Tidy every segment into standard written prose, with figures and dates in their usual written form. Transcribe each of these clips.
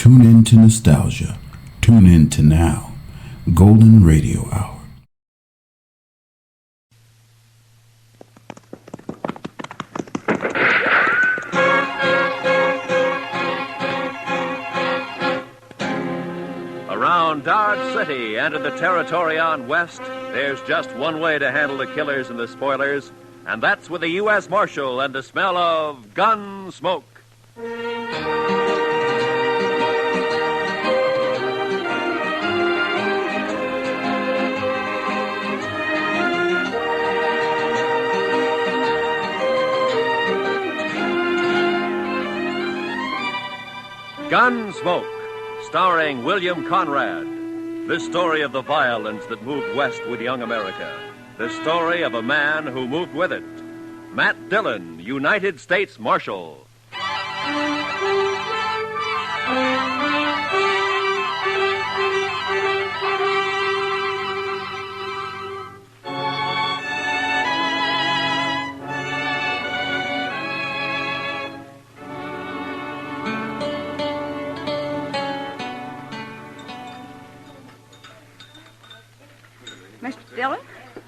Tune in to nostalgia. Tune in to now. Golden Radio Hour. Around Dodge City and in the territory on west, there's just one way to handle the killers and the spoilers, and that's with a U.S. Marshal and the smell of Gunsmoke. Gunsmoke, starring William Conrad. The story of the violence that moved west with young America. The story of a man who moved with it. Matt Dillon, United States Marshal. Mr. Dillon,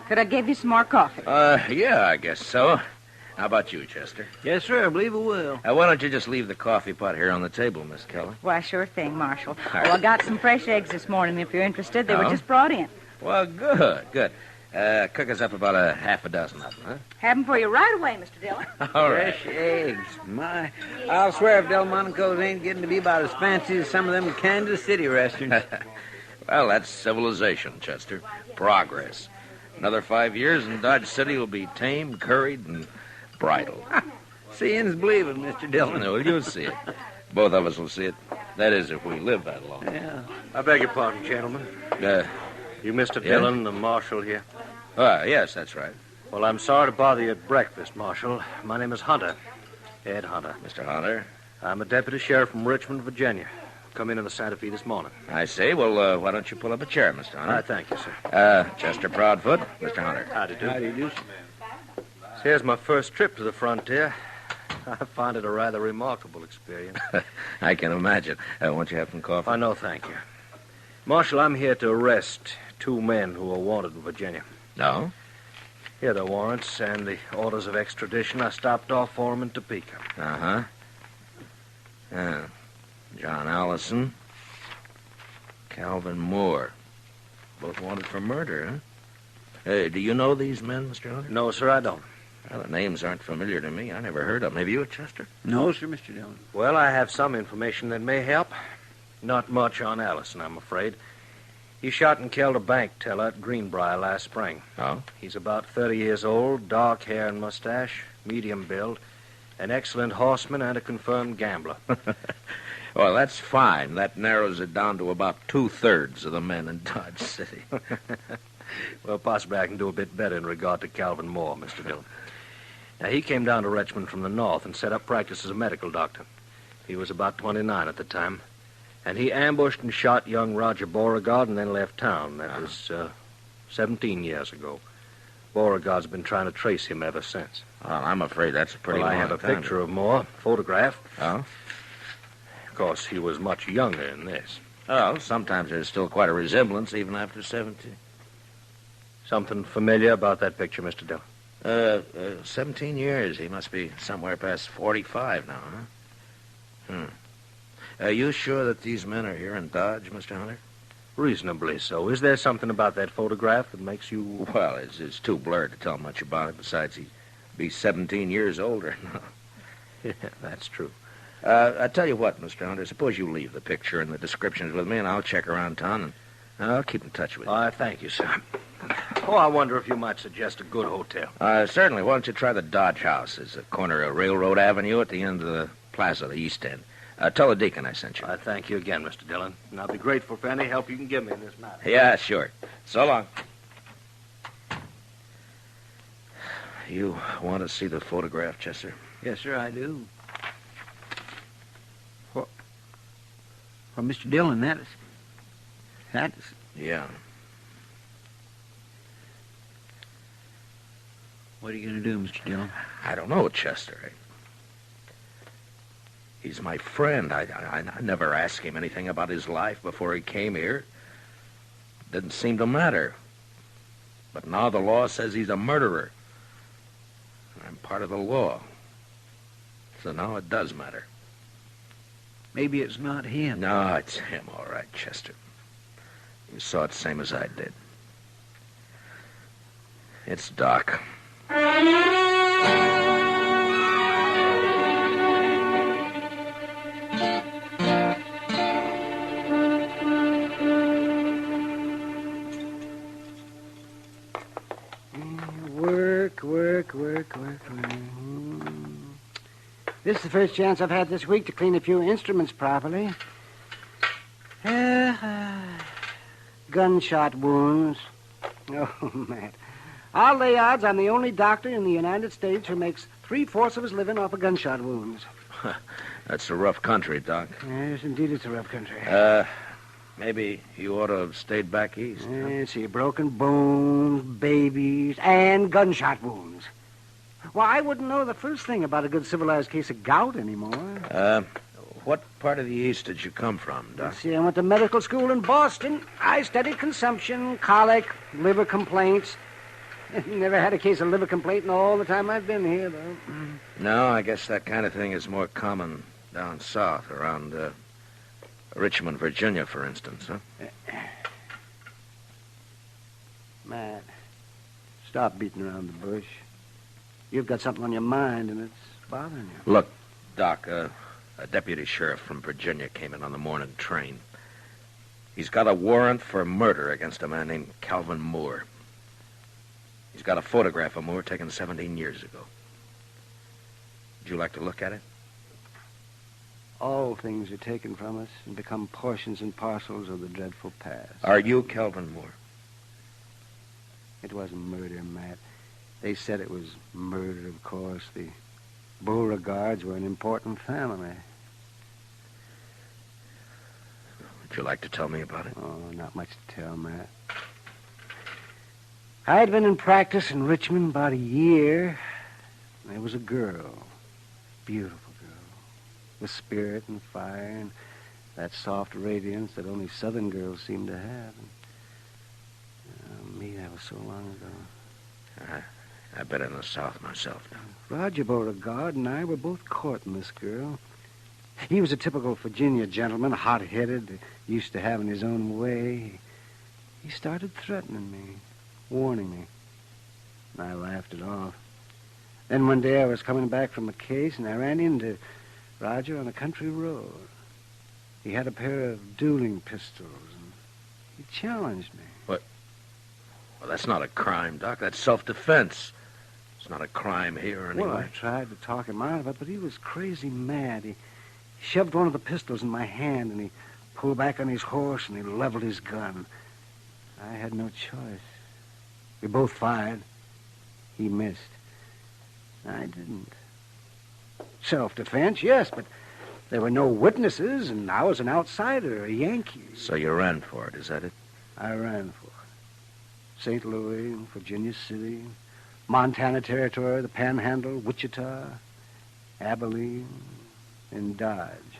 could I give you some more coffee? Yeah, I guess so. How about you, Chester? Yes, sir, I believe it will. Why don't you just leave the coffee pot here on the table, Miss Keller? Why, sure thing, Marshal. All right. Oh, I got some fresh eggs this morning, if you're interested. They were just brought in. Well, good. Cook us up about a half a dozen of them, huh? Have them for you right away, Mr. Dillon. All right. Fresh eggs. My, I'll swear if Delmonico's ain't getting to be about as fancy as some of them Kansas City restaurants. Well, that's civilization, Chester. Progress. Another 5 years and Dodge City will be tamed, curried, and bridled. Seeing's believing, Mr. Dillon. Well, you'll see it. Both of us will see it. That is, if we live that long. Yeah. I beg your pardon, gentlemen. You Mr. Yeah? Dillon, the marshal here? Yes, that's right. Well, I'm sorry to bother you at breakfast, Marshal. My name is Hunter. Ed Hunter. Mr. Hunter. I'm a deputy sheriff from Richmond, Virginia. Come in the Santa Fe this morning. I say, well, why don't you pull up a chair, Mr. Hunter? I thank you, sir. Chester Proudfoot, Mr. Hunter. Howdy do. Howdy do. Here's my first trip to the frontier. I find it a rather remarkable experience. I can imagine. Won't you have some coffee? No, thank you. Marshal, I'm here to arrest 2 men who are wanted in Virginia. No? Here are the warrants and the orders of extradition I stopped off for them in Topeka. Uh-huh. John Allison, Calvin Moore. Both wanted for murder, huh? Hey, do you know these men, Mr. Hunter? No, sir, I don't. Well, the names aren't familiar to me. I never heard of them. Have you, Chester? No, sir, Mr. Dillon. Well, I have some information that may help. Not much on Allison, I'm afraid. He shot and killed a bank teller at Greenbrier last spring. Oh? He's about 30 years old, dark hair and mustache, medium build, an excellent horseman and a confirmed gambler. Well, that's fine. That narrows it down to about 2/3 of the men in Dodge City. Well, possibly I can do a bit better in regard to Calvin Moore, Mr. Dillon. Now, he came down to Richmond from the north and set up practice as a medical doctor. He was about 29 at the time. And he ambushed and shot young Roger Beauregard and then left town. That was 17 years ago. Beauregard's been trying to trace him ever since. Well, I'm afraid that's a pretty long I have a time. picture of Moore, photographed. Oh? Of course, he was much younger than this. Oh, sometimes there's still quite a resemblance, even after 17. Something familiar about that picture, Mr. Dillon? 17 years. He must be somewhere past 45 now, huh? Are you sure that these men are here in Dodge, Mr. Hunter? Reasonably so. Is there something about that photograph that makes you... Well, it's too blurred to tell much about it. Besides, he'd be 17 years older. Yeah, that's true. I tell you what, Mr. Hunter, suppose you leave the picture and the descriptions with me, and I'll check around town, and I'll keep in touch with you. Thank you, sir. Oh, I wonder if you might suggest a good hotel. Certainly. Why don't you try the Dodge House? It's a corner of Railroad Avenue at the end of the plaza, the East End. Tell the deacon I sent you. I thank you again, Mr. Dillon, and I'll be grateful for any help you can give me in this matter. Yeah, sure. So long. You want to see the photograph, Chester? Yes, sir, I do. Well, Mr. Dillon, that is... Yeah. What are you going to do, Mr. Dillon? I don't know, Chester. He's my friend. I never asked him anything about his life before he came here. Didn't seem to matter. But now the law says he's a murderer. I'm part of the law. So now it does matter. Maybe it's not him. No, it's him, all right, Chester. You saw it same as I did. It's Doc. Work. This is the first chance I've had this week to clean a few instruments properly. Gunshot wounds. Oh, Matt. I'll lay odds I'm the only doctor in the United States who makes 3/4 of his living off of gunshot wounds. That's a rough country, Doc. Yes, indeed, it's a rough country. Maybe you ought to have stayed back east. See, broken bones, babies, and gunshot wounds. Well, I wouldn't know the first thing about a good civilized case of gout anymore. What part of the East did you come from, Doc? See, I went to medical school in Boston. I studied consumption, colic, liver complaints. Never had a case of liver complaint in all the time I've been here, though. No, I guess that kind of thing is more common down south, around Richmond, Virginia, for instance, huh? Matt, stop beating around the bush. You've got something on your mind, and it's bothering you. Look, Doc, a deputy sheriff from Virginia came in on the morning train. He's got a warrant for murder against a man named Calvin Moore. He's got a photograph of Moore taken 17 years ago. Would you like to look at it? All things are taken from us and become portions and parcels of the dreadful past. Are you Calvin Moore? It wasn't murder, Matt. They said it was murder, of course. The Beauregards were an important family. Would you like to tell me about it? Oh, not much to tell, Matt. I'd been in practice in Richmond about a year. There was a girl, beautiful girl, with spirit and fire and that soft radiance that only Southern girls seem to have. And, me, that was so long ago. I've been in the South myself now. Roger Beauregard and I were both courting this girl. He was a typical Virginia gentleman, hot-headed, used to having his own way. He started threatening me, warning me. And I laughed it off. Then one day I was coming back from a case, and I ran into Roger on a country road. He had a pair of dueling pistols, and he challenged me. What? Well, that's not a crime, Doc. That's self-defense. It's not a crime here anyway. Well, I tried to talk him out of it, but he was crazy mad. He shoved one of the pistols in my hand, and he pulled back on his horse, and he leveled his gun. I had no choice. We both fired. He missed. I didn't. Self-defense, yes, but there were no witnesses, and I was an outsider, a Yankee. So you ran for it, is that it? I ran for it. St. Louis, Virginia City, Montana Territory, the Panhandle, Wichita, Abilene, and Dodge.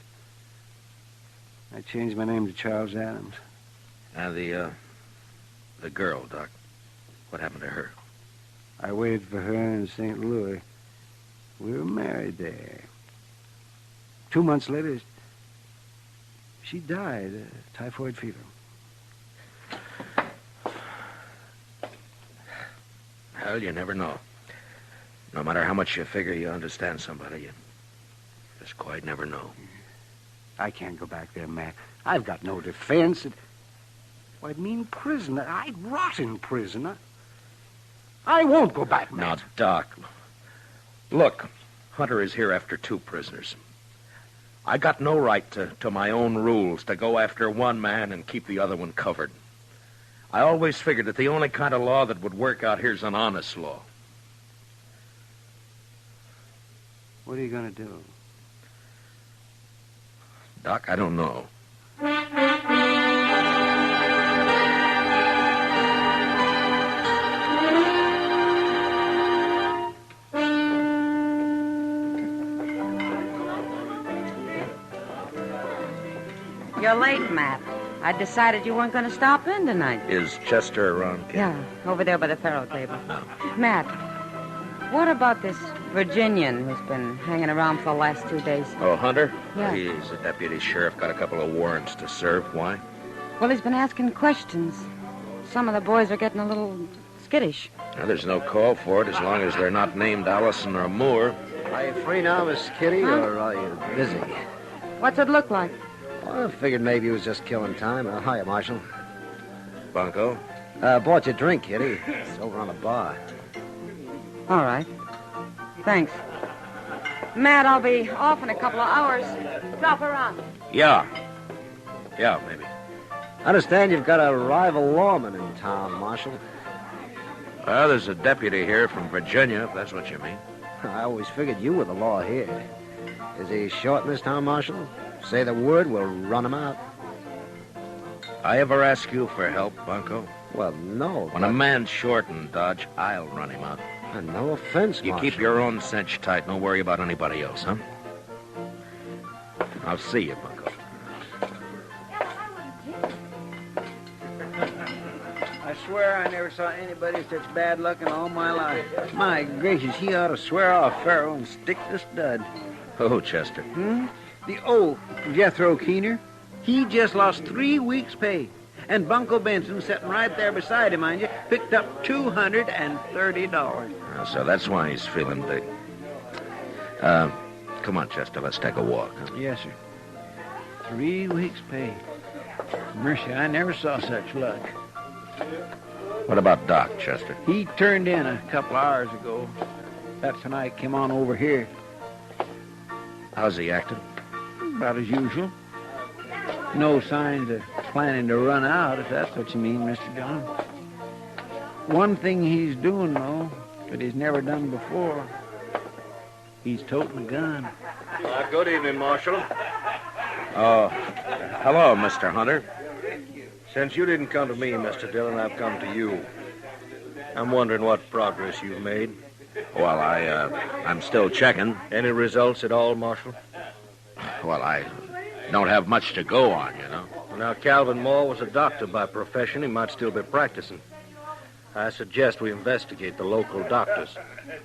I changed my name to Charles Adams. And the girl, Doc. What happened to her? I waited for her in St. Louis. We were married there. 2 months later, she died of typhoid fever. Well, you never know. No matter how much you figure you understand somebody, you just quite never know. I can't go back there, Matt. I've got no defense. I'd mean prison. I'd rot in prison. I won't go back, Matt. Now, Doc, look, Hunter is here after 2 prisoners. I got no right to my own rules, to go after one man and keep the other one covered. I always figured that the only kind of law that would work out here is an honest law. What are you going to do? Doc, I don't know. You're late, Matt. I decided you weren't going to stop in tonight. Is Chester around, kid? Yeah, over there by the faro table. No. Matt, what about this Virginian who's been hanging around for the last 2 days? Oh, Hunter? Yeah. He's a deputy sheriff, got a couple of warrants to serve. Why? Well, he's been asking questions. Some of the boys are getting a little skittish. Now, there's no call for it as long as they're not named Allison or Moore. Are you free now, Miss Kitty, Huh? or are you busy? What's it look like? Well, I figured maybe he was just killing time. Hiya, Marshal. Bunko? Bought you a drink, Kitty. It's over on the bar. All right. Thanks. Matt, I'll be off in a couple of hours. Drop around. Yeah. Yeah, maybe. I understand you've got a rival lawman in town, Marshal. Well, there's a deputy here from Virginia, if that's what you mean. I always figured you were the law here. Is he short in this town, Marshal? Say the word, we'll run him out. I ever ask you for help, Bunko? Well, no. When a man's short in Dodge, I'll run him out. No offense, You Marshal. keep your own cinch tight. Don't worry about anybody else, huh? I'll see you, Bunko. I swear I never saw anybody such bad luck in all my life. My gracious, he ought to swear off Pharaoh and stick the stud. Oh, Chester. The old Jethro Keener, he just lost 3 weeks' pay. And Bunko Benson, sitting right there beside him, mind you, picked up $230. So that's why he's feeling big. Come on, Chester, let's take a walk. Huh? Yes, sir. 3 weeks' pay. Mercy, I never saw such luck. What about Doc, Chester? He turned in a couple hours ago. That's when I came on over here. How's he acting? About as usual. No signs of planning to run out, if that's what you mean, Mr. John. One thing he's doing, though, that he's never done before. He's toting a gun. Good evening, Marshal. Oh, hello, Mr. Hunter. Since you didn't come to me, Mr. Dillon, I've come to you. I'm wondering what progress you've made. Well, I'm still checking. Any results at all, Marshal? Well, I don't have much to go on, you know. Now, Calvin Moore was a doctor by profession. He might still be practicing. I suggest we investigate the local doctors.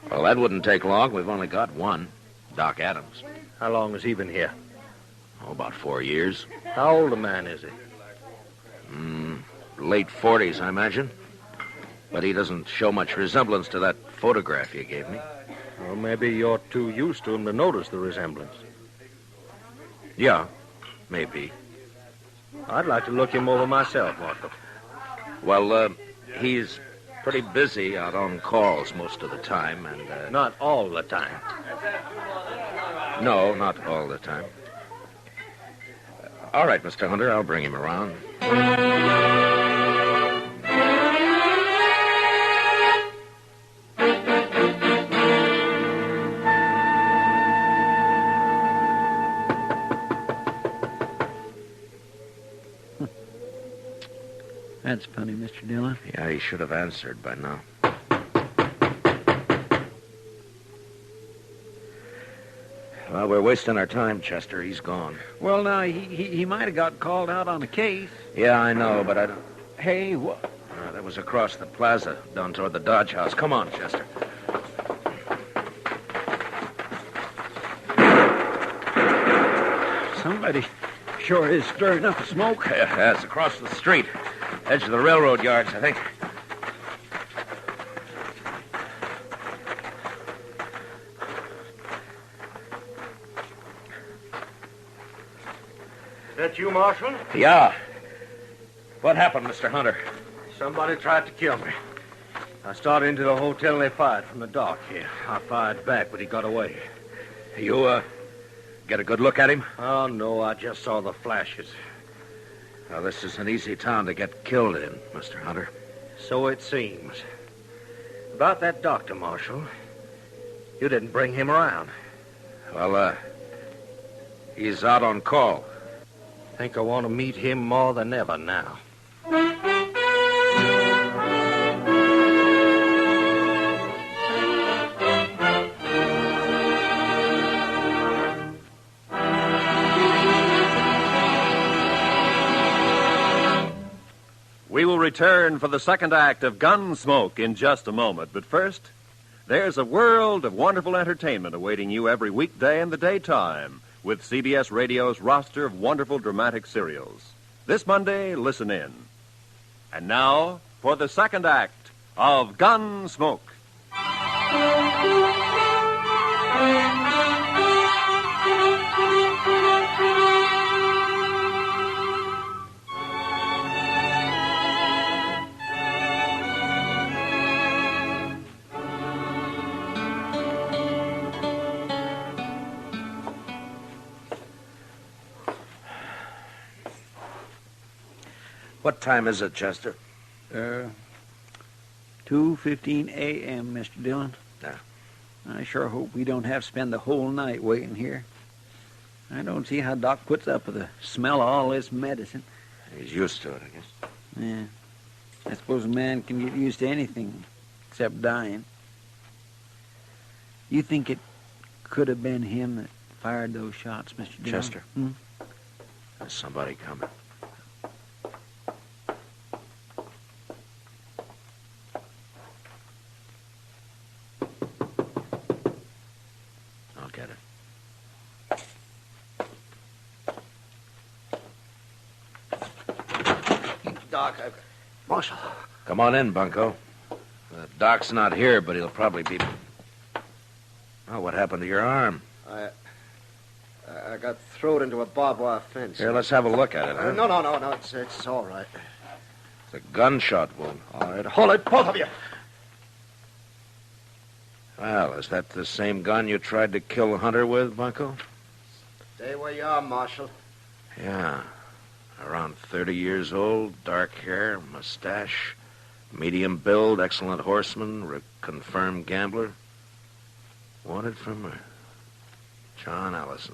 Well, that wouldn't take long. We've only got one, Doc Adams. How long has he been here? Oh, about 4 years. How old a man is he? Late 40s, I imagine. But he doesn't show much resemblance to that photograph you gave me. Well, maybe you're too used to him to notice the resemblance. Yeah, maybe. I'd like to look him over myself, Marshal. Well, he's pretty busy out on calls most of the time, and... Not all the time. No, not all the time. All right, Mr. Hunter, I'll bring him around. That's funny, Mr. Dillon. Yeah, he should have answered by now. Well, we're wasting our time, Chester. He's gone. Well, now, he might have got called out on a case. Yeah, I know, but I don't... Hey, what? That was across the plaza, down toward the Dodge House. Come on, Chester. Somebody sure is stirring up the smoke. Yeah, it's across the street. Edge of the railroad yards, I think. That you, Marshal? Yeah. What happened, Mr. Hunter? Somebody tried to kill me. I started into the hotel and they fired from the dock here. I fired back, but he got away. You, get a good look at him? Oh, no, I just saw the flashes. Well, this is an easy town to get killed in, Mr. Hunter. So it seems. About that doctor, Marshal. You didn't bring him around. Well, he's out on call. Think I want to meet him more than ever now. return for the second act of Gunsmoke in just a moment. But first, there's a world of wonderful entertainment awaiting you every weekday in the daytime with CBS Radio's roster of wonderful dramatic serials. This Monday, listen in. And now, for the second act of Gunsmoke. What time is it, Chester? 2:15 a.m., Mr. Dillon. Yeah. I sure hope we don't have to spend the whole night waiting here. I don't see how Doc puts up with the smell of all this medicine. He's used to it, I guess. Yeah. I suppose a man can get used to anything except dying. You think it could have been him that fired those shots, Mr. Dillon? Chester? There's somebody coming. I'll get it. Doc, Marshal. Come on in, Bunko. The doc's not here, but he'll probably be... Oh, what happened to your arm? I got thrown into a barbed wire fence. Here, let's have a look at it, huh? No. It's all right. It's a gunshot wound. All right, hold it, both of you. Well, is that the same gun you tried to kill Hunter with, Bunko? Stay where you are, Marshal. Yeah. Around 30 years old, dark hair, mustache, medium build, excellent horseman, confirmed gambler. Wanted for murder. John Allison.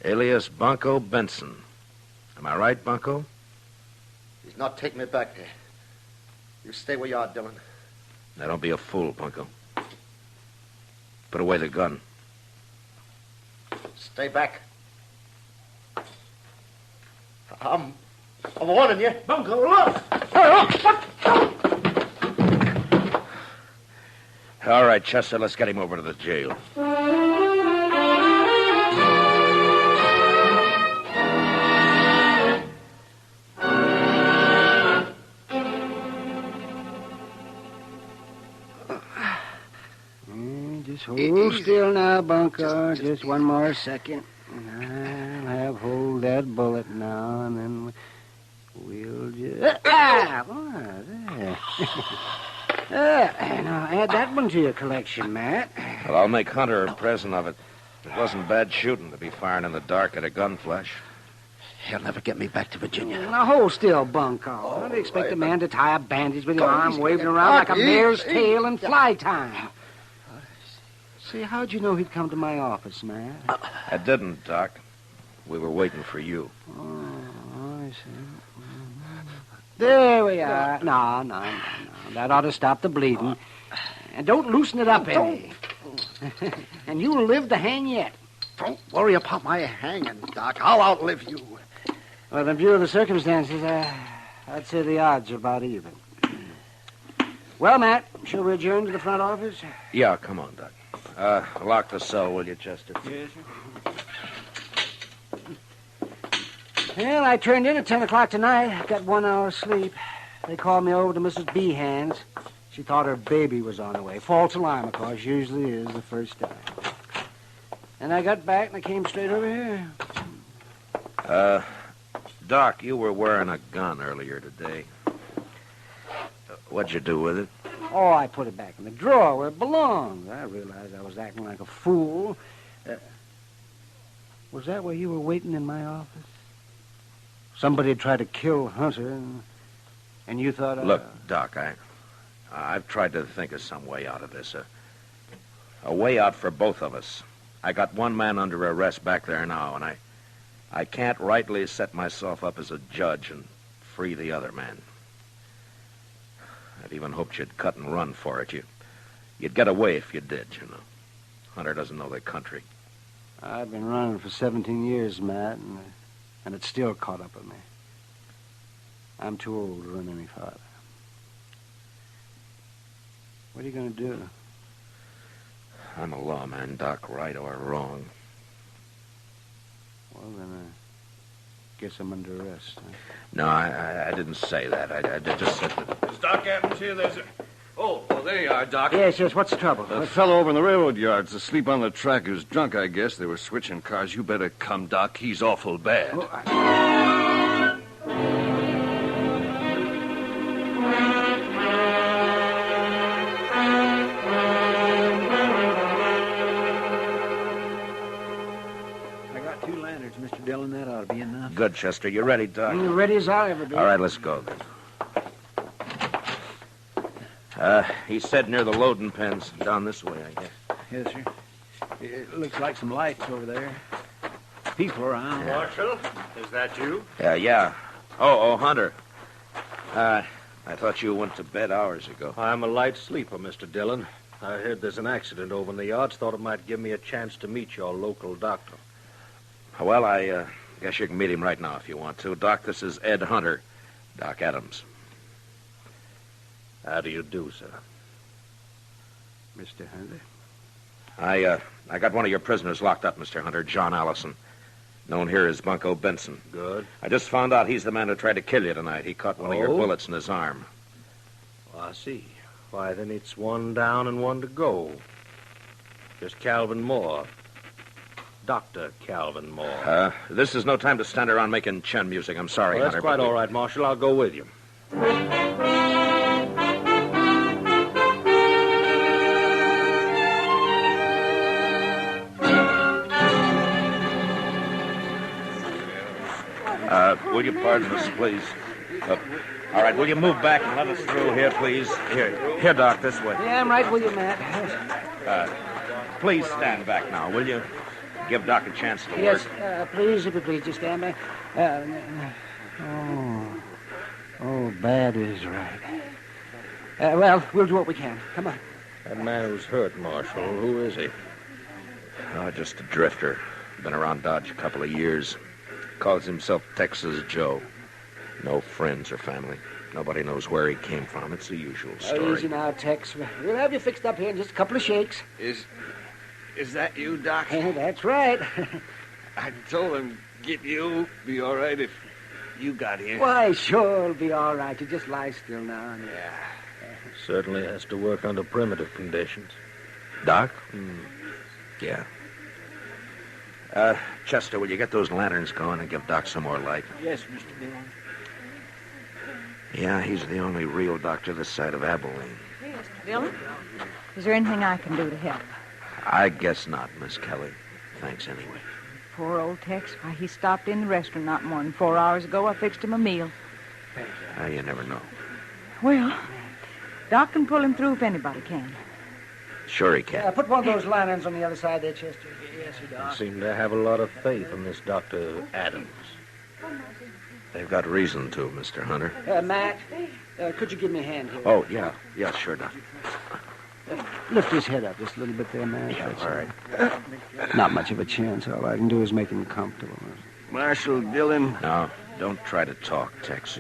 Alias Bunko Benson. Am I right, Bunko? He's not taking me back there. You stay where you are, Dillon. Now, don't be a fool, Bunko. Put away the gun. Stay back. I'm warning you. Bunko, look! All right, Chester, let's get him over to the jail. Just hold still now, Bunko. Just one more second. I'll have hold that bullet now, and then we'll just... Now, add that one to your collection, Matt. Well, I'll make Hunter a present of it. It wasn't bad shooting to be firing in the dark at a gun flash. He'll never get me back to Virginia. Now, hold still, Bunko. Don't expect a man to tie a bandage with your arm waving around like a mare's tail in fly time. See, how'd you know he'd come to my office, Matt? I didn't, Doc. We were waiting for you. Oh, I see. There we are. No. That ought to stop the bleeding. And don't loosen it up any. And you'll live to hang yet. Don't worry about my hanging, Doc. I'll outlive you. Well, in view of the circumstances, I'd say the odds are about even. Well, Matt, shall we adjourn to the front office? Yeah, come on, Doc. Lock the cell, will you, Chester? Yes, sir. Well, I turned in at 10 o'clock tonight. Got 1 hour's sleep. They called me over to Mrs. Behan's. She thought her baby was on the way. False alarm, of course. Usually is the first time. And I got back and I came straight over here. Doc, you were wearing a gun earlier today. What'd you do with it? Oh, I put it back in the drawer where it belonged. I realized I was acting like a fool. Was that where you were waiting in my office? Somebody had tried to kill Hunter, and you thought... Look, Doc, I've tried to think of some way out of this. A way out for both of us. I got one man under arrest back there now, and I can't rightly set myself up as a judge and free the other man. I'd even hoped you'd cut and run for it. You'd get away if you did, you know. Hunter doesn't know the country. I've been running for 17 years, Matt, and it's still caught up with me. I'm too old to run any farther. What are you going to do? I'm a lawman, Doc, right or wrong. Well, then I guess I'm under arrest. Huh? No, I didn't say that. I just said that. Is Doc Adams here? There's a... Oh, there you are, Doc. Yes, what's the trouble? A fellow over in the railroad yards asleep on the track who's drunk, I guess. They were switching cars. You better come, Doc. He's awful bad. Oh, I got 2 lanterns, Mr. Dillon. That ought to be enough. Good, Chester. You ready, Doc? Ready as I'll ever be. All right, let's go then. He said near the loading pens. Down this way, I guess. Yes, sir. It looks like some lights over there. People around. Marshal, is that you? Yeah. Oh, Hunter. I thought you went to bed hours ago. I'm a light sleeper, Mr. Dillon. I heard there's an accident over in the yards. Thought it might give me a chance to meet your local doctor. Well, I guess you can meet him right now if you want to. Doc, this is Ed Hunter. Doc Adams. How do you do, sir? Mr. Hunter? I got one of your prisoners locked up, Mr. Hunter, John Allison. Known here as Bunko Benson. Good. I just found out he's the man who tried to kill you tonight. He caught one of your bullets in his arm. I see. Why, then it's one down and one to go. Just Calvin Moore. Dr. Calvin Moore. This is no time to stand around making chin music. I'm sorry, Well, that's Hunter. quite all right, Marshal. I'll go with you. Will you pardon us, please? All right, will you move back and let us through here, please? Here, Doc, this way. Yeah, I'm right with you, Matt. Please stand back now, will you? Give Doc a chance to work. Yes, please, if you please, just stand back. Bad is right. Well, we'll do what we can. Come on. That man who's hurt, Marshal, who is he? Oh, just a drifter. Been around Dodge a couple of years. Calls himself Texas Joe. No friends or family. Nobody knows where he came from. It's the usual story. Easy now, Tex. We'll have you fixed up here in just a couple of shakes. Is that you, Doc? That's right. I told him, get you. Be all right if you got here. Why, sure, it'll be all right. You just lie still now. Yeah. Certainly has to work under primitive conditions. Doc? Yeah. Chester, will you get those lanterns going and give Doc some more light? Yes, Mr. Dillon. Yeah, he's the only real doctor this side of Abilene. Hey, Mr. Dillon, is there anything I can do to help? I guess not, Miss Kelly. Thanks anyway. Poor old Tex. Why, he stopped in the restaurant not more than 4 hours ago. I fixed him a meal. You never know. Well, Doc can pull him through if anybody can. Sure he can. Put one of those lanterns on the other side there, Chester. Yes, sir, You Doc. seem to have a lot of faith in this Dr. Adams. They've got reason to, Mr. Hunter. Matt, could you give me a hand here? Oh, yeah. Yeah, sure, Doc. Lift his head up just a little bit there, Matt. Yeah, all right. Not much of a chance. All I can do is make him comfortable. Marshal Dillon, Now, don't try to talk, Tex.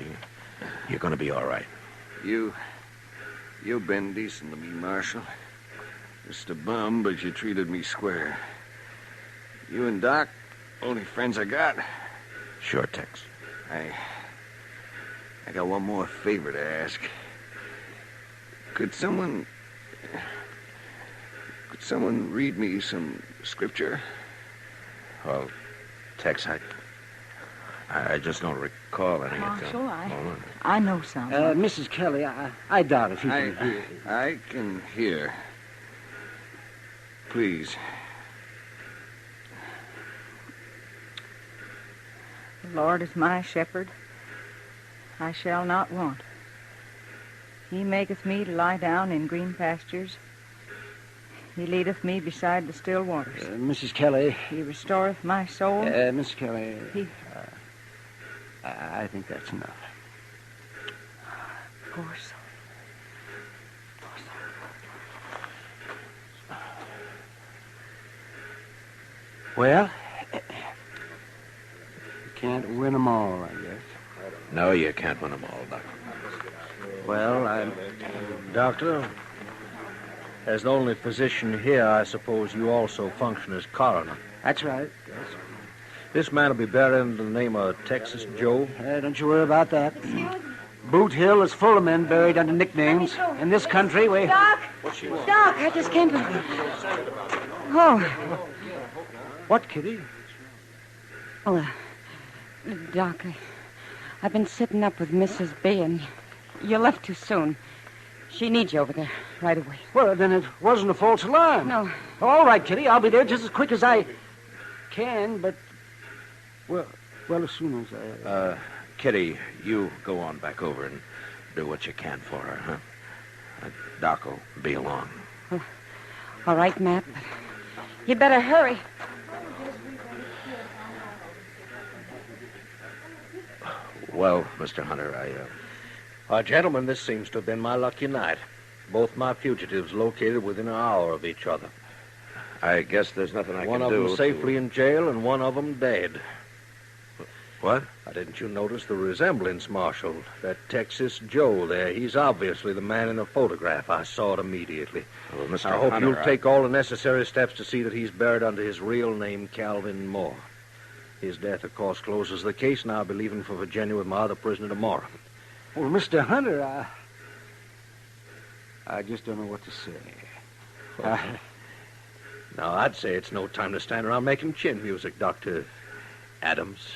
You're going to be all right. you've been decent to me, Marshal. Just a bum, but you treated me square. You and Doc, only friends I got. Sure, Tex. I got one more favor to ask. Could someone read me some scripture? Well, Tex, I just don't recall any of Marshal, them. I know some. Mrs. Kelly, I doubt if he can... I can hear. Please. The Lord is my shepherd. I shall not want. He maketh me to lie down in green pastures. He leadeth me beside the still waters. Mrs. Kelly... He restoreth my soul. Mrs. Kelly... He- I think that's enough. Poor soul. Well, you can't win them all, I guess. No, you can't win them all, Doc. Well, Doctor, as the only physician here, I suppose you also function as coroner. That's right. Yes. This man will be buried under the name of Texas Joe. Don't you worry about that. Boot Hill is full of men buried under nicknames. In this country, we... Doc! Doc, I just came to... Oh. What, Kitty? Oh, Doc, I've been sitting up with Mrs. B, and you left too soon. She needs you over there right away. Well, then it wasn't a false alarm. No. All right, Kitty, I'll be there just as quick as I can, but... Well, as soon as I... Kitty, you go on back over and do what you can for her, huh? Doc will be along. All right, Matt, but you better hurry. Well, Mr. Hunter, Gentlemen, this seems to have been my lucky night. Both my fugitives located within an hour of each other. I guess there's nothing I one can do. One of them safely in jail and one of them dead. What? Didn't you notice the resemblance, Marshal? That Texas Joe there, he's obviously the man in the photograph. I saw it immediately. Well, Mr. I hope Hunter, you'll take all the necessary steps to see that he's buried under his real name, Calvin Moore. His death, of course, closes the case, and I'll be leaving for Virginia with my other prisoner tomorrow. Well, Mr. Hunter, I just don't know what to say. Now, I'd say it's no time to stand around making chin music, Dr. Adams.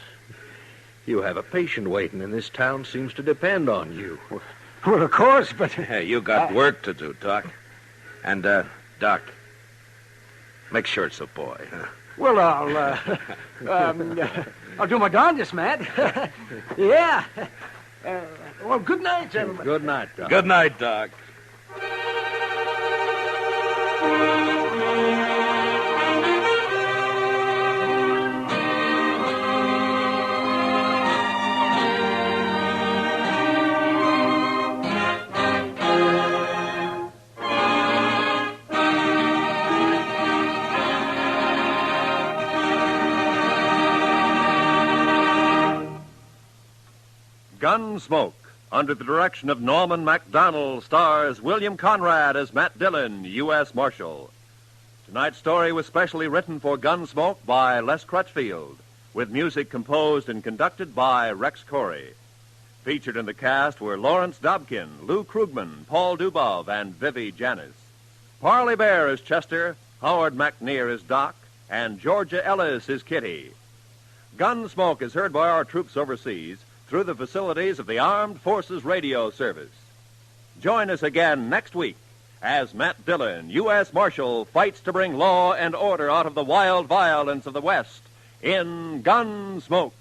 You have a patient waiting, and this town seems to depend on you. Well, of course, but... Hey, you got work to do, Doc. And, Doc, make sure it's a boy, huh? Well, I'll do my darndest, Matt. Yeah. Well, good night, gentlemen. Good night, Doc. Good night, Doc. Gunsmoke, under the direction of Norman MacDonald, stars William Conrad as Matt Dillon, U.S. Marshal. Tonight's story was specially written for Gunsmoke by Les Crutchfield, with music composed and conducted by Rex Corey. Featured in the cast were Lawrence Dobkin, Lou Krugman, Paul Dubov, and Vivi Janis. Parley Bear is Chester, Howard McNear is Doc, and Georgia Ellis is Kitty. Gunsmoke is heard by our troops overseas through the facilities of the Armed Forces Radio Service. Join us again next week as Matt Dillon, U.S. Marshal, fights to bring law and order out of the wild violence of the West in Gunsmoke.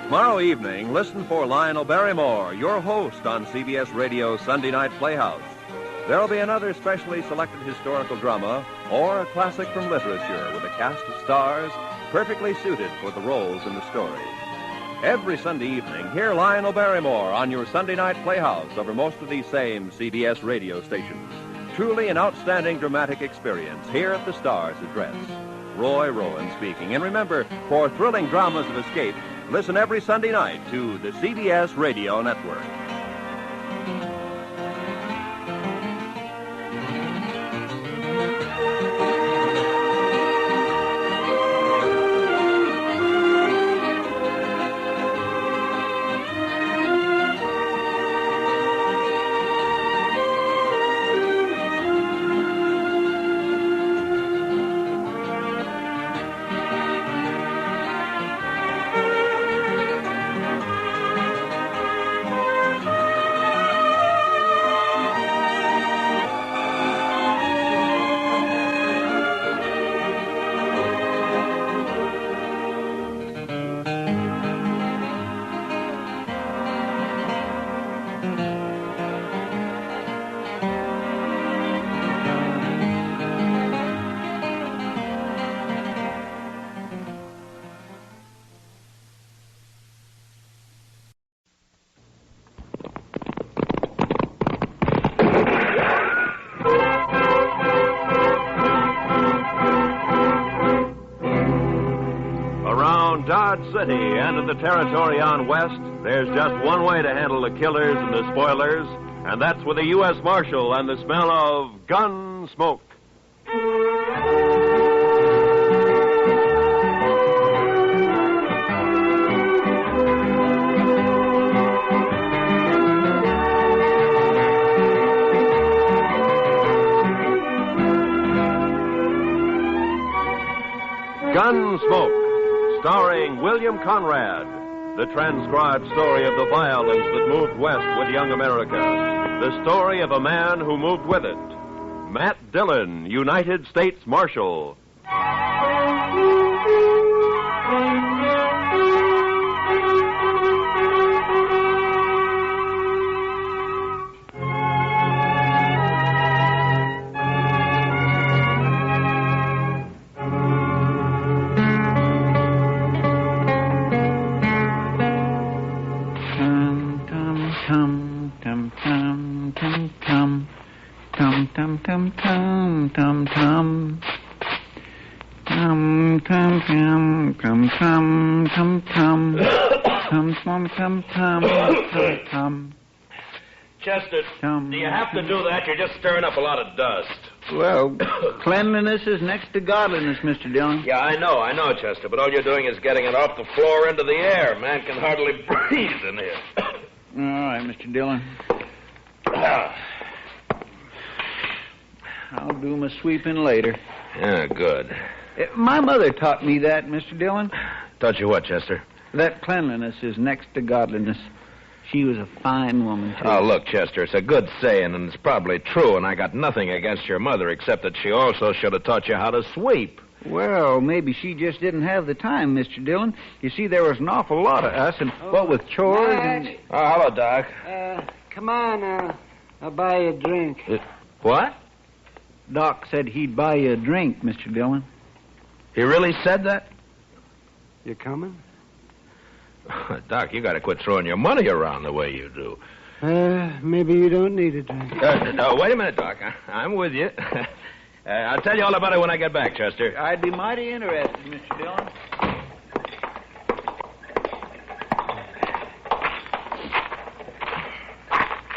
Tomorrow evening, listen for Lionel Barrymore, your host on CBS Radio's Sunday Night Playhouse. There'll be another specially selected historical drama or a classic from literature with a cast of stars perfectly suited for the roles in the story. Every Sunday evening, hear Lionel Barrymore on your Sunday Night Playhouse over most of these same CBS radio stations. Truly an outstanding dramatic experience here at the Star's address. Roy Rowan speaking. And remember, for thrilling dramas of escape, listen every Sunday night to the CBS Radio Network. Dodge City and in the territory on west, there's just one way to handle the killers and the spoilers, and that's with a U.S. Marshal and the smell of Gunsmoke. Gunsmoke, starring William Conrad, the transcribed story of the violence that moved west with young America, the story of a man who moved with it, Matt Dillon, United States Marshal. Chester, do you have to do that? You're just stirring up a lot of dust. Well, cleanliness is next to godliness, Mr. Dillon. Yeah, I know, Chester, but all you're doing is getting it off the floor into the air. Man can hardly breathe in here. All right, Mr. Dillon. I'll do my sweeping later. Yeah, good. My mother taught me that, Mr. Dillon. Taught you what, Chester? That cleanliness is next to godliness. She was a fine woman, too. Oh, look, Chester, it's a good saying, and it's probably true, and I got nothing against your mother, except that she also should have taught you how to sweep. Well, maybe she just didn't have the time, Mr. Dillon. You see, there was an awful lot of us, and what with chores and... Oh, hello, Doc. Come on, I'll buy you a drink. What? Doc said he'd buy you a drink, Mr. Dillon. He really said that? You coming? Doc, you got to quit throwing your money around the way you do. Maybe you don't need a drink. No, wait a minute, Doc. I'm with you. I'll tell you all about it when I get back, Chester. I'd be mighty interested, Mr. Dillon.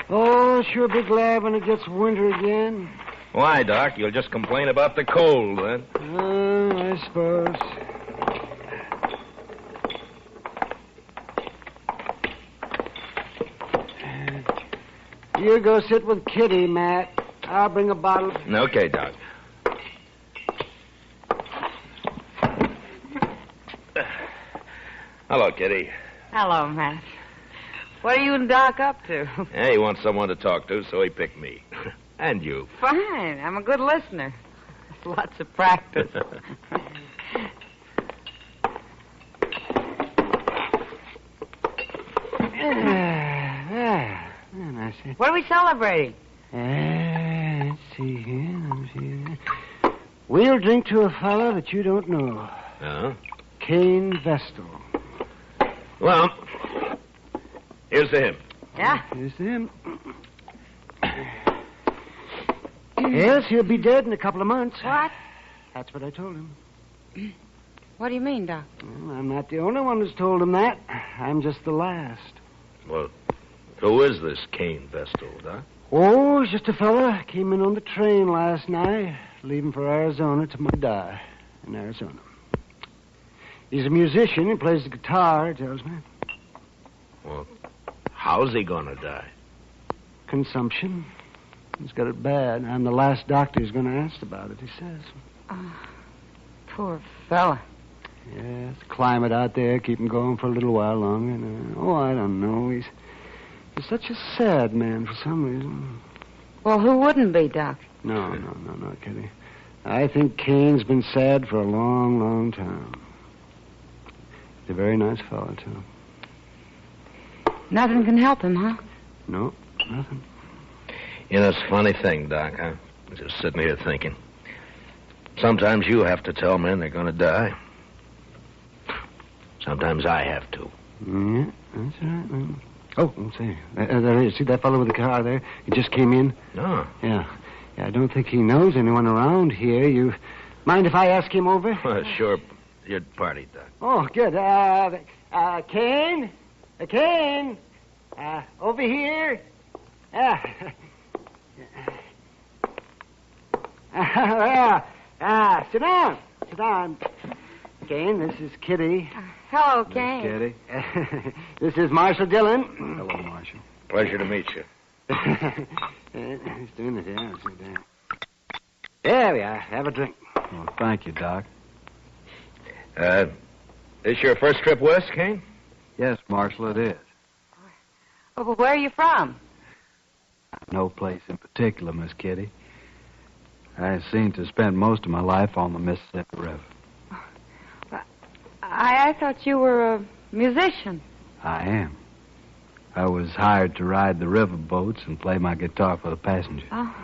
Oh, sure be glad when it gets winter again. Why, Doc? You'll just complain about the cold, then. I suppose. You go sit with Kitty, Matt. I'll bring a bottle. Okay, Doc. Hello, Kitty. Hello, Matt. What are you and Doc up to? Yeah, he wants someone to talk to, so he picked me. And you. Fine. I'm a good listener. Lots of practice. What are we celebrating? Let's see here. We'll drink to a fellow that you don't know. Cain Vestal. Well, here's to him. Yeah? Here's to him. Yes, he'll be dead in a couple of months. What? That's what I told him. What do you mean, Doc? Well, I'm not the only one who's told him that. I'm just the last. Well, who is this Cain Vestal, Doc? Oh, he's just a fella. Came in on the train last night, leaving for Arizona to Midday in Arizona. He's a musician. He plays the guitar, he tells me. Well, how's he gonna die? Consumption. He's got it bad. I'm the last doctor who's going to ask about it, he says. Oh, poor fella. Yes, the climate out there keep him going for a little while longer. I don't know. He's such a sad man for some reason. Well, who wouldn't be, Doc? No, Kitty. I think Cain's been sad for a long, long time. He's a very nice fellow, too. Nothing can help him, huh? No, nothing. You know, it's a funny thing, Doc. I'm just sitting here thinking. Sometimes you have to tell men they're going to die. Sometimes I have to. Yeah, that's right, man. Oh, let's see. There he is. See that fellow with the car there? He just came in. No. Yeah, I don't think he knows anyone around here. You mind if I ask him over? Well, sure. your party, Doc. Oh, good. Kane? Kane? Over here? Sit down. Sit down. Kane, this is Kitty. Hello, Kane. Kitty. This is Marshal Dillon. Hello, Marshal. Pleasure to meet you. He's doing it, yeah. Sit down. There we are. Have a drink. Well, thank you, Doc. This your first trip west, Kane? Yes, Marshal, it is. Oh, but where are you from? No place in particular, Miss Kitty. I seem to spend most of my life on the Mississippi River. I thought you were a musician. I am. I was hired to ride the river boats and play my guitar for the passengers. Oh.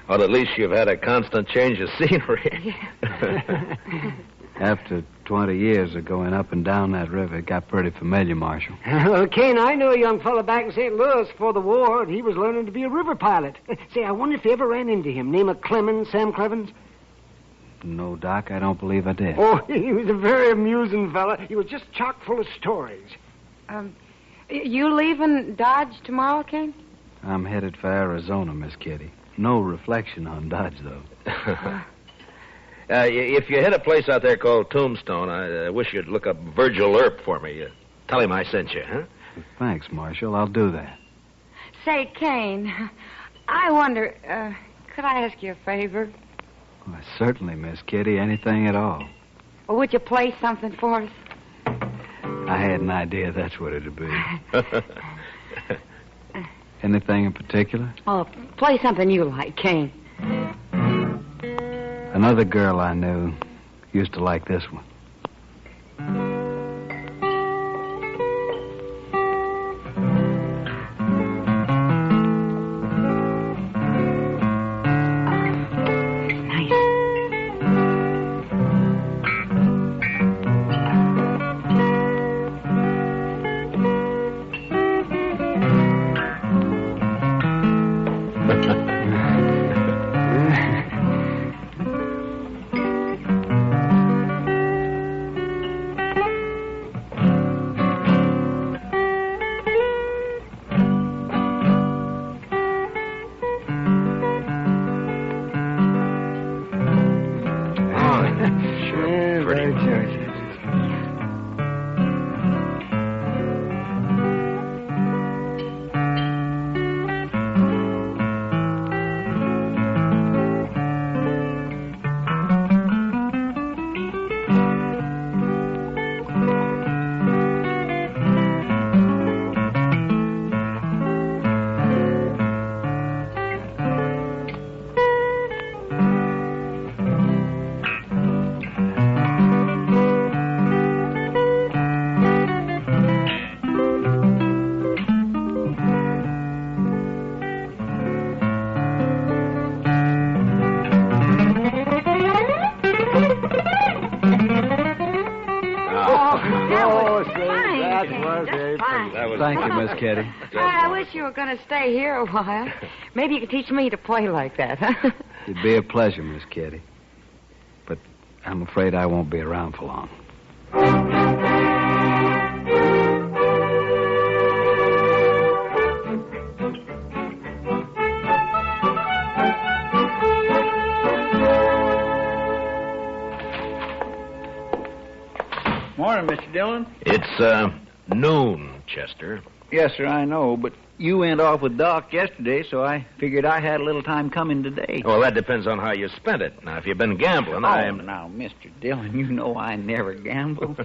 Well, at least you've had a constant change of scenery. Yeah. After 20 years of going up and down that river, it got pretty familiar, Marshal. Well, Kane, I knew a young fella back in St. Louis before the war, and he was learning to be a river pilot. Say, I wonder if you ever ran into him. Name of Clemens, Sam Clemens? No, Doc, I don't believe I did. Oh, he was a very amusing fella. He was just chock full of stories. You leaving Dodge tomorrow, Kane? I'm headed for Arizona, Miss Kitty. No reflection on Dodge, though. If you hit a place out there called Tombstone, I wish you'd look up Virgil Earp for me. Tell him I sent you, huh? Thanks, Marshal. I'll do that. Say, Kane, I wonder, could I ask you a favor? Well, certainly, Miss Kitty. Anything at all. Or would you play something for us? I had an idea that's what it'd be. Anything in particular? Oh, play something you like, Kane. Another girl I knew used to like this one. Thank you, Miss Kitty. I wish you were going to stay here a while. Maybe you could teach me to play like that, huh? It'd be a pleasure, Miss Kitty. But I'm afraid I won't be around for long. Morning, Mr. Dillon. It's, noon, Chester. Yes, sir, I know, but you went off with Doc yesterday, so I figured I had a little time coming today. Well, that depends on how you spent it. Now, if you've been gambling, Now, Mr. Dillon, you know I never gamble.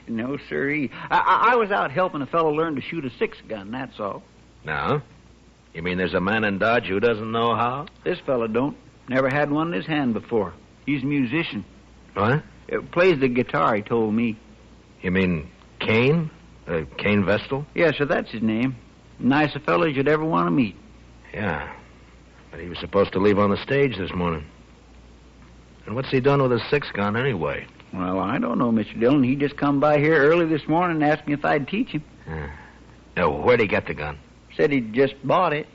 No, sirree. I was out helping a fellow learn to shoot a 6-gun, that's all. Now? You mean there's a man in Dodge who doesn't know how? This fellow don't. Never had one in his hand before. He's a musician. What? Plays the guitar, he told me. You mean Kane? Kane Vestal? Yes, sir, that's his name. Nice a fellow as you'd ever want to meet. Yeah. But he was supposed to leave on the stage this morning. And what's he done with his 6-gun anyway? Well, I don't know, Mr. Dillon. He just come by here early this morning and asked me if I'd teach him. Now, where'd he get the gun? Said he'd just bought it.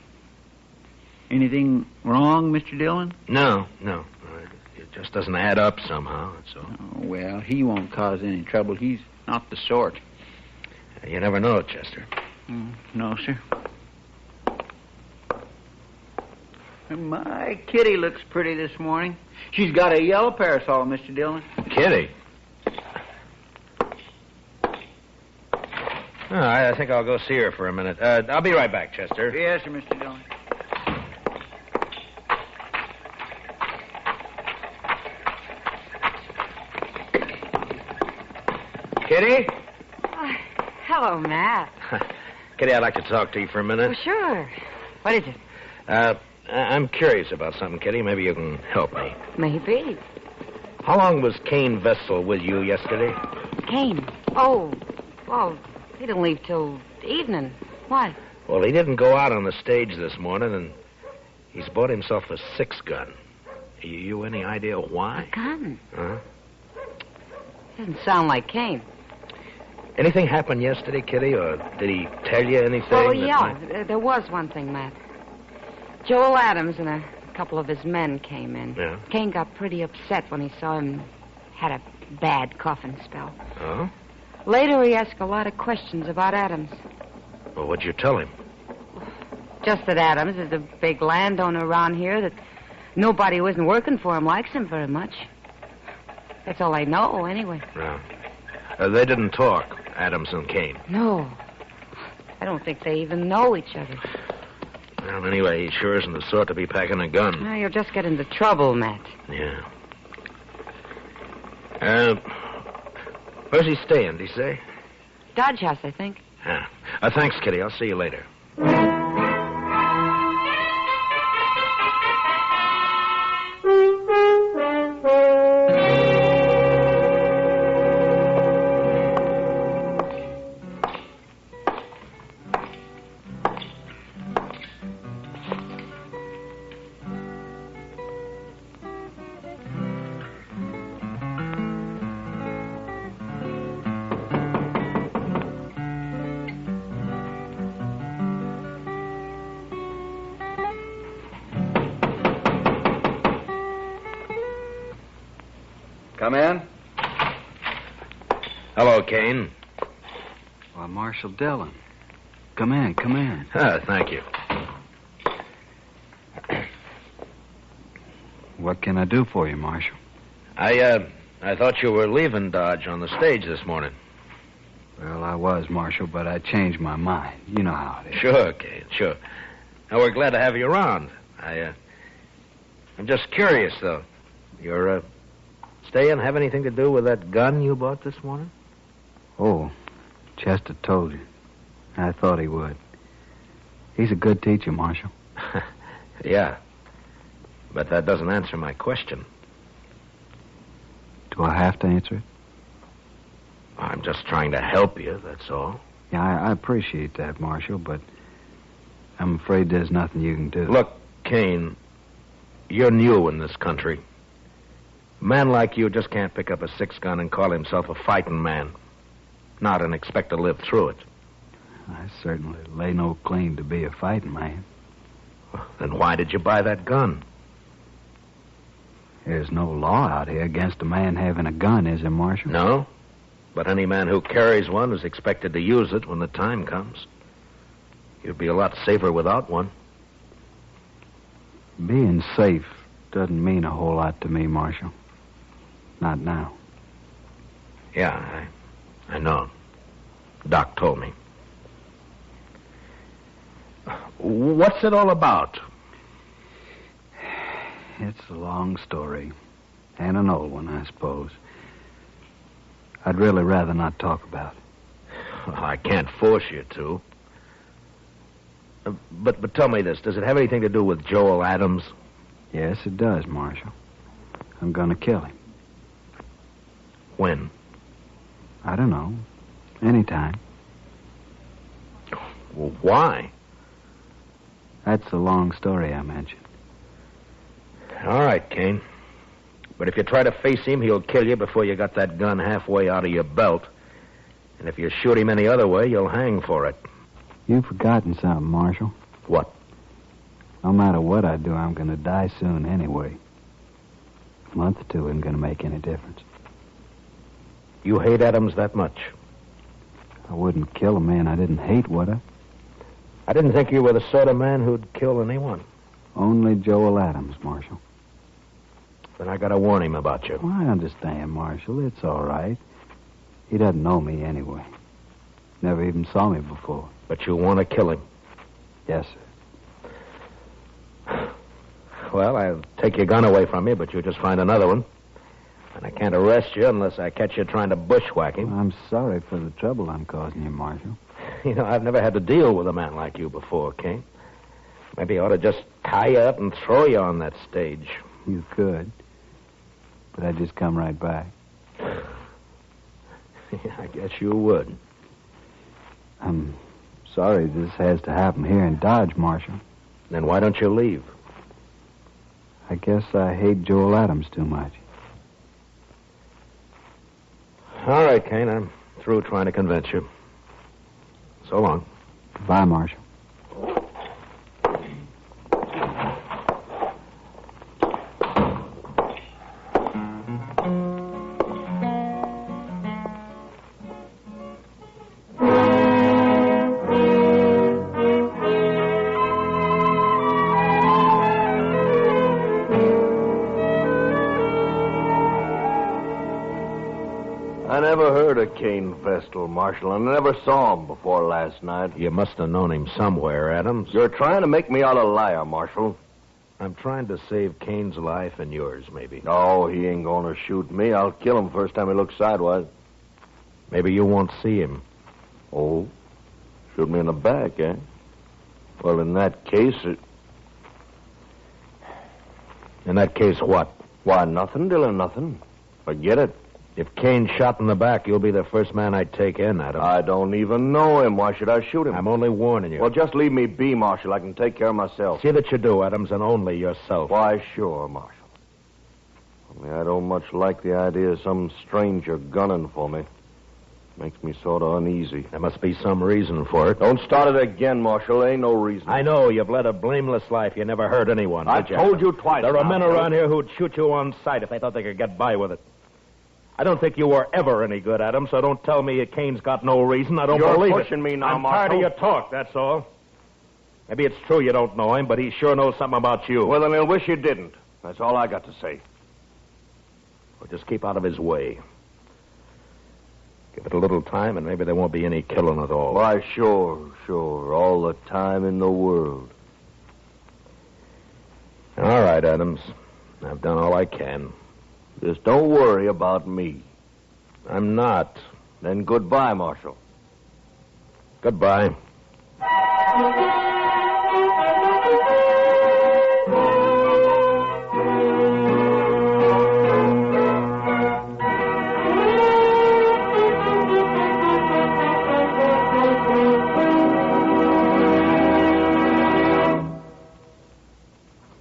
Anything wrong, Mr. Dillon? No. Just doesn't add up somehow, that's all. Oh, well, he won't cause any trouble. He's not the sort. You never know, Chester. No, sir. My Kitty looks pretty this morning. She's got a yellow parasol, Mr. Dillon. Kitty? All right, I think I'll go see her for a minute. I'll be right back, Chester. Yes, sir, Mr. Dillon. Kitty? Hello, Matt. Kitty, I'd like to talk to you for a minute. Oh, sure. What is it? I'm curious about something, Kitty. Maybe you can help me. Maybe. How long was Cain Vessel with you yesterday? Cain? Oh, well, he didn't leave till evening. Why? Well, he didn't go out on the stage this morning, and he's bought himself a 6-gun. You any idea why? A gun? Huh? Doesn't sound like Cain. Anything happened yesterday, Kitty, or did he tell you anything? Oh, yeah. There was one thing, Matt. Joel Adams and a couple of his men came in. Yeah. Cain got pretty upset when he saw him had a bad coughing spell. Oh? Later, he asked a lot of questions about Adams. Well, what'd you tell him? Just that Adams is a big landowner around here, that nobody who isn't working for him likes him very much. That's all I know, anyway. Yeah. They didn't talk, Adams and Cain. No. I don't think they even know each other. Well, anyway, he sure isn't the sort to be packing a gun. Well, you'll just get into trouble, Matt. Yeah. Where's he staying, did he say? Dodge House, I think. Yeah. Thanks, Kitty. I'll see you later. Come in. Hello, Cain. Why, Marshal Dillon. Come in, come in. Thank you. What can I do for you, Marshal? I thought you were leaving Dodge on the stage this morning. Well, I was, Marshal, but I changed my mind. You know how it is. Sure, Cain, sure. Now, we're glad to have you around. I'm just curious, though. Your staying have anything to do with that gun you bought this morning? Oh, Chester told you. I thought he would. He's a good teacher, Marshal. Yeah. But that doesn't answer my question. Do I have to answer it? I'm just trying to help you, that's all. Yeah, I appreciate that, Marshal, but I'm afraid there's nothing you can do. Look, Cain, you're new in this country. A man like you just can't pick up a 6-gun and call himself a fighting man. Not and expect to live through it. I certainly lay no claim to be a fighting man. Well, then why did you buy that gun? There's no law out here against a man having a gun, is there, Marshal? No. But any man who carries one is expected to use it when the time comes. You'd be a lot safer without one. Being safe doesn't mean a whole lot to me, Marshal. Not now. Yeah, I know. Doc told me. What's it all about? It's a long story. And an old one, I suppose. I'd really rather not talk about it. Well, I can't force you to. But tell me this. Does it have anything to do with Joel Adams? Yes, it does, Marshal. I'm going to kill him. When? I don't know. Anytime. Well, why? That's the long story I mentioned. All right, Cain. But if you try to face him, he'll kill you before you got that gun halfway out of your belt. And if you shoot him any other way, you'll hang for it. You've forgotten something, Marshal. What? No matter what I do, I'm going to die soon anyway. A month or two isn't going to make any difference. You hate Adams that much? I wouldn't kill a man I didn't hate, would I? I didn't think you were the sort of man who'd kill anyone. Only Joel Adams, Marshal. Then I gotta warn him about you. Well, I understand, Marshal. It's all right. He doesn't know me anyway. Never even saw me before. But you want to kill him? Yes, sir. Well, I'll take your gun away from you, but you'll just find another one. And I can't arrest you unless I catch you trying to bushwhack him. I'm sorry for the trouble I'm causing you, Marshal. You know, I've never had to deal with a man like you before, King. Maybe I ought to just tie you up and throw you on that stage. You could. But I'd just come right back. I guess you would. I'm sorry this has to happen here in Dodge, Marshal. Then why don't you leave? I guess I hate Joel Adams too much. All right, Kane, I'm through trying to convince you. So long. Goodbye, Marshal. I never heard of Kane Vestal, Marshal, and I never saw him before last night. You must have known him somewhere, Adams. You're trying to make me out a liar, Marshal. I'm trying to save Kane's life and yours, maybe. No, he ain't gonna shoot me. I'll kill him first time he looks sidewise. Maybe you won't see him. Oh? Shoot me in the back, eh? Well, in that case, In that case, what? Why, nothing, Dillon, nothing. Forget it. If Kane's shot in the back, you'll be the first man I'd take in, Adams. I don't even know him. Why should I shoot him? I'm only warning you. Well, just leave me be, Marshal. I can take care of myself. See that you do, Adams, and only yourself. Why, sure, Marshal. Only I don't much like the idea of some stranger gunning for me. Makes me sort of uneasy. There must be some reason for it. Don't start it again, Marshal. Ain't no reason. I know. You've led a blameless life. You never hurt anyone. I told you twice. There are now, men around here who'd shoot you on sight if they thought they could get by with it. I don't think you were ever any good, Adams, so don't tell me Kane's got no reason. I don't You're believe it. pushing me now, I'm Marshal. tired of your talk, that's all. Maybe it's true you don't know him, but he sure knows something about you. Well, then he'll wish you didn't. That's all I got to say. Well, just keep out of his way. Give it a little time, and maybe there won't be any killing at all. Why, sure. All the time in the world. All right, Adams. I've done all I can. Just don't worry about me. I'm not. Then goodbye, Marshal. Goodbye.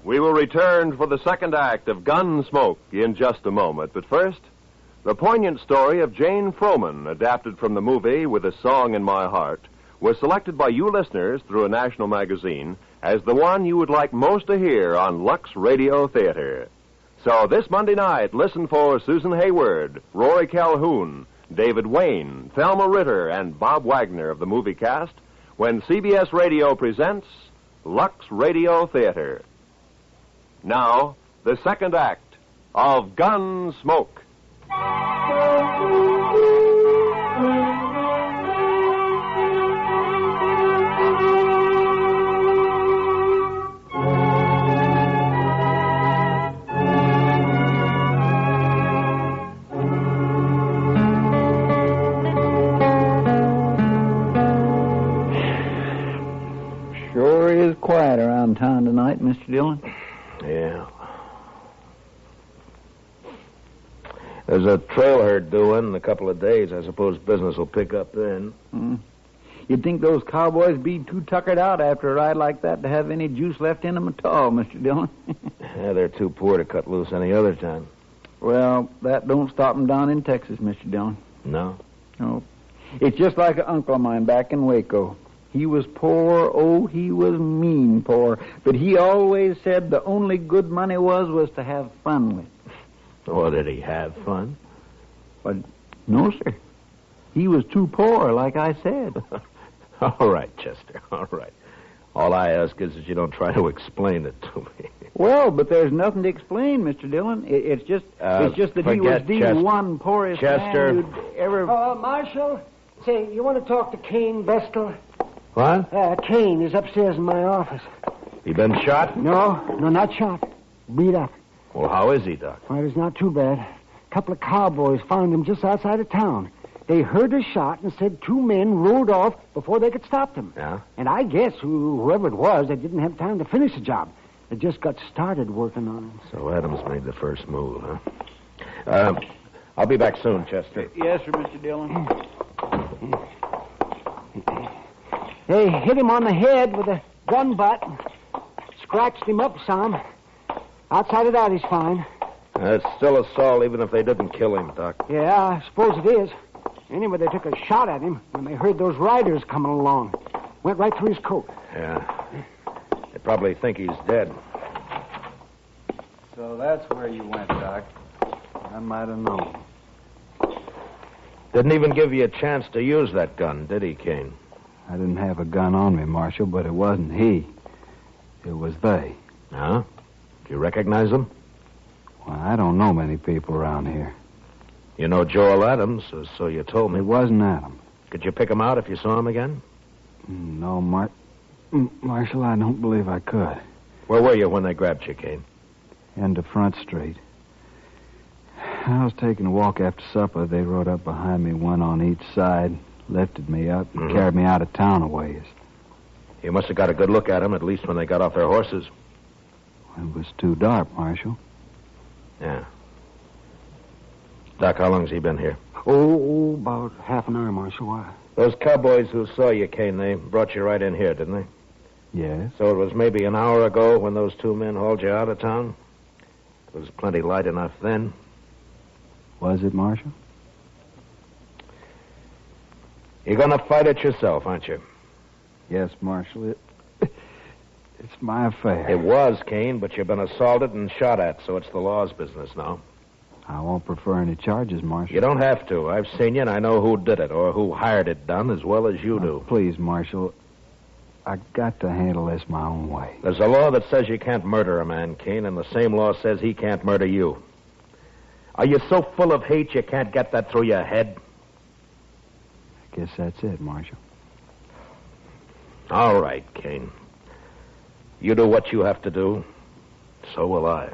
We will return for the second act of Gunsmoke in just a moment. But first, the poignant story of Jane Froman, adapted from the movie With a Song in My Heart, was selected by you listeners through a national magazine as the one you would like most to hear on Lux Radio Theater. So this Monday night, listen for Susan Hayward, Rory Calhoun, David Wayne, Thelma Ritter, and Bob Wagner of the movie cast when CBS Radio presents Lux Radio Theater. Now, the second act of Gunsmoke. Sure is quiet around town tonight, Mr. Dillon. Yeah. There's a trail herd due in a couple of days. I suppose business will pick up then. You'd think those cowboys be too tuckered out after a ride like that to have any juice left in them at all, Mr. Dillon. Yeah, they're too poor to cut loose any other time. Well, that don't stop them down in Texas, Mr. Dillon. No? No. It's just like an uncle of mine back in Waco. He was poor, oh, he was mean poor. But he always said the only good money was to have fun with. Or did he have fun? But no, sir. He was too poor, like I said. All right, Chester, all right. All I ask is that you don't try to explain it to me. Well, but there's nothing to explain, Mr. Dillon. It's just that he was the one poorest man you'd ever... Marshal, say, you want to talk to Cain Vestal? What? Cain is upstairs in my office. He been shot? No, not shot. Beat up. Well, how is he, Doc? Well, it's not too bad. A couple of cowboys found him just outside of town. They heard a shot and said 2 men rode off before they could stop them. Yeah? And I guess whoever it was, they didn't have time to finish the job. They just got started working on him. So Adams made the first move, huh? I'll be back soon, Chester. Yes, sir, Mr. Dillon. They hit him on the head with a gun butt. Scratched him up some. Outside of that, he's fine. It's still assault, even if they didn't kill him, Doc. Yeah, I suppose it is. Anyway, they took a shot at him when they heard those riders coming along. Went right through his coat. Yeah. They probably think he's dead. So that's where you went, Doc. I might have known. Didn't even give you a chance to use that gun, did he, Cain? I didn't have a gun on me, Marshal, but it wasn't he. It was they. Huh? Do you recognize them? Well, I don't know many people around here. You know Joel Adams, or so you told me. It wasn't Adam. Could you pick him out if you saw him again? No, Marshal, I don't believe I could. Where were you when they grabbed you, Cain? End of Front Street. I was taking a walk after supper. They rode up behind me, one on each side, lifted me up, and carried me out of town a ways. You must have got a good look at him, at least when they got off their horses. It was too dark, Marshal. Yeah. Doc, how long's he been here? Oh, about half an hour, Marshal. Why? Those cowboys who saw you, Cain, they brought you right in here, didn't they? Yes. So it was maybe an hour ago when those 2 men hauled you out of town? It was plenty light enough then. Was it, Marshal? You're gonna fight it yourself, aren't you? Yes, Marshal. It's my affair. It was, Cain, but you've been assaulted and shot at, so it's the law's business now. I won't prefer any charges, Marshal. You don't have to. I've seen you, and I know who did it, or who hired it done, as well as you do. Please, Marshal, I got to handle this my own way. There's a law that says you can't murder a man, Cain, and the same law says he can't murder you. Are you so full of hate you can't get that through your head? I guess that's it, Marshal. All right, Cain. You do what you have to do. So will I.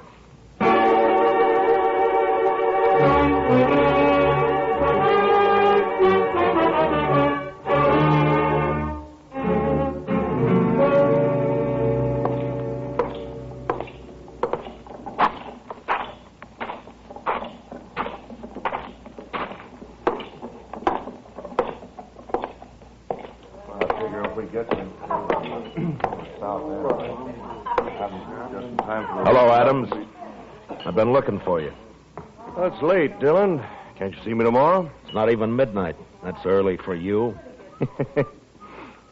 Hello, Adams. I've been looking for you. That's late, Dillon. Can't you see me tomorrow? It's not even midnight. That's early for you.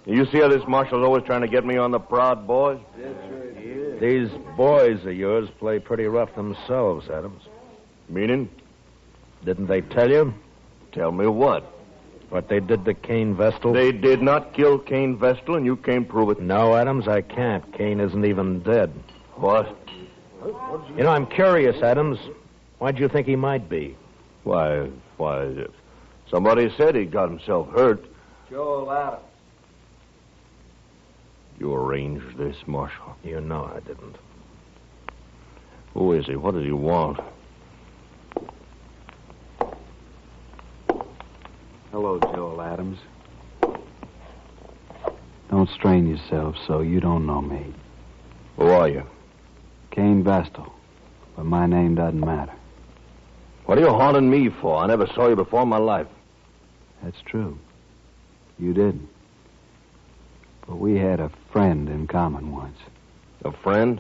You see how this marshal's always trying to get me on the prod, boys? These boys of yours play pretty rough themselves, Adams. Meaning? Didn't they tell you? Tell me what? What they did to Cain Vestal? They did not kill Cain Vestal, and you can't prove it. No, Adams, I can't. Cain isn't even dead. What? You know, I'm curious, Adams. Why'd you think he might be? Why, somebody said he got himself hurt. Joel Adams. You arranged this, Marshal? You know I didn't. Who is he? What does he want? Hello, Joel Adams. Don't strain yourself so you don't know me. Who are you? Cain Vestal. But my name doesn't matter. What are you haunting me for? I never saw you before in my life. That's true. You didn't. But we had a friend in common once. A friend?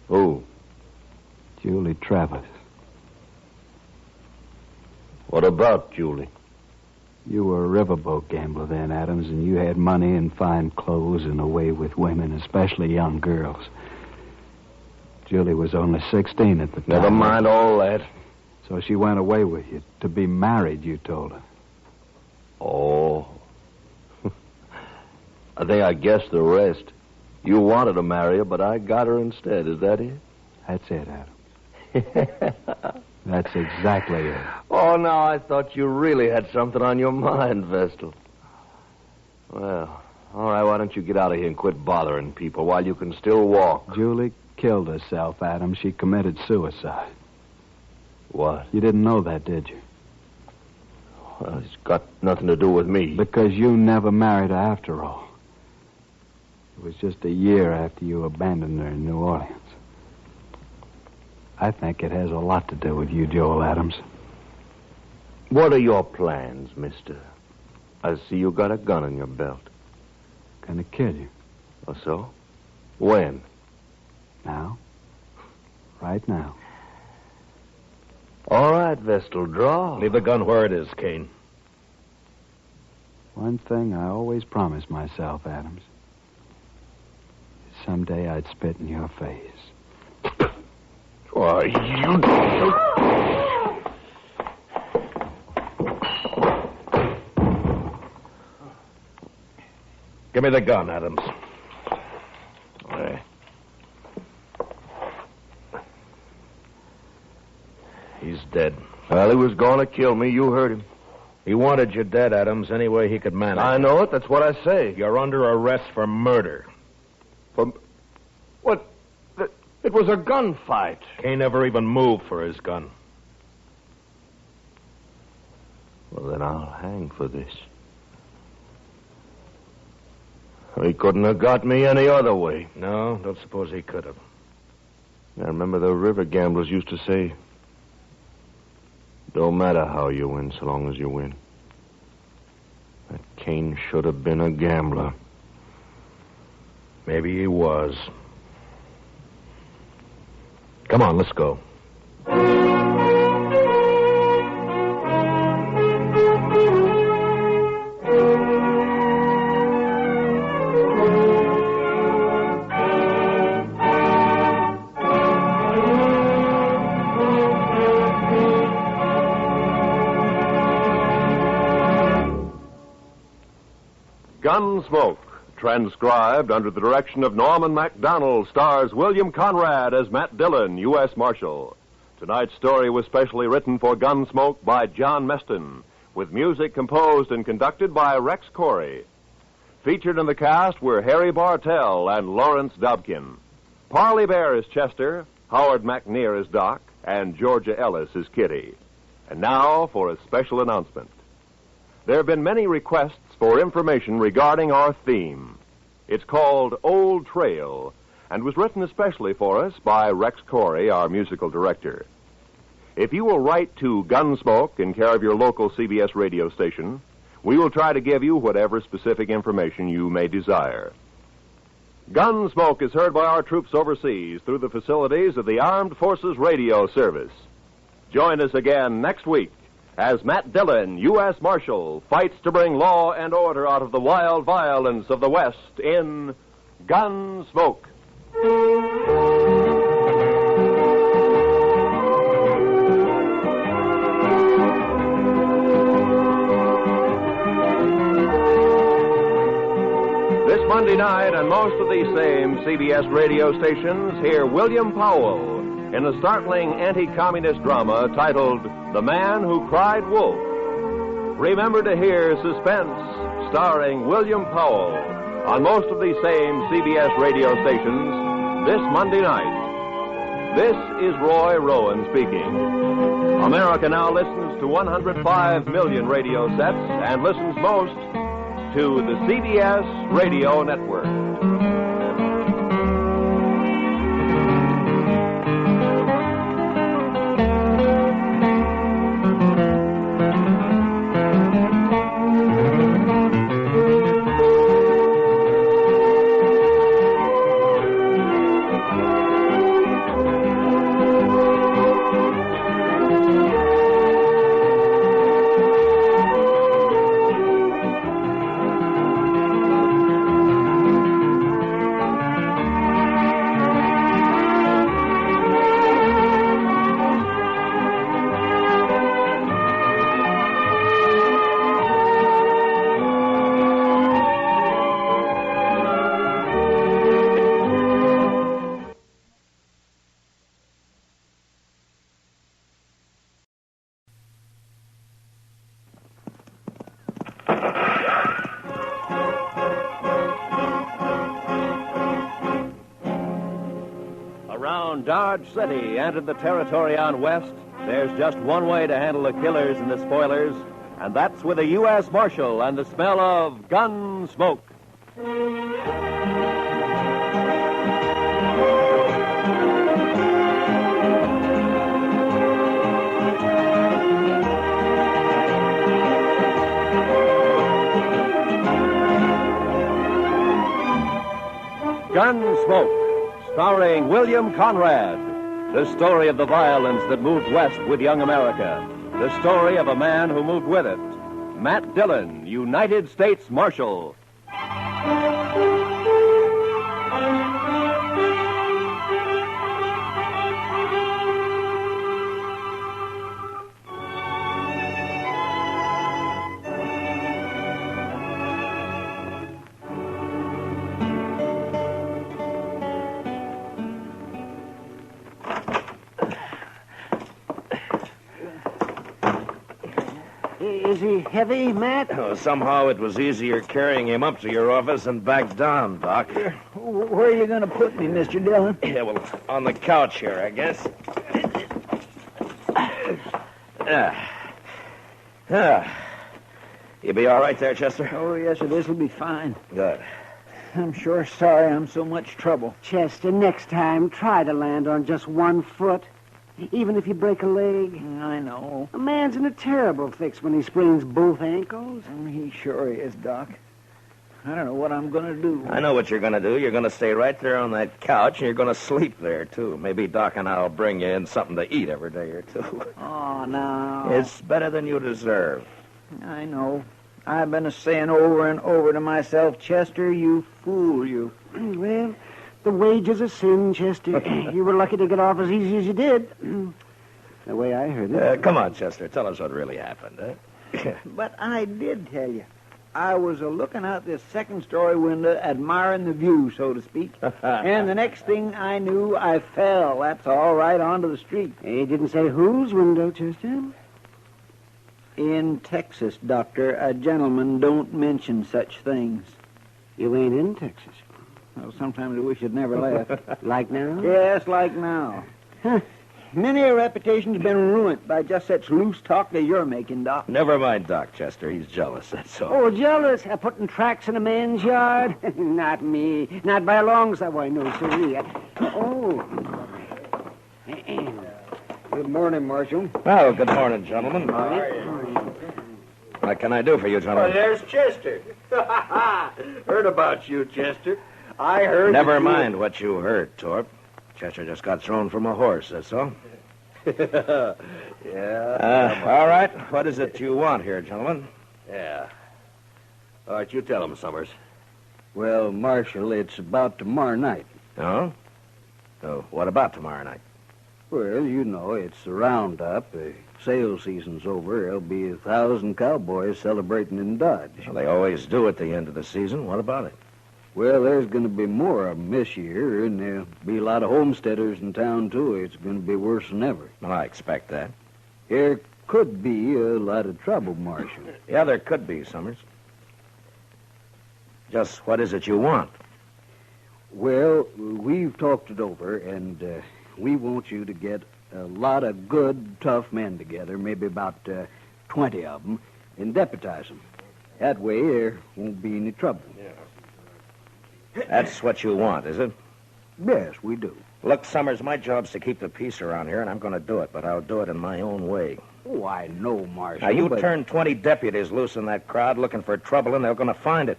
Who? Julie Travis. What about Julie? You were a riverboat gambler then, Adams, and you had money and fine clothes and a way with women, especially young girls. Julie was only 16 at the time. Never mind all that. So she went away with you to be married, you told her. Oh. I think I guessed the rest. You wanted to marry her, but I got her instead. Is that it? That's it, Adam. That's exactly it. Oh, no, I thought you really had something on your mind, Vestal. Well, all right, why don't you get out of here and quit bothering people while you can still walk? Julie killed herself, Adam. She committed suicide. What? You didn't know that, did you? Well, it's got nothing to do with me. Because you never married her after all. It was just a year after you abandoned her in New Orleans. I think it has a lot to do with you, Joel Adams. What are your plans, mister? I see you got a gun in your belt. Gonna kill you. Oh, so? When? Now. Right now. All right, Vestal, draw. Leave the gun where it is, Kane. One thing I always promised myself, Adams. Someday I'd spit in your face. Why, you... Give me the gun, Adams. Right. He's dead. Well, he was going to kill me. You heard him. He wanted you dead, Adams, any way he could manage. I know it. That's what I say. You're under arrest for murder. What? It was a gunfight. Kane never even moved for his gun. Well, then I'll hang for this. He couldn't have got me any other way. No, don't suppose he could have. I remember the river gamblers used to say, don't matter how you win so long as you win. That Kane should have been a gambler. Maybe he was. Come on, let's go. Gunsmoke, transcribed under the direction of Norman MacDonald, stars William Conrad as Matt Dillon, U.S. Marshal. Tonight's story was specially written for Gunsmoke by John Meston, with music composed and conducted by Rex Corey. Featured in the cast were Harry Bartell and Lawrence Dobkin. Parley Bear is Chester, Howard McNear is Doc, and Georgia Ellis is Kitty. And now for a special announcement. There have been many requests for information regarding our theme. It's called Old Trail, and was written especially for us by Rex Corey, our musical director. If you will write to Gunsmoke in care of your local CBS radio station, we will try to give you whatever specific information you may desire. Gunsmoke is heard by our troops overseas through the facilities of the Armed Forces Radio Service. Join us again next week as Matt Dillon, U.S. Marshal, fights to bring law and order out of the wild violence of the West in Gunsmoke. This Monday night, on most of these same CBS radio stations, hear William Powell in a startling anti-communist drama titled The Man Who Cried Wolf. Remember to hear Suspense, starring William Powell, on most of these same CBS radio stations this Monday night. This is Roy Rowan speaking. America now listens to 105 million radio sets and listens most to the CBS Radio Network. Downtown Dodge City entered the territory on West. There's just one way to handle the killers and the spoilers, and that's with a U.S. Marshal and the smell of Gunsmoke. Gunsmoke, starring William Conrad. The story of the violence that moved west with young America. The story of a man who moved with it. Matt Dillon, United States Marshal. Is he heavy, Matt? Oh, somehow it was easier carrying him up to your office and back down, Doc. Where are you going to put me, Mr. Dillon? Yeah, well, on the couch here, I guess. You be all right there, Chester? Oh, yes, sir. This'll be fine. Good. I'm sure sorry I'm so much trouble. Chester, next time, try to land on just one foot. Even if you break a leg. I know. A man's in a terrible fix when he sprains both ankles. He sure is, Doc. I don't know what I'm going to do. I know what you're going to do. You're going to stay right there on that couch, and you're going to sleep there, too. Maybe Doc and I'll bring you in something to eat every day or two. Oh, no. It's better than you deserve. I know. I've been saying over and over to myself, Chester, you fool, you. Well, the wages of sin, Chester. You were lucky to get off as easy as you did. The way I heard it. Come on, Chester. Tell us what really happened, eh? But I did tell you. I was looking out this second-story window, admiring the view, so to speak. And the next thing I knew, I fell. That's all right onto the street. He didn't say whose window, Chester? In Texas, Doctor, a gentleman don't mention such things. You ain't in Texas. Well, sometimes I wish I'd never left. Like now? Yes, like now. Many a reputation's been ruined by just such loose talk that you're making, Doc. Never mind Doc, Chester. He's jealous, that's all. Oh, jealous? Putting tracks in a man's yard? Not me. Not by a long shot. Why, no, sirree. Good morning, Marshal. Well, good morning, gentlemen. What can I do for you, gentlemen? There's Chester. Heard about you, Chester. I heard... Never mind what you heard, Torp. Chester just got thrown from a horse, that's all. Yeah. All right. What is it you want here, gentlemen? Yeah. All right, you tell him, Summers. Well, Marshal, it's about tomorrow night. Oh? So what about tomorrow night? Well, you know, it's the roundup. The sale season's over. There'll be 1,000 cowboys celebrating in Dodge. Well, they always do at the end of the season. What about it? Well, there's going to be more of them this year, and there'll be a lot of homesteaders in town, too. It's going to be worse than ever. Well, I expect that. There could be a lot of trouble, Marshal. Yeah, there could be, Summers. Just what is it you want? Well, we've talked it over, and we want you to get a lot of good, tough men together, maybe about 20 of them, and deputize them. That way, there won't be any trouble. Yeah. That's what you want, is it? Yes, we do. Look, Summers, my job's to keep the peace around here, and I'm going to do it, but I'll do it in my own way. Oh, I know, Marshal. Now, you turn 20 deputies loose in that crowd looking for trouble, and they're going to find it.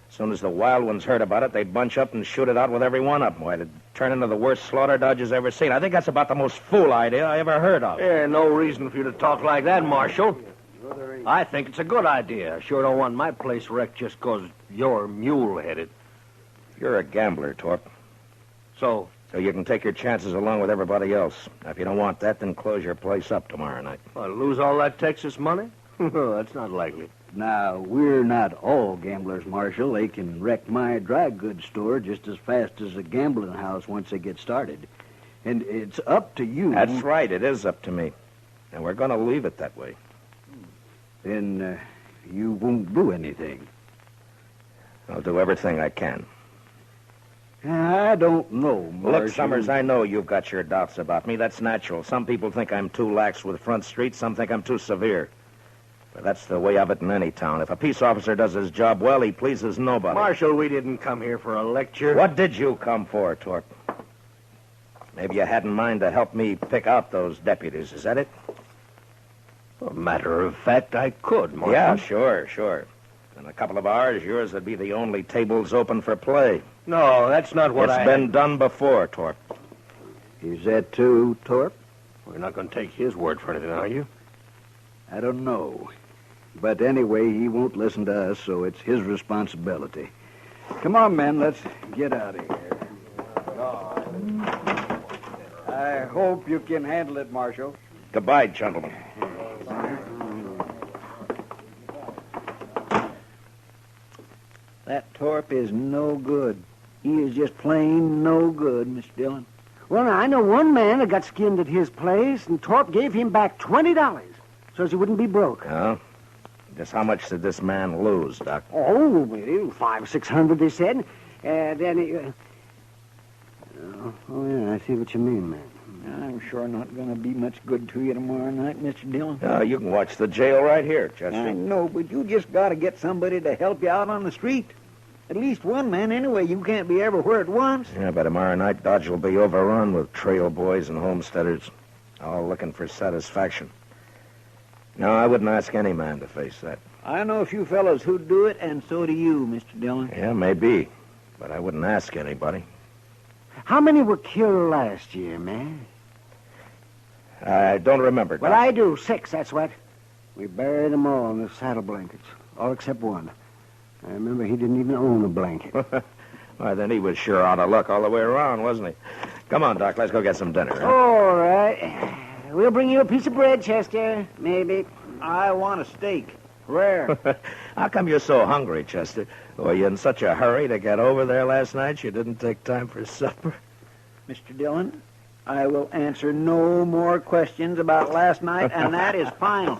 As soon as the wild ones heard about it, they'd bunch up and shoot it out with every one of them. Why, it'd turn into the worst slaughter Dodge's ever seen. I think that's about the most fool idea I ever heard of. Yeah, no reason for you to talk like that, Marshal. I think it's a good idea. I sure don't want my place wrecked just 'cause you're mule-headed. You're a gambler, Torp. So you can take your chances along with everybody else. Now, if you don't want that, then close your place up tomorrow night. Lose all that Texas money? That's not likely. Now, we're not all gamblers, Marshal. They can wreck my dry goods store just as fast as a gambling house once they get started. And it's up to you. That's right. It is up to me. And we're going to leave it that way. Then you won't do anything. I'll do everything I can. I don't know, Marshal. Look, Summers, I know you've got your doubts about me. That's natural. Some people think I'm too lax with Front Street. Some think I'm too severe. But that's the way of it in any town. If a peace officer does his job well, he pleases nobody. Marshal, we didn't come here for a lecture. What did you come for, Torp? Maybe you had in mind to help me pick out those deputies. Is that it? A matter of fact, I could, Marshal. Yeah, sure. In a couple of hours, yours would be the only tables open for play. No, that's not what It's been done before, Torp. Is that true, Torp? We're not going to take his word for anything, are you? I don't know. But anyway, he won't listen to us, so it's his responsibility. Come on, men, let's get out of here. I hope you can handle it, Marshal. Goodbye, gentlemen. That Torp is no good. He is just plain no good, Mr. Dillon. Well, now, I know one man that got skinned at his place, and Torp gave him back $20 so he wouldn't be broke. Oh? Just how much did this man lose, Doc? Oh, $500-600, they said. Then he... oh, yeah, I see what you mean, man. I'm sure not going to be much good to you tomorrow night, Mr. Dillon. You can watch the jail right here, Chester. I know, but you just got to get somebody to help you out on the street. At least one man, anyway. You can't be everywhere at once. Yeah, by tomorrow night, Dodge will be overrun with trail boys and homesteaders, all looking for satisfaction. No, I wouldn't ask any man to face that. I know a few fellows who'd do it, and so do you, Mr. Dillon. Yeah, maybe, but I wouldn't ask anybody. How many were killed last year, man? I don't remember, Doc. Well, I do. 6, that's what. We buried them all in the saddle blankets, all except one. I remember he didn't even own a blanket. Well, then he was sure out of luck all the way around, wasn't he? Come on, Doc, let's go get some dinner. Huh? All right. We'll bring you a piece of bread, Chester. Maybe. I want a steak. Rare. How come you're so hungry, Chester? Were you in such a hurry to get over there last night you didn't take time for supper? Mr. Dillon, I will answer no more questions about last night, and that is final.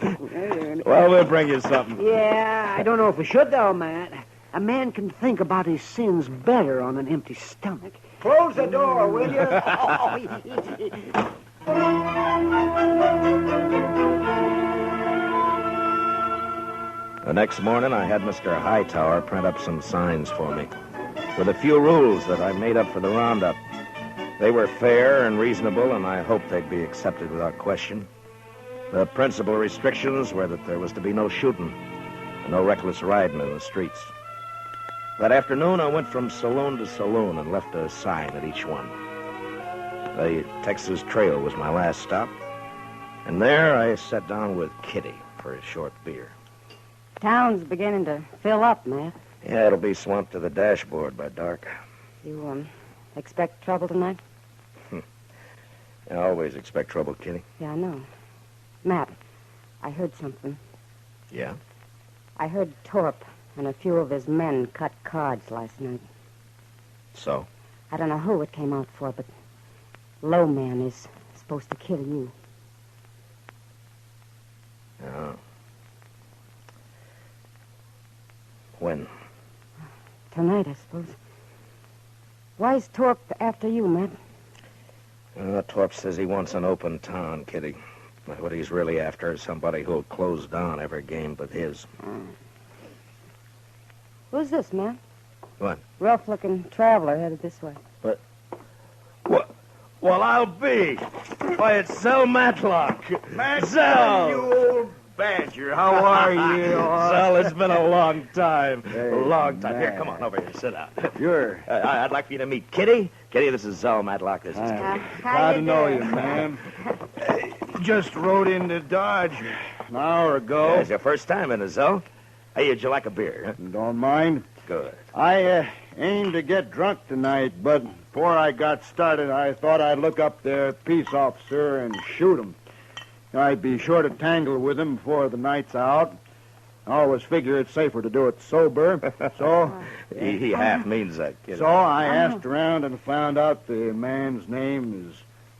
Well, we'll bring you something. Yeah, I don't know if we should, though, Matt. A man can think about his sins better on an empty stomach. Close the door, will you? The next morning, I had Mr. Hightower print up some signs for me, with a few rules that I made up for the roundup. They were fair and reasonable, and I hoped they'd be accepted without question. The principal restrictions were that there was to be no shooting and no reckless riding in the streets. That afternoon, I went from saloon to saloon and left a sign at each one. The Texas Trail was my last stop, and there I sat down with Kitty for a short beer. Town's beginning to fill up, Matt. Yeah, it'll be swamped to the dashboard by dark. You, expect trouble tonight? I always expect trouble, Kitty. Yeah, I know. Matt, I heard something. Yeah? I heard Torp and a few of his men cut cards last night. So? I don't know who it came out for, but Low Man is supposed to kill you. Oh. When? Tonight, I suppose. Why's Torp after you, Matt? Torp says he wants an open town, Kitty. But what he's really after is somebody who'll close down every game but his. Who's this, Matt? What? Rough-looking traveler headed this way. But... What? Well, I'll be. Why, it's Zell Matlock. Zell! You old badger. How are you? Zell, it's been a long time. Hey, a long time. Here, man. come on over here. Sit down. Sure. I'd like for you to meet Kitty. Kitty, this is Zell Matlock. This is Kitty. Glad to know you, man. Just rode into Dodge an hour ago. Yeah, it's your first time in it, Zell. Hey, would you like a beer? Huh? Don't mind. Good. I aimed to get drunk tonight, but before I got started, I thought I'd look up the peace officer and shoot him. I'd be sure to tangle with him before the night's out. I always figure it's safer to do it sober. So he half means that, kid. So I asked around and found out the man's name is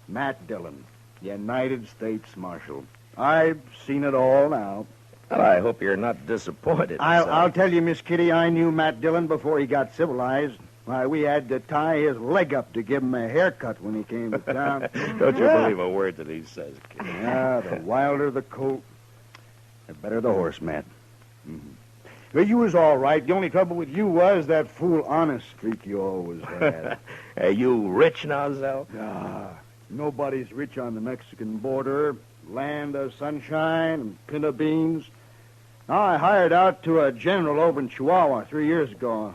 Matt Dillon, United States Marshal. I've seen it all now. Well, I hope you're not disappointed. I'll tell you, Miss Kitty, I knew Matt Dillon before he got civilized. Why, we had to tie his leg up to give him a haircut when he came to town. Don't you believe a word that he says, kid. Yeah, the wilder the colt, the better the horse, Matt. Mm-hmm. But you was all right. The only trouble with you was that fool honest streak you always had. Are you rich now, Zell? Ah, nobody's rich on the Mexican border. Land of sunshine and pinto beans. Now, I hired out to a general over in Chihuahua 3 years ago.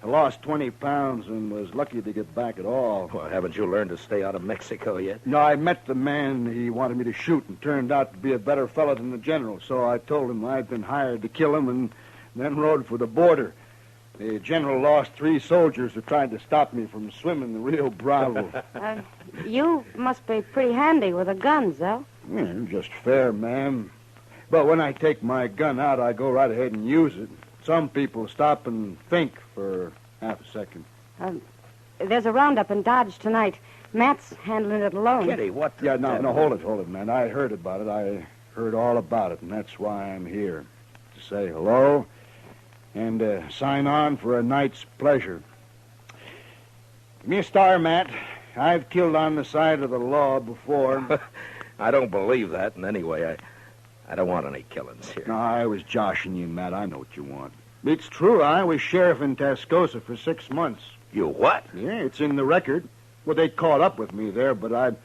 I lost 20 pounds and was lucky to get back at all. Well, haven't you learned to stay out of Mexico yet? No, I met the man he wanted me to shoot and turned out to be a better fellow than the general. So I told him I'd been hired to kill him and then rode for the border. The general lost 3 soldiers who tried to stop me from swimming the Rio Bravo. You must be pretty handy with a gun, Zell. Yeah, just fair, ma'am. But when I take my gun out, I go right ahead and use it. Some people stop and think for half a second. There's a roundup in Dodge tonight. Matt's handling it alone. Kitty, what? Yeah, no, hold it, man. I heard about it. I heard all about it, and that's why I'm here. To say hello and sign on for a night's pleasure. Give me a star, Matt. I've killed on the side of the law before. I don't believe that, and anyway, I don't want any killings here. No, I was joshing you, Matt. I know what you want. It's true. I was sheriff in Tascosa for 6 months. You what? Yeah, it's in the record. Well, they caught up with me there, but I'd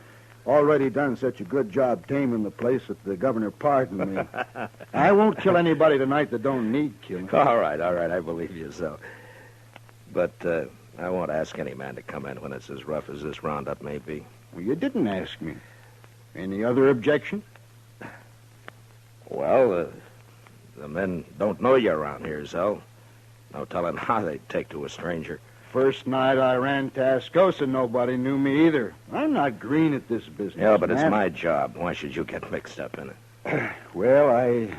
already done such a good job taming the place that the governor pardoned me. I won't kill anybody tonight that don't need killing. All right, I believe you so. But I won't ask any man to come in when it's as rough as this roundup may be. Well, you didn't ask me. Any other objection? Well, the men don't know you around here, Zell. No telling how they'd take to a stranger. First night I ran Tascosa, nobody knew me either. I'm not green at this business. Yeah, but it's Matt. my job. Why should you get mixed up in it? Well, I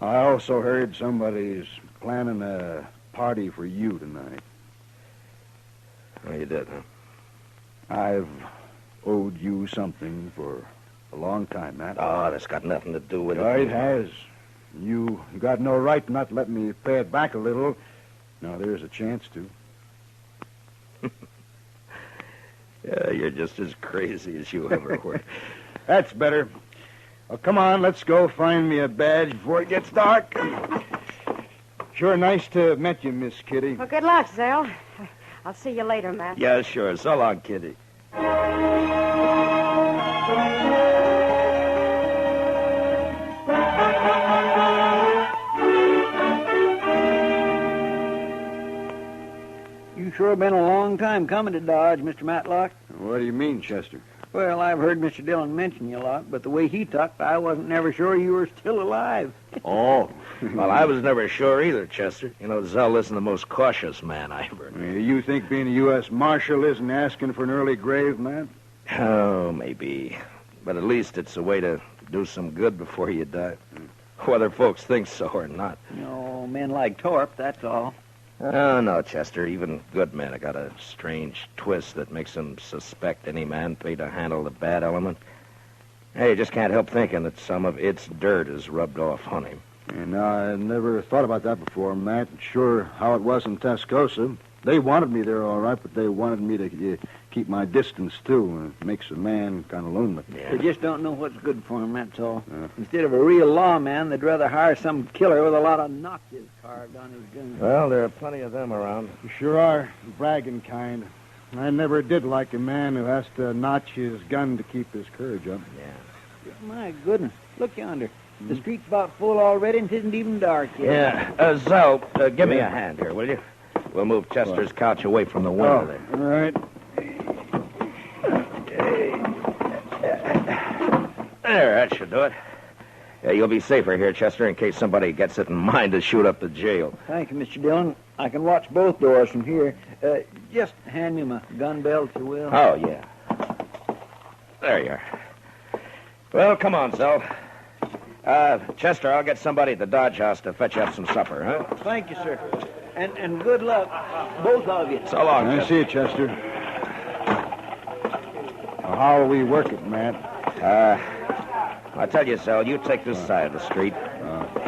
also heard somebody's planning a party for you tonight. Oh, you did, huh? I've owed you something for a long time, Matt. Oh, that's got nothing to do with it. It has. You got no right not to let me pay it back a little. Now, there's a chance to. Yeah, you're just as crazy as you ever were. That's better. Well, come on, let's go find me a badge before it gets dark. Sure nice to have met you, Miss Kitty. Well, good luck, Zell. I'll see you later, Matt. Yeah, sure. So long, Kitty. You sure been a long time coming to Dodge, Mr. Matlock. What do you mean, Chester? Well, I've heard Mr. Dillon mention you a lot, but the way he talked, I wasn't never sure you were still alive. Oh. Well, I was never sure either, Chester. You know, Zell isn't the most cautious man I ever knew. You think being a U.S. Marshal isn't asking for an early grave, man? Oh, maybe. But at least it's a way to do some good before you die. Whether folks think so or not. No, men like Torp, that's all. Oh, no, Chester. Even good men have got a strange twist that makes them suspect any man paid to handle the bad element. Hey, you just can't help thinking that some of its dirt is rubbed off on him. And I never thought about that before, Matt. Sure how it was in Tascosa. They wanted me there all right, but they wanted me to keep my distance, too. It makes a man kind of lonely. They just don't know what's good for him, that's all. Instead of a real lawman, they'd rather hire some killer with a lot of notches carved on his gun. Well, there are plenty of them around. You sure are. Bragging kind. I never did like a man who has to notch his gun to keep his courage up. Yeah. My goodness. Look yonder. The street's about full already, and it isn't even dark yet. Yeah. Zell, give me a hand here, will you? We'll move Chester's couch away from the window there. All right. There, that should do it. Yeah, you'll be safer here, Chester, in case somebody gets it in mind to shoot up the jail. Thank you, Mr. Dillon. I can watch both doors from here. Just hand me my gun belt, if you will. Oh, yeah. There you are. Well, come on, Zell. Chester, I'll get somebody at the Dodge House to fetch you up some supper, huh? Thank you, sir. And good luck, both of you. So long, I Chester. see you, Chester. Now, how will we work it, Matt? I tell you, Zell, you take this side of the street.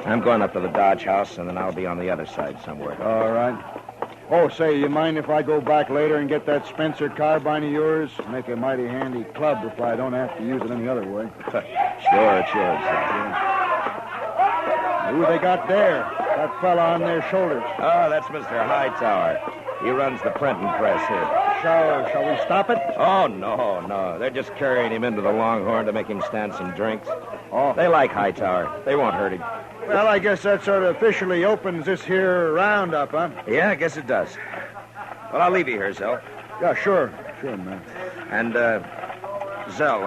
I'm going up to the Dodge House, and then I'll be on the other side somewhere. All right. Oh, say, you mind if I go back later and get that Spencer carbine of yours? Make a mighty handy club if I don't have to use it any other way. Sure. Who they got there? That fella on their shoulders. Oh, that's Mr. Hightower. He runs the printing press here. Shall we stop it? Oh, no. They're just carrying him into the Longhorn to make him stand some drinks. Oh. They like Hightower. They won't hurt him. Well, I guess that sort of officially opens this here roundup, huh? Yeah, I guess it does. Well, I'll leave you here, Zell. Yeah, sure, man. And, Zell,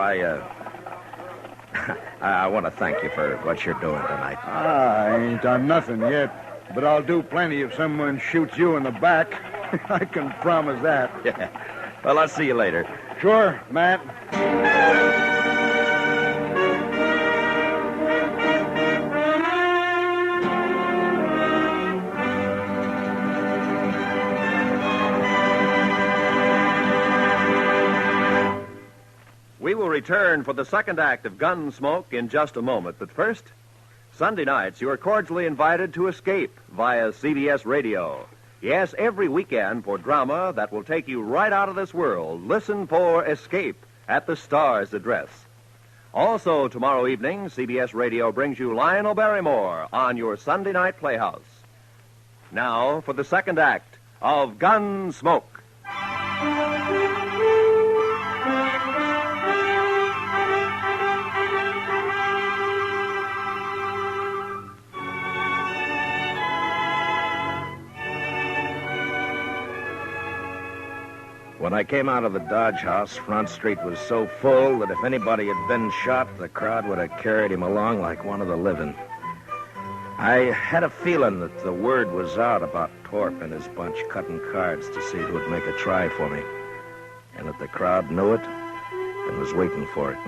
I want to thank you for what you're doing tonight. I ain't done nothing yet, but I'll do plenty if someone shoots you in the back. I can promise that. Yeah. Well, I'll see you later. Sure, Matt. We will return for the second act of Gunsmoke in just a moment. But first, Sunday nights, you are cordially invited to Escape via CBS Radio. Yes, every weekend for drama that will take you right out of this world. Listen for Escape at the Star's address. Also, tomorrow evening, CBS Radio brings you Lionel Barrymore on your Sunday night playhouse. Now, for the second act of Gunsmoke. When I came out of the Dodge House, Front Street was so full that if anybody had been shot, the crowd would have carried him along like one of the living. I had a feeling that the word was out about Torp and his bunch cutting cards to see who would make a try for me, and that the crowd knew it and was waiting for it.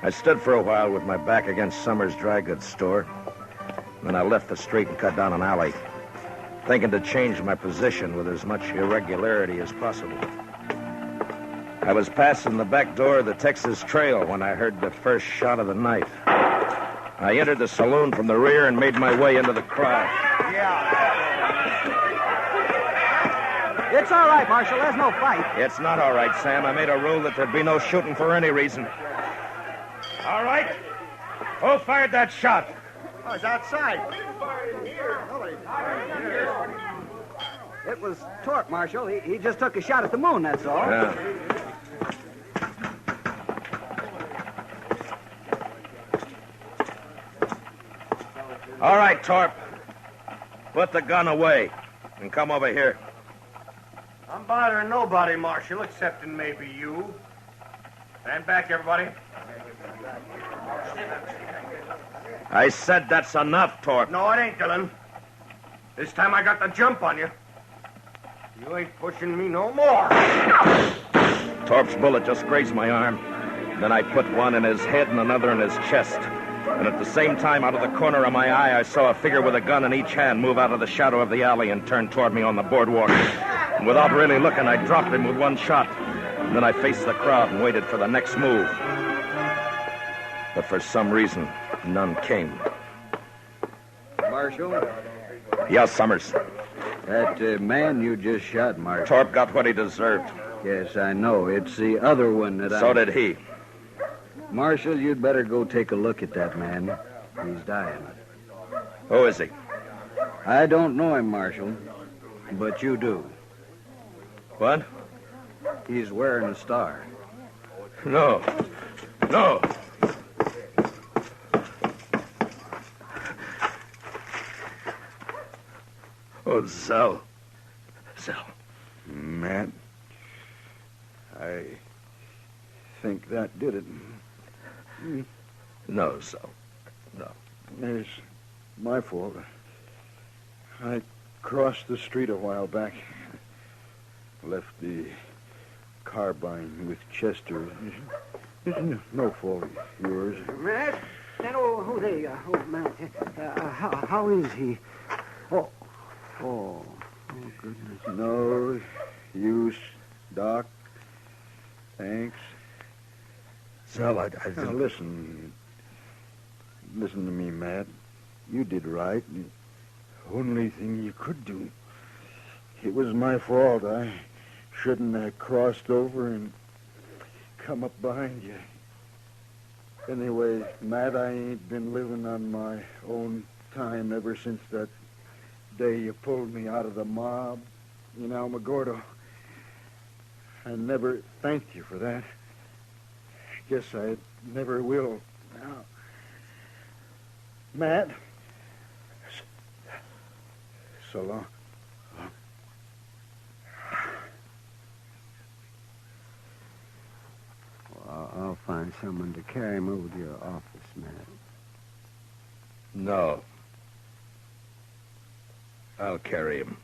I stood for a while with my back against Summers' dry goods store. Then I left the street and cut down an alley, thinking to change my position with as much irregularity as possible. I was passing the back door of the Texas Trail when I heard the first shot of the night. I entered the saloon from the rear and made my way into the crowd. It's all right, Marshal. There's no fight. It's not all right, Sam. I made a rule that there'd be no shooting for any reason. All right. Who fired that shot? Oh, it's outside. It was Torp, Marshal. He just took a shot at the moon, that's all. Yeah. All right, Torp. Put the gun away and come over here. I'm bothering nobody, Marshal, excepting maybe you. Stand back, everybody. I said that's enough, Torp. No, it ain't, Dillon. This time I got the jump on you. You ain't pushing me no more. Torp's bullet just grazed my arm. Then I put one in his head and another in his chest. And at the same time, out of the corner of my eye, I saw a figure with a gun in each hand move out of the shadow of the alley and turn toward me on the boardwalk. And without really looking, I dropped him with one shot. And then I faced the crowd and waited for the next move. But for some reason, none came. Marshal? Yes, Summers. That man you just shot, Marshal. Torp got what he deserved. Yes, I know. It's the other one that So did he. Marshal, you'd better go take a look at that man. He's dying. Who is he? I don't know him, Marshal, but you do. What? He's wearing a star. No. No. Oh, Zell. Zell. Matt, I think that did it. No, Zell. No. It's my fault. I crossed the street a while back. Left the carbine with Chester. No fault of yours. Matt? Matt. How is he? Oh, goodness. No use, Doc. Thanks. Zell, I Now, listen. Listen to me, Matt. You did right. The only thing you could do. It was my fault. I shouldn't have crossed over and come up behind you. Anyway, Matt, I ain't been living on my own time ever since that day you pulled me out of the mob in Alamogordo. I never thanked you for that. Guess I never will now. Matt, so long. Well, I'll find someone to carry him over to your office, Matt. No. I'll carry him.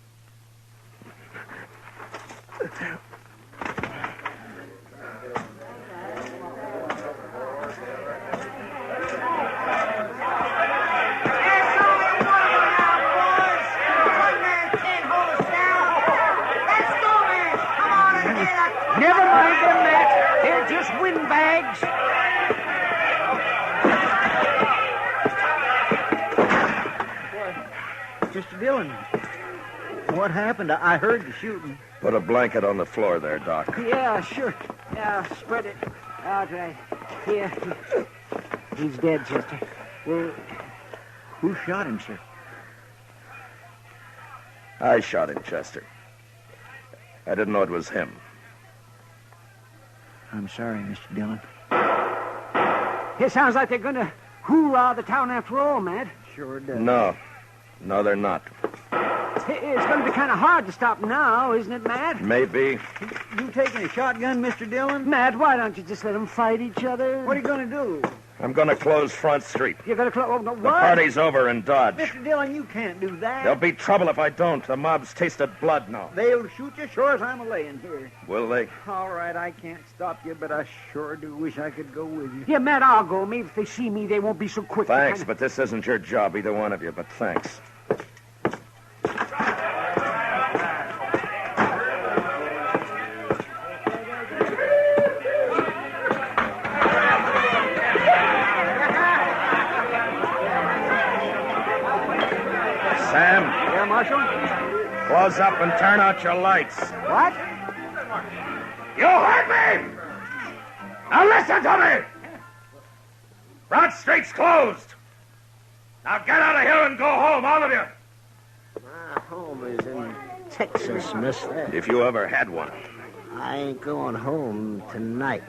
Never mind them, Matt. They're just windbags. Mr. Dillon, what happened? I heard the shooting. Put a blanket on the floor there, Doc. Yeah, sure. Yeah, spread it out right here. He's dead, Chester. Well, who shot him, sir? I shot him, Chester. I didn't know it was him. I'm sorry, Mr. Dillon. It sounds like they're going to hoorah the town after all, Matt. Sure does. No, they're not. It's going to be kind of hard to stop now, isn't it, Matt? Maybe. You taking a shotgun, Mr. Dillon? Matt, why don't you just let them fight each other? What are you going to do? I'm going to close Front Street. You're going to close... Oh, no, what? The party's over in Dodge. Mr. Dillon, you can't do that. There'll be trouble if I don't. The mob's tasted blood now. They'll shoot you sure as I'm a-laying here. Will they? All right, I can't stop you, but I sure do wish I could go with you. Yeah, Matt, I'll go. Maybe if they see me, they won't be so quick. Thanks, but this isn't your job, either one of you, but thanks. Sam. Yeah, Marshal? Close up and turn out your lights. What? You heard me! Now listen to me! Front Street's closed. Now get out of here and go home, all of you. My home is in Texas, mister. If you ever had one. I ain't going home tonight.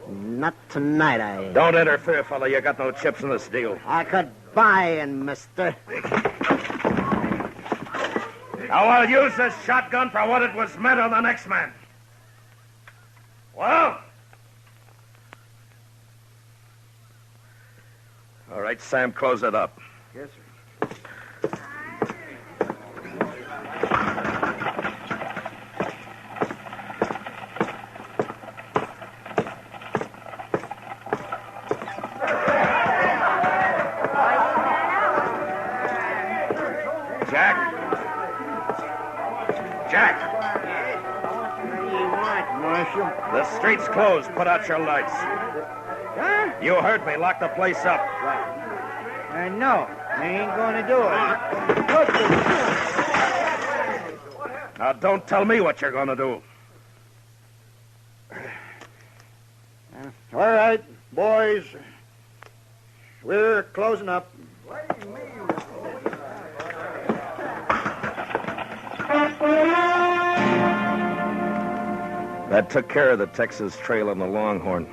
Not tonight, I ain't. Don't interfere, fella. You got no chips in this deal. I could buy in, mister. Now I'll use this shotgun for what it was meant on the next man. Well? All right, Sam, close it up. Yes, sir. Jack. What do you want, Marshal? The street's closed. Put out your lights. Huh? You heard me. Lock the place up. No, I ain't going to do it. Now, don't tell me what you're going to do. All right, boys. We're closing up. That took care of the Texas Trail and the Longhorn.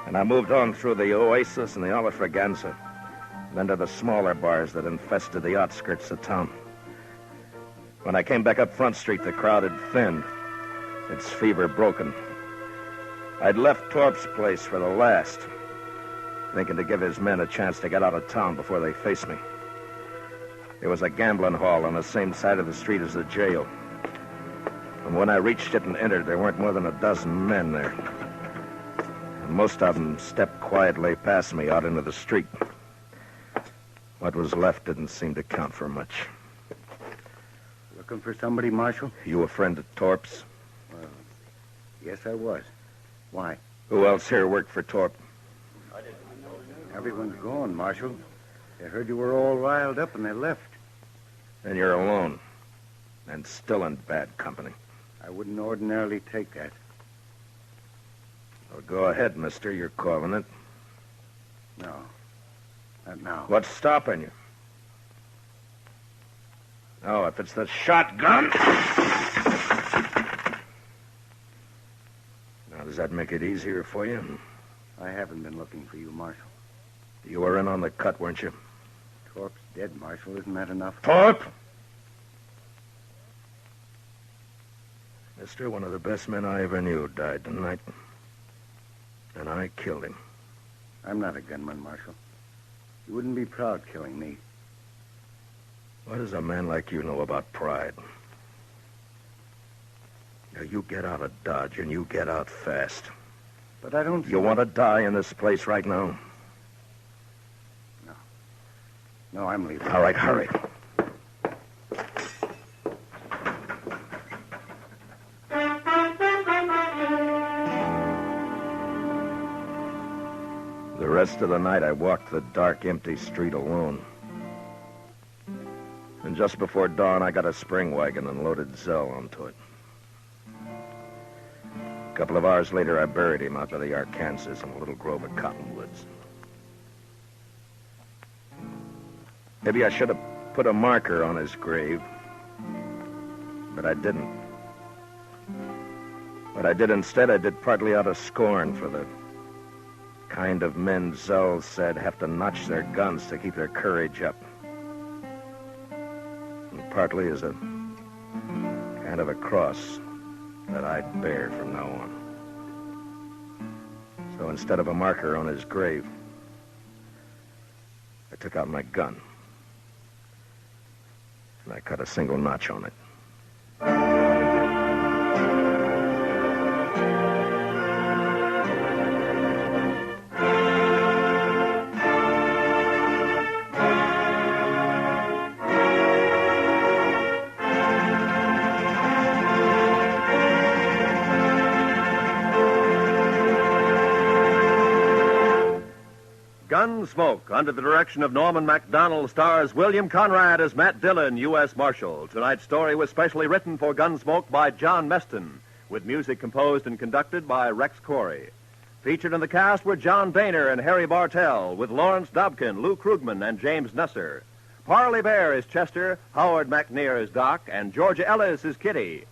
And I moved on through the Oasis and the Olafraganza, then to the smaller bars that infested the outskirts of town. When I came back up Front Street, the crowd had thinned, its fever broken. I'd left Torp's place for the last, thinking to give his men a chance to get out of town before they faced me. There was a gambling hall on the same side of the street as the jail. And when I reached it and entered, there weren't more than a dozen men there. And most of them stepped quietly past me out into the street. What was left didn't seem to count for much. Looking for somebody, Marshal? You a friend of Torp's? Well, yes, I was. Why? Who else here worked for Torp? Everyone's gone, Marshal. They heard you were all riled up and they left. And you're alone. And still in bad company. I wouldn't ordinarily take that. Well, go ahead, mister. You're calling it. No. Not now. What's stopping you? Oh, if it's the shotgun. Now, does that make it easier for you? I haven't been looking for you, Marshal. You were in on the cut, weren't you? Torp's dead, Marshal. Isn't that enough? Torp! Mister, one of the best men I ever knew died tonight. And I killed him. I'm not a gunman, Marshal. You wouldn't be proud killing me. What does a man like you know about pride? Now, you get out of Dodge, and you get out fast. But I don't... You want to die in this place right now? No. No, I'm leaving. All right, hurry. The rest of the night, I walked the dark, empty street alone. And just before dawn, I got a spring wagon and loaded Zell onto it. A couple of hours later, I buried him out by the Arkansas in a little grove of cottonwoods. Maybe I should have put a marker on his grave, but I didn't. What I did instead, I did partly out of scorn for the kind of men Zell said have to notch their guns to keep their courage up. And partly as a kind of a cross that I'd bear from now on. So instead of a marker on his grave, I took out my gun. And I cut a single notch on it. Gunsmoke, under the direction of Norman MacDonald, stars William Conrad as Matt Dillon, U.S. Marshal. Tonight's story was specially written for Gunsmoke by John Meston, with music composed and conducted by Rex Corey. Featured in the cast were John Boehner and Harry Bartell, with Lawrence Dobkin, Lou Krugman, and James Nusser. Parley Bear is Chester, Howard McNear is Doc, and Georgia Ellis is Kitty.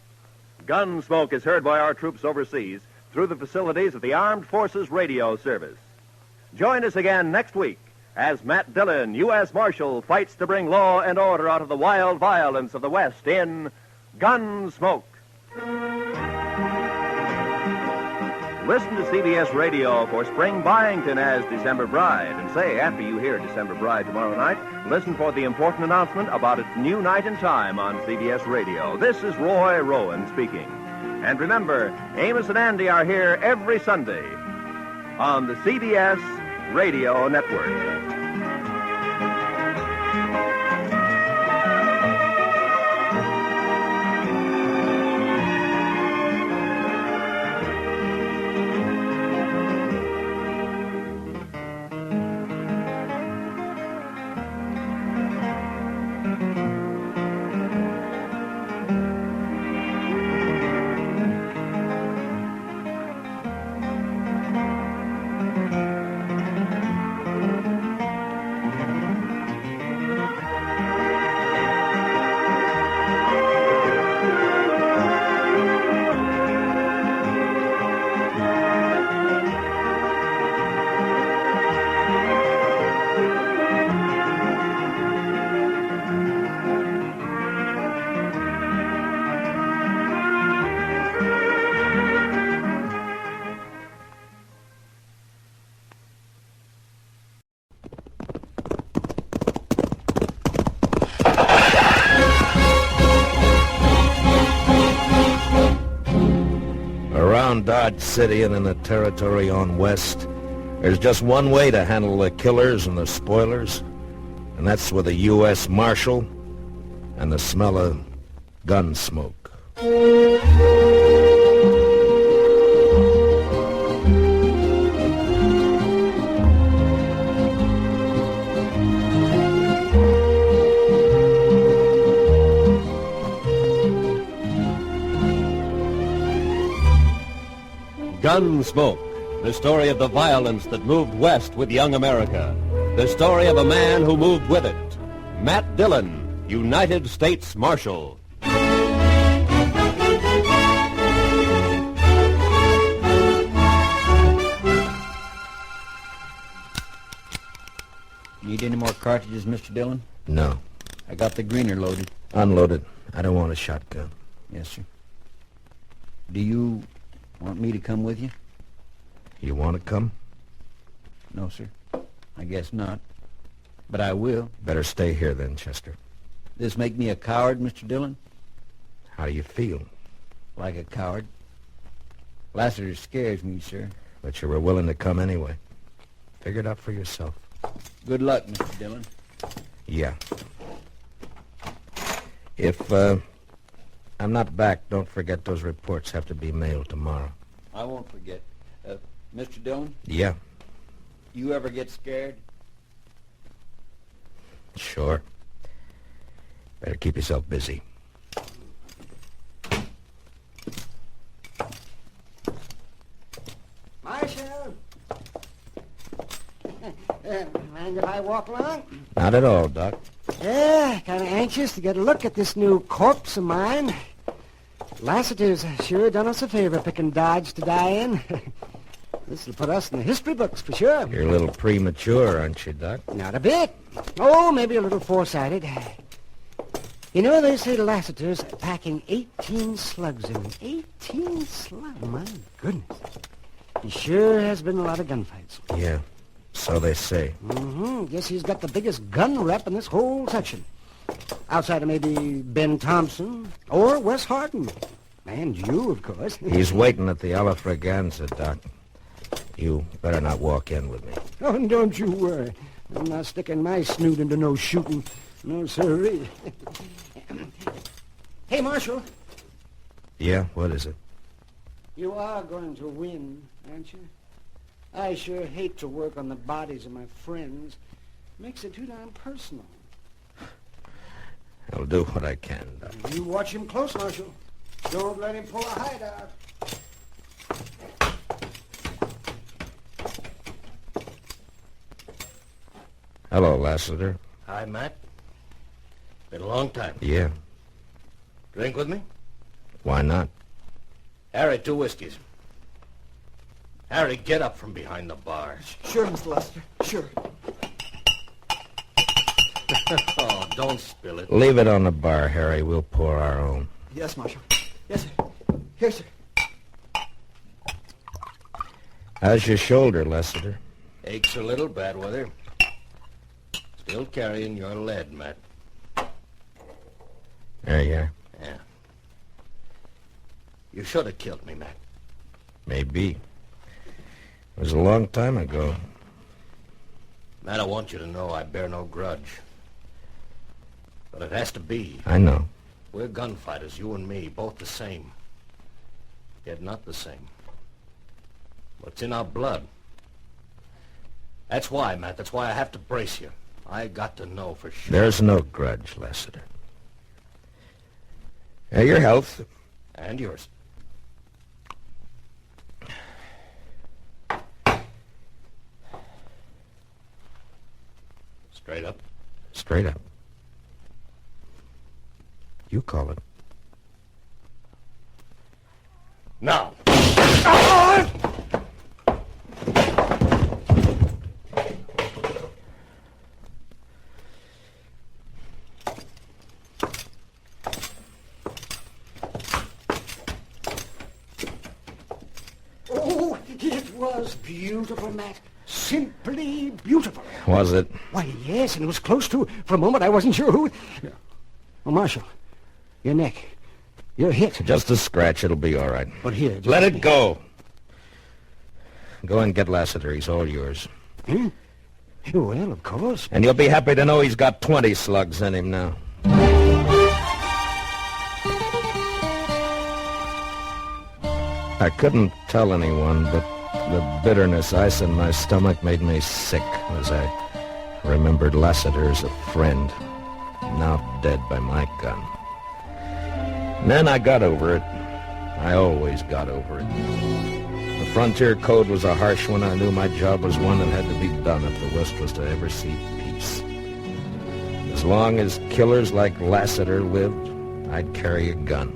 Gunsmoke is heard by our troops overseas through the facilities of the Armed Forces Radio Service. Join us again next week as Matt Dillon, U.S. Marshal, fights to bring law and order out of the wild violence of the West in Gunsmoke. Listen to CBS Radio for Spring Byington as December Bride. And say, after you hear December Bride tomorrow night, listen for the important announcement about its new night and time on CBS Radio. This is Roy Rowan speaking. And remember, Amos and Andy are here every Sunday on the CBS Radio Network. Dodge City and in the territory on west, there's just one way to handle the killers and the spoilers, and that's with a U.S. Marshal and the smell of gun smoke. Gunsmoke, the story of the violence that moved west with young America. The story of a man who moved with it. Matt Dillon, United States Marshal. Need any more cartridges, Mr. Dillon? No. I got the greener loaded. Unloaded. I don't want a shotgun. Yes, sir. Do you want me to come with you? You want to come? No, sir. I guess not. But I will. Better stay here then, Chester. This make me a coward, Mr. Dillon? How do you feel? Like a coward. Lassiter scares me, sir. But you were willing to come anyway. Figure it out for yourself. Good luck, Mr. Dillon. Yeah. If, I'm not back, don't forget those reports have to be mailed tomorrow. I won't forget. Mr. Dillon? Yeah. You ever get scared? Sure. Better keep yourself busy. Marshal! Mind if I walk along? Not at all, Doc. Yeah, kind of anxious to get a look at this new corpse of mine. Lassiter's sure done us a favor picking Dodge to die in. This'll put us in the history books for sure. You're a little premature, aren't you, Doc? Not a bit. Oh, maybe a little foresighted. You know, they say Lassiter's packing 18 slugs in him. 18 slugs? My goodness. He sure has been a lot of gunfights. Yeah, so they say. Guess he's got the biggest gun rep in this whole section. Outside of maybe Ben Thompson or Wes Hardin. And you, of course. He's waiting at the Alafraganza, Doc. You better not walk in with me. Oh, don't you worry. I'm not sticking my snoot into no shooting. No, sirree. Hey, Marshal. Yeah, what is it? You are going to win, aren't you? I sure hate to work on the bodies of my friends. Makes it too darn personal. I'll do what I can, Doc. You watch him close, Marshal. Don't let him pull a hideout. Hello, Lassiter. Hi, Matt. Been a long time. Yeah. Drink with me? Why not? Harry, 2 whiskeys. Harry, get up from behind the bar. Sure, Mr. Lester. Sure. Oh, don't spill it. Leave it on the bar, Harry. We'll pour our own. Yes, Marshal. Yes, sir. Here, sir. How's your shoulder, Lassiter? Aches a little, bad weather. Still carrying your lead, Matt. There you are. Yeah. You should have killed me, Matt. Maybe. It was a long time ago. Matt, I want you to know I bear no grudge. But it has to be. I know. We're gunfighters, you and me, both the same. Yet not the same. What's in our blood? That's why, Matt. That's why I have to brace you. I got to know for sure. There's no grudge, Lassiter. Your health. And yours. Straight up. Straight up. You call it. Now. Oh, it was beautiful, Matt. Simply beautiful. Was it? Why, yes, and it was close to. For a moment, I wasn't sure who. Oh, Marshal, your neck. You're hit. Just a scratch. It'll be all right. But here, Let it go. Go and get Lassiter. He's all yours. Hmm? Well, of course. And you'll be happy to know he's got 20 slugs in him now. I couldn't tell anyone, but the bitterness ice in my stomach made me sick as I remembered Lassiter as a friend, now dead by my gun. And then I got over it. I always got over it. The frontier code was a harsh one, I knew my job was one that had to be done if the West was to ever see peace. As long as killers like Lassiter lived, I'd carry a gun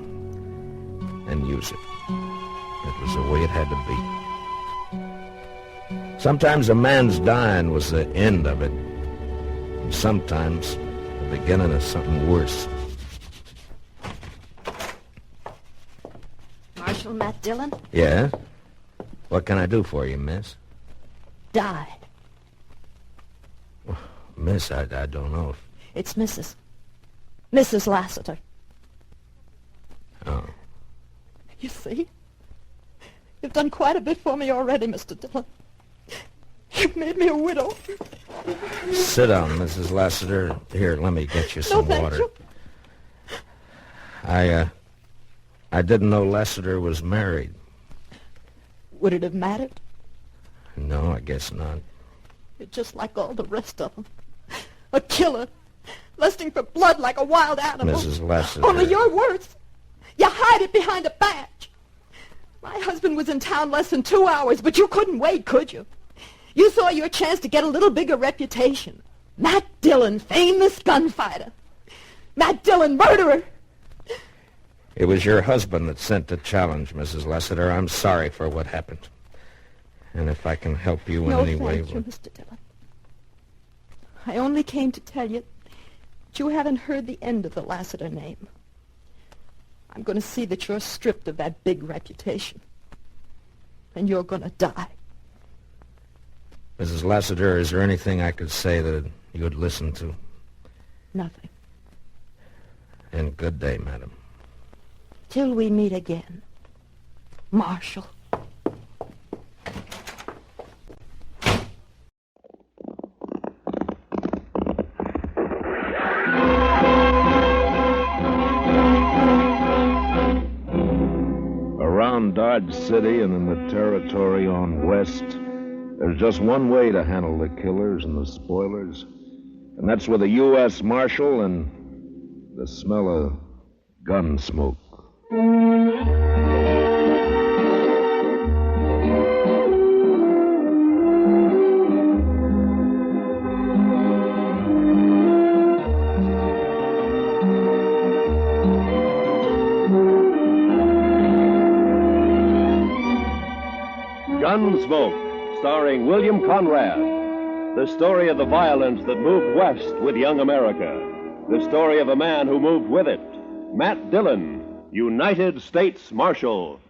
and use it. It was the way it had to be. Sometimes a man's dying was the end of it, and sometimes the beginning of something worse. Marshal Matt Dillon? Yeah? What can I do for you, miss? Died. Well, miss, I don't know. It's Mrs. Lassiter. Oh. You see? You've done quite a bit for me already, Mr. Dillon. You've made me a widow. Sit down, Mrs. Lassiter. Here, let me get you some thank water. you. I didn't know Lassiter was married. Would it have mattered? No, I guess not. You're just like all the rest of them. A killer, lusting for blood like a wild animal. Mrs. Lassiter. Only you're worse. You hide it behind a badge. My husband was in town less than 2 hours, but you couldn't wait, could you? You saw your chance to get a little bigger reputation. Matt Dillon, famous gunfighter. Matt Dillon, murderer. It was your husband that sent the challenge, Mrs. Lassiter. I'm sorry for what happened. And if I can help you in any way... No, thank you, Mr. Dillon. I only came to tell you that you haven't heard the end of the Lassiter name. I'm going to see that you're stripped of that big reputation. And you're going to die. Mrs. Lassiter, is there anything I could say that you would listen to? Nothing. And good day, madam. Till we meet again, Marshal. Around Dodge City and in the territory on west, there's just one way to handle the killers and the spoilers, and that's with a U.S. Marshal and the smell of gun smoke. Gunsmoke, starring William Conrad. The story of the violence that moved west with young America. The story of a man who moved with it. Matt Dillon, United States Marshal.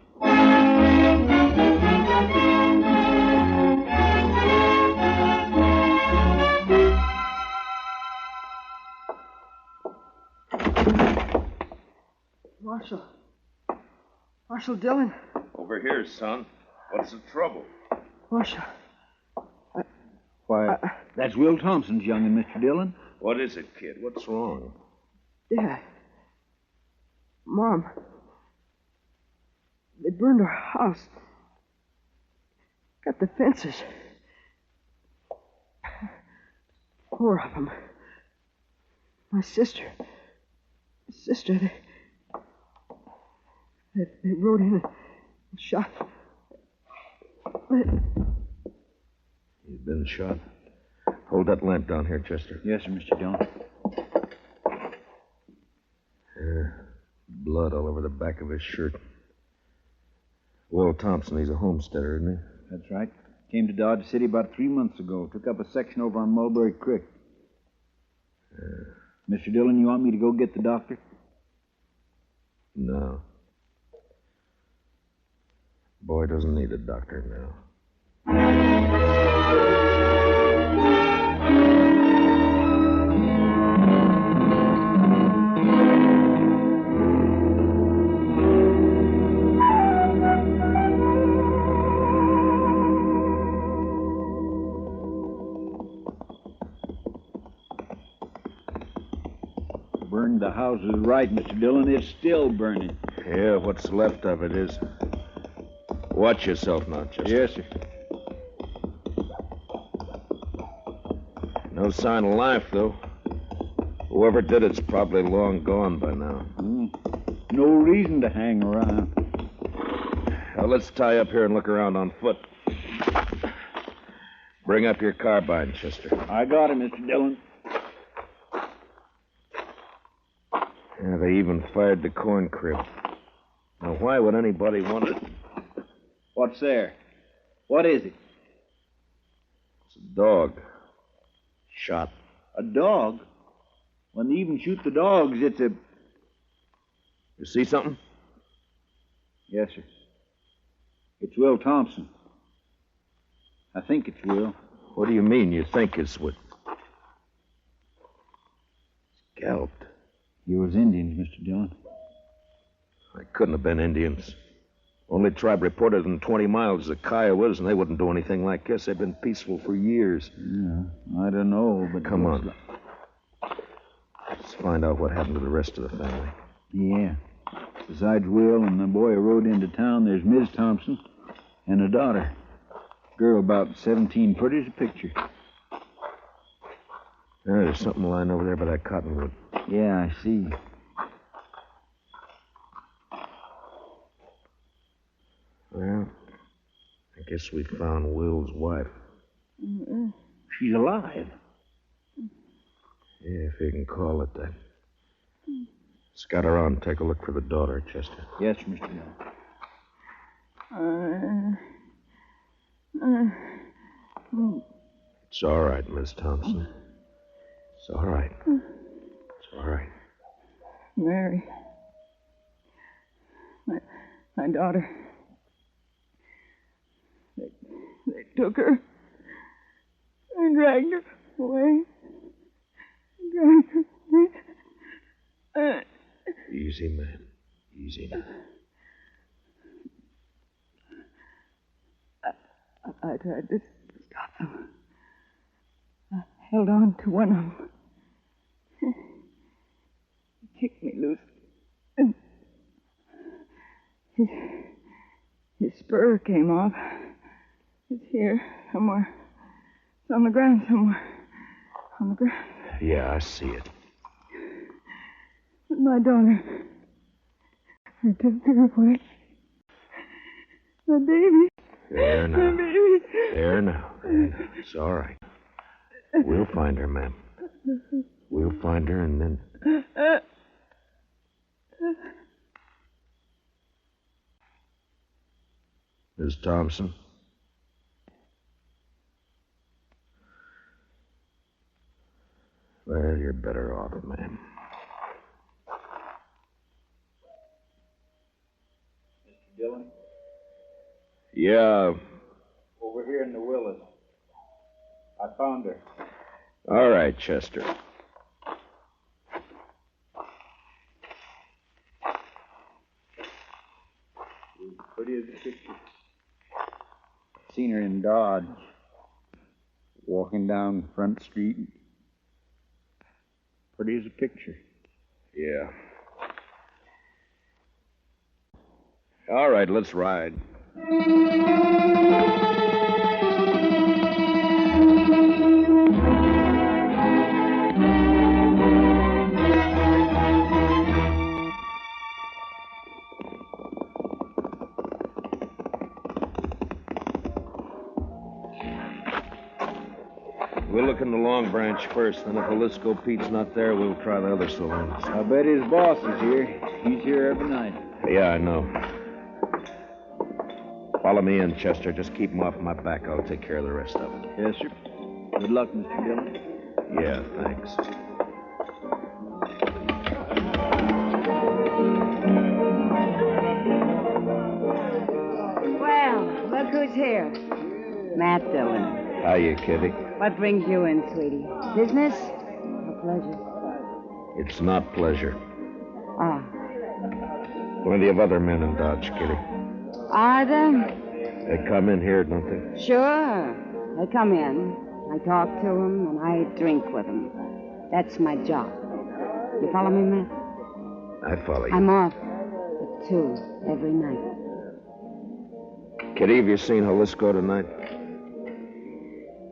Marshal Dillon. Over here, son. What's the trouble? Marshal. Why, that's Will Thompson's young'un, Mr. Dillon. What is it, kid? What's wrong? Dad. Mom. They burned our house. Got the fences. 4 of them. My sister. They rode in and shot. He's been shot. Hold that lamp down here, Chester. Yes, sir, Mr. Dillon. Blood all over the back of his shirt. Will Thompson, he's a homesteader, isn't he? That's right. Came to Dodge City about 3 months ago. Took up a section over on Mulberry Creek. Mr. Dillon, you want me to go get the doctor? No. Boy doesn't need a doctor now. Burned the house is right, Mr. Dillon. It's still burning. Yeah, what's left of it is. Watch yourself now, Chester. Yes, sir. No sign of life, though. Whoever did it's probably long gone by now. No reason to hang around. Well, let's tie up here and look around on foot. Bring up your carbine, Chester. I got him, Mr. Dillon. Yeah, they even fired the corn crib. Now, why would anybody want it? What's there? What is it? It's a dog. Shot. A dog? When they even shoot the dogs, it's a... You see something? Yes, sir. It's Will Thompson. I think it's Will. What do you mean you think it's what? Scalped. You was Indians, Mr. Dillon. I couldn't have been Indians. Only tribe reported in 20 miles is the Kiowas, and they wouldn't do anything like this. They've been peaceful for years. Yeah, I don't know, but... Come on. Let's find out what happened to the rest of the family. Yeah. Besides Will and the boy who rode into town, there's Miss Thompson and a daughter. Girl about 17, pretty as a picture. There's something lying over there by that cottonwood. Yeah, I see. Well, I guess we found Will's wife. She's alive. Yeah, if you can call it that. Scout around and take a look for the daughter, Chester. Yes, Mr. Dillon. It's all right, Miss Thompson. It's all right. It's all right. Mary. My daughter. They took her and dragged her away. Dragged her away. Easy, man. Easy now. I tried to stop them. I held on to one of them. He kicked me loose. And his spur came off. It's here somewhere. It's on the ground somewhere. On the ground. Yeah, I see it. But my daughter. I took her away. My baby. There now. My baby. There now. It's all right. We'll find her, ma'am. We'll find her and then... Miss Thompson? Well, you're better off, ma'am. Mr. Dillon? Yeah. Over here in the Willis. I found her. All right, Chester. She's pretty as a picture. Seen her in Dodge. Walking down Front Street. Pretty as a picture. Yeah. All right, let's ride. We'll look in the Long Branch first, then if Jalisco Pete's not there, we'll try the other saloons. I bet his boss is here. He's here every night. Yeah, I know. Follow me in, Chester. Just keep him off my back. I'll take care of the rest of it. Yes, sir. Good luck, Mr. Dillon. Yeah, thanks. Well, look who's here. Matt Dillon. Hiya, Kitty. What brings you in, sweetie? Business or pleasure? It's not pleasure. Ah. Plenty of other men in Dodge, Kitty. Are there? They come in here, don't they? Sure. They come in. I talk to them, and I drink with them. That's my job. You follow me, Matt? I follow you. I'm off at 2 every night. Kitty, have you seen Jalisco tonight?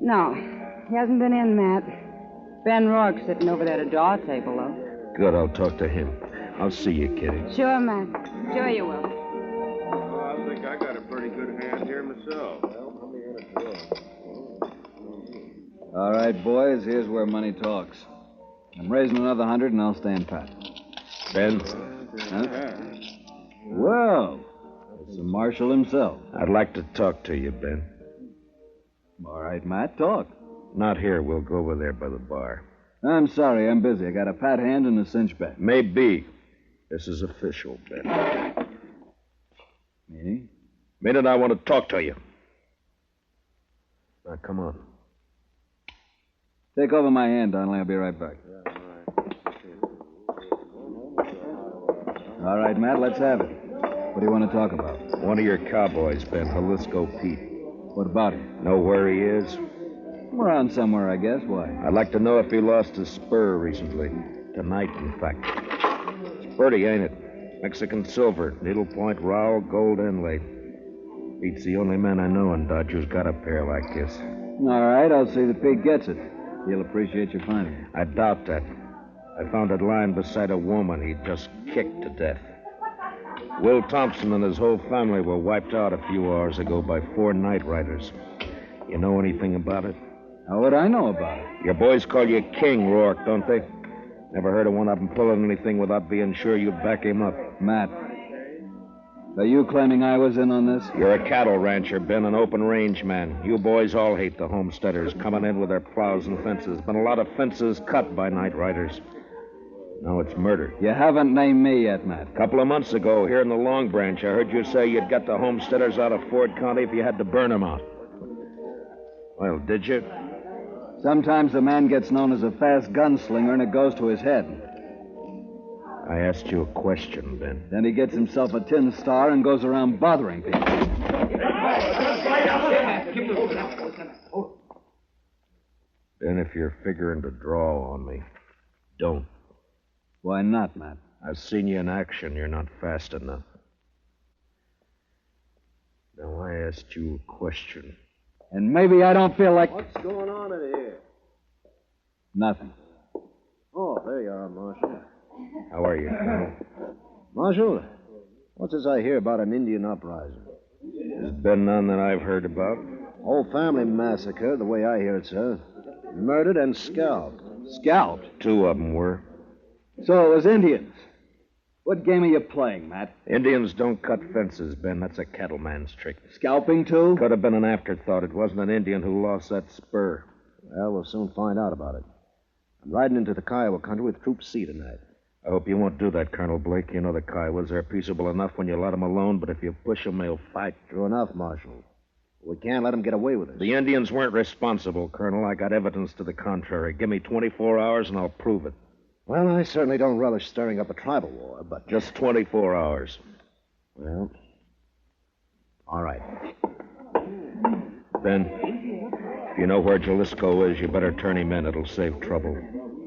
No. He hasn't been in, Matt. Ben Rourke's sitting over there at a draw table, though. Good, I'll talk to him. I'll see you, Kitty. Sure, Matt. Sure you will. I think I got a All right, boys, here's where money talks. I'm raising another 100 and I'll stand pat. Ben? Huh? Well, it's the marshal himself. I'd like to talk to you, Ben. All right, Matt, talk. Not here. We'll go over there by the bar. I'm sorry, I'm busy. I got a pat hand and a cinch bet. Maybe. This is official, Ben. Meaning? Meaning I want to talk to you. Now, come on. Take over my hand, Donnelly. I'll be right back. All right, Matt, let's have it. What do you want to talk about? One of your cowboys, Ben, Jalisco Pete. What about him? Know where he is? Around somewhere, I guess. Why? I'd like to know if he lost his spur recently. Tonight, in fact. It's pretty, ain't it? Mexican silver, needlepoint rowel, gold inlay. Pete's the only man I know in Dodge who's got a pair like this. All right, I'll see that Pete gets it. He'll appreciate your finding it. I doubt that. I found it lying beside a woman he'd just kicked to death. Will Thompson and his whole family were wiped out a few hours ago by 4 night riders. You know anything about it? How would I know about it? Your boys call you King, Rourke, don't they? Never heard of one of them pulling anything without being sure you'd back him up. Matt, are you claiming I was in on this? You're a cattle rancher, Ben, an open range man. You boys all hate the homesteaders coming in with their plows and fences. Been a lot of fences cut by night riders. Now it's murder. You haven't named me yet, Matt. A couple of months ago, here in the Long Branch, I heard you say you'd get the homesteaders out of Ford County if you had to burn them out. Well, did you? Sometimes a man gets known as a fast gunslinger and it goes to his head. I asked you a question, Ben. Then he gets himself a tin star and goes around bothering people. Ben, if you're figuring to draw on me, don't. Why not, Matt? I've seen you in action. You're not fast enough. Now, I asked you a question. And maybe I don't feel like... What's going on in here? Nothing. Oh, there you are, Marshal. How are you, Colonel? Marshal, what's this I hear about an Indian uprising? There's been none that I've heard about. Whole family massacre, the way I hear it, sir. Murdered and scalped. Scalped? 2 of them were. So it was Indians. What game are you playing, Matt? Indians don't cut fences, Ben. That's a cattleman's trick. Scalping, too? Could have been an afterthought. It wasn't an Indian who lost that spur. Well, we'll soon find out about it. I'm riding into the Kiowa country with Troop C tonight. I hope you won't do that, Colonel Blake. You know the Kiowas are peaceable enough when you let them alone, but if you push them, they'll fight. True enough, Marshal. We can't let them get away with it. The Indians weren't responsible, Colonel. I got evidence to the contrary. Give me 24 hours and I'll prove it. Well, I certainly don't relish stirring up a tribal war, but... Just 24 hours. Well, all right. Ben, if you know where Jalisco is, you better turn him in. It'll save trouble.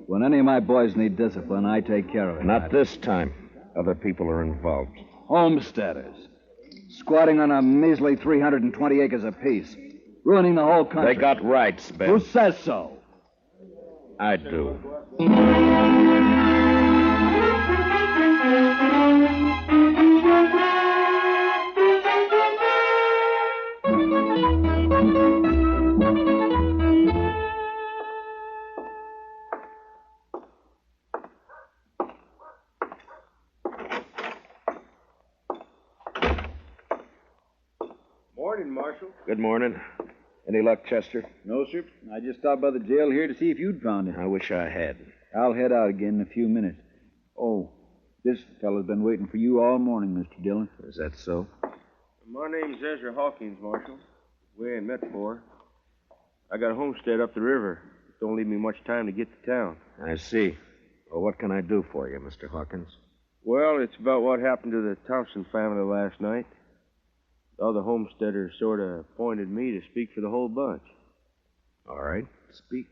When any of my boys need discipline, I take care of it. Not this time. Other people are involved. Homesteaders. Squatting on a measly 320 acres apiece. Ruining the whole country. They got rights, Ben. Who says so? I do. Morning, Marshal. Good morning. Any luck, Chester? No, sir. I just stopped by the jail here to see if you'd found it. I wish I had. I'll head out again in a few minutes. Oh, this fellow's been waiting for you all morning, Mr. Dillon. Is that so? My name's Ezra Hawkins, Marshal. We ain't met before. I got a homestead up the river. Don't leave me much time to get to town. I see. Well, what can I do for you, Mr. Hawkins? Well, it's about what happened to the Thompson family last night. The other homesteaders sort of appointed me to speak for the whole bunch. All right, speak.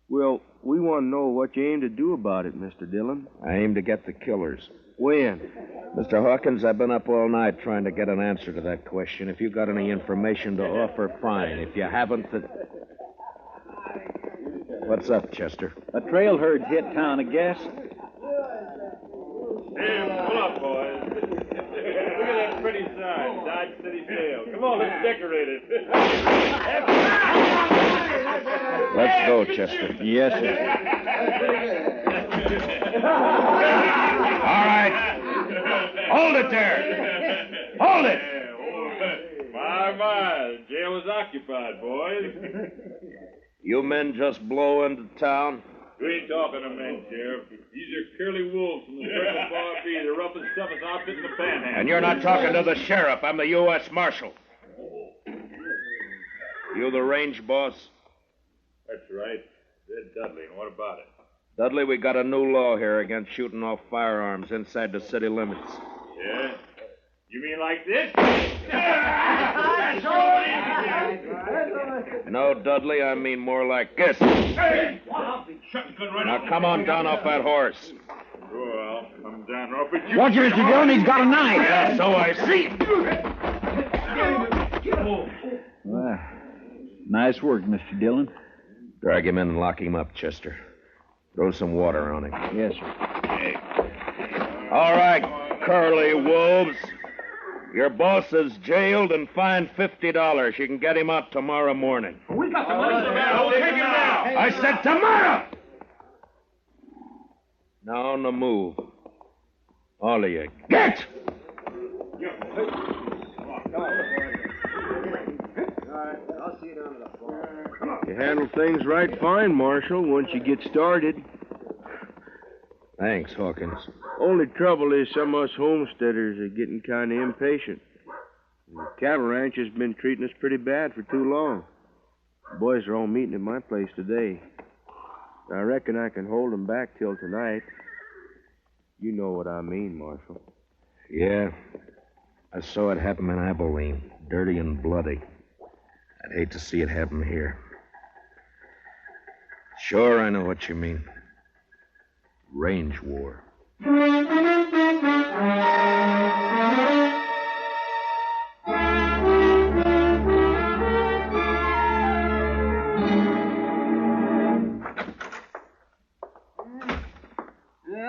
Well, we want to know what you aim to do about it, Mr. Dillon. I aim to get the killers. When? Mr. Hawkins, I've been up all night trying to get an answer to that question. If you got any information to offer, fine. If you haven't, then... What's up, Chester? A trail herd hit town, I guess. Damn, pull up, boys. Look at that pretty sign, Dodge City Jail. Come on, let's decorate it. Let's go, Chester. Yes, sir. All right. Hold it there. Hold it. My, the jail is occupied, boys. You men just blow into town? We ain't talking to men, Sheriff. These are curly wolves from the Circle Bar B, the roughest, toughest outfit in the Panhandle. And you're not talking to the sheriff. I'm the U.S. Marshal. You the range boss? That's right. Red Dudley. And what about it? Dudley, we got a new law here against shooting off firearms inside the city limits. Yeah? You mean like this? No, Dudley, I mean more like this. Now come on down off that horse. Sure, I'll come down off it. Watch it, Mr. Dillon. He's got a knife. Yeah, so I see. Well, nice work, Mr. Dillon. Drag him in and lock him up, Chester. Throw some water on him. Yes, sir. All right, curly wolves. Your boss is jailed and fined $50. You can get him out tomorrow morning. We got the money. We'll take him now. I said tomorrow! Now on the move. All of you. Get! You handle things right fine, Marshal, once you get started. Thanks, Hawkins. Only trouble is some of us homesteaders are getting kind of impatient. The cattle ranch has been treating us pretty bad for too long. The boys are all meeting at my place today. I reckon I can hold them back till tonight. You know what I mean, Marshal. Yeah. I saw it happen in Abilene. Dirty and bloody. I'd hate to see it happen here. Sure, I know what you mean. Range war. Well,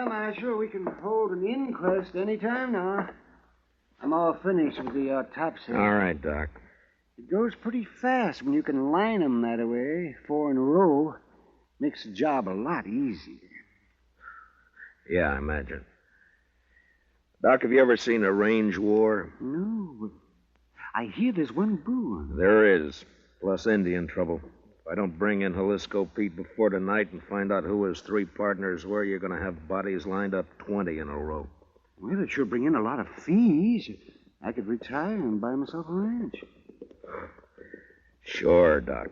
Marshal, we can hold an inquest any time now. I'm all finished with the autopsy. All right, Doc. It goes pretty fast when you can line 'em that way, 4 in a row. Makes the job a lot easier. Yeah, I imagine. Doc, have you ever seen a range war? No. I hear there's one brewing. There is. Plus Indian trouble. If I don't bring in Jalisco Pete before tonight and find out who his 3 partners were, you're going to have bodies lined up 20 in a row. Well, it sure bring in a lot of fees. I could retire and buy myself a ranch. Sure, Doc.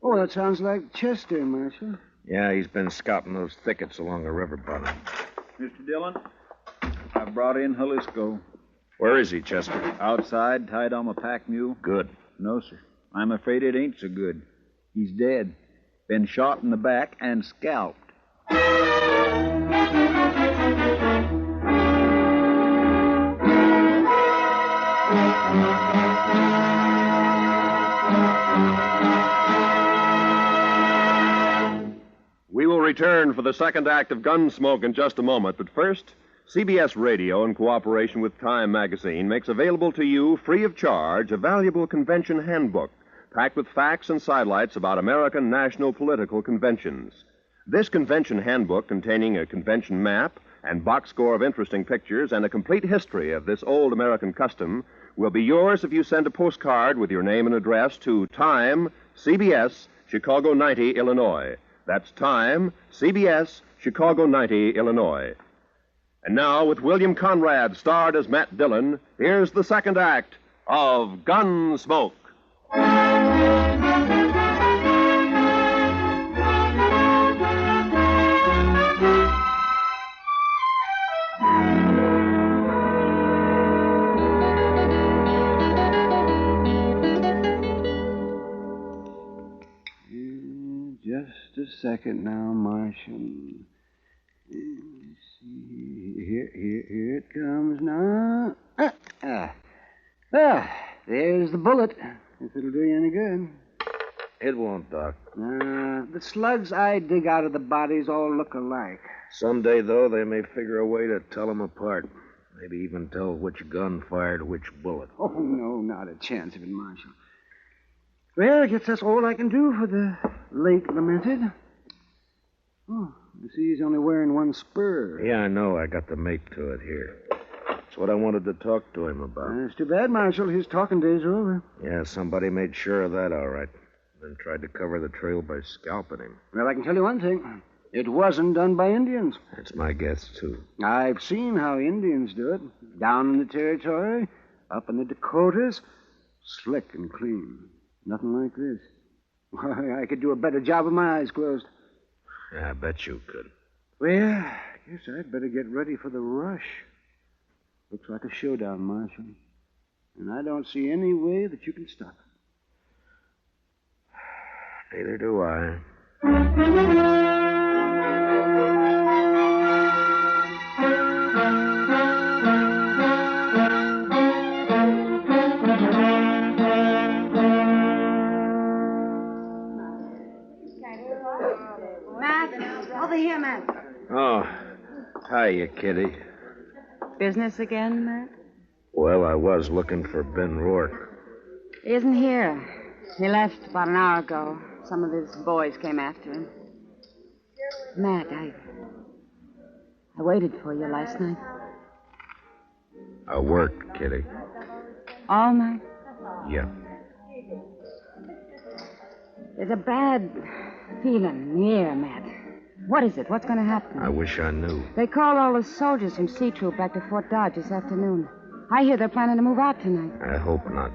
Oh, that sounds like Chester, Marshal. Yeah, he's been scouting those thickets along the river bottom. Mr. Dillon, I brought in Jalisco. Where is he, Chester? Outside, tied on a pack mule. Good. No, sir. I'm afraid it ain't so good. He's dead. Been shot in the back and scalped. We will return for the second act of Gunsmoke in just a moment, but first, CBS Radio, in cooperation with Time Magazine, makes available to you, free of charge, a valuable convention handbook packed with facts and sidelights about American national political conventions. This convention handbook, containing a convention map and box score of interesting pictures and a complete history of this old American custom, will be yours if you send a postcard with your name and address to Time, CBS, Chicago 90, Illinois. That's Time, CBS, Chicago 90, Illinois. And now, with William Conrad starred as Matt Dillon, here's the second act of Gunsmoke. Just a second now, Marshal. Let's see. Here it comes now. There's the bullet, if it'll do you any good. It won't, Doc. The slugs I dig out of the bodies all look alike. Someday, though, they may figure a way to tell them apart. Maybe even tell which gun fired which bullet. Oh, no, not a chance of it, Marshal. Well, I guess that's all I can do for the late lamented. Oh, I see he's only wearing one spur. Yeah, I know. I got the mate to it here. That's what I wanted to talk to him about. It's too bad, Marshal. His talking days are over. Yeah, somebody made sure of that, all right. Then tried to cover the trail by scalping him. Well, I can tell you one thing. It wasn't done by Indians. That's my guess, too. I've seen how Indians do it. Down in the territory, up in the Dakotas. Slick and clean. Nothing like this. Why, I could do a better job with my eyes closed. Yeah, I bet you could. Well, I guess I'd better get ready for the rush. Looks like a showdown, Marshal. And I don't see any way that you can stop it. Neither do I. Over here, Matt. Oh, hiya, Kitty. Business again, Matt? Well, I was looking for Ben Rourke. He isn't here. He left about an hour ago. Some of his boys came after him. Matt, I waited for you last night. I worked, Kitty. All night? Yeah. There's a bad feeling in the air, Matt. What is it? What's going to happen? I wish I knew. They called all the soldiers from C Troop back to Fort Dodge this afternoon. I hear they're planning to move out tonight. I hope not.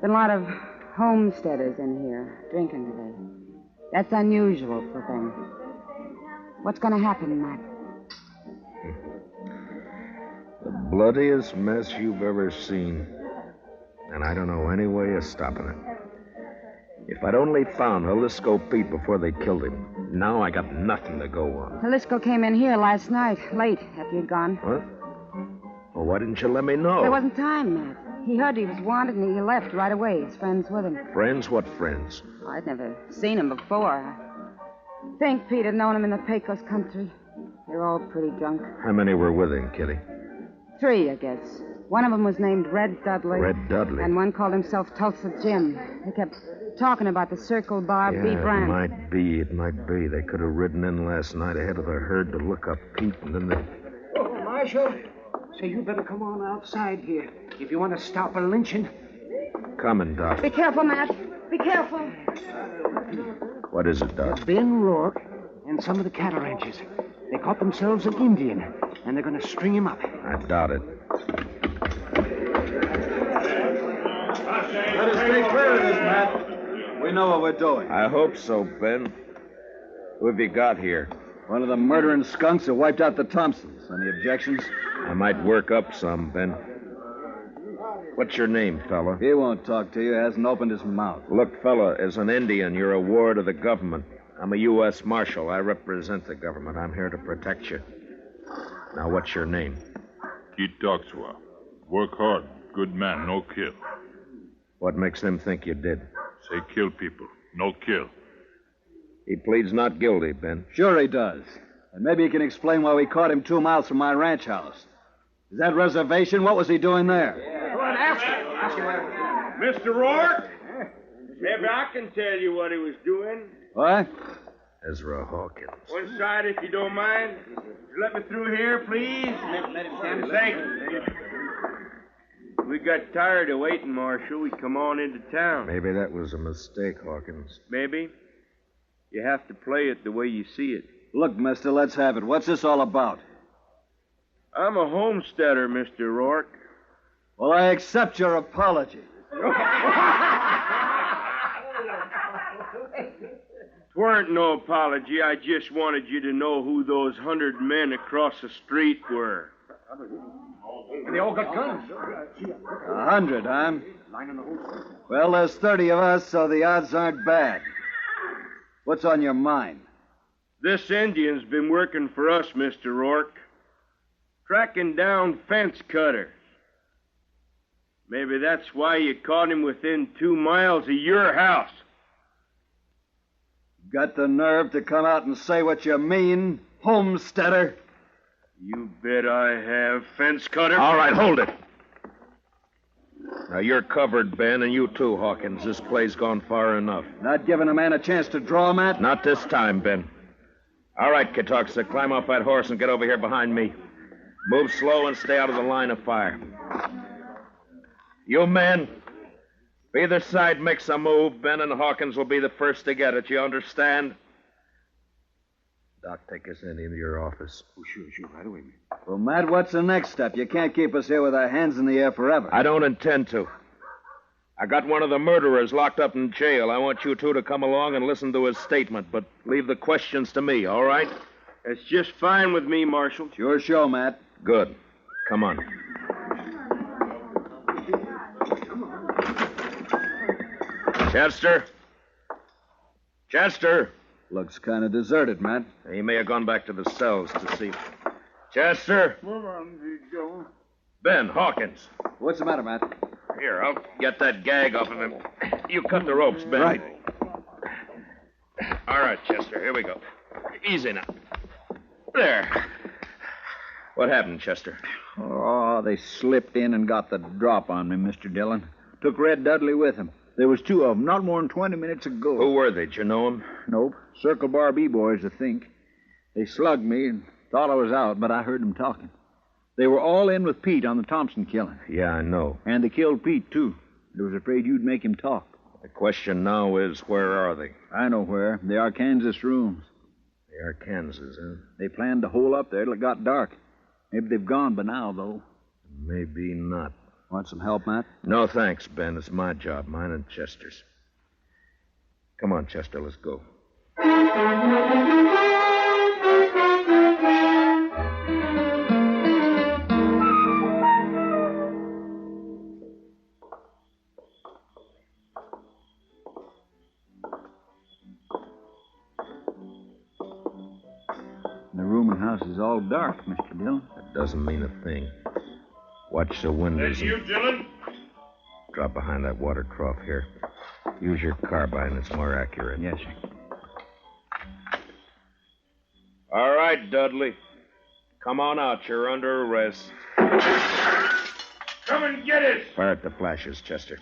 Been a lot of homesteaders in here drinking today. That's unusual for them. What's going to happen, Matt? The bloodiest mess you've ever seen. And I don't know any way of stopping it. If I'd only found Jalisco Pete before they killed him, now I got nothing to go on. Jalisco came in here last night, late after you'd gone. What? Well, why didn't you let me know? There wasn't time, Matt. He heard he was wanted and he left right away. His friends with him. Friends? What friends? I'd never seen him before. I think Pete had known him in the Pecos country. They're all pretty drunk. How many were with him, Kitty? 3, I guess. One of them was named Red Dudley. Red Dudley? And one called himself Tulsa Jim. They kept talking about the Circle Bar Yeah, B brand. it might be. They could have ridden in last night ahead of the herd to look up Pete, and then they... Oh, Marshal. Say, you better come on outside here if you want to stop a lynching. Coming, Doc. Be careful, Matt. Be careful. What is it, Doc? Ben Rourke and some of the cattle ranchers. They caught themselves an Indian, and they're going to string him up. I doubt it. Let us stay clear of this, Matt. We know what we're doing. I hope so, Ben. Who have you got here? One of the murdering skunks that wiped out the Thompsons. Any objections? I might work up some, Ben. What's your name, fella? He won't talk to you. Hasn't opened his mouth. Look, fella, as an Indian, you're a ward of the government. I'm a U.S. Marshal. I represent the government. I'm here to protect you. Now, what's your name? Keith Doxwa. Work hard. Good man, no kill. What makes them think you did? Say kill people, no kill. He pleads not guilty, Ben. Sure he does. And maybe he can explain why we caught him 2 miles from my ranch house. Is that reservation? What was he doing there? Go on, ask him where. Mr. Rourke? Maybe I can tell you what he was doing. What? Ezra Hawkins. One side, if you don't mind. Let me through here, please. Let him stand. Thank you. We got tired of waiting, Marshal. We come on into town. Maybe that was a mistake, Hawkins. Maybe. You have to play it the way you see it. Look, mister, let's have it. What's this all about? I'm a homesteader, Mr. Rourke. Well, I accept your apology. Weren't no apology. I just wanted you to know who those 100 men across the street were. And they all got guns. 100, huh? Well, there's 30 of us, so the odds aren't bad. What's on your mind? This Indian's been working for us, Mr. Rourke. Tracking down fence cutters. Maybe that's why you caught him within 2 miles of your house. Got the nerve to come out and say what you mean, homesteader? You bet I have, fence cutter. All right, hold it. Now, you're covered, Ben, and you too, Hawkins. This play's gone far enough. Not giving a man a chance to draw, Matt? Not this time, Ben. All right, Katuxa, climb off that horse and get over here behind me. Move slow and stay out of the line of fire. You men, if either side makes a move, Ben and Hawkins will be the first to get it. You understand? Doc, take us into your office. Oh, sure, right away, man. Well, Matt, what's the next step? You can't keep us here with our hands in the air forever. I don't intend to. I got one of the murderers locked up in jail. I want you two to come along and listen to his statement, but leave the questions to me, all right? It's just fine with me, Marshal. It's your show, Matt. Good. Come on. Chester? Chester? Looks kind of deserted, Matt. He may have gone back to the cells to see. Chester? Move on, Joe. Ben, Hawkins. What's the matter, Matt? Here, I'll get that gag off of him. You cut the ropes, Ben. Right. All right, Chester, here we go. Easy now. There. What happened, Chester? Oh, they slipped in and got the drop on me, Mr. Dillon. Took Red Dudley with them. There was two of them, not more than 20 minutes ago. Who were they? Did you know them? Nope. Circle Bar B-boys, I think. They slugged me and thought I was out, but I heard them talking. They were all in with Pete on the Thompson killing. Yeah, I know. And they killed Pete, too. They was afraid you'd make him talk. The question now is, where are they? I know where. The Arkansas rooms. The Arkansas, huh? They planned to hole up there till it got dark. Maybe they've gone by now, though. Maybe not. Want some help, Matt? No, thanks, Ben. It's my job, mine and Chester's. Come on, Chester, let's go. The room and house is all dark, Mr. Dillon. That doesn't mean a thing. Watch the windows. That you, Dillon? Drop behind that water trough here. Use your carbine. It's more accurate. Yes, sir. All right, Dudley. Come on out. You're under arrest. Come and get it! Fire at the flashes, Chester.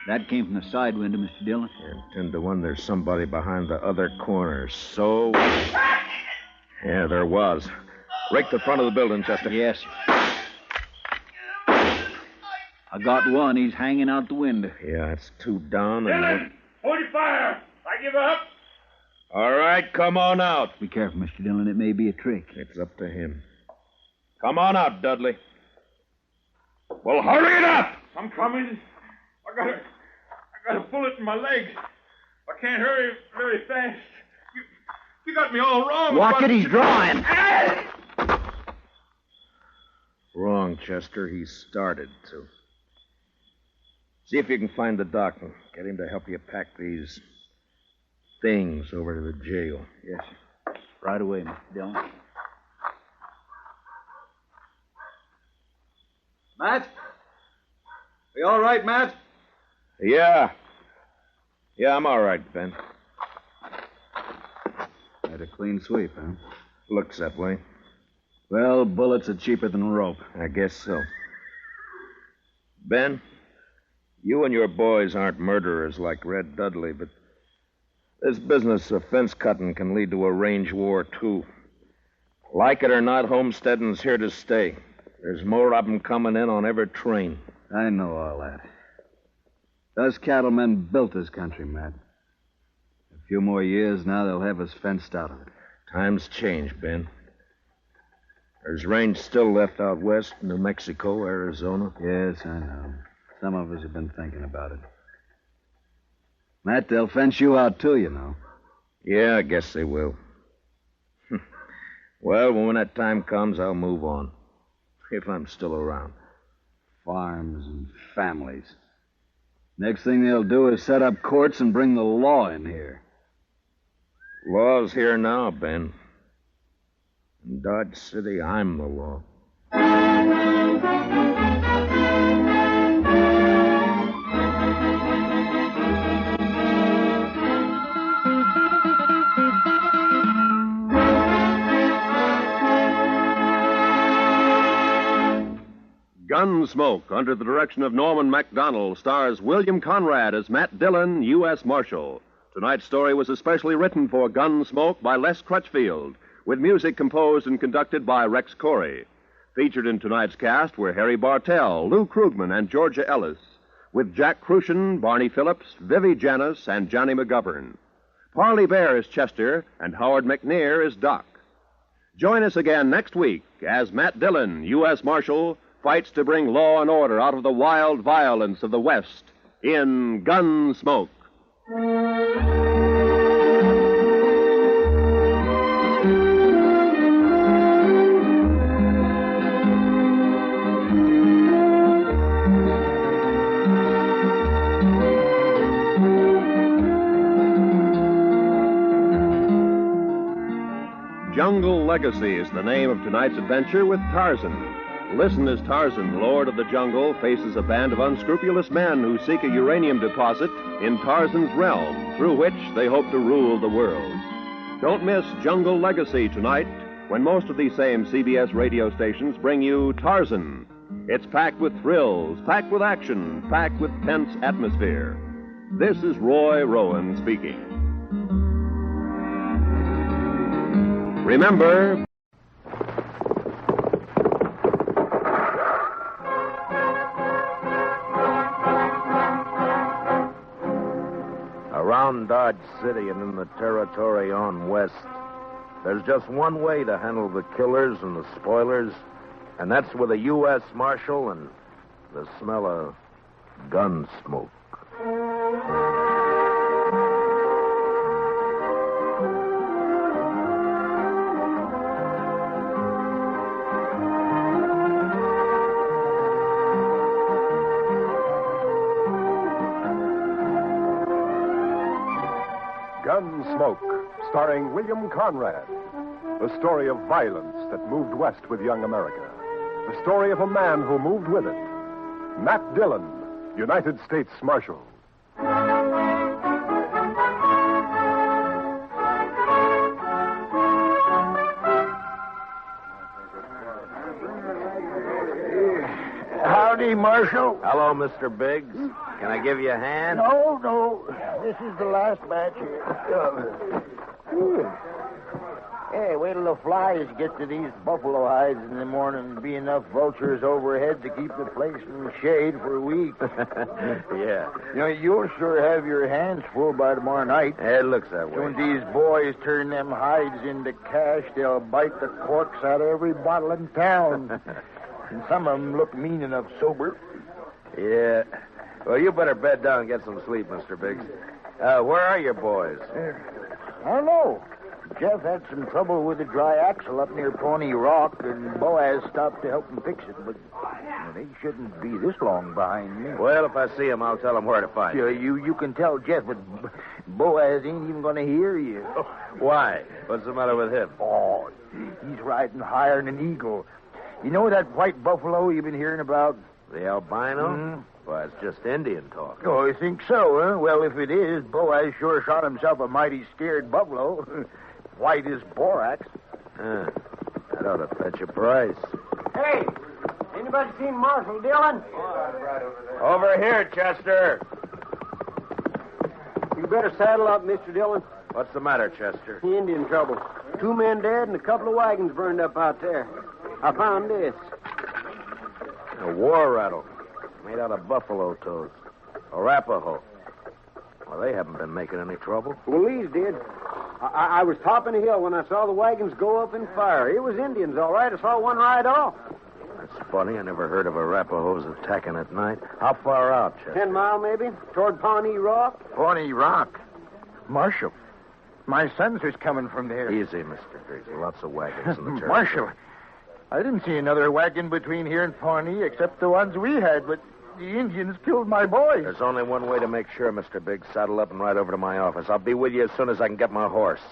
That came from the side window, Mr. Dillon. And 10 to 1, there's somebody behind the other corner. So... Yeah, there was. Rake the front of the building, Chester. Yes, sir. I got one. He's hanging out the window. Yeah, it's 2 down and... Dillon! Hold your fire! I give up! All right, come on out. Be careful, Mr. Dillon. It may be a trick. It's up to him. Come on out, Dudley. Well, hurry it up! I'm coming. I got a bullet in my leg. I can't hurry very fast. You got me all wrong. Watch it, he's drawing. Wrong, Chester. He started to. See if you can find the doc and get him to help you pack these things over to the jail. Yes, sir. Right away, Mr. Dillon. Matt? Are you all right, Matt? Yeah. Yeah, I'm all right, Ben. Had a clean sweep, huh? Looks that way. Well, bullets are cheaper than rope. I guess so. Ben, you and your boys aren't murderers like Red Dudley, but this business of fence cutting can lead to a range war, too. Like it or not, homesteading's here to stay. There's more of them coming in on every train. I know all that. Us cattlemen built this country, Matt. A few more years now, they'll have us fenced out of it. Times change, Ben. There's range still left out west, New Mexico, Arizona. Yes, I know. Some of us have been thinking about it. Matt, they'll fence you out, too, you know. Yeah, I guess they will. Well, when that time comes, I'll move on. If I'm still around. Farms and families. Next thing they'll do is set up courts and bring the law in here. Law's here now, Ben. In Dodge City, I'm the law. Gunsmoke, under the direction of Norman MacDonald, stars William Conrad as Matt Dillon, U.S. Marshal. Tonight's story was especially written for Gunsmoke by Les Crutchfield, with music composed and conducted by Rex Corey. Featured in tonight's cast were Harry Bartell, Lou Krugman, and Georgia Ellis, with Jack Crucian, Barney Phillips, Vivi Janis, and Johnny McGovern. Parley Bear is Chester, and Howard McNear is Doc. Join us again next week as Matt Dillon, U.S. Marshal, fights to bring law and order out of the wild violence of the West in Gunsmoke. Jungle Legacy is the name of tonight's adventure with Tarzan. Listen as Tarzan, Lord of the Jungle, faces a band of unscrupulous men who seek a uranium deposit in Tarzan's realm, through which they hope to rule the world. Don't miss Jungle Legacy tonight, when most of these same CBS radio stations bring you Tarzan. It's packed with thrills, packed with action, packed with tense atmosphere. This is Roy Rowan speaking. Remember, around Dodge City and in the territory on west, there's just one way to handle the killers and the spoilers, and that's with a U.S. Marshal and the smell of gun smoke. Gunsmoke, starring William Conrad. The story of violence that moved west with young America. The story of a man who moved with it. Matt Dillon, United States Marshal. Howdy, Marshal. Hello, Mr. Biggs. Can I give you a hand? No. This is the last batch here. Hey, wait till the flies get to these buffalo hides in the morning and be enough vultures overhead to keep the place in shade for a week. Yeah. You know, you'll sure have your hands full by tomorrow night. It looks that way. When these boys turn them hides into cash, they'll bite the corks out of every bottle in town. And some of them look mean enough sober. Yeah. Well, you better bed down and get some sleep, Mr. Biggs. Where are your boys? I don't know. Jeff had some trouble with a dry axle up near Pawnee Rock, and Boaz stopped to help him fix it, but they shouldn't be this long behind me. Well, if I see him, I'll tell him where to find you. You can tell Jeff, but Boaz ain't even going to hear you. Why? What's the matter with him? Oh, he's riding higher than an eagle. You know that white buffalo you've been hearing about? The albino? Mm-hmm. Well, it's just Indian talk. Oh, you think so, huh? Well, if it is, Boaz sure shot himself a mighty scared buffalo. White as borax. That ought to fetch a price. Hey, anybody seen Marshal Dillon? Over here, Chester. You better saddle up, Mr. Dillon. What's the matter, Chester? Indian trouble. 2 men dead and a couple of wagons burned up out there. I found this. A war rattle. Made out of buffalo toes. Arapaho. Well, they haven't been making any trouble. Well, these did. I was topping a hill when I saw the wagons go up in fire. It was Indians, all right. I saw one ride off. That's funny. I never heard of Arapahos attacking at night. How far out, Chester? 10 mile, maybe, toward Pawnee Rock. Pawnee Rock? Marshal, my sons was coming from there. Easy, Mr. Biggs. Lots of wagons in the territory. Marshal, I didn't see another wagon between here and Pawnee except the ones we had, but the Indians killed my boys. There's only one way to make sure, Mr. Biggs. Saddle up and ride over to my office. I'll be with you as soon as I can get my horse.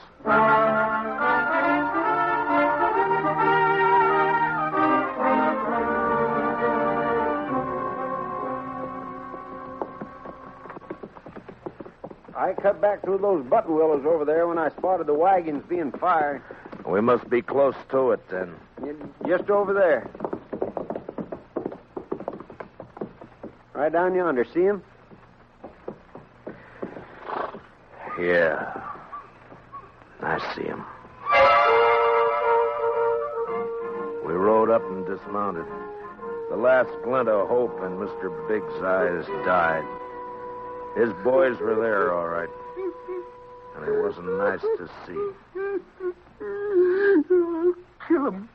I cut back through those button willows over there when I spotted the wagons being fired. We must be close to it, then. Just over there. Right down yonder. See him? Yeah. I see him. We rode up and dismounted. The last glint of hope in Mr. Big's eyes died. His boys were there, all right. And it wasn't nice to see. I'll kill him.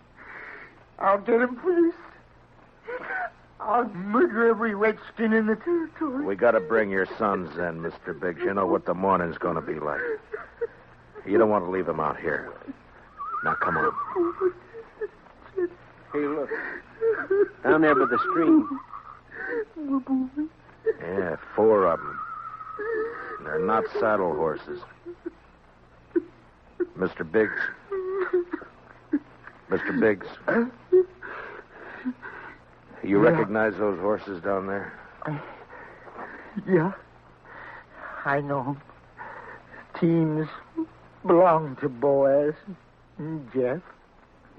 I'll get him, please. I'll murder every redskin in the territory. We gotta bring your sons in, Mr. Biggs. You know what the morning's gonna be like. You don't want to leave them out here. Now, come on. Hey, look. Down there by the stream. Yeah, 4 of them. They're not saddle horses. Mr. Biggs. Mr. Biggs. You recognize those horses down there? Yeah. I know them. Teams belong to Boaz and Jeff.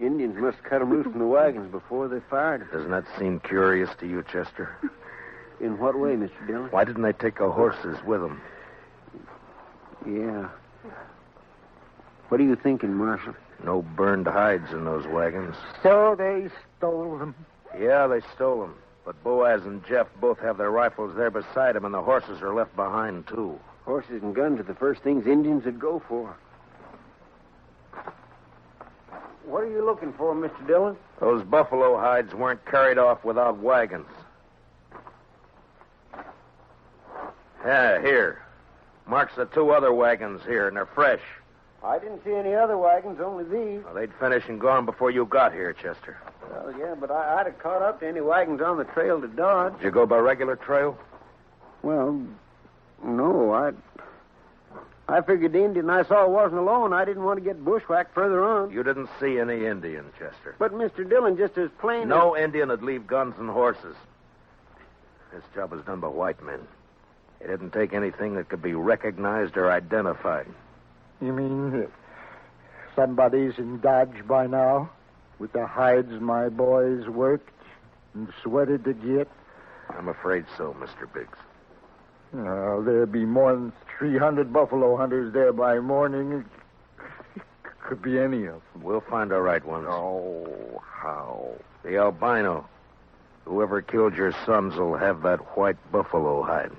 Indians must have cut them loose from the wagons before they fired. Doesn't that seem curious to you, Chester? In what way, Mr. Dillon? Why didn't they take the horses with them? Yeah. What are you thinking, Marshal? No burned hides in those wagons. So they stole them. Yeah, they stole them. But Boaz and Jeff both have their rifles there beside them, and the horses are left behind, too. Horses and guns are the first things Indians would go for. What are you looking for, Mr. Dillon? Those buffalo hides weren't carried off without wagons. Yeah, here. Marks the 2 other wagons here, and they're fresh. I didn't see any other wagons, only these. Well, they'd finished and gone before you got here, Chester. Well, yeah, but I'd have caught up to any wagons on the trail to Dodge. Did you go by regular trail? Well, no, I figured the Indian I saw wasn't alone. I didn't want to get bushwhacked further on. You didn't see any Indian, Chester. But, Mr. Dillon, just as plain No Indian would leave guns and horses. This job was done by white men. It didn't take anything that could be recognized or identified. You mean somebody's in Dodge by now? With the hides my boys worked and sweated to get? I'm afraid so, Mr. Biggs. There'd be more than 300 buffalo hunters there by morning. Could be any of them. We'll find the right ones. Oh, how? The albino. Whoever killed your sons will have that white buffalo hide.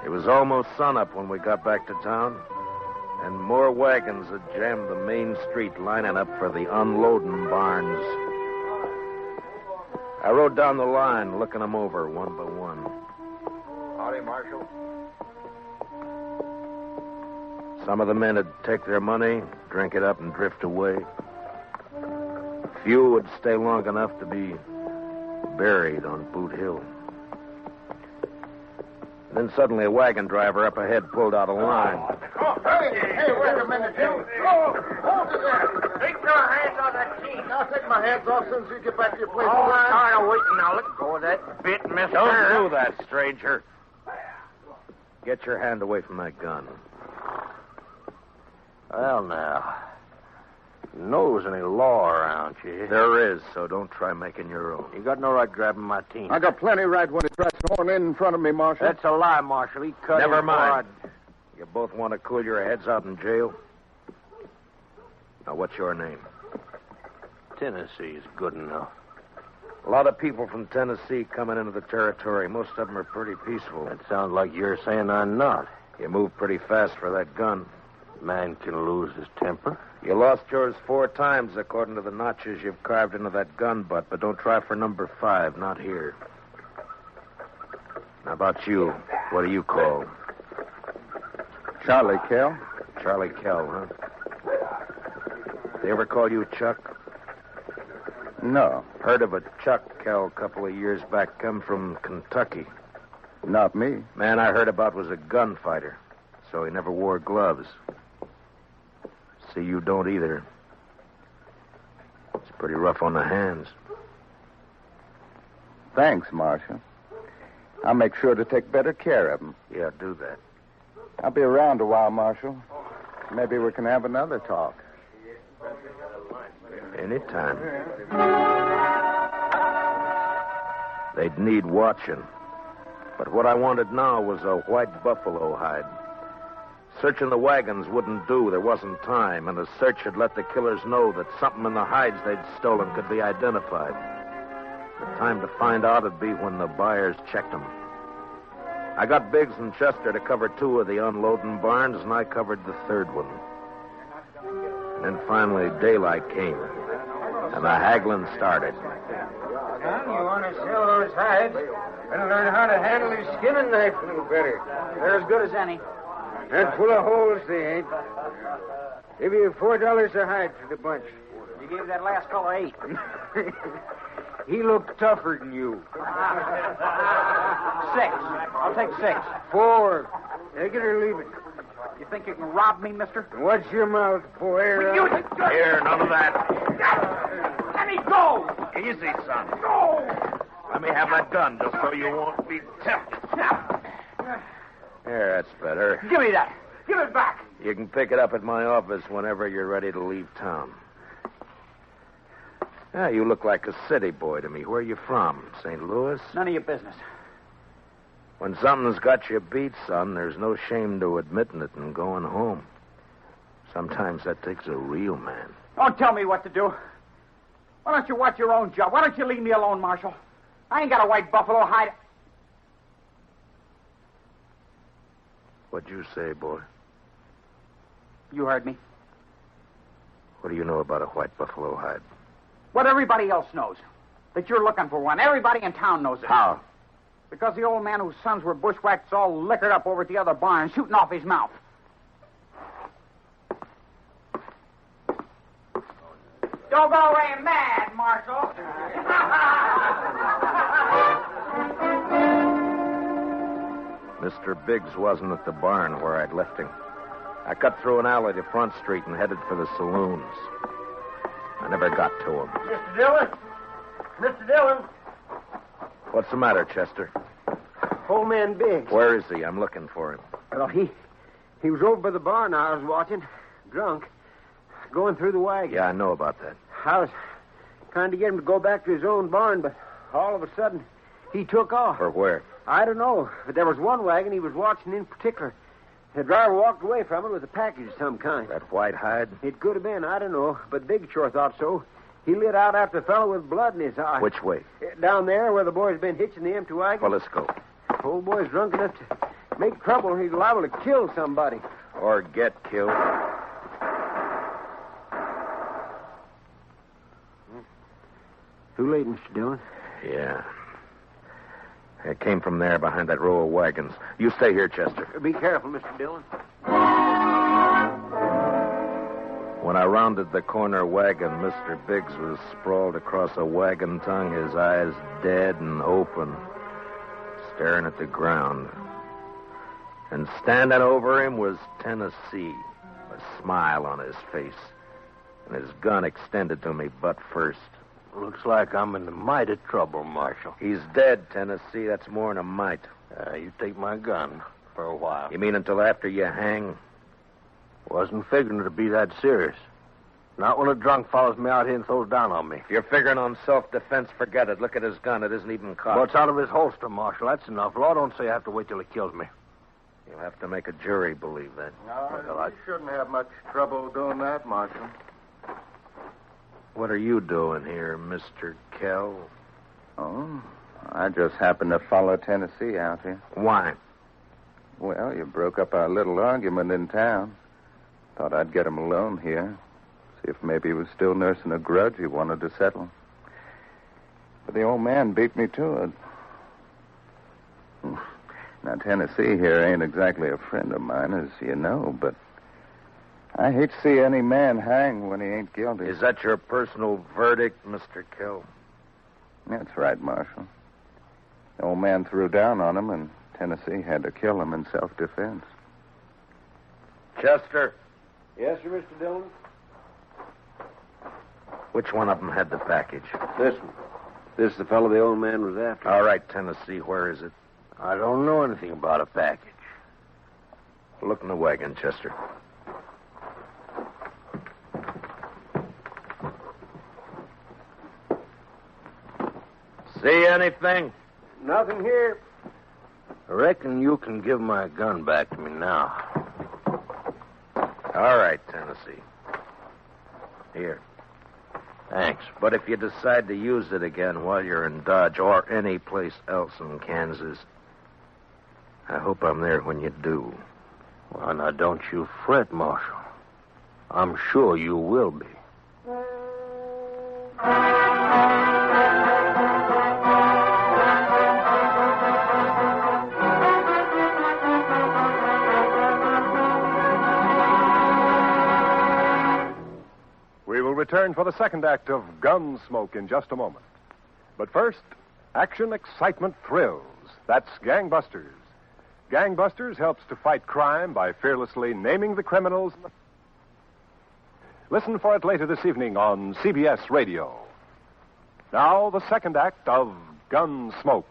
It was almost sunup when we got back to town, and more wagons had jammed the main street lining up for the unloading barns. I rode down the line, looking them over one by one. Howdy, Marshal. Some of the men would take their money, drink it up, and drift away. Few would stay long enough to be buried on Boot Hill. Then suddenly a wagon driver up ahead pulled out a line. Hey, wait a minute, you. Hold it there. Take your hands on that team. I'll take my hands off as soon as you get back to your place. Oh, tired of waiting. Now let go of that bit, mister. Don't do that, stranger. Get your hand away from that gun. Well, now, knows any law around you. There is, so don't try making your own. You got no right grabbing my team. I got plenty right when he tries to horn in front of me, Marshal. That's a lie, Marshal. He cut Never him mind. hard. You both want to cool your heads out in jail? Now, what's your name? Tennessee's good enough. A lot of people from Tennessee coming into the territory. Most of them are pretty peaceful. That sounds like you're saying I'm not. You move pretty fast for that gun. Man can lose his temper. You lost yours 4 times, according to the notches you've carved into that gun butt, but don't try for number 5, not here. How about you? What do you call? Charlie Kell. Charlie Kell, huh? They ever call you Chuck? No. Heard of a Chuck Kell a couple of years back, come from Kentucky. Not me. Man I heard about was a gunfighter, so he never wore gloves. See, you don't either. It's pretty rough on the hands. Thanks, Marshal. I'll make sure to take better care of him. Yeah, do that. I'll be around a while, Marshal. Maybe we can have another talk. Anytime. They'd need watching. But what I wanted now was a white buffalo hide. Searching the wagons wouldn't do. There wasn't time, and a search had let the killers know that something in the hides they'd stolen could be identified. The time to find out would be when the buyers checked them. I got Biggs and Chester to cover 2 of the unloading barns, and I covered the 3rd one. And then finally daylight came, and the haggling started. Son, you want to sell those hides? Better learn how to handle your skinning knife a little better. They're as good as any. And full of holes they ain't. Give you $4 a hide for the bunch. You gave that last fellow 8. He looked tougher than you. 6. I'll take 6. 4. Take it or leave it. You think you can rob me, mister? Watch your mouth, boy. Here, none of that. Let me go! Easy, son. Go! Let me have that gun just so you won't be tempted. There, that's better. Give me that. Give it back. You can pick it up at my office whenever you're ready to leave town. Yeah, you look like a city boy to me. Where are you from? St. Louis? None of your business. When something's got you beat, son, there's no shame to admitting it and going home. Sometimes that takes a real man. Don't tell me what to do. Why don't you watch your own job? Why don't you leave me alone, Marshal? I ain't got a white buffalo hide. What'd you say, boy? You heard me. What do you know about a white buffalo hide? What everybody else knows. That you're looking for one. Everybody in town knows it. How? Because the old man whose sons were bushwhacked all liquored up over at the other barn, shooting off his mouth. Don't go away mad, Marshal. Mr. Biggs wasn't at the barn where I'd left him. I cut through an alley to Front Street and headed for the saloons. I never got to him. Mr. Dillon! Mr. Dillon! What's the matter, Chester? Old man Biggs. Where is he? I'm looking for him. Well, he was over by the barn I was watching, drunk, going through the wagon. Yeah, I know about that. I was trying to get him to go back to his own barn, but all of a sudden, he took off. For where? I don't know, but there was one wagon he was watching in particular. The driver walked away from it with a package of some kind. That white hide? It could have been, I don't know, but Big sure thought so. He lit out after the fellow with blood in his eye. Which way? Down there where the boy's been hitching the empty wagon. Well, let's go. Old boy's drunk enough to make trouble. He's liable to kill somebody. Or get killed. Too late, Mr. Dillon. Yeah. It came from there behind that row of wagons. You stay here, Chester. Be careful, Mr. Dillon. When I rounded the corner wagon, Mr. Biggs was sprawled across a wagon tongue, his eyes dead and open, staring at the ground. And standing over him was Tennessee, a smile on his face, and his gun extended to me butt first. Looks like I'm in a mite of trouble, Marshal. He's dead, Tennessee. That's more than a mite. You take my gun for a while. You mean until after you hang? Wasn't figuring to be that serious. Not when a drunk follows me out here and throws down on me. If you're figuring on self-defense, forget it. Look at his gun. It isn't even cocked. Well, it's out of his holster, Marshal. That's enough. Law don't say I have to wait till he kills me. You'll have to make a jury believe that. Well, I shouldn't have much trouble doing that, Marshal. What are you doing here, Mr. Kell? Oh, I just happened to follow Tennessee out here. Why? Well, you broke up our little argument in town. Thought I'd get him alone here. See if maybe he was still nursing a grudge he wanted to settle. But the old man beat me to it. Now, Tennessee here ain't exactly a friend of mine, as you know, but I hate to see any man hang when he ain't guilty. Is that your personal verdict, Mr. Kell? That's right, Marshal. The old man threw down on him, and Tennessee had to kill him in self-defense. Chester. Yes, sir, Mr. Dillon? Which one of them had the package? This one. This is the fellow the old man was after. All right, Tennessee, where is it? I don't know anything about a package. Look in the wagon, Chester. See anything? Nothing here. I reckon you can give my gun back to me now. All right, Tennessee. Here. Thanks. But if you decide to use it again while you're in Dodge or any place else in Kansas, I hope I'm there when you do. Well, now, don't you fret, Marshal. I'm sure you will be. We will return for the second act of Gunsmoke in just a moment. But first, action, excitement, thrills. That's Gangbusters. Gangbusters helps to fight crime by fearlessly naming the criminals. Listen for it later this evening on CBS Radio. Now, the second act of Gunsmoke.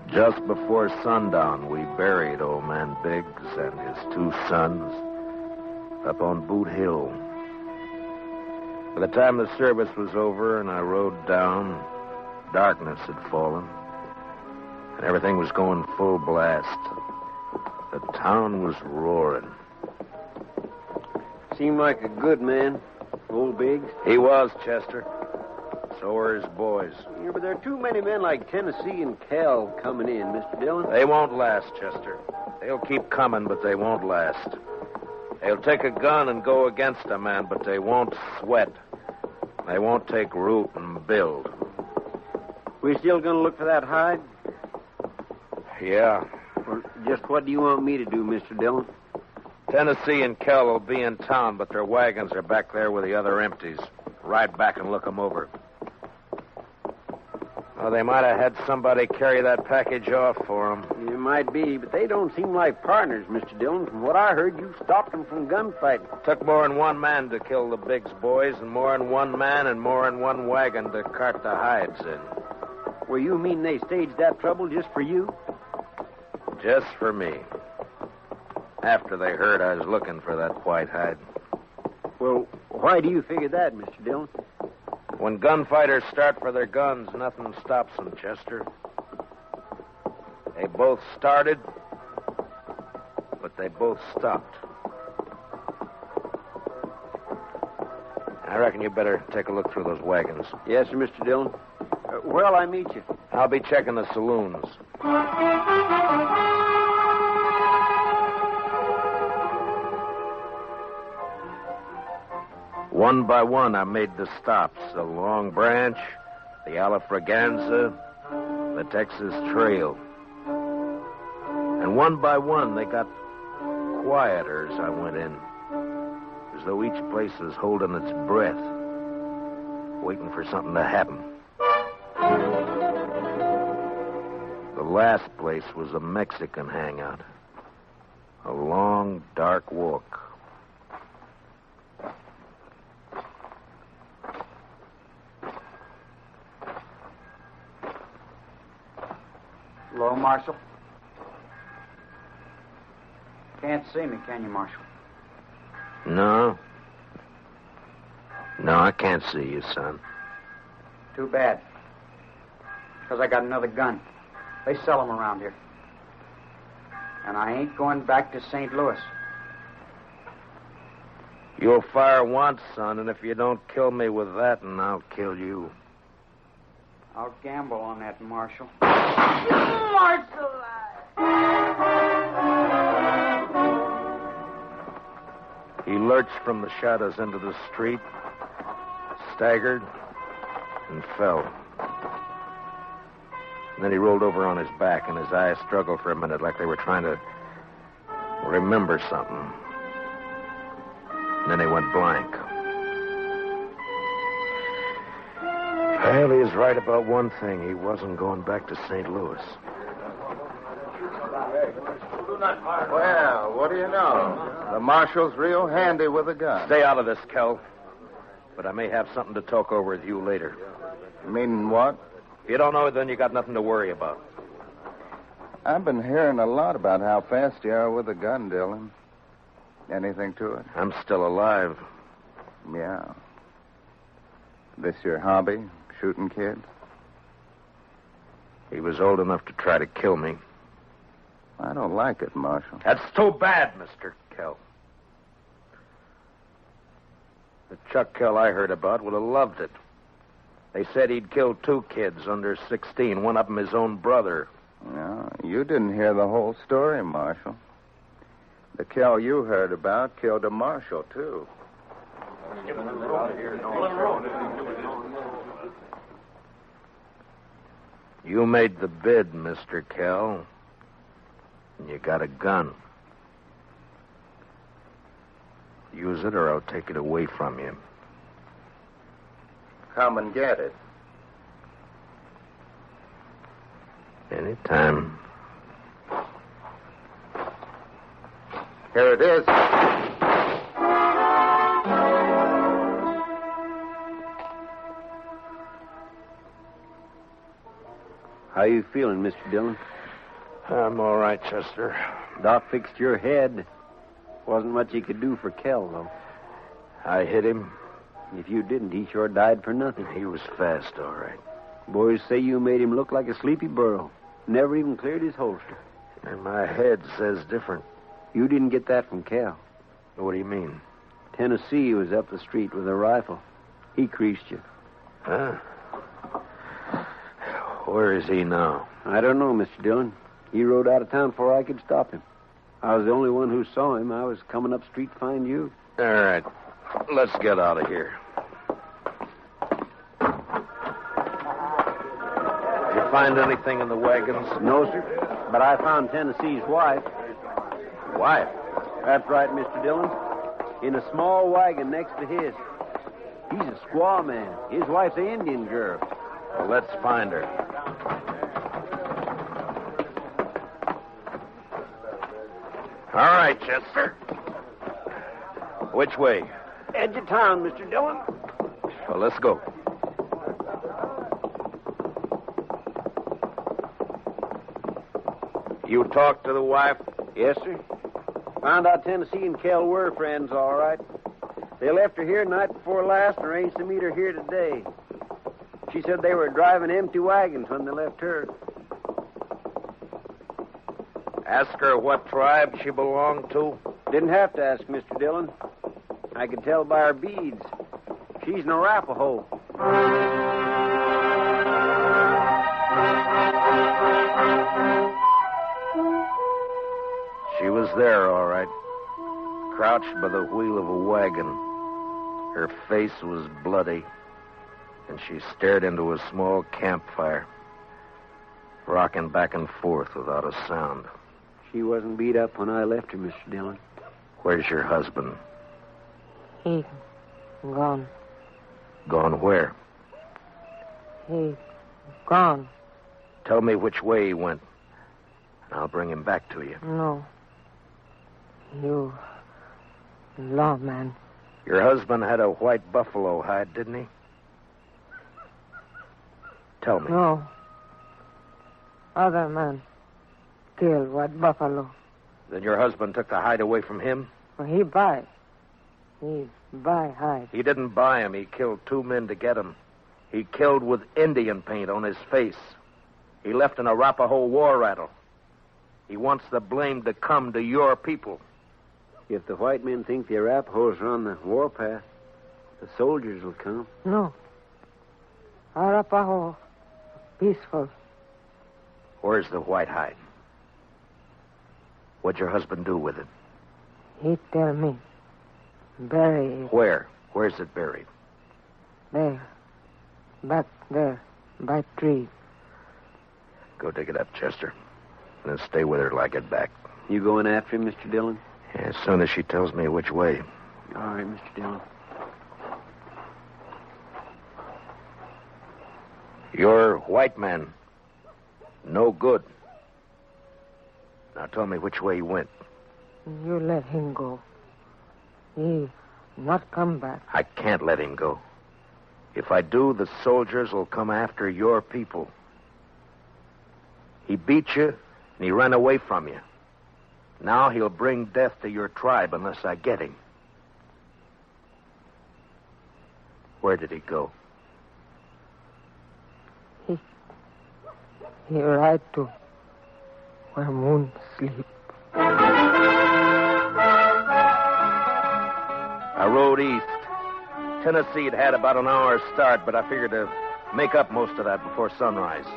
Just before sundown, we buried old man Biggs and his 2 sons up on Boot Hill. By the time the service was over and I rode down, darkness had fallen, and everything was going full blast. The town was roaring. Seemed like a good man, old Biggs. He was, Chester. So were his boys. Yeah, but there are too many men like Tennessee and Cal coming in, Mr. Dillon. They won't last, Chester. They'll keep coming, but they won't last. They'll take a gun and go against a man, but they won't sweat. They won't take root and build. We still gonna look for that hide? Yeah. Well, just what do you want me to do, Mr. Dillon? Tennessee and Cal will be in town, but their wagons are back there with the other empties. Ride back and look them over. Well, they might have had somebody carry that package off for them. It might be, but they don't seem like partners, Mr. Dillon. From what I heard, you stopped them from gunfighting. Took more than one man to kill the Biggs boys, and more than one man and more than one wagon to cart the hides in. Well, you mean they staged that trouble just for you? Just for me. After they heard I was looking for that white hide. Well, why do you figure that, Mr. Dillon? When gunfighters start for their guns, nothing stops them, Chester. They both started, but they both stopped. I reckon you better take a look through those wagons. Yes, sir, Mr. Dillon. Where'll I meet you? I'll be checking the saloons. One by one, I made the stops. The Long Branch, the Alafraganza, the Texas Trail. And one by one, they got quieter as I went in. As though each place was holding its breath, waiting for something to happen. The last place was a Mexican hangout. A long, dark walk. Hello, Marshal. Can't see me, can you, Marshal? No. No, I can't see you, son. Too bad. Because I got another gun. They sell them around here. And I ain't going back to St. Louis. You'll fire once, son, and if you don't kill me with that, and I'll kill you. I'll gamble on that, Marshal. Marshal! He lurched from the shadows into the street, staggered, and fell. And then he rolled over on his back, and his eyes struggled for a minute like they were trying to remember something. And then he went blank. Well, he was right about one thing. He wasn't going back to St. Louis. Well, what do you know? The marshal's real handy with a gun. Stay out of this, Kel. But I may have something to talk over with you later. You mean what? If you don't know it, then you got nothing to worry about. I've been hearing a lot about how fast you are with a gun, Dillon. Anything to it? I'm still alive. Yeah. This your hobby, shooting kids? He was old enough to try to kill me. I don't like it, Marshal. That's too bad, Mr. Kell. The Chuck Kell I heard about would have loved it. They said he'd killed 2 kids under 16, one of them his own brother. No, you didn't hear the whole story, Marshal. The Kell you heard about killed a marshal, too. You made the bid, Mr. Kell. And you got a gun. Use it or I'll take it away from you. Come and get it. Anytime. Here it is. How you feeling, Mr. Dillon? I'm all right, Chester. Doc fixed your head. Wasn't much he could do for Kell, though. I hit him. If you didn't, he sure died for nothing. He was fast, all right. Boys say you made him look like a sleepy burro. Never even cleared his holster. And my head says different. You didn't get that from Kell. What do you mean? Tennessee was up the street with a rifle. He creased you. Huh? Where is he now? I don't know, Mr. Dillon. He rode out of town before I could stop him. I was the only one who saw him. I was coming up street to find you. All right. Let's get out of here. Did you find anything in the wagons? No, sir. But I found Tennessee's wife. Wife? That's right, Mr. Dillon. In a small wagon next to his. He's a squaw man. His wife's an Indian girl. Well, let's find her. All right, Chester. Which way? Edge of town, Mr. Dillon. Well, let's go. You talked to the wife? Yes, sir. Found out Tennessee and Kell were friends, all right. They left her here night before last and arranged to meet her here today. She said they were driving empty wagons when they left her. Ask her what tribe she belonged to? Didn't have to ask, Mr. Dillon. I could tell by her beads. She's an Arapaho. She was there, all right. Crouched by the wheel of a wagon. Her face was bloody, and she stared into a small campfire, rocking back and forth without a sound. She wasn't beat up when I left her, Mr. Dillon. Where's your husband? He gone. Gone where? He gone. Tell me which way he went, and I'll bring him back to you. No. You lawman. Your husband had a white buffalo hide, didn't he? Tell me. No. Other man killed white buffalo. Then your husband took the hide away from him? Well, he buy. He buy hide. He didn't buy him. He killed 2 men to get him. He killed with Indian paint on his face. He left an Arapaho war rattle. He wants the blame to come to your people. If the white men think the Arapahos are on the warpath, the soldiers will come. No. Arapaho peaceful. Where's the white hide? What'd your husband do with it? He tell me. Bury it. Where? Where's it buried? There. Back there. By tree. Go dig it up, Chester. And then stay with her till I get back. You going after him, Mr. Dillon? As soon as she tells me which way. All right, Mr. Dillon. You're white man. No good. Now tell me which way he went. You let him go. He not come back. I can't let him go. If I do, the soldiers will come after your people. He beat you, and he ran away from you. Now he'll bring death to your tribe unless I get him. Where did he go? He ride to where moon sleep. I rode east. Tennessee had about an hour's start, but I figured to make up most of that before sunrise.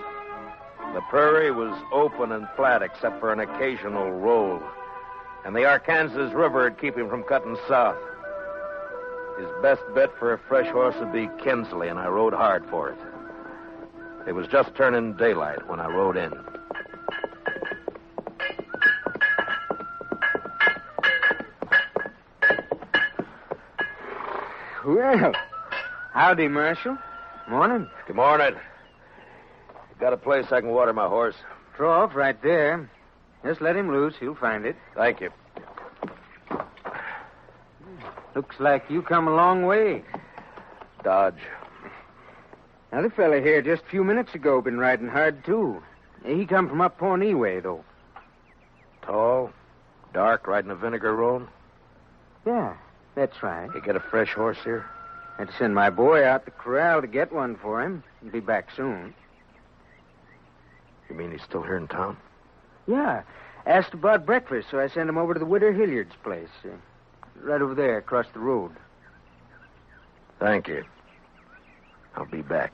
The prairie was open and flat except for an occasional roll, and the Arkansas River would keep him from cutting south. His best bet for a fresh horse would be Kinsley, and I rode hard for it. It was just turning daylight when I rode in. Well, howdy, Marshal. Morning. Good morning. Got a place I can water my horse? Trough right there. Just let him loose. He'll find it. Thank you. Looks like you come a long way. Dodge. Another fella here just a few minutes ago been riding hard, too. He come from up Pawnee way, though. Tall, dark, riding a vinegar roan? Yeah, that's right. You get a fresh horse here? Had to send my boy out the corral to get one for him. He'll be back soon. You mean he's still here in town? Yeah. Asked about breakfast, so I sent him over to the Widow Hilliard's place. Right over there, across the road. Thank you. I'll be back.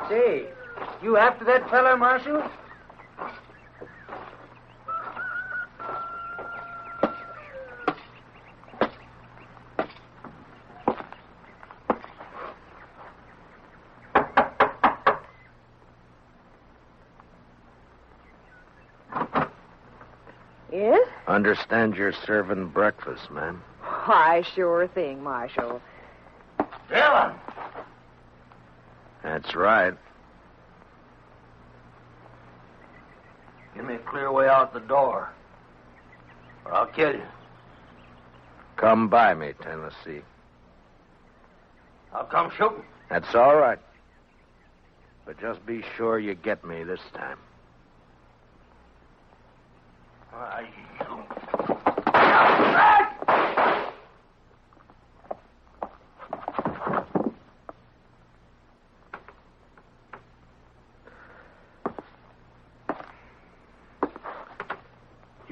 Say, you after that fella, Marshal? Yes? Understand you're serving breakfast, ma'am. Why, sure thing, Marshal. Dylan! That's right. Give me a clear way out the door, or I'll kill you. Come by me, Tennessee. I'll come shooting. That's all right. But just be sure you get me this time. Why,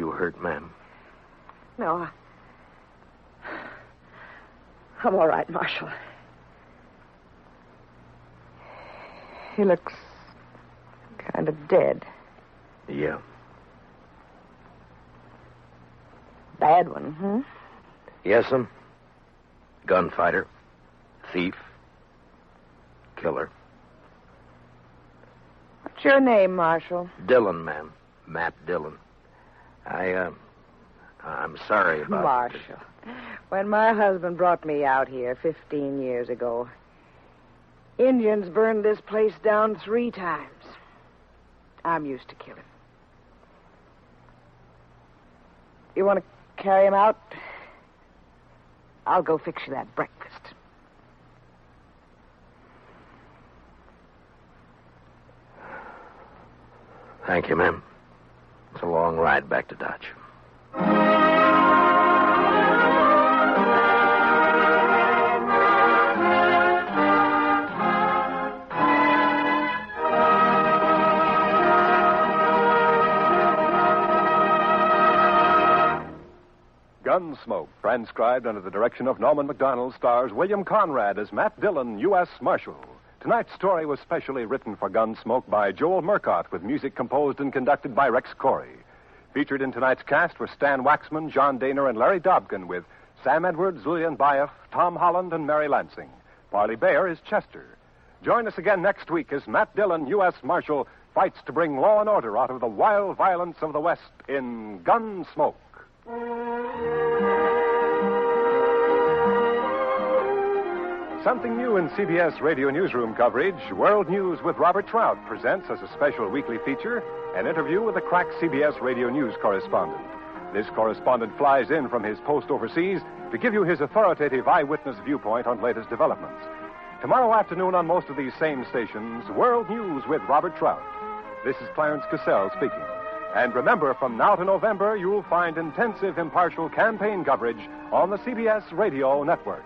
You hurt, ma'am? No, I'm all right, Marshal. He looks kind of dead. Yeah. Bad one, huh? Yes'm. Gunfighter. Thief. Killer. What's your name, Marshal? Dillon, ma'am. Matt Dillon. I'm sorry about... Marshal. When my husband brought me out here 15 years ago, Indians burned this place down 3 times. I'm used to killing. You want to carry him out? I'll go fix you that breakfast. Thank you, ma'am. It's a long ride back to Dodge. Gunsmoke, transcribed under the direction of Norman MacDonald, stars William Conrad as Matt Dillon, U.S. Marshal. Tonight's story was specially written for Gunsmoke by Joel Murcott, with music composed and conducted by Rex Corey. Featured in tonight's cast were Stan Waxman, John Daner, and Larry Dobkin, with Sam Edwards, Julian Baeff, Tom Holland, and Mary Lansing. Parley Bayer is Chester. Join us again next week as Matt Dillon, U.S. Marshal, fights to bring law and order out of the wild violence of the West in Gunsmoke. Something new in CBS Radio Newsroom coverage, World News with Robert Trout presents as a special weekly feature an interview with a crack CBS Radio News correspondent. This correspondent flies in from his post overseas to give you his authoritative eyewitness viewpoint on latest developments. Tomorrow afternoon on most of these same stations, World News with Robert Trout. This is Clarence Cassell speaking. And remember, from now to November, you'll find intensive, impartial campaign coverage on the CBS Radio Network.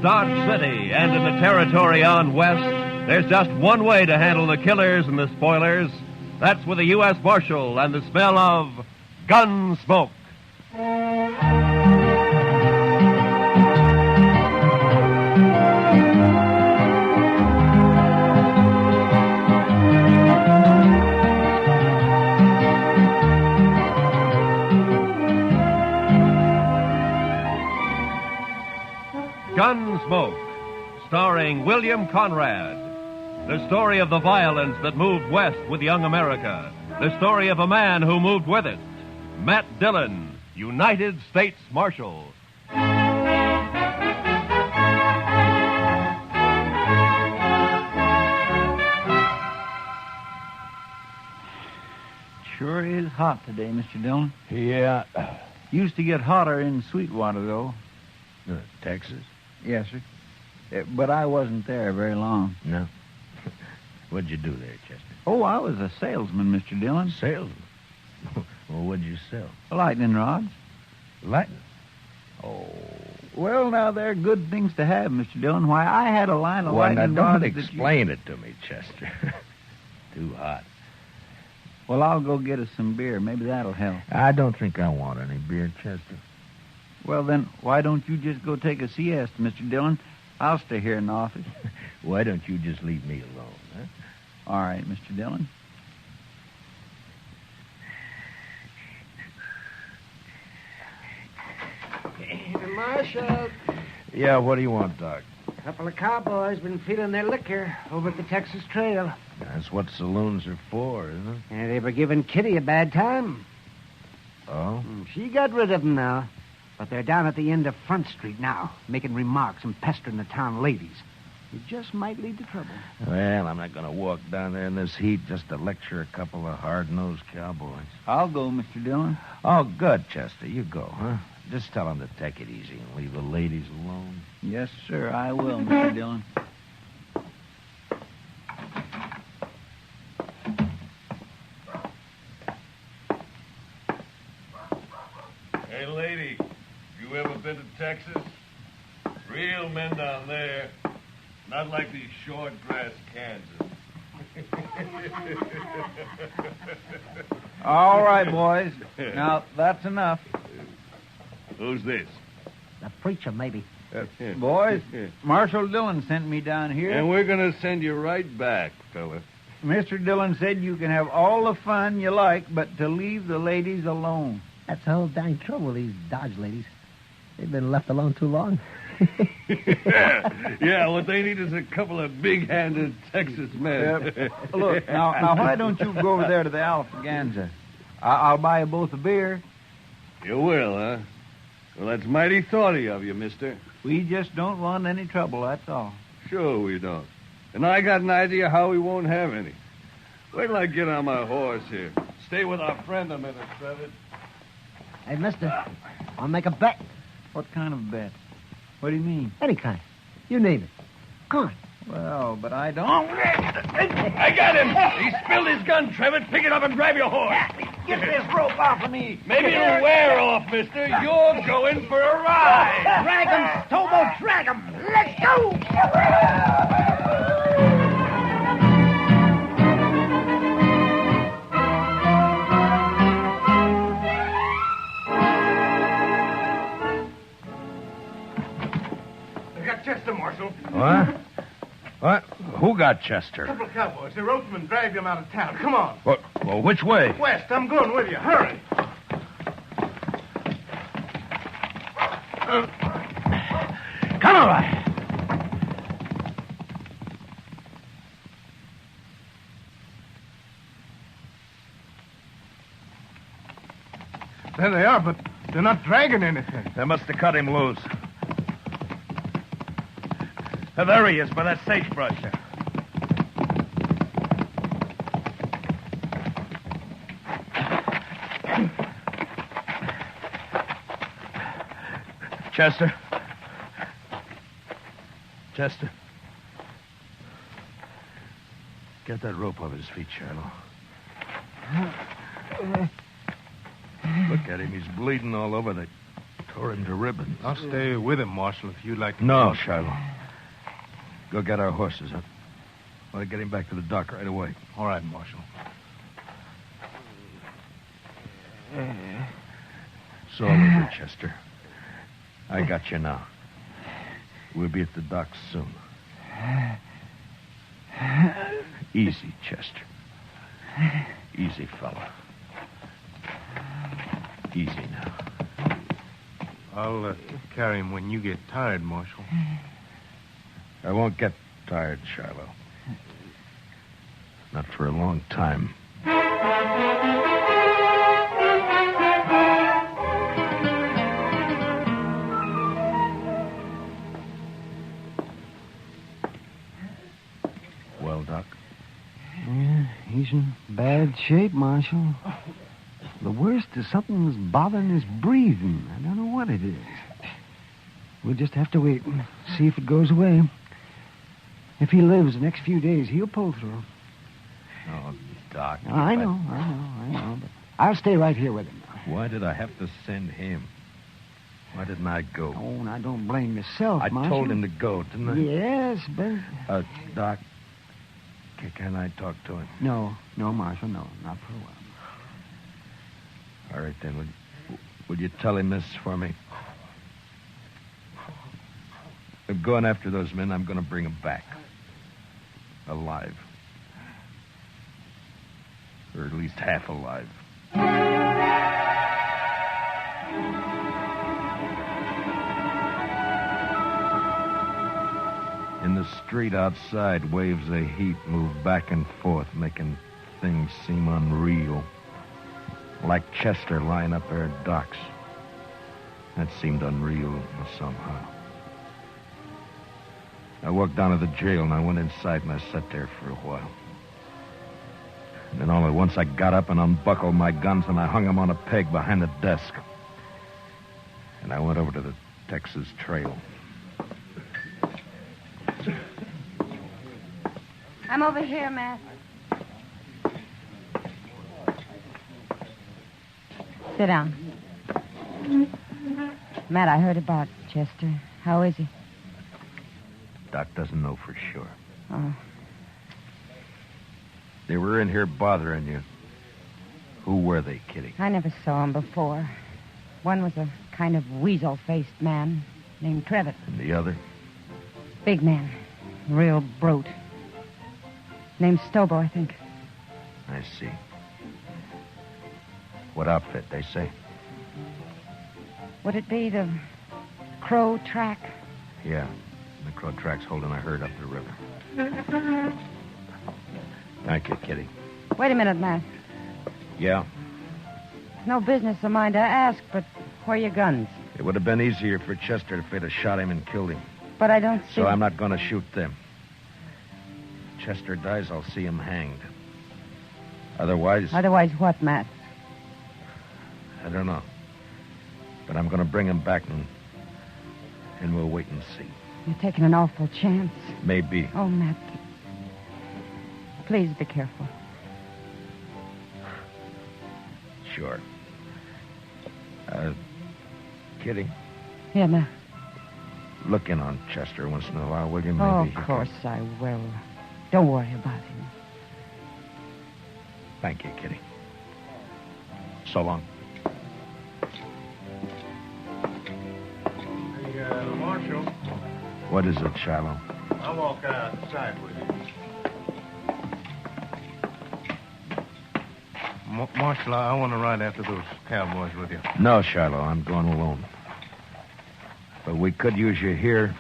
Dodge City and in the territory on west, there's just one way to handle the killers and the spoilers. That's with a U.S. Marshal and the smell of Gunsmoke. Gunsmoke, starring William Conrad. The story of the violence that moved west with young America. The story of a man who moved with it. Matt Dillon, United States Marshal. Sure is hot today, Mr. Dillon. Yeah. Used to get hotter in Sweetwater, though. Texas? Yes, sir. But I wasn't there very long. No. What'd you do there, Chester? Oh, I was a salesman, Mr. Dillon. Salesman? Well, what'd you sell? Lightning rods. Lightning? Oh, well, now, they're good things to have, Mr. Dillon. Why, I had a line of Well, lightning now, rods don't explain it to me, Chester. Too hot. Well, I'll go get us some beer. Maybe that'll help. I don't think I want any beer, Chester. Well, then, why don't you just go take a siesta, Mr. Dillon? I'll stay here in the office. Why don't you just leave me alone, huh? All right, Mr. Dillon. Marshal. Yeah, what do you want, Doc? A couple of cowboys been feeling their liquor over at the Texas Trail. That's what saloons are for, isn't it? And they were giving Kitty a bad time. Oh? She got rid of them now. But they're down at the end of Front Street now, making remarks and pestering the town ladies. It just might lead to trouble. Well, I'm not going to walk down there in this heat just to lecture a couple of hard-nosed cowboys. I'll go, Mr. Dillon. Oh, good, Chester. You go, huh? Just tell them to take it easy and leave the ladies alone. Yes, sir, I will, Mr. Dillon. Hey, lady, you ever been to Texas? Real men down there. Not like these short grass Kansas. All right, boys. Now, that's enough. Who's this? The preacher, maybe. Boys, Marshal Dillon sent me down here. And we're going to send you right back, fella. Mr. Dillon said you can have all the fun you like, but to leave the ladies alone. That's the whole dang trouble, these Dodge ladies. They've been left alone too long. Yeah, what they need is a couple of big-handed Texas men. Look, now, why don't you go over there to the Alfaganza? I'll buy you both a beer. You will, huh? Well, that's mighty thoughty of you, mister. We just don't want any trouble, that's all. Sure we don't. And I got an idea how we won't have any. Wait till I get on my horse here. Stay with our friend a minute, Trevor. Hey, mister, I'll make a bet. What kind of bet? What do you mean? Any kind. You name it. Come on. Well, but I don't. I got him. He spilled his gun, Trevor. Pick it up and grab your horse. Get this rope off of me. Maybe it'll wear off, mister. You're going for a ride. Drag him, Stobo, drag him. Let's go. I got Chester, Marshal. What? What? Who got Chester? A couple of cowboys. The ropesman dragged him out of town. Come on. What? Well, which way? West, I'm going with you. Hurry. Come on. There they are, but they're not dragging anything. They must have cut him loose. There he is, by that sagebrush. Chester. Chester. Get that rope off his feet, Shiloh. Look at him. He's bleeding all over. They tore him to ribbons. I'll stay with him, Marshal, if you'd like to. No, Shiloh. Go get our horses. I want to get him back to the dock right away. All right, Marshal. It's all over, Chester. I got you now. We'll be at the dock soon. Easy, Chester. Easy, fella. Easy now. I'll carry him when you get tired, Marshal. I won't get tired, Shiloh. Not for a long time. Well, Doc? Yeah, he's in bad shape, Marshal. The worst is something's bothering his breathing. I don't know what it is. We'll just have to wait and see if it goes away. If he lives the next few days, he'll pull through. Oh, Doc. I know. But I'll stay right here with him. Why did I have to send him? Why didn't I go? Oh, and I don't blame yourself, I Marshal. told him to go, didn't I? Yes, but... Doc, can I talk to him? No, Marshal, no, not for a while. All right, then. Would you tell him this for me? I'm going after those men. I'm going to bring them back. Alive. Or at least half alive. In the street outside, waves of heat move back and forth, making things seem unreal. Like Chester lying up there at docks. That seemed unreal somehow. I walked down to the jail and I went inside and I sat there for a while. And then all at once I got up and unbuckled my guns and I hung them on a peg behind the desk. And I went over to the Texas Trail. I'm over here, Matt. Sit down. Matt, I heard about Chester. How is he? Doc doesn't know for sure. Oh. They were in here bothering you. Who were they, Kitty? I never saw him before. One was a kind of weasel-faced man named Trevitt. And the other? Big man. Real brute. Named Stobo, I think. I see. What outfit, they say? Would it be the Crow Track? Yeah. The Crow Track's holding a herd up the river. Thank you, Kitty. Wait a minute, Matt. Yeah? It's no business of mine to ask, but where are your guns? It would have been easier for Chester if they'd have shot him and killed him. But I don't see... So I'm not going to shoot them. Chester dies, I'll see him hanged. Otherwise... Otherwise what, Matt? I don't know. But I'm going to bring him back and we'll wait and see. You're taking an awful chance. Maybe. Oh, Matt. Please be careful. Sure. Kitty, Yeah, now. look in on Chester once in a while, will you? Maybe Oh, he of can- course I will. Don't worry about him. Thank you, Kitty. So long. Hey, Marshal, What is it, Shiloh? I'll walk outside with you. Marshal, I want to ride after those cowboys with you. No, Shiloh, I'm going alone. But we could use you here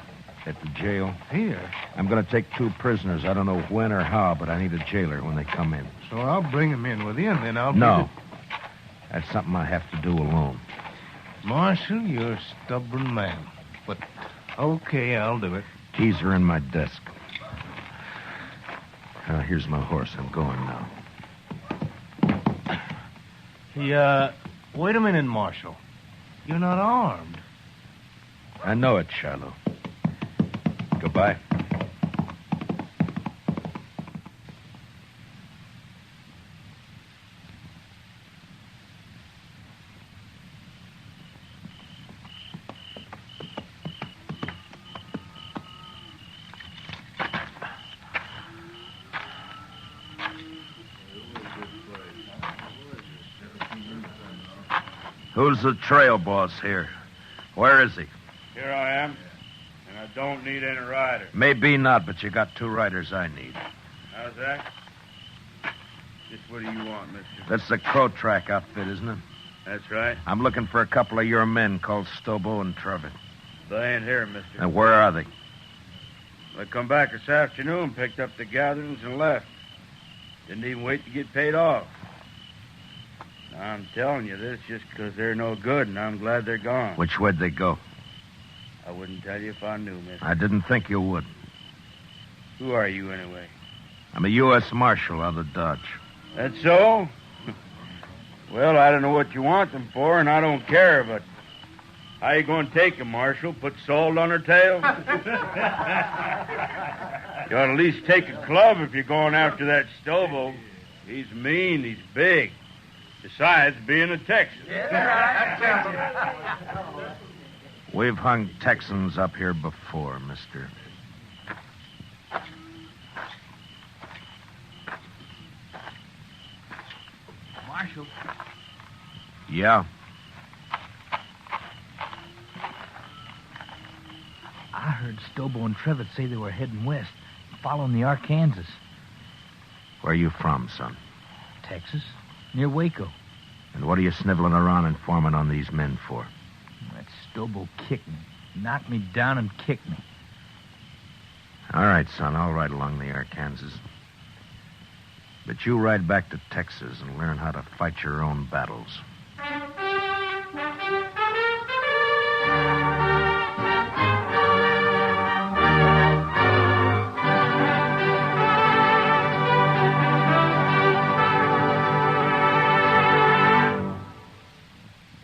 at the jail. Here? I'm going to take 2 prisoners. I don't know when or how, but I need a jailer when they come in. So I'll bring them in with you, and then I'll... No. That's something I have to do alone. Marshal, you're a stubborn man. But, okay, I'll do it. Keys are in my desk. Here's my horse. I'm going now. Hey, wait a minute, Marshal. You're not armed. I know it, Shiloh. Goodbye. Who's the trail boss here? Where is he? Here I am, and I don't need any rider. Maybe not, but you got 2 riders I need. How's that? Just what do you want, mister? That's the Crow Track outfit, isn't it? That's right. I'm looking for a couple of your men called Stobo and Trevitt. They ain't here, mister. And where are they? They come back this afternoon, picked up the gatherings, and left. Didn't even wait to get paid off. I'm telling you this just because they're no good, and I'm glad they're gone. Which way'd they go? I wouldn't tell you if I knew, mister. I didn't think you would. Who are you, anyway? I'm a U.S. Marshal out of Dodge. That's so? Well, I don't know what you want them for, and I don't care, but how you going to take them, Marshal? Put salt on her tail? You ought to at least take a club if you're going after that Stobo. He's mean, he's big. Besides being a Texan. We've hung Texans up here before, mister. Marshal. Yeah. I heard Stobo and Trevitt say they were heading west, following the Arkansas. Where are you from, son? Texas, near Waco. And what are you sniveling around informing on these men for? That Stobo kicked me, knocked me down and kicked me. All right, son, I'll ride along the Arkansas. But you ride back to Texas and learn how to fight your own battles.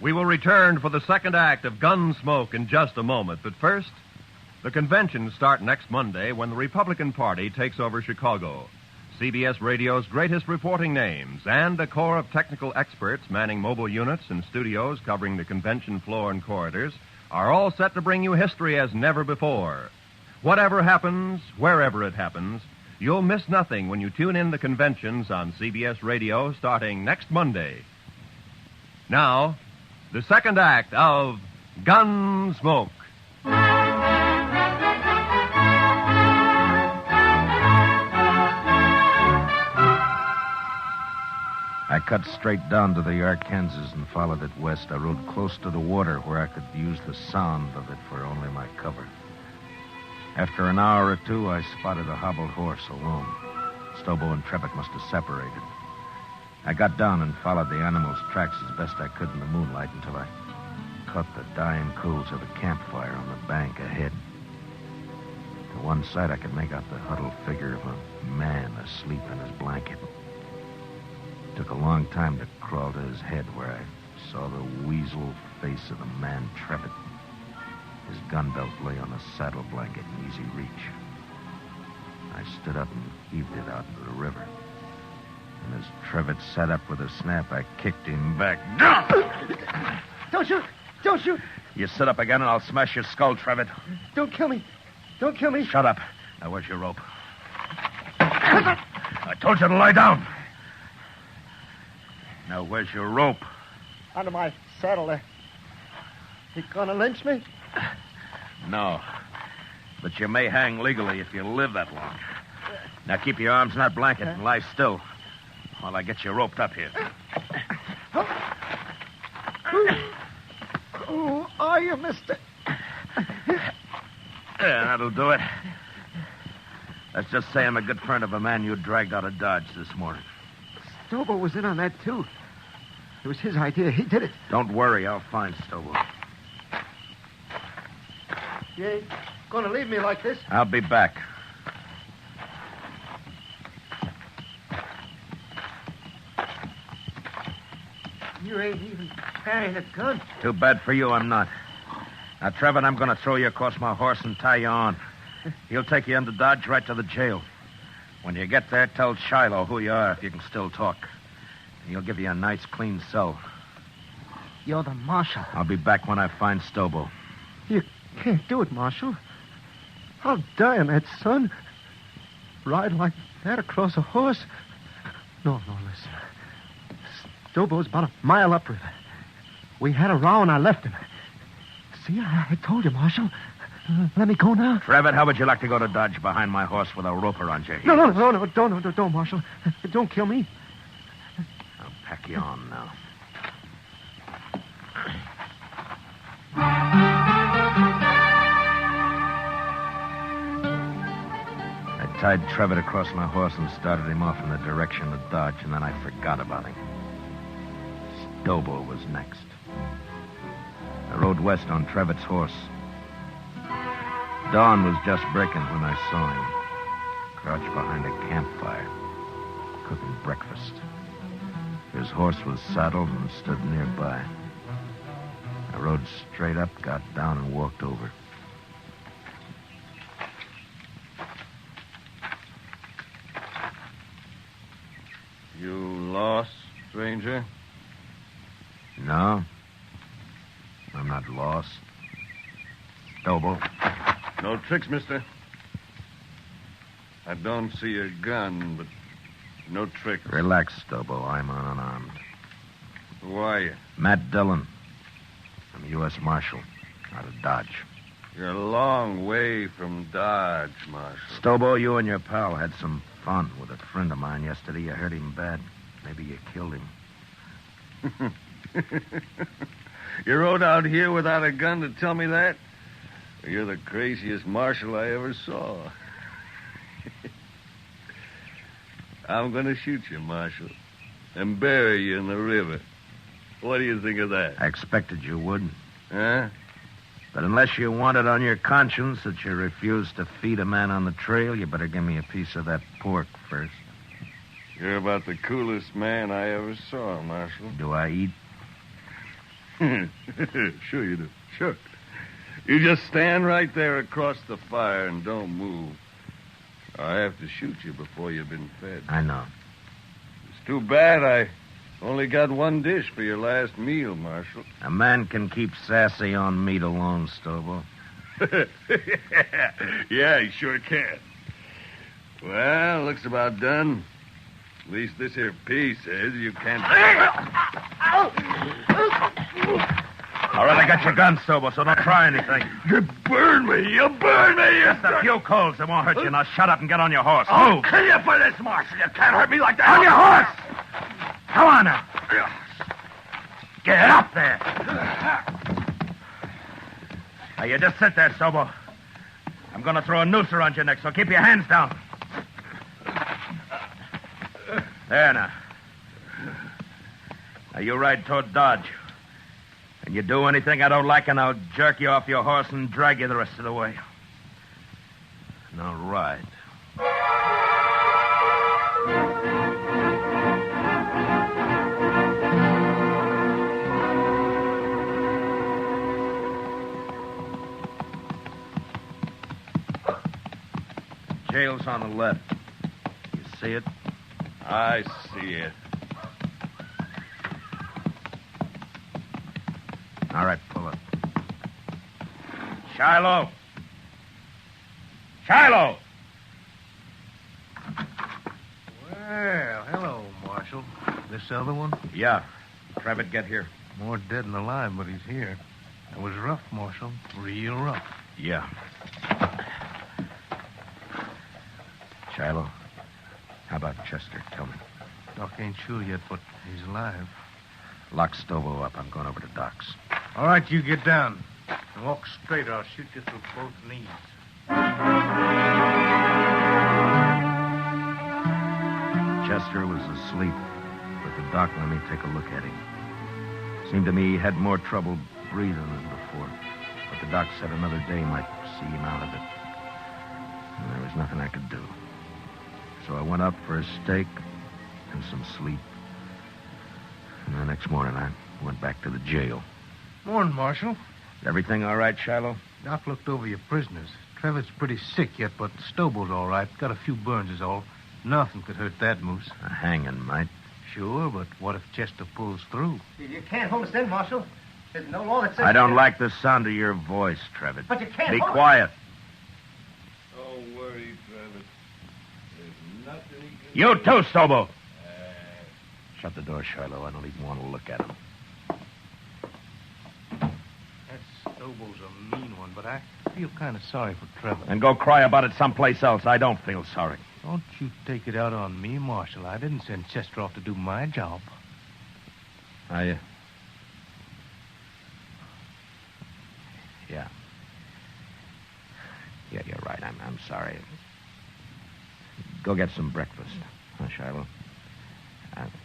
We will return for the second act of Gunsmoke in just a moment. But first, the conventions start next Monday when the Republican Party takes over Chicago. CBS Radio's greatest reporting names and a corps of technical experts manning mobile units and studios covering the convention floor and corridors are all set to bring you history as never before. Whatever happens, wherever it happens, you'll miss nothing when you tune in the conventions on CBS Radio starting next Monday. Now, the second act of Gunsmoke. I cut straight down to the Arkansas and followed it west. I rode close to the water where I could use the sound of it for only my cover. After an hour or 2, I spotted a hobbled horse alone. Stobo and Trevitt must have separated. I got down and followed the animal's tracks as best I could in the moonlight until I caught the dying coals of a campfire on the bank ahead. To one side, I could make out the huddled figure of a man asleep in his blanket. It took a long time to crawl to his head where I saw the weasel face of the man Trevitt. His gun belt lay on a saddle blanket in easy reach. I stood up and heaved it out into the river. And as Trevitt sat up with a snap, I kicked him back. Don't shoot! Don't shoot! You sit up again and I'll smash your skull, Trevitt. Don't kill me! Don't kill me! Shut up. Now, where's your rope? I told you to lie down. Now, where's your rope? Under my saddle there. You gonna lynch me? No. But you may hang legally if you live that long. Now, keep your arms in that blanket and lie still while I get you roped up here. Who are you, mister? Yeah, that'll do it. Let's just say I'm a good friend of a man you dragged out of Dodge this morning. Stobo was in on that, too. It was his idea. He did it. Don't worry, I'll find Stobo. You ain't gonna leave me like this? I'll be back. You ain't even carrying a gun. Too bad for you, I'm not. Now, Trevor, I'm going to throw you across my horse and tie you on. He'll take you into Dodge right to the jail. When you get there, tell Shiloh who you are if you can still talk. And he'll give you a nice, clean cell. You're the marshal. I'll be back when I find Stobo. You can't do it, Marshal. I'll die on that, son. Ride like that across a horse. No, listen. Stobo's about a mile upriver. We had a row and I left him. See, I told you, Marshal. Let me go now. Trevor, how would you like to go to Dodge behind my horse with a rope around your heels? No, don't, Marshal. Don't kill me. I'll pack you on now. I tied Trevor across my horse and started him off in the direction of Dodge, and then I forgot about him. Stobo was next. I rode west on Trevitt's horse. Dawn was just breaking when I saw him, crouched behind a campfire, cooking breakfast. His horse was saddled and stood nearby. I rode straight up, got down, and walked over. You lost, stranger? No. I'm not lost. Stobo. No tricks, mister. I don't see a gun, but no tricks. Relax, Stobo. I'm unarmed. Who are you? Matt Dillon. I'm a U.S. Marshal out of Dodge. You're a long way from Dodge, Marshal. Stobo, you and your pal had some fun with a friend of mine yesterday. You hurt him bad. Maybe you killed him. You rode out here without a gun to tell me that? You're the craziest marshal I ever saw. I'm going to shoot you, Marshal, and bury you in the river. What do you think of that? I expected you would. Huh? But unless you want it on your conscience that you refused to feed a man on the trail, you better give me a piece of that pork first. You're about the coolest man I ever saw, Marshal. Do I eat? Sure you do. Sure. You just stand right there across the fire and don't move. I have to shoot you before you've been fed. I know. It's too bad I only got one dish for your last meal, Marshal. A man can keep sassy on meat alone, Stobo. Yeah, he sure can. Well, looks about done. At least this here piece says you can't... All right, I got your gun, Stobo, so don't try anything. You burn me! You burn me! Just a few coals. It won't hurt you. Now shut up and get on your horse. I'll Move. kill you for this, Marshal. You can't hurt me like that. On your horse! Come on now. Get up there. Now, you just sit there, Stobo. I'm going to throw a noose around your neck, so keep your hands down. There now. Now, you ride toward Dodge. And you do anything I don't like, and I'll jerk you off your horse and drag you the rest of the way. Now, ride. jail's on the left. You see it? I see it. All right, pull up. Shiloh! Shiloh! Well, hello, Marshal. This other one? Yeah. Trevitt, get here. More dead than alive, but he's here. It was rough, Marshal. Real rough. Yeah. Shiloh, how about Chester? Tell me. Doc ain't sure yet, but he's alive. Lock Stovo up. I'm going over to Doc's. All right, you get down. And walk straight, or I'll shoot you through both knees. Chester was asleep, but the doc let me take a look at him. Seemed to me he had more trouble breathing than before, but the doc said another day might see him out of it. And there was nothing I could do. So I went up for a steak and some sleep. And the next morning I went back to the jail. Morning, Marshal. Is everything all right, Shiloh? Doc looked over your prisoners. Trevitt's pretty sick yet, but Stobo's all right. Got a few burns is all. Nothing could hurt that moose. A hanging might. Sure, but what if Chester pulls through? You can't homestead, Marshal. There's no law that says... I don't like the sound of your voice, Trevitt. But you can't... Be quiet. Don't worry, Travis. There's nothing he can... You too, Stobo. Shut the door, Shiloh. I don't even want to look at him. That Stobo's a mean one, but I feel kind of sorry for Trevor. And go cry about it someplace else. I don't feel sorry. Don't you take it out on me, Marshal. I didn't send Chester off to do my job. Yeah. Yeah, you're right. I'm sorry. Go get some breakfast, huh, Shiloh?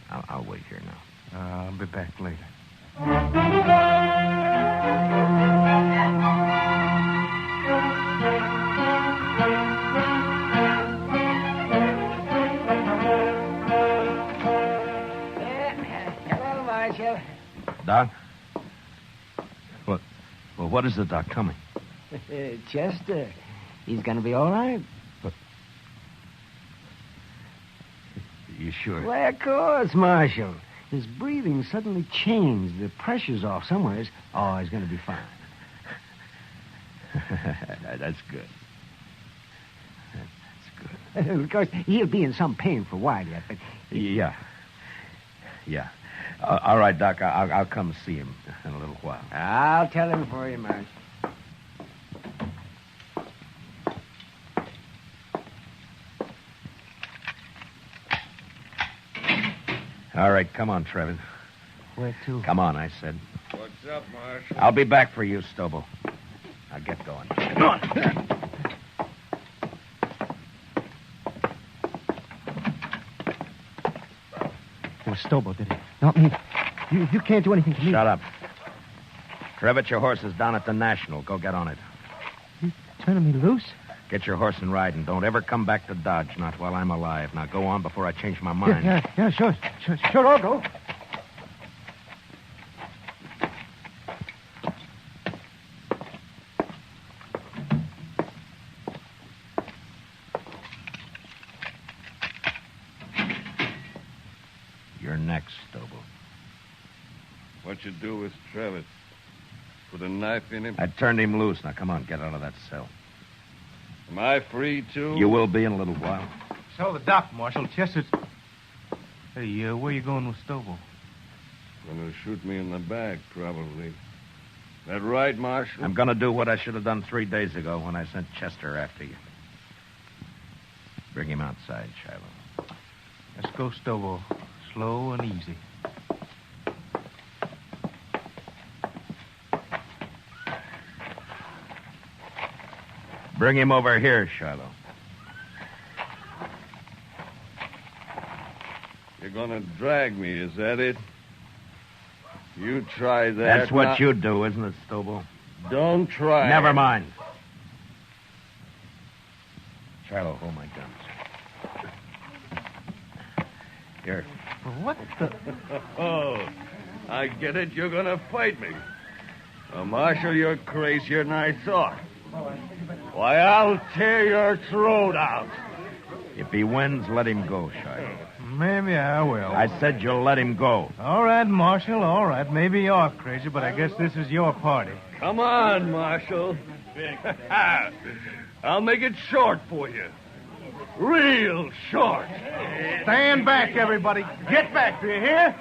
I'll wait here now. I'll be back later. Hello, Marshal. Doc? What? Well, what is the doc coming? Chester. He's going to be all right. You sure? Well, of course, Marshal. His breathing suddenly changed. The pressure's off somewhere. Oh, he's going to be fine. That's good. Of course, he'll be in some pain for a while yet, but... Yeah. All right, Doc. I'll come see him in a little while. I'll tell him for you, Marshal. All right, come on, Trevor. Where to? Come on, I said. What's up, Marshal? I'll be back for you, Stobo. Now get going. Come on. It was Stobo, did it? Not me. You can't do anything to me. Shut up. Trevitt, your horse is down at the National. Go get on it. You turning me loose? Get your horse and ride, and don't ever come back to Dodge, not while I'm alive. Now go on before I change my mind. Yeah, sure, I'll go. You're next, Stobo. What you do with Travis? Put a knife in him? I turned him loose. Now come on, get out of that cell. Am I free, too? You will be in a little while. So the doc, Marshal. Chester's... Hey, where you going with Stobo? Gonna shoot me in the back, probably. That right, Marshal? I'm gonna do what I should have done 3 days ago when I sent Chester after you. Bring him outside, Shiloh. Let's go, Stobo. Slow and easy. Bring him over here, Shiloh. You're gonna drag me, is that it? You try that. That's what you do, isn't it, Stobo? Don't try. Never mind. Shiloh, hold my guns. Here. What the... Oh, I get it. You're gonna fight me. Well, Marshal, you're crazier than I thought. Why, I'll tear your throat out. If he wins, let him go, Shiloh. Maybe I will. I said you'll let him go. All right, Marshal, all right. Maybe you're crazy, but I guess this is your party. Come on, Marshal. I'll make it short for you. Real short. Stand back, everybody. Get back, do you hear?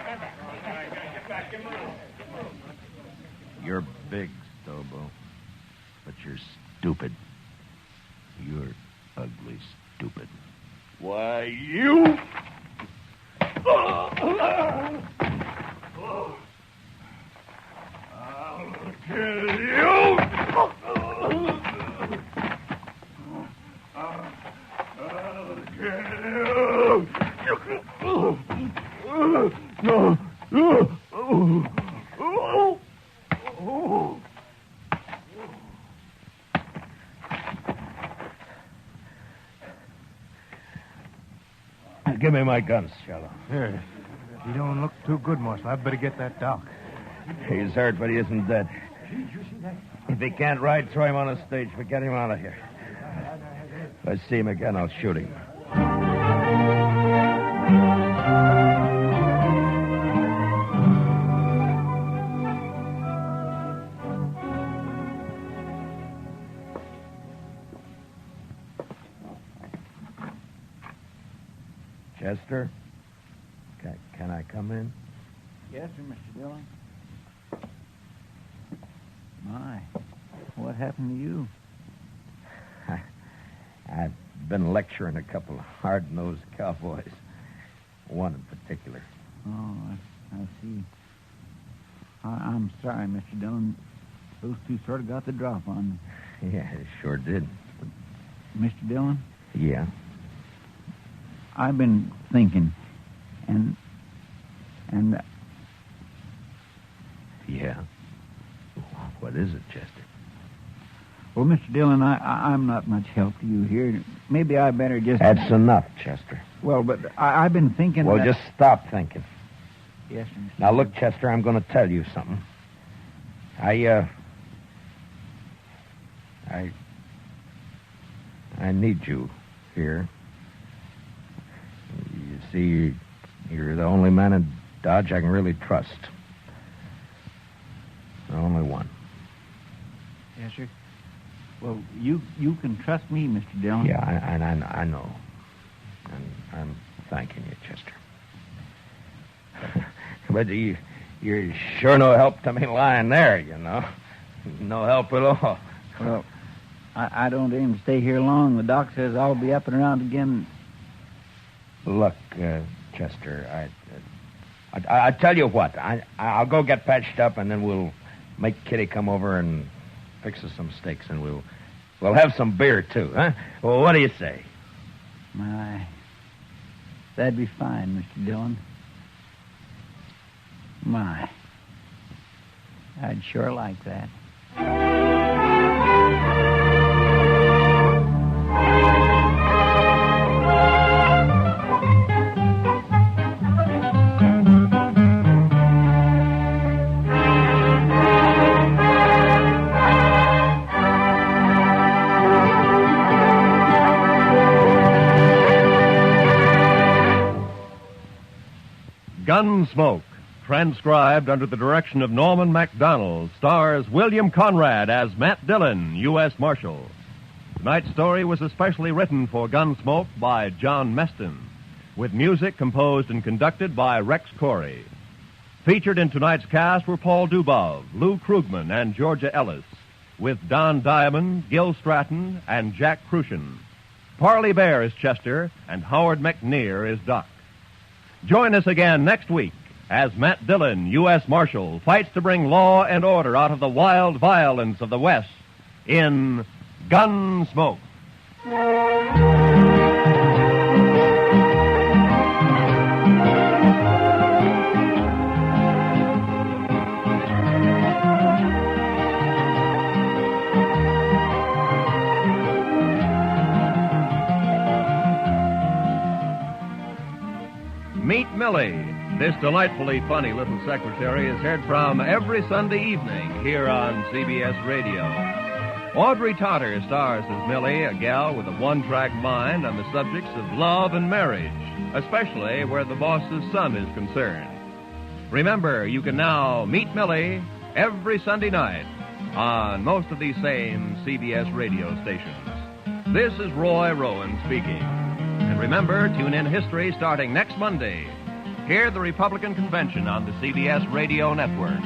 You're big, Stobo, but you're stupid. You're ugly stupid. Why, you... I'll kill you! Give me my guns, Shiloh. Here. You don't look too good, Marshal. I'd better get that doc. He's hurt, but he isn't dead. If he can't ride, throw him on the stage, but get him out of here. If I see him again, I'll shoot him. Chester? Can I come in? Yes, sir, Mr. Dillon. My, what happened to you? I've been lecturing a couple of hard-nosed cowboys. One in particular. Oh, I see. I'm sorry, Mr. Dillon. Those two sort of got the drop on me. Yeah, it sure did. Mr. Dillon? Yeah? I've been thinking, and... Yeah? What is it, Chester? Well, Mr. Dillon, I'm not much help to you here. Maybe I better just... That's enough, Chester. Well, but I've been thinking Well, that... just stop thinking. Yes, sir, Mr. Now, look, Chester, I'm going to tell you something. I need you here. You see, you're the only man in Dodge I can really trust. The only one. Yes, sir. Well, you can trust me, Mr. Dillon. Yeah, I know. And I'm thanking you, Chester. But you're sure no help to me lying there, you know. No help at all. Well, I don't aim to stay here long. The doc says I'll be up and around again. Look, Chester, I tell you what. I'll go get patched up, and then we'll make Kitty come over and fix us some steaks, and we'll have some beer, too, huh? Well, what do you say? My, that'd be fine, Mr. Dillon. My, I'd sure like that. Gunsmoke, transcribed under the direction of Norman MacDonald, stars William Conrad as Matt Dillon, U.S. Marshal. Tonight's story was especially written for Gunsmoke by John Meston, with music composed and conducted by Rex Corey. Featured in tonight's cast were Paul Dubov, Lou Krugman, and Georgia Ellis, with Don Diamond, Gil Stratton, and Jack Crucian. Parley Bear is Chester, and Howard McNear is Doc. Join us again next week as Matt Dillon, U.S. Marshal, fights to bring law and order out of the wild violence of the West in Gunsmoke. Meet Millie. This delightfully funny little secretary is heard from every Sunday evening here on CBS Radio. Audrey Totter stars as Millie, a gal with a one-track mind on the subjects of love and marriage, especially where the boss's son is concerned. Remember, you can now meet Millie every Sunday night on most of these same CBS radio stations. This is Roy Rowan speaking. And remember, tune in History starting next Monday. Hear the Republican Convention on the CBS Radio Network.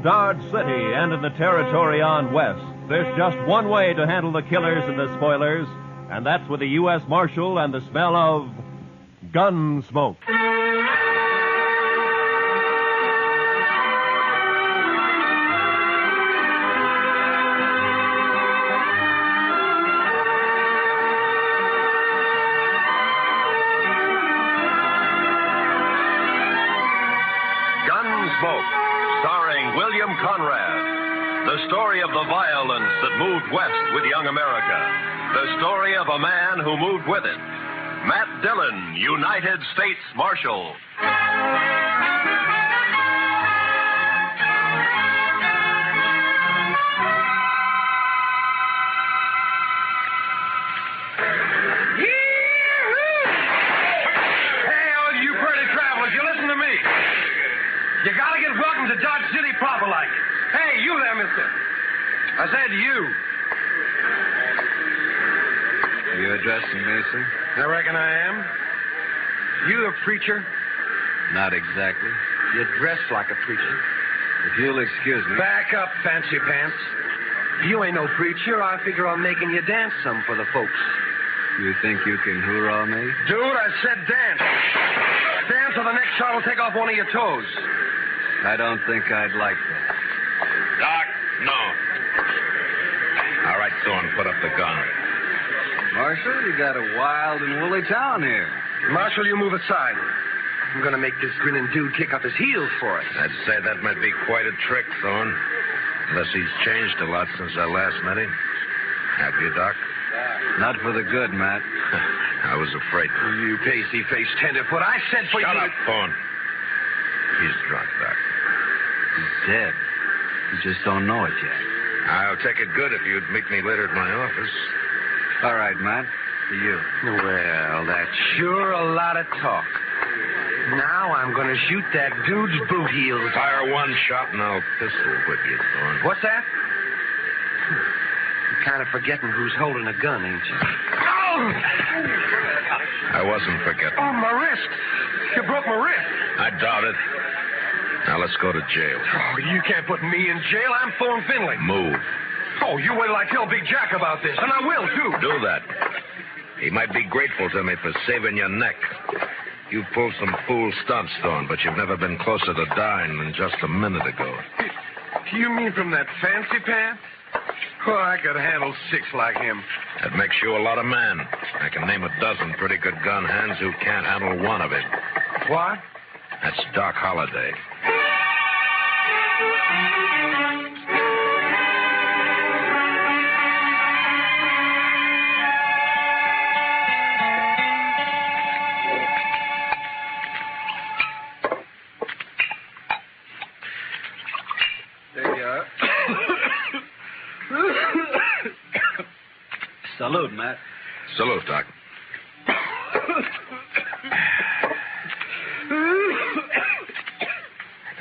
Dodge City and in the territory on west, there's just one way to handle the killers and the spoilers, and that's with the U.S. Marshal and the smell of Gunsmoke. Gunsmoke, starring William Conrad. The story of the violence that moved west with young America. The story of a man who moved with it. Matt Dillon, United States Marshal. You gotta get welcome to Dodge City proper like. Hey, you there, mister. I said you. You addressing me, sir? I reckon I am. You a preacher? Not exactly. You dress like a preacher. If you'll excuse me. Back up, fancy pants. You ain't no preacher. I figure on making you dance some for the folks. You think you can hoorah me? Dude, I said dance. Dance or the next shot will take off one of your toes. I don't think I'd like that. Doc, no. All right, Thorne, put up the gun. Marshal, you got a wild and woolly town here. Marshal, you move aside. I'm going to make this grinning dude kick up his heels for us. I'd say that might be quite a trick, Thorne. Unless he's changed a lot since I last met him. Have you, Doc? Not for the good, Matt. I was afraid. You pasty-faced tenderfoot. I said for Shut you... up, Thorne. He's drunk, Doc. He's dead. You just don't know it yet. I'll take it good if you'd meet me later at my office. All right, Matt. To you. Well, that's sure a lot of talk. Now I'm going to shoot that dude's boot heels. Fire one shot and I'll pistol whip you, Thorne. What's that? You're kind of forgetting who's holding a gun, ain't you? Oh! I wasn't forgetting. Oh, my wrist. You broke my wrist. I doubt it. Now let's go to jail. Oh, you can't put me in jail. I'm Thorne Finley. Move. Oh, you wait till I tell Big Jack about this, and I will, too. Do that. He might be grateful to me for saving your neck. You pulled some fool stunts, Thorne, but you've never been closer to dying than just a minute ago. You mean from that fancy pants? Oh, I could handle 6 like him. That makes you a lot of man. I can name a dozen pretty good gun hands who can't handle one of it. What? That's Doc Holliday. There you are. Salute, Matt. Salute, Doc.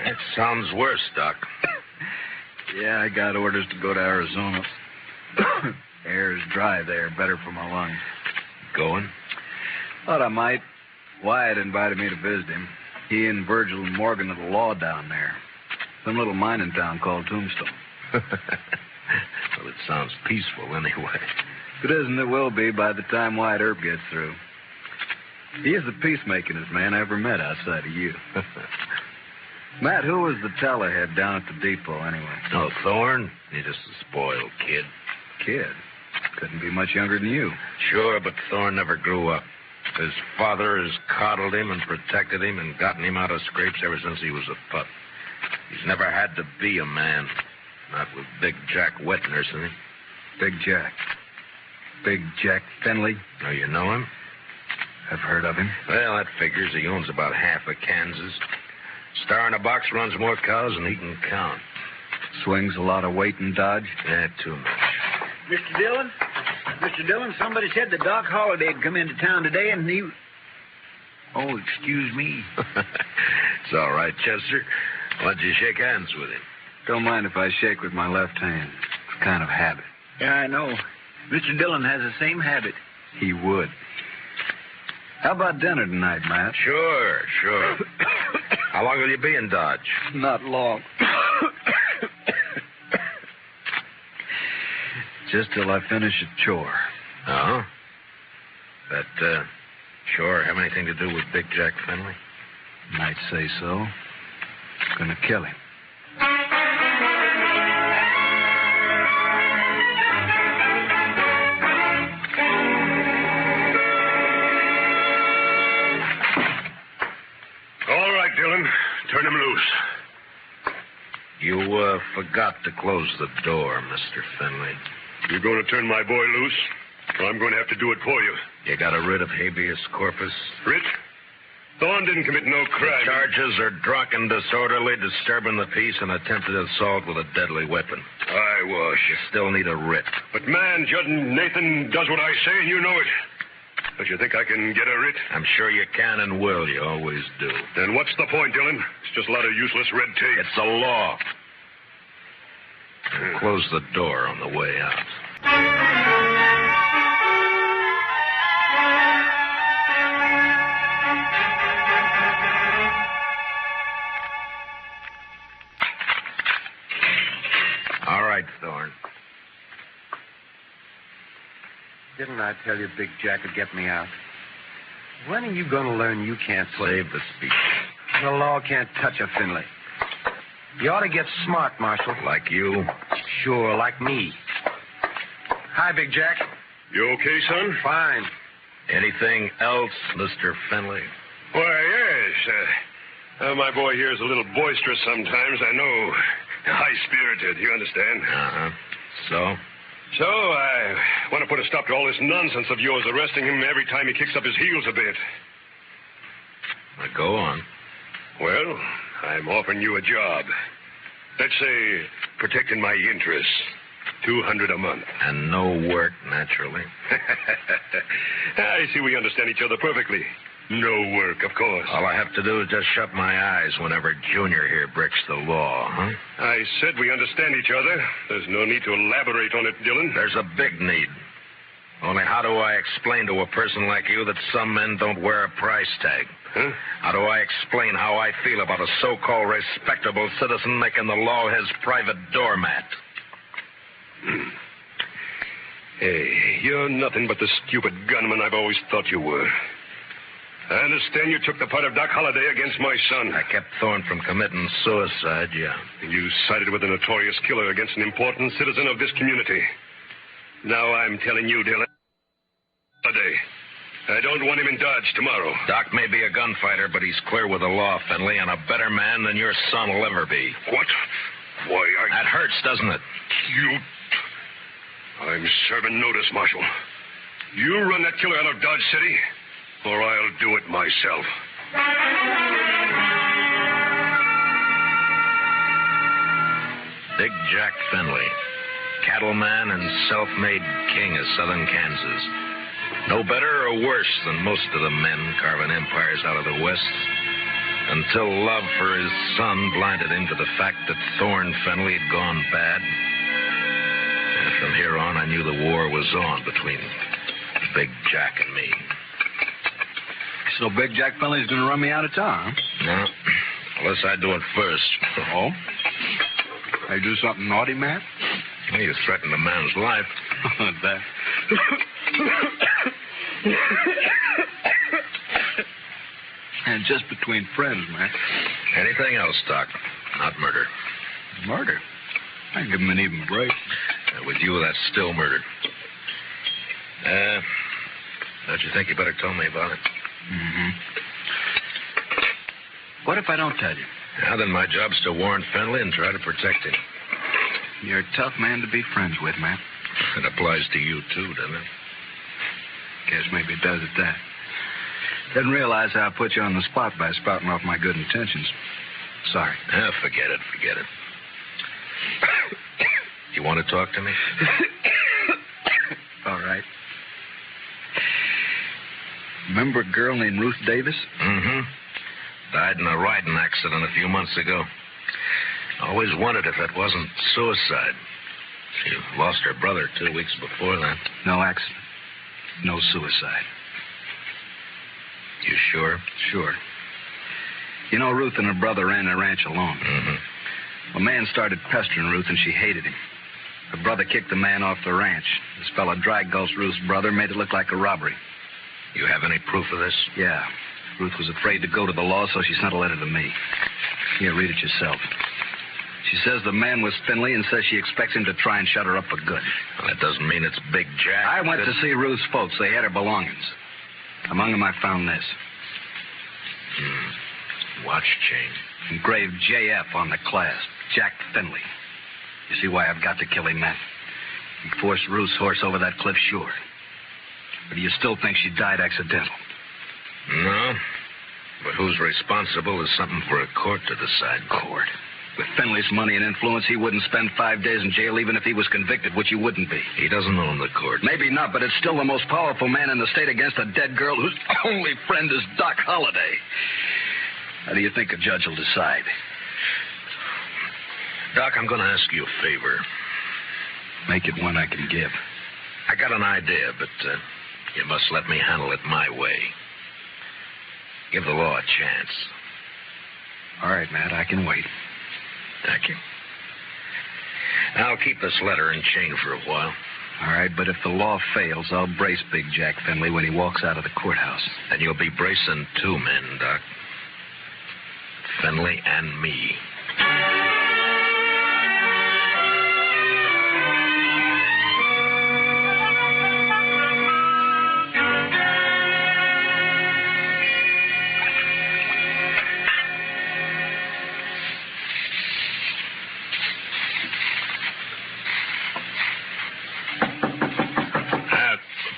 It sounds worse, Doc. Yeah, I got orders to go to Arizona. Air's dry there, better for my lungs. Going? Thought I might. Wyatt invited me to visit him. He and Virgil and Morgan at the law down there. Some little mining town called Tombstone. Well, it sounds peaceful anyway. If it isn't, it will be by the time Wyatt Earp gets through. He is the peacemakingest man I ever met outside of you. Matt, who was the tellerhead down at the depot anyway? Oh, Thorne? He's just a spoiled kid. Kid? Couldn't be much younger than you. Sure, but Thorne never grew up. His father has coddled him and protected him and gotten him out of scrapes ever since he was a pup. He's never had to be a man. Not with Big Jack wet nursing him. Big Jack? Big Jack Finley? Oh, you know him? I've heard of him. Well, that figures. He owns about half of Kansas. Star in a box runs more cows than he can count. Swings a lot of weight in Dodge? Yeah, too much. Mr. Dillon? Mr. Dillon, somebody said that Doc Holliday had come into town today and he... Oh, excuse me. It's all right, Chester. Why don't you shake hands with him? Don't mind if I shake with my left hand. It's kind of habit. Yeah, I know. Mr. Dillon has the same habit. He would. How about dinner tonight, Matt? Sure. How long will you be in Dodge? Not long. Just till I finish a chore. Oh? That chore have anything to do with Big Jack Finley? Might say so. Gonna kill him. All right, Dillon. Turn him loose. You forgot to close the door, Mr. Finley. You going to turn my boy loose? Or I'm going to have to do it for you. You got a writ of habeas corpus? Writ? Thorne didn't commit no crime. The charges are drunken, disorderly, disturbing the peace, and attempted assault with a deadly weapon. I wash. You still need a writ. But, man, Judge Nathan does what I say, and you know it. Don't you think I can get a writ? I'm sure you can and will. You always do. Then what's the point, Dillon? It's just a lot of useless red tape. It's the law. Close the door on the way out. All right, Thorne. Didn't I tell you Big Jack would get me out? When are you going to learn you can't play? Save the speech. The law can't touch a Finley. You ought to get smart, Marshal. Like you? Sure, like me. Hi, Big Jack. You okay, son? Fine. Anything else, Mr. Finley? Why, yes. My boy here is a little boisterous sometimes, I know. High-spirited, you understand? Uh-huh. So? So, I want to put a stop to all this nonsense of yours, arresting him every time he kicks up his heels a bit. Now, go on. Well, I'm offering you a job. Let's say, protecting my interests. $200 a month. And no work, naturally. I see we understand each other perfectly. No work, of course. All I have to do is just shut my eyes whenever Junior here breaks the law, huh? I said we understand each other. There's no need to elaborate on it, Dillon. There's a big need. Only how do I explain to a person like you that some men don't wear a price tag? Huh? How do I explain how I feel about a so-called respectable citizen making the law his private doormat? Hey, you're nothing but the stupid gunman I've always thought you were. I understand you took the part of Doc Holliday against my son. I kept Thorne from committing suicide, yeah. You sided with a notorious killer against an important citizen of this community. Now I'm telling you, Dillon, Holliday, I don't want him in Dodge tomorrow. Doc may be a gunfighter, but he's clear with the law, Finley, and a better man than your son will ever be. What? Why, That hurts, doesn't it? You... I'm serving notice, Marshal. You run that killer out of Dodge City, or I'll do it myself. Big Jack Finley, cattleman and self-made king of southern Kansas. No better or worse than most of the men carving empires out of the West, until love for his son blinded him to the fact that Thorne Finley had gone bad. From here on, I knew the war was on between Big Jack and me. So Big Jack Finley's going to run me out of town, huh? No, unless I do it first. Oh? I do something naughty, Matt? Well, you threatened a man's life. That. And just between friends, Matt. Anything else, Doc? Not murder. Murder? I give him an even break. With you, that's still murder. Don't you think you better tell me about it? Mm-hmm. What if I don't tell you? Now, then my job's to warn Finley and try to protect him. You're a tough man to be friends with, Matt. It applies to you, too, doesn't it? Guess maybe it does at that. Didn't realize how I put you on the spot by spouting off my good intentions. Sorry. Forget it. You want to talk to me? All right. Remember a girl named Ruth Davis? Mm-hmm. Died in a riding accident a few months ago. Always wondered if it wasn't suicide. She lost her brother 2 weeks before that. No accident. No suicide. You sure? Sure. You know, Ruth and her brother ran their ranch alone. Mm-hmm. A man started pestering Ruth, and she hated him. Her brother kicked the man off the ranch. This fella dry-gulched Ruth's brother, made it look like a robbery. You have any proof of this? Yeah. Ruth was afraid to go to the law, so she sent a letter to me. Here, read it yourself. She says the man was Finley and says she expects him to try and shut her up for good. Well, that doesn't mean it's Big Jack. I went to see Ruth's folks. They had her belongings. Among them, I found this. Watch chain. Engraved JF on the clasp. Jack Finley. You see why I've got to kill him, Matt? He forced Ruth's horse over that cliff, sure. But do you still think she died accidental? No. But who's responsible is something for a court to decide. Court? With Finley's money and influence, he wouldn't spend 5 days in jail even if he was convicted, which he wouldn't be. He doesn't own the court. Maybe not, but it's still the most powerful man in the state against a dead girl whose only friend is Doc Holliday. How do you think a judge will decide? Doc, I'm going to ask you a favor. Make it one I can give. I got an idea, but you must let me handle it my way. Give the law a chance. All right, Matt, I can wait. Thank you. I'll keep this letter and chain for a while. All right, but if the law fails, I'll brace Big Jack Finley when he walks out of the courthouse. Then you'll be bracing 2 men, Doc. Finley and me.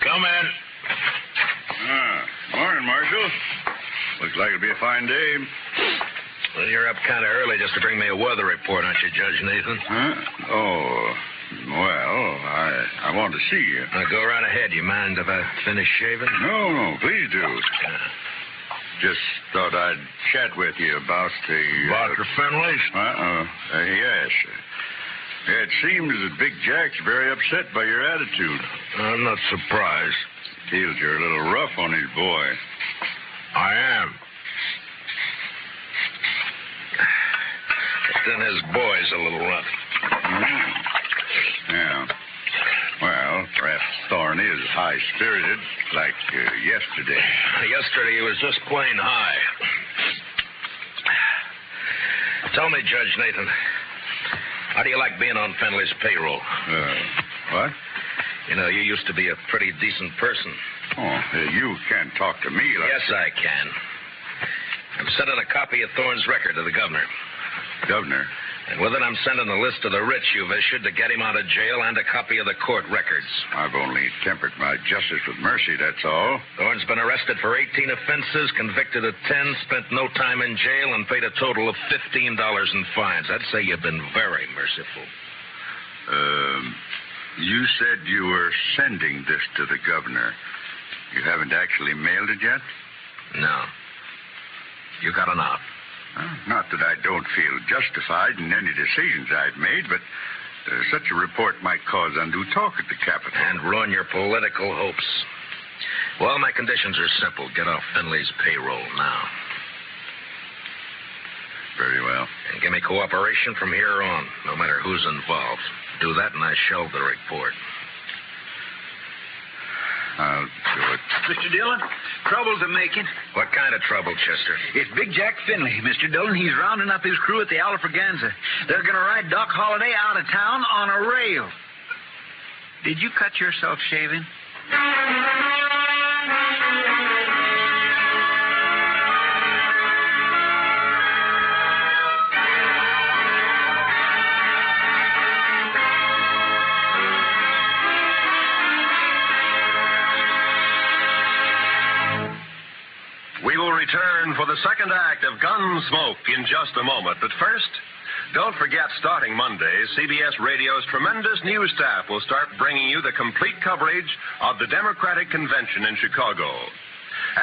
Come in. Morning, Marshal. Looks like it'll be a fine day. Well, you're up kind of early just to bring me a weather report, aren't you, Judge Nathan? Huh? Oh, well, I want to see you. Go right ahead. You mind if I finish shaving? No, please do. Just thought I'd chat with you about the... About the Finleys? Yes. It seems that Big Jack's very upset by your attitude. I'm not surprised. Feels you're a little rough on his boy. I am. But then his boy's a little rough. Yeah. Well, perhaps Thorne is high-spirited, like yesterday. Yesterday he was just plain high. Tell me, Judge Nathan, how do you like being on Finley's payroll? What? You know, you used to be a pretty decent person. Oh, you can't talk to me like... Yes, I can. I'm sending a copy of Thorne's record to the governor. Governor? And with it, I'm sending a list of the rich you've issued to get him out of jail and a copy of the court records. I've only tempered my justice with mercy, that's all. Thorne's been arrested for 18 offenses, convicted of 10, spent no time in jail, and paid a total of $15 in fines. I'd say you've been very merciful. You said you were sending this to the governor. You haven't actually mailed it yet? No. You got enough. Not that I don't feel justified in any decisions I've made, but Such a report might cause undue talk at the Capitol. And ruin your political hopes. Well, my conditions are simple. Get off Finley's payroll now. Very well. And give me cooperation from here on, no matter who's involved. Do that and I shelve the report. I'll do it. Mr. Dillon, trouble's a-making. What kind of trouble, Chester? It's Big Jack Finley, Mr. Dillon. He's rounding up his crew at the Alfraganza. They're going to ride Doc Holliday out of town on a rail. Did you cut yourself shaving? We will return for the second act of Gunsmoke in just a moment. But first, don't forget, starting Monday, CBS Radio's tremendous news staff will start bringing you the complete coverage of the Democratic Convention in Chicago.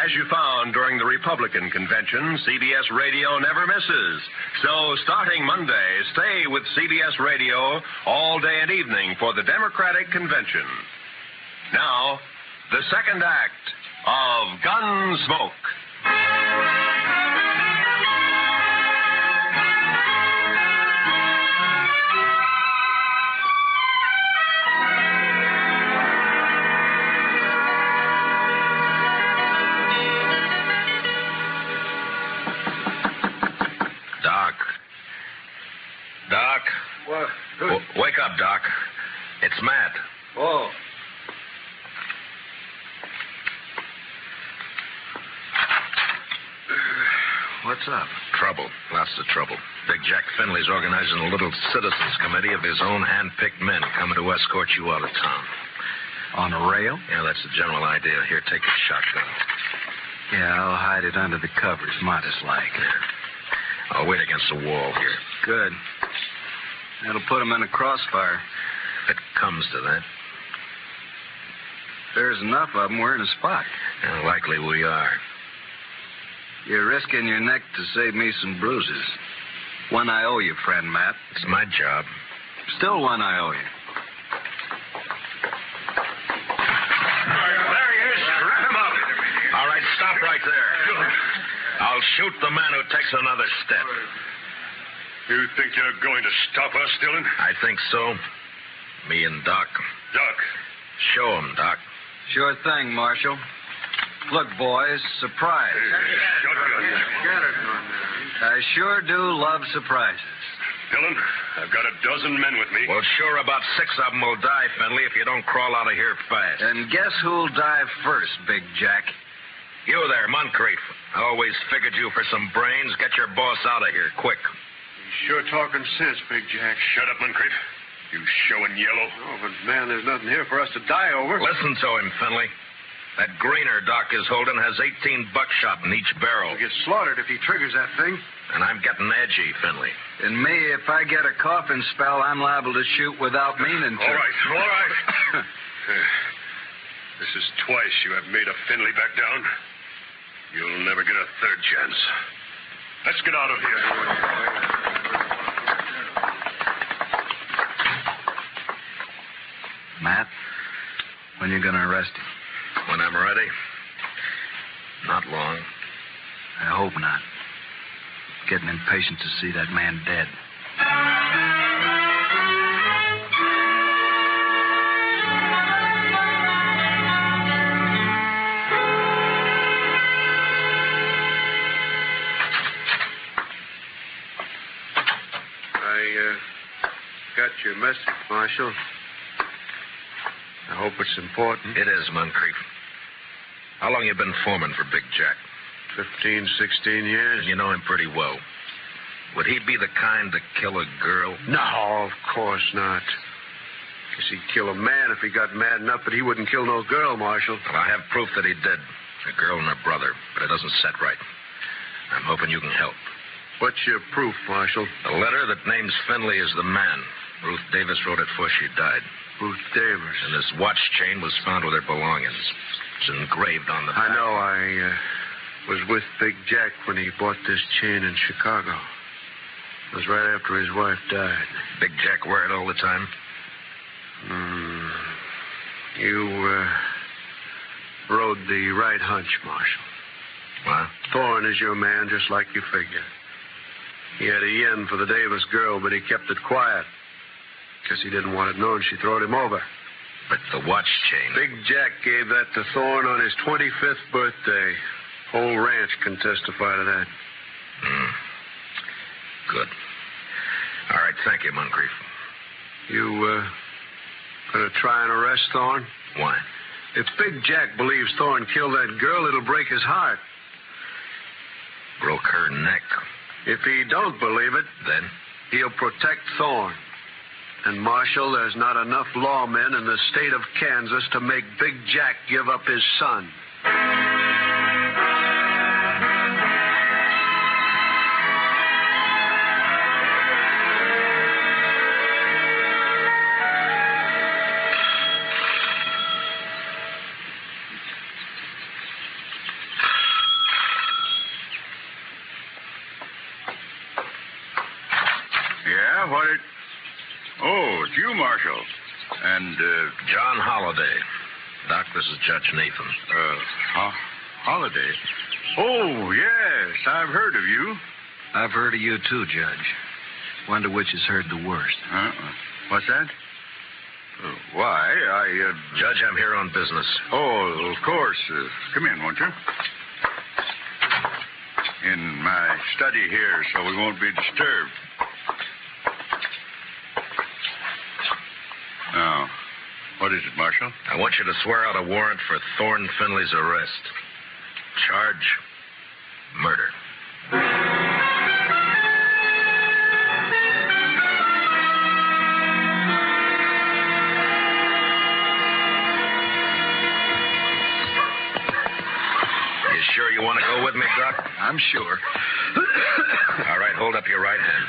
As you found during the Republican Convention, CBS Radio never misses. So, starting Monday, stay with CBS Radio all day and evening for the Democratic Convention. Now, the second act of Gunsmoke. Doc. What? Wake up, Doc. It's Matt. Oh. What's up? Trouble. Lots of trouble. Big Jack Finley's organizing a little citizens committee of his own hand-picked men coming to escort you out of town. On a rail? Yeah, that's the general idea. Here, take a shotgun. Yeah, I'll hide it under the covers, modest-like. Yeah. I'll wait against the wall here. Good. That'll put him in a crossfire. If it comes to that. There's enough of them, we're in a spot. Yeah, likely we are. You're risking your neck to save me some bruises. One I owe you, friend Matt. It's my job. Still one I owe you. There he is. Wrap him up. All right, stop right there. I'll shoot the man who takes another step. You think you're going to stop us, Dillon? I think so. Me and Doc. Doc. Show him, Doc. Sure thing, Marshal. Look, boys, surprise. I sure do love surprises. Dillon, I've got a dozen men with me. Well, sure, about 6 of them will die, Finley, if you don't crawl out of here fast. And guess who'll die first, Big Jack? You there, Moncrief. I always figured you for some brains. Get your boss out of here, quick. Sure talking sense, Big Jack. Shut up, Moncrief. You showing yellow. Oh, but, man, there's nothing here for us to die over. Listen to him, Finley. That greener Doc is holding has 18 buckshot in each barrel. He'll get slaughtered if he triggers that thing. And I'm getting edgy, Finley. And me, if I get a coughing spell, I'm liable to shoot without meaning to. All right. This is twice you have made a Finley back down. You'll never get a third chance. Let's get out of here. Matt, when you gonna arrest him? When I'm ready. Not long. I hope not. Getting impatient to see that man dead. I got your message, Marshal. I hope it's important. It is, Moncrief. How long you been foreman for Big Jack? 15, 16 years. You know him pretty well. Would he be the kind to kill a girl? No, of course not. Guess he'd kill a man if he got mad enough, but he wouldn't kill no girl, Marshal. Well, I have proof that he did. A girl and her brother, but it doesn't set right. I'm hoping you can help. What's your proof, Marshal? A letter that names Finley as the man. Ruth Davis wrote it before she died. Ruth Davis. And this watch chain was found with her belongings. It's engraved on the back. I know. I was with Big Jack when he bought this chain in Chicago. It was right after his wife died. Big Jack wear it all the time? You rode the right hunch, Marshal. What? Thorne is your man, just like you figured. He had a yen for the Davis girl, but he kept it quiet. Guess he didn't want it known she throwed him over. But the watch chain... Big Jack gave that to Thorne on his 25th birthday. Whole ranch can testify to that. Good. All right, thank you, Moncrief. You, gonna try and arrest Thorne? Why? If Big Jack believes Thorne killed that girl, it'll break his heart. Broke her neck. If he don't believe it, then he'll protect Thorne. And, Marshal, there's not enough lawmen in the state of Kansas to make Big Jack give up his son. Oh, it's you, Marshal. And, John Holliday. Doc, this is Judge Nathan. Holliday? Oh, yes, I've heard of you. I've heard of you, too, Judge. Wonder which has heard the worst. What's that? Why, Judge, I'm here on business. Oh, of course. Come in, won't you? In my study here, so we won't be disturbed. Now, what is it, Marshal? I want you to swear out a warrant for Thorne Finley's arrest. Charge, murder. You sure you want to go with me, Doc? I'm sure. All right, hold up your right hand.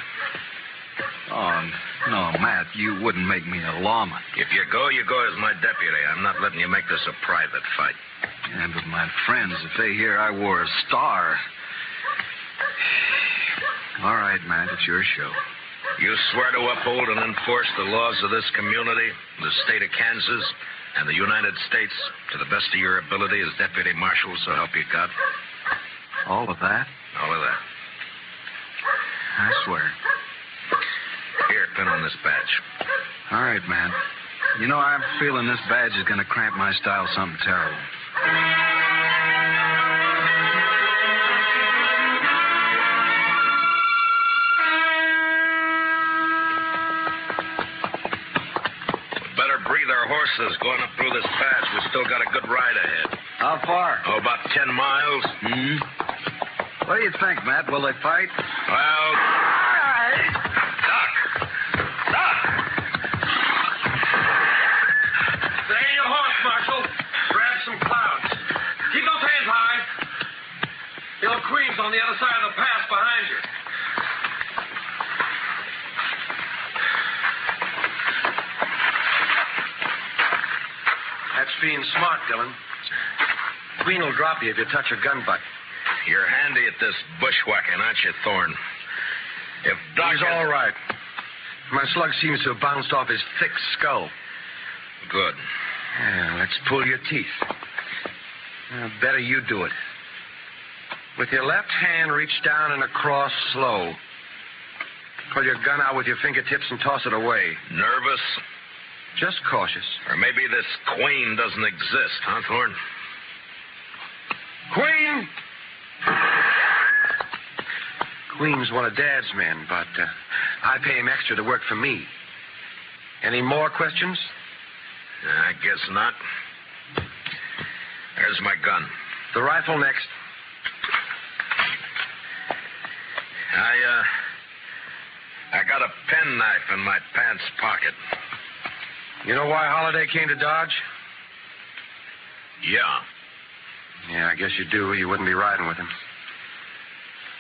Oh, no, Matt, you wouldn't make me a lawman. If you go as my deputy. I'm not letting you make this a private fight. Yeah, but my friends, if they hear I wore a star... All right, Matt, it's your show. You swear to uphold and enforce the laws of this community, the state of Kansas, and the United States to the best of your ability as deputy marshal, so help you God? All of that? All of that. I swear. Here, pin on this badge. All right, man. You know, I'm feeling this badge is going to cramp my style something terrible. We better breathe our horses going up through this pass. We still got a good ride ahead. How far? Oh, about 10 miles. What do you think, Matt? Will they fight? Well... Queen's on the other side of the pass behind you. That's being smart, Dillon. Queen will drop you if you touch her gun butt. You're handy at this bushwhacking, aren't you, Thorne? If Doc... He's all right. My slug seems to have bounced off his thick skull. Good. Yeah, let's pull your teeth. Better you do it. With your left hand, reach down and across slow. Pull your gun out with your fingertips and toss it away. Nervous? Just cautious. Or maybe this queen doesn't exist, huh, Thorne? Queen! Queen's one of Dad's men, but I pay him extra to work for me. Any more questions? I guess not. There's my gun. The rifle next. I got a penknife in my pants pocket. You know why Holliday came to Dodge? Yeah. Yeah, I guess you do. You wouldn't be riding with him.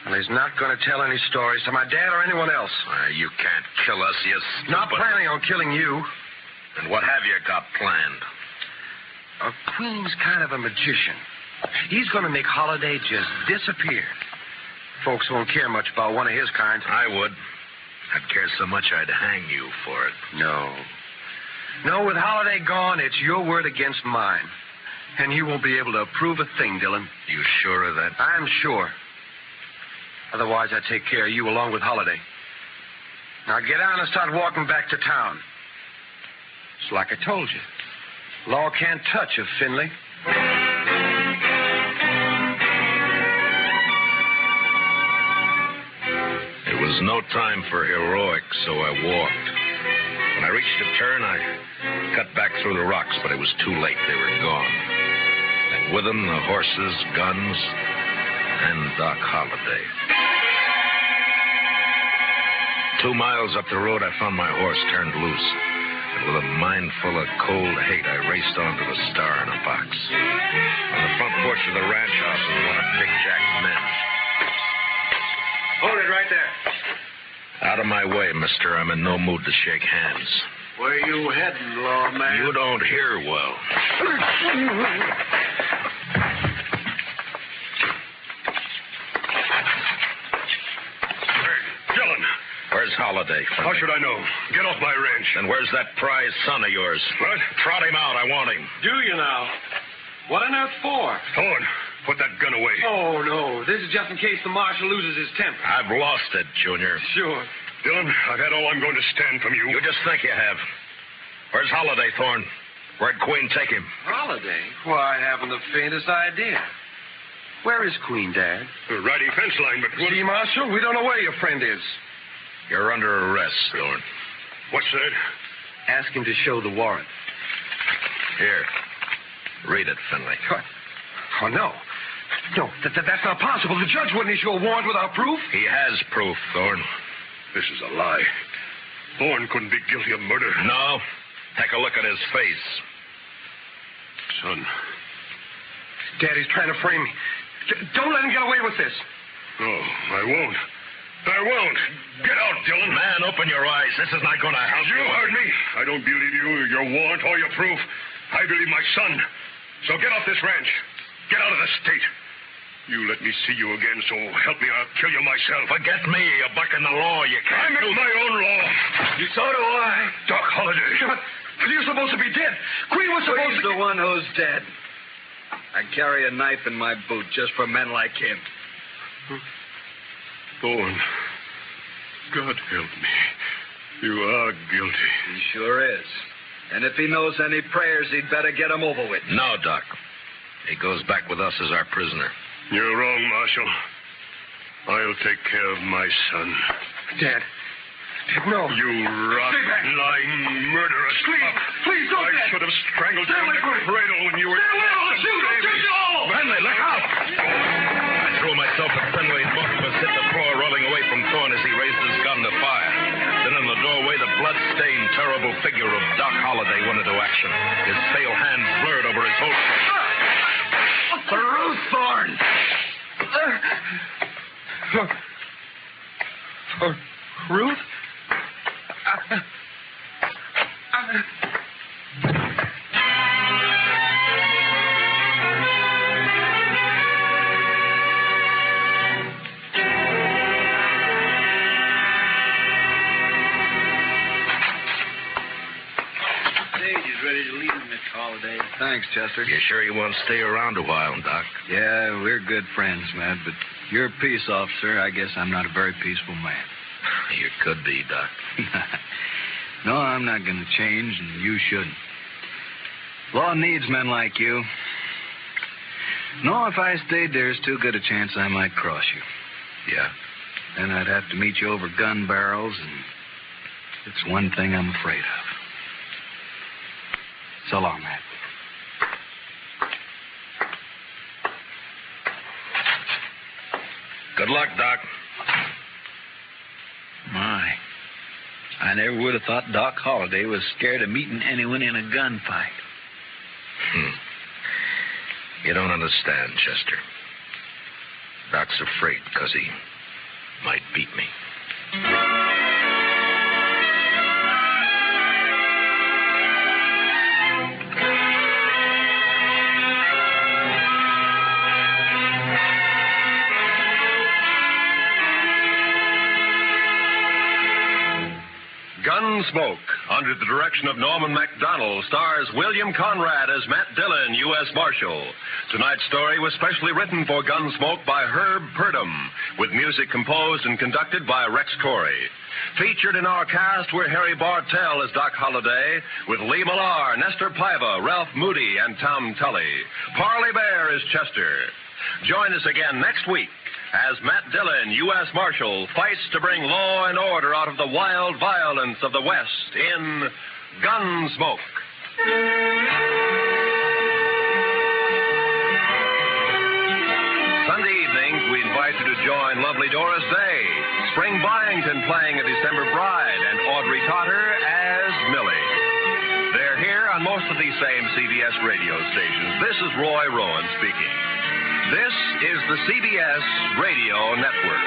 Well, he's not going to tell any stories to my dad or anyone else. You can't kill us, you stupid... Not planning on killing you. And what have you got planned? Queen's kind of a magician. He's going to make Holliday just disappear. Folks won't care much about one of his kind. I would. I'd care so much I'd hang you for it. No. No, with Holiday gone, it's your word against mine. And you won't be able to approve a thing, Dillon. You sure of that? I'm sure. Otherwise, I'd take care of you along with Holiday. Now get on and start walking back to town. It's like I told you. Law can't touch a Finley. It was no time for heroics, so I walked. When I reached a turn, I cut back through the rocks, but it was too late. They were gone. And with them, the horses, guns, and Doc Holliday. 2 miles up the road, I found my horse turned loose. And with a mind full of cold hate, I raced on to the Star in a box. On the front porch of the ranch house was one of Big Jack's men. Hold it right there. Out of my way, mister. I'm in no mood to shake hands. Where you heading, lawman? You don't hear well. Dillon. Where's Holiday? How should I know? Get off my ranch. And where's that prize son of yours? What? Trot him out. I want him. Do you now? What on earth for? Thorne, put that gun away. Oh, no. This is just in case the marshal loses his temper. I've lost it, Junior. Sure. Dillon, I've had all I'm going to stand from you. You just think you have. Where's Holiday, Thorne? Where'd Queen take him? Holiday? Why, I haven't the faintest idea. Where is Queen, Dad? The riding fence line, but... See, Marshal, we don't know where your friend is. You're under arrest, Thorne. What's that? Ask him to show the warrant. Here. Read it, Finley. Oh, no. No, that's not possible. The judge wouldn't issue a warrant without proof. He has proof, Thorne. This is a lie. Thorne couldn't be guilty of murder. No. Take a look at his face. Son. Daddy's trying to frame me. Don't let him get away with this. No, I won't. I won't. Get out, Dillon. Man, open your eyes. This is not going to help you. You heard me. I don't believe you, your warrant, or your proof. I believe my son. So get off this ranch. Get out of the state. You let me see you again, so help me, I'll kill you myself. Forget me. You're bucking the law. You can't. I make my own law. So do I. Doc Holliday. But you're supposed to be dead. Queen was supposed to... the one who's dead. I carry a knife in my boot just for men like him. Thorne, God help me. You are guilty. He sure is. And if he knows any prayers, he'd better get them over with. No, Doc. He goes back with us as our prisoner. You're wrong, Marshal. I'll take care of my son. Dad, no. You rotten, lying murderer. Please don't, I Dad. should have strangled you in the cradle when you were... I'll shoot you all! Finley, look out! I threw myself at Finley, and both of us hit the floor, rolling away from Thorne as he raised his gun to fire. Then in the doorway, the blood-stained, terrible figure of Doc Holliday went into action. His pale hand blurred over his holster. Ruth Thorne! Ruth? Ready to leave, Miss Holliday. Thanks, Chester. You sure you want to stay around a while, Doc? Yeah, we're good friends, Matt, but you're a peace officer. I guess I'm not a very peaceful man. You could be, Doc. No, I'm not going to change, and you shouldn't. Law needs men like you. No, if I stayed, there's too good a chance I might cross you. Yeah? Then I'd have to meet you over gun barrels, and it's one thing I'm afraid of. So long, Matt. Good luck, Doc. My. I never would have thought Doc Holliday was scared of meeting anyone in a gunfight. You don't understand, Chester. Doc's afraid because he might beat me. Gunsmoke, under the direction of Norman MacDonald, stars William Conrad as Matt Dillon, U.S. Marshal. Tonight's story was specially written for Gunsmoke by Herb Purdom, with music composed and conducted by Rex Corey. Featured in our cast were Harry Bartell as Doc Holliday, with Lee Millar, Nestor Paiva, Ralph Moody, and Tom Tully. Parley Bear is Chester. Join us again next week as Matt Dillon, U.S. Marshal, fights to bring law and order out of the wild violence of the West in Gunsmoke. Sunday evenings, we invite you to join lovely Doris Day, Spring Byington playing a December Bride, and Audrey Totter as Millie. They're here on most of these same CBS radio stations. This is Roy Rowan speaking. This is the CBS Radio Network.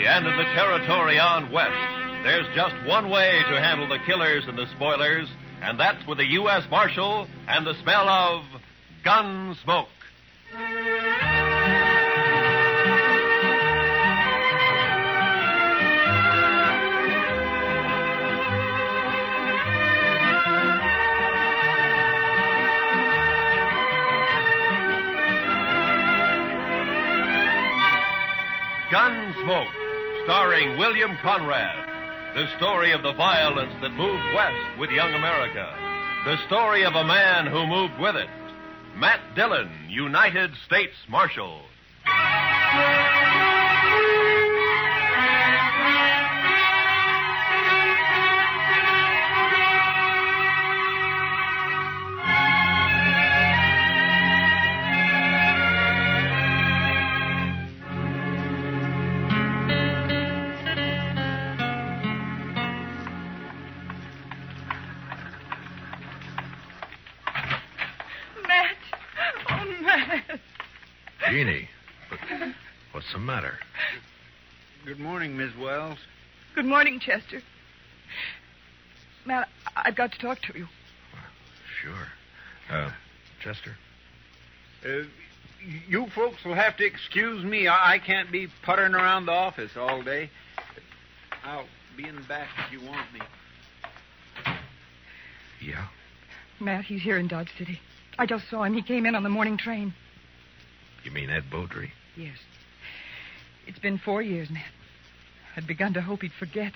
And in the territory on west, there's just one way to handle the killers and the spoilers, and that's with a U.S. Marshal and the smell of Gunsmoke. Gunsmoke, starring William Conrad. The story of the violence that moved west with young America. The story of a man who moved with it. Matt Dillon, United States Marshal. Jeannie, what's the matter? Good morning, Miss Wells. Good morning, Chester. Matt, I've got to talk to you. Sure. Chester? You folks will have to excuse me. I can't be puttering around the office all day. I'll be in the back if you want me. Yeah? Matt, he's here in Dodge City. I just saw him. He came in on the morning train. You mean Ed Beaudry? Yes. It's been 4 years, Matt. I'd begun to hope he'd forget.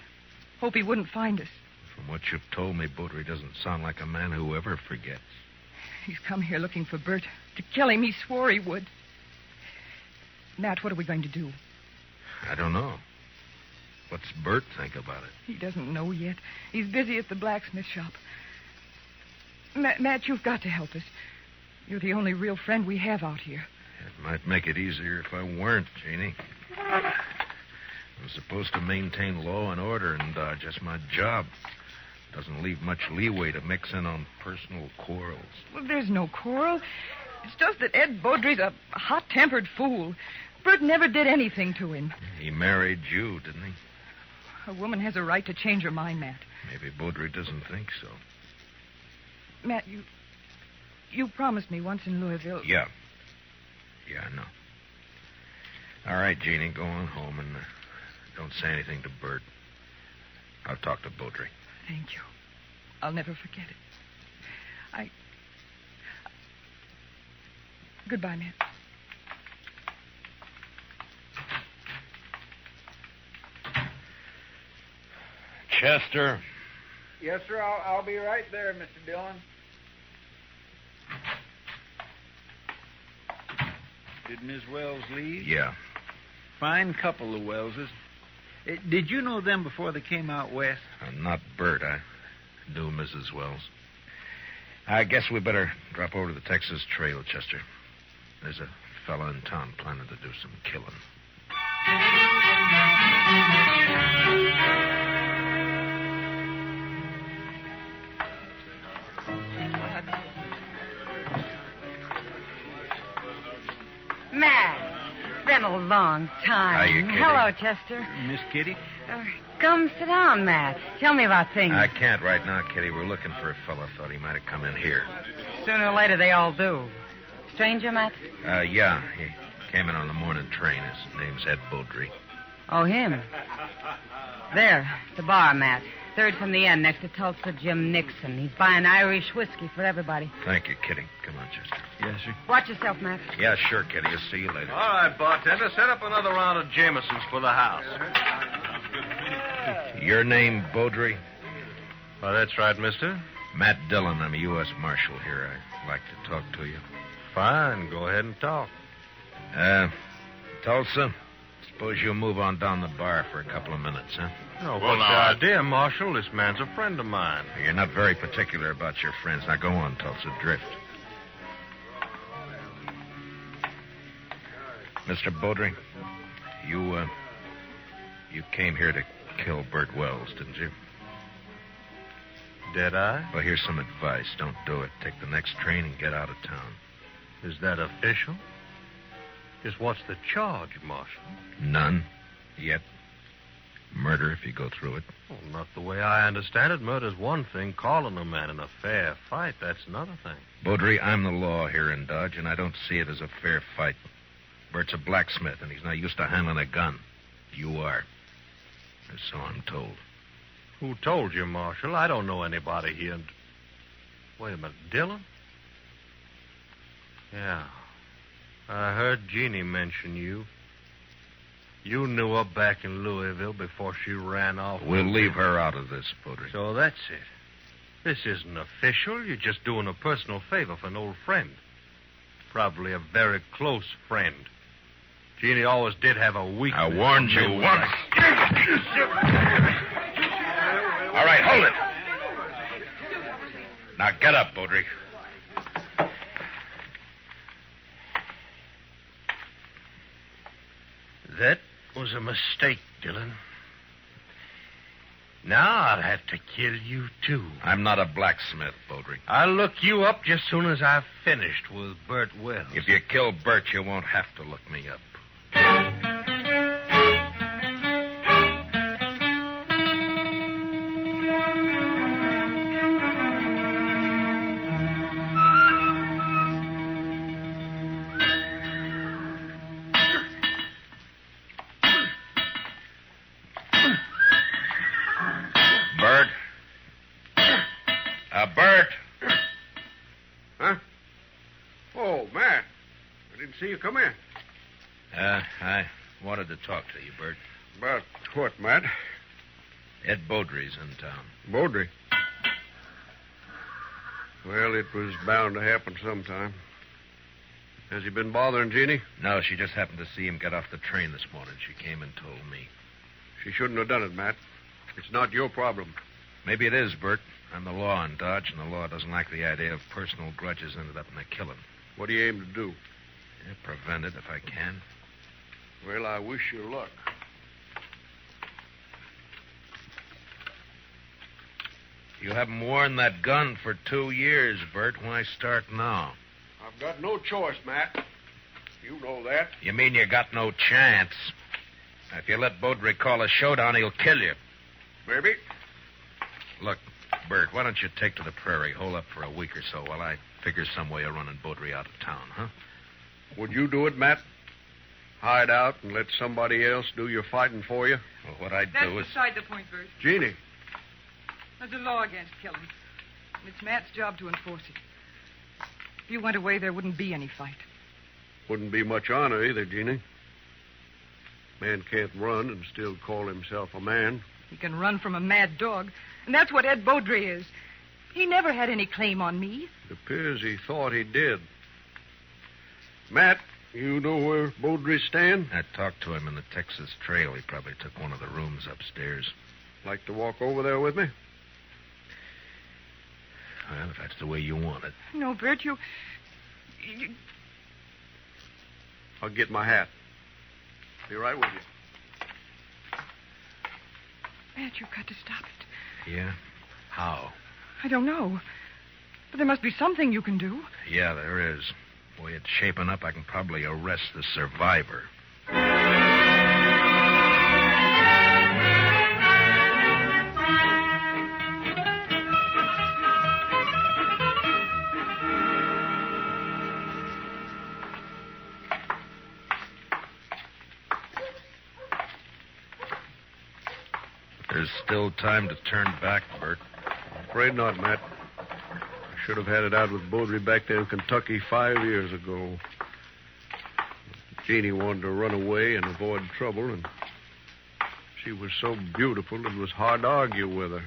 Hope he wouldn't find us. From what you've told me, Beaudry doesn't sound like a man who ever forgets. He's come here looking for Bert. To kill him, he swore he would. Matt, what are we going to do? I don't know. What's Bert think about it? He doesn't know yet. He's busy at the blacksmith shop. Matt, you've got to help us. You're the only real friend we have out here. It might make it easier if I weren't, Jeannie. I'm supposed to maintain law and order in Dodge. That's my job. Doesn't leave much leeway to mix in on personal quarrels. Well, there's no quarrel. It's just that Ed Beaudry's a hot-tempered fool. Bert never did anything to him. He married you, didn't he? A woman has a right to change her mind, Matt. Maybe Beaudry doesn't think so. Matt, you promised me once in Louisville. Yeah. Yeah, I know. All right, Jeannie, go on home and don't say anything to Bert. I'll talk to Beaudry. Thank you. I'll never forget it. Goodbye, Matt. Chester. Yes, sir. I'll be right there, Mr. Dillon. Did Miss Wells leave? Yeah. Fine couple, the Wellses. Did you know them before they came out west? Not Bert. I knew Mrs. Wells. I guess we better drop over to the Texas Trail, Chester. There's a fella in town planning to do some killing. Matt, it's been a long time. Hiya, Kitty. Hello, Chester. Miss Kitty? Come sit down, Matt. Tell me about things. I can't right now, Kitty. We're looking for a fella. Thought he might have come in here. Sooner or later, they all do. Stranger, Matt? Yeah. He came in on the morning train. His name's Ed Beaudry. Oh, him. There, the bar, Matt. Third from the end, next to Tulsa Jim Nixon. He's buying Irish whiskey for everybody. Thank you, Kitty. Come on, Chester. Yes, sir. Watch yourself, Matt. Yeah, sure, Kitty. I'll see you later. All right, bartender, set up another round of Jamesons for the house. Your name, Beaudry? Well, that's right, mister. Matt Dillon. I'm a U.S. Marshal here. I'd like to talk to you. Fine. Go ahead and talk. Tulsa, suppose you'll move on down the bar for a couple of minutes, huh? No, what's the idea, Marshal? This man's a friend of mine. You're not very particular about your friends. Now go on, Tulsa. Drift. Mr. Beaudry, you came here to kill Bert Wells, didn't you? Did I? Well, here's some advice. Don't do it. Take the next train and get out of town. Is that official? Just what's the charge, Marshal? None. Yet. Murder if you go through it. Well, not the way I understand it. Murder's one thing. Calling a man in a fair fight, that's another thing. Beaudry, I'm the law here in Dodge, and I don't see it as a fair fight. Bert's a blacksmith, and he's not used to handling a gun. You are. Or so I'm told. Who told you, Marshal? I don't know anybody here. Wait a minute. Dillon? Yeah. I heard Jeannie mention you. You knew her back in Louisville before she ran off. We'll leave her out of this, Beaudry. So that's it. This isn't official. You're just doing a personal favor for an old friend. Probably a very close friend. Jeannie always did have a weakness. I warned you once. All right, hold it. Now get up, Beaudry. That was a mistake, Dillon. Now I'll have to kill you, too. I'm not a blacksmith, Beaudry. I'll look you up just soon as I've finished with Bert Wells. If you kill Bert, you won't have to look me up. Bert? Bert? Huh? Oh, Matt. I didn't see you come in. I wanted to talk to you, Bert. About what, Matt? Ed Beaudry's in town. Beaudry. Well, it was bound to happen sometime. Has he been bothering Jeannie? No, she just happened to see him get off the train this morning. She came and told me. She shouldn't have done it, Matt. It's not your problem. Maybe it is, Bert. I'm the law in Dodge, and the law doesn't like the idea of personal grudges ended up in a killing. What do you aim to do? Prevent it if I can. Well, I wish you luck. You haven't worn that gun for 2 years, Bert. Why start now? I've got no choice, Matt. You know that. You mean you got no chance? If you let Beaudry call a showdown, he'll kill you. Maybe. Look, Bert, why don't you take to the prairie, hole up for a week or so while I figure some way of running Beaudry out of town, huh? Would you do it, Matt? Hide out and let somebody else do your fighting for you? Well, what I'd That's do is... beside the point, Bert. Jeannie. There's a law against killing. And it's Matt's job to enforce it. If you went away, there wouldn't be any fight. Wouldn't be much honor either, Jeannie. Man can't run and still call himself a man. He can run from a mad dog, and that's what Ed Beaudry is. He never had any claim on me. It appears he thought he did. Matt, you know where Beaudry stand? I talked to him in the Texas Trail. He probably took one of the rooms upstairs. Like to walk over there with me? Well, if that's the way you want it. No, Bert, you... I'll get my hat. Be right with you. Matt, you've got to stop it. Yeah? How? I don't know. But there must be something you can do. Yeah, there is. The way it's shaping up, I can probably arrest the survivor. There's still time to turn back, Bert. Afraid not, Matt. I should have had it out with Beaudry back there in Kentucky 5 years ago. Jeannie wanted to run away and avoid trouble, and she was so beautiful it was hard to argue with her.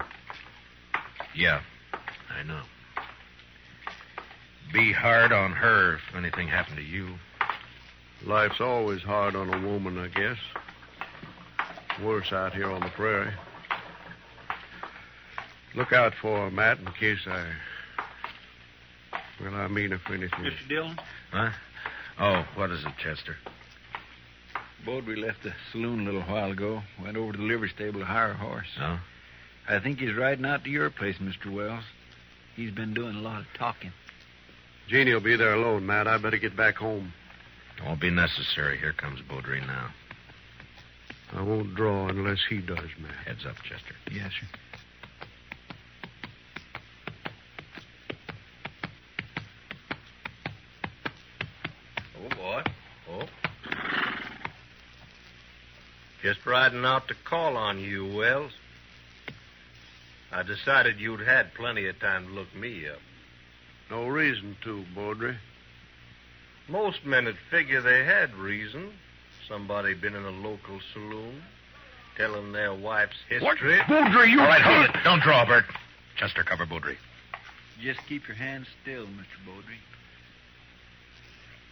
Yeah, I know. Be hard on her if anything happened to you. Life's always hard on a woman, I guess. Worse out here on the prairie. Look out for her, Matt, in case I mean if anything. Mr. Dillon? Huh? Oh, what is it, Chester? Beaudry left the saloon a little while ago. Went over to the livery stable to hire a horse. Oh? I think he's riding out to your place, Mr. Wells. He's been doing a lot of talking. Jeannie will be there alone, Matt. I better get back home. It won't be necessary. Here comes Beaudry now. I won't draw unless he does, Matt. Heads up, Chester. Yes, sir. Oh, boy. Oh. Just riding out to call on you, Wells. I decided you'd had plenty of time to look me up. No reason to, Beaudry. Most men would figure they had reason. Somebody been in a local saloon, telling their wife's history. What? Beaudry, you... All right, hold it. Don't draw, Bert. Chester, cover Beaudry. Just keep your hands still, Mr. Beaudry.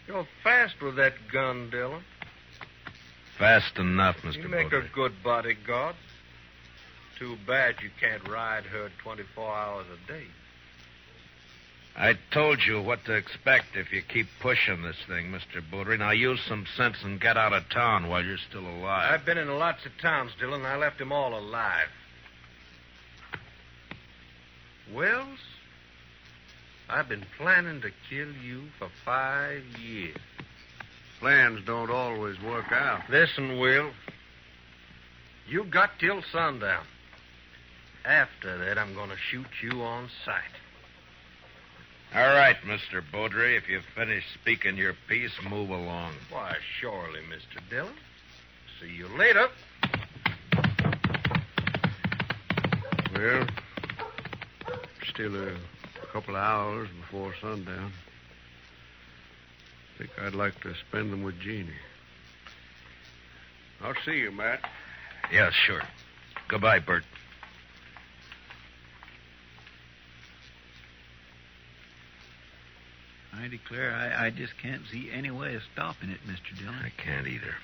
You're fast with that gun, Dillon. Fast enough, Mr. You make Beaudry. a good bodyguard. Too bad you can't ride her 24 hours a day. I told you what to expect if you keep pushing this thing, Mr. Beaudry. Now use some sense and get out of town while you're still alive. I've been in lots of towns, Dillon. I left them all alive. Wells, I've been planning to kill you for 5 years. Plans don't always work out. Listen, Will. You got till sundown. After that, I'm going to shoot you on sight. All right, Mr. Beaudry. If you've finished speaking your piece, move along. Why, surely, Mr. Dillon. See you later. Well, still a couple of hours before sundown. I think I'd like to spend them with Jeannie. I'll see you, Matt. Yeah, sure. Goodbye, Bert. I declare, I just can't see any way of stopping it, Mr. Dillon. I can't either.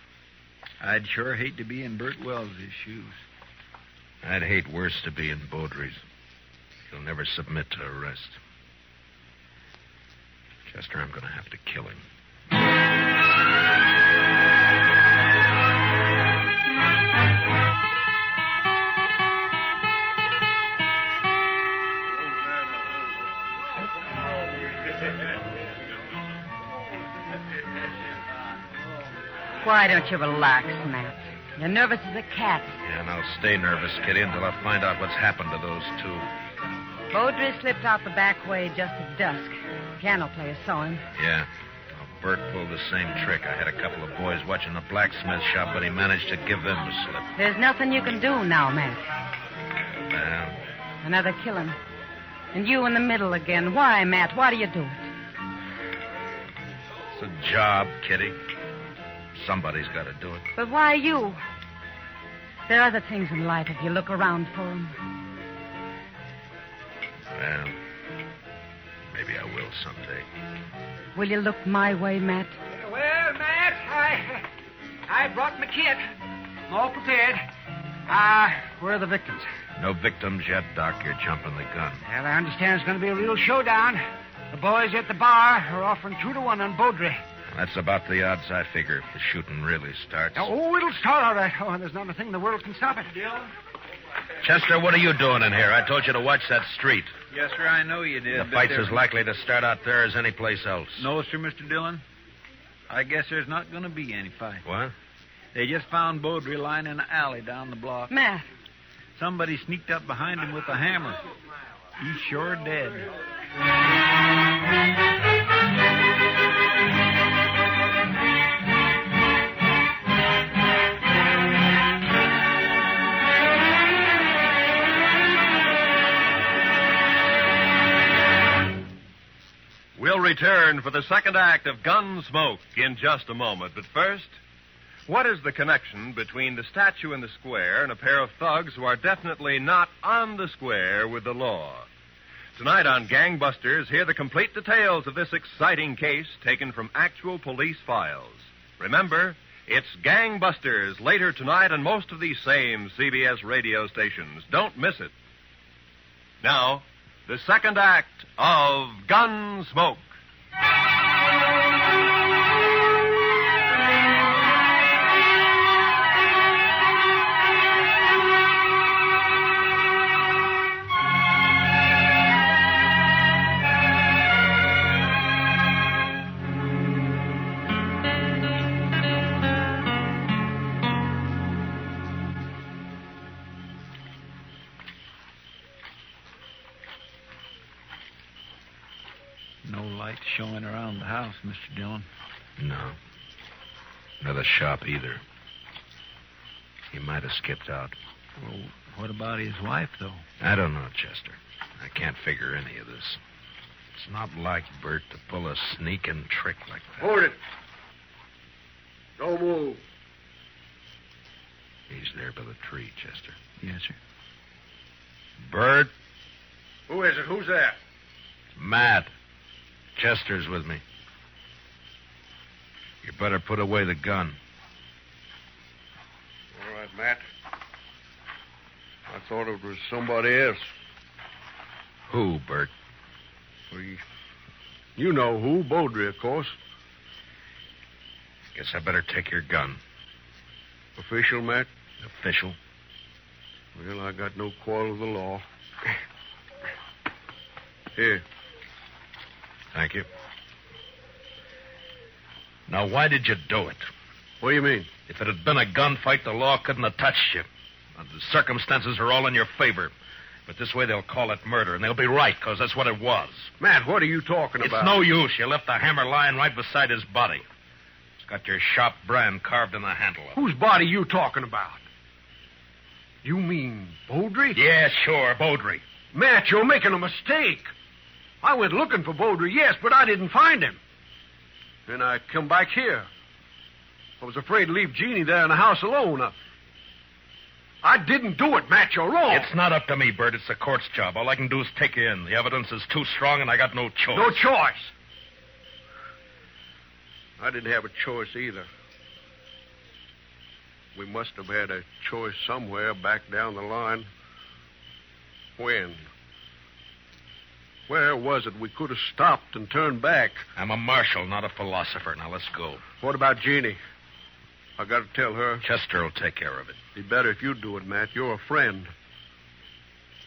I'd sure hate to be in Bert Wells' shoes. I'd hate worse to be in Beaudry's. He'll never submit to arrest. Chester, I'm going to have to kill him. Why don't you relax, Matt? You're nervous as a cat. Yeah, and I'll stay nervous, Kitty, until I find out what's happened to those two. Beaudry slipped out the back way just at dusk. Piano player saw him. Yeah. Well, Bert pulled the same trick. I had a couple of boys watching the blacksmith shop, but he managed to give them the slip. There's nothing you can do now, Matt. Well, Another killing. And you in the middle again. Why, Matt? Why do you do it? it's a job, Kitty. Somebody's got to do it. But why you? There are other things in life if you look around for them. Well, maybe I will someday. Will you look my way, Matt? Well, Matt, I brought my kit. I'm all prepared. Where are the victims? No victims yet, Doc. You're jumping the gun. Well, I understand it's going to be a real showdown. The boys at the bar are offering 2-1 on Baudry. That's about the odds I figure if the shooting really starts. Oh, it'll start all right. Oh, there's not a thing in the world can stop it. Chester, what are you doing in here? I told you to watch that street. Yes, sir, I know you did. The fight's as likely to start out there as any place else. No, sir, Mr. Dillon. I guess there's not going to be any fight. What? They just found Baudry lying in an alley down the block. Matt. Somebody sneaked up behind him with a hammer. He's sure dead. We'll return for the second act of Gunsmoke in just a moment. But first, what is the connection between the statue in the square and a pair of thugs who are definitely not on the square with the law? Tonight on Gangbusters, hear the complete details of this exciting case taken from actual police files. Remember, it's Gangbusters later tonight on most of these same CBS radio stations. Don't miss it. Now, the second act of Gunsmoke. Showing around the house, Mr. Dillon. No. Nor the shop either. He might have skipped out. Well, what about his wife, though? I don't know, Chester. I can't figure any of this. It's not like Bert to pull a sneaking trick like that. Hold it. Don't move. He's there by the tree, Chester. Yes, sir. Bert? Who is it? Who's that? Matt. Chester's with me. You better put away the gun. All right, Matt. I thought it was somebody else. Who, Bert? Well, you know who. Baudry, of course. Guess I better take your gun. Official, Matt? Official. Well, I got no quarrel with the law. Here. Thank you. Now, why did you do it? What do you mean? If it had been a gunfight, the law couldn't have touched you. The circumstances are all in your favor. But this way they'll call it murder, and they'll be right, because that's what it was. Matt, what are you talking about? It's no use. You left the hammer lying right beside his body. It's got your shop brand carved in the handle of it. Whose body you talking about? You mean Baudry? Yeah, sure, Baudry. Matt, you're making a mistake. I went looking for Baudry, yes, but I didn't find him. Then I come back here. I was afraid to leave Jeannie there in the house alone. I didn't do it, Matt. You're wrong. It's not up to me, Bert. It's the court's job. All I can do is take you in. The evidence is too strong, and I got no choice. No choice? I didn't have a choice either. We must have had a choice somewhere back down the line. When? Where was it we could have stopped and turned back? I'm a marshal, not a philosopher. Now, let's go. What about Jeannie? I got to tell her. Chester will take care of it. Be better if you do it, Matt. You're a friend.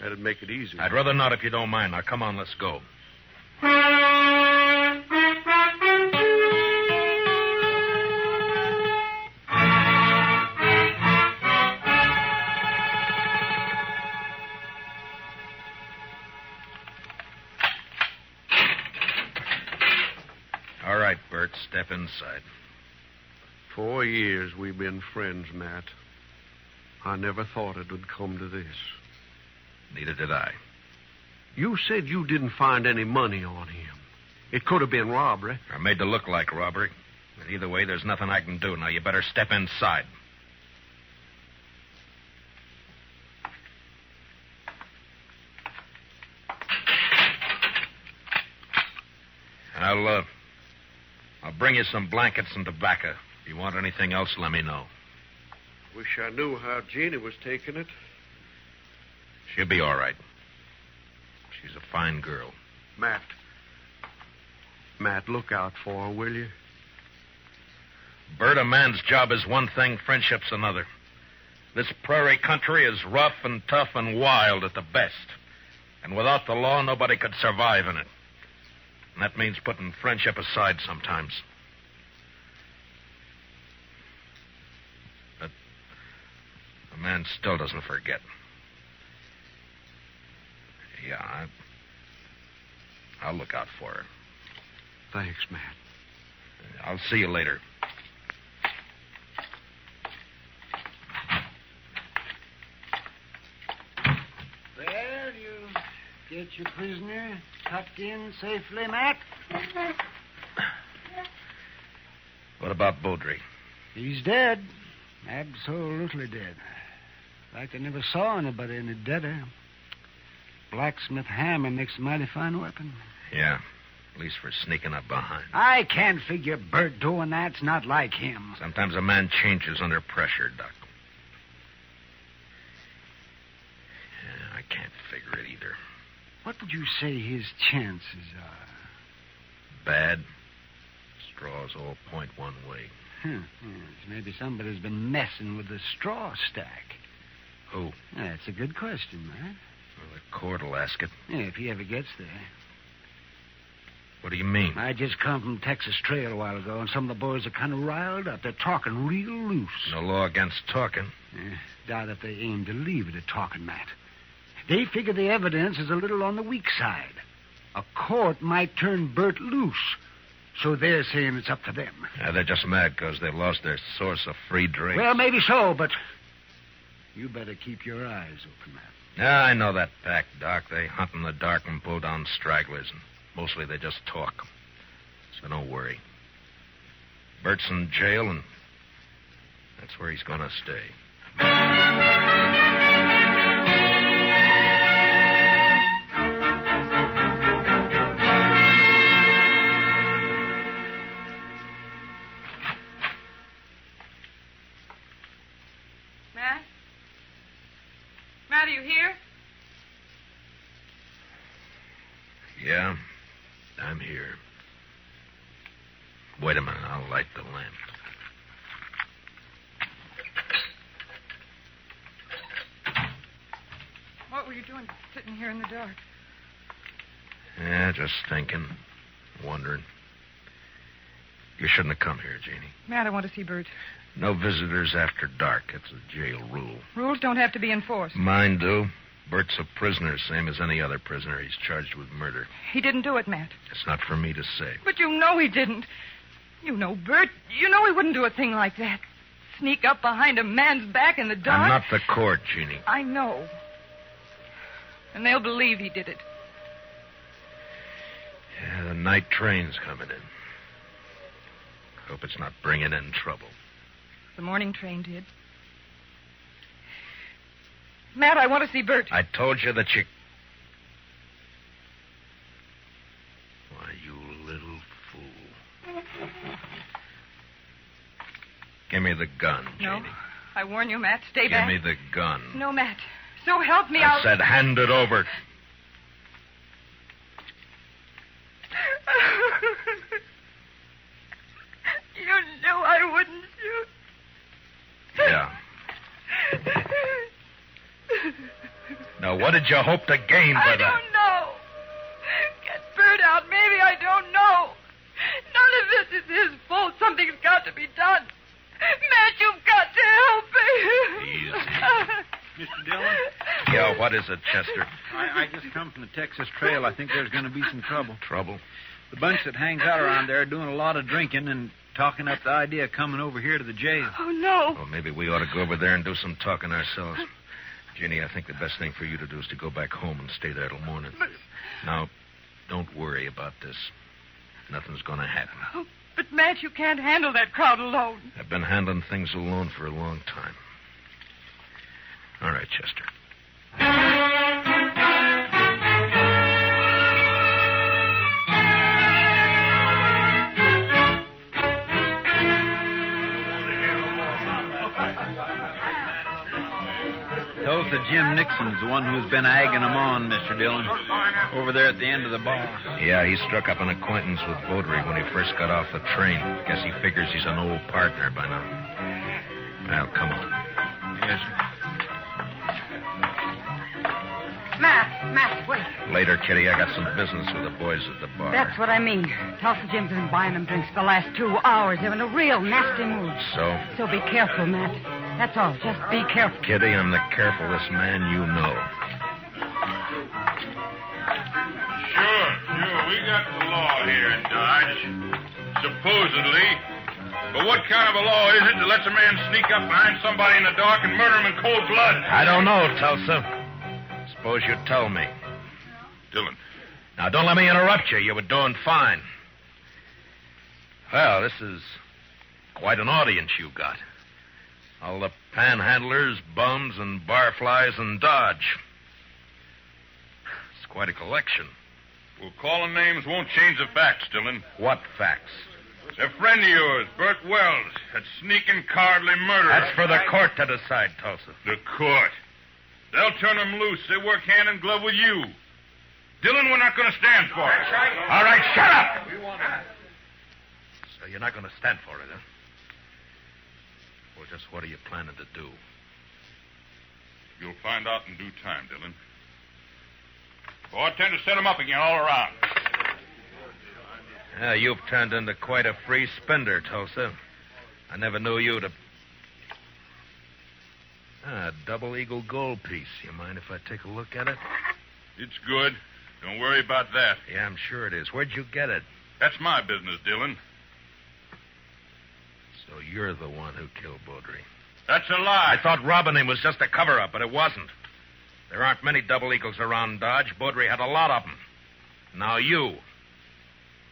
That'd make it easy. I'd rather not if you don't mind. Now, come on, let's go. All right, Bert, step inside. 4 years we've been friends, Matt. I never thought it would come to this. Neither did I. You said you didn't find any money on him. It could have been robbery. Or made to look like robbery. But either way, there's nothing I can do. Now, you better step inside. I'll bring you some blankets and tobacco. If you want anything else, let me know. Wish I knew how Jeannie was taking it. She'll be all right. She's a fine girl. Matt, look out for her, will you? Bert, a man's job is one thing, friendship's another. This prairie country is rough and tough and wild at the best. And without the law, nobody could survive in it. And that means putting friendship aside sometimes. But a man still doesn't forget. Yeah, I'll look out for her. Thanks, Matt. I'll see you later. Well, you get your prisoner tucked in safely, Matt? What about Beaudry? He's dead. Absolutely dead. Like I never saw anybody any deader. Blacksmith hammer makes a mighty fine weapon. Yeah, at least for sneaking up behind. I can't figure Bert doing that's not like him. Sometimes a man changes under pressure, Doc. Yeah, I can't figure it either. What would you say his chances are? Bad. Straws all point one way. Yes, maybe somebody's been messing with the straw stack. Who? That's a good question, man. Well, the court will ask it. Yeah, if he ever gets there. What do you mean? I just come from Texas Trail a while ago, and some of the boys are kind of riled up. They're talking real loose. No law against talking. Doubt if they aim to leave it at talking, Matt. They figure the evidence is a little on the weak side. A court might turn Bert loose, so they're saying it's up to them. Yeah, they're just mad because they lost their source of free drink. Well, maybe so, but you better keep your eyes open, Matt. Yeah, I know that pack, Doc. They hunt in the dark and pull down stragglers, and mostly they just talk. So don't worry. Bert's in jail, and that's where he's going to stay. Matt, are you here? Yeah, I'm here. Wait a minute, I'll light the lamp. What were you doing sitting here in the dark? Yeah, just thinking, wondering. You shouldn't have come here, Jeannie. Matt, I want to see Bert. No visitors after dark. It's a jail rule. Rules don't have to be enforced. Mine do. Bert's a prisoner, same as any other prisoner. He's charged with murder. He didn't do it, Matt. It's not for me to say. But you know he didn't. You know Bert. You know he wouldn't do a thing like that. Sneak up behind a man's back in the dark. I'm not the court, Jeannie. I know. And they'll believe he did it. Yeah, the night train's coming in. Hope it's not bringing in trouble. The morning train did. Matt, I want to see Bert. I told you that you... Why, you little fool. Give me the gun, Jeannie. No. I warn you, Matt. Stay back. Give me the gun. No, Matt. So help me, I said hand it over. You knew I wouldn't shoot. Yeah. Now, what did you hope to gain by that? I don't know. Get Bert out. Maybe I don't know. None of this is his fault. Something's got to be done. Matt, you've got to help me. Easy. Mr. Dillon? Yeah, what is it, Chester? I just come from the Texas Trail. I think there's going to be some trouble. Trouble? The bunch that hangs out around there are doing a lot of drinking and talking up the idea of coming over here to the jail. Oh, no. Well, maybe we ought to go over there and do some talking ourselves. Ginny, I think the best thing for you to do is to go back home and stay there till morning. Now, don't worry about this. Nothing's going to happen. Oh, but, Matt, you can't handle that crowd alone. I've been handling things alone for a long time. All right, Chester. Tulsa Jim Nixon's the one who's been egging them on, Mr. Dillon. Over there at the end of the bar. Yeah, he struck up an acquaintance with Baudry when he first got off the train. Guess he figures he's an old partner by now. Well, come on. Yes, sir. Matt, wait. Later, Kitty, I got some business with the boys at the bar. That's what I mean. Tulsa Jim's been buying them drinks for the last 2 hours. They're in a real nasty mood. So? So be careful, Matt. That's all. Just be careful. Kitty, I'm the carefulest man you know. Sure. We got the law here in Dodge. Supposedly. But what kind of a law is it that lets a man sneak up behind somebody in the dark and murder him in cold blood? I don't know, Tulsa. Suppose you tell me. Dillon. Now, don't let me interrupt you. You were doing fine. Well, this is quite an audience you got. All the panhandlers, bums, and barflies in Dodge. It's quite a collection. Well, calling names won't change the facts, Dillon. What facts? A friend of yours, Bert Wells, had sneaking cowardly murder. That's for the court to decide, Tulsa. The court? They'll turn them loose. They work hand in glove with you. Dillon, we're not going to stand for it. All right, shut up! So you're not going to stand for it, huh? Well, just what are you planning to do? You'll find out in due time, Dillon. Oh, I intend to set them up again all around. Yeah, you've turned into quite a free spender, Tulsa. I never knew you to... A double eagle gold piece. You mind if I take a look at it? It's good. Don't worry about that. Yeah, I'm sure it is. Where'd you get it? That's my business, Dillon. So you're the one who killed Baudry. That's a lie. I thought robbing him was just a cover-up, but it wasn't. There aren't many double eagles around Dodge. Baudry had a lot of them. Now you.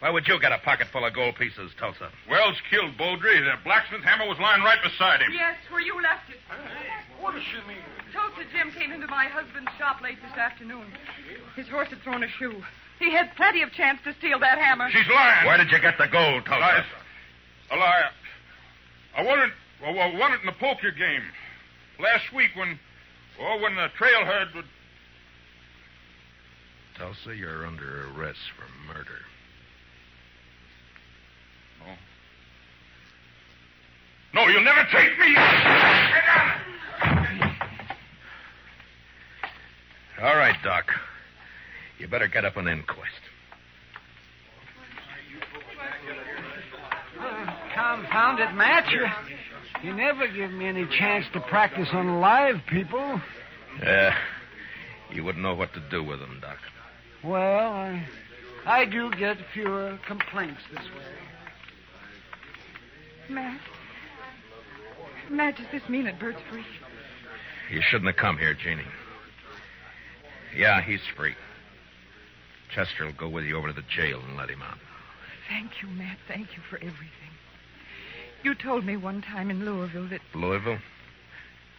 Why would you get a pocket full of gold pieces, Tulsa? Wells killed Baudry. The blacksmith hammer was lying right beside him. Yes, where you left it. What does she mean? Tulsa Jim came into my husband's shop late this afternoon. His horse had thrown a shoe. He had plenty of chance to steal that hammer. She's lying. Where did you get the gold, Tulsa? A lie. I won it in the poker game last week when the trail herd would... Tulsa, you're under arrest for murder. No, you'll never take me. All right, Doc. You better get up an inquest. Confound it, Matt. You never give me any chance to practice on live people. You wouldn't know what to do with them, Doc. Well, I do get fewer complaints this way. Matt, does this mean that Bert's free? You shouldn't have come here, Jeannie. Yeah, he's free. Chester will go with you over to the jail and let him out. Thank you, Matt. Thank you for everything. You told me one time in Louisville that... Louisville?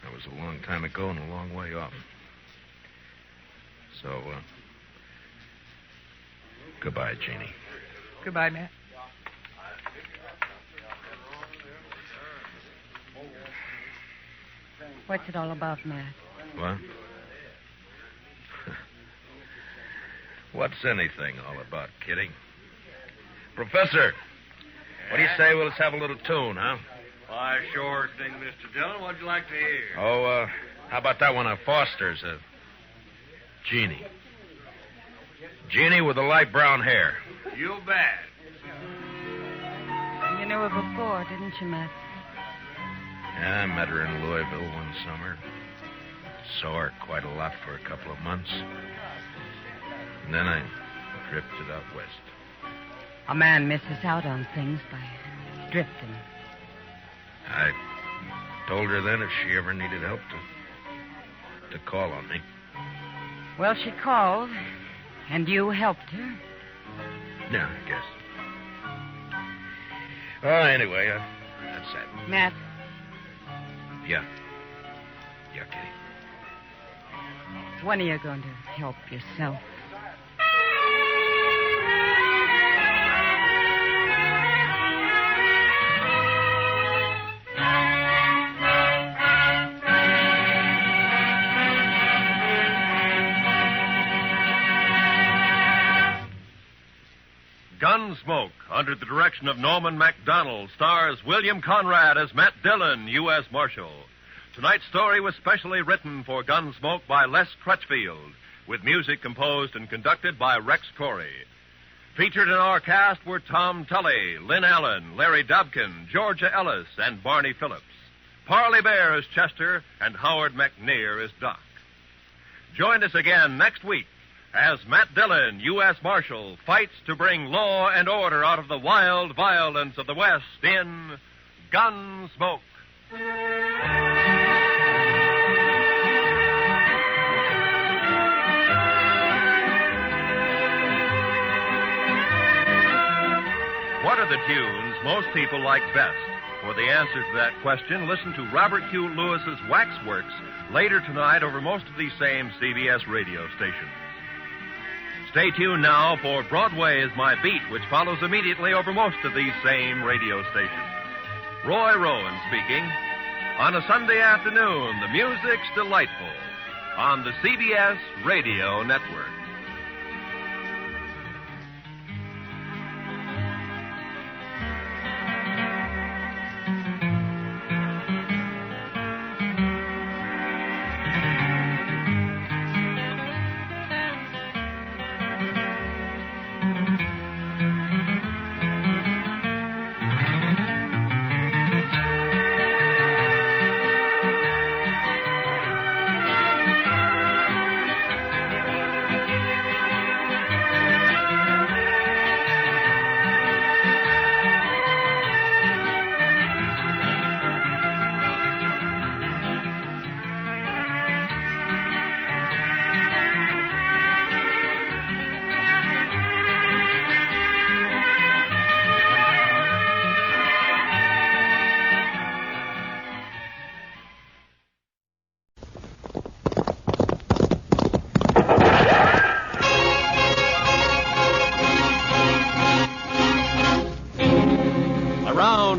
That was a long time ago and a long way off. So, goodbye, Jeannie. Goodbye, Matt. What's it all about, Matt? What? What's anything all about, Kitty? Professor, what do you say we'll just have a little tune, huh? Why, sure thing, Mr. Dillon. What'd you like to hear? Oh, how about that one of Foster's, Jeannie. Jeannie with the light brown hair. You bet. You knew her before, didn't you, Matt? Yeah, I met her in Louisville one summer. Saw her quite a lot for a couple of months. And then I drifted out west. A man misses out on things by drifting. I told her then if she ever needed help to call on me. Well, she called, and you helped her. Yeah, I guess. Well, anyway, that's that. Matt. Yeah. Yeah, Kitty. When are you going to help yourself? Gunsmoke, under the direction of Norman MacDonald, stars William Conrad as Matt Dillon, U.S. Marshal. Tonight's story was specially written for Gunsmoke by Les Crutchfield, with music composed and conducted by Rex Corey. Featured in our cast were Tom Tully, Lynn Allen, Larry Dobkin, Georgia Ellis, and Barney Phillips. Parley Bear as Chester, and Howard McNear as Doc. Join us again next week as Matt Dillon, U.S. Marshal, fights to bring law and order out of the wild violence of the West in Gunsmoke. What are the tunes most people like best? For the answer to that question, listen to Robert Q. Lewis's Waxworks later tonight over most of these same CBS radio stations. Stay tuned now for Broadway is My Beat, which follows immediately over most of these same radio stations. Roy Rowan speaking. On a Sunday afternoon, the music's delightful on the CBS Radio Network.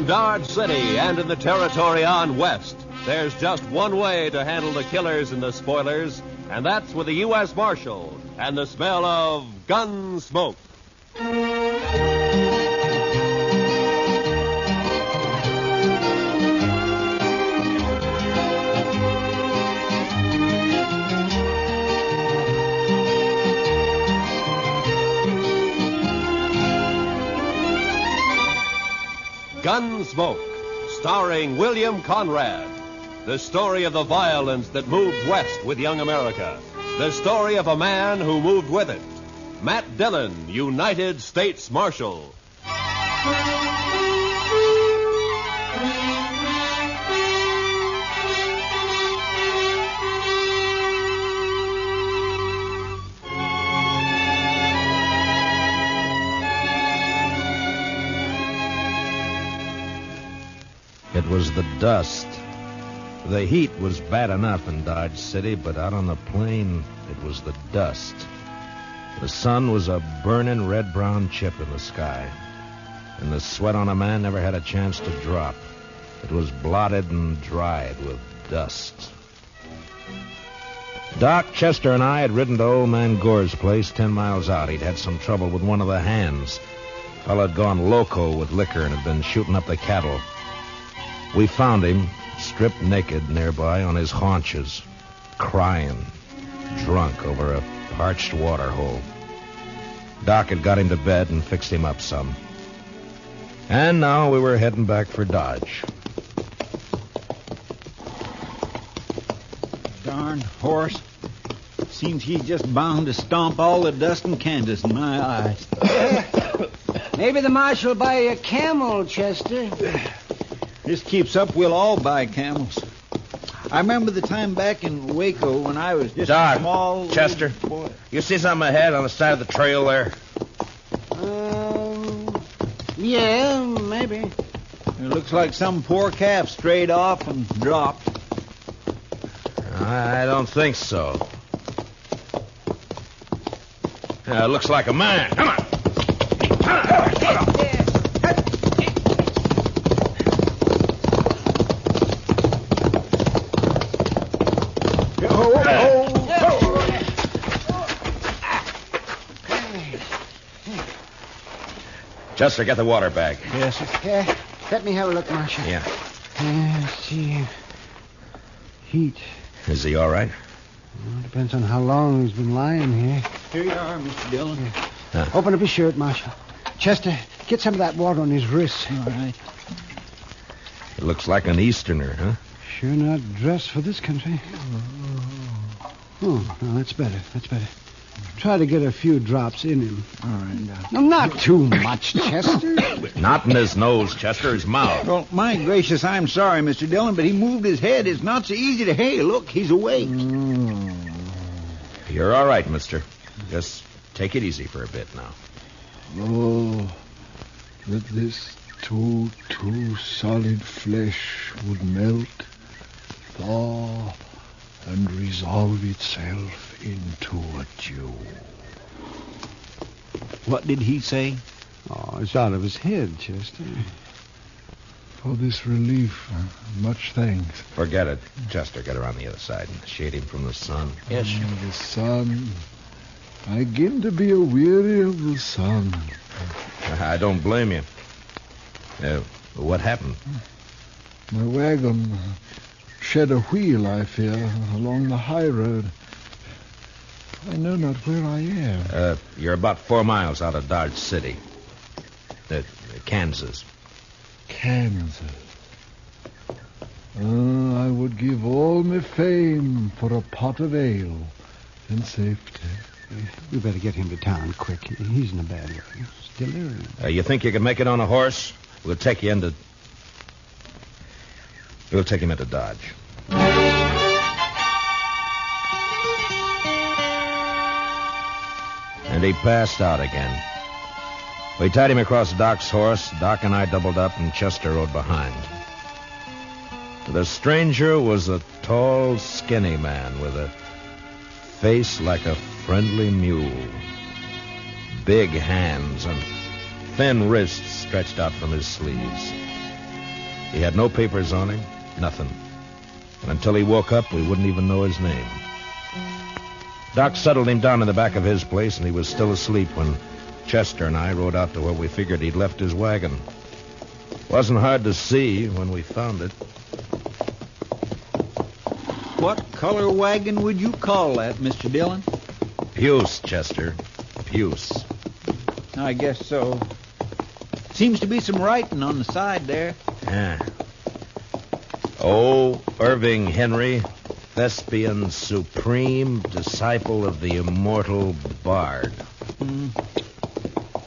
Dodge City and in the territory on west, there's just one way to handle the killers and the spoilers, and that's with the U.S. Marshal and the smell of gun smoke. Gunsmoke, starring William Conrad. The story of the violence that moved west with young America. The story of a man who moved with it. Matt Dillon, United States Marshal. It was the dust. The heat was bad enough in Dodge City, but out on the plain, it was the dust. The sun was a burning red-brown chip in the sky, and the sweat on a man never had a chance to drop. It was blotted and dried with dust. Doc, Chester, and I had ridden to old man Gore's place 10 miles out. He'd had some trouble with one of the hands. The fellow had gone loco with liquor and had been shooting up the cattle. We found him, stripped naked nearby on his haunches, crying, drunk over a parched water hole. Doc had got him to bed and fixed him up some. And now we were heading back for Dodge. Darn horse. Seems he's just bound to stomp all the dust in Kansas in my eyes. Maybe the marshal will buy you a camel, Chester. This keeps up, we'll all buy camels. I remember the time back in Waco when I was just Doc, a small... Chester, boy. You see something ahead on the side of the trail there? Yeah, maybe. It looks like some poor calf strayed off and dropped. I don't think so. It looks like a man. Come on. Chester, get the water bag. Yes, sir. Yeah, let me have a look, Marshal. Yeah. Let's see. Heat. Is he all right? Well, depends on how long he's been lying here. Here you are, Mr. Dillon. Open up his shirt, Marshal. Chester, get some of that water on his wrists. All right. It looks like an Easterner, huh? Sure not dressed for this country. Oh, no, that's better. That's better. Try to get a few drops in him. All right. No, not too much, Chester. Not in his nose, Chester, his mouth. Well, my gracious, I'm sorry, Mr. Dillon, but he moved his head. It's not so easy to... Hey, look, he's awake. You're all right, mister. Just take it easy for a bit now. Oh, that this too solid flesh would melt, thaw, and resolve itself into a dew. What did he say? Oh, it's out of his head, Chester. For this relief, much thanks. Forget it. Chester, get around the other side and shade him from the sun. Yes, sir. The sun. I begin to be weary of the sun. I don't blame you. What happened? My wagon shed a wheel, I fear, along the high road. I know not where I am. You're about 4 miles out of Dodge City. Kansas. Kansas. I would give all my fame for a pot of ale and safety. We better get him to town quick. He's in a bad way. He's delirious. You think you can make it on a horse? We'll take him into Dodge. And he passed out again. We tied him across Doc's horse. Doc and I doubled up, and Chester rode behind. The stranger was a tall, skinny man with a face like a friendly mule. Big hands and thin wrists stretched out from his sleeves. He had no papers on him, nothing. And until he woke up, we wouldn't even know his name. Doc settled him down in the back of his place, and he was still asleep when Chester and I rode out to where we figured he'd left his wagon. Wasn't hard to see when we found it. What color wagon would you call that, Mr. Dillon? Puce, Chester. Puce. I guess so. Seems to be some writing on the side there. Yeah. Oh, Irving Henry, thespian supreme, disciple of the immortal bard.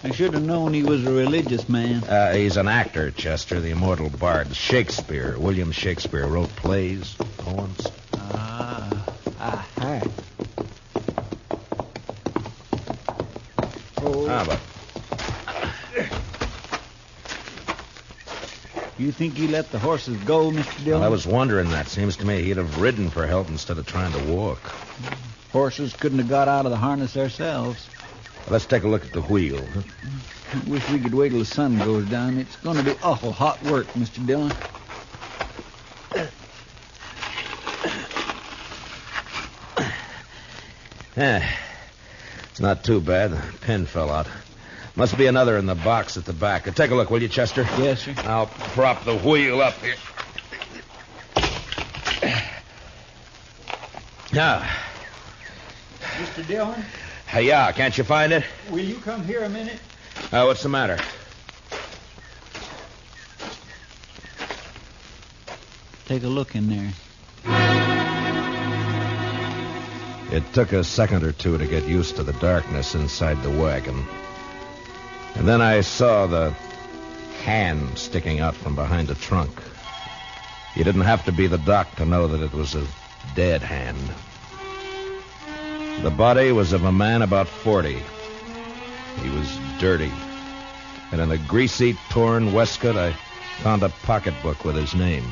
I should have known he was a religious man. He's an actor, Chester, the immortal bard. Shakespeare, William Shakespeare, wrote plays, poems. But you think he let the horses go, Mr. Dillon? Well, I was wondering that. Seems to me he'd have ridden for help instead of trying to walk. Horses couldn't have got out of the harness themselves. Let's take a look at the wheel. I wish we could wait till the sun goes down. It's going to be awful hot work, Mr. Dillon. It's not too bad. The pin fell out. Must be another in the box at the back. Take a look, will you, Chester? Yes, sir. I'll prop the wheel up here. Now. Mr. Dillon? Yeah, can't you find it? Will you come here a minute? What's the matter? Take a look in there. It took a second or two to get used to the darkness inside the wagon. And then I saw the hand sticking out from behind the trunk. You didn't have to be the doc to know that it was a dead hand. The body was of a man about 40. He was dirty. And in a greasy, torn waistcoat, I found a pocketbook with his name.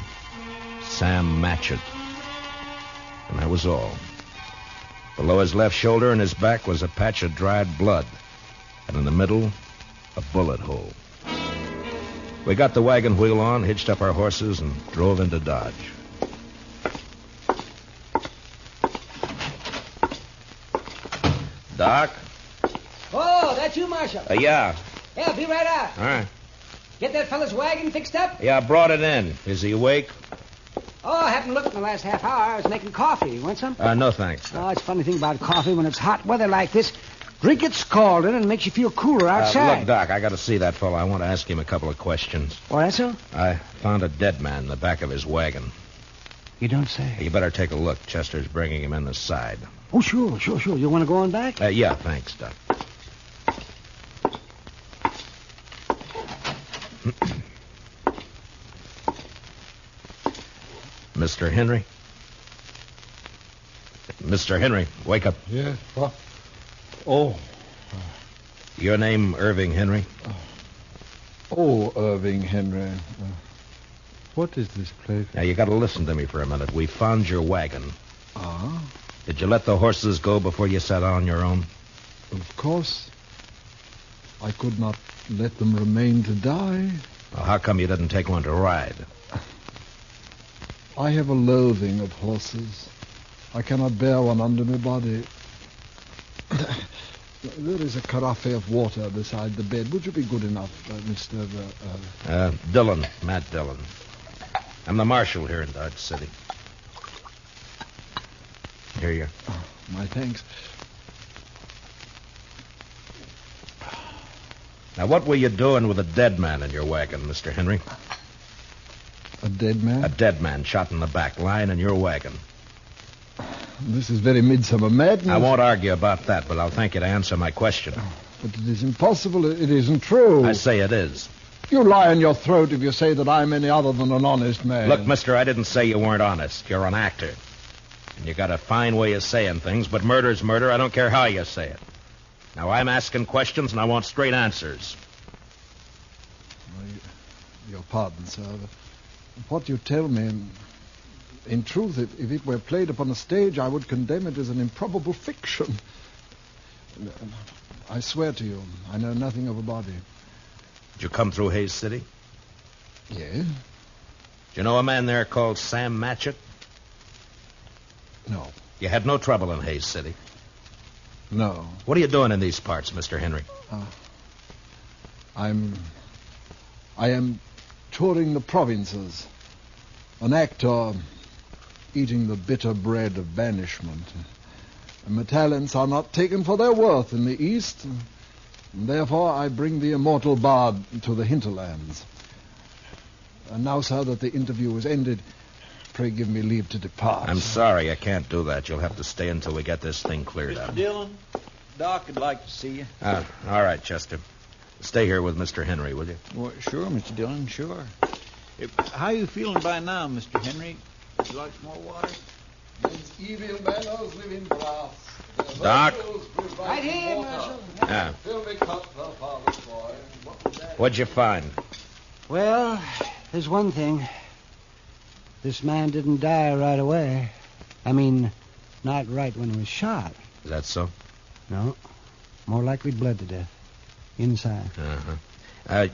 Sam Matchett. And that was all. Below his left shoulder and his back was a patch of dried blood. And in the middle, a bullet hole. We got the wagon wheel on, hitched up our horses, and drove into Dodge. Doc? Oh, that's you, Marshal. Yeah. Yeah, be right out. All right. Get that fella's wagon fixed up? Yeah, I brought it in. Is he awake? Oh, I haven't looked in the last half hour. I was making coffee. You want some? No, thanks. Oh, it's a funny thing about coffee. When it's hot weather like this, drink it scalding and it makes you feel cooler outside. Look, Doc, I got to see that fellow. I want to ask him a couple of questions. Oh, that's so? I found a dead man in the back of his wagon. You don't say. You better take a look. Chester's bringing him in the side. Oh, sure. You want to go on back? Yeah, thanks, Doc. Mr. Henry? Mr. Henry, wake up. Yes, what? Oh. Your name, Irving Henry? Oh, Irving Henry. What is this place? Now, you got to listen to me for a minute. We found your wagon. Ah? Did you let the horses go before you sat on your own? Of course. I could not let them remain to die. Well, how come you didn't take one to ride? I have a loathing of horses. I cannot bear one under my body. There is a carafe of water beside the bed. Would you be good enough, Mr. Dillon, Matt Dillon. I'm the marshal here in Dodge City. Here you are. Oh, my thanks. Now, what were you doing with a dead man in your wagon, Mr. Henry? A dead man? A dead man shot in the back, lying in your wagon. This is very midsummer madness. I won't argue about that, but I'll thank you to answer my question. But it is impossible. It isn't true. I say it is. You lie on your throat if you say that I'm any other than an honest man. Look, mister, I didn't say you weren't honest. You're an actor. And you got a fine way of saying things, but murder's murder. I don't care how you say it. Now, I'm asking questions, and I want straight answers. Your pardon, sir. What you tell me, in truth, if it were played upon a stage, I would condemn it as an improbable fiction. I swear to you, I know nothing of a body. Did you come through Hayes City? Yes. Do you know a man there called Sam Matchett? No. You had no trouble in Hayes City? No. What are you doing in these parts, Mr. Henry? I am touring the provinces. An actor eating the bitter bread of banishment. And my talents are not taken for their worth in the East. And therefore, I bring the immortal bard to the hinterlands. And now, sir, that the interview is ended, pray give me leave to depart. I'm sorry, I can't do that. You'll have to stay until we get this thing cleared up. Mr. Dillon, Doc would like to see you. All right, Chester. Stay here with Mr. Henry, will you? Well, sure, Mr. Dillon, sure. How are you feeling by now, Mr. Henry? Would you like some more water? These evil manners live in brass. Doc? Right here, Marshal. Yeah. Fill me cup, father's boy. What'd you find? Well, there's one thing. This man didn't die right away. I mean, not right when he was shot. Is that so? No. More likely bled to death. Inside.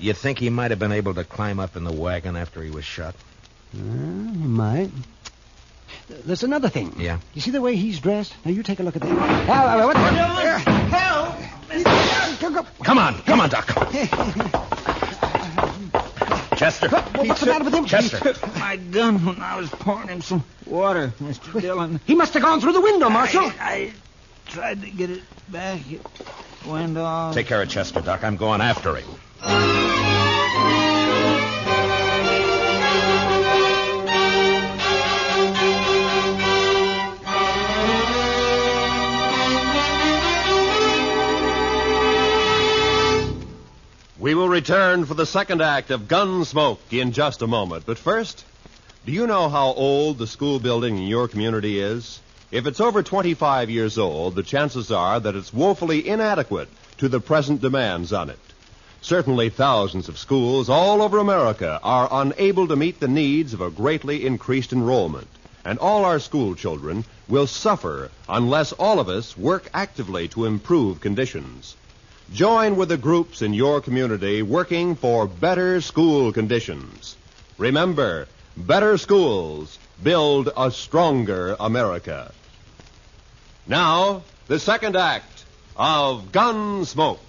You think he might have been able to climb up in the wagon after he was shot? He might. There's another thing. Yeah? You see the way he's dressed? Now, you take a look at that. What the... Help! Come on, Doc. Chester. What's the matter with him? Chester. He took my gun when I was pouring him some water, Mr. Dillon. He must have gone through the window, Marshal. I tried to get it back. It went off. Take care of Chester, Doc. I'm going after him. We will return for the second act of Gunsmoke in just a moment. But first, do you know how old the school building in your community is? If it's over 25 years old, the chances are that it's woefully inadequate to the present demands on it. Certainly thousands of schools all over America are unable to meet the needs of a greatly increased enrollment. And all our school children will suffer unless all of us work actively to improve conditions. Join with the groups in your community working for better school conditions. Remember, better schools build a stronger America. Now, the second act of Gunsmoke.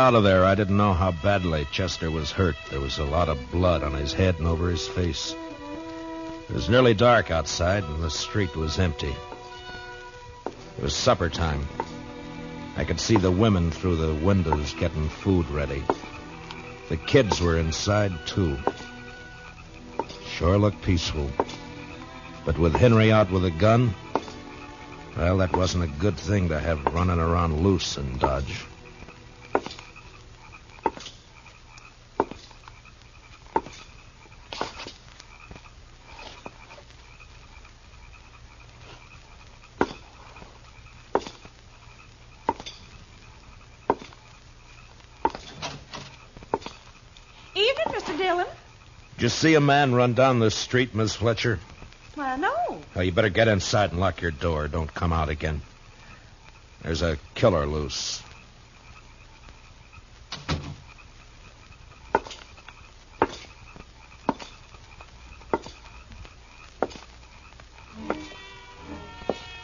out of there, I didn't know how badly Chester was hurt. There was a lot of blood on his head and over his face. It was nearly dark outside, and the street was empty. It was supper time. I could see the women through the windows getting food ready. The kids were inside, too. Sure looked peaceful. But with Henry out with a gun, well, that wasn't a good thing to have running around loose in Dodge. Did you see a man run down the street, Miss Fletcher? Well, no. Oh, you better get inside and lock your door. Don't come out again. There's a killer loose.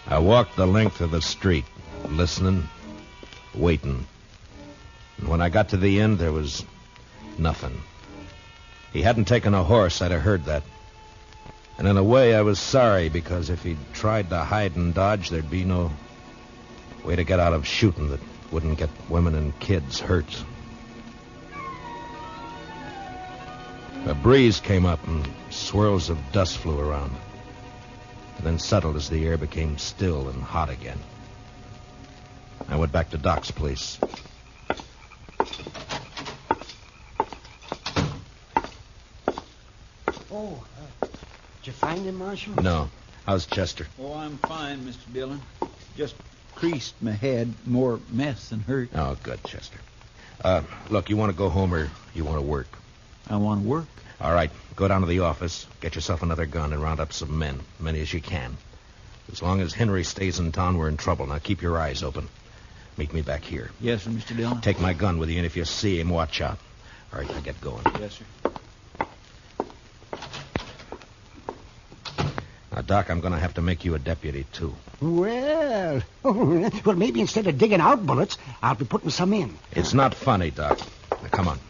I walked the length of the street, listening, waiting. And when I got to the end, there was nothing. He hadn't taken a horse, I'd have heard that. And in a way, I was sorry, because if he'd tried to hide and dodge, there'd be no way to get out of shooting that wouldn't get women and kids hurt. A breeze came up and swirls of dust flew around, and then settled as the air became still and hot again. I went back to Doc's place. Did you find him, Marshal? No. How's Chester? Oh, I'm fine, Mr. Dillon. Just creased my head. More mess than hurt. Oh, good, Chester. Look, you want to go home or you want to work? I want to work. All right. Go down to the office, get yourself another gun, and round up some men. Many as you can. As long as Henry stays in town, we're in trouble. Now, keep your eyes open. Meet me back here. Yes, sir, Mr. Dillon. Take my gun with you, and if you see him, watch out. All right, now get going. Yes, sir. Now, Doc, I'm going to have to make you a deputy, too. Well, maybe instead of digging out bullets, I'll be putting some in. It's not funny, Doc. Now, come on.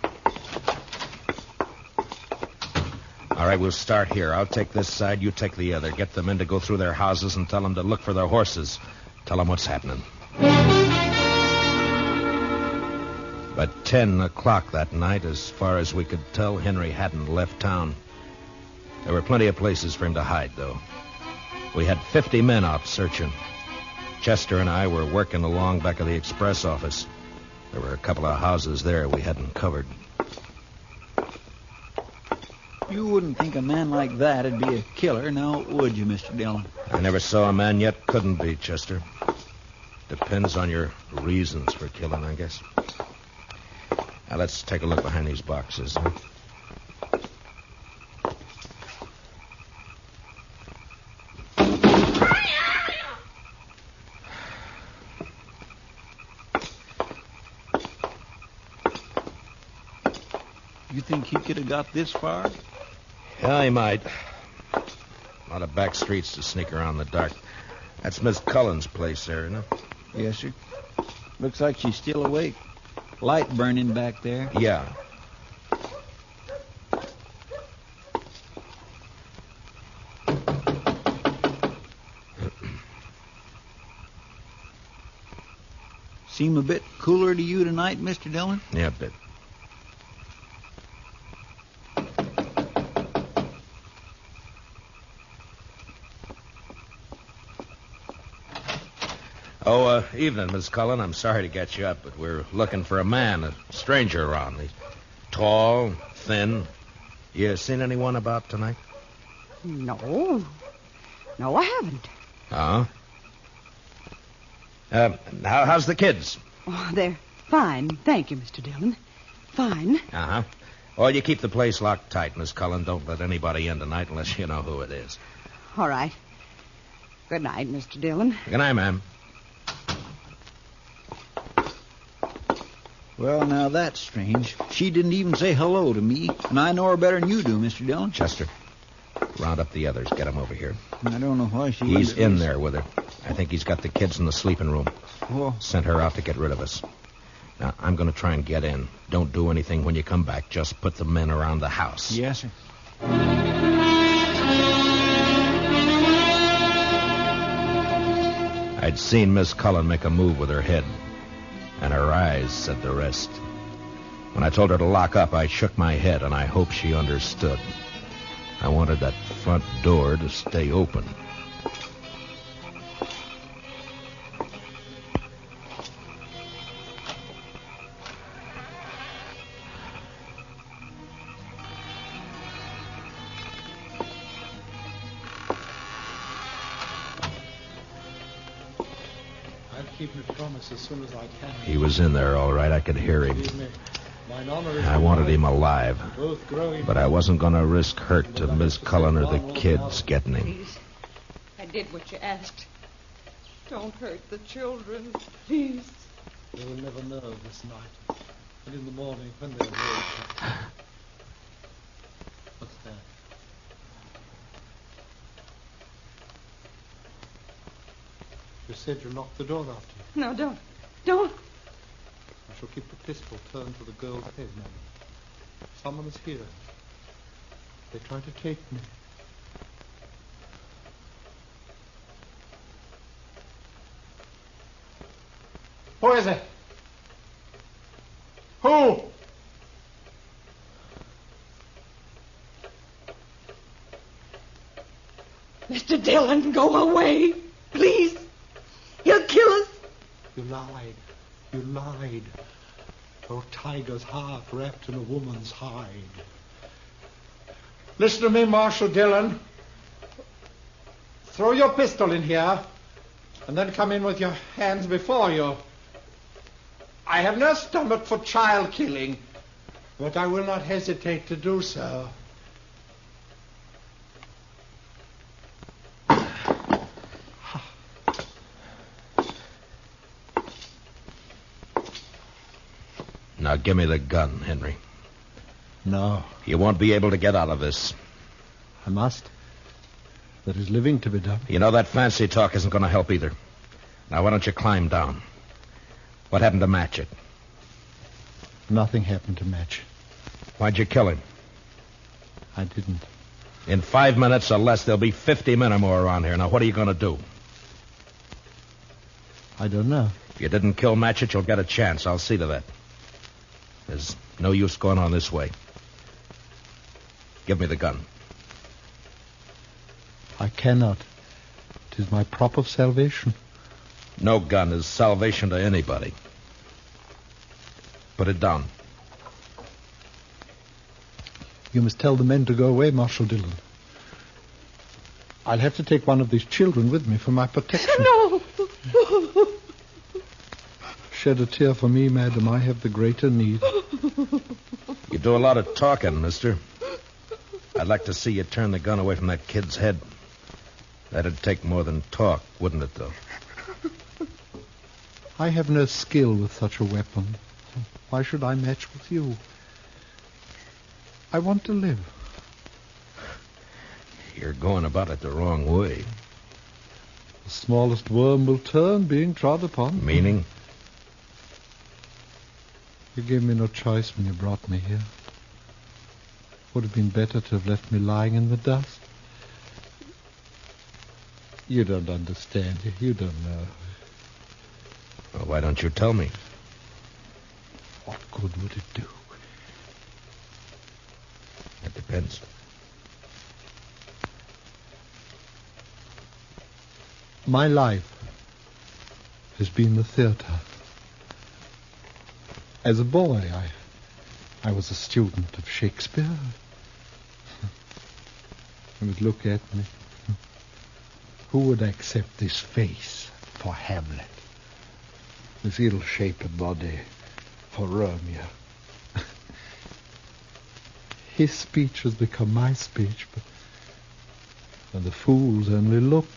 All right, we'll start here. I'll take this side, you take the other. Get the men to go through their houses and tell them to look for their horses. Tell them what's happening. By 10 o'clock that night, as far as we could tell, Henry hadn't left town. There were plenty of places for him to hide, though. We had 50 men out searching. Chester and I were working along back of the express office. There were a couple of houses there we hadn't covered. You wouldn't think a man like that'd be a killer, now would you, Mr. Dillon? I never saw a man yet couldn't be, Chester. Depends on your reasons for killing, I guess. Now, let's take a look behind these boxes, huh? You think he could have got this far? Yeah, he might. A lot of back streets to sneak around in the dark. That's Miss Cullen's place there, isn't it? Yes, sir. Looks like she's still awake. Light burning back there. Yeah. Seem a bit cooler to you tonight, Mr. Dillon? Yeah, a bit. Oh, evening, Miss Cullen. I'm sorry to get you up, but we're looking for a man, a stranger around. He's tall, thin. You seen anyone about tonight? No. No, I haven't. Oh? How's the kids? Oh, they're fine. Thank you, Mr. Dillon. Fine. Uh-huh. Well, you keep the place locked tight, Miss Cullen. Don't let anybody in tonight unless you know who it is. All right. Good night, Mr. Dillon. Good night, ma'am. Well, now that's strange. She didn't even say hello to me, and I know her better than you do, Mr. Dillon. Chester, round up the others. Get them over here. I don't know why she... He's in there with her. I think he's got the kids in the sleeping room. Oh. Sent her out to get rid of us. Now, I'm going to try and get in. Don't do anything when you come back. Just put the men around the house. Yes, sir. I'd seen Miss Cullen make a move with her head, and her eyes said the rest. When I told her to lock up, I shook my head, and I hoped she understood. I wanted that front door to stay open. Keep my promise as soon as I can. He was in there, all right. I could hear him. I wanted him alive, but I wasn't going to risk hurt to Miss Cullen or the kids getting him. Please. I did what you asked. Don't hurt the children, please. They will never know this night. And in the morning, when they're awake. What's that? You said you locked the door after you. No, don't. Don't. I shall keep the pistol turned to the girl's head, madam. Someone is here. They try to take me. Who is it? Who? Mr. Dillon, go away. Please. He'll kill us. You lied. You lied. Oh, tiger's heart wrapped in a woman's hide. Listen to me, Marshal Dillon. Throw your pistol in here, and then come in with your hands before you. I have no stomach for child killing, but I will not hesitate to do so. Now, give me the gun, Henry. No. You won't be able to get out of this. I must. There is living to be done. You know, that fancy talk isn't going to help either. Now, why don't you climb down? What happened to Matchett? Nothing happened to Match. Why'd you kill him? I didn't. In 5 minutes or less, there'll be 50 men or more around here. Now, what are you going to do? I don't know. If you didn't kill Matchett, you'll get a chance. I'll see to that. There's no use going on this way. Give me the gun. I cannot. It is my prop of salvation. No gun is salvation to anybody. Put it down. You must tell the men to go away, Marshal Dillon. I'll have to take one of these children with me for my protection. No! Shed a tear for me, madam. I have the greater need. You do a lot of talking, mister. I'd like to see you turn the gun away from that kid's head. That'd take more than talk, wouldn't it, though? I have no skill with such a weapon. Why should I match with you? I want to live. You're going about it the wrong way. The smallest worm will turn, being trod upon. Meaning? You gave me no choice when you brought me here. Would have been better to have left me lying in the dust. You don't understand. You don't know. Well, why don't you tell me? What good would it do? It depends. My life has been the theater. As a boy, I was a student of Shakespeare. You would look at me. Who would accept this face for Hamlet? This ill-shaped body for Romeo? His speech has become my speech, but the fools only look.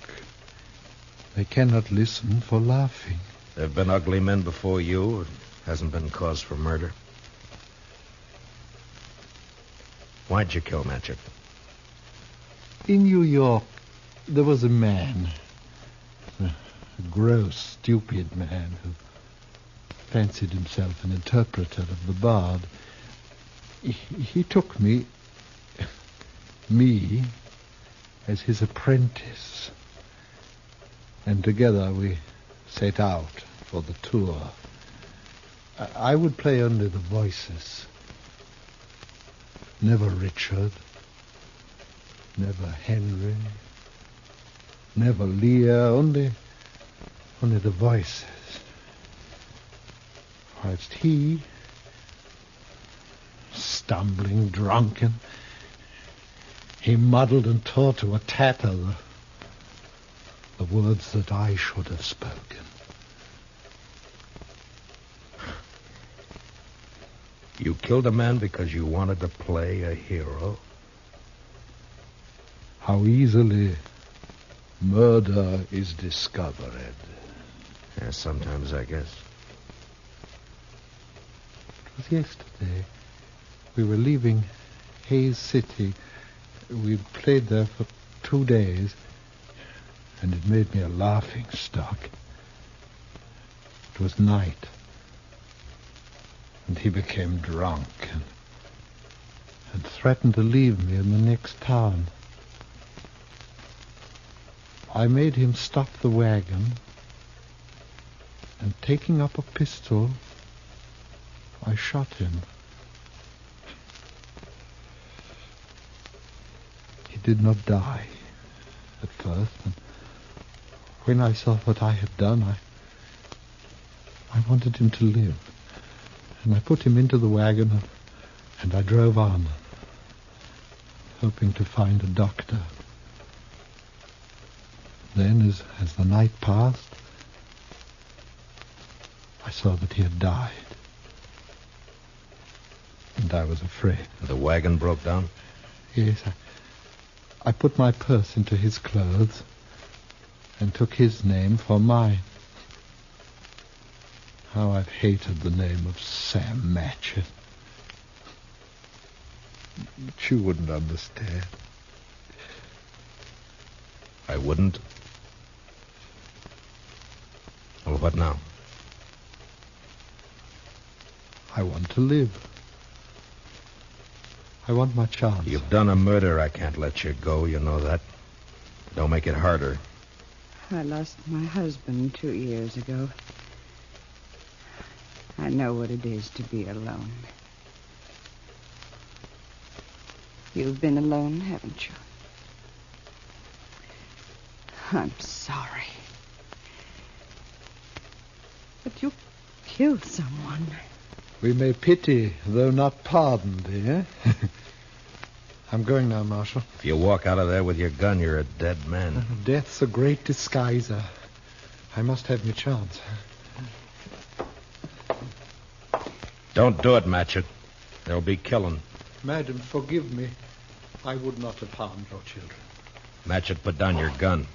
They cannot listen for laughing. There have been ugly men before you. It hasn't been cause for murder. Why'd you kill Matchett? In New York, there was a man, a gross, stupid man fancied himself an interpreter of the bard. He took me as his apprentice, and together we set out for the tour. I would play only the voices. Never Richard, never Henry, never Lear, only the voices. Whilst he, stumbling, drunken, he muddled and tore to a tatter the words that I should have spoken. You killed a man because you wanted to play a hero? How easily murder is discovered. Yeah, sometimes, I guess. It was yesterday. We were leaving Hayes City. We'd played there for 2 days, and it made me a laughing stock. It was night, and he became drunk and threatened to leave me in the next town. I made him stop the wagon, and taking up a pistol, I shot him. He did not die at first, and when I saw what I had done, I wanted him to live. And I put him into the wagon, and I drove on, hoping to find a doctor. Then, as the night passed, I saw that he had died. And I was afraid. The wagon broke down? Yes, I put my purse into his clothes and took his name for mine. How I've hated the name of Sam Matchett. But you wouldn't understand. I wouldn't? Well, what now? I want to live. I want my chance. You've done a murder. I can't let you go. You know that. Don't make it harder. I lost my husband 2 years ago. I know what it is to be alone. You've been alone, haven't you? I'm sorry. But you killed someone. We may pity, though not pardon, dear. I'm going now, Marshal. If you walk out of there with your gun, you're a dead man. Death's a great disguiser. I must have my chance. Don't do it, Matchett. There'll be killing. Madam, forgive me. I would not have harmed your children. Matchett, put down your gun.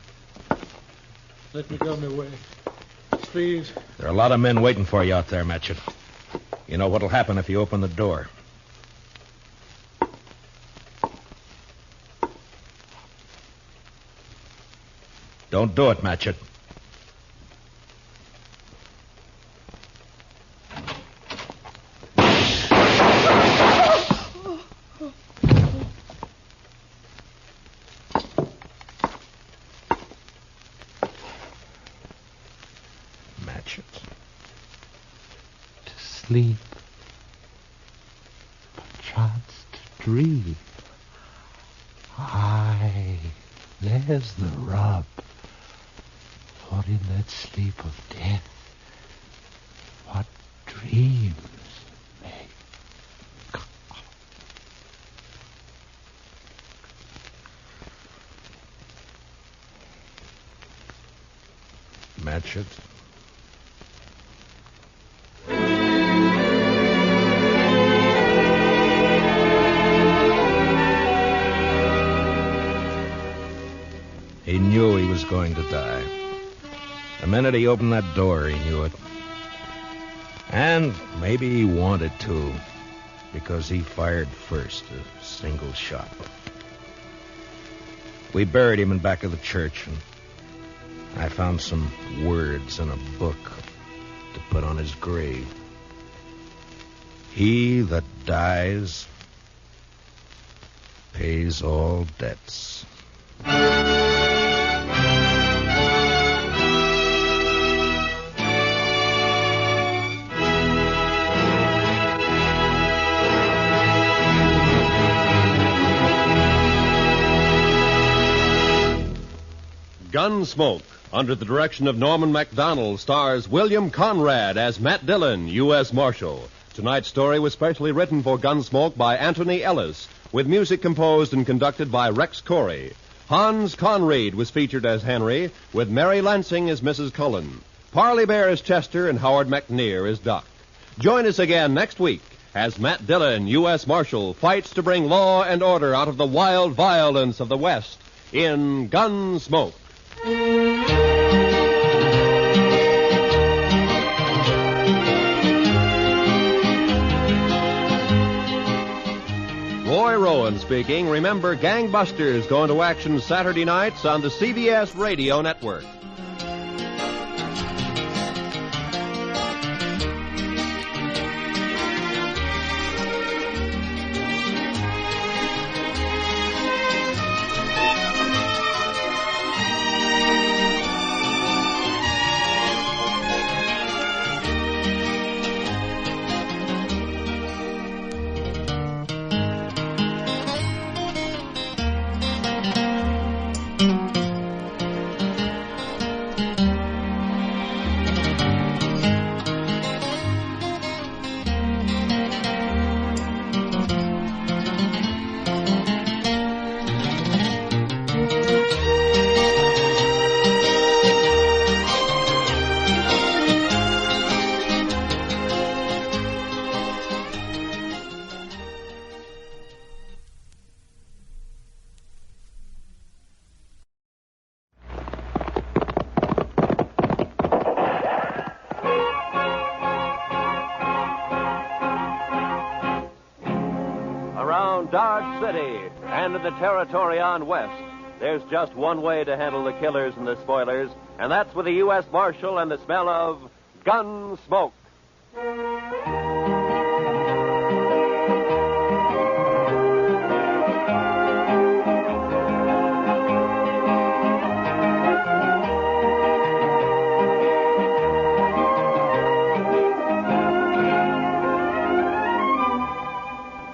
Let me go my way. Please. There are a lot of men waiting for you out there, Matchett. You know what'll happen if you open the door. Don't do it, Matchett. Sleep, perchance to dream. Aye, there's the rub. For in that sleep of death, what dreams may come. Matchett. He knew he was going to die. The minute he opened that door, he knew it. And maybe he wanted to, because he fired first, a single shot. We buried him in back of the church, and I found some words in a book. to put on his grave. He that dies pays all debts. Gunsmoke, under the direction of Norman MacDonald, stars William Conrad as Matt Dillon, U.S. Marshal. Tonight's story was specially written for Gunsmoke by Anthony Ellis, with music composed and conducted by Rex Corey. Hans Conried was featured as Henry, with Mary Lansing as Mrs. Cullen. Parley Bear as Chester, and Howard McNear as Doc. Join us again next week as Matt Dillon, U.S. Marshal, fights to bring law and order out of the wild violence of the West in Gunsmoke. Roy Rowan speaking. Remember, Gangbusters going to action Saturday nights on the CBS Radio Network. Dodge City and in the territory on west, there's just one way to handle the killers and the spoilers, and that's with the U.S. Marshal and the smell of Gunsmoke.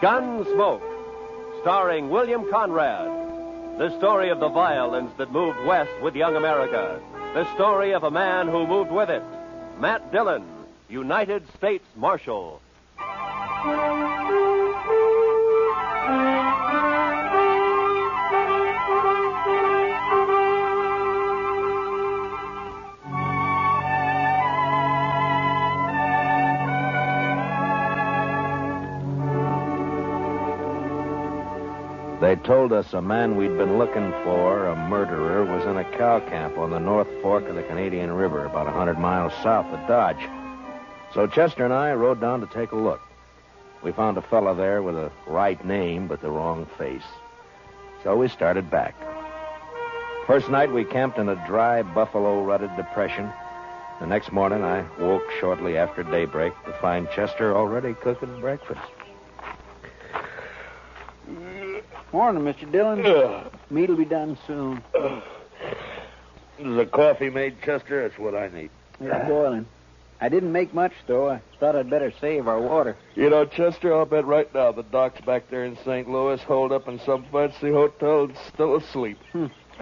Gunsmoke, starring William Conrad. The story of the violence that moved west with young America. The story of a man who moved with it. Matt Dillon, United States Marshal. They told us a man we'd been looking for, a murderer, was in a cow camp on the North Fork of the Canadian River, about 100 miles south of Dodge. So Chester and I rode down to take a look. We found a fella there with a right name but the wrong face. So we started back. First night we camped in a dry, buffalo-rutted depression. The next morning I woke shortly after daybreak to find Chester already cooking breakfast. Morning, Mr. Dillon. Meat'll be done soon. Is the coffee made, Chester? That's what I need. It's boiling. I didn't make much, though. I thought I'd better save our water. You know, Chester, I'll bet right now the doc's back there in St. Louis, holed up in some fancy hotel and still asleep.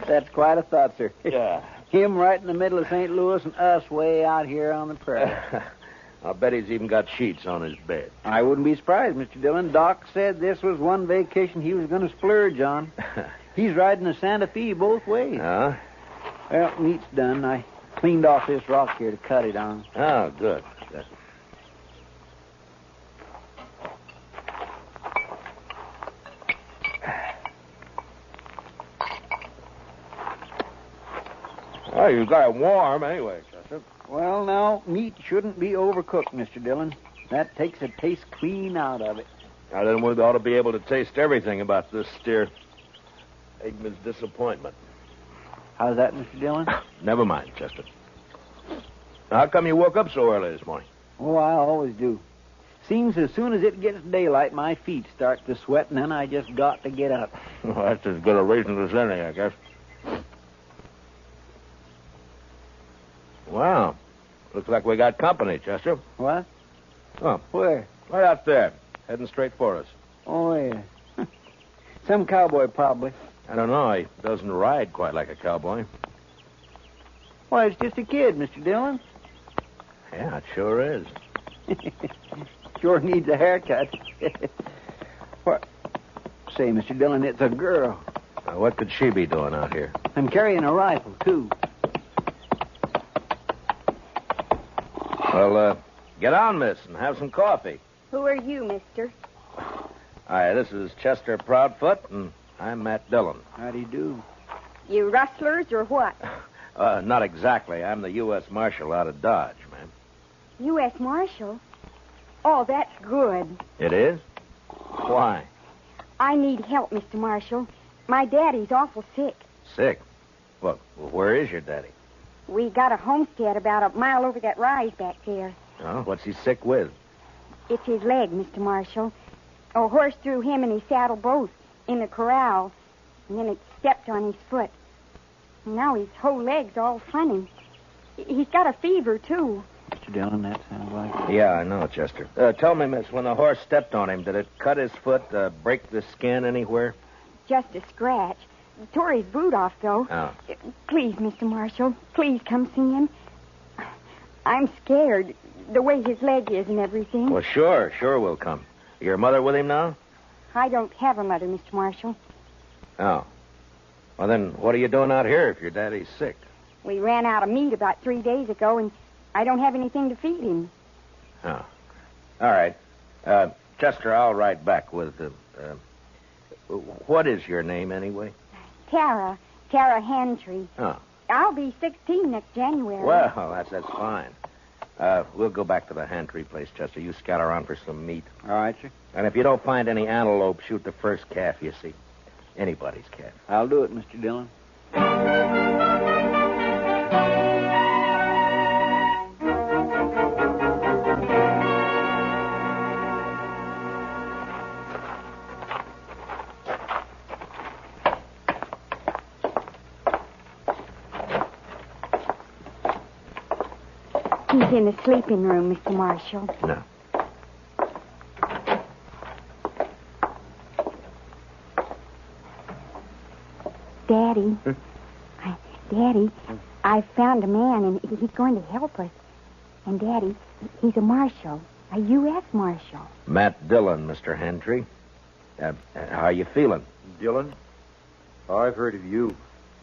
That's quite a thought, sir. Yeah. Him right in the middle of St. Louis and us way out here on the prairie. I'll bet he's even got sheets on his bed. I wouldn't be surprised, Mr. Dillon. Doc said this was one vacation he was going to splurge on. He's riding the Santa Fe both ways. Huh? Well, meat's done. I cleaned off this rock here to cut it on. Oh, good. Well, you got it warm anyway, Chester. Well, now, meat shouldn't be overcooked, Mr. Dillon. That takes the taste clean out of it. Now, then we ought to be able to taste everything about this steer. Eggman's disappointment. How's that, Mr. Dillon? Never mind, Chester. How come you woke up so early this morning? Oh, I always do. Seems as soon as it gets daylight, my feet start to sweat, and then I just got to get up. Well, that's as good a reason as any, I guess. Wow. Looks like we got company, Chester. What? Oh. Where? Right out there. Heading straight for us. Oh, yeah. Some cowboy, probably. I don't know. He doesn't ride quite like a cowboy. Why, it's just a kid, Mr. Dillon. Yeah, it sure is. Sure needs a haircut. What? Say, Mr. Dillon, it's a girl. What could she be doing out here? I'm carrying a rifle, too. Well, get on, miss, and have some coffee. Who are you, mister? Hi, this is Chester Proudfoot, and I'm Matt Dillon. How do you do? You rustlers or what? Not exactly. I'm the U.S. Marshal out of Dodge, ma'am. U.S. Marshal? Oh, that's good. It is? Why? I need help, Mr. Marshal. My daddy's awful sick. Sick? Well, where is your daddy? We got a homestead about a mile over that rise back there. Oh, what's he sick with? It's his leg, Mr. Marshal. A horse threw him and his saddle both in the corral, and then it stepped on his foot. Now his whole leg's all funny. He's got a fever, too. Mr. Dillon, that sounds like... Yeah, I know, Chester. Tell me, miss, when the horse stepped on him, did it cut his foot, break the skin anywhere? Just a scratch. Tore his boot off, though. Oh. Please, Mr. Marshal, please come see him. I'm scared, the way his leg is and everything. Well, sure we'll come. Your mother with him now? I don't have a mother, Mr. Marshal. Oh. Well, then, what are you doing out here if your daddy's sick? We ran out of meat about 3 days ago, and I don't have anything to feed him. Oh. All right. Chester, I'll ride back with... what is your name, anyway? Tara Hantry. Oh. I'll be 16 next January. Well, that's fine. We'll go back to the Hantry place, Chester. You scout around for some meat. All right, sir. And if you don't find any antelope, shoot the first calf you see. Anybody's calf. I'll do it, Mr. Dillon. He's in the sleeping room, Mr. Marshal. No. Daddy. Daddy, I found a man, and he's going to help us. And, Daddy, he's a marshal, a U.S. Marshal. Matt Dillon, Mr. Hantry. How are you feeling? Dillon? I've heard of you.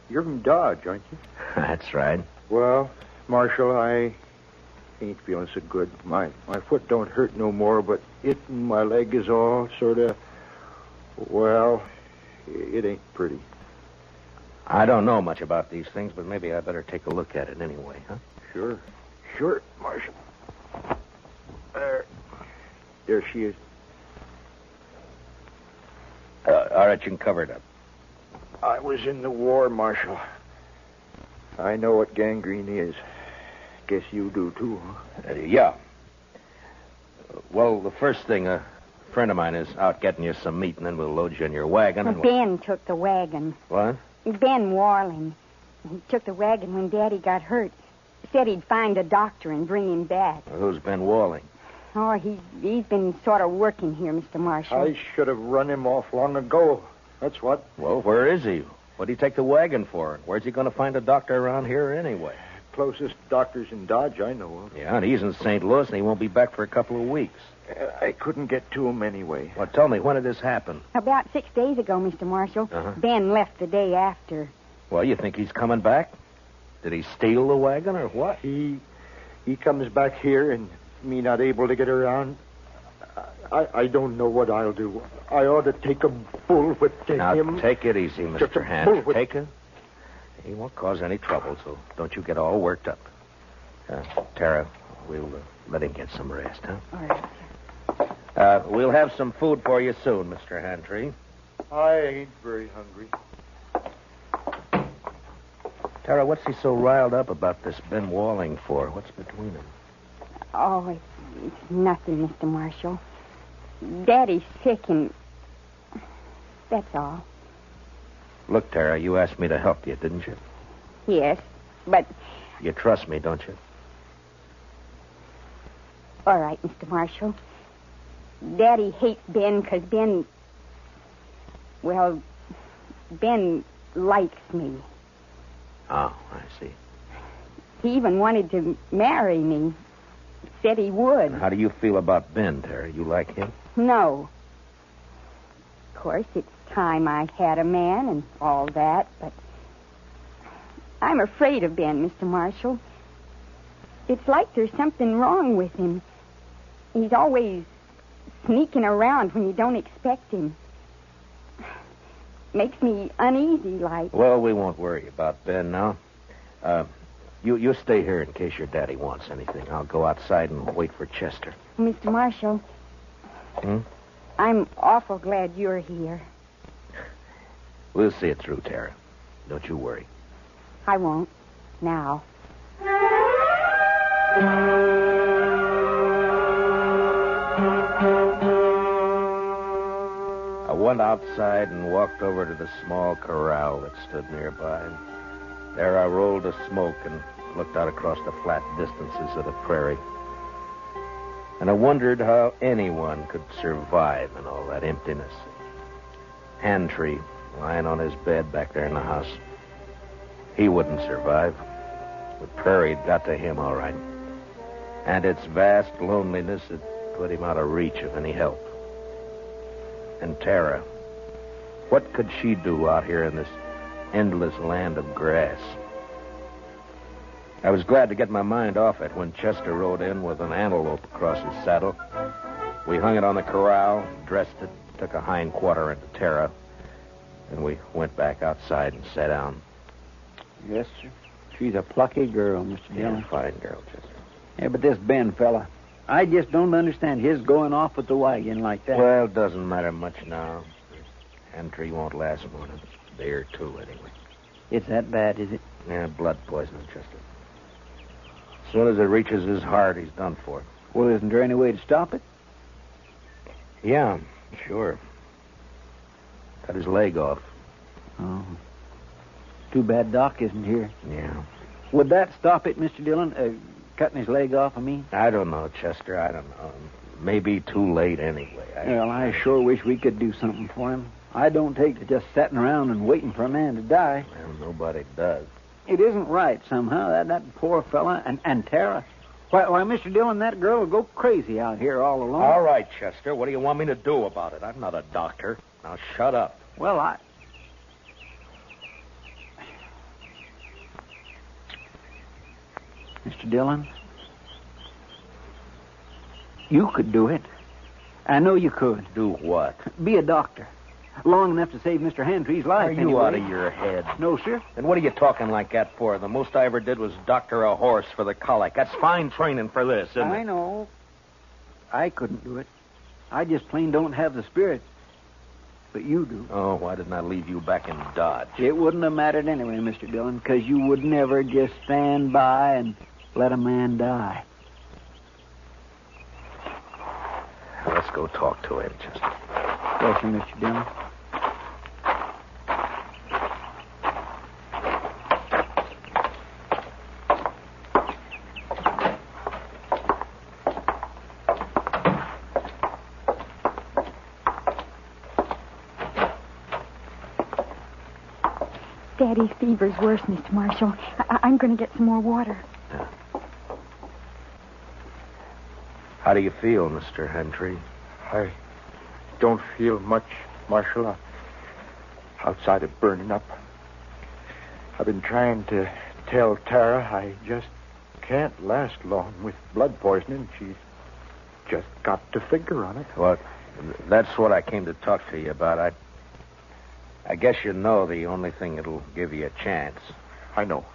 You're from Dodge, aren't you? That's right. Well, Marshal, I ain't feeling so good. My foot don't hurt no more, but my leg is all sort of... Well, it ain't pretty. I don't know much about these things, but maybe I better take a look at it anyway, huh? Sure, Marshal. There she is. All right, you can cover it up. I was in the war, Marshal. I know what gangrene is. Guess you do, too, huh? Yeah. Well, the first thing, a friend of mine is out getting you some meat, and then we'll load you in your wagon. And Ben took the wagon. What? Ben Warling. He took the wagon when Daddy got hurt. Said he'd find a doctor and bring him back. Who's Ben Warling? Oh, he's been sort of working here, Mr. Marshal. I should have run him off long ago. That's what. Well, where is he? What'd he take the wagon for? Where's he going to find a doctor around here anyway? Closest doctor's in Dodge I know of. Yeah, and he's in St. Louis, and he won't be back for a couple of weeks. I couldn't get to him anyway. Well, tell me, when did this happen? About 6 days ago, Mr. Marshal. Uh-huh. Ben left the day after. Well, you think he's coming back? Did he steal the wagon or what? He comes back here and me not able to get around. I don't know what I'll do. I ought to take a bullwhip to him. Now, take it easy, Mr. Hand. Take it. He won't cause any trouble, so don't you get all worked up. Tara, we'll let him get some rest, huh? All right. We'll have some food for you soon, Mr. Hantry. I ain't very hungry. Tara, what's he so riled up about this Ben Walling for? What's between them? Oh, it's nothing, Mr. Marshal. Daddy's sick and... that's all. Look, Tara, you asked me to help you, didn't you? Yes, but... You trust me, don't you? All right, Mr. Marshal. Daddy hates Ben because Ben... well, Ben likes me. Oh, I see. He even wanted to marry me. Said he would. And how do you feel about Ben, Tara? You like him? No. Of course, it's time I had a man and all that, but I'm afraid of Ben, Mr. Marshal. It's like there's something wrong with him. He's always sneaking around when you don't expect him. Makes me uneasy, like. Well, we won't worry about Ben now. You stay here in case your daddy wants anything. I'll go outside and wait for Chester. Mr. Marshal, I'm awful glad you're here. We'll see it through, Tara. Don't you worry. I won't. Now. I went outside and walked over to the small corral that stood nearby. There I rolled a smoke and looked out across the flat distances of the prairie. And I wondered how anyone could survive in all that emptiness. Handtree lying on his bed back there in the house. He wouldn't survive. The prairie had got to him all right. And its vast loneliness had put him out of reach of any help. And Tara, what could she do out here in this endless land of grass? I was glad to get my mind off it when Chester rode in with an antelope across his saddle. We hung it on the corral, dressed it, took a hind quarter into Tara, and we went back outside and sat down. Yes, sir. She's a plucky girl, Mr. Dillon. Yeah, fine girl, Chester. Yeah, but this Ben fella, I just don't understand his going off with the wagon like that. Well, it doesn't matter much now. Handtree won't last more than a day or two, anyway. It's that bad, is it? Yeah, blood poisoning, Chester. As soon as it reaches his heart, he's done for. Well, isn't there any way to stop it? Yeah, sure. Cut his leg off. Oh. Too bad Doc isn't here. Yeah. Would that stop it, Mr. Dillon? Cutting his leg off, I mean? I don't know, Chester. I don't know. Maybe too late anyway. Well, I sure wish we could do something for him. I don't take to just sitting around and waiting for a man to die. Well, nobody does. It isn't right, somehow. That poor fella and Tara. Why, Mr. Dillon, that girl will go crazy out here all alone. All right, Chester. What do you want me to do about it? I'm not a doctor. Now, shut up. Well, Mr. Dillon, you could do it. I know you could. Do what? Be a doctor. Long enough to save Mr. Handtree's life, Are you anyway. out of your head? No, sir. Then what are you talking like that for? The most I ever did was doctor a horse for the colic. That's fine training for this, isn't it? I know. I couldn't do it. I just plain don't have the spirit. But you do. Oh, why didn't I leave you back in Dodge? It wouldn't have mattered anyway, Mr. Dillon, because you would never just stand by and let a man die. Let's go talk to him, Chester. Yes, sir, Mr. Dillon. Daddy's fever's worse, Mr. Marshal. I'm going to get some more water. Yeah. How do you feel, Mr. Handtree? I don't feel much, Marshal. Outside of burning up. I've been trying to tell Tara I just can't last long with blood poisoning. She's just got to figure on it. Well, that's what I came to talk to you about. I guess you know the only thing that'll give you a chance. I know.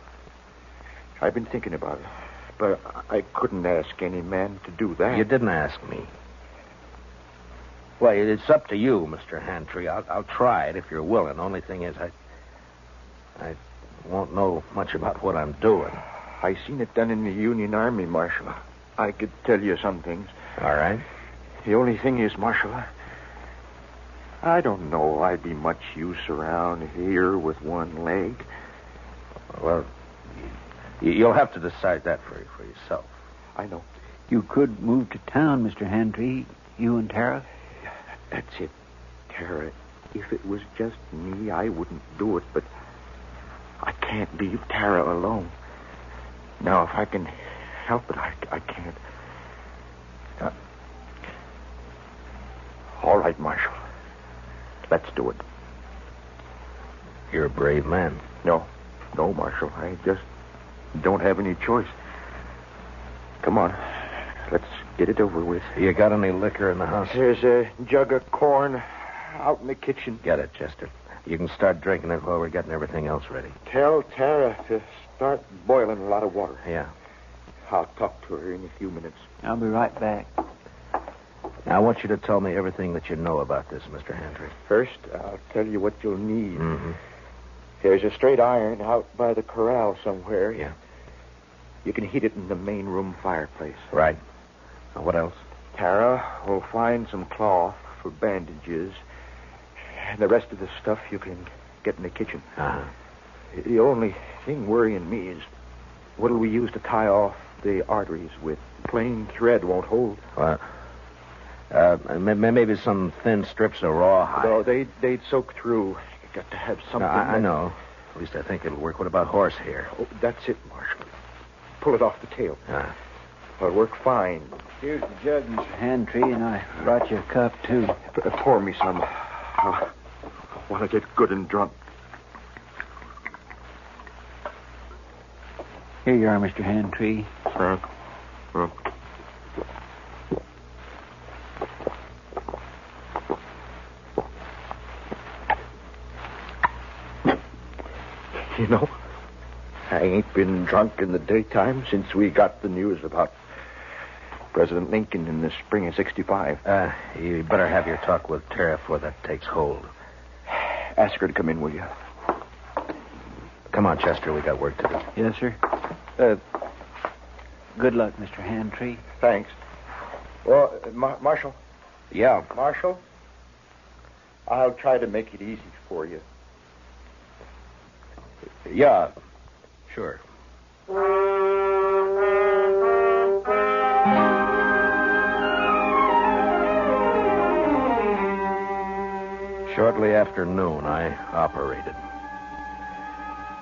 I've been thinking about it. But I couldn't ask any man to do that. You didn't ask me. Well, it's up to you, Mr. Handtree. I'll try it if you're willing. The only thing is, won't know much about what I'm doing. I seen it done in the Union Army, Marshal. I could tell you some things. All right. The only thing is, Marshal, I don't know I'd be much use around here with one leg. Well, you'll have to decide that for yourself. I know. You could move to town, Mr. Hantry. You and Tara? That's it. Tara, if it was just me, I wouldn't do it, but I can't leave Tara alone. Now, if I can help it, I can't. All right, Marshal. Let's do it. You're a brave man. No, Marshal. I just don't have any choice. Come on. Let's get it over with. You got any liquor in the house? There's a jug of corn out in the kitchen. Get it, Chester. You can start drinking it while we're getting everything else ready. Tell Tara to start boiling a lot of water. Yeah. I'll talk to her in a few minutes. I'll be right back. Now, I want you to tell me everything that you know about this, Mr. Hantry. First, I'll tell you what you'll need. Mm-hmm. There's a straight iron out by the corral somewhere. Yeah. You can heat it in the main room fireplace. Right. Now, what else? Tara will find some cloth for bandages. And the rest of the stuff you can get in the kitchen. Uh-huh. The only thing worrying me is what'll we use to tie off the arteries with? Plain thread won't hold. Well, maybe some thin strips of raw hide. No, they'd soak through. You got to have something. I know. At least I think it'll work. What about horsehair? Oh, that's it, Marshal. Pull it off the tail. It'll work fine. Here's the jug, Mr. Hantry, and I brought you a cup, too. Pour me some. I want to get good and drunk. Here you are, Mr. Hantry. You know, I ain't been drunk in the daytime since we got the news about President Lincoln in the spring of 65. You better have your talk with Tara before that takes hold. Ask her to come in, will you? Come on, Chester. We got work to do. Yes, sir. Good luck, Mr. Hantry. Thanks. Well, Marshal. Yeah. Marshal, I'll try to make it easy for you. Yeah, sure. Shortly after noon, I operated.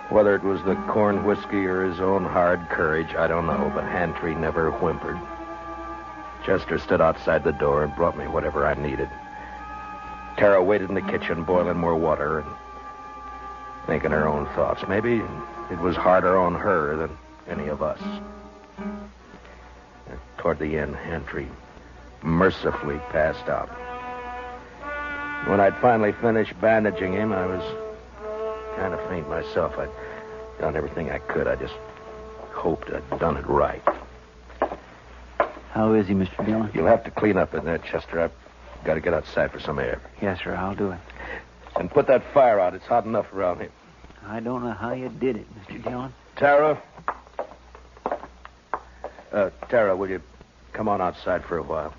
Whether it was the corn whiskey or his own hard courage, I don't know, but Hantry never whimpered. Chester stood outside the door and brought me whatever I needed. Tara waited in the kitchen, boiling more water and thinking her own thoughts. Maybe it was harder on her than any of us. And toward the end, Hantry mercifully passed out. When I'd finally finished bandaging him, I was kind of faint myself. I'd done everything I could. I just hoped I'd done it right. How is he, Mr. Dillon? You'll have to clean up in there, Chester. I've got to get outside for some air. Yes, sir, I'll do it. And put that fire out. It's hot enough around here. I don't know how you did it, Mr. Dillon. Tara? Tara, will you come on outside for a while?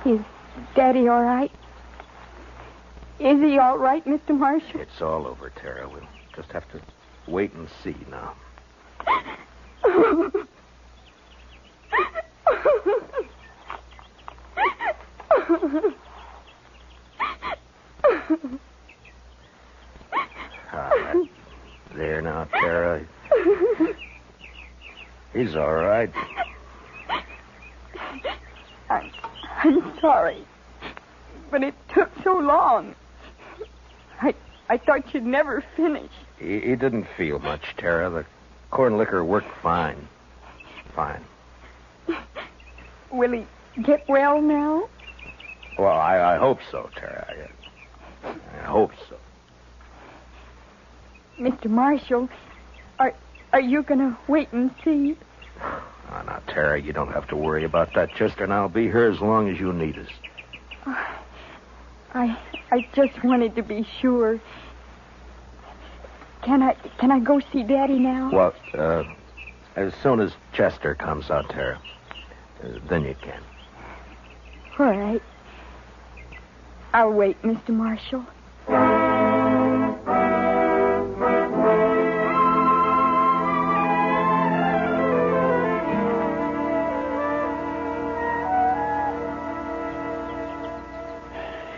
Is Daddy all right? Is he all right, Mr. Marshal? It's all over, Tara. We'll just have to wait and see now. There now, Tara. He's all right. I'm sorry, but it took so long. I thought you'd never finish. He didn't feel much, Tara. The corn liquor worked fine. Fine. Will he get well now? Well, I hope so, Tara. I hope so. Mr. Marshal, are Are you going to wait and see? Oh, now, Tara, you don't have to worry about that, Chester, and I'll be here as long as you need us. I just wanted to be sure. Can I go see Daddy now? Well, as soon as Chester comes out, Tara, then you can. All right. I'll wait, Mr. Marshal.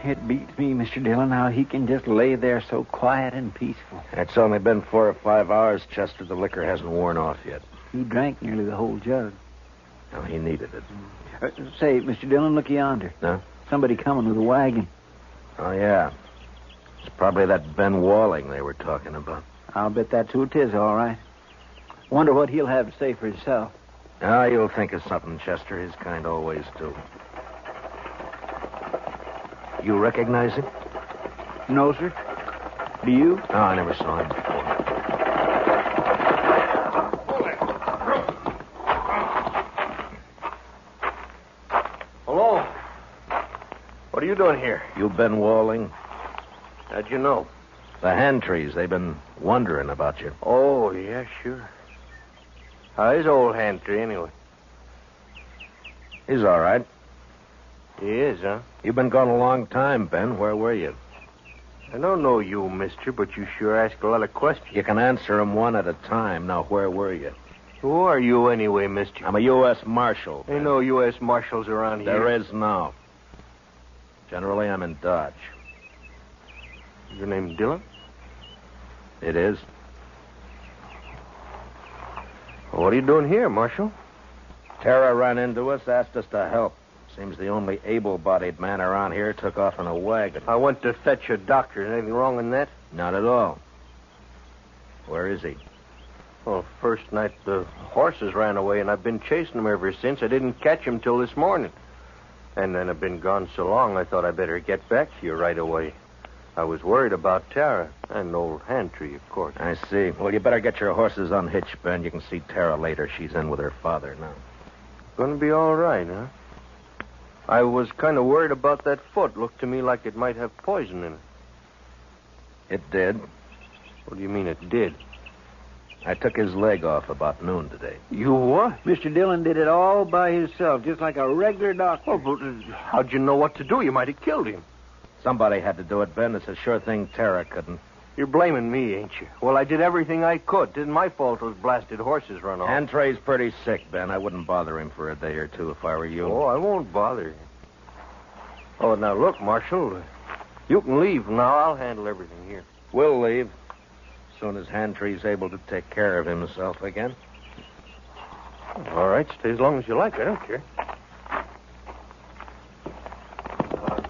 It beats me, Mr. Dillon, how he can just lay there so quiet and peaceful. It's only been 4 or 5 hours, Chester. The liquor hasn't worn off yet. He drank nearly the whole jug. No, he needed it. Say, Mr. Dillon, look yonder. No? Somebody coming with a wagon. Oh, yeah. It's probably that Ben Walling they were talking about. I'll bet that's who it is, all right. Wonder what he'll have to say for himself. Ah, you'll think of something, Chester. His kind always do. You recognize him? No, sir. Do you? No, I never saw him before. Hello. What are you doing here? You Ben Walling? How'd you know? The Hantrees. They've been wondering about you. Oh, yeah, sure. How is old Hantry, anyway? He's all right. He is, huh? You've been gone a long time, Ben. Where were you? I don't know you, mister, but you sure ask a lot of questions. You can answer them one at a time. Now, where were you? Who are you anyway, mister? I'm a U.S. Marshal. Ain't no U.S. Marshals around here. There is now. Generally, I'm in Dodge. Your name Dillon? It is. Well, what are you doing here, Marshal? Tara ran into us, asked us to help. Seems the only able-bodied man around here took off in a wagon. I went to fetch a doctor. Anything wrong in that? Not at all. Where is he? Well, first night the horses ran away, and I've been chasing them ever since. I didn't catch him till this morning. And then I've been gone so long, I thought I'd better get back to you right away. I was worried about Tara and old Hantry, of course. I see. Well, you better get your horses unhitched, Ben. You can see Tara later. She's in with her father now. Gonna be all right, huh? I was kind of worried about that foot. Looked to me like it might have poison in it. It did. What do you mean it did? I took his leg off about noon today. You what? Mr. Dillon did it all by himself, just like a regular doctor. Oh, but how'd you know what to do? You might have killed him. Somebody had to do it, Ben. It's a sure thing Tara couldn't. You're blaming me, ain't you? Well, I did everything I could. Didn't my fault those blasted horses run off. Hantray's pretty sick, Ben. I wouldn't bother him for a day or two if I were you. Oh, I won't bother you. Oh, now look, Marshal. You can leave now. I'll handle everything here. We'll leave. As soon as Hantray's able to take care of himself again. All right, stay as long as you like. I don't care.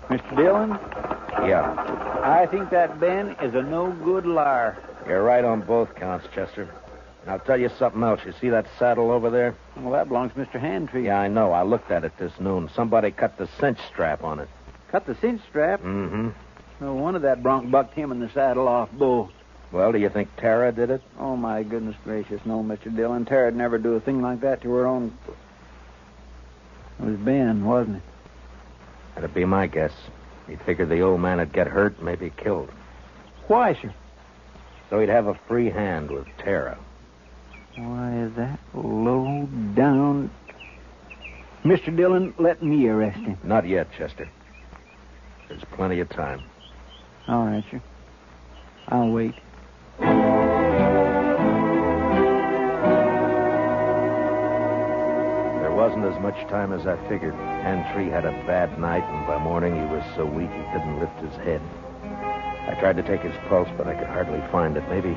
Mr. Dillon? Yeah. I think that Ben is a no-good liar. You're right on both counts, Chester. And I'll tell you something else. You see that saddle over there? Well, that belongs to Mr. Hantry. Yeah, I know. I looked at it this noon. Somebody cut the cinch strap on it. Cut the cinch strap? Mm-hmm. No wonder that bronc bucked him in the saddle off both. Well, do you think Tara did it? Oh, my goodness gracious. No, Mr. Dillon. Tara'd never do a thing like that to her own... It was Ben, wasn't it? That'd be my guess. He figured the old man would get hurt, maybe killed. Why, sir? So he'd have a free hand with Tara. Why, that low down... Mr. Dillon, let me arrest him. Not yet, Chester. There's plenty of time. All right, sir. I'll wait. There wasn't as much time as I figured. Hantry had a bad night, and by morning he was so weak he couldn't lift his head. I tried to take his pulse, but I could hardly find it. Maybe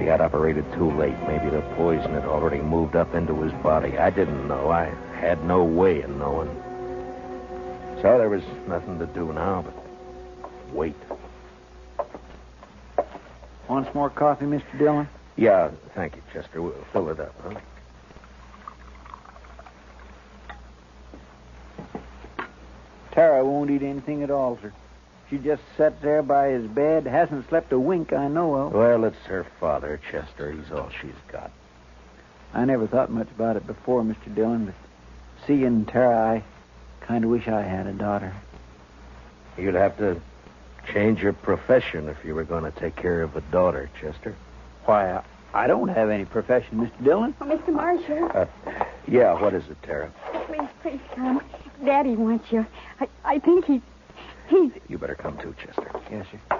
I'd operated too late. Maybe the poison had already moved up into his body. I didn't know. I had no way of knowing. So there was nothing to do now but wait. Want some more coffee, Mr. Dillon? Yeah, thank you, Chester. We'll fill it up, huh? Tara won't eat anything at all, sir. She just sat there by his bed, hasn't slept a wink I know of. Well, it's her father, Chester. He's all she's got. I never thought much about it before, Mr. Dillon, but seeing Tara, I kind of wish I had a daughter. You'd have to change your profession if you were going to take care of a daughter, Chester. Why, I don't have any profession, Mr. Dillon. Oh, Mr. Marshall. Yeah, what is it, Tara? Please come. Daddy wants you. I think he's... You better come too, Chester. Yes, sir.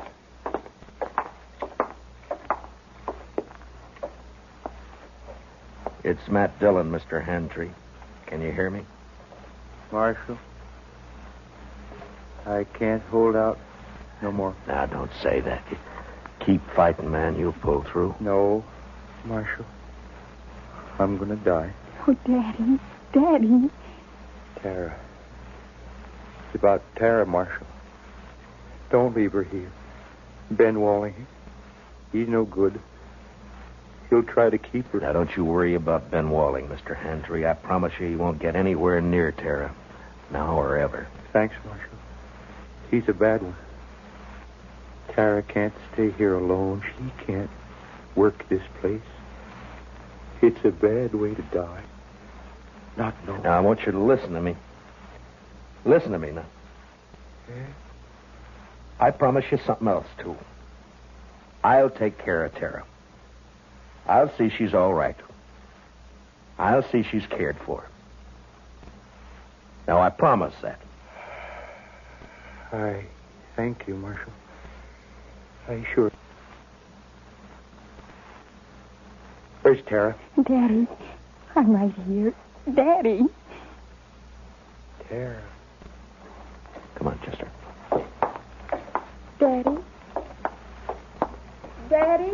It's Matt Dillon, Mr. Handtree. Can you hear me? Marshal, I can't hold out no more. Now, don't say that. Keep fighting, man. You'll pull through. No, Marshal. I'm going to die. Oh, Daddy. Daddy. Tara. It's about Tara, Marshal. Don't leave her here. Ben Walling, he's no good. He'll try to keep her. Now, don't you worry about Ben Walling, Mr. Handtree. I promise you he won't get anywhere near Tara. Now or ever. Thanks, Marshal. He's a bad one. Tara can't stay here alone. She can't work this place. It's a bad way to die. Not knowing. Now, I want you to listen to me. Listen to me now. Yeah? I promise you something else, too. I'll take care of Tara. I'll see she's all right. I'll see she's cared for. Now, I promise that. I thank you, Marshal. I sure... Where's Tara? Daddy, I'm right here. Daddy. Tara. Come on, Chester. Daddy. Daddy.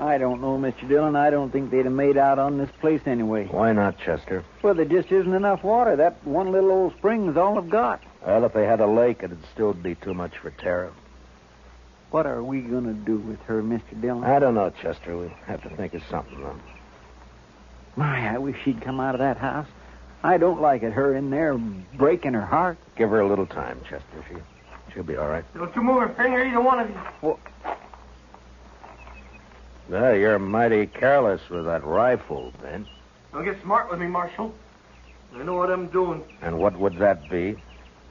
I don't know, Mr. Dillon. I don't think they'd have made out on this place anyway. Why not, Chester? Well, there just isn't enough water. That one little old spring is all I've got. Well, if they had a lake, it'd still be too much for Tara. What are we going to do with her, Mr. Dillon? I don't know, Chester. We'll have to think of something, though. My, I wish she'd come out of that house. I don't like it, her in there breaking her heart. Give her a little time, Chester. She'll be all right. Don't you move a finger, either one of you. Well, well, you're mighty careless with that rifle, Ben. Don't get smart with me, Marshal. I know what I'm doing. And what would that be?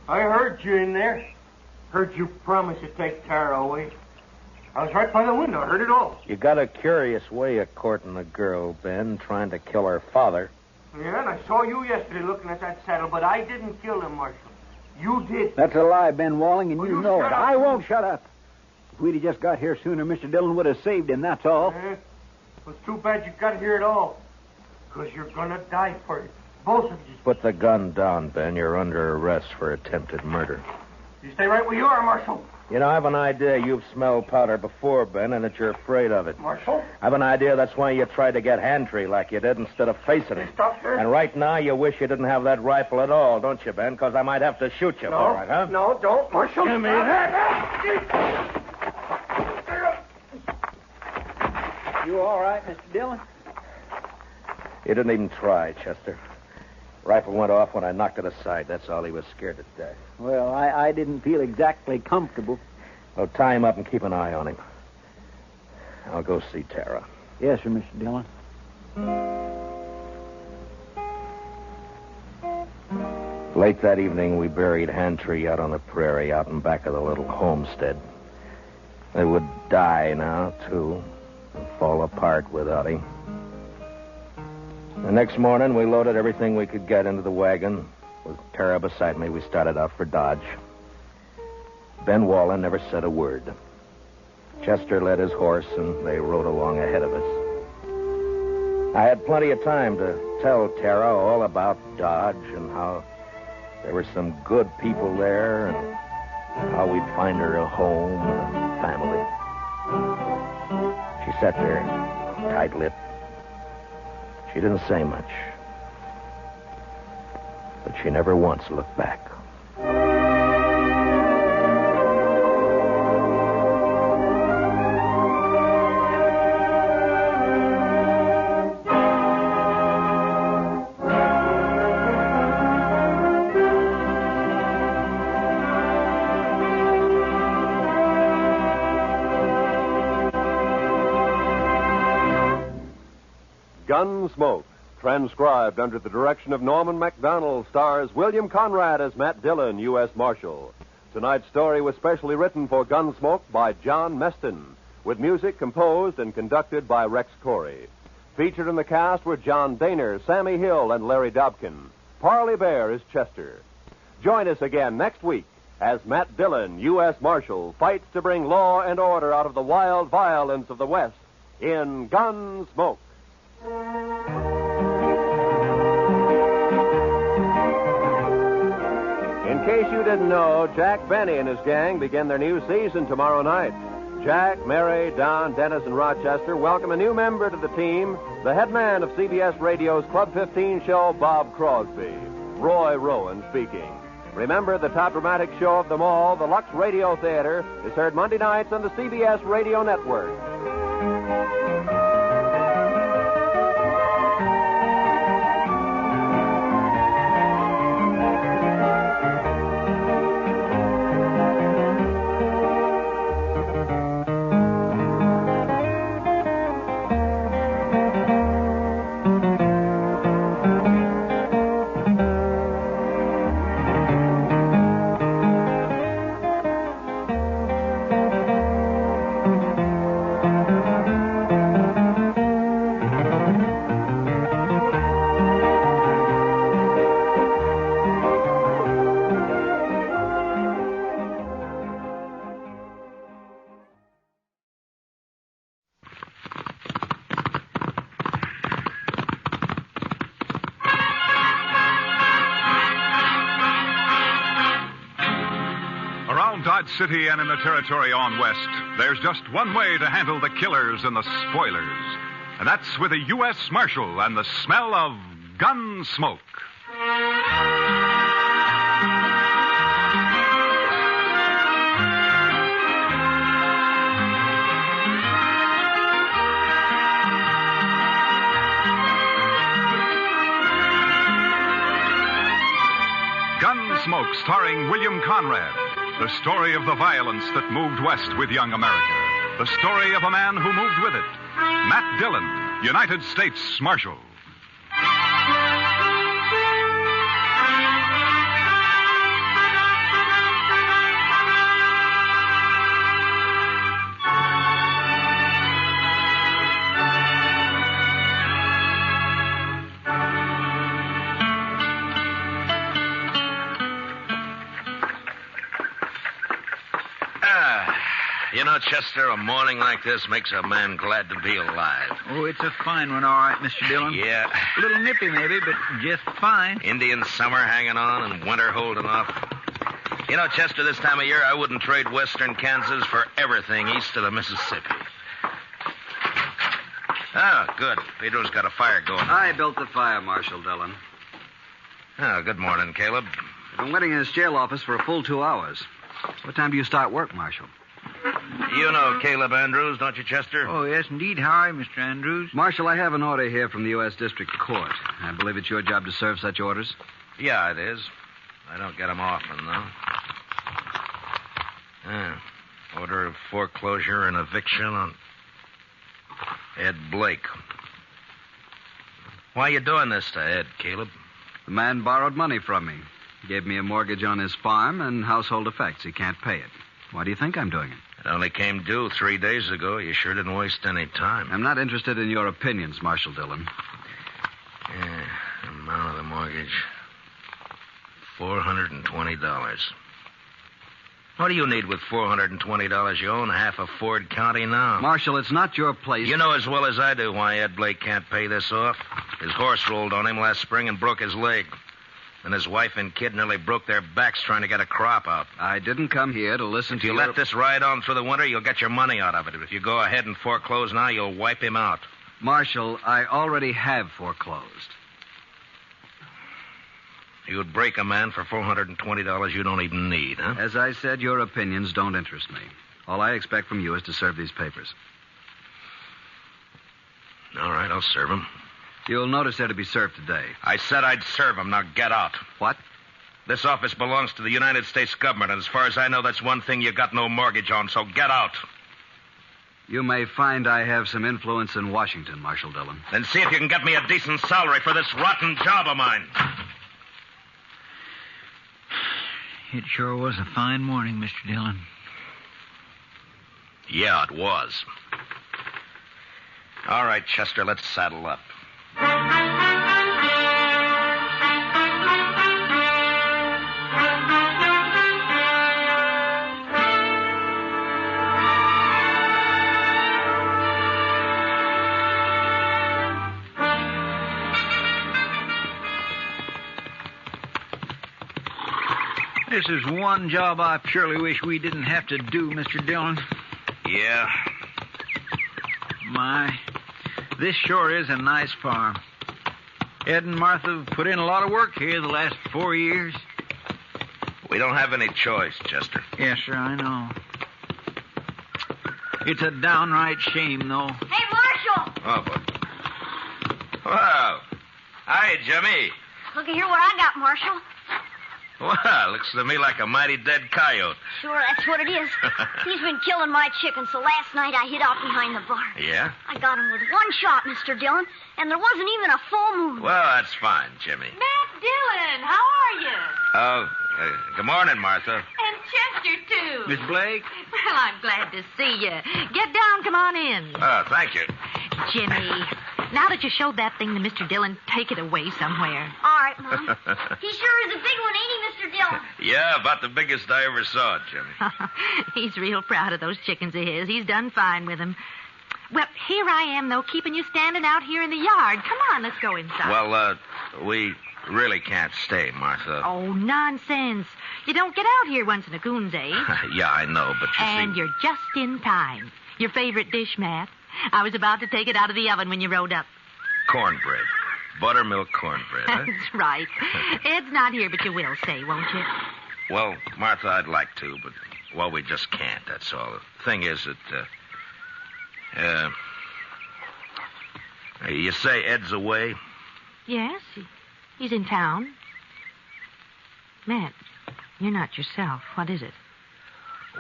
I heard you in there. Heard you promise to take Tara away. I was right by the window. I heard it all. You got a curious way of courting a girl, Ben, trying to kill her father. Yeah, and I saw you yesterday looking at that saddle, but I didn't kill him, Marshal. You did. That's a lie, Ben Walling, and Well, you know it. shut up. I won't shut up. If we'd have just got here sooner, Mr. Dillon would have saved him, that's all. Well, it's too bad you got here at all. Because you're going to die for it. Both of you. Put the gun down, Ben. You're under arrest for attempted murder. You stay right where you are, Marshal. You know, I have an idea you've smelled powder before, Ben, and that you're afraid of it. Marshal? I have an idea that's why you tried to get Handtree like you did instead of facing him. Stop her. And right now you wish you didn't have that rifle at all, don't you, Ben? Because I might have to shoot you for it, huh? No, don't, Marshal. Give me that. You all right, Mr. Dillon? You didn't even try, Chester. Rifle went off when I knocked it aside. That's all. He was scared to death. Well, I didn't feel exactly comfortable. Well, tie him up and keep an eye on him. I'll go see Tara. Yes, sir, Mr. Dillon. Late that evening, we buried Handtree out on the prairie, out in back of the little homestead. They would die now, too, and fall apart without him. The next morning, we loaded everything we could get into the wagon. With Tara beside me, we started out for Dodge. Ben Wallen never said a word. Chester led his horse, and they rode along ahead of us. I had plenty of time to tell Tara all about Dodge and how there were some good people there and how we'd find her a home and a family. She sat there, tight-lipped. She didn't say much, but she never once looked back. Gunsmoke, transcribed under the direction of Norman MacDonald, stars William Conrad as Matt Dillon, U.S. Marshal. Tonight's story was specially written for Gunsmoke by John Meston, with music composed and conducted by Rex Corey. Featured in the cast were John Daner, Sammy Hill, and Larry Dobkin. Parley Bear is Chester. Join us again next week as Matt Dillon, U.S. Marshal, fights to bring law and order out of the wild violence of the West in Gunsmoke. In case you didn't know, Jack Benny and his gang begin their new season tomorrow night. Jack, Mary, Don, Dennis, and Rochester welcome a new member to the team, the head man of CBS Radio's Club 15 show, Bob Crosby. Roy Rowan speaking. Remember, the top dramatic show of them all, the Lux Radio Theater, is heard Monday nights on the CBS Radio Network. City and in the territory on west, there's just one way to handle the killers and the spoilers, and that's with a U.S. Marshal and the smell of Gunsmoke. Gunsmoke, starring William Conrad. The story of the violence that moved west with young America. The story of a man who moved with it. Matt Dillon, United States Marshal. You know, Chester, a morning like this makes a man glad to be alive. Oh, it's a fine one, all right, Mr. Dillon. Yeah. A little nippy, maybe, but just fine. Indian summer hanging on and winter holding off. You know, Chester, this time of year, I wouldn't trade western Kansas for everything east of the Mississippi. Oh, good. Pedro's got a fire going. I built the fire, Marshal Dillon. Oh, good morning, Caleb. I've been waiting in his jail office for a full 2 hours. What time do you start work, Marshal? You know Caleb Andrews, don't you, Chester? Oh, yes, indeed. How are you, Mr. Andrews? Marshal, I have an order here from the U.S. District Court. I believe it's your job to serve such orders. Yeah, it is. I don't get them often, though. Order of foreclosure and eviction on Ed Blake. Why are you doing this to Ed, Caleb? The man borrowed money from me. He gave me a mortgage on his farm and household effects. He can't pay it. Why do you think I'm doing it? It only came due 3 days ago. You sure didn't waste any time. I'm not interested in your opinions, Marshal Dillon. Yeah, amount of the mortgage. $420. What do you need with $420? You own half of Ford County now. Marshal, it's not your place. You know as well as I do why Ed Blake can't pay this off. His horse rolled on him last spring and broke his leg. And his wife and kid nearly broke their backs trying to get a crop out. I didn't come here to listen to you. If you let this ride on through the winter, you'll get your money out of it. If you go ahead and foreclose now, you'll wipe him out. Marshal, I already have foreclosed. You'd break a man for $420 you don't even need, huh? As I said, your opinions don't interest me. All I expect from you is to serve these papers. All right, I'll serve them. You'll notice they're to be served today. I said I'd serve them. Now get out. What? This office belongs to the United States government, and as far as I know, that's one thing you got no mortgage on, so get out. You may find I have some influence in Washington, Marshal Dillon. Then see if you can get me a decent salary for this rotten job of mine. It sure was a fine morning, Mr. Dillon. Yeah, it was. All right, Chester, let's saddle up. This is one job I purely wish we didn't have to do, Mr. Dillon. Yeah? My, this sure is a nice farm. Ed and Martha have put in a lot of work here the last 4 years. We don't have any choice, Chester. Yes, sir, I know. It's a downright shame, though. Hey, Marshal! Oh, boy. Wow. Hi, Jimmy. Look at here what I got, Marshal. Well, looks to me like a mighty dead coyote. Sure, that's what it is. He's been killing my chickens, so last night I hid out behind the barn. Yeah? I got him with one shot, Mr. Dillon, and there wasn't even a full moon. Well, that's fine, Jimmy. Matt Dillon, how are you? Oh, good morning, Martha. And Chester, too. Miss Blake? Well, I'm glad to see you. Get down, come on in. Oh, thank you. Jimmy, now that you showed that thing to Mr. Dillon, take it away somewhere. All right, Mom. He sure is a big one, ain't he, Mr. Dillon? Yeah, about the biggest I ever saw, Jimmy. He's real proud of those chickens of his. He's done fine with them. Well, here I am, though, keeping you standing out here in the yard. Come on, let's go inside. Well, we really can't stay, Martha. Oh, nonsense. You don't get out here once in a coon's age. Yeah, I know, but you And see... you're just in time. Your favorite dish, Matt. I was about to take it out of the oven when you rode up. Cornbread. Buttermilk cornbread, huh? That's right. Ed's not here, but you will say, won't you? Well, Martha, I'd like to, but, well, we just can't, that's all. The thing is that, you say Ed's away? Yes, he's in town. Matt, you're not yourself. What is it?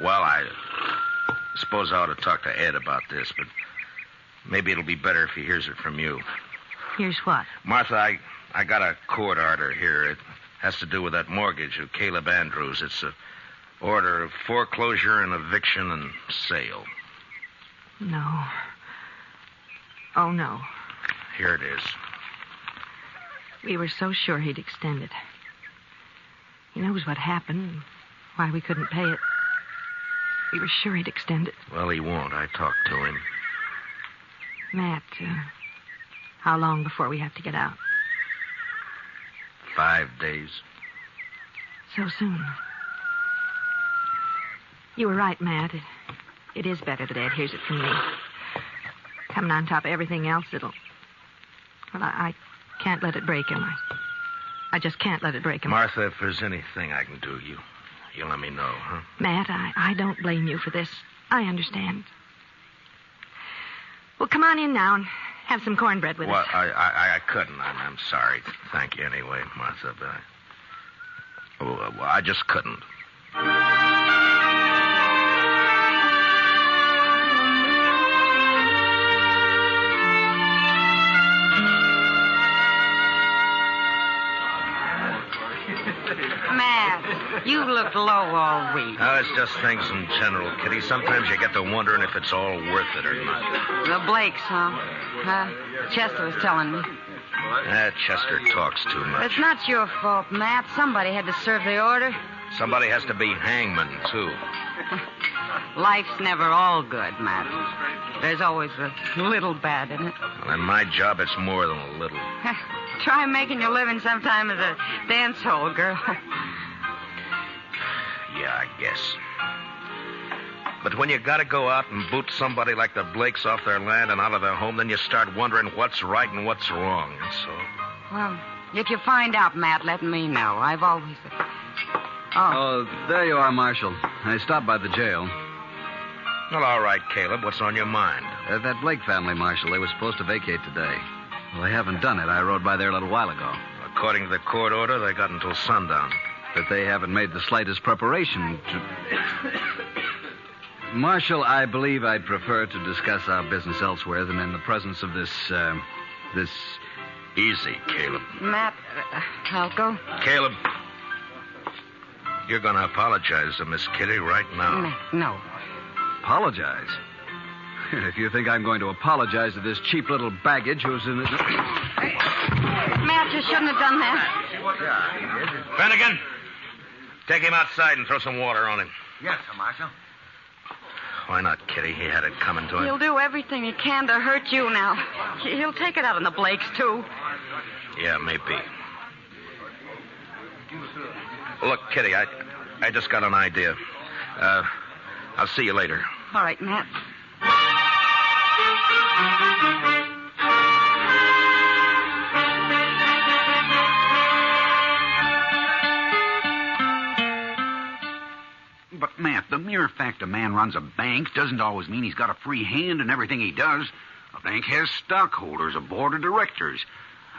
Well, I suppose I ought to talk to Ed about this, but maybe it'll be better if he hears it from you. Here's what? Martha, I got a court order here. It has to do with that mortgage of Caleb Andrews. It's a order of foreclosure and eviction and sale. No. Oh, no. Here it is. We were so sure he'd extend it. He knows what happened, why we couldn't pay it. We were sure he'd extend it. Well, he won't. I talked to him. Matt, how long before we have to get out? 5 days. So soon. You were right, Matt. It is better that Ed hears it from me. Coming on top of everything else, it'll... Well, I can't let it break him. I just can't let it break him. Martha, if there's anything I can do, you let me know, huh? Matt, I don't blame you for this. I understand. Well, come on in now and have some cornbread with well, us. I couldn't. I'm sorry. Thank you anyway, Martha, but I just couldn't. Matt, you looked low all week. Oh, it's just things in general, Kitty. Sometimes you get to wondering if it's all worth it or not. The Blakes, huh? Chester was telling me. Chester talks too much. It's not your fault, Matt. Somebody had to serve the order. Somebody has to be hangman, too. Life's never all good, Matt. There's always a little bad in it. Well, in my job, it's more than a little. Try making your living sometime as a dance hall girl. Yeah, I guess. But when you gotta go out and boot somebody like the Blakes off their land and out of their home, then you start wondering what's right and what's wrong, that's all. Well, if you find out, Matt, let me know. I've always... Oh, there you are, Marshal. I stopped by the jail. Well, all right, Caleb. What's on your mind? That Blake family, Marshal, they were supposed to vacate today. Well, they haven't done it. I rode by there a little while ago. According to the court order, they got until sundown. But they haven't made the slightest preparation to... Marshal, I believe I'd prefer to discuss our business elsewhere than in the presence of this. Easy, Caleb. Matt, I'll go. Caleb, you're going to apologize to Miss Kitty right now. No. Apologize? If you think I'm going to apologize to this cheap little baggage who's in it. Matt, you shouldn't have done that. Finnegan, take him outside and throw some water on him. Yes, sir, Marshal. Why not, Kitty? He had it coming to him. He'll do everything he can to hurt you now. He'll take it out on the Blakes, too. Yeah, maybe. Look, Kitty, I just got an idea. I'll see you later. All right, Matt. But, Matt, the mere fact a man runs a bank doesn't always mean he's got a free hand in everything he does. A bank has stockholders, a board of directors.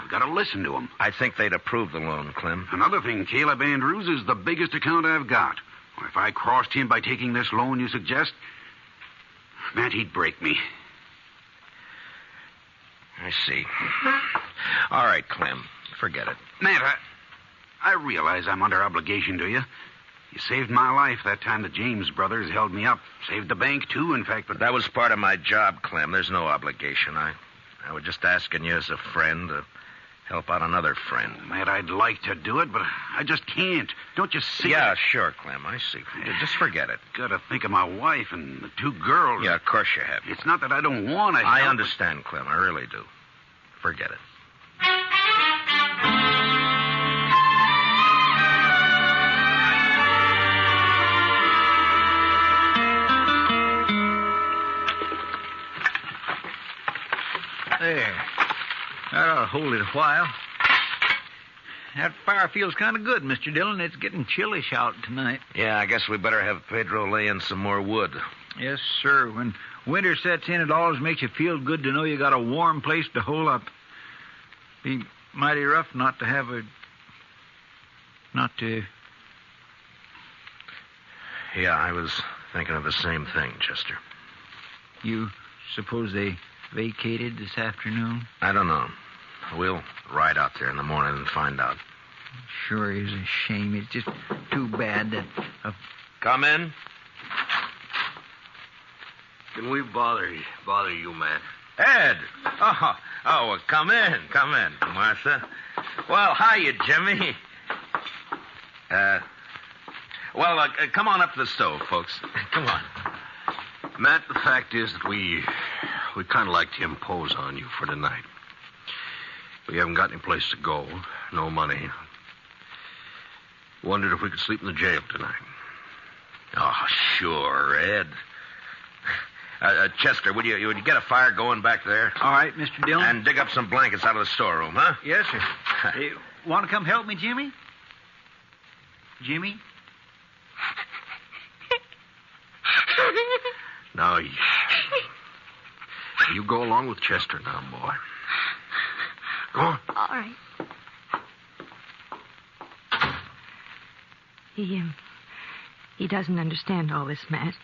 I've got to listen to them. I think they'd approve the loan, Clem. Another thing, Caleb Andrews is the biggest account I've got. If I crossed him by taking this loan you suggest, Matt, he'd break me. I see. All right, Clem. Forget it. Matt, I realize I'm under obligation to you. You saved my life that time the James brothers held me up. Saved the bank, too, in fact. But that was part of my job, Clem. There's no obligation. I was just asking you as a friend to help out another friend. Matt, I'd like to do it, but I just can't. Don't you see? Yeah, sure, Clem. I see. Just forget it. Gotta think of my wife and the two girls. Yeah, of course you have. It's not that I don't want to. I understand, Clem. I really do. Forget it. There. That ought to hold it a while. That fire feels kind of good, Mr. Dillon. It's getting chillish out tonight. Yeah, I guess we better have Pedro lay in some more wood. Yes, sir. When winter sets in, it always makes you feel good to know you got a warm place to hole up. Be mighty rough not to have a... not to... Yeah, I was thinking of the same thing, Chester. You suppose they vacated this afternoon? I don't know. We'll ride out there in the morning and find out. Sure is a shame. It's just too bad that... Come in. Can we bother you, Matt? Ed! Oh, come in, Martha. Well, hiya, Jimmy. Come on up to the stove, folks. Come on. Matt, the fact is that we kind of like to impose on you for tonight. We haven't got any place to go, no money. Wondered if we could sleep in the jail tonight. Oh, sure, Ed. Chester, would you get a fire going back there? All right, Mr. Dillon. And dig up some blankets out of the storeroom, huh? Yes, sir. Want to come help me, Jimmy? Jimmy? Now, you go along with Chester now, boy. Go on. All right. He doesn't understand all this, Matt.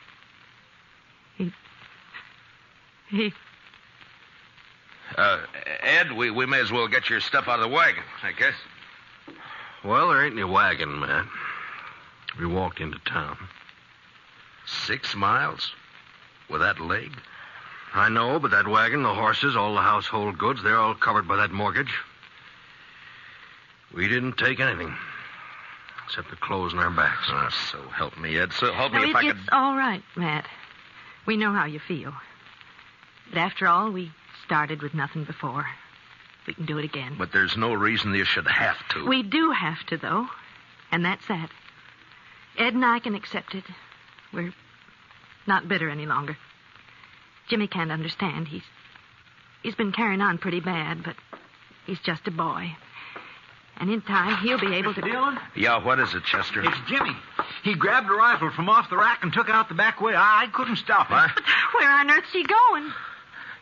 Ed, we may as well get your stuff out of the wagon, I guess. Well, there ain't any wagon, Matt. We walked into town. 6 miles? With that leg? I know, but that wagon, the horses, all the household goods, they're all covered by that mortgage. We didn't take anything, except the clothes on our backs. So help me, Ed. So help me if I could... It's all right, Matt. We know how you feel. But after all, we started with nothing before. We can do it again. But there's no reason you should have to. We do have to, though. And that's that. Ed and I can accept it. We're not bitter any longer. Jimmy can't understand. He's been carrying on pretty bad, but he's just a boy. And in time, he'll be able to... Dillon? Yeah, what is it, Chester? It's Jimmy. He grabbed a rifle from off the rack and took out the back way. I couldn't stop him. What? But where on earth's he going?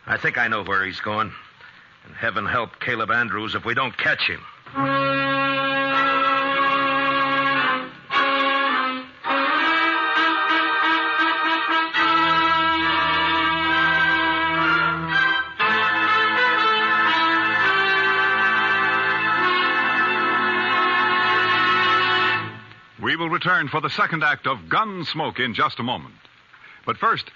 I think I know where he's going. And heaven help Caleb Andrews if we don't catch him. return for the second act of Gunsmoke in just a moment. But first,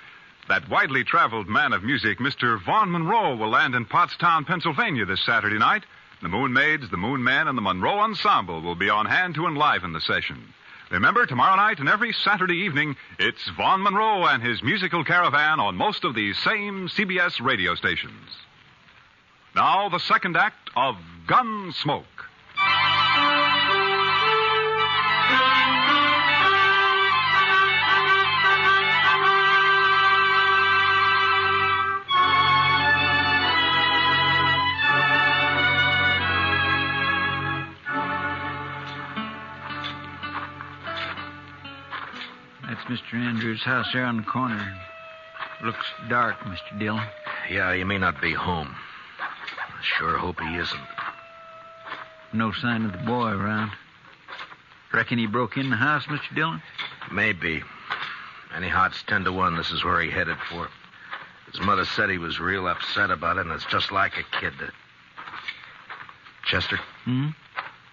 that widely traveled man of music, Mr. Vaughn Monroe, will land in Pottstown, Pennsylvania this Saturday night. The Moon Maids, the Moon Men, and the Monroe Ensemble will be on hand to enliven the session. Remember, tomorrow night and every Saturday evening, it's Vaughn Monroe and his musical caravan on most of these same CBS radio stations. Now, the second act of Gunsmoke. That's Mr. Andrews' house there on the corner. Looks dark, Mr. Dillon. Yeah, he may not be home. I sure hope he isn't. No sign of the boy around. Reckon he broke in the house, Mr. Dillon? Maybe. Anyhow, it's 10 to 1. This is where he headed for. His mother said he was real upset about it, and it's just like a kid to... Chester?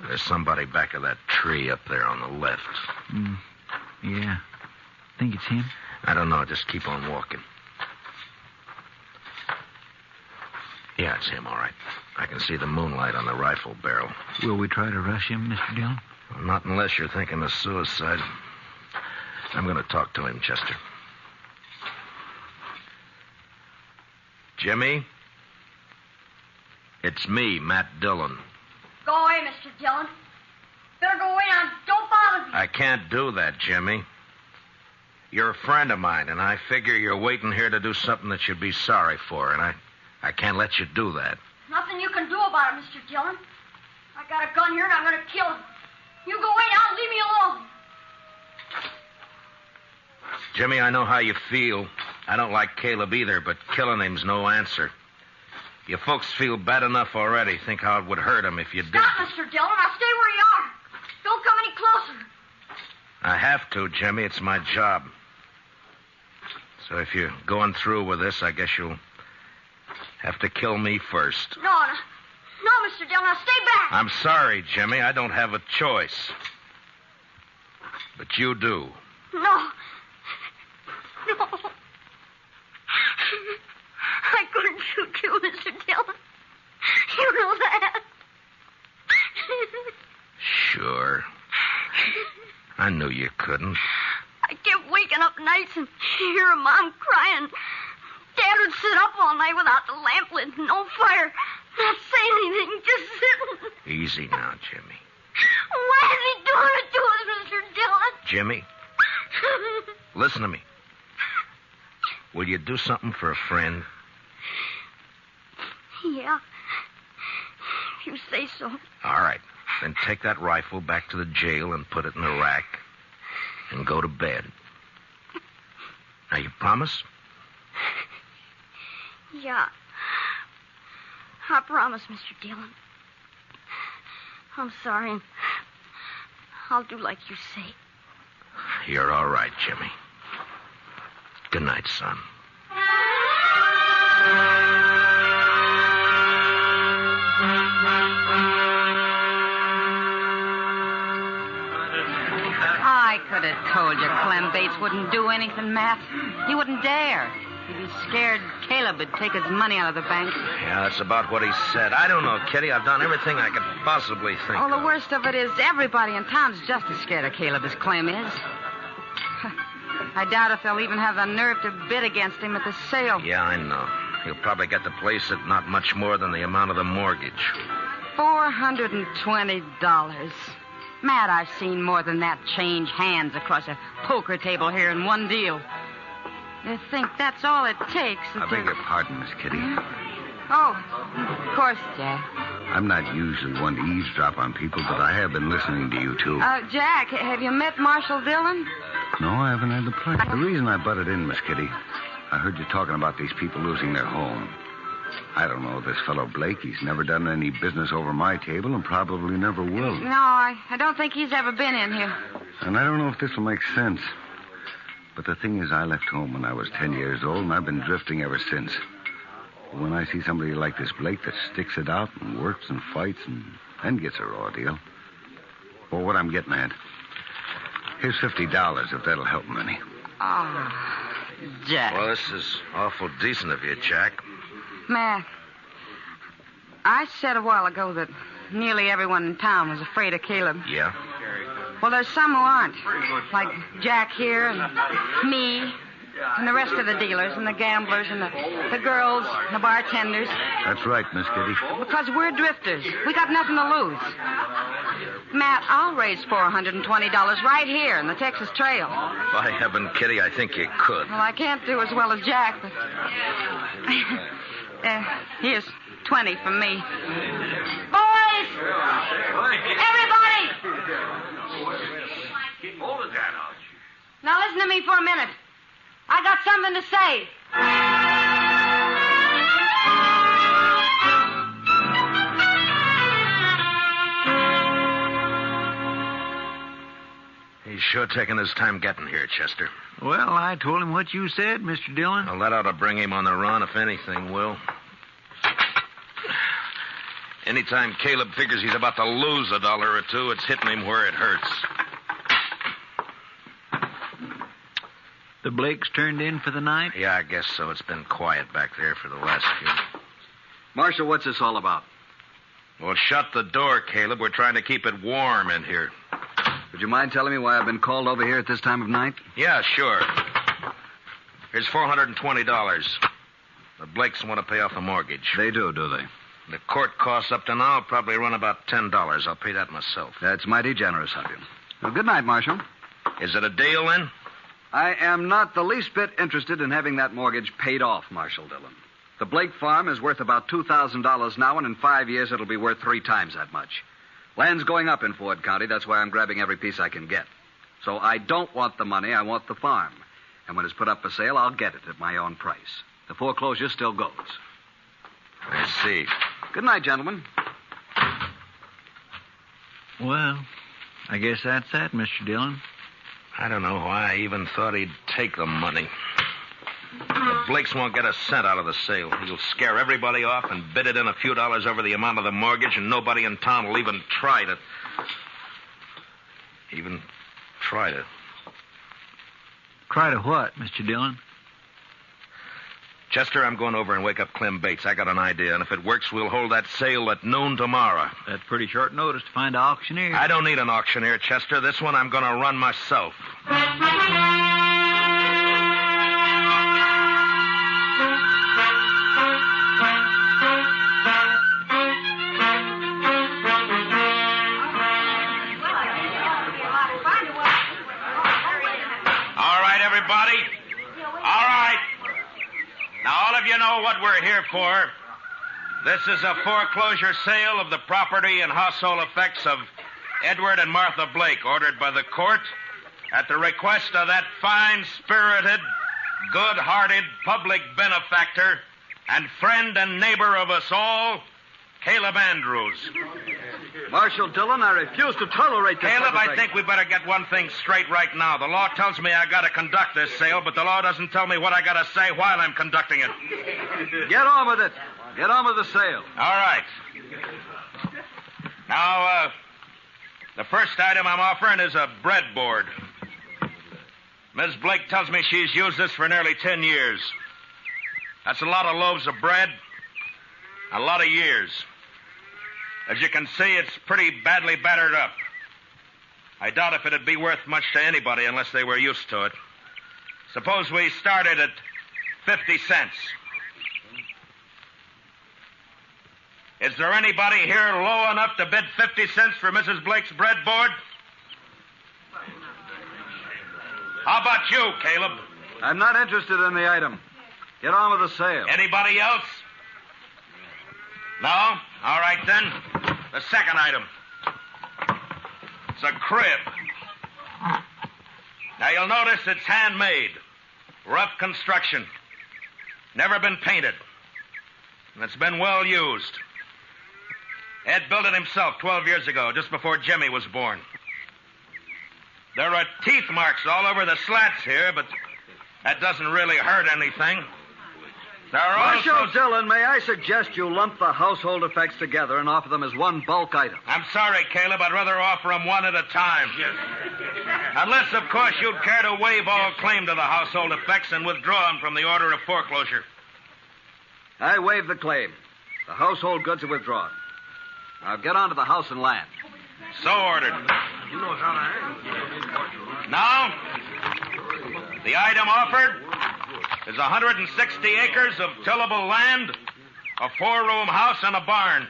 There's somebody back of that tree up there on the left. Yeah. Think it's him? I don't know. Just keep on walking. Yeah, it's him, all right. I can see the moonlight on the rifle barrel. Will we try to rush him, Mr. Dillon? Well, not unless you're thinking of suicide. I'm going to talk to him, Chester. Jimmy? It's me, Matt Dillon. Go away, Mr. Dillon. Better go away now. Don't bother me. I can't do that, Jimmy. You're a friend of mine, and I figure you're waiting here to do something that you'd be sorry for, and I can't let you do that. Nothing you can do about it, Mr. Dillon. I got a gun here, and I'm going to kill him. You go away now and leave me alone. Jimmy, I know how you feel. I don't like Caleb either, but killing him's no answer. You folks feel bad enough already. Think how it would hurt him if you did. Stop, Mr. Dillon. Now stay where you are. Don't come any closer. I have to, Jimmy. It's my job. So if you're going through with this, I guess you'll have to kill me first. No, Mr. Dillon. Now stay back. I'm sorry, Jimmy. I don't have a choice. But you do. No. I couldn't shoot you, Mr. Dillon. You know that. Sure. I knew you couldn't. I kept waking up nights and hear Mom crying. Dad would sit up all night without the lamp lit, no fire, not saying anything, just sitting. Easy now, Jimmy. Why is he doing it to us, Mr. Dillon? Jimmy, listen to me. Will you do something for a friend? Yeah. If you say so. All right. Then take that rifle back to the jail and put it in the rack and go to bed. Now, you promise? Yeah. I promise, Mr. Dillon. I'm sorry, and I'll do like you say. You're all right, Jimmy. Good night, son. I could have told you Clem Bates wouldn't do anything, Matt. He wouldn't dare. He'd be scared Caleb would take his money out of the bank. Yeah, that's about what he said. I don't know, Kitty. I've done everything I could possibly think Oh, the of. worst of it is everybody in town's just as scared of Caleb as Clem is. I doubt if they'll even have the nerve to bid against him at the sale. Yeah, I know. He'll probably get the place at not much more than the amount of the mortgage. $420. Matt, I've seen more than that change hands across a poker table here in one deal. You think that's all it takes? I beg your pardon, Miss Kitty. Oh, of course, Jack. I'm not usually one to eavesdrop on people, but I have been listening to you, too. Jack, have you met Marshal Dillon? No, I haven't had the pleasure. The reason I butted in, Miss Kitty, I heard you talking about these people losing their home. I don't know this fellow Blake. He's never done any business over my table and probably never will. No, I don't think he's ever been in here. And I don't know if this will make sense. But the thing is, I left home when I was 10 years old, and I've been drifting ever since. When I see somebody like this Blake that sticks it out and works and fights and gets a raw deal. Well, what I'm getting at, Here's $50 if that'll help him any. Oh, Jack. Well, this is awful decent of you, Jack. Matt, I said a while ago that nearly everyone in town was afraid of Caleb. Yeah? Well, there's some who aren't. Like Jack here and me and the rest of the dealers and the gamblers and the girls and the bartenders. That's right, Miss Kitty. Because we're drifters. We got nothing to lose. Matt, I'll raise $420 right here in the Texas Trail. By heaven, Kitty, I think you could. Well, I can't do as well as Jack, but... here's 20 from me. Boys! Everybody! Now listen to me for a minute. I got something to say. He's sure taking his time getting here, Chester. Well, I told him what you said, Mr. Dillon. Well, that ought to bring him on the run, if anything will. Anytime Caleb figures he's about to lose $1 or $2, it's hitting him where it hurts. The Blakes turned in for the night? Yeah, I guess so. It's been quiet back there for the last few. Marshal, what's this all about? Well, shut the door, Caleb. We're trying to keep it warm in here. Would you mind telling me why I've been called over here at this time of night? Yeah, sure. Here's $420. The Blakes want to pay off the mortgage. They do they? The court costs up to now will probably run about $10. I'll pay that myself. That's mighty generous of you. Well, good night, Marshal. Is it a deal, then? I am not the least bit interested in having that mortgage paid off, Marshal Dillon. The Blake farm is worth about $2,000 now, and in 5 years it'll be worth 3 times that much. Land's going up in Ford County. That's why I'm grabbing every piece I can get. So I don't want the money. I want the farm. And when it's put up for sale, I'll get it at my own price. The foreclosure still goes. I see. Good night, gentlemen. Well, I guess that's that, Mr. Dillon. I don't know why I even thought he'd take the money. The Blakes won't get a cent out of the sale. He'll scare everybody off and bid it in a few dollars over the amount of the mortgage, and nobody in town will even try to... Try to what, Mr. Dillon? Chester, I'm going over and wake up Clem Bates. I got an idea, and if it works, we'll hold that sale at noon tomorrow. That's pretty short notice to find an auctioneer. I don't need an auctioneer, Chester. This one I'm going to run myself. All right, everybody. All right. Now, all of you know what we're here for. This is a foreclosure sale of the property and household effects of Edward and Martha Blake, ordered by the court at the request of that fine-spirited, good-hearted public benefactor and friend and neighbor of us all, Caleb Andrews. Marshal Dillon, I refuse to tolerate this. Caleb, I think we better get one thing straight right now. The law tells me I got to conduct this sale, but the law doesn't tell me what I got to say while I'm conducting it. Get on with it. Get on with the sale. All right. Now, the first item I'm offering is a breadboard. Ms. Blake tells me she's used this for nearly 10 years. That's a lot of loaves of bread, a lot of years. As you can see, it's pretty badly battered up. I doubt if it'd be worth much to anybody unless they were used to it. Suppose we started at 50 cents. Is there anybody here low enough to bid 50 cents for Mrs. Blake's breadboard? How about you, Caleb? I'm not interested in the item. Get on with the sale. Anybody else? No? All right, then. The second item. It's a crib. Now, you'll notice it's handmade. Rough construction. Never been painted. And it's been well used. Ed built it himself 12 years ago, just before Jimmy was born. There are teeth marks all over the slats here, but that doesn't really hurt anything. Marshal Dillon, may I suggest you lump the household effects together and offer them as one bulk item? I'm sorry, Caleb. I'd rather offer them one at a time. Unless, of course, you'd care to waive all claim to the household effects and withdraw them from the order of foreclosure. I waive the claim. The household goods are withdrawn. Now get on to the house and land. So ordered. Now, the item offered is 160 acres of tillable land, a 4-room house, and a barn.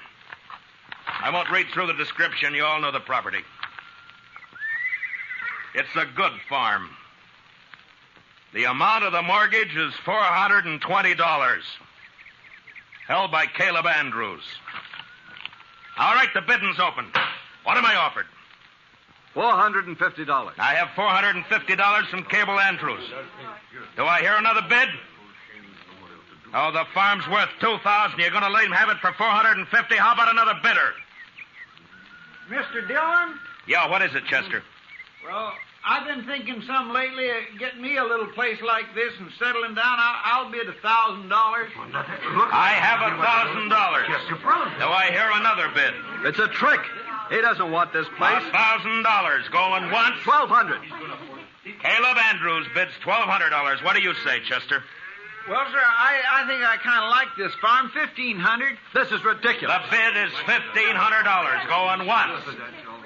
I won't read through the description. You all know the property. It's a good farm. The amount of the mortgage is $420, held by Caleb Andrews. All right, the bidding's open. What am I offered? $450. I have $450 from Caleb Andrews. Do I hear another bid? Oh, the farm's worth $2,000. You're going to let him have it for $450? How about another bidder? Mr. Dillon? Yeah, what is it, Chester? Well, I've been thinking some lately of getting me a little place like this and settling down. I'll bid $1,000. I have $1,000. Yes, your brother. Do I hear another bid? It's a trick. He doesn't want this place. $1,000. Going once? $1,200. Caleb Andrews bids $1,200. What do you say, Chester? Well, sir, I think I kind of like this farm. $1,500. This is ridiculous. The bid is $1,500. Going once.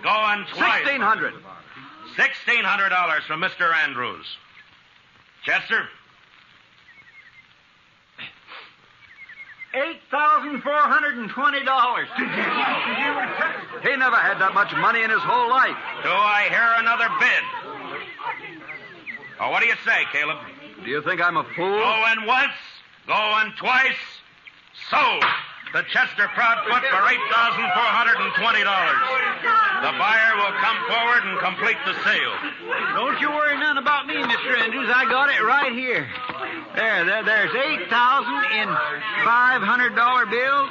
Going twice. $1,600. $1,600 from Mr. Andrews. Chester? $8,420. He never had that much money in his whole life. Do I hear another bid? Oh, what do you say, Caleb? Do you think I'm a fool? Going once, going twice. Sold. The Chester Proudfoot for $8,420. The buyer will come forward and complete the sale. Don't you worry none about me, Mr. Andrews. I got it right here. There's $8,000 in $500 bills,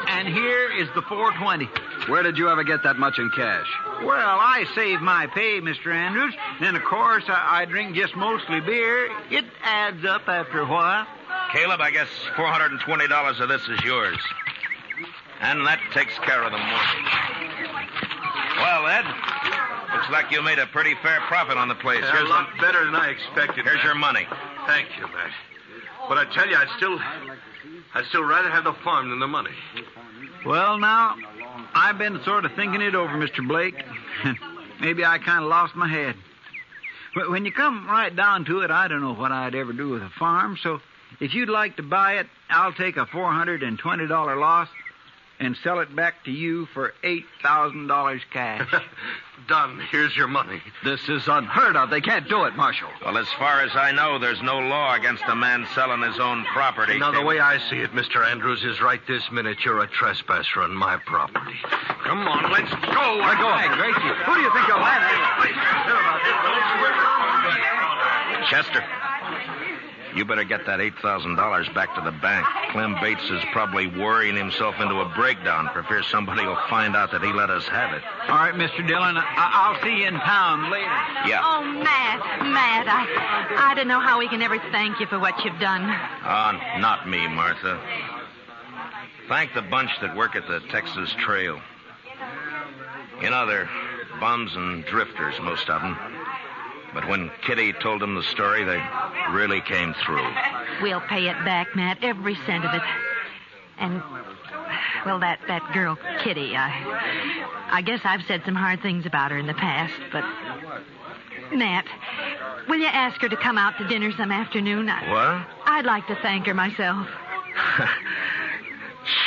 and here is the $420. Where did you ever get that much in cash? Well, I save my pay, Mr. Andrews. Then, of course, I drink just mostly beer. It adds up after a while. Caleb, I guess $420 of this is yours. And that takes care of the mortgage. Well, Ed, looks like you made a pretty fair profit on the place. Here's a lot better than I expected. Here's Matt. your money. Thank you, Matt. But I tell you, I'd still rather have the farm than the money. Well, now, I've been sort of thinking it over, Mr. Blake. Maybe I kind of lost my head. But when you come right down to it, I don't know what I'd ever do with a farm, so if you'd like to buy it, I'll take a $420 loss and sell it back to you for $8,000 cash. Done. Here's your money. This is unheard of. They can't do it, Marshal. Well, as far as I know, there's no law against a man selling his own property. Now, the way I see it, Mr. Andrews, is right this minute you're a trespasser on my property. Come on, let's go. Let go. Hey, Gracie. Who do you think you're landing? Chester, you better get that $8,000 back to the bank. Clem Bates is probably worrying himself into a breakdown for fear somebody will find out that he let us have it. All right, Mr. Dillon, I'll see you in town later. Yeah. Oh, Matt, I don't know how we can ever thank you for what you've done. Not me, Martha. Thank the bunch that work at the Texas Trail. You know, they're bums and drifters, most of them. But when Kitty told them the story, they really came through. We'll pay it back, Matt, every cent of it. And, well, that girl, Kitty, I guess I've said some hard things about her in the past, but... Matt, will you ask her to come out to dinner some afternoon? What? I'd like to thank her myself.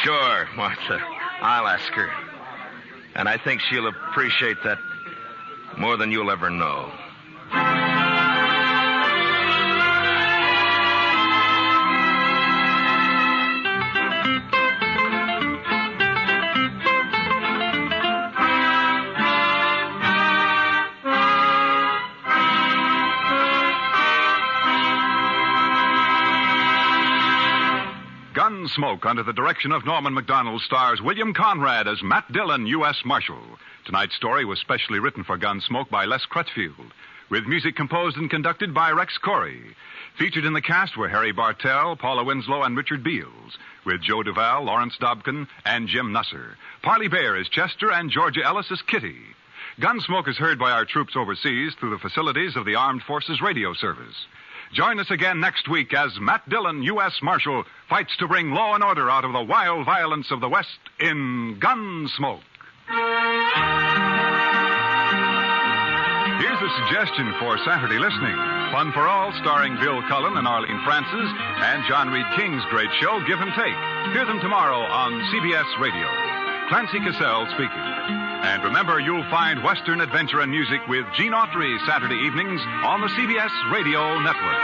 Sure, Martha. I'll ask her. And I think she'll appreciate that more than you'll ever know. Gunsmoke, under the direction of Norman MacDonald, stars William Conrad as Matt Dillon, U.S. Marshal. Tonight's story was specially written for Gunsmoke by Les Crutchfield. with music composed and conducted by Rex Corey. Featured in the cast were Harry Bartell, Paula Winslow, and Richard Beals, with Joe Duvall, Lawrence Dobkin, and Jim Nusser. Parley Bear is Chester, and Georgia Ellis is Kitty. Gunsmoke is heard by our troops overseas through the facilities of the Armed Forces Radio Service. Join us again next week as Matt Dillon, U.S. Marshal, fights to bring law and order out of the wild violence of the West in Gunsmoke. Here's a suggestion for Saturday listening. Fun for All, starring Bill Cullen and Arlene Francis, and John Reed King's great show, Give and Take. Hear them tomorrow on CBS Radio. Clancy Cassell speaking. And remember, you'll find Western adventure and music with Gene Autry Saturday evenings on the CBS Radio Network.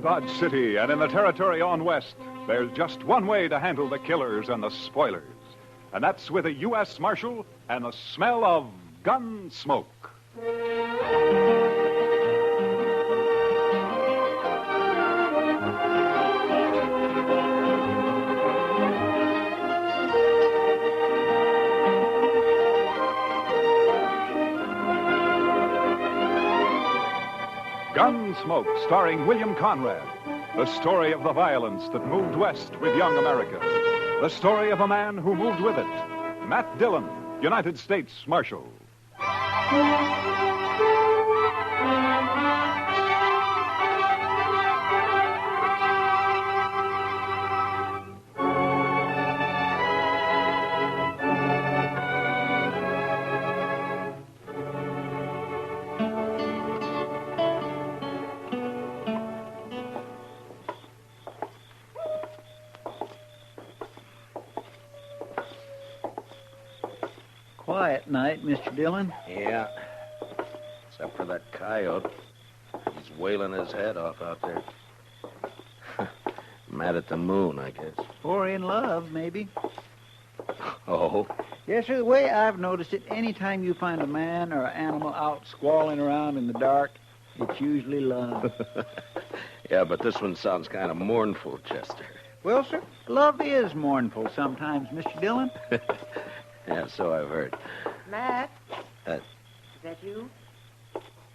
Dodge City and in the territory on west, there's just one way to handle the killers and the spoilers. And that's with a U.S. Marshal and the smell of gun smoke. Gunsmoke, starring William Conrad. The story of the violence that moved west with young America. The story of a man who moved with it. Matt Dillon, United States Marshal. Quiet night, Mr. Dillon. Yeah. Except for that coyote. He's wailing his head off out there. Mad at the moon, I guess. Or in love, maybe. Oh? Yes, sir. The way I've noticed it, any time you find a man or an animal out squalling around in the dark, it's usually love. Yeah, but this one sounds kind of mournful, Chester. Well, sir, love is mournful sometimes, Mr. Dillon. Yeah, so I've heard. Matt? Is that you?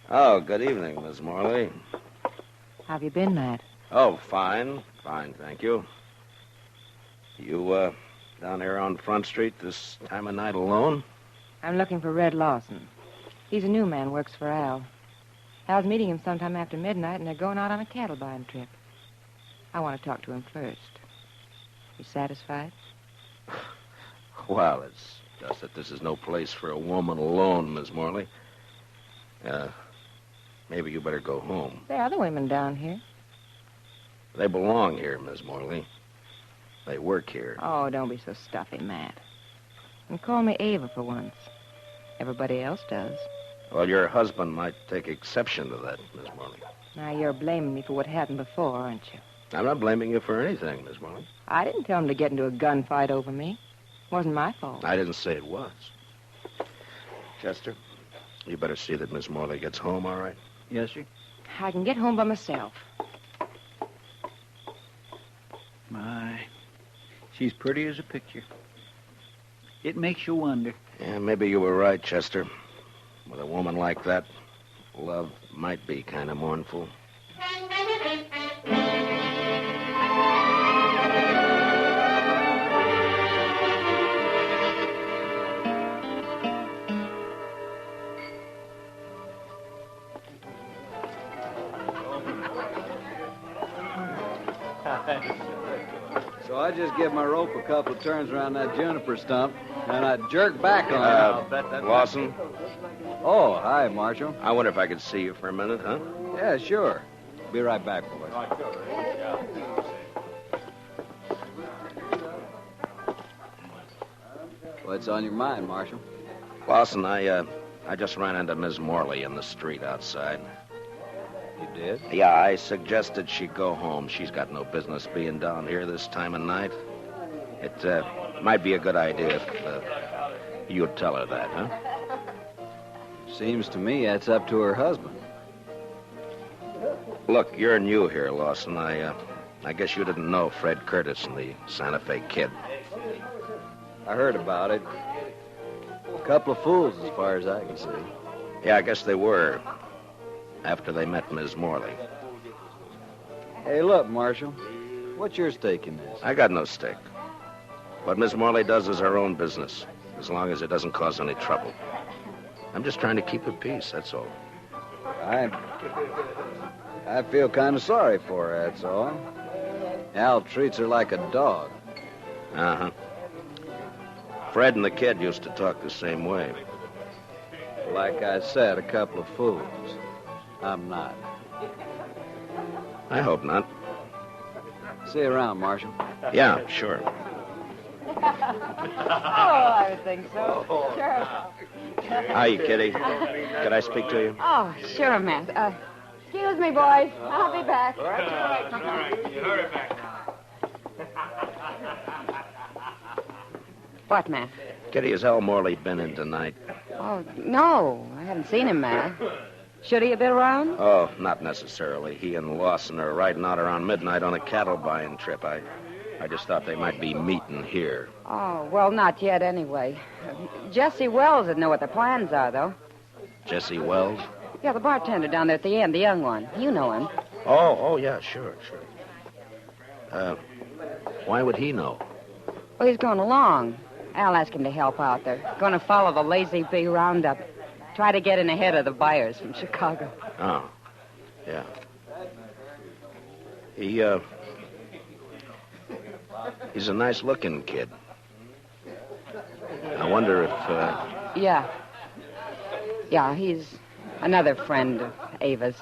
Oh, good evening, Miss Morley. How have you been, Matt? Oh, fine. Fine, thank you. You, down here on Front Street this time of night alone? I'm looking for Red Lawson. He's a new man, works for Al. Al's meeting him sometime after midnight, and they're going out on a cattle buying trip. I want to talk to him first. You satisfied? Well, it's just that this is no place for a woman alone, Miss Morley. Maybe you better go home. There are other women down here. They belong here, Miss Morley. They work here. Oh, don't be so stuffy, Matt. And call me Ava for once. Everybody else does. Well, your husband might take exception to that, Miss Morley. Now, you're blaming me for what happened before, aren't you? I'm not blaming you for anything, Miss Morley. I didn't tell him to get into a gunfight over me. Wasn't my fault. I didn't say it was. Chester, you better see that Miss Morley gets home, all right? Yes, sir. I can get home by myself. My, she's pretty as a picture. It makes you wonder. Yeah, maybe you were right, Chester. With a woman like that, love might be kind of mournful. So I just give my rope a couple of turns around that juniper stump, and I jerk back on it. Lawson? Oh, hi, Marshal. I wonder if I could see you for a minute, huh? Yeah, sure. Be right back, boys. What's on your mind, Marshal? Lawson, I just ran into Miss Morley in the street outside. You did? Yeah, I suggested she go home. She's got no business being down here this time of night. It might be a good idea if you'd tell her that, huh? Seems to me that's up to her husband. Look, you're new here, Lawson. I guess you didn't know Fred Curtis and the Santa Fe Kid. I heard about it. A couple of fools, as far as I can see. Yeah, I guess they were. After they met Miss Morley. Hey, look, Marshal. What's your stake in this? I got no stake. What Miss Morley does is her own business, as long as it doesn't cause any trouble. I'm just trying to keep at peace, that's all. I feel kind of sorry for her, that's all. Al treats her like a dog. Uh-huh. Fred and the kid used to talk the same way. Like I said, a couple of fools. I'm not. I hope not. See you around, Marshal. Yeah, sure. Oh, I would think so. Sure. Hi, Kitty. Could I speak to you? Oh, sure, Matt. Excuse me, boys. I'll be back. All right. You hurry back now. What, Matt? Kitty, has Al Morley been in tonight? Oh, no. I haven't seen him, Matt. Should he have been around? Oh, not necessarily. He and Lawson are riding out around midnight on a cattle buying trip. I just thought they might be meeting here. Oh, well, not yet anyway. Jesse Wells would know what their plans are, though. Jesse Wells? Yeah, the bartender down there at the end, the young one. You know him. Oh, yeah, sure. Why would he know? Well, he's going along. Al asked him to help out. They're going to follow the Lazy Bee roundup. Try to get in ahead of the buyers from Chicago. Oh, yeah. He's a nice-looking kid. I wonder if, Yeah. Yeah, he's another friend of Ava's.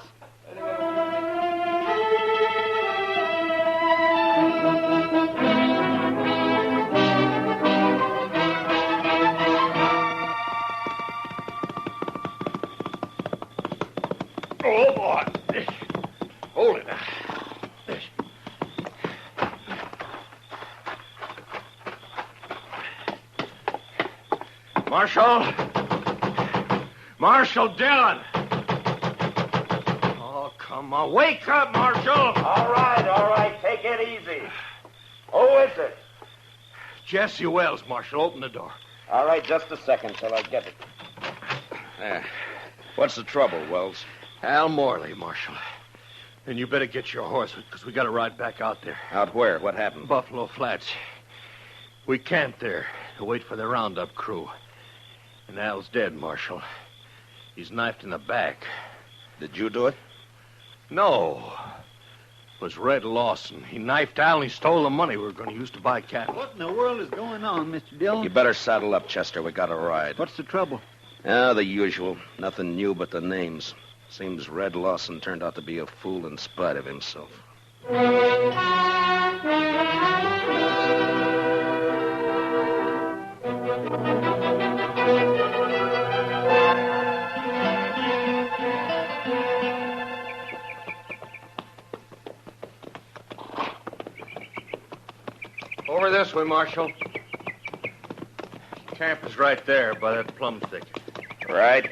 Oh, boy. Hold it. Marshal Dillon. Oh, come on. Wake up, Marshal. All right. Take it easy. Who is it? Jesse Wells, Marshal. Open the door. All right, just a second till I get it. There. What's the trouble, Wells? Al Morley, Marshal. And you better get your horse, because we got to ride back out there. Out where? What happened? Buffalo Flats. We camped there to wait for the roundup crew. And Al's dead, Marshal. He's knifed in the back. Did you do it? No. It was Red Lawson. He knifed Al and he stole the money we were going to use to buy cattle. What in the world is going on, Mr. Dillon? You better saddle up, Chester. We got to ride. What's the trouble? The usual. Nothing new but the names. Seems Red Lawson turned out to be a fool in spite of himself. Over this way, Marshal. Camp is right there by that plum thicket. Right.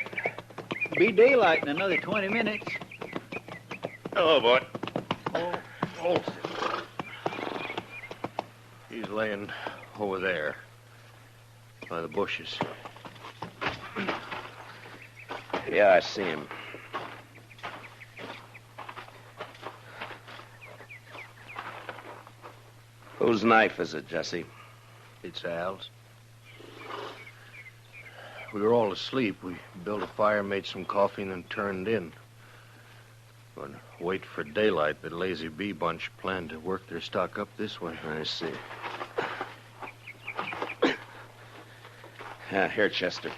Be daylight in another 20 minutes. Hello, boy. Oh. He's laying over there by the bushes. Yeah, I see him. Whose knife is it, Jesse? It's Al's. We were all asleep. We built a fire, made some coffee, and then turned in. But wait for daylight, the Lazy Bee bunch planned to work their stock up this way. I see. Here, Chester.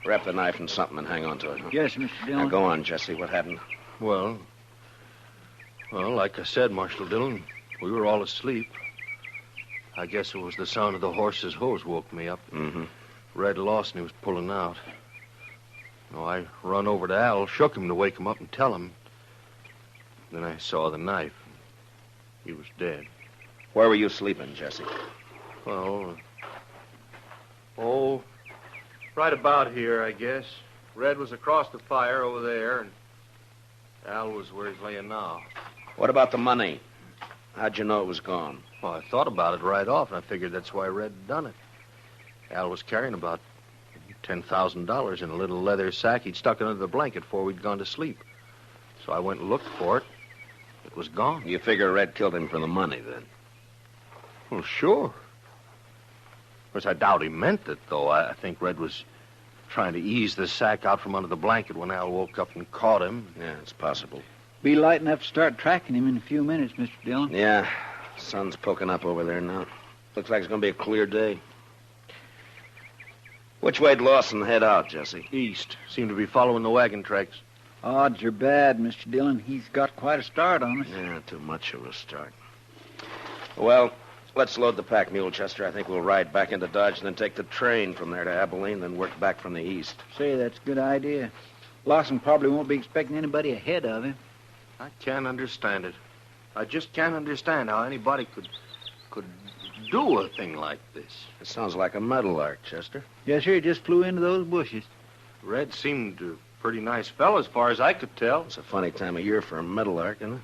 Wrap the knife in something and hang on to it. Huh? Yes, Mr. Dillon. Now, go on, Jesse. What happened? Well, like I said, Marshal Dillon, we were all asleep. I guess it was the sound of the horse's hose woke me up. Mm-hmm. Red Lawson, he was pulling out. I run over to Al, shook him to wake him up and tell him. Then I saw the knife. He was dead. Where were you sleeping, Jesse? Well, right about here, I guess. Red was across the fire over there, and Al was where he's laying now. What about the money? How'd you know it was gone? Well, I thought about it right off, and I figured that's why Red had done it. Al was carrying about $10,000 in a little leather sack. He'd stuck it under the blanket before we'd gone to sleep. So I went and looked for it. It was gone. You figure Red killed him for the money, then? Well, sure. Of course, I doubt he meant it, though. I think Red was trying to ease the sack out from under the blanket when Al woke up and caught him. Yeah, it's possible. Be light enough to start tracking him in a few minutes, Mr. Dillon. Yeah, sun's poking up over there now. Looks like it's going to be a clear day. Which way'd Lawson head out, Jesse? East. Seemed to be following the wagon tracks. Odds are bad, Mr. Dillon. He's got quite a start on us. Yeah, too much of a start. Well, let's load the pack mule, Chester. I think we'll ride back into Dodge and then take the train from there to Abilene, then work back from the east. Say, that's a good idea. Lawson probably won't be expecting anybody ahead of him. I can't understand it. I just can't understand how anybody could do a thing like this. It sounds like a meadowlark, Chester. Yes, sir. He just flew into those bushes. Red seemed a pretty nice fellow as far as I could tell. It's a funny time of year for a meadowlark, isn't it?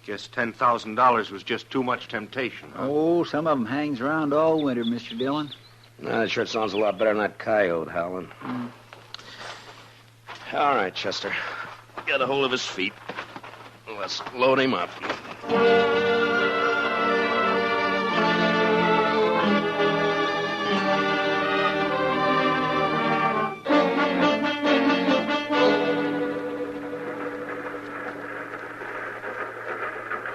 Guess $10,000 was just too much temptation, huh? Oh, some of them hangs around all winter, Mr. Dillon. That sure sounds a lot better than that coyote howling. All right, Chester. Get a hold of his feet. Let's load him up.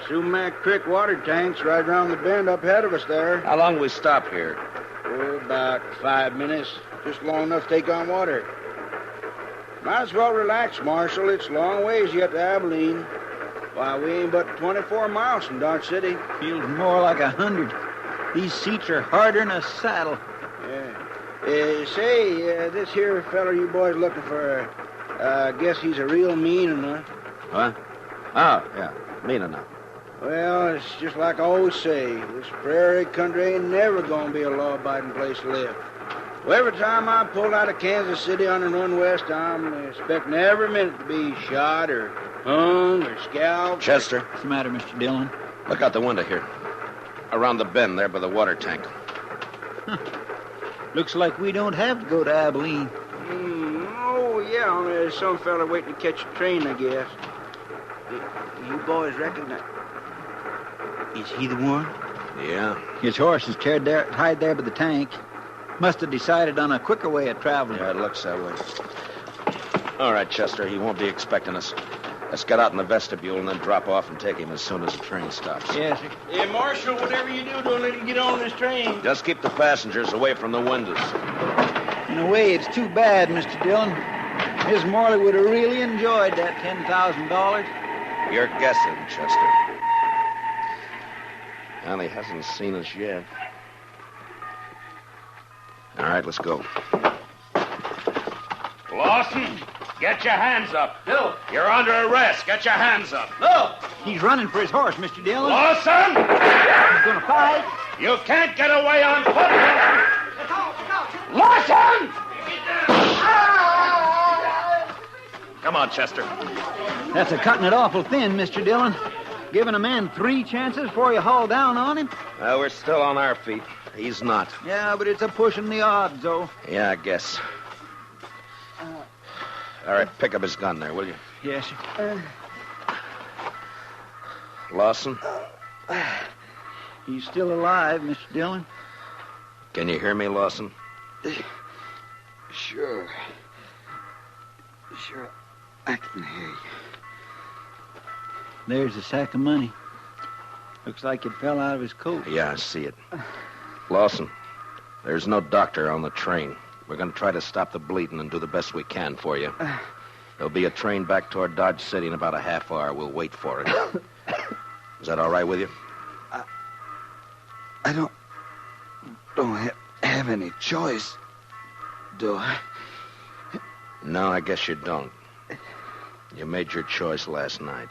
Sumac Creek water tank's right around the bend up ahead of us there. How long we stop here? Oh, about 5 minutes. Just long enough to take on water. Might as well relax, Marshal. It's a long ways yet to Abilene. Why, we ain't but 24 miles from Dodge City. Feels more like 100. These seats are harder than a saddle. Yeah. Say, this here fella you boys looking for, I guess he's a real mean enough. What? Oh, yeah. Mean enough. Well, it's just like I always say. This prairie country ain't never gonna be a law-abiding place to live. Well, every time I pull out of Kansas City on and run west, I'm expecting every minute to be shot or hung or scalped. Chester. What's the matter, Mr. Dillon? Look out the window here. Around the bend there by the water tank. Looks like we don't have to go to Abilene. Oh, yeah. There's some fella waiting to catch a train, I guess. You boys recognize... Is he the one? Yeah. His horse is tied there by the tank. Must have decided on a quicker way of traveling. Yeah, it looks that way. All right, Chester, he won't be expecting us. Let's get out in the vestibule and then drop off and take him as soon as the train stops. Yes, sir. Yeah, Marshal, whatever you do, don't let him get on this train. Just keep the passengers away from the windows. In a way, it's too bad, Mr. Dillon. Miss Morley would have really enjoyed that $10,000. You're guessing, Chester. Well, he hasn't seen us yet. All right, let's go. Lawson, get your hands up. No. You're under arrest. Get your hands up. No. He's running for his horse, Mr. Dillon. Lawson! He's going to fight. You can't get away on foot. Lawson! Come on, Chester. That's a cutting it awful thin, Mr. Dillon. Giving a man 3 chances before you haul down on him. Well, we're still on our feet. He's not. Yeah, but it's a pushing the odds, though. Yeah, I guess. All right, pick up his gun there, will you? Yes, sir. Lawson? He's still alive, Mr. Dillon. Can you hear me, Lawson? Sure, I can hear you. There's a sack of money. Looks like it fell out of his coat. Yeah, I see it. Lawson, there's no doctor on the train. We're going to try to stop the bleeding and do the best we can for you. There'll be a train back toward Dodge City in about a half hour. We'll wait for it. Is that all right with you? I don't have any choice, do I? No, I guess you don't. You made your choice last night.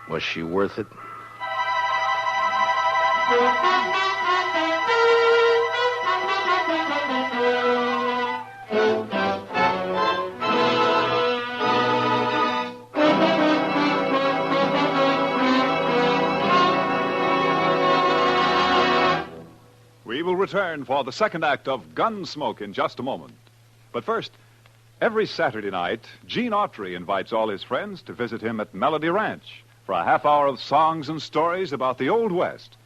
Was she worth it? We will return for the second act of Gunsmoke in just a moment. But first, every Saturday night, Gene Autry invites all his friends to visit him at Melody Ranch for a half hour of songs and stories about the Old West.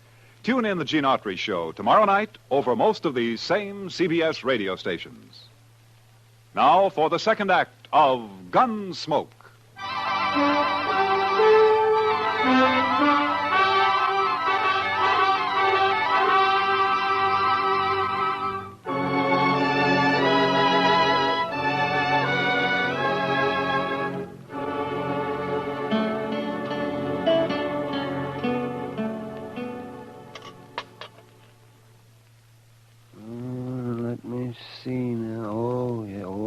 Tune in the Gene Autry Show tomorrow night over most of these same CBS radio stations. Now for the second act of Gunsmoke.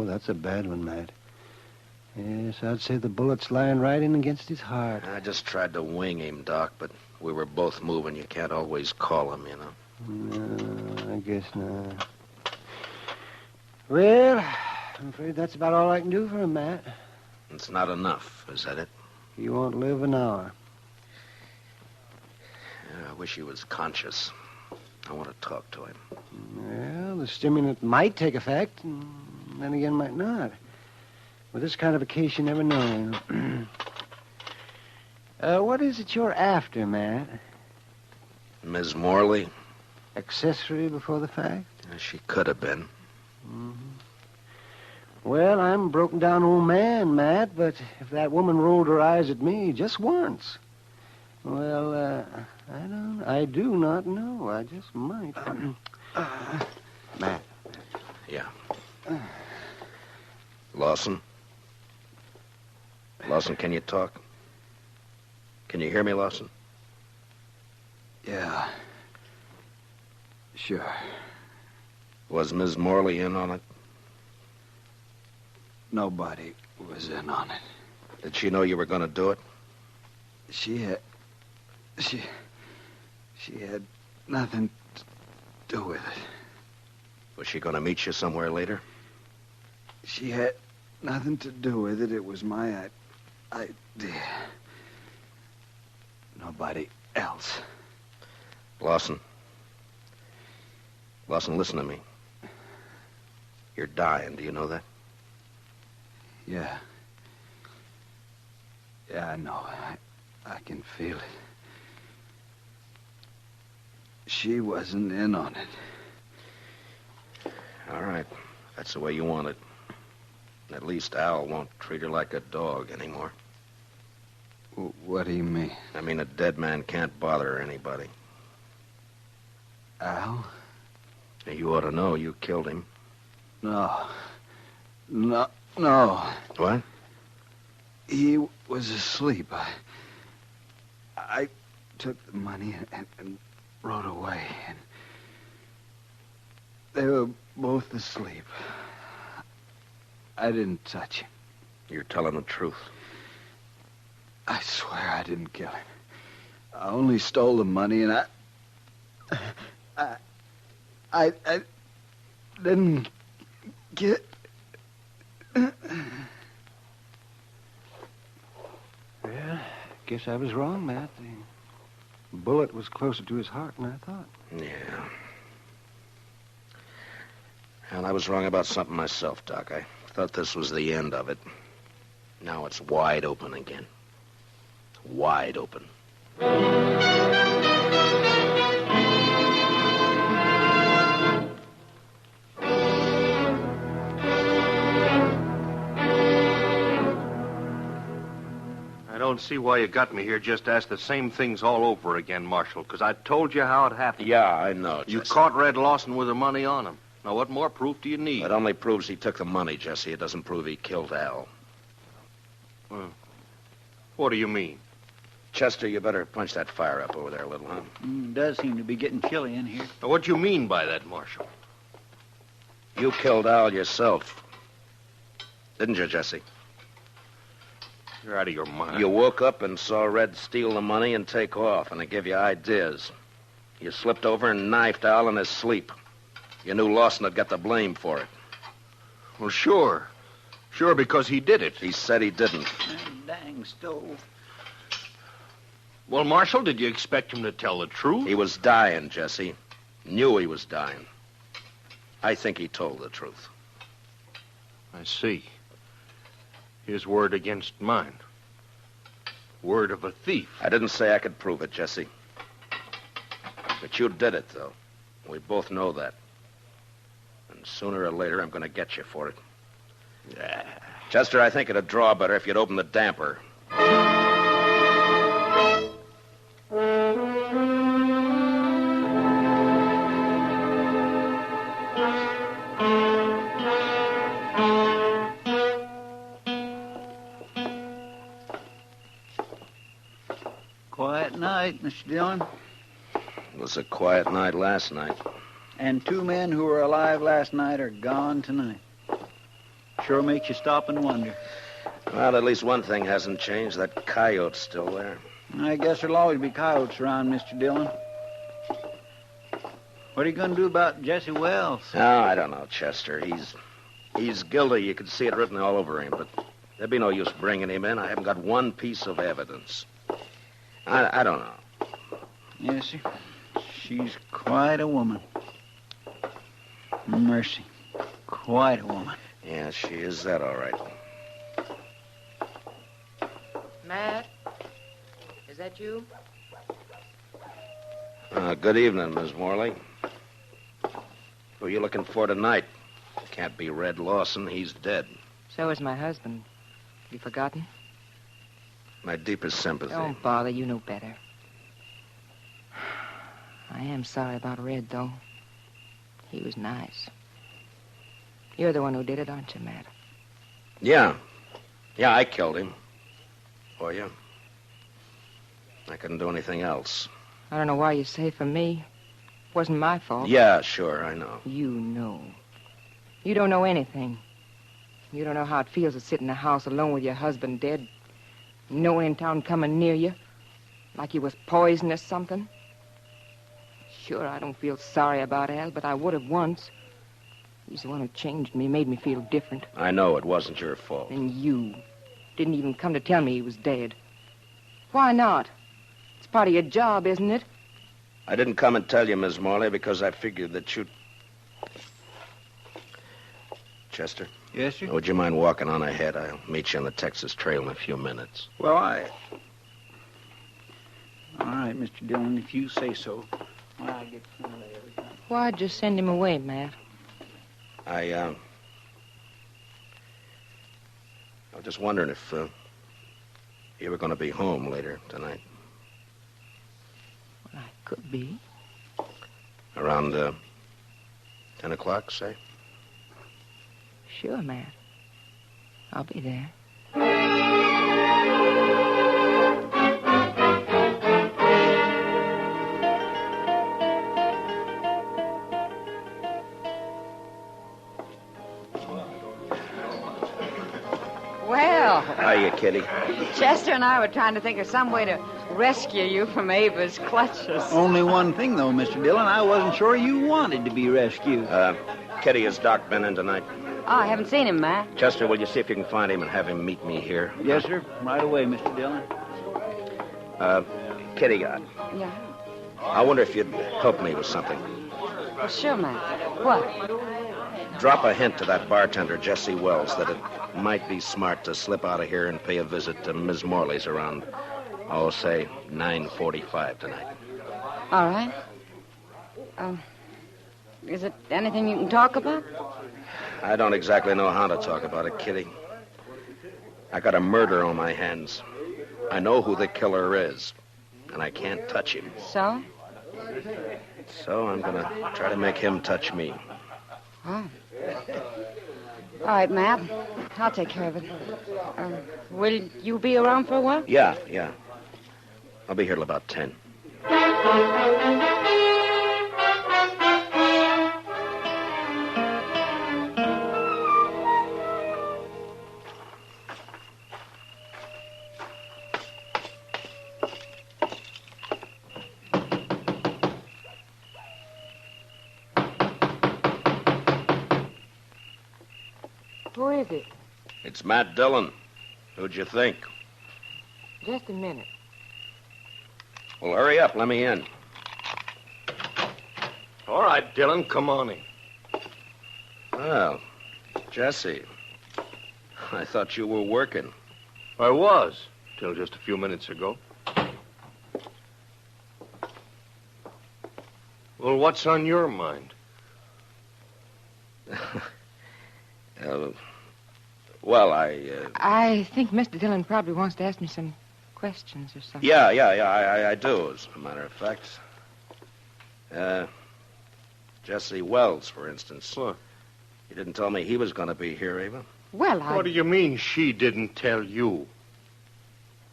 That's a bad one, Matt. Yes, I'd say the bullet's lying right in against his heart. I just tried to wing him, Doc, but we were both moving. You can't always call him, you know. No, I guess not. Well, I'm afraid that's about all I can do for him, Matt. It's not enough, is that it? He won't live an hour. Yeah, I wish he was conscious. I want to talk to him. Well, the stimulant might take effect, and then again might not. With this kind of a case, you never know. What is it you're after, Matt? Ms. Morley? Accessory before the fact? She could have been. Mm-hmm. Well, I'm a broken down old man, Matt, but if that woman rolled her eyes at me just once, well, I do not know. I just might. Matt. Yeah. Lawson? Lawson, can you talk? Can you hear me, Lawson? Yeah. Sure. Was Ms. Morley in on it? Nobody was in on it. Did she know you were going to do it? She had nothing to do with it. Was she going to meet you somewhere later? She had nothing to do with it. It was my idea. Nobody else. Lawson, listen to me. You're dying. Do you know that? Yeah. Yeah, I know. I can feel it. She wasn't in on it. All right. That's the way you want it. At least Al won't treat her like a dog anymore. What do you mean? I mean, a dead man can't bother anybody. Al? You ought to know. You killed him. No. No. What? He was asleep. I took the money and rode away. And they were both asleep. I didn't touch him. You're telling the truth. I swear I didn't kill him. I only stole the money, and I didn't get... Well, guess I was wrong, Matt. The bullet was closer to his heart than I thought. Yeah. And I was wrong about something myself, Doc. I thought this was the end of it. Now it's wide open again. Wide open. I don't don't see why you got me here just to ask the same things all over again, Marshal, because I told you how it happened. Yeah, I know, You Jesse. caught Red Lawson with the money on him. Now, what more proof do you need? It only proves he took the money, Jesse. It doesn't prove he killed Al. What do you mean? Chester, you better punch that fire up over there a little, huh? Does seem to be getting chilly in here. Now, what do you mean by that, Marshal? You killed Al yourself. Didn't you, Jesse? You're out of your mind. You woke up and saw Red steal the money and take off, and it gave you ideas. You slipped over and knifed Al in his sleep. You knew Lawson had got the blame for it. Well, sure. Sure, because he did it. He said he didn't. Dang stove. Well, Marshal, did you expect him to tell the truth? He was dying, Jesse. Knew he was dying. I think he told the truth. I see. His word against mine. Word of a thief. I didn't say I could prove it, Jesse. But you did it, though. We both know that. And sooner or later, I'm going to get you for it. Yeah. Chester, I think it'd draw better if you'd open the damper. Quiet night, Mr. Dillon. It was a quiet night last night. And 2 men who were alive last night are gone tonight. Sure makes you stop and wonder. Well, at least one thing hasn't changed. That coyote's still there. I guess there'll always be coyotes around, Mr. Dillon. What are you going to do about Jesse Wells? Oh, I don't know, Chester. He's guilty. You can see it written all over him, but there'd be no use bringing him in. I haven't got one piece of evidence. I don't know. Yes, sir. She's quite a woman. Mercy. Quite a woman. Yeah, she is that, all right. Matt? Is that you? Good evening, Miss Morley. Who are you looking for tonight? Can't be Red Lawson. He's dead. So is my husband. You forgotten? My deepest sympathy. Don't bother. You know better. I am sorry about Red, though. He was nice. You're the one who did it, aren't you, Matt? Yeah. Yeah, I killed him. For you. I couldn't do anything else. I don't know why you say for me. It wasn't my fault. Yeah, sure, I know. You know. You don't know anything. You don't know how it feels to sit in a house alone with your husband dead. No one in town coming near you. Like he was poisoned or something. Sure, I don't feel sorry about Al, but I would have once. He's the one who changed me, made me feel different. I know it wasn't your fault. And you didn't even come to tell me he was dead. Why not? It's part of your job, isn't it? I didn't come and tell you, Miss Morley, because I figured that you'd... Chester? Yes, sir? Would you mind walking on ahead? I'll meet you on the Texas Trail in a few minutes. Well, All right, Mr. Dillon, if you say so. I'll get some of that every time. Why'd you send him away, Matt? I was just wondering if you were going to be home later tonight. Well, I could be. Around 10 o'clock, say? Sure, Matt. I'll be there. Well, Hiya, Kitty. Chester and I were trying to think of some way to rescue you from Ava's clutches. Only one thing, though, Mr. Dillon. I wasn't sure you wanted to be rescued. Kitty, has Doc been in tonight? Oh, I haven't seen him, Matt. Chester, will you see if you can find him and have him meet me here? Yes, sir. Right away, Mr. Dillon. Kitty, Yeah. I wonder if you'd help me with something. Well, sure, Matt. What? Drop a hint to that bartender, Jesse Wells, that it might be smart to slip out of here and pay a visit to Ms. Morley's around, say, 9:45 tonight. All right. Is it anything you can talk about? I don't exactly know how to talk about it, Kitty. I got a murder on my hands. I know who the killer is, and I can't touch him. So? So I'm going to try to make him touch me. Oh. All right, Matt. I'll take care of it. Will you be around for a while? Yeah. I'll be here till about 10. Who is it? It's Matt Dillon. Who'd you think? Just a minute. Well, hurry up. Let me in. All right, Dillon, come on in. Well, Jesse, I thought you were working. I was, till just a few minutes ago. Well, what's on your mind? I think Mr. Dillon probably wants to ask me some questions or something. Yeah, I do, as a matter of fact. Jesse Wells, for instance. What? You didn't tell me he was going to be here, Ava. Well, What do you mean she didn't tell you?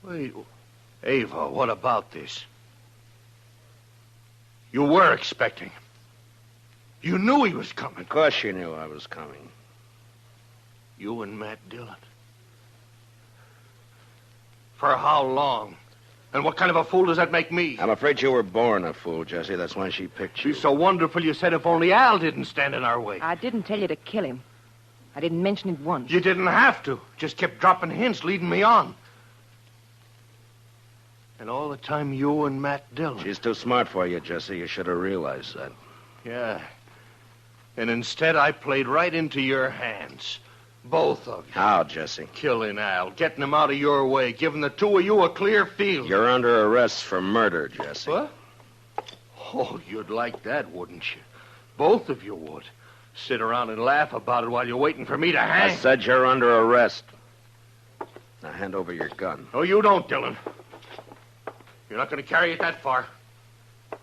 Wait, Ava, what about this? You were expecting him. You knew he was coming. Of course you knew I was coming. You and Matt Dillon. For how long? And what kind of a fool does that make me? I'm afraid you were born a fool, Jesse. That's why she picked you. She's so wonderful you said if only Al didn't stand in our way. I didn't tell you to kill him. I didn't mention it once. You didn't have to. Just kept dropping hints, leading me on. And all the time you and Matt Dillon. She's too smart for you, Jesse. You should have realized that. Yeah. And instead I played right into your hands. Both of you. How, Jesse? Killing Al, getting him out of your way, giving the two of you a clear field. You're under arrest for murder, Jesse. What? Oh, you'd like that, wouldn't you? Both of you would. Sit around and laugh about it while you're waiting for me to hang. I said you're under arrest. Now hand over your gun. Oh, you don't, Dillon. You're not going to carry it that far.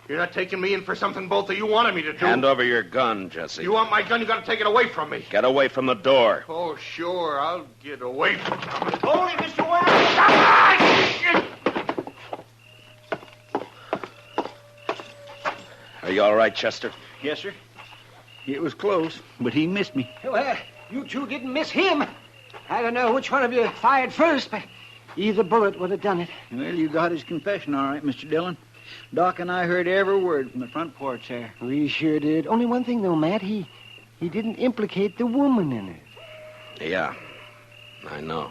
You're not taking me in for something both of you wanted me to do. Hand over your gun, Jesse. You want my gun, you got to take it away from me. Get away from the door. Oh, sure, I'll get away from it. Hold it, Mr. Wells! Are you all right, Chester? Yes, sir. It was close, but he missed me. Well, you two didn't miss him. I don't know which one of you fired first, but either bullet would have done it. Well, you got his confession all right, Mr. Dillon. Doc and I heard every word from the front porch there. We sure did. Only one thing, though, Matt. He didn't implicate the woman in it. Yeah, I know.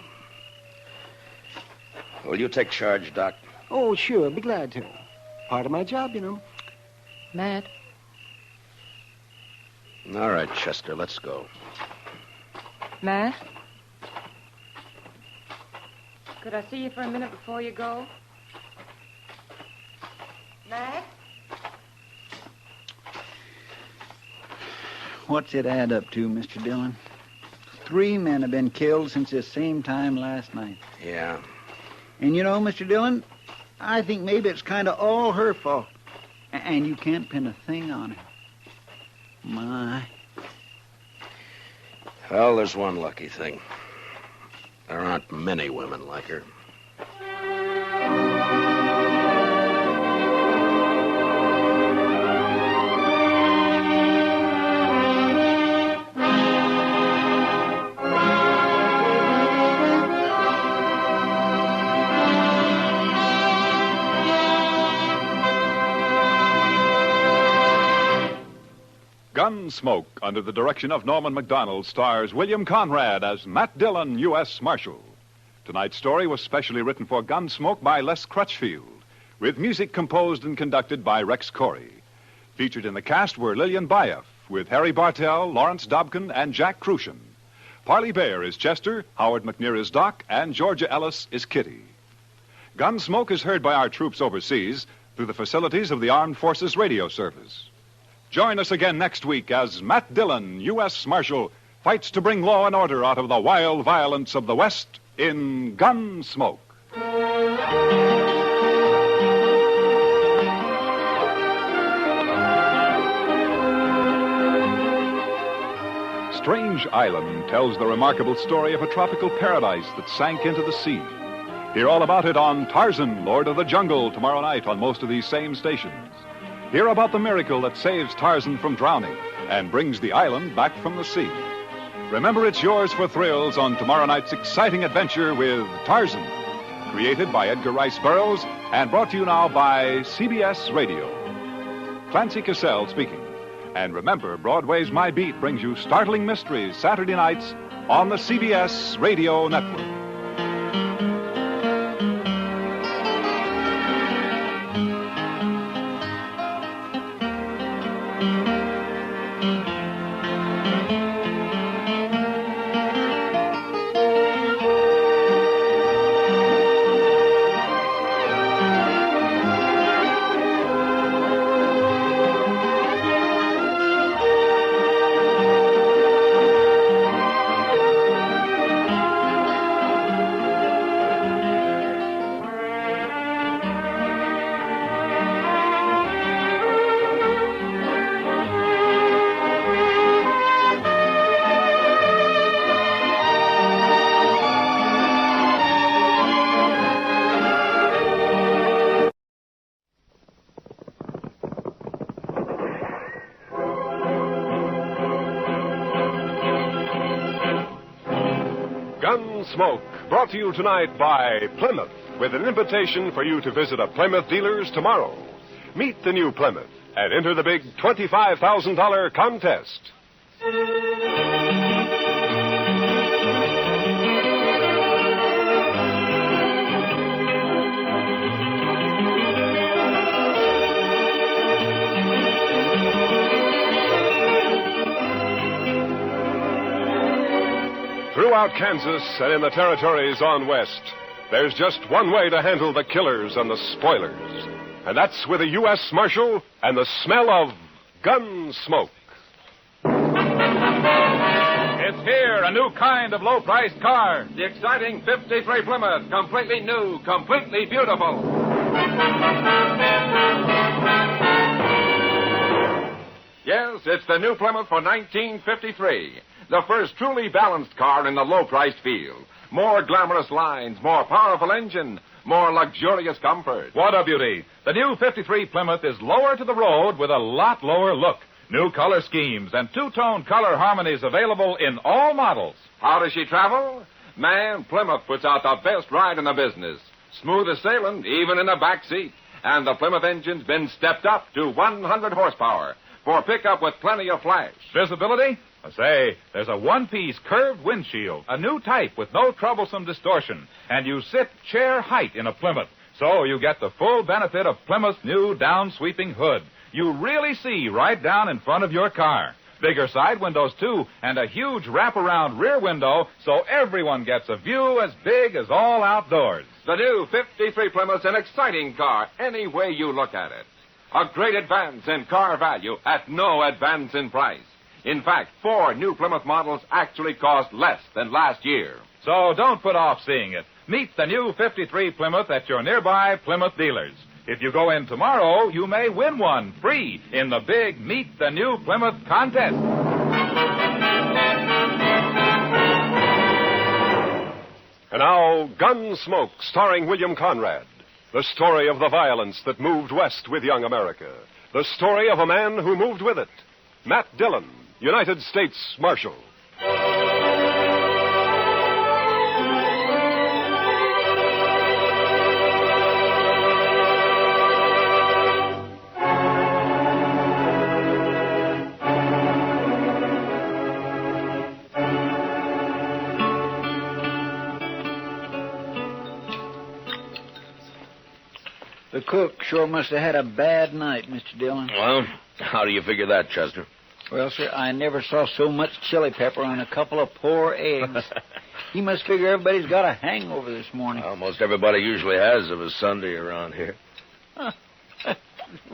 Will you take charge, Doc? Oh, sure. Be glad to. Part of my job, you know. Matt. All right, Chester, let's go. Matt? Could I see you for a minute before you go? Matt? What's it add up to, Mr. Dillon? 3 men have been killed since this same time last night. Yeah. And you know, Mr. Dillon, I think maybe it's kind of all her fault. And you can't pin a thing on her. My. Well, there's one lucky thing. There aren't many women like her. Gunsmoke, under the direction of Norman Macdonald, stars William Conrad as Matt Dillon, U.S. Marshal. Tonight's story was specially written for Gunsmoke by Les Crutchfield, with music composed and conducted by Rex Corey. Featured in the cast were Lillian Bayef, with Harry Bartell, Lawrence Dobkin, and Jack Crucian. Parley Bear is Chester, Howard McNear is Doc, and Georgia Ellis is Kitty. Gunsmoke is heard by our troops overseas through the facilities of the Armed Forces Radio Service. Join us again next week as Matt Dillon, U.S. Marshal, fights to bring law and order out of the wild violence of the West in Gunsmoke. Strange Island tells the remarkable story of a tropical paradise that sank into the sea. Hear all about it on Tarzan, Lord of the Jungle, tomorrow night on most of these same stations. Hear about the miracle that saves Tarzan from drowning and brings the island back from the sea. Remember, it's yours for thrills on tomorrow night's exciting adventure with Tarzan, created by Edgar Rice Burroughs and brought to you now by CBS Radio. Clancy Cassell speaking. And remember, Broadway's My Beat brings you startling mysteries Saturday nights on the CBS Radio Network. Gunsmoke, brought to you tonight by Plymouth, with an invitation for you to visit a Plymouth dealer's tomorrow. Meet the new Plymouth and enter the big $25,000 contest. Throughout Kansas and in the territories on west, there's just one way to handle the killers and the spoilers. And that's with a U.S. Marshal and the smell of Gunsmoke. It's here, a new kind of low-priced car. The exciting 53 Plymouth, completely new, completely beautiful. Yes, it's the new Plymouth for 1953. The first truly balanced car in the low-priced field. More glamorous lines, more powerful engine, more luxurious comfort. What a beauty. The new 53 Plymouth is lower to the road with a lot lower look. New color schemes and two-tone color harmonies available in all models. How does she travel? Man, Plymouth puts out the best ride in the business. Smooth as sailing, even in the back seat. And the Plymouth engine's been stepped up to 100 horsepower for pickup with plenty of flash. Visibility? Say, there's a one-piece curved windshield, a new type with no troublesome distortion, and you sit chair height in a Plymouth, so you get the full benefit of Plymouth's new down-sweeping hood. You really see right down in front of your car. Bigger side windows, too, and a huge wraparound rear window, so everyone gets a view as big as all outdoors. The new 53 Plymouth's an exciting car, any way you look at it. A great advance in car value at no advance in price. In fact, 4 new Plymouth models actually cost less than last year. So don't put off seeing it. Meet the new 53 Plymouth at your nearby Plymouth dealers. If you go in tomorrow, you may win one free in the big Meet the New Plymouth contest. And now, Gunsmoke, starring William Conrad. The story of the violence that moved west with young America. The story of a man who moved with it. Matt Dillon, United States Marshal. The cook sure must have had a bad night, Mr. Dillon. Well, how do you figure that, Chester? Well, sir, I never saw so much chili pepper on a couple of poor eggs. He must figure everybody's got a hangover this morning. Almost everybody usually has of a Sunday around here.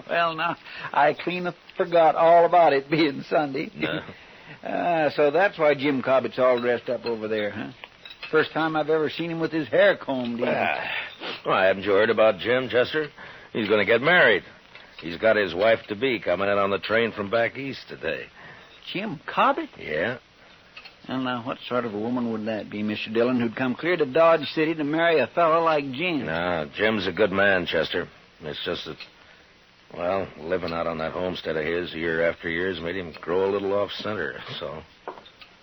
Well, now, I clean forgot all about it being Sunday. No. So that's why Jim Cobbett's all dressed up over there, huh? First time I've ever seen him with his hair combed in. Well, haven't you heard about Jim, Chester? He's going to get married. He's got his wife-to-be coming in on the train from back east today. Jim Cobbett? Yeah. Well, now, what sort of a woman would that be, Mr. Dillon, who'd come clear to Dodge City to marry a fellow like Jim? No, Jim's a good man, Chester. It's just that, well, living out on that homestead of his year after year has made him grow a little off-center, so...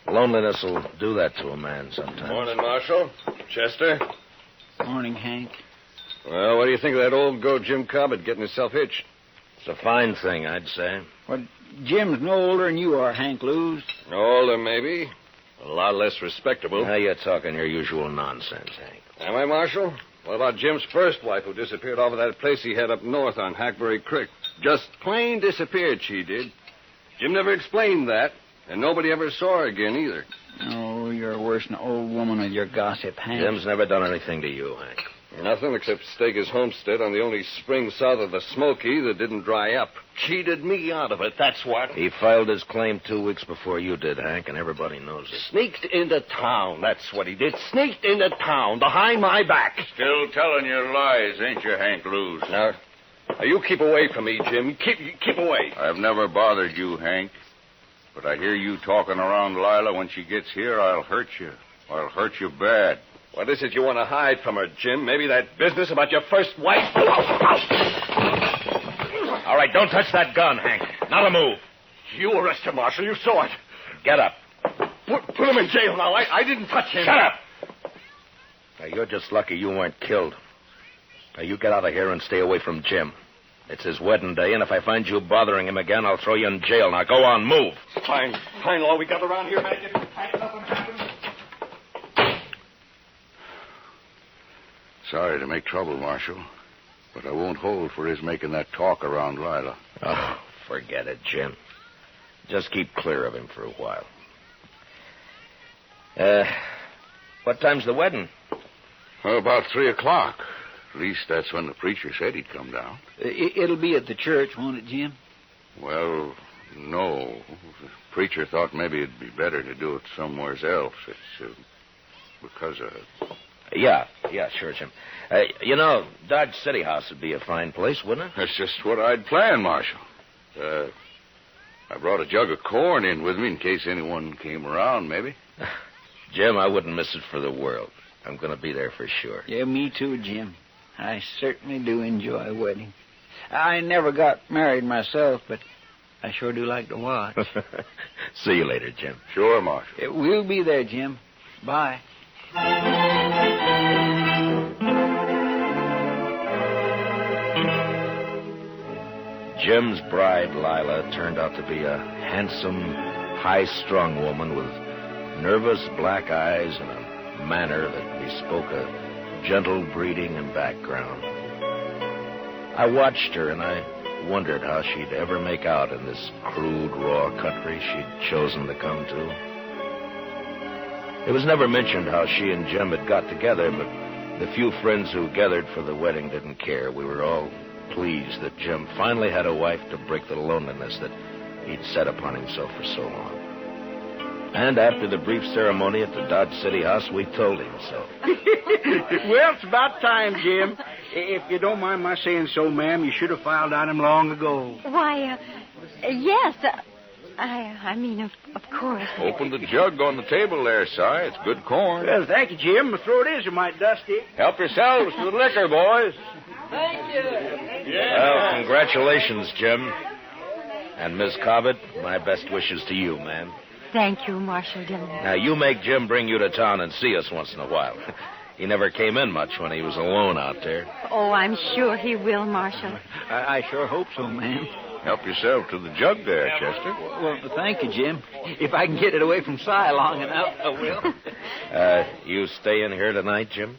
Loneliness will do that to a man sometimes. Morning, Marshal. Chester. Morning, Hank. Well, what do you think of that old goat Jim Cobbett getting himself hitched? It's a fine thing, I'd say. Well, Jim's no older than you are, Hank Lewis. No older, maybe. A lot less respectable. Now you're talking your usual nonsense, Hank. Am I, Marshal? What about Jim's first wife who disappeared off of that place he had up north on Hackberry Creek? Just plain disappeared, she did. Jim never explained that, and nobody ever saw her again either. Oh, you're worse than an old woman with your gossip, Hank. Jim's never done anything to you, Hank. Nothing except stake his homestead on the only spring south of the Smoky that didn't dry up. Cheated me out of it, that's what. He filed his claim 2 weeks before you did, Hank, and everybody knows it. Sneaked into town, that's what he did. Sneaked into town, behind my back. Still telling your lies, ain't you, Hank Lewis? Now, you keep away from me, Jim. Keep away. I've never bothered you, Hank. But I hear you talking around Lila. When she gets here, I'll hurt you. I'll hurt you bad. What is it you want to hide from her, Jim? Maybe that business about your first wife? All right, don't touch that gun, Hank. Not a move. You arrest him, Marshal. You saw it. Get up. Put him in jail now. I didn't touch him. Shut up. Now, you're just lucky you weren't killed. Now, you get out of here and stay away from Jim. It's his wedding day, and if I find you bothering him again, I'll throw you in jail. Now, go on, move. Fine all we got around here, man. Nothing happens. Sorry to make trouble, Marshal, but I won't hold for his making that talk around Lila. Oh, forget it, Jim. Just keep clear of him for a while. What time's the wedding? Well, about 3 o'clock. At least that's when the preacher said he'd come down. It'll be at the church, won't it, Jim? Well, no. The preacher thought maybe it'd be better to do it somewhere else. It's because of... Yeah, sure, Jim. You know, Dodge City House would be a fine place, wouldn't it? That's just what I'd planned, Marshal. I brought a jug of corn in with me in case anyone came around, maybe. Jim, I wouldn't miss it for the world. I'm going to be there for sure. Yeah, me too, Jim. I certainly do enjoy weddings. I never got married myself, but I sure do like to watch. See you later, Jim. Sure, Marshal. We'll be there, Jim. Bye. Jim's bride, Lila, turned out to be a handsome, high-strung woman with nervous black eyes and a manner that bespoke a gentle breeding and background. I watched her, and I wondered how she'd ever make out in this crude, raw country she'd chosen to come to. It was never mentioned how she and Jim had got together, but the few friends who gathered for the wedding didn't care. We were all pleased that Jim finally had a wife to break the loneliness that he'd set upon himself for so long. And after the brief ceremony at the Dodge City House, we told him so. Well, it's about time, Jim. If you don't mind my saying so, ma'am, you should have filed on him long ago. Why, yes. I mean, of course. Open the jug on the table there, Si. It's good corn. Well, thank you, Jim. My throat is a mite dusty. Help yourselves to the liquor, boys. Thank you. Well, congratulations, Jim. And Miss Cobbett, my best wishes to you, ma'am. Thank you, Marshal Dillon. Now, you make Jim bring you to town and see us once in a while. He never came in much when he was alone out there. Oh, I'm sure he will, Marshal. I sure hope so, ma'am. Help yourself to the jug there, Chester. Well, thank you, Jim. If I can get it away from Si long enough, I will. You stay in here tonight, Jim?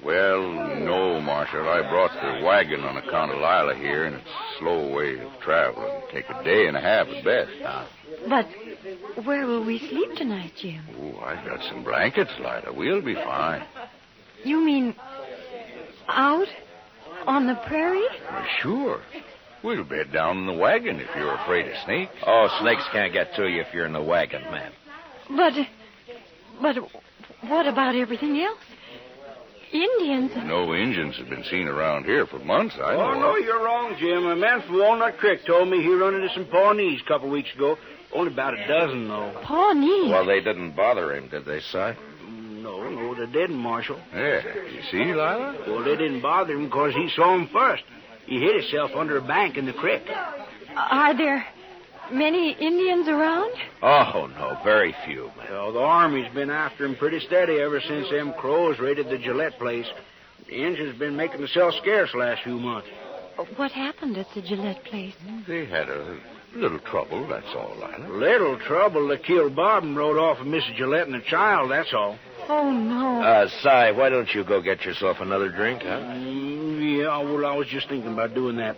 Well, no, Marshal. I brought the wagon on account of Lila here, and it's a slow way of traveling. Take a day and a half at best. But where will we sleep tonight, Jim? Oh, I've got some blankets, Lila. We'll be fine. You mean out on the prairie? Well, sure. We'll bed down in the wagon if you're afraid of snakes. Oh, snakes can't get to you if you're in the wagon, man. But what about everything else? Indians. No Indians have been seen around here for months, I know. Oh, no, you're wrong, Jim. A man from Walnut Creek told me he run into some Pawnees a couple weeks ago. Only about a dozen, though. Pawnees? Well, they didn't bother him, did they, Si? No, they didn't, Marshal. Yeah, you see, Lila? Well, they didn't bother him because he saw him first. He hid himself under a bank in the creek. Are there many Indians around? Oh, no, very few, man. Well, the Army's been after him pretty steady ever since them Crows raided the Gillette place. The Indians been making themselves scarce last few months. What happened at the Gillette place? They had a little trouble, that's all, Lila. Little trouble. They killed Bob and rode off with Mrs. Gillette and the child, that's all. Oh, no. Si, why don't you go get yourself another drink, huh? Yeah, well, I was just thinking about doing that.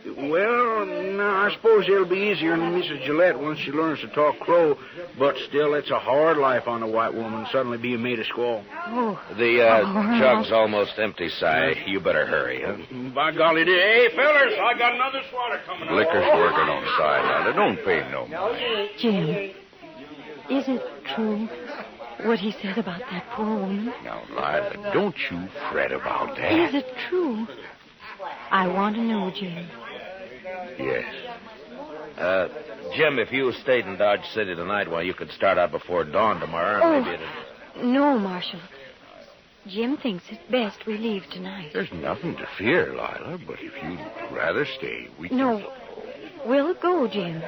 Well, now, I suppose it'll be easier than Mrs. Gillette once she learns to talk Crow, but still, it's a hard life on a white woman, suddenly being made a squaw. Oh. The jug's almost empty, Si. You better hurry, huh? By golly, hey, fellers, I got another swatter coming up. Liquor's working on the side, Lila. Don't pay no mind. Jim, is it true what he said about that poor woman? Now, Lila, don't you fret about that. Is it true? I want to know, Jim. Yes. Jim, if you stayed in Dodge City tonight, well, you could start out before dawn tomorrow, and maybe No, Marshal. Jim thinks it's best we leave tonight. There's nothing to fear, Lila, but if you'd rather stay, we can... No, we'll go, Jim.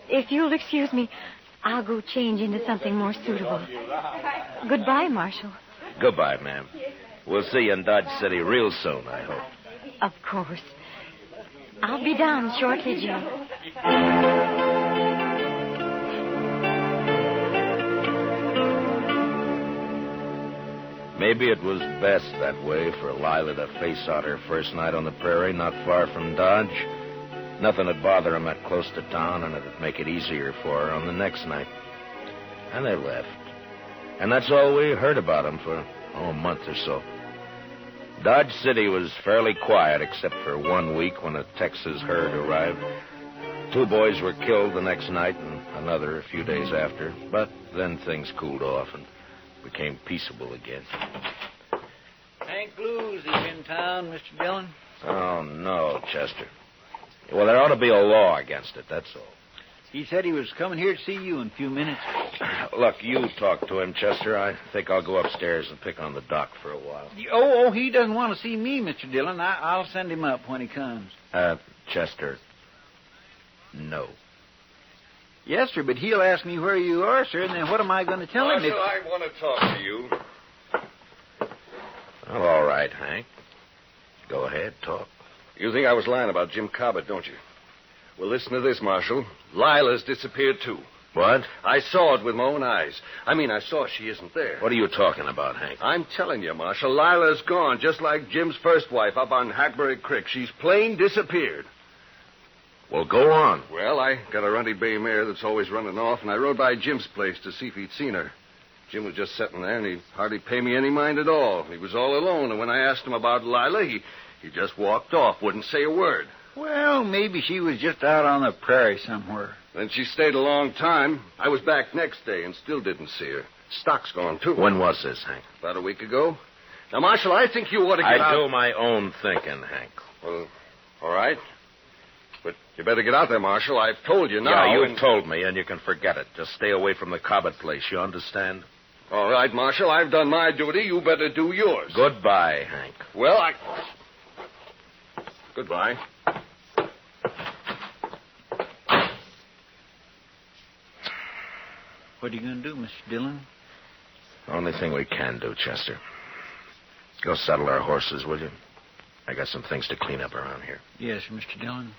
If you'll excuse me, I'll go change into something more suitable. Goodbye, Marshal. Goodbye, ma'am. We'll see you in Dodge City real soon, I hope. Of course. I'll be down shortly, Jim. Maybe it was best that way for Lila to face out her first night on the prairie, not far from Dodge. Nothing would bother him that close to town, and it'd make it easier for her on the next night. And they left. And that's all we heard about them for, a month or so. Dodge City was fairly quiet, except for 1 week when a Texas herd arrived. 2 boys were killed the next night, and another a few days after. But then things cooled off and became peaceable again. Hank Blues is in town, Mr. Dillon. Oh, no, Chester. Well, there ought to be a law against it, that's all. He said he was coming here to see you in a few minutes. Look, you talk to him, Chester. I think I'll go upstairs and pick on the doc for a while. Oh, he doesn't want to see me, Mr. Dillon. I'll send him up when he comes. Chester, no. Yes, sir, but he'll ask me where you are, sir, and then what am I going to tell him? Marshal, I want to talk to you. Well, all right, Hank. Go ahead, talk. You think I was lying about Jim Cobbett, don't you? Well, listen to this, Marshal. Lila's disappeared, too. What? I saw it with my own eyes. I saw she isn't there. What are you talking about, Hank? I'm telling you, Marshal, Lila's gone, just like Jim's first wife up on Hackberry Creek. She's plain disappeared. Well, go on. Well, I got a runty bay mare that's always running off, and I rode by Jim's place to see if he'd seen her. Jim was just sitting there, and he hardly paid me any mind at all. He was all alone, and when I asked him about Lila, he just walked off, wouldn't say a word. Well, maybe she was just out on the prairie somewhere. Then she stayed a long time. I was back next day and still didn't see her. Stock's gone, too. When was this, Hank? About a week ago. Now, Marshal, I think you ought to get out. I do my own thinking, Hank. Well, all right. But you better get out there, Marshal. I've told you now. Yeah, you've told me, and you can forget it. Just stay away from the Cobbett place, you understand? All right, Marshal. I've done my duty. You better do yours. Goodbye, Hank. Well, Goodbye. What are you going to do, Mr. Dillon? Only thing we can do, Chester. Go saddle our horses, will you? I got some things to clean up around here. Yes, Mr. Dillon.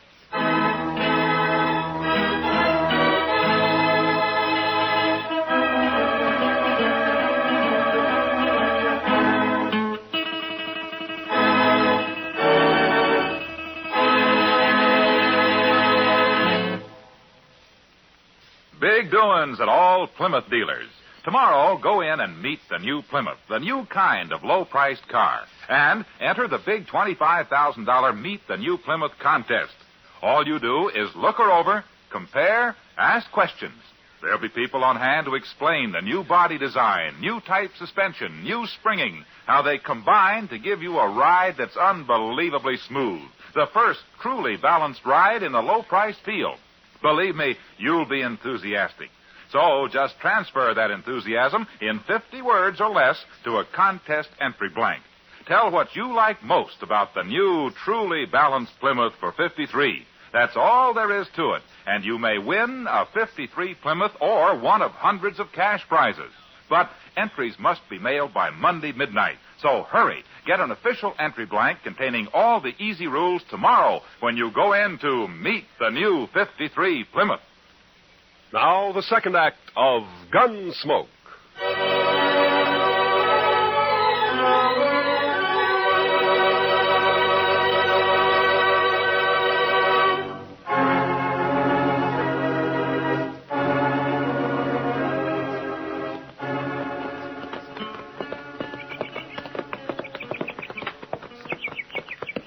Big doings at all Plymouth dealers. Tomorrow, go in and meet the new Plymouth, the new kind of low-priced car. And enter the big $25,000 Meet the New Plymouth contest. All you do is look her over, compare, ask questions. There'll be people on hand to explain the new body design, new type suspension, new springing, how they combine to give you a ride that's unbelievably smooth. The first truly balanced ride in the low-priced field. Believe me, you'll be enthusiastic. So just transfer that enthusiasm in 50 words or less to a contest entry blank. Tell what you like most about the new, truly balanced Plymouth for 53. That's all there is to it. And you may win a 53 Plymouth or one of hundreds of cash prizes. But entries must be mailed by Monday midnight. So hurry. Get an official entry blank containing all the easy rules tomorrow when you go in to meet the new 53 Plymouth. Now, the second act of Gunsmoke.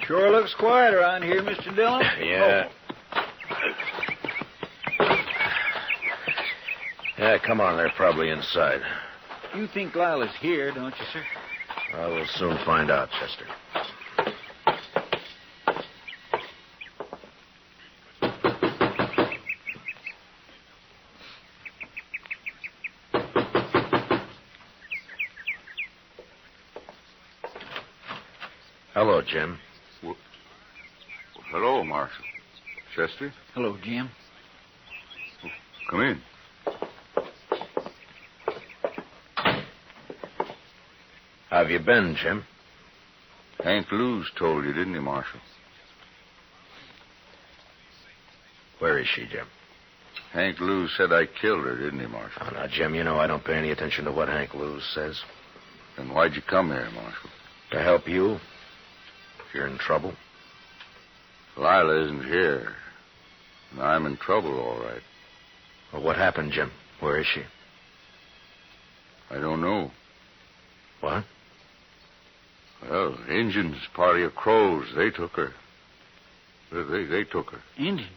Sure looks quiet around here, Mr. Dillon. Yeah. Yeah, come on. They're probably inside. You think Lila's here, don't you, sir? I will soon find out, Chester. Hello, Jim. Hello, Marshal. Chester? Hello, Jim. Come in. How have you been, Jim? Hank Lewis told you, didn't he, Marshal? Where is she, Jim? Hank Lewis said I killed her, didn't he, Marshal? Oh, now, Jim, you know I don't pay any attention to what Hank Lewis says. Then why'd you come here, Marshal? To help you. If you're in trouble. Lila isn't here. And I'm in trouble, all right. Well, what happened, Jim? Where is she? I don't know. What? Well, Injuns, party of crows, they took her. They took her. Indians?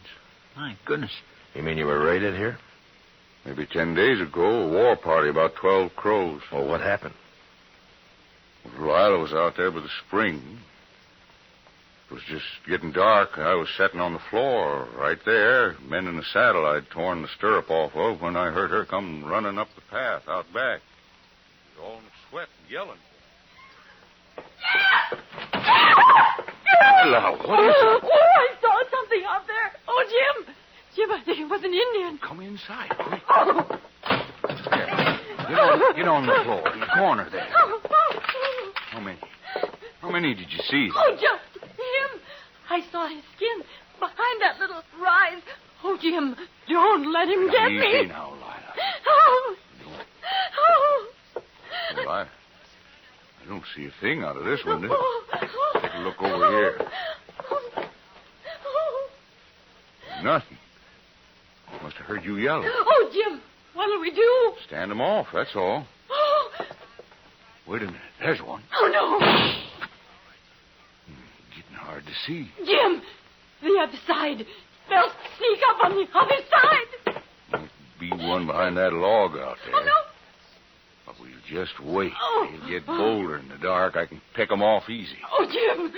My goodness. You mean you were raided here? Maybe 10 days ago, a war party, about 12 crows. Well, what happened? Well, Lila was out there by the spring. It was just getting dark, and I was sitting on the floor right there, mending the saddle I'd torn the stirrup off of when I heard her come running up the path out back. She was all in a sweat and yelling. Lila, what is it? Oh, I saw something out there. Oh, Jim. Jim, I think it was an Indian. Come inside, quick. Oh. Get on the floor, in the corner there. How many did you see? Oh, just him. I saw his skin behind that little rise. Oh, Jim, don't let him get me. Easy now, Lila. Oh. Well, I don't see a thing out of this window. Take a look over here. Nothing. Must have heard you yelling. Oh, Jim, what'll we do? Stand them off, that's all. Oh. Wait a minute. There's one. Oh, no. Getting hard to see. Jim, the other side. They'll sneak up on the other side. Might be one behind that log out there. Oh, no. But we'll just wait. Oh. They'll get bolder in the dark. I can pick them off easy. Oh, Jim.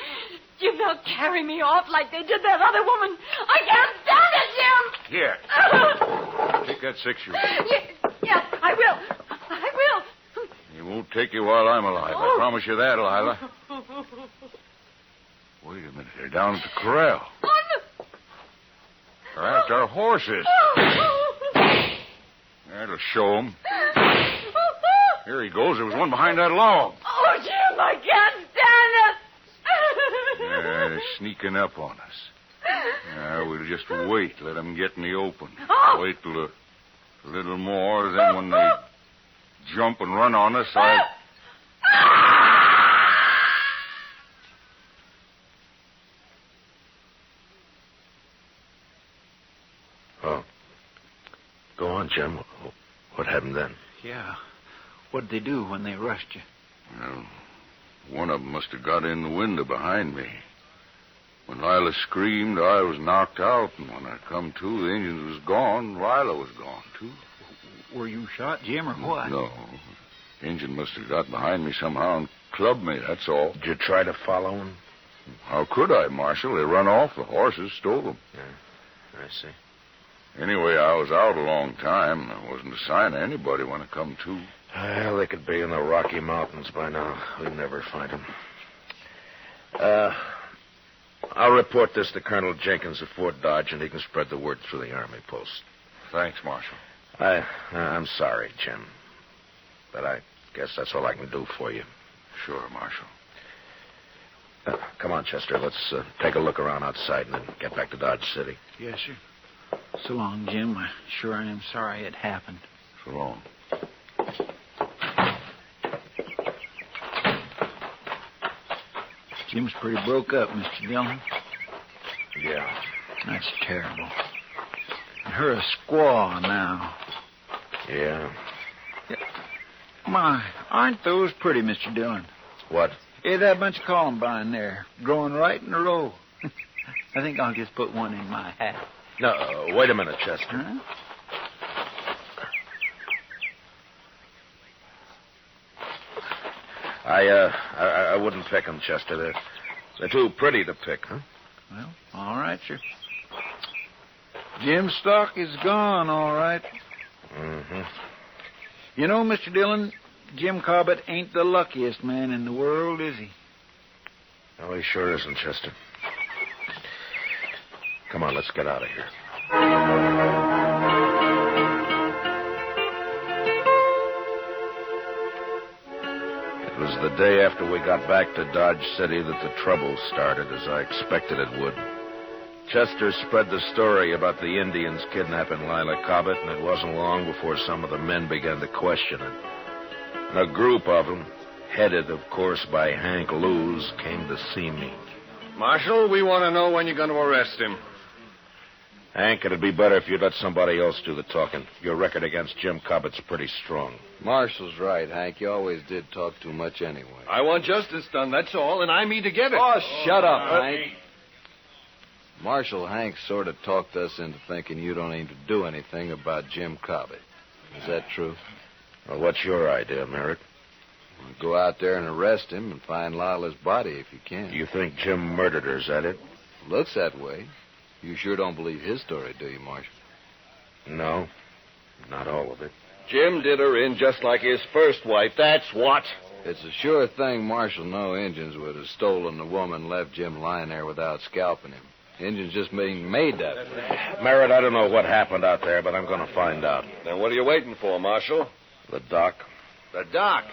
Jim, they'll carry me off like they did that other woman. I can't stand it, Jim. Here. Take that 6-shooter. Yes, I will. I will. It won't take you while I'm alive. I promise you that, Lila. Wait a minute. They're down at the corral. Oh, no. They're after our horses. That'll show them. Here he goes. There was one behind that log. Oh, Jim, I can't stand it. Yeah, they're sneaking up on us. We'll just wait. Let them get in the open. Wait till a little more. Then when they jump and run on us, Oh. Go on, Jim. What happened then? Yeah. What'd they do when they rushed you? Well, one of them must have got in the window behind me. When Lila screamed, I was knocked out, and when I come to, the Indians was gone. Lila was gone, too. Were you shot, Jim, or what? No. Injun must have got behind me somehow and clubbed me, that's all. Did you try to follow him? How could I, Marshal? They run off. The horses stole them. Yeah, I see. Anyway, I was out a long time. There wasn't a sign of anybody when I come to. Well, they could be in the Rocky Mountains by now. We'd never find them. I'll report this to Colonel Jenkins at Fort Dodge, and he can spread the word through the army post. Thanks, Marshal. I'm sorry, Jim. But I guess that's all I can do for you. Sure, Marshal. Come on, Chester. Let's take a look around outside and then get back to Dodge City. Yes, sir. So long, Jim. I sure am sorry it happened. So long. Jim's pretty broke up, Mr. Dillon. Yeah. That's terrible. And her a squaw now. Yeah. My, aren't those pretty, Mr. Dillon? What? Hey, that bunch of columbine there, growing right in a row. I think I'll just put one in my hat. No, wait a minute, Chester. Huh? I wouldn't pick them, Chester. They're too pretty to pick, huh? Well, all right, sir. Jim's stock is gone, all right. Mm-hmm. You know, Mr. Dillon, Jim Cobbett ain't the luckiest man in the world, is he? No, he sure isn't, Chester. Come on, let's get out of here. It was the day after we got back to Dodge City that the trouble started, as I expected it would. Chester spread the story about the Indians kidnapping Lila Cobbett, and it wasn't long before some of the men began to question it. And a group of them, headed, of course, by Hank Lewis, came to see me. Marshal, we want to know when you're going to arrest him. Hank, it'd be better if you'd let somebody else do the talking. Your record against Jim Cobbett's pretty strong. Marshal's right, Hank. You always did talk too much anyway. I want justice done, that's all, and I mean to get it. Oh, shut up, Hank. Marshal, Hank sort of talked us into thinking you don't aim to do anything about Jim Cobbett. Is that true? Well, what's your idea, Merrick? Go out there and arrest him and find Lila's body if you can. You think Jim murdered her, is that it? Looks that way. You sure don't believe his story, do you, Marshal? No, not all of it. Jim did her in just like his first wife, that's what. It's a sure thing, Marshal. No Injuns would have stolen the woman and left Jim lying there without scalping him. Injuns just being made that way. Merritt, I don't know what happened out there, but I'm going to find out. Then what are you waiting for, Marshal? The doc. The doc?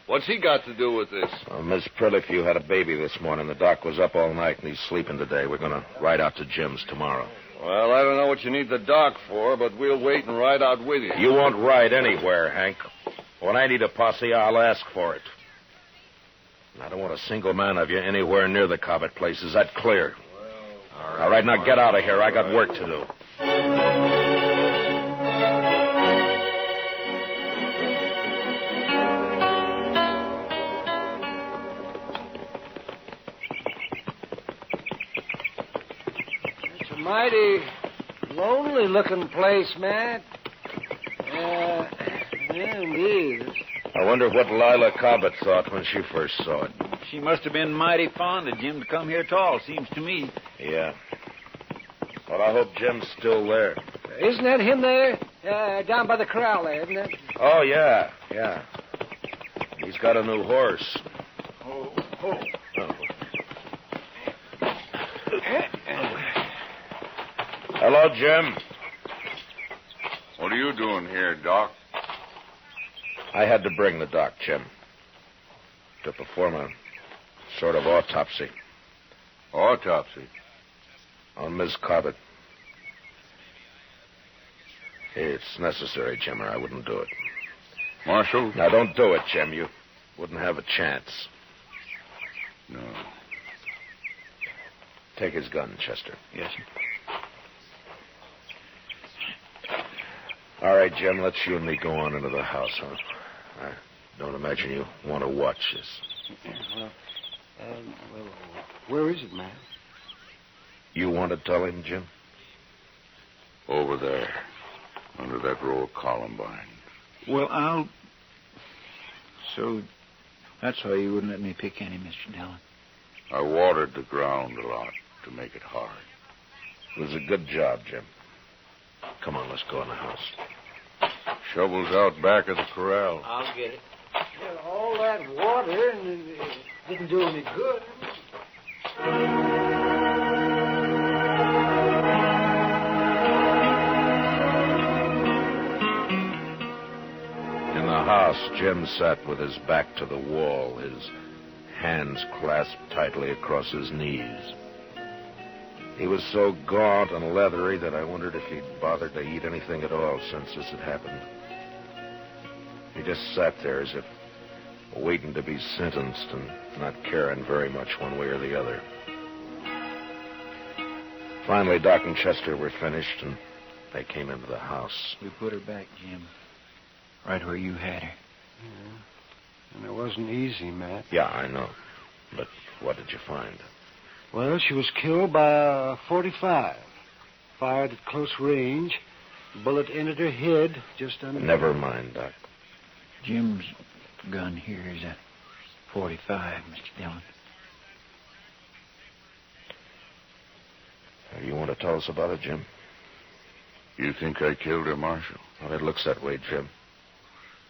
What's he got to do with this? Well, Miss Prilifew had a baby this morning. The doc was up all night, and he's sleeping today. We're going to ride out to Jim's tomorrow. Well, I don't know what you need the doc for, but we'll wait and ride out with you. You won't ride anywhere, Hank. When I need a posse, I'll ask for it. And I don't want a single man of you anywhere near the Cobbett place. Is that clear? All right, now get out of here. I got work to do. It's a mighty lonely-looking place, Matt. Yeah, it is. I wonder what Lila Cobbett thought when she first saw it. She must have been mighty fond of Jim to come here at all, seems to me. Yeah. Well, I hope Jim's still there. Isn't that him there? Down by the corral there, isn't it? Oh, yeah. He's got a new horse. Oh. Hello, Jim. What are you doing here, Doc? I had to bring the doc, Jim, to perform a sort of autopsy. Autopsy? On Miss Cobbett. It's necessary, Jim, or I wouldn't do it. Marshal? Now, don't do it, Jim. You wouldn't have a chance. No. Take his gun, Chester. Yes, sir. All right, Jim, let's you and me go on into the house, huh? I don't imagine you want to watch this. Well, where is it, Matt? You want to tell him, Jim? Over there, under that row of columbine. Well, So, that's why you wouldn't let me pick any, Mr. Dillon. I watered the ground a lot to make it hard. It was a good job, Jim. Come on, let's go in the house. Shovels out back of the corral. I'll get it. Well, all that water and it didn't do any good. In the house, Jim sat with his back to the wall, his hands clasped tightly across his knees. He was so gaunt and leathery that I wondered if he'd bothered to eat anything at all since this had happened. He just sat there as if waiting to be sentenced and not caring very much one way or the other. Finally, Doc and Chester were finished, and they came into the house. We put her back, Jim. Right where you had her. Yeah. And it wasn't easy, Matt. Yeah, I know. But what did you find? Well, she was killed by a .45. Fired at close range. The bullet entered her head just under... Never mind, Doc. Jim's gun here is a .45, Mr. Dillon. You want to tell us about it, Jim? You think I killed her, Marshal? Well, it looks that way, Jim.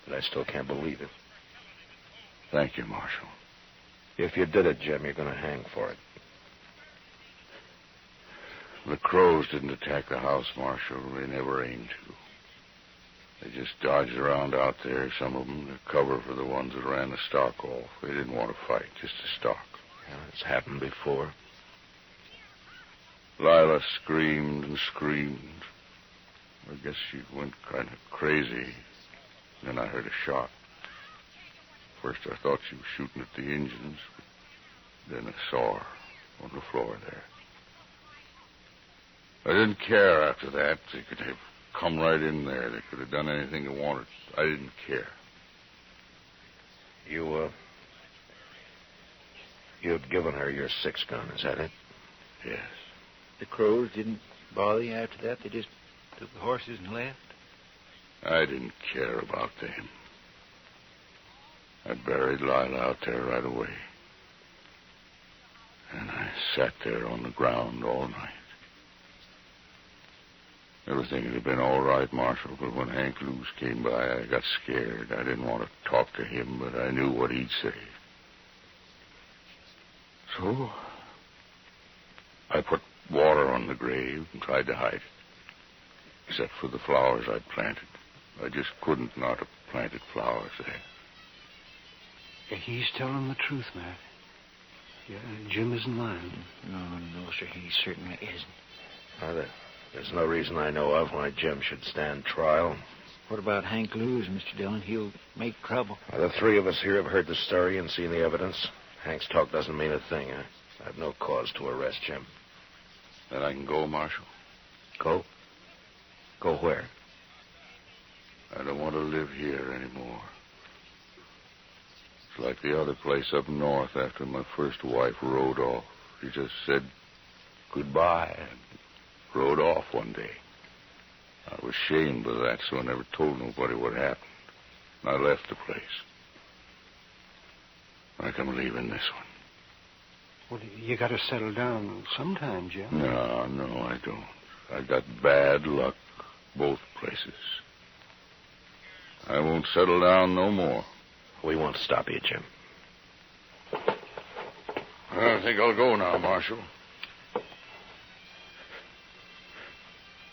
But I still can't believe it. Thank you, Marshal. If you did it, Jim, you're going to hang for it. The crows didn't attack the house, Marshal. They never aimed to. They just dodged around out there, some of them, to cover for the ones that ran the stock off. They didn't want to fight, just to stalk. Yeah, it's happened before. Lila screamed and screamed. I guess she went kind of crazy. Then I heard a shot. First I thought she was shooting at the engines. Then I saw her on the floor there. I didn't care after that. They could have come right in there. They could have done anything they wanted. I didn't care. You'd given her your 6 gun, is that it? Yes. The crows didn't bother you after that? They just took the horses and left? I didn't care about them. I buried Lila out there right away. And I sat there on the ground all night. Everything would have been all right, Marshal, but when Hank Lewis came by, I got scared. I didn't want to talk to him, but I knew what he'd say. So, I put water on the grave and tried to hide it. Except for the flowers I'd planted. I just couldn't not have planted flowers there. Yeah, he's telling the truth, Matt. Yeah, Jim isn't lying. No, sir, he certainly isn't. There's no reason I know of why Jim should stand trial. What about Hank Lewis, Mr. Dillon? He'll make trouble. The 3 of us here have heard the story and seen the evidence. Hank's talk doesn't mean a thing. I have no cause to arrest Jim. Then I can go, Marshal. Go? Go where? I don't want to live here anymore. It's like the other place up north after my first wife rode off. She just said goodbye and rode off one day. I was ashamed of that, so I never told nobody what happened. I left the place. Like I'm leaving this one. Well, you got to settle down sometime, Jim. No, I don't. I got bad luck both places. I won't settle down no more. We won't stop you, Jim. I think I'll go now, Marshal.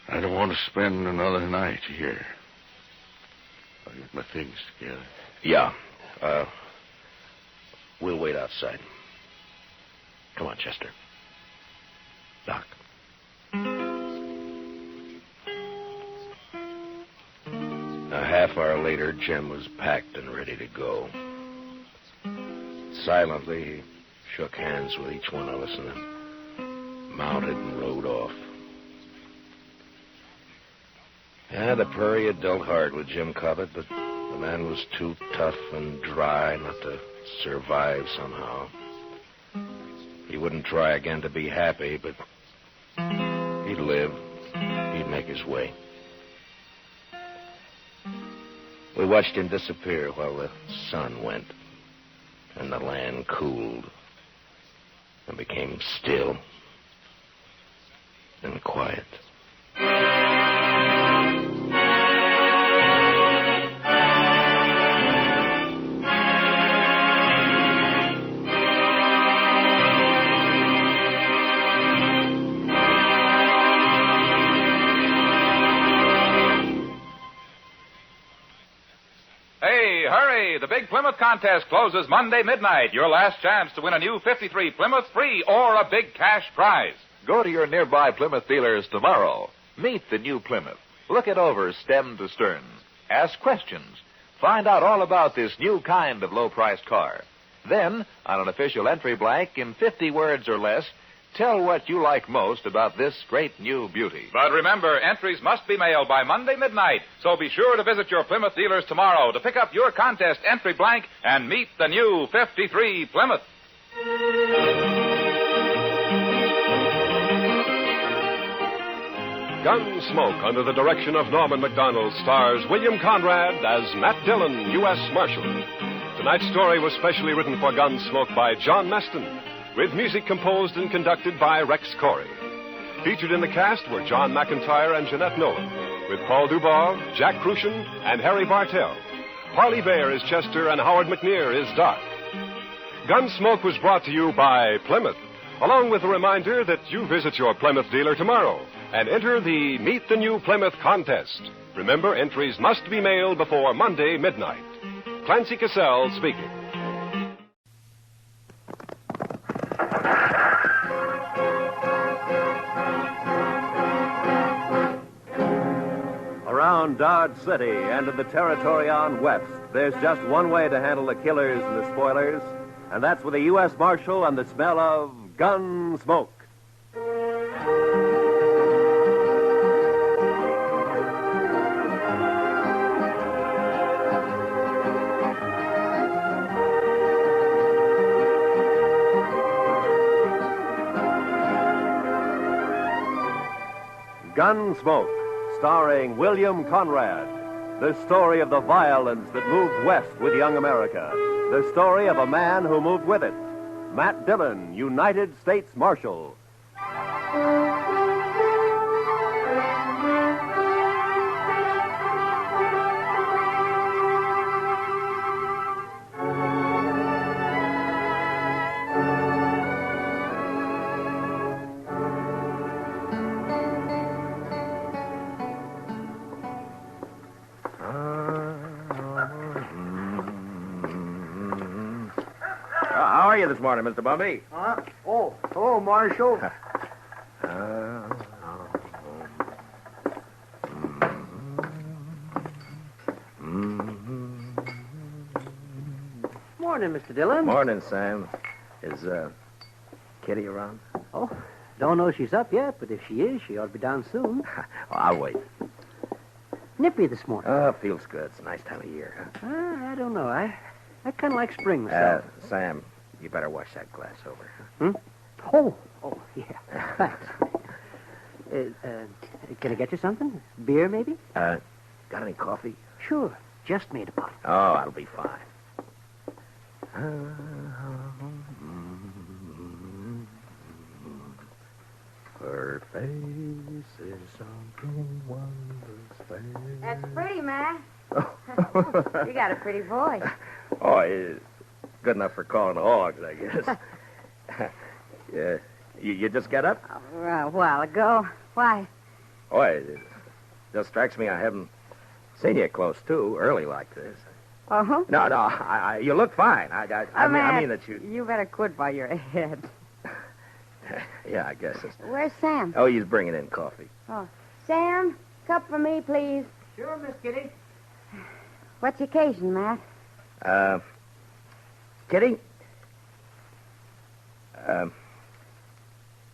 I don't want to spend another night here. I'll get my things together. Yeah. We'll wait outside. Come on, Chester. Doc. A half hour later, Jim was packed and ready to go. Silently, he shook hands with each one of us and then mounted and rode off. Yeah, the prairie had dealt hard with Jim Cobbett, but the man was too tough and dry not to survive somehow. He wouldn't try again to be happy, but he'd live. He'd make his way. We watched him disappear while the sun went, and the land cooled and became still and quiet. Hey, hurry! The Big Plymouth contest closes Monday midnight. Your last chance to win a new 53 Plymouth free or a big cash prize. Go to your nearby Plymouth dealers tomorrow. Meet the new Plymouth. Look it over stem to stern. Ask questions. Find out all about this new kind of low-priced car. Then, on an official entry blank in 50 words or less, tell what you like most about this great new beauty. But remember, entries must be mailed by Monday midnight, so be sure to visit your Plymouth dealers tomorrow to pick up your contest entry blank and meet the new 53 Plymouth. Gunsmoke, under the direction of Norman MacDonald, stars William Conrad as Matt Dillon, U.S. Marshal. Tonight's story was specially written for Gunsmoke by John Meston, with music composed and conducted by Rex Corey. Featured in the cast were John McIntyre and Jeanette Nolan, with Paul Dubois, Jack Crucian, and Harry Bartell. Harley Bayer is Chester, and Howard McNear is Doc. Gunsmoke was brought to you by Plymouth, along with a reminder that you visit your Plymouth dealer tomorrow and enter the Meet the New Plymouth contest. Remember, entries must be mailed before Monday midnight. Clancy Cassell speaking. Around Dodge City and in the territory on West, there's just one way to handle the killers and the spoilers, and that's with a U.S. Marshal and the smell of Gunsmoke. Gunsmoke, starring William Conrad. The story of the violence that moved west with young America. The story of a man who moved with it. Matt Dillon, United States Marshal. How are you this morning, Mr. Bumby? Huh? Oh, hello, Marshal. Morning, Mr. Dillon. Morning, Sam. Is Kitty around? Oh, don't know she's up yet, but if she is, she ought to be down soon. I'll wait. Nippy this morning. Feels good. It's a nice time of year, huh? I don't know. I kind of like spring myself. Sam, you better wash that glass over. Oh, yeah. Thanks. Can I get you something? Beer, maybe? Got any coffee? Sure. Just made a bottle. Oh, that'll be fine. Her face is something wondrous. That's pretty, Matt. You got a pretty voice. Oh, it's good enough for calling hogs, I guess. Yeah. You just get up? A while ago. Why? Oh, it just strikes me I haven't seen you close too early like this. Uh-huh. No, you look fine. I mean that you... You better quit while you're ahead. Yeah, I guess it's... Where's Sam? Oh, he's bringing in coffee. Oh, Sam, cup for me, please. Sure, Miss Kitty. What's the occasion, Matt? Kitty?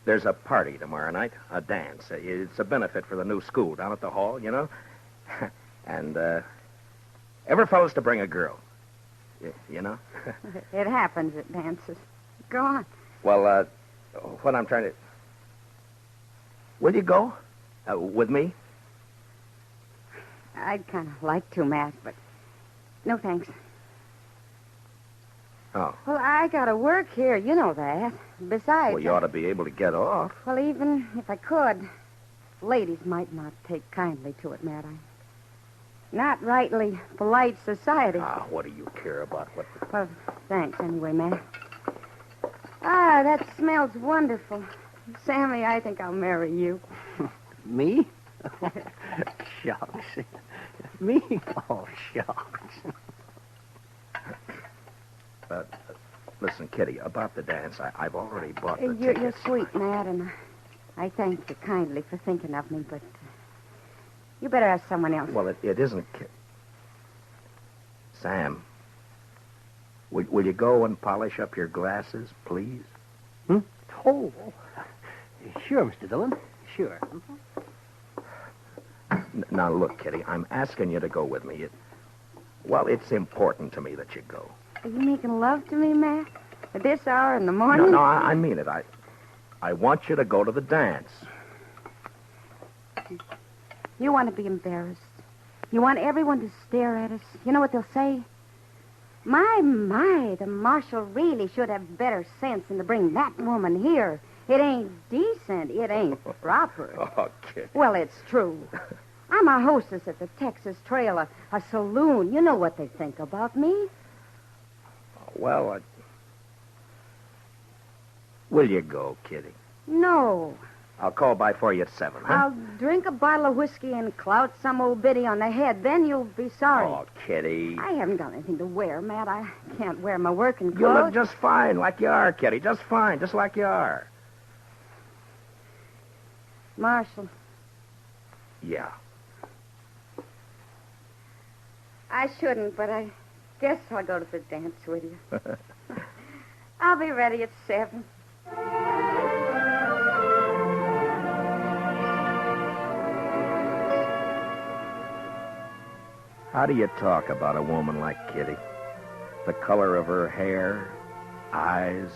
There's a party tomorrow night, a dance. It's a benefit for the new school down at the hall, you know? And, every fellow's to bring a girl. You know? It happens at dances. Go on. Well, what I'm trying to... Will you go? With me? I'd kind of like to, Matt, but No, thanks. Oh. Well, I gotta work here. You know that. Besides... Well, you ought to be able to get off. Well, even if I could, ladies might not take kindly to it, Matt. I'm not rightly polite society. Ah, what do you care about what... Well, thanks anyway, Matt. Ah, that smells wonderful. Sammy, I think I'll marry you. Me? Shucks. Me? Oh, shucks. Listen, Kitty, about the dance, I've already bought the You're tickets. sweet, Matt, and I thank you kindly for thinking of me, but you better ask someone else. Well, it isn't... Sam, will you go and polish up your glasses, please? Oh, sure, Mr. Dillon. Sure. Now, look, Kitty, I'm asking you to go with me. Well, it's important to me that you go. Are you making love to me, Matt? At this hour in the morning? No, I mean it. I want you to go to the dance. You want to be embarrassed. You want everyone to stare at us. You know what they'll say? My, the marshal really should have better sense than to bring that woman here. It ain't decent. It ain't proper. Oh, Kitty. Well, it's true. I'm a hostess at the Texas Trail, a saloon. You know what they think about me. Well, will you go, Kitty? No. I'll call by for you at 7, huh? I'll drink a bottle of whiskey and clout some old biddy on the head. Then you'll be sorry. Oh, Kitty. I haven't got anything to wear, Matt. I can't wear my working You clothes. look just fine, like you are, Kitty. Just fine, just like you are. Marshal, Yeah. I shouldn't, but I guess I'll go to the dance with you. I'll be ready at 7. How do you talk about a woman like Kitty? The color of her hair, eyes,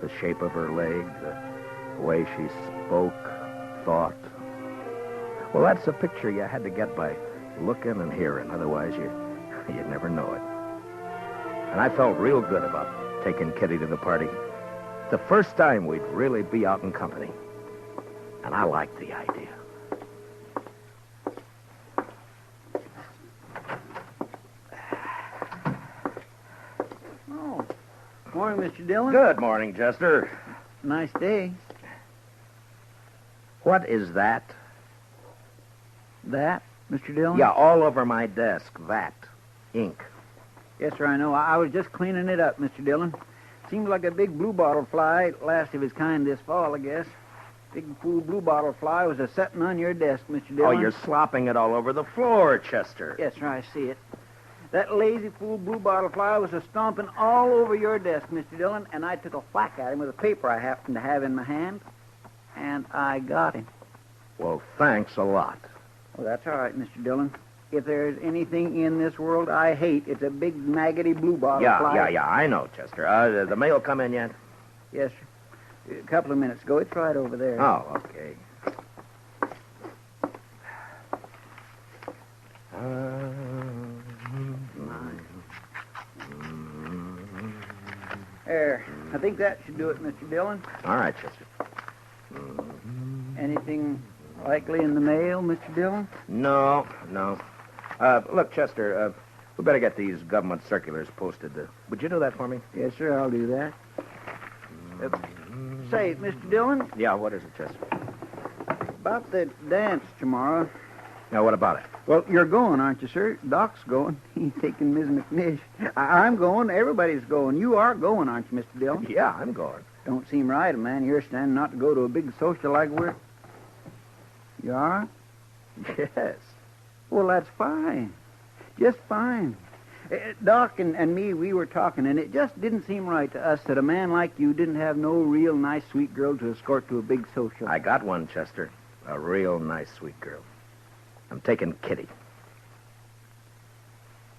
the shape of her leg, the way she spoke, thought. Well, that's a picture you had to get by looking and hearing. Otherwise, you'd never know it. And I felt real good about taking Kitty to the party. The first time we'd really be out in company. And I liked the idea. Oh, morning, Mr. Dillon. Good morning, Chester. Nice day. What is that? That, Mr. Dillon? Yeah, all over my desk. That. Ink. Yes, sir, I know. I was just cleaning it up, Mr. Dillon. Seems like a big bluebottle fly, last of his kind this fall, I guess. Big fool bluebottle fly was a-setting on your desk, Mr. Oh, Dillon. you're slopping it all over the floor, Chester. Yes, sir, I see it. That lazy fool bluebottle fly was a-stomping all over your desk, Mr. Dillon, and I took a whack at him with a paper I happened to have in my hand, and I got him. Well, thanks a lot. Well, that's all right, Mr. Dillon. If there's anything in this world I hate, it's a big, maggoty bluebottle fly. Yeah, I know, Chester. The mail come in yet? Yes, sir. A couple of minutes ago. It's right over there. Oh, okay. There. I think that should do it, Mr. Dillon. All right, Chester. Anything likely in the mail, Mr. Dillon? No. Look, Chester, we better get these government circulars posted. Would you do that for me? Yes, sir, I'll do that. Say, Mr. Dillon, Yeah, what is it, Chester? about the dance tomorrow. Now, what about it? Well, you're going, aren't you, sir? Doc's going. He's taking Ms. McNish. I'm going. Everybody's going. You are going, aren't you, Mr. Dillon? Yeah, I'm going. Don't seem right, man. You're standing not to go to a big social like we're... You are? Yes. Well, that's fine. Just fine. Doc and me, we were talking, and it just didn't seem right to us that a man like you didn't have no real nice, sweet girl to escort to a big social. I got one, Chester. A real nice, sweet girl. I'm taking Kitty.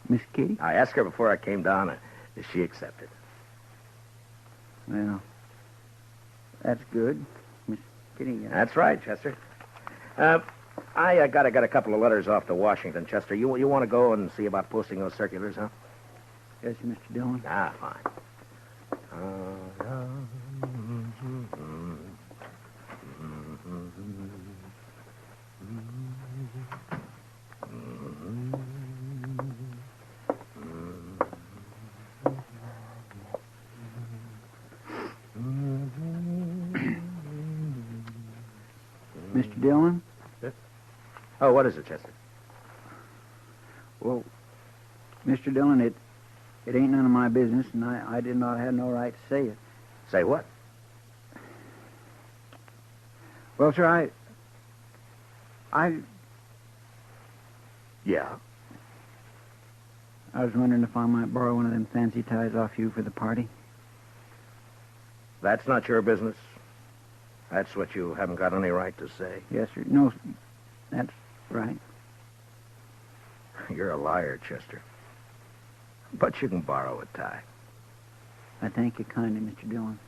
Miss Kitty? I asked her before I came down, and she accepted. Well, that's good. Miss Kitty. That's right, Chester. I got a couple of letters off to Washington, Chester. You want to go and see about posting those circulars, huh? Yes, Mr. Dillon. Ah, fine. Mr. Dillon? Oh, what is it, Chester? Well, Mr. Dillon, it ain't none of my business, and I did not have no right to say it. Say what? Well, sir, I... Yeah? I was wondering if I might borrow one of them fancy ties off you for the party. That's not your business. That's what you haven't got any right to say. Yes, sir. No, that's right. You're a liar, Chester. But you can borrow a tie. I thank you kindly, Mr. Dillon.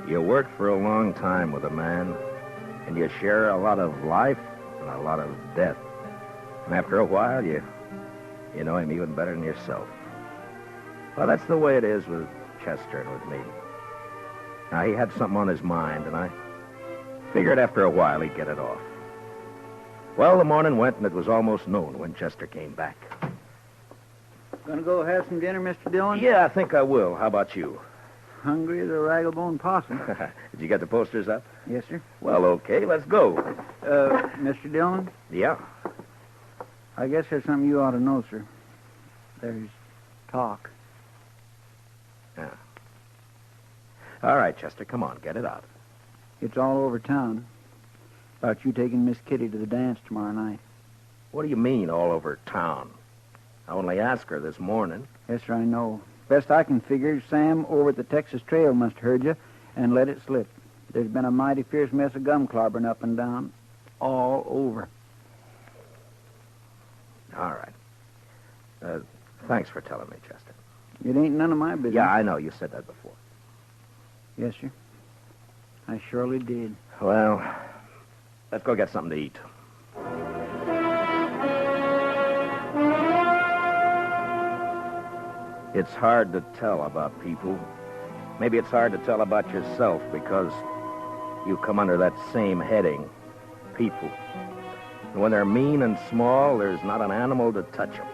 You work for a long time with a man, and you share a lot of life and a lot of death. And after a while, you know him even better than yourself. Well, that's the way it is with Chester and with me. Now, he had something on his mind, and I figured after a while he'd get it off. Well, the morning went, and it was almost noon when Chester came back. Gonna go have some dinner, Mr. Dillon? Yeah, I think I will. How about you? Hungry as a ragglebone possum. Did you get the posters up? Yes, sir. Well, okay, let's go. Mr. Dillon? Yeah? I guess there's something you ought to know, sir. There's talk. Yeah. All right, Chester, come on, get it out. It's all over town about you taking Miss Kitty to the dance tomorrow night. What do you mean, all over town? I only asked her this morning. Yes, sir, I know. Best I can figure, Sam over at the Texas Trail must have heard you and let it slip. There's been a mighty fierce mess of gum clobbering up and down all over. All right. Thanks for telling me, Chester. It ain't none of my business. Yeah, I know. You said that before. Yes, sir. I surely did. Well, let's go get something to eat. It's hard to tell about people. Maybe it's hard to tell about yourself because you come under that same heading, people. And when they're mean and small, there's not an animal to touch them.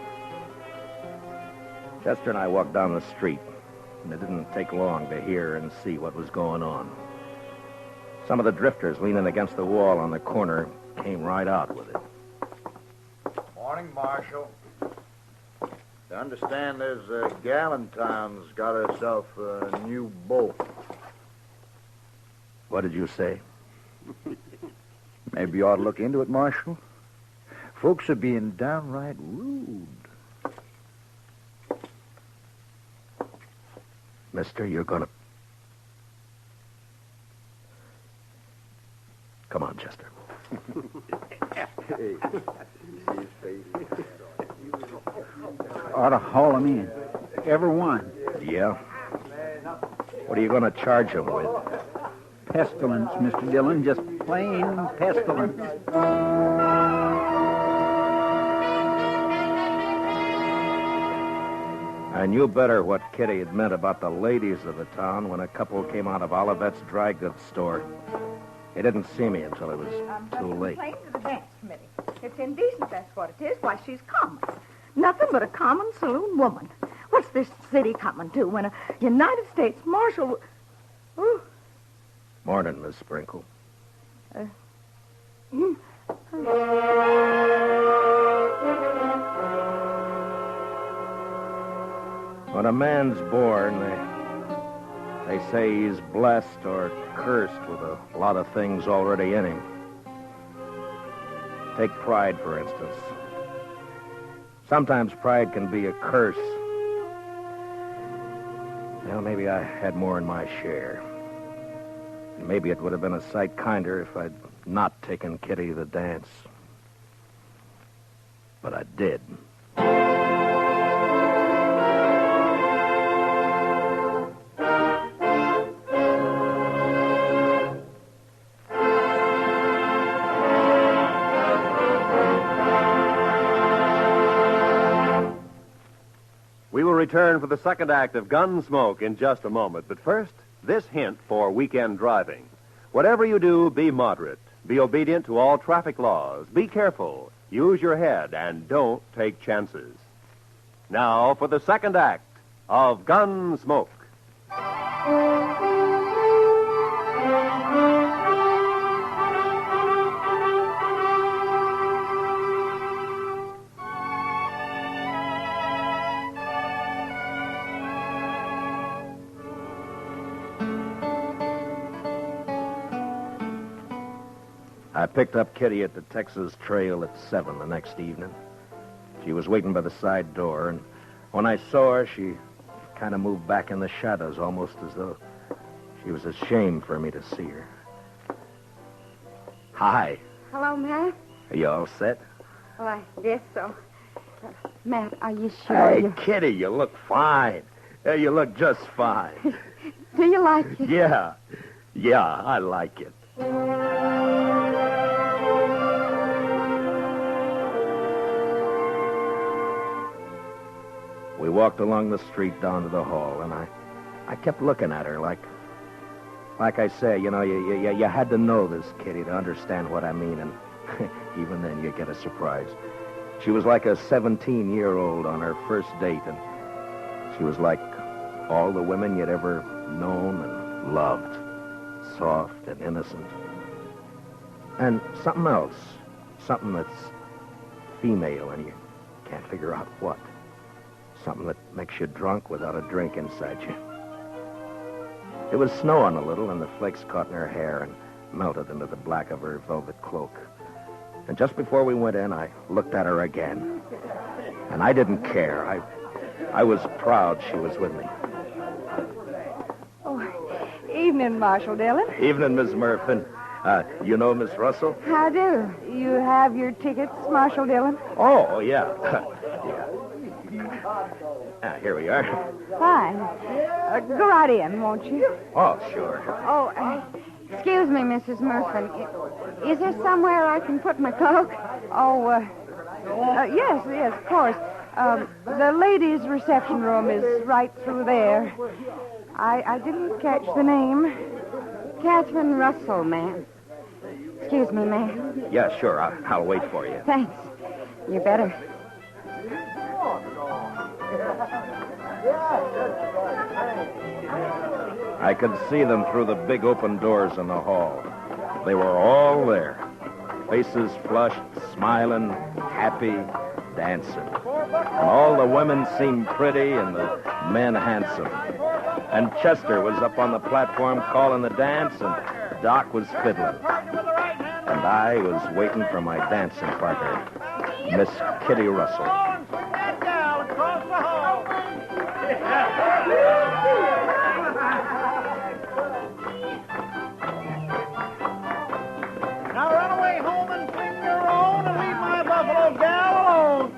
Chester and I walked down the street, and it didn't take long to hear and see what was going on. Some of the drifters leaning against the wall on the corner came right out with it. Morning, Marshal. I understand there's Galentine's got herself a new boat. What did you say? Maybe you ought to look into it, Marshal. Folks are being downright rude. Mister, you're gonna... Come on, Chester. Ought to haul them in. Every one. Yeah? What are you going to charge them with? Pestilence, Mr. Dillon. Just plain pestilence. I knew better what Kitty had meant about the ladies of the town when a couple came out of Olivet's dry goods store. They didn't see me until it was too late. Complain to the dance committee. It's indecent, that's what it is. Why, she's common. Nothing but a common saloon woman. What's this city coming to when a United States Marshal... Ooh. Morning, Miss Sprinkle. When a man's born, they say he's blessed or cursed with a lot of things already in him. Take pride, for instance. Sometimes pride can be a curse. Well, maybe I had more in my share. And maybe it would have been a sight kinder if I'd not taken Kitty to the dance. But I did. return for the second act of Gunsmoke in just a moment. But first, this hint for weekend driving. Whatever you do, be moderate. Be obedient to all traffic laws. Be careful. Use your head and don't take chances. Now for the second act of Gunsmoke. I picked up Kitty at the Texas Trail at 7 the next evening. She was waiting by the side door, and when I saw her, she kind of moved back in the shadows, almost as though she was ashamed for me to see her. Hi. Hello, Matt. Are you all set? Well, I guess so. Matt, are you sure? Hey, Kitty, you look fine. You look just fine. Do you like it? Yeah. Yeah, I like it. We walked along the street down to the hall, and I kept looking at her like I say, you know, you had to know this, Kitty, to understand what I mean, and even then you get a surprise. She was like a 17-year-old on her first date, and she was like all the women you'd ever known and loved, soft and innocent. And something else, something that's female, and you can't figure out what. Something that makes you drunk without a drink inside you. It was snowing a little, and the flakes caught in her hair and melted into the black of her velvet cloak. And just before we went in, I looked at her again. And I didn't care. I was proud she was with me. Oh, evening, Marshal Dillon. Evening, Miss Murphy. You know Miss Russell? How do? You have your tickets, Marshal Dillon? Oh, yeah. Here we are. Fine. Go right in, won't you? Oh, sure. Oh, excuse me, Mrs. Murphy. Is there somewhere I can put my cloak? Oh, yes, of course. The ladies' reception room is right through there. I didn't catch the name. Catherine Russell, ma'am. Excuse me, ma'am. Yeah, sure. I'll wait for you. Thanks. You better. I could see them through the big open doors in the hall. They were all there. Faces flushed, smiling, happy, dancing. And all the women seemed pretty and the men handsome. And Chester was up on the platform calling the dance, and Doc was fiddling. And I was waiting for my dancing partner, Miss Kitty Russell. Now run away home and sing your own and leave my buffalo gal alone.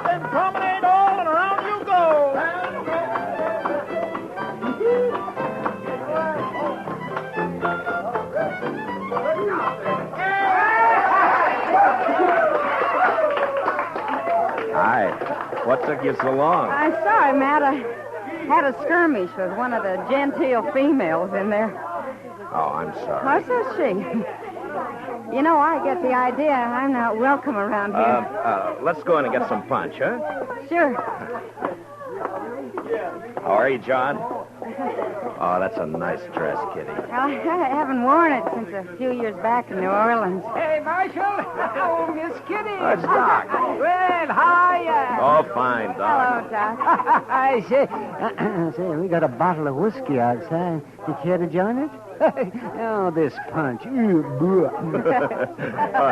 Then promenade all and around you go. Hi. What took you so long? I'm sorry, Matt. I had a skirmish with one of the genteel females in there. Oh, I'm sorry. What says she? You know, I get the idea I'm not welcome around here. Let's go in and get some punch, huh? Sure. How are you, John? Oh, that's a nice dress, Kitty. Well, I haven't worn it since a few years back in New Orleans. Hey, Marshal. Oh, Miss Kitty. It's Doc. Well, hiya. Oh, fine, Doc. Hello, Doc. I say, we got a bottle of whiskey outside. You care to join us? Oh, this punch.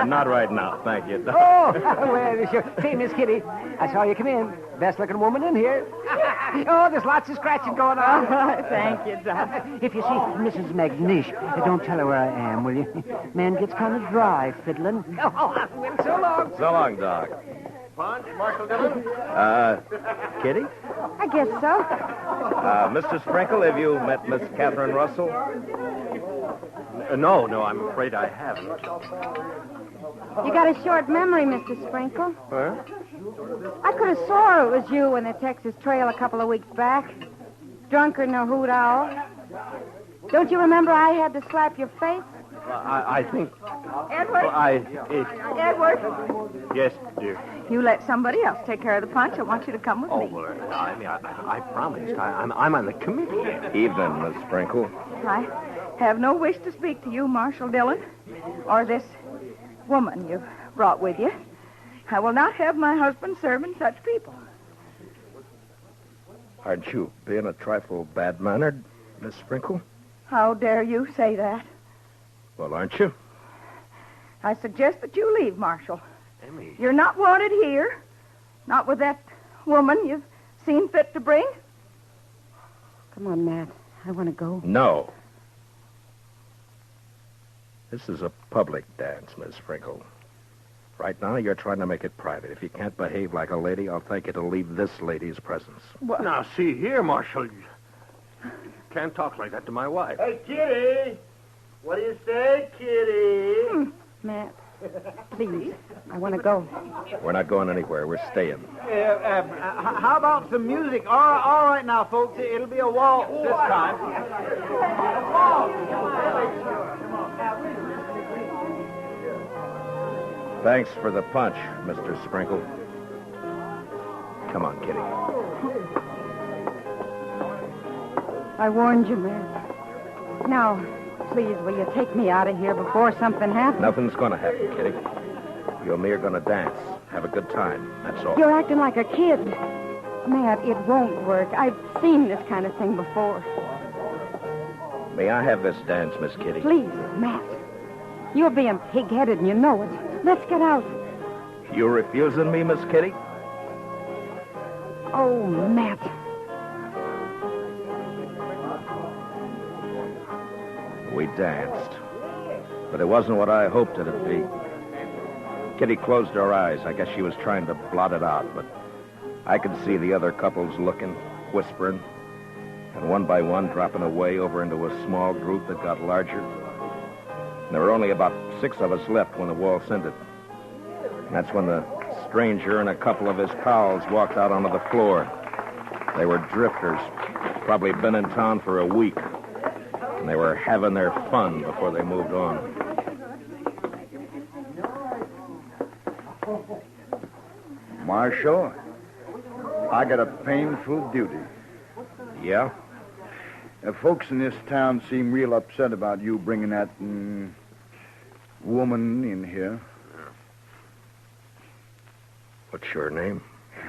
Not right now, thank you, Doc. Oh, well, sure. Say, Miss Kitty, I saw you come in. Best-looking woman in here. Oh, there's lots of scratching going on. Thank you, Doc. If you see Mrs. McNish, don't tell her where I am, will you? Man gets kind of dry fiddling. Oh, well, so long. So long, Doc. Punch, Marshal Dillon? Kitty? I guess so. Mr. Sprinkle, have you met Miss Catherine Russell? No, I'm afraid I haven't. You got a short memory, Mr. Sprinkle. Huh? I could have swore it was you in the Texas Trail a couple of weeks back. Drunker than a hoot owl. Don't you remember I had to slap your face? I think... Edward? Edward, Yes, dear. you let somebody else take care of the punch. I want you to come with me. Well, I promised. I'm on the committee. Evening, Miss Sprinkle. I have no wish to speak to you, Marshal Dillon, or this woman you've brought with you. I will not have my husband serving such people. Aren't you being a trifle bad-mannered, Miss Sprinkle? How dare you say that? Well, aren't you? I suggest that you leave, Marshal. Emmy. You're not wanted here. Not with that woman you've seen fit to bring. Come on, Matt. I want to go. No. This is a public dance, Miss Sprinkle. Right now, you're trying to make it private. If you can't behave like a lady, I'll take you to leave this lady's presence. What? Now, see here, Marshal. You can't talk like that to my wife. Hey, Kitty! What do you say, Kitty? Matt, please. I want to go. We're not going anywhere. We're staying. How about some music? All right now, folks. It'll be a waltz this time. Thanks for the punch, Mr. Sprinkle. Come on, Kitty. I warned you, Matt. Now, please, will you take me out of here before something happens? Nothing's going to happen, Kitty. You and me are going to dance. Have a good time. That's all. You're acting like a kid. Matt, it won't work. I've seen this kind of thing before. May I have this dance, Miss Kitty? Please, Matt. You're being pig-headed and you know it. Let's get out. You refusing me, Miss Kitty? Oh, Matt. We danced. But it wasn't what I hoped it'd be. Kitty closed her eyes. I guess she was trying to blot it out, but I could see the other couples looking, whispering, and one by one dropping away over into a small group that got larger. And there were only about 6 of us left when the waltz ended. And that's when the stranger and a couple of his pals walked out onto the floor. They were drifters, probably been in town for a week. And they were having their fun before they moved on. Marshal, I got a painful duty. Yeah? Folks in this town seem real upset about you bringing that woman in here. What's your name?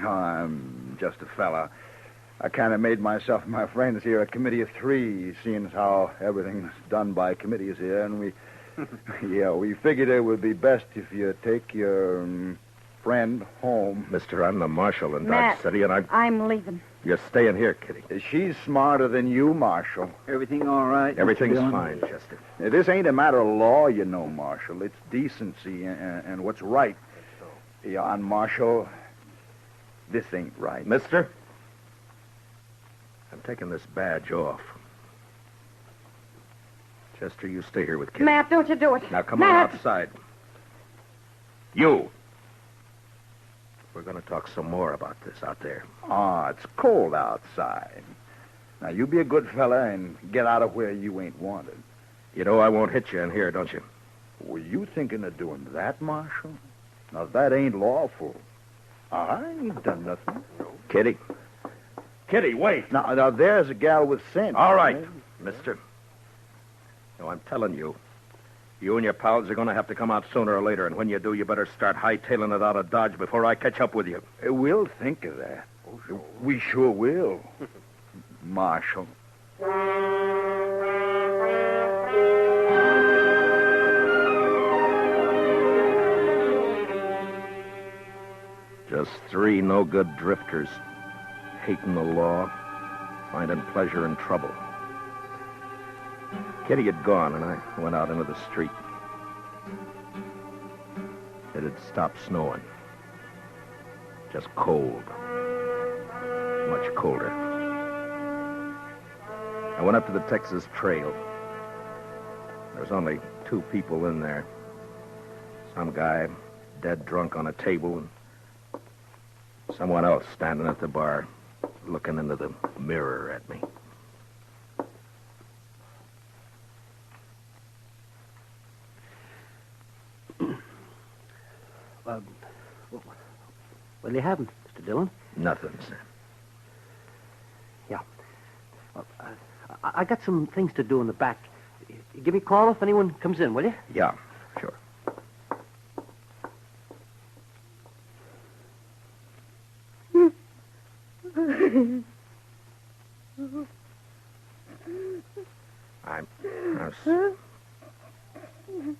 I'm just a fella. I kind of made myself and my friends here a committee of 3, seeing as how everything's done by committees here, and we figured it would be best if you take your friend home. Mister, I'm the marshal in Matt, Dodge City, and I'm leaving. You're staying here, Kitty. She's smarter than you, Marshal. Everything all right? Everything's fine, Chester. This ain't a matter of law, you know, Marshal. It's decency and what's right. Yeah, and Marshal, this ain't right. Mister, I'm taking this badge off. Chester, you stay here with Kitty. Matt, don't you do it. Now, come Matt. on outside. You. We're going to talk some more about this out there. It's cold outside. Now, you be a good fella and get out of where you ain't wanted. You know I won't hit you in here, don't you? Were you thinking of doing that, Marshal? Now, that ain't lawful. I ain't done nothing. Kitty. Kitty, wait. Now there's a gal with sense. All right, mister. No, I'm telling you. You and your pals are going to have to come out sooner or later, and when you do, you better start hightailing it out of Dodge before I catch up with you. We'll think of that. We sure will, Marshal. Just 3 no-good drifters, hating the law, finding pleasure in trouble. Kitty had gone, and I went out into the street. It had stopped snowing. Just cold. Much colder. I went up to the Texas Trail. There was only 2 people in there. some guy dead drunk on a table and someone else standing at the bar looking into the mirror at me. What do you have, Mr. Dillon? Nothing, Sam. Yeah. Well, I got some things to do in the back. You give me a call if anyone comes in, will you? Yeah, sure.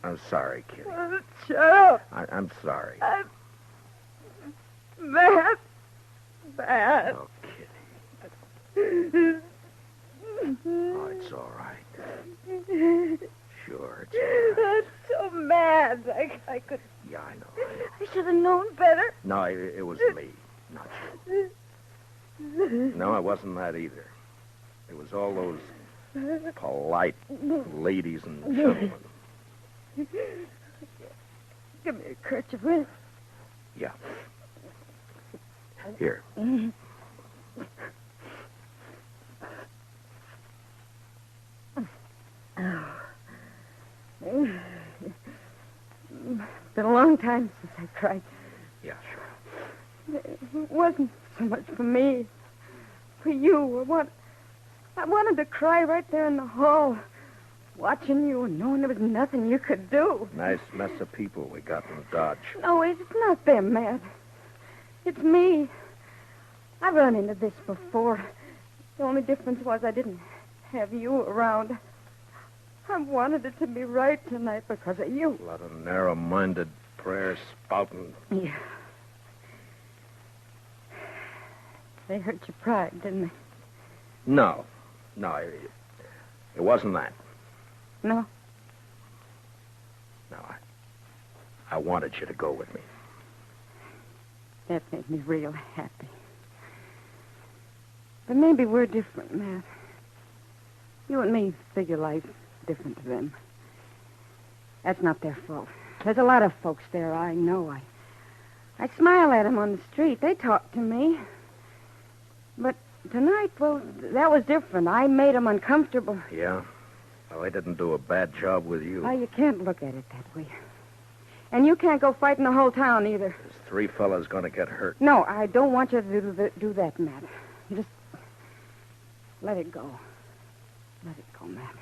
I'm sorry, Kitty. Shut up. I'm sorry. I'm bad. Oh, Kitty. Oh, it's all right. Sure, it's all right. I'm so mad. I could. Yeah, I know. I should have known better. No, it was me, not you. No, it wasn't that either. It was all those polite ladies and gentlemen. Give me a kerchief, will you? Yeah. Here. Been a long time since I cried. Yeah, sure. It wasn't so much for me, for you. I wanted to cry right there in the hall, watching you and knowing there was nothing you could do. Nice mess of people we got in Dodge. No, it's not them, Matt. It's me. I've run into this before. The only difference was I didn't have you around. I wanted it to be right tonight because of you. A lot of narrow-minded prayer spouting. Yeah. They hurt your pride, didn't they? No, it wasn't that. No? No, I wanted you to go with me. That made me real happy. But maybe we're different, Matt. You and me figure life different to them. That's not their fault. There's a lot of folks there I know. I smile at them on the street. They talk to me. But tonight, well, that was different. I made them uncomfortable. Yeah? Well, I didn't do a bad job with you. Oh, you can't look at it that way. And you can't go fighting the whole town either. There's 3 fellas going to get hurt. No, I don't want you to do that, Matt. Just let it go. Let it go, Matt.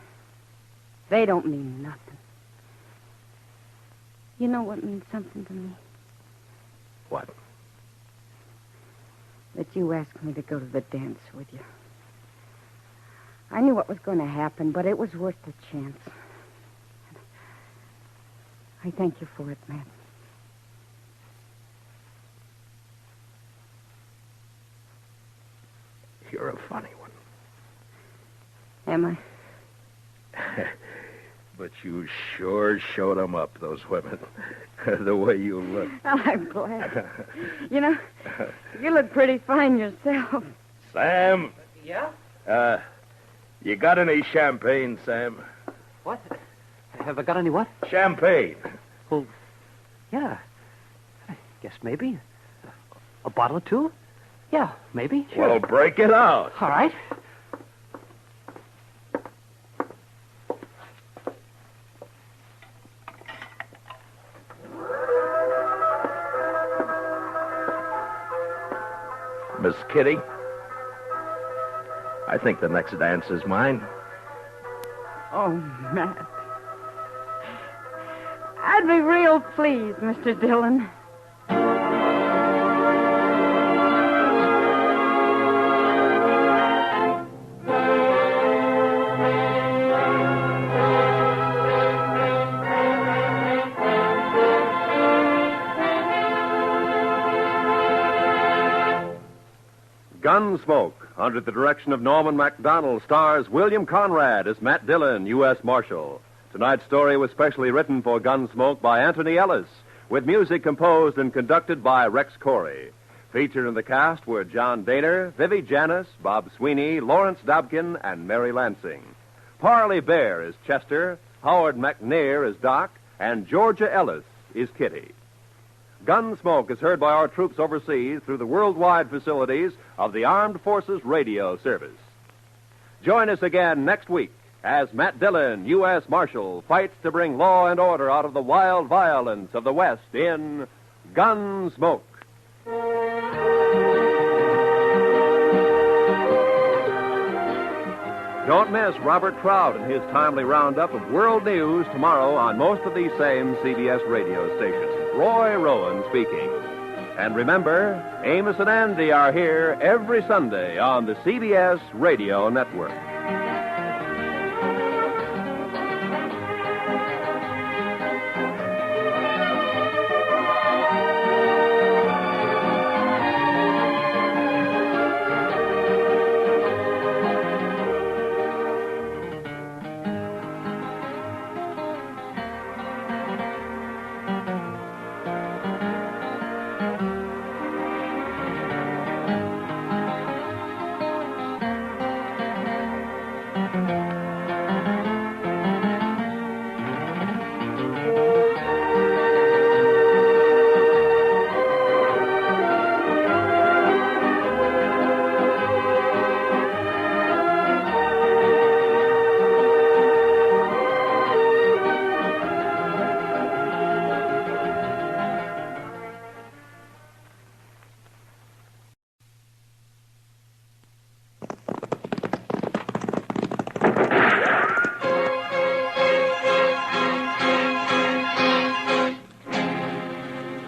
They don't mean nothing. You know what means something to me? What? That you asked me to go to the dance with you. I knew what was going to happen, but it was worth the chance. I thank you for it, Matt. You're a funny one. Am I? But you sure showed them up, those women. The way you look. Well, I'm glad. You know, you look pretty fine yourself. Sam? Yeah? You got any champagne, Sam? What? Have I got any what? Champagne. Well, yeah. I guess maybe. A bottle or two? Yeah, maybe. Sure. Well, break it out. All right. Miss Kitty, I think the next dance is mine. Oh, Matt. I'd be real pleased, Mr. Dillon. Gunsmoke, under the direction of Norman MacDonald, stars William Conrad as Matt Dillon, U.S. Marshal. Tonight's story was specially written for Gunsmoke by Anthony Ellis, with music composed and conducted by Rex Corey. Featured in the cast were John Daner, Vivi Janis, Bob Sweeney, Lawrence Dobkin, and Mary Lansing. Parley Bear is Chester, Howard McNair is Doc, and Georgia Ellis is Kitty. Gunsmoke is heard by our troops overseas through the worldwide facilities of the Armed Forces Radio Service. Join us again next week as Matt Dillon, U.S. Marshal, fights to bring law and order out of the wild violence of the West in Gunsmoke. Don't miss Robert Trout and his timely roundup of world news tomorrow on most of these same CBS radio stations. Roy Rowan speaking. And remember, Amos and Andy are here every Sunday on the CBS Radio Network.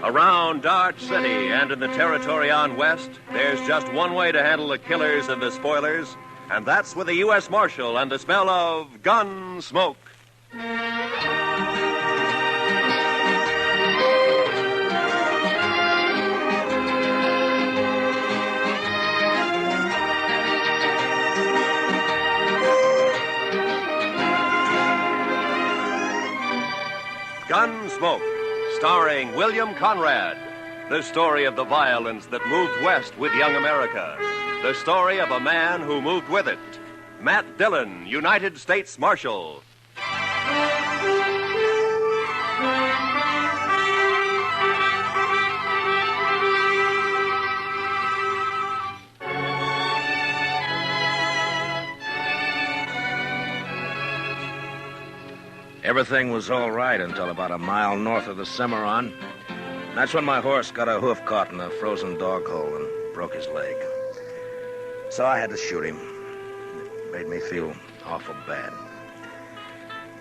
Around Dodge City and in the territory on west, there's just one way to handle the killers and the spoilers, and that's with a U.S. Marshal and the smell of Gunsmoke. Gunsmoke, starring William Conrad. The story of the violence that moved west with young America. The story of a man who moved with it. Matt Dillon, United States Marshal. Everything was all right until about a mile north of the Cimarron. That's when my horse got a hoof caught in a frozen dog hole and broke his leg. So I had to shoot him. It made me feel awful bad.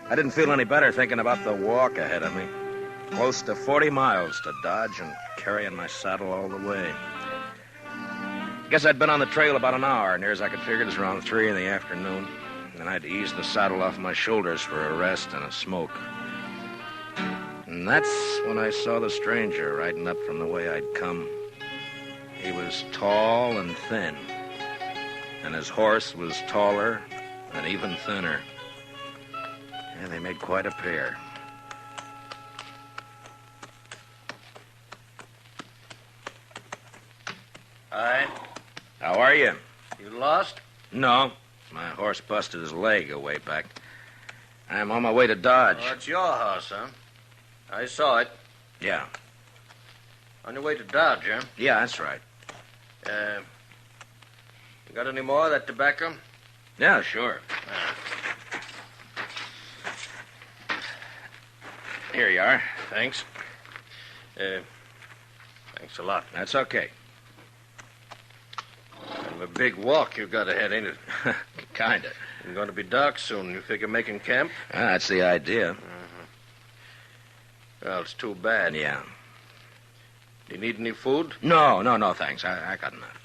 I didn't feel any better thinking about the walk ahead of me. Close to 40 miles to Dodge and carrying my saddle all the way. Guess I'd been on the trail about an hour. Near as I could figure, it was around 3 in the afternoon. And I had to ease the saddle off my shoulders for a rest and a smoke. And that's when I saw the stranger riding up from the way I'd come. He was tall and thin. And his horse was taller and even thinner. And they made quite a pair. Hi. How are you? You lost? No. My horse busted his leg a way back. I'm on my way to Dodge. Oh, it's your house, huh? I saw it. Yeah. On your way to Dodge, huh? Yeah, that's right. You got any more of that tobacco? Yeah, sure. Here you are. Thanks. Thanks a lot. That's okay. Kind of a big walk you've got ahead, ain't it? Kinda. It's going to be dark soon. You figure making camp? That's the idea. Well, it's too bad. Yeah. Do you need any food? No, thanks. I got enough.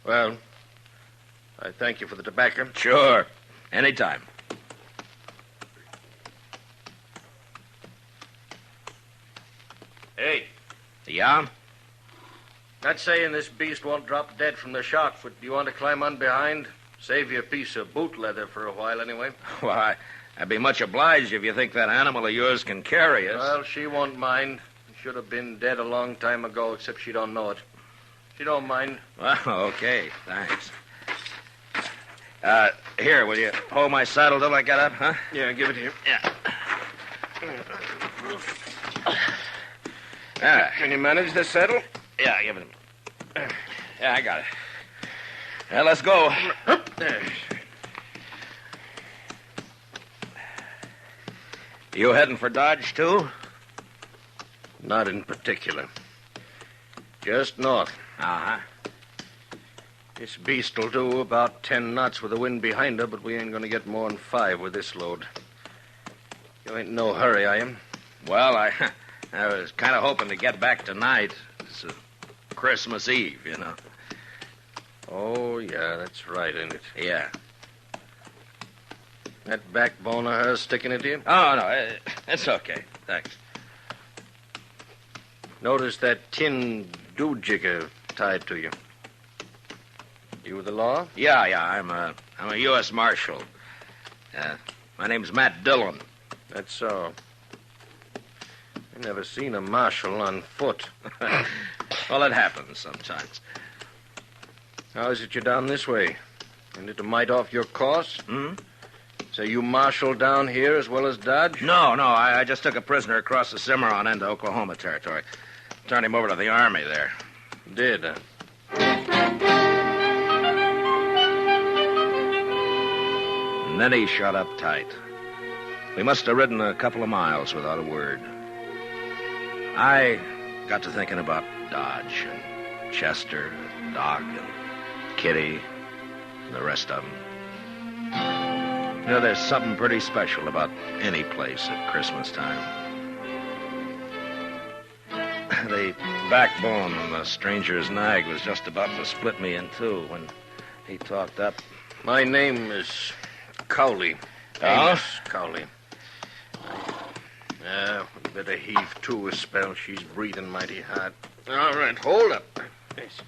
Well, I thank you for the tobacco. Sure. Anytime. Hey. Yeah? Not saying this beast won't drop dead from the shock, but do you want to climb on behind? Save you a piece of boot leather for a while, anyway. Well, I'd be much obliged if you think that animal of yours can carry us. Well, she won't mind. Should have been dead a long time ago, except she don't know it. She don't mind. Well, okay. Thanks. Here, will you hold my saddle till I get up, huh? Yeah, give it here. Yeah. Can you manage this saddle? Yeah, give it to me. Yeah, I got it. Yeah, let's go. You heading for Dodge, too? Not in particular. Just north. Uh-huh. This beast'll do about 10 knots with the wind behind her, but we ain't gonna get more than 5 with this load. You ain't in no hurry, are you? Well, I was kind of hoping to get back tonight. It's Christmas Eve, you know. Oh, yeah, that's right, ain't it? Yeah. That backbone of hers sticking into you? Oh, no, it's okay. Thanks. Notice that tin doojigger tied to you. You with the law? Yeah, I'm a U.S. Marshal. My name's Matt Dillon. That's so. I never seen a marshal on foot. Well, it happens sometimes. How is it you're down this way? Isn't it a mite off your course? So you marshal down here as well as Dodge? No, I just took a prisoner across the Cimarron into Oklahoma territory. Turned him over to the Army there. Did, huh? And then he shut up tight. We must have ridden a couple of miles without a word. I got to thinking about Dodge and Chester, and Doc, and Kitty, and the rest of them. You know, there's something pretty special about any place at Christmas time. The backbone on the stranger's nag was just about to split me in two when he talked up. My name is Cowley. Amos Cowley. We better heave to a spell. She's breathing mighty hard. All right, hold up. Yes.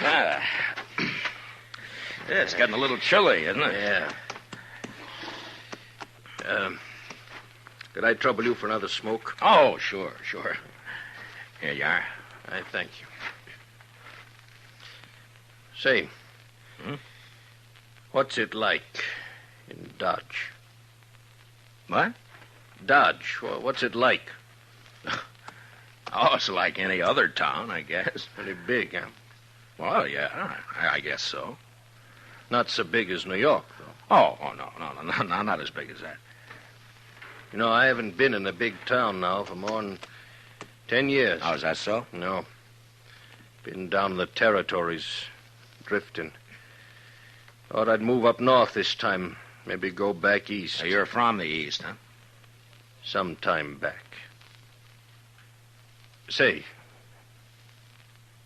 Yeah, it's getting a little chilly, isn't it? Yeah. Could I trouble you for another smoke? Oh, sure. Here you are. I thank you. Say, what's it like in Dodge? What? Dodge. What's it like? Oh, it's like any other town, I guess. Pretty big, huh? Well, yeah, I guess so. Not so big as New York, though. Oh, no, not as big as that. You know, I haven't been in a big town now for more than 10 years. Oh, is that so? No. Been down in the territories, drifting. Thought I'd move up north this time, maybe go back east. So you're from the east, huh? Some time back. Say,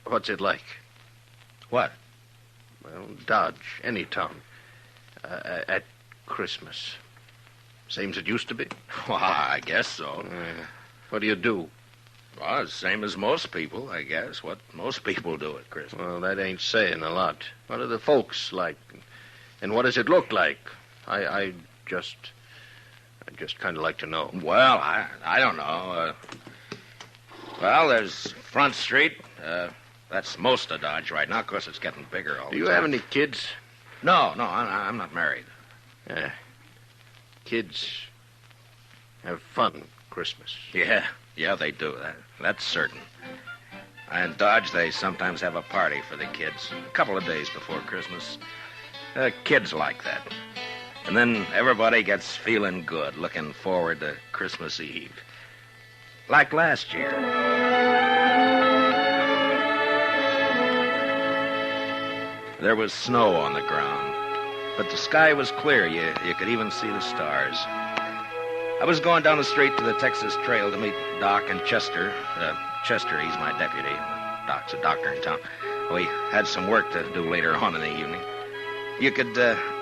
what's it like? What? Well, Dodge, any town. At Christmas. Same as it used to be? Well, I guess so. What do you do? Well, it's the same as most people, I guess. What most people do at Christmas. Well, that ain't saying a lot. What are the folks like? And what does it look like? I just kind of like to know. Well, I don't know. Well, there's Front Street. That's most of Dodge right now. Of course, it's getting bigger all the time. Do you have any kids? No, I'm not married. Kids have fun Christmas. Yeah, they do. That's certain. In Dodge, they sometimes have a party for the kids a couple of days before Christmas. Kids like that. And then everybody gets feeling good, looking forward to Christmas Eve. Like last year. There was snow on the ground, but the sky was clear. You could even see the stars. I was going down the street to the Texas Trail to meet Doc and Chester. Chester, he's my deputy. Doc's a doctor in town. We had some work to do later on in the evening. You could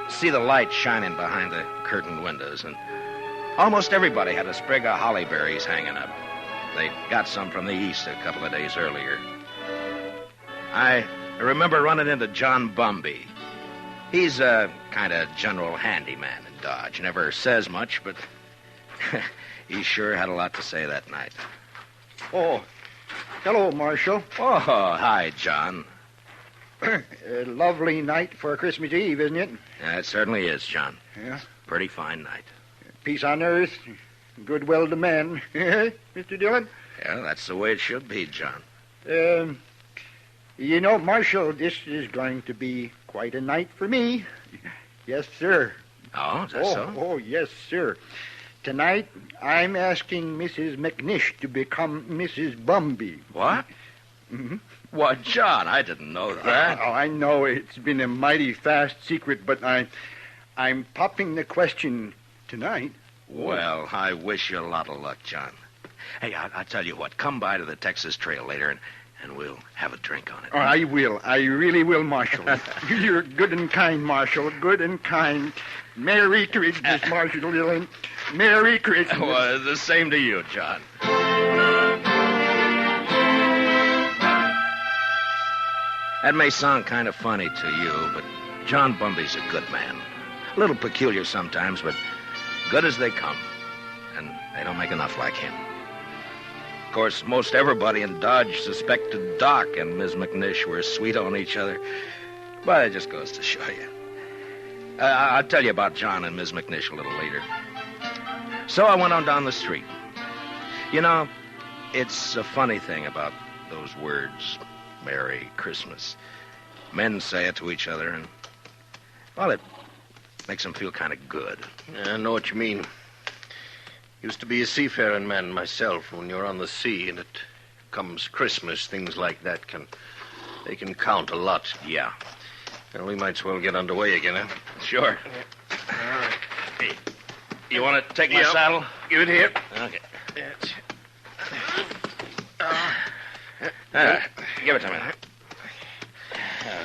see the light shining behind the curtained windows, and almost everybody had a sprig of holly berries hanging up. They got some from the east a couple of days earlier. I remember running into John Bumby. He's a kind of general handyman in Dodge. Never says much, but he sure had a lot to say that night. Oh, hello, Marshal. Oh, hi, John. A lovely night for Christmas Eve, isn't it? Yeah, it certainly is, John. Yeah. Pretty fine night. Peace on earth, goodwill to men. Mr. Dillon? Yeah, that's the way it should be, John. You know, Marshal, this is going to be quite a night for me. Yes, sir. Oh, is that so? Oh, yes, sir. Tonight, I'm asking Mrs. McNish to become Mrs. Bumby. What? Mm-hmm. Why, John, I didn't know that. Oh, I know it's been a mighty fast secret, but I'm popping the question tonight. Well, I wish you a lot of luck, John. Hey, I'll tell you what. Come by to the Texas Trail later, and we'll have a drink on it. Oh, I will. I really will, Marshal. You're good and kind, Marshal. Good and kind. Merry Christmas, Marshal Dillon. Merry Christmas. Well, the same to you, John. That may sound kind of funny to you, but John Bumby's a good man. A little peculiar sometimes, but good as they come. And they don't make enough like him. Of course, most everybody in Dodge suspected Doc and Ms. McNish were sweet on each other. But it just goes to show you. I'll tell you about John and Ms. McNish a little later. So I went on down the street. You know, it's a funny thing about those words, Merry Christmas. Men say it to each other, and, well, it makes them feel kind of good. I know what you mean. Used to be a seafaring man myself. When you're on the sea and it comes Christmas, things like that can count a lot. Yeah. Well, we might as well get underway again, huh? Sure. All right. Hey, you want to take my saddle? Give it here. Okay. That's... Give it to me.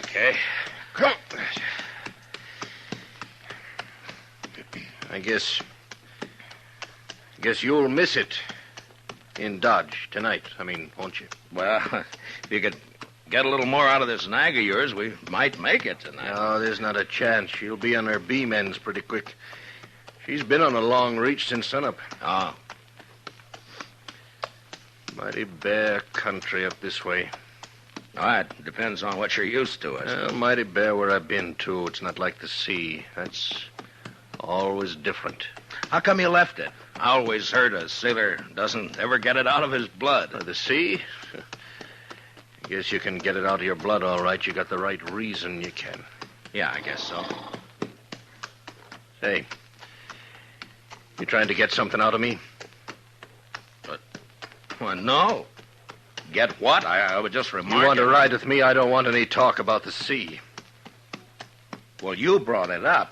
Okay. Come. I guess you'll miss it in Dodge tonight. Won't you? Well, if you could get a little more out of this nag of yours, we might make it tonight. No, there's not a chance. She'll be on her beam ends pretty quick. She's been on a long reach since sunup. Oh. Mighty bare country up this way. Oh, it depends on what you're used to, I suppose. Well, mighty bare where I've been, too. It's not like the sea. That's always different. How come you left it? I always heard a sailor doesn't ever get it out of his blood. The sea? Guess you can get it out of your blood, all right. You got the right reason you can. Yeah, I guess so. Hey, you trying to get something out of me? Well, no. Get what? I would just remark. You want to ride with me? I don't want any talk about the sea. Well, you brought it up.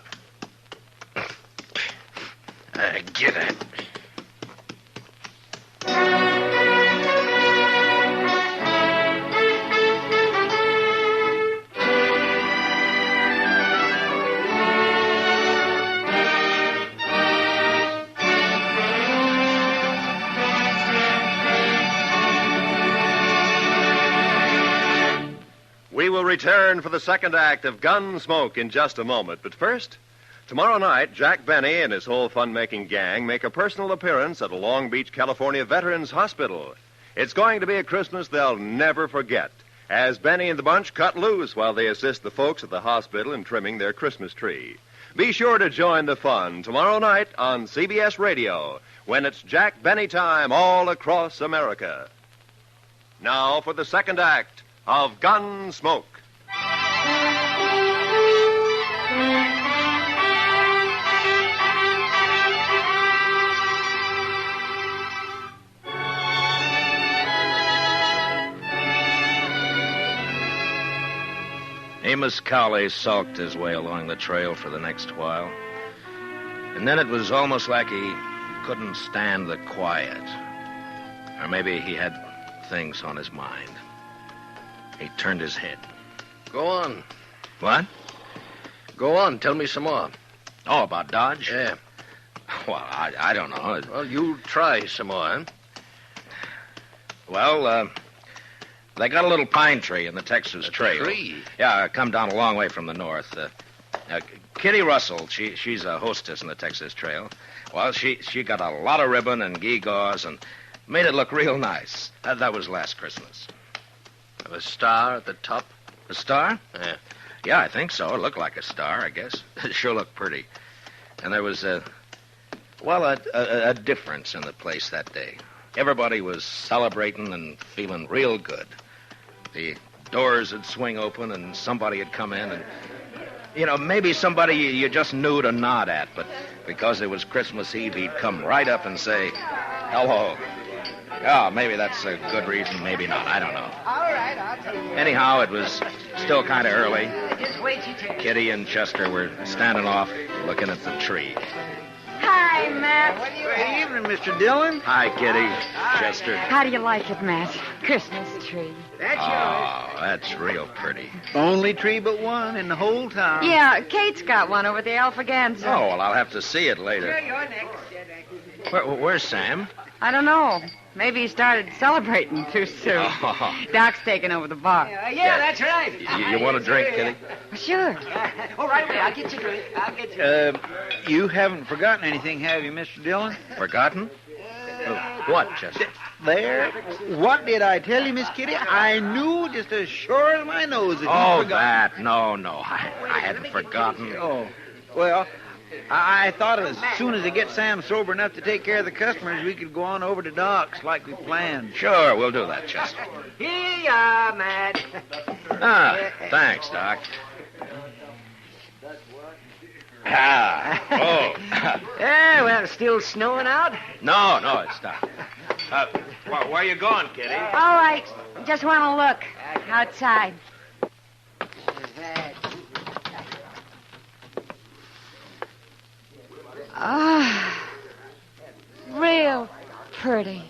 Get it. We will return for the second act of Gunsmoke in just a moment. But first, tomorrow night, Jack Benny and his whole fun-making gang make a personal appearance at a Long Beach, California Veterans Hospital. It's going to be a Christmas they'll never forget, as Benny and the bunch cut loose while they assist the folks at the hospital in trimming their Christmas tree. Be sure to join the fun tomorrow night on CBS Radio, when it's Jack Benny time all across America. Now for the second act of Gunsmoke. Amos Cowley sulked his way along the trail for the next while. And then it was almost like he couldn't stand the quiet. Or maybe he had things on his mind. He turned his head. Go on. What? Go on. Tell me some more. Oh, about Dodge? Yeah. Well, I don't know. Well, you try some more, huh? Well, they got a little pine tree in the Texas Trail. Tree? Yeah, come down a long way from the north. Kitty Russell, she's a hostess in the Texas Trail. Well, she got a lot of ribbon and gewgaws and made it look real nice. That was last Christmas. A star at the top? A star? Yeah, I think so. It looked like a star, I guess. It sure looked pretty. And there was a difference in the place that day. Everybody was celebrating and feeling real good. The doors would swing open and somebody had come in and, maybe somebody you just knew to nod at, but because it was Christmas Eve, he'd come right up and say, hello. Oh, maybe that's a good reason, maybe not. I don't know. All right, I'll tell you. Anyhow, it was still kind of early. Just wait your turn. Kitty and Chester were standing off looking at the tree. Hi, Matt. Good evening, Mr. Dillon. Hi, Kitty. Chester. How do you like it, Matt? Christmas tree. That's Oh, that's real pretty. Only tree but one in the whole town. Yeah, Kate's got one over at the Alfaganza. Oh, well, I'll have to see it later. You're next. Where's Sam? I don't know. Maybe he started celebrating too soon. Oh. Doc's taking over the bar. Yeah, that's right. You want a drink, Kitty? Sure. Oh, right away. I'll get you a drink. I'll get you. You haven't forgotten anything, have you, Mr. Dillon? Forgotten? What, Chester? There. What did I tell you, Miss Kitty? I knew just as sure as my nose that you'd forgotten. That. No. I hadn't forgotten. Oh, well, I thought as soon as I get Sam sober enough to take care of the customers, we could go on over to Doc's like we planned. Sure, we'll do that, Chester. Here you are, Matt. Thanks, Doc. Yeah, well, it's still snowing out? No, it's not. Where are you going, Kitty? All right. Just want to look outside. Ah, real pretty.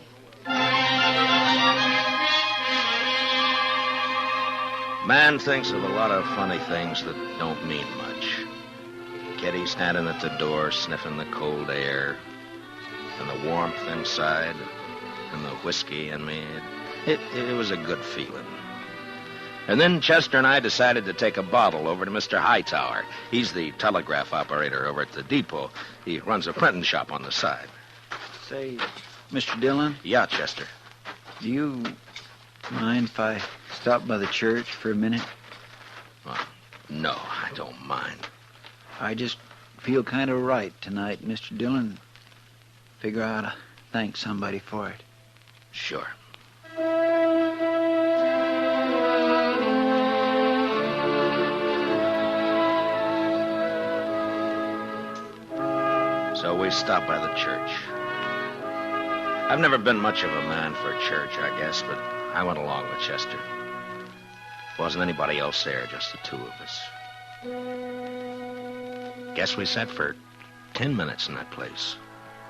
Man thinks of a lot of funny things that don't mean much. Kitty standing at the door, sniffing the cold air, and the warmth inside, and the whiskey in me. It was a good feeling. And then Chester and I decided to take a bottle over to Mr. Hightower. He's the telegraph operator over at the depot. He runs a printing shop on the side. Say, Mr. Dillon? Yeah, Chester. Do you mind if I stop by the church for a minute? No, I don't mind. I just feel kind of right tonight, Mr. Dillon. Figure I ought to thank somebody for it. Sure. So we stopped by the church. I've never been much of a man for church, I guess, but I went along with Chester. Wasn't anybody else there, just the two of us. Guess we sat for 10 minutes in that place.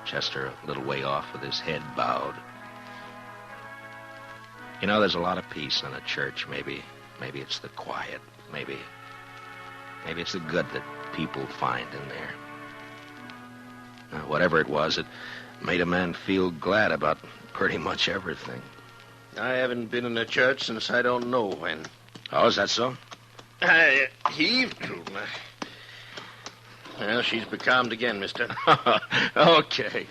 Chester a little way off with his head bowed. There's a lot of peace in a church. Maybe it's the quiet. Maybe it's the good that people find in there. Whatever it was, it made a man feel glad about pretty much everything. I haven't been in a church since I don't know when. Oh, is that so? I heaved to. Well, she's becalmed again, mister. Okay.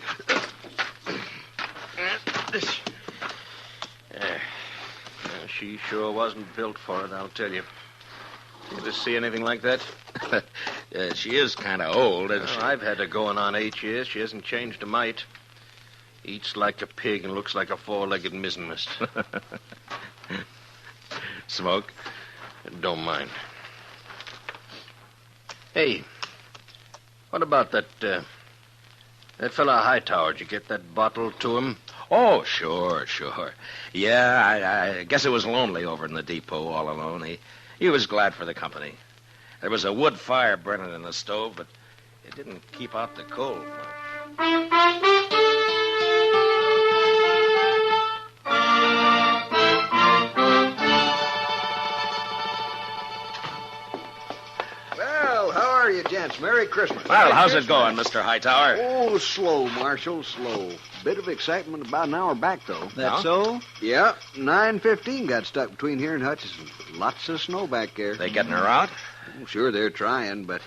She sure wasn't built for it, I'll tell you. You ever see anything like that? She is kind of old, isn't she? I've had her going on 8 years. She hasn't changed a mite. Eats like a pig and looks like a four-legged mizzenmast. Smoke? Don't mind. Hey, what about that fella Hightower? Did you get that bottle to him? Oh, sure. Yeah, I guess it was lonely over in the depot all alone. He was glad for the company. There was a wood fire burning in the stove, but it didn't keep out the cold much. Well, how are you, gents? Merry Christmas. Well, how's it going, Mr. Hightower? Oh, slow, Marshal, slow. Bit of excitement about an hour back, though. That so? Yeah, 9:15 got stuck between here and Hutchison. Lots of snow back there. They getting her out? Oh, sure, they're trying, but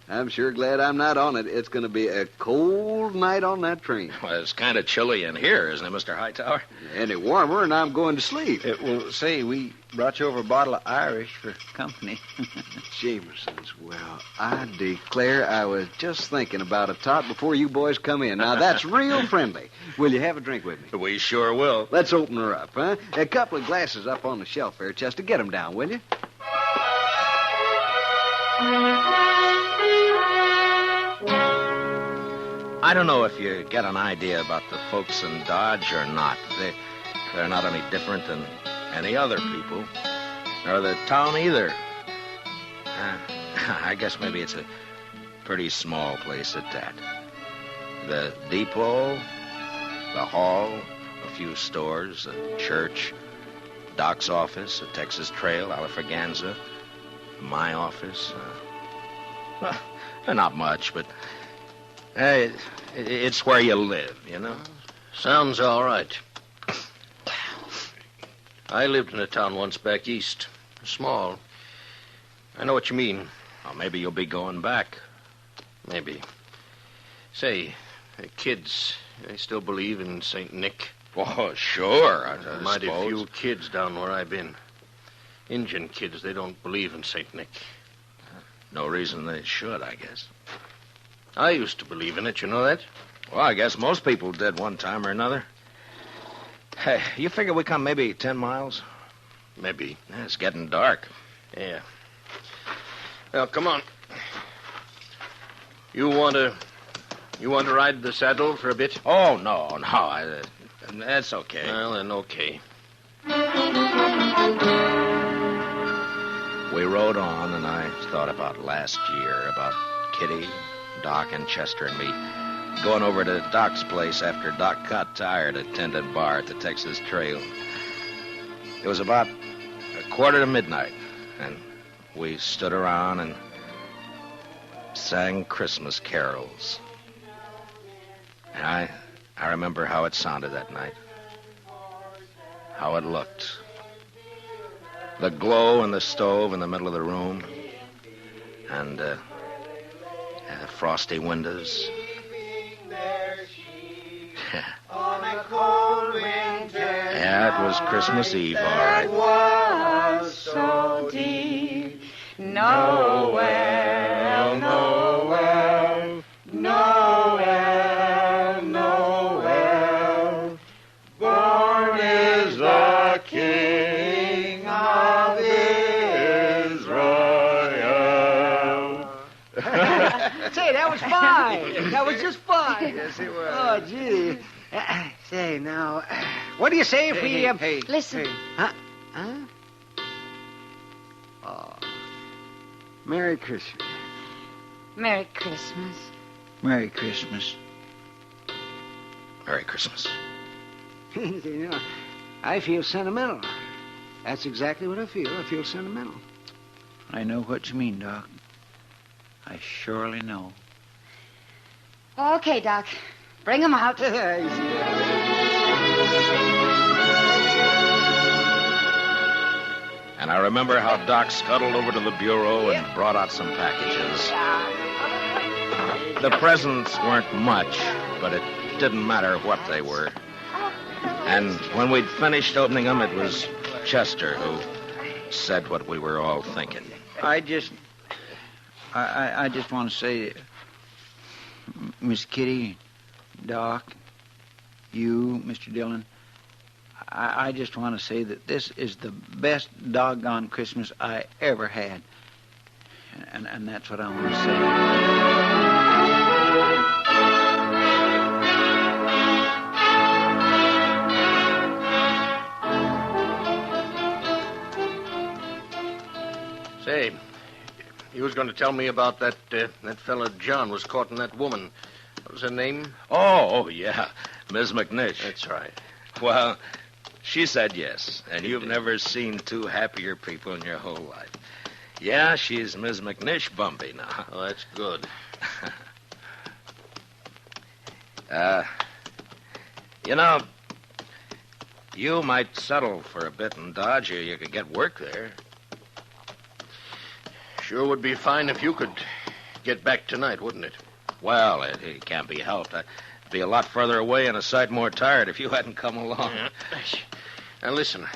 I'm sure glad I'm not on it. It's going to be a cold night on that train. Well, it's kind of chilly in here, isn't it, Mr. Hightower? Any warmer, and I'm going to sleep. Well, say, we brought you over a bottle of Irish for company. Jameson's. Well, I declare I was just thinking about a tot before you boys come in. Now, that's real friendly. Will you have a drink with me? We sure will. Let's open her up, huh? A couple of glasses up on the shelf there, Chester. Get them down, will you? I don't know if you get an idea about the folks in Dodge or not. They're not any different than any other people, or the town either. I guess maybe it's a pretty small place at that. The depot, the hall, a few stores, a church, Doc's office, a Texas Trail, Alafraganza, my office. Not much, but it's where you live, you know? Sounds all right. I lived in a town once back east. Small. I know what you mean. Well, maybe you'll be going back. Maybe. Say, kids, they still believe in St. Nick? Oh, sure, I Mighty suppose. few kids down where I've been. Indian kids, they don't believe in St. Nick. No reason they should, I guess. I used to believe in it, you know that? Well, I guess most people did one time or another. Hey, you figure we come maybe 10 miles? Maybe. Yeah, it's getting dark. Yeah. Well, come on. You want to ride the saddle for a bit? Oh, no. That's okay. Well, then, okay. We rode on, and I thought about last year, about Kitty, Doc, and Chester and me going over to Doc's place after Doc got tired at Tendon Bar at the Texas Trail. It was about 1:45, and we stood around and sang Christmas carols. And I remember how it sounded that night, how it looked. The glow in the stove in the middle of the room, and the frosty windows. On a cold winter Yeah, it was Christmas Eve, all right. was so deep. Noel, Noel, Noel, Noel. Born is the King of Israel. Say, that was fine. That was just fine. Yes, it was. Oh, gee. Say, now, what do you say if we... Listen. Huh? Oh. Merry Christmas. Merry Christmas. Merry Christmas. Merry Christmas. You know, I feel sentimental. That's exactly what I feel. I feel sentimental. I know what you mean, Doc. I surely know. Okay, Doc. Bring him out. And I remember how Doc scuttled over to the bureau and brought out some packages. The presents weren't much, but it didn't matter what they were. And when we'd finished opening them, it was Chester who said what we were all thinking. I just want to say, Miss Kitty, Doc, you, Mr. Dillon, I just want to say that this is the best doggone Christmas I ever had. And that's what I want to say. Say, you was going to tell me about that fella John was courting that woman. What was her name? Oh, yeah, Miss McNish. That's right. Well, she said yes, and you've never seen two happier people in your whole life. Yeah, she's Miss McNish Bumpy now. Oh, that's good. You know, you might settle for a bit in Dodge, or you could get work there. Sure would be fine if you could get back tonight, wouldn't it? Well, it can't be helped. I'd be a lot further away and a sight more tired if you hadn't come along. Yeah. Now, listen.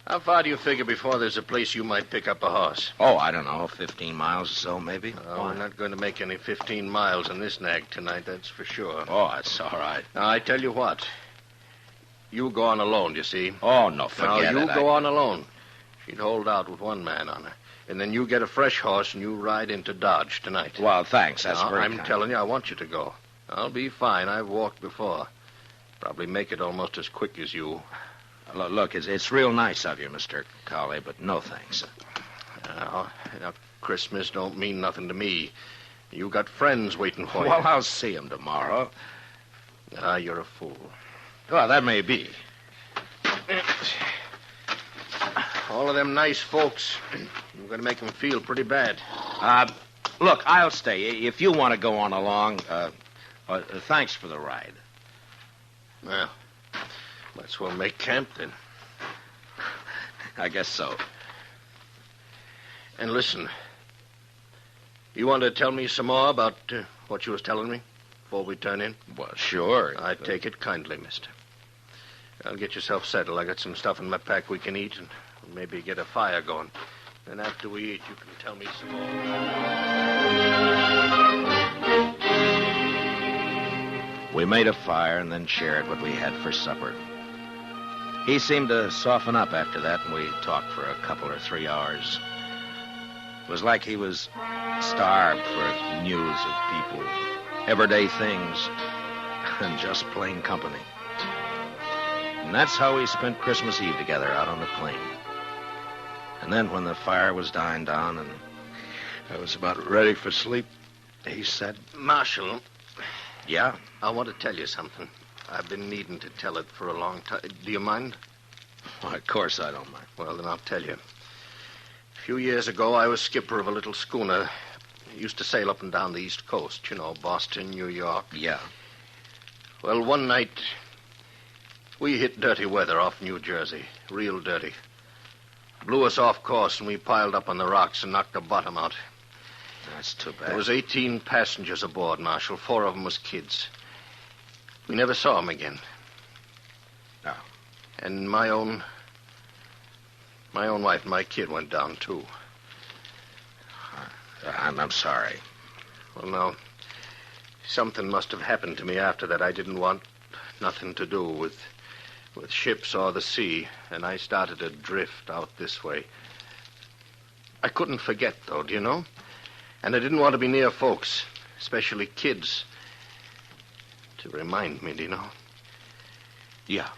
How far do you figure before there's a place you might pick up a horse? Oh, I don't know, 15 miles or so, maybe. Oh, we're not going to make any 15 miles in this nag tonight, that's for sure. Oh, that's all right. Now, I tell you what. You go on alone, you see. Oh, no, forget it. it. Now, you go on alone. She'd hold out with one man on her. And then you get a fresh horse and you ride into Dodge tonight. Well, thanks. That's now, very I'm kind. telling you, I want you to go. I'll be fine. I've walked before. Probably make it almost as quick as you. Look, it's real nice of you, Mr. Colley, but no thanks. Now, Christmas don't mean nothing to me. You got friends waiting for you. Well, I'll see them tomorrow. You're a fool. Well, that may be. All of them nice folks. You're going to make them feel pretty bad. Look, I'll stay. If you want to go on along, thanks for the ride. Well, might as well make camp then. I guess so. And listen, you want to tell me some more about what you was telling me before we turn in? Well, sure. I take it kindly, mister. I'll get yourself settled. I got some stuff in my pack we can eat and maybe get a fire going. Then after we eat, you can tell me some more. We made a fire and then shared what we had for supper. He seemed to soften up after that, and we talked for a couple or 3 hours. It was like he was starved for news of people, everyday things, and just plain company. And that's how we spent Christmas Eve together out on the plain. And then when the fire was dying down and I was about ready for sleep, he said, Marshal. Yeah? I want to tell you something. I've been needing to tell it for a long time. Do you mind? Well, of course I don't mind. Well, then I'll tell you. A few years ago, I was skipper of a little schooner. Used to sail up and down the East Coast, you know, Boston, New York. Yeah. Well, one night, we hit dirty weather off New Jersey. Real dirty. Blew us off course, and we piled up on the rocks and knocked the bottom out. That's too bad. There was 18 passengers aboard, Marshal. 4 of them was kids. We never saw them again. No. And my own wife and my kid went down, too. I'm sorry. Well, no. Something must have happened to me after that. I didn't want nothing to do with ships or the sea, and I started to drift out this way. I couldn't forget, though, do you know? And I didn't want to be near folks, especially kids, to remind me, do you know? Yeah.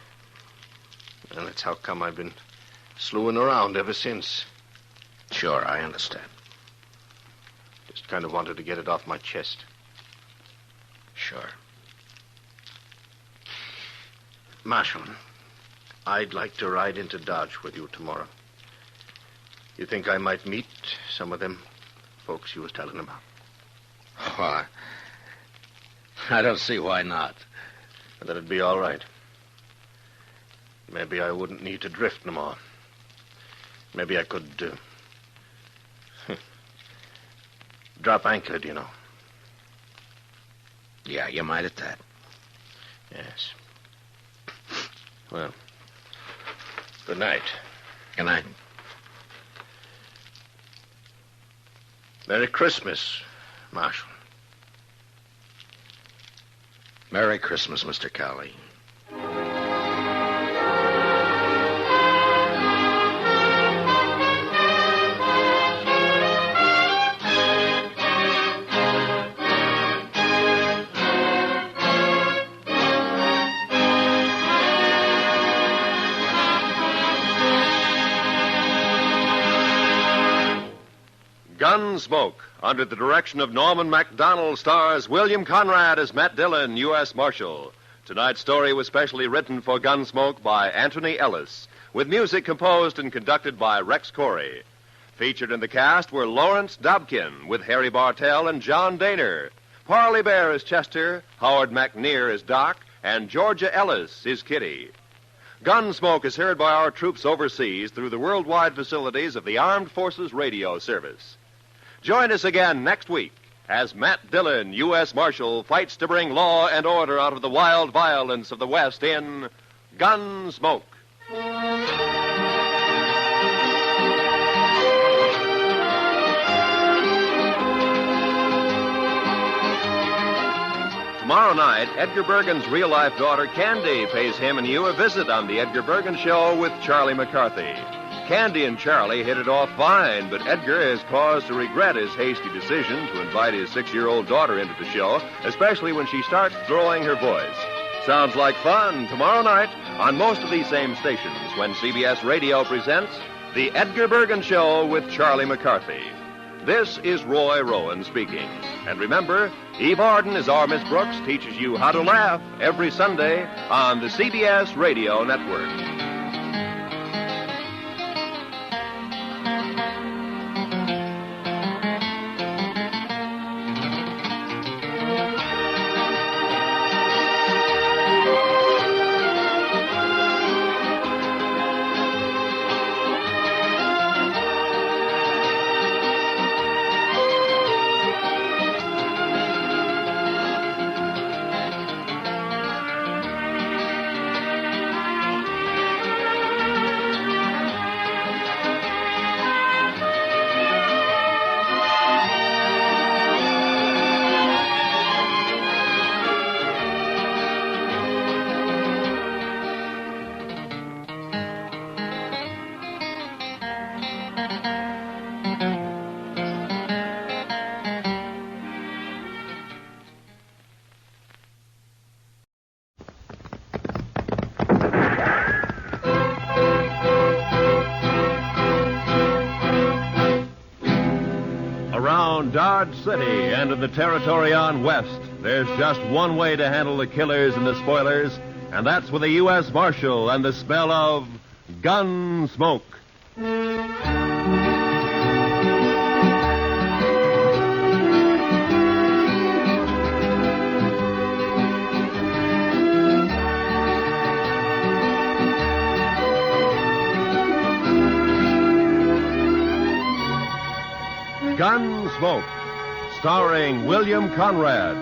And that's how come I've been slewing around ever since. Sure, I understand. Just kind of wanted to get it off my chest. Sure. Marshal, I'd like to ride into Dodge with you tomorrow. You think I might meet some of them folks you was telling about? Oh, I don't see why not. That'd be all right. Maybe I wouldn't need to drift no more. Maybe I could drop anchor, do you know? Yeah, you might at that. Yes. Well, good night. Good night. Merry Christmas, Marshal. Merry Christmas, Mr. Cowley. Gunsmoke, under the direction of Norman MacDonald, stars William Conrad as Matt Dillon, U.S. Marshal. Tonight's story was specially written for Gunsmoke by Anthony Ellis, with music composed and conducted by Rex Corey. Featured in the cast were Lawrence Dobkin, with Harry Bartell and John Daner. Parley Bear as Chester, Howard McNear as Doc, and Georgia Ellis is Kitty. Gunsmoke is heard by our troops overseas through the worldwide facilities of the Armed Forces Radio Service. Join us again next week as Matt Dillon, U.S. Marshal, fights to bring law and order out of the wild violence of the West in Gunsmoke. Tomorrow night, Edgar Bergen's real-life daughter, Candy, pays him and you a visit on The Edgar Bergen Show with Charlie McCarthy. Candy and Charlie hit it off fine, but Edgar has cause to regret his hasty decision to invite his 6-year-old daughter into the show, especially when she starts throwing her voice. Sounds like fun tomorrow night on most of these same stations when CBS Radio presents The Edgar Bergen Show with Charlie McCarthy. This is Roy Rowan speaking. And remember, Eve Arden, as our Miss Brooks, teaches you how to laugh every Sunday on the CBS Radio Network. Dodge City and in the territory on West, there's just one way to handle the killers and the spoilers, and that's with a U.S. Marshal and the smell of Gunsmoke. Gunsmoke, starring William Conrad.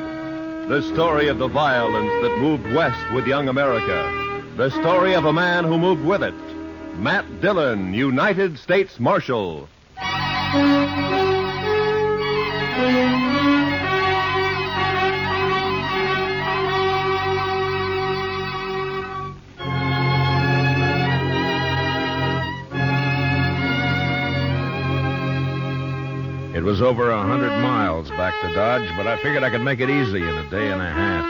The story of the violence that moved west with young America. The story of a man who moved with it. Matt Dillon, United States Marshal. It was over 100 miles back to Dodge, but I figured I could make it easy in a day and a half.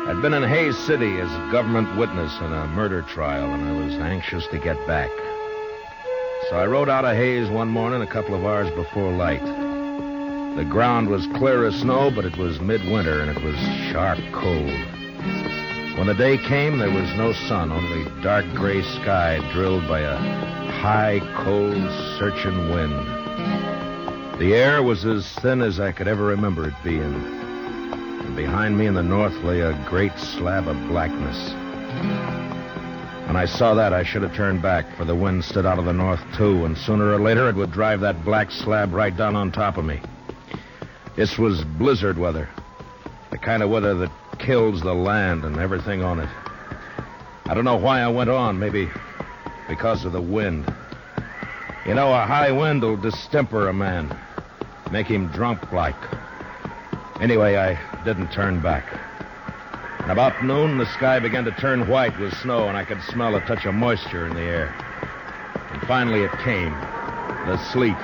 I'd been in Hays City as a government witness in a murder trial, and I was anxious to get back. So I rode out of Hays one morning a couple of hours before light. The ground was clear of snow, but it was midwinter, and it was sharp cold. When the day came, there was no sun, only dark gray sky drilled by a high, cold, searching wind. The air was as thin as I could ever remember it being. And behind me in the north lay a great slab of blackness. When I saw that, I should have turned back, for the wind stood out of the north, too, and sooner or later it would drive that black slab right down on top of me. This was blizzard weather, the kind of weather that kills the land and everything on it. I don't know why I went on, maybe because of the wind. You know, a high wind will distemper a man, make him drunk like. Anyway, I didn't turn back. And about noon, the sky began to turn white with snow, and I could smell a touch of moisture in the air. And finally it came, the sleet,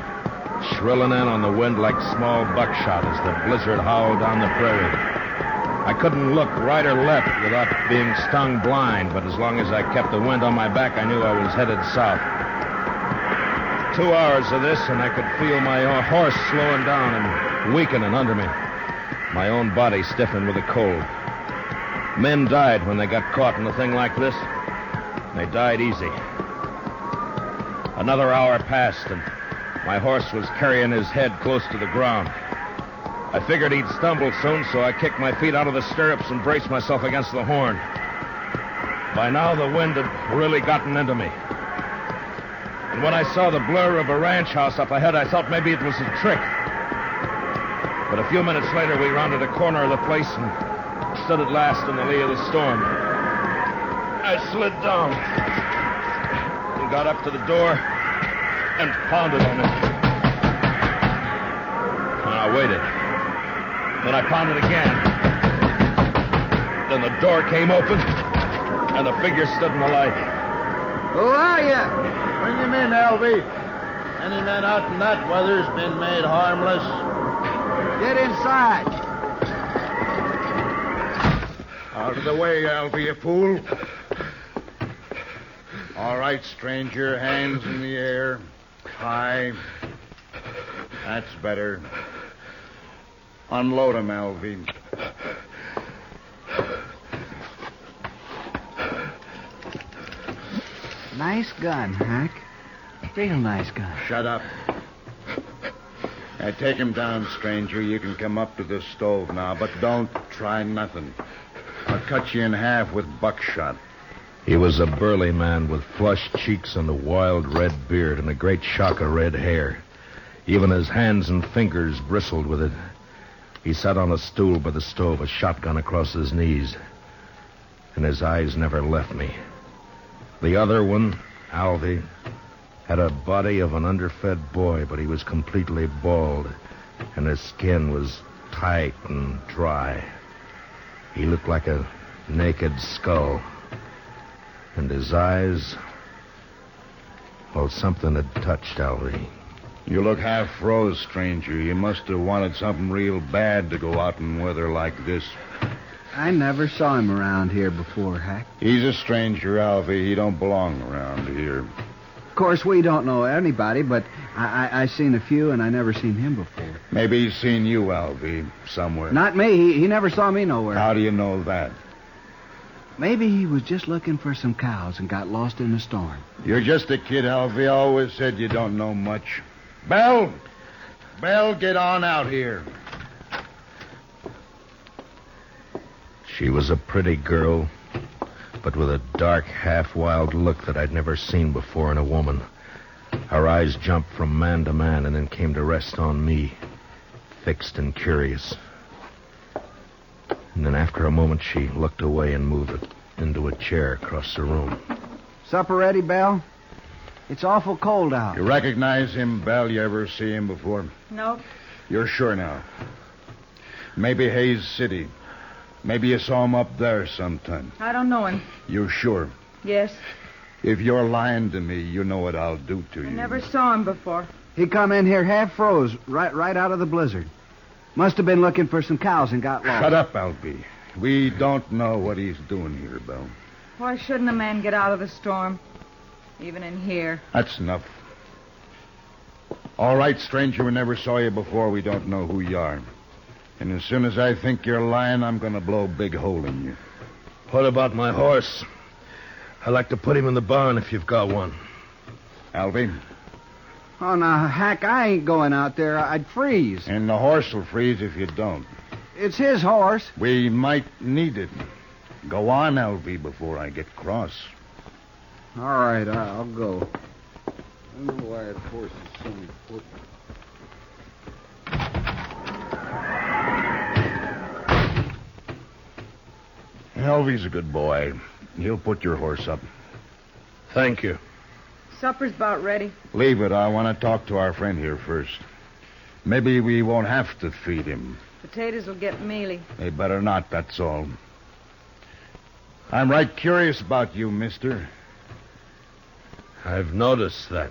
shrilling in on the wind like small buckshot as the blizzard howled down the prairie. I couldn't look right or left without being stung blind, but as long as I kept the wind on my back, I knew I was headed south. 2 hours of this, and I could feel my horse slowing down and weakening under me. My own body stiffened with the cold. Men died when they got caught in a thing like this. They died easy. Another hour passed, and my horse was carrying his head close to the ground. I figured he'd stumble soon, so I kicked my feet out of the stirrups and braced myself against the horn. By now, the wind had really gotten into me. And when I saw the blur of a ranch house up ahead, I thought maybe it was a trick. But a few minutes later, we rounded a corner of the place and stood at last in the lee of the storm. I slid down and got up to the door and pounded on it. And I waited. Then I pounded again. Then the door came open, and the figure stood in the light. Who are you? Bring him in, Alvy. Any man out in that weather's been made harmless. Get inside. Out of the way, Alvy, you fool. All right, stranger. Hands in the air. High. That's better. Unload him, Alvy. Nice gun, Hack. Real nice gun. Shut up. Now, take him down, stranger. You can come up to the stove now, but don't try nothing. I'll cut you in half with buckshot. He was a burly man with flushed cheeks and a wild red beard and a great shock of red hair. Even his hands and fingers bristled with it. He sat on a stool by the stove, a shotgun across his knees. And his eyes never left me. The other one, Alvy, had a body of an underfed boy, but he was completely bald, and his skin was tight and dry. He looked like a naked skull. And his eyes... well, something had touched Alvy. You look half froze, stranger. You must have wanted something real bad to go out in weather like this. I never saw him around here before, Hack. He's a stranger, Alvy. He don't belong around here. Of course, we don't know anybody, but I seen a few, and I never seen him before. Maybe he's seen you, Alvy, somewhere. Not me. He never saw me nowhere. How do you know that? Maybe he was just looking for some cows and got lost in the storm. You're just a kid, Alvy. I always said you don't know much. Belle! Belle, get on out here. She was a pretty girl, but with a dark, half-wild look that I'd never seen before in a woman. Her eyes jumped from man to man and then came to rest on me, fixed and curious. And then after a moment, she looked away and moved into a chair across the room. Supper ready, Belle? It's awful cold out. You recognize him, Belle? You ever see him before? No. You're sure now? Maybe Hayes City. Maybe you saw him up there sometime. I don't know him. You're sure? Yes. If you're lying to me, you know what I'll do to you. I never saw him before. He come in here half froze, right out of the blizzard. Must have been looking for some cows and got lost. Shut up, Alvy. We don't know what he's doing here, Belle. Why shouldn't a man get out of the storm? Even in here. That's enough. All right, stranger, we never saw you before. We don't know who you are. And as soon as I think you're lying, I'm going to blow a big hole in you. What about my horse? I'd like to put him in the barn if you've got one. Alvy? Oh, now, Hack, I ain't going out there. I'd freeze. And the horse will freeze if you don't. It's his horse. We might need it. Go on, Alvy, before I get cross. All right, I'll go. I don't know why that horse is so important. Alvy's a good boy. He'll put your horse up. Thank you. Supper's about ready. Leave it. I want to talk to our friend here first. Maybe we won't have to feed him. Potatoes will get mealy. They better not, that's all. I'm right curious about you, mister. I've noticed that.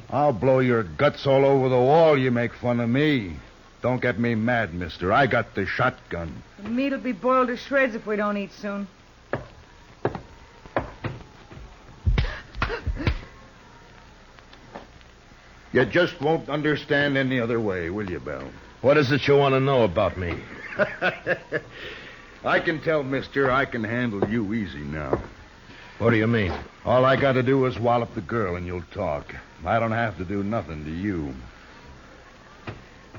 I'll blow your guts all over the wall. You make fun of me. Don't get me mad, mister. I got the shotgun. The meat'll be boiled to shreds if we don't eat soon. You just won't understand any other way, will you, Belle? What is it you want to know about me? I can tell, mister, I can handle you easy now. What do you mean? All I got to do is wallop the girl and you'll talk. I don't have to do nothing to you.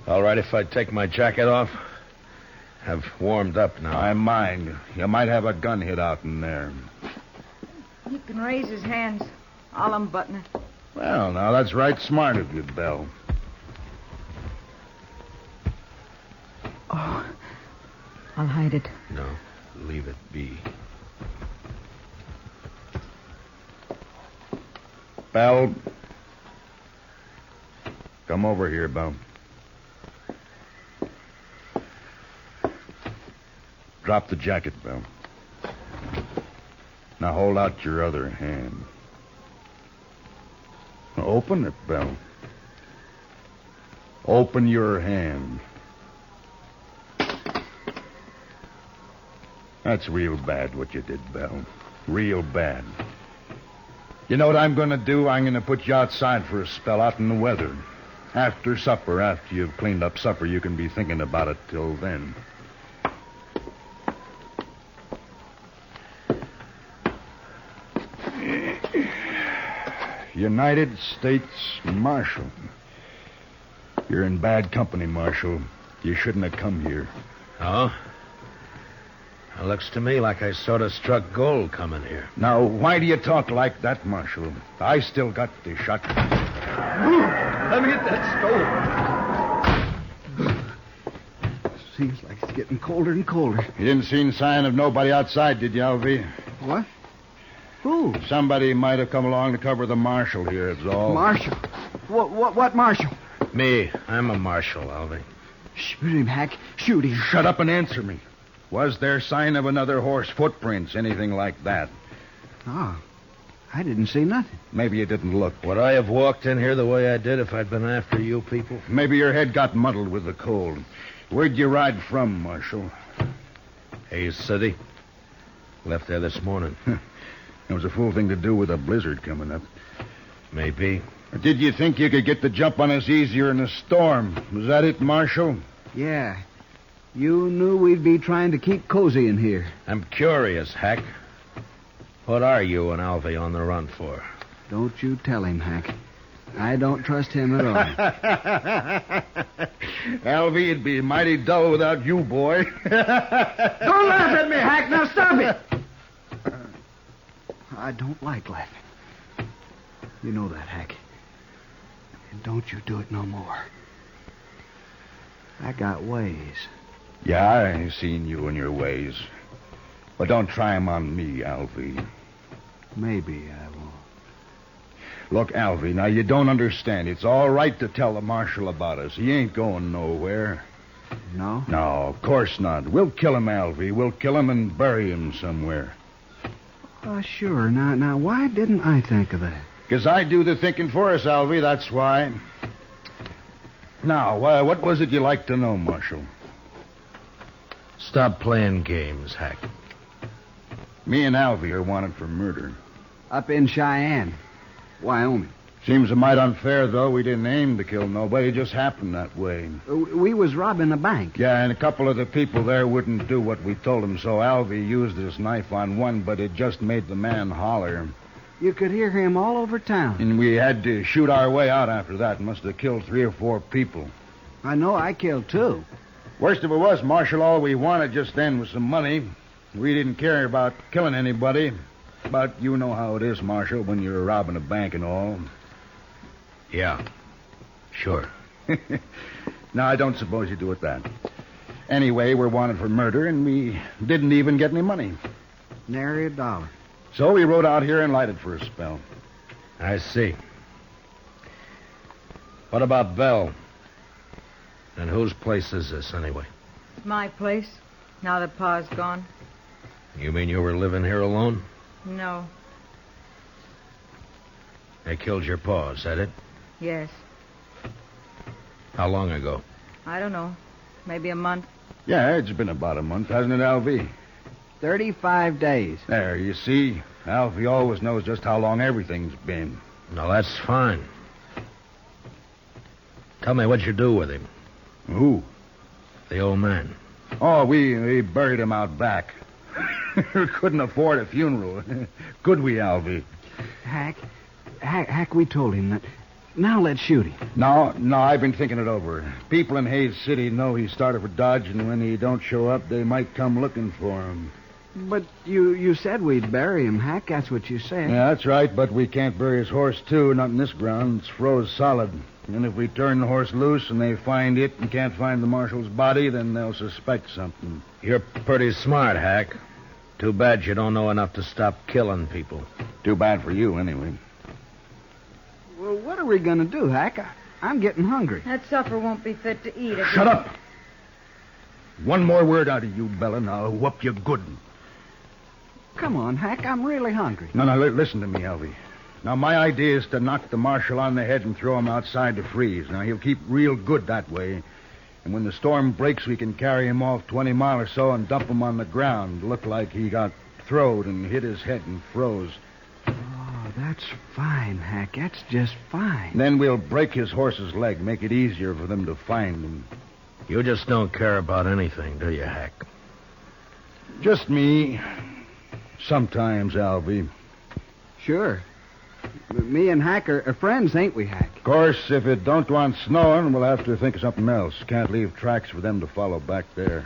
All right, if I take my jacket off. I've warmed up now. I mind. You might have a gun hid out in there. He can raise his hands. I'll unbutton it. Well, now, that's right smart of you, Belle. I'll hide it. No, leave it be. Belle. Come over here, Belle. Drop the jacket, Belle. Now hold out your other hand. Open it, Belle. Open your hand. That's real bad what you did, Belle. Real bad. You know what I'm going to do? I'm going to put you outside for a spell out in the weather. After supper, after you've cleaned up supper, you can be thinking about it till then. United States Marshal. You're in bad company, Marshal. You shouldn't have come here. Oh? It looks to me like I sort of struck gold coming here. Now, why do you talk like that, Marshal? I still got the shotgun. Let me hit that stove. Seems like it's getting colder and colder. You didn't see any sign of nobody outside, did you, Alvy? What? Who? Somebody might have come along to cover the marshal here, that's all. Marshal? What marshal? Me. I'm a marshal, Alvy. Shoot him, Hack. Shoot him. Shut up and answer me. Was there sign of another horse, footprints, anything like that? Oh, I didn't see nothing. Maybe you didn't look. Would I have walked in here the way I did if I'd been after you people? Maybe your head got muddled with the cold. Where'd you ride from, Marshal? Hayes City. Left there this morning. It was a fool thing to do with a blizzard coming up. Maybe. Did you think you could get the jump on us easier in a storm? Was that it, Marshal? Yeah. You knew we'd be trying to keep cozy in here. I'm curious, Hack. What are you and Alvy on the run for? Don't you tell him, Hack. I don't trust him at all. Alvy, it'd be mighty dull without you, boy. Don't laugh at me, Hack. Now stop it. I don't like laughing. You know that, Hack. And don't you do it no more. I got ways. Yeah, I seen you and your ways. But don't try 'em on me, Alvy. Maybe I won't. Look, Alvy, now you don't understand. It's all right to tell the marshal about us. He ain't going nowhere. No? No, of course not. We'll kill him, Alvy. We'll kill him and bury him somewhere. Oh, sure. Now, why didn't I think of that? 'Cause I do the thinking for us, Alvy, that's why. Now, what was it you like to know, Marshal? Stop playing games, Hack. Me and Alvy are wanted for murder. Up in Cheyenne, Wyoming. Seems a mite unfair, though. We didn't aim to kill nobody. It just happened that way. We was robbing a bank. Yeah, and a couple of the people there wouldn't do what we told them, so Alvy used his knife on one, but it just made the man holler. You could hear him all over town. And we had to shoot our way out after that. Must have killed 3 or 4 people. I know I killed 2. Worst of it was, Marshal, all we wanted just then was some money. We didn't care about killing anybody. But you know how it is, Marshal, when you're robbing a bank and all. Yeah, sure. No, I don't suppose you do it that. Anyway, we're wanted for murder, and we didn't even get any money. Nary a dollar. So we rode out here and lighted for a spell. I see. What about Belle? And whose place is this, anyway? My place, now that Pa's gone. You mean you were living here alone? No. They killed your pa, is that it? Yes. How long ago? I don't know. Maybe a month. Yeah, it's been about a month, hasn't it, Alvy? 35 days. There, you see? Alvy always knows just how long everything's been. No, that's fine. Tell me what you do with him. Who? The old man. Oh, we buried him out back. Couldn't afford a funeral. Could we, Alvy? Hack, we told him that. Now let's shoot him. No, I've been thinking it over. People in Hayes City know he started for Dodge, and when he don't show up, they might come looking for him. But you said we'd bury him, Hack. That's what you said. Yeah, that's right, but we can't bury his horse, too. Not in this ground. It's froze solid. And if we turn the horse loose and they find it and can't find the marshal's body, then they'll suspect something. You're pretty smart, Hack. Too bad you don't know enough to stop killing people. Too bad for you, anyway. Well, what are we going to do, Hack? I'm getting hungry. That supper won't be fit to eat. Shut up! One more word out of you, Bella, and I'll whoop you good. Come on, Hack. I'm really hungry. No, listen to me, Elvie. Now, my idea is to knock the marshal on the head and throw him outside to freeze. Now, he'll keep real good that way. And when the storm breaks, we can carry him off 20 miles or so and dump him on the ground. Look like he got throwed and hit his head and froze. Oh, that's fine, Hack. That's just fine. Then we'll break his horse's leg, make it easier for them to find him. You just don't care about anything, do you, Hack? Just me. Sometimes, Alvy. Sure. Me and Hack are friends, ain't we, Hack? Of course, if it don't go on snowing, we'll have to think of something else. Can't leave tracks for them to follow back there.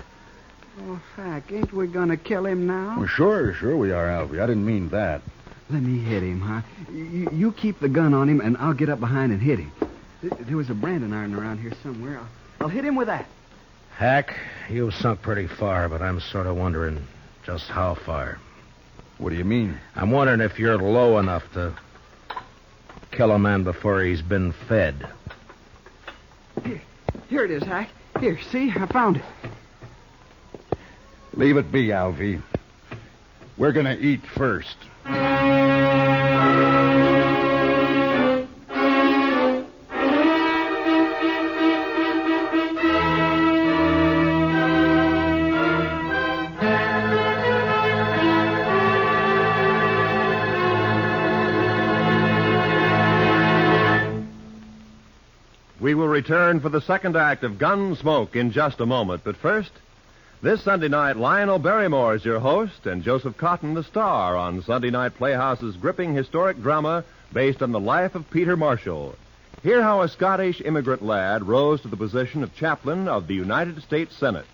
Oh, Hack, ain't we going to kill him now? Well, sure we are, Alvy. I didn't mean that. Let me hit him, huh? You keep the gun on him, and I'll get up behind and hit him. There was a branding iron around here somewhere. I'll hit him with that. Hack, you've sunk pretty far, but I'm sort of wondering just how far. What do you mean? I'm wondering if you're low enough to kill a man before he's been fed. Here it is, Hack. Here, see? I found it. Leave it be, Alvy. We're going to eat first. We will return for the second act of Gunsmoke in just a moment. But first, this Sunday night, Lionel Barrymore is your host and Joseph Cotton the star on Sunday Night Playhouse's gripping historic drama based on the life of Peter Marshall. Hear how a Scottish immigrant lad rose to the position of chaplain of the United States Senate.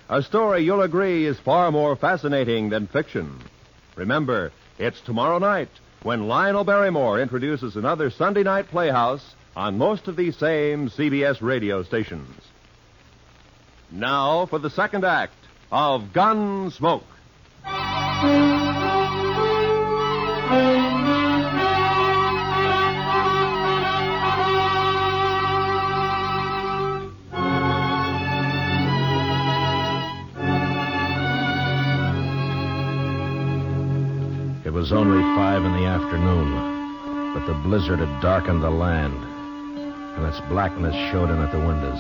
A story you'll agree is far more fascinating than fiction. Remember, it's tomorrow night when Lionel Barrymore introduces another Sunday Night Playhouse on most of these same CBS radio stations. Now for the second act of Gunsmoke. It was only 5 in the afternoon, but the blizzard had darkened the land, and its blackness showed in at the windows.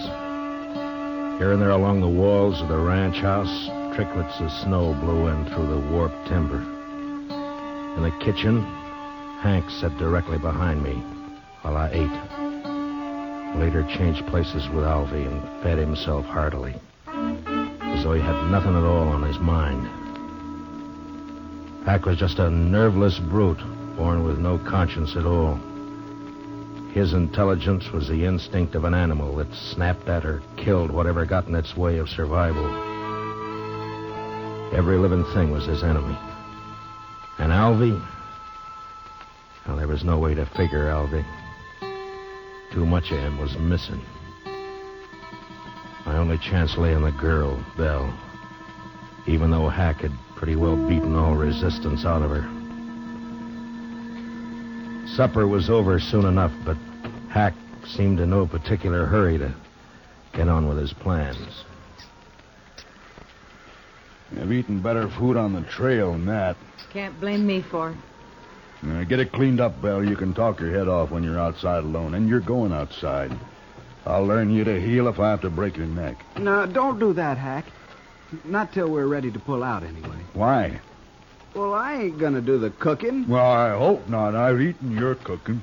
Here and there along the walls of the ranch house, tricklets of snow blew in through the warped timber. In the kitchen, Hank sat directly behind me while I ate. Later changed places with Alvy and fed himself heartily, as though he had nothing at all on his mind. Hank was just a nerveless brute, born with no conscience at all. His intelligence was the instinct of an animal that snapped at or killed whatever got in its way of survival. Every living thing was his enemy. And Alvy? Well, there was no way to figure Alvy. Too much of him was missing. My only chance lay in the girl, Belle, even though Hack had pretty well beaten all resistance out of her. Supper was over soon enough, but Hack seemed in no particular hurry to get on with his plans. I've eaten better food on the trail than that. Can't blame me for it. Get it cleaned up, Belle. You can talk your head off when you're outside alone, and you're going outside. I'll learn you to heel if I have to break your neck. No, don't do that, Hack. Not till we're ready to pull out, anyway. Why? Well, I ain't gonna do the cooking. Well, I hope not. I've eaten your cooking.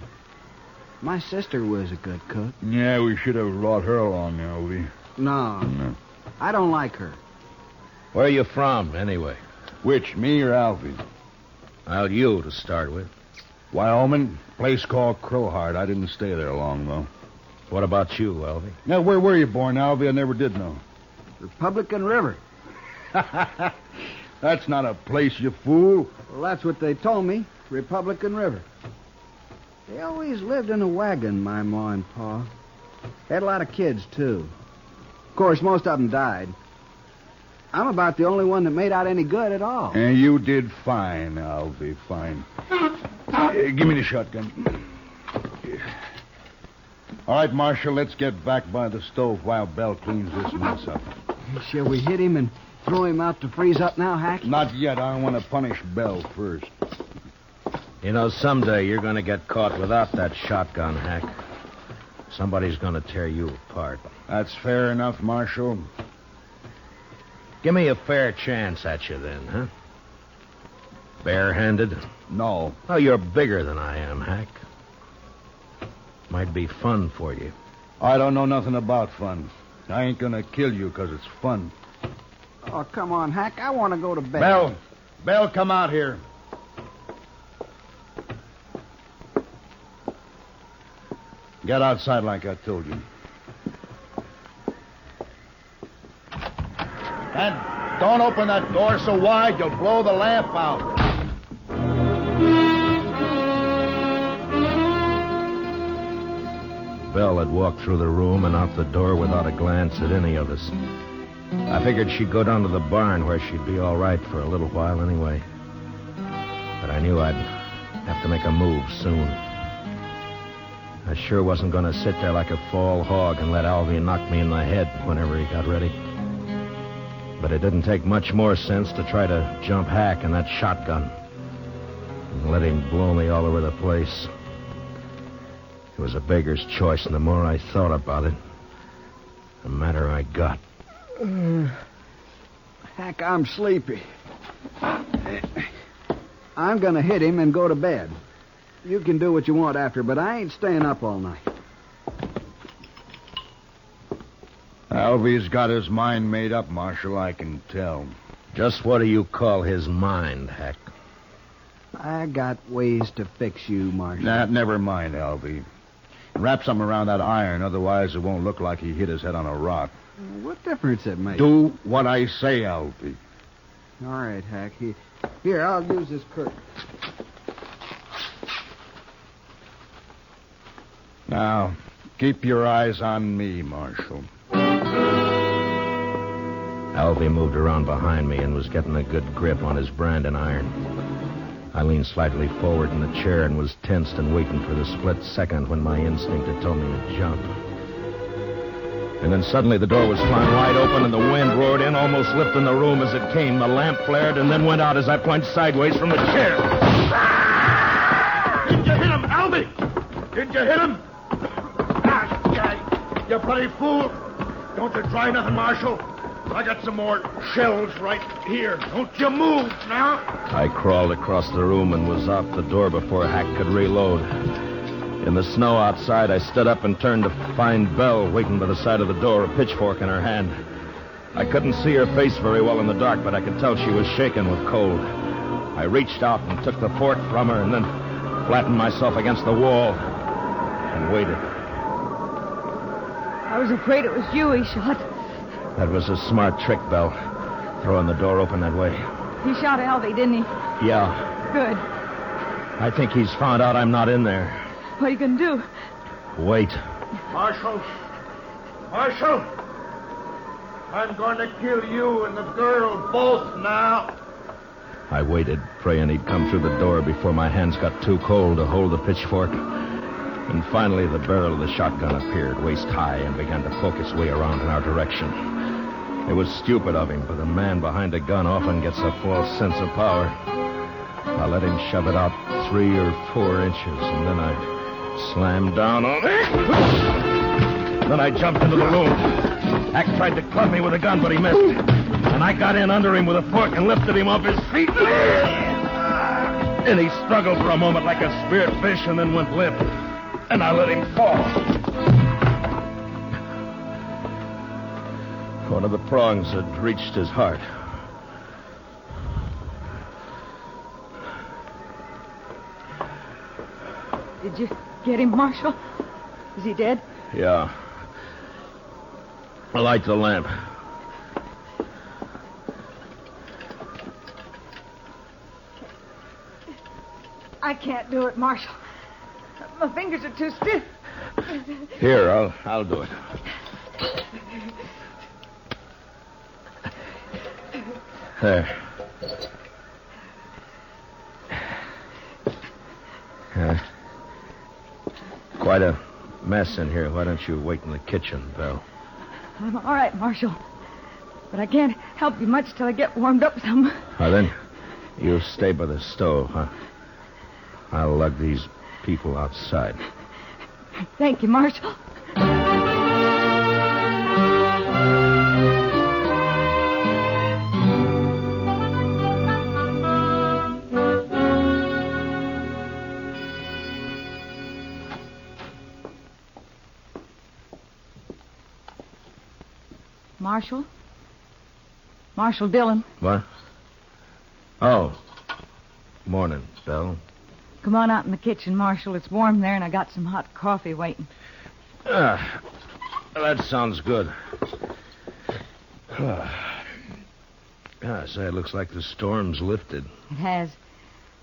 My sister was a good cook. Yeah, we should have brought her along, Alvy. No. I don't like her. Where are you from, anyway? Which, me or Alvy? Well, you to start with. Wyoming, place called Crowheart. I didn't stay there long, though. What about you, Alvy? Now, where were you born, Alvy? I never did know. Republican River. That's not a place, you fool. Well, that's what they told me. Republican River. They always lived in a wagon, my ma and pa. Had a lot of kids, too. Of course, most of them died. I'm about the only one that made out any good at all. And you did fine, Alvy, fine. Give me the shotgun. All right, Marshal, let's get back by the stove while Bell cleans this mess up. Shall we hit him and throw him out to freeze up now, Hack? Not yet. I want to punish Bell first. You know, someday you're going to get caught without that shotgun, Hack. Somebody's going to tear you apart. That's fair enough, Marshal. Give me a fair chance at you then, huh? Barehanded? No. Oh, you're bigger than I am, Hack. Might be fun for you. I don't know nothing about fun. I ain't gonna kill you because it's fun. Oh, come on, Hack. I want to go to bed. Bell, come out here. Get outside like I told you. And don't open that door so wide you'll blow the lamp out. Belle had walked through the room and out the door without a glance at any of us. I figured she'd go down to the barn where she'd be all right for a little while anyway. But I knew I'd have to make a move soon. I sure wasn't going to sit there like a fall hog and let Alvy knock me in the head whenever he got ready. But it didn't take much more sense to try to jump Hack in that shotgun and let him blow me all over the place. It was a beggar's choice, and the more I thought about it, the madder I got. Hack, I'm sleepy. I'm going to hit him and go to bed. You can do what you want after, but I ain't staying up all night. Alvy's got his mind made up, Marshal, I can tell. Just what do you call his mind, Hack? I got ways to fix you, Marshal. Nah, never mind, Alvy. Wrap something around that iron, otherwise it won't look like he hit his head on a rock. What difference it makes? Do what I say, Alvy. All right, Hack. Here, I'll use this curtain. Now, keep your eyes on me, Marshal. Alvy moved around behind me and was getting a good grip on his branding iron. I leaned slightly forward in the chair and was tensed and waiting for the split second when my instinct had told me to jump. And then suddenly the door was flung wide open and the wind roared in, almost lifting the room as it came. The lamp flared and then went out as I plunged sideways from the chair. Did you hit him, Alvy? Did you hit him? You bloody fool. Don't you try nothing, Marshal. I got some more shells right here. Don't you move now. I crawled across the room and was out the door before Hack could reload. In the snow outside, I stood up and turned to find Belle waiting by the side of the door, a pitchfork in her hand. I couldn't see her face very well in the dark, but I could tell she was shaking with cold. I reached out and took the fork from her and then flattened myself against the wall and waited. I was afraid it was you he shot. That was a smart trick, Belle, throwing the door open that way. He shot Alvy, didn't he? Yeah. Good. I think he's found out I'm not in there. What are you going to do? Wait. Marshal! Marshal! I'm going to kill you and the girl both now. I waited, praying he'd come through the door before my hands got too cold to hold the pitchfork. And finally, the barrel of the shotgun appeared waist high and began to poke its way around in our direction. It was stupid of him, but a man behind a gun often gets a false sense of power. I let him shove it out 3 or 4 inches, and then I slammed down on it. Then I jumped into the room. Hack tried to club me with a gun, but he missed. And I got in under him with a fork and lifted him off his feet. And he struggled for a moment like a speared fish and then went limp. And I let him fall. One of the prongs had reached his heart. Did you get him, Marshal? Is he dead? Yeah. Light the lamp. I can't do it, Marshal. My fingers are too stiff. Here, I'll do it. There. Quite a mess in here. Why don't you wait in the kitchen, Belle? I'm all right, Marshal. But I can't help you much till I get warmed up some. Well, then, you stay by the stove, huh? I'll lug these people outside. Thank you, Marshal. Marshal? Marshal Dillon. What? Oh. Morning, Belle. Come on out in the kitchen, Marshal. It's warm there, and I got some hot coffee waiting. That sounds good. Say, it looks like the storm's lifted. It has.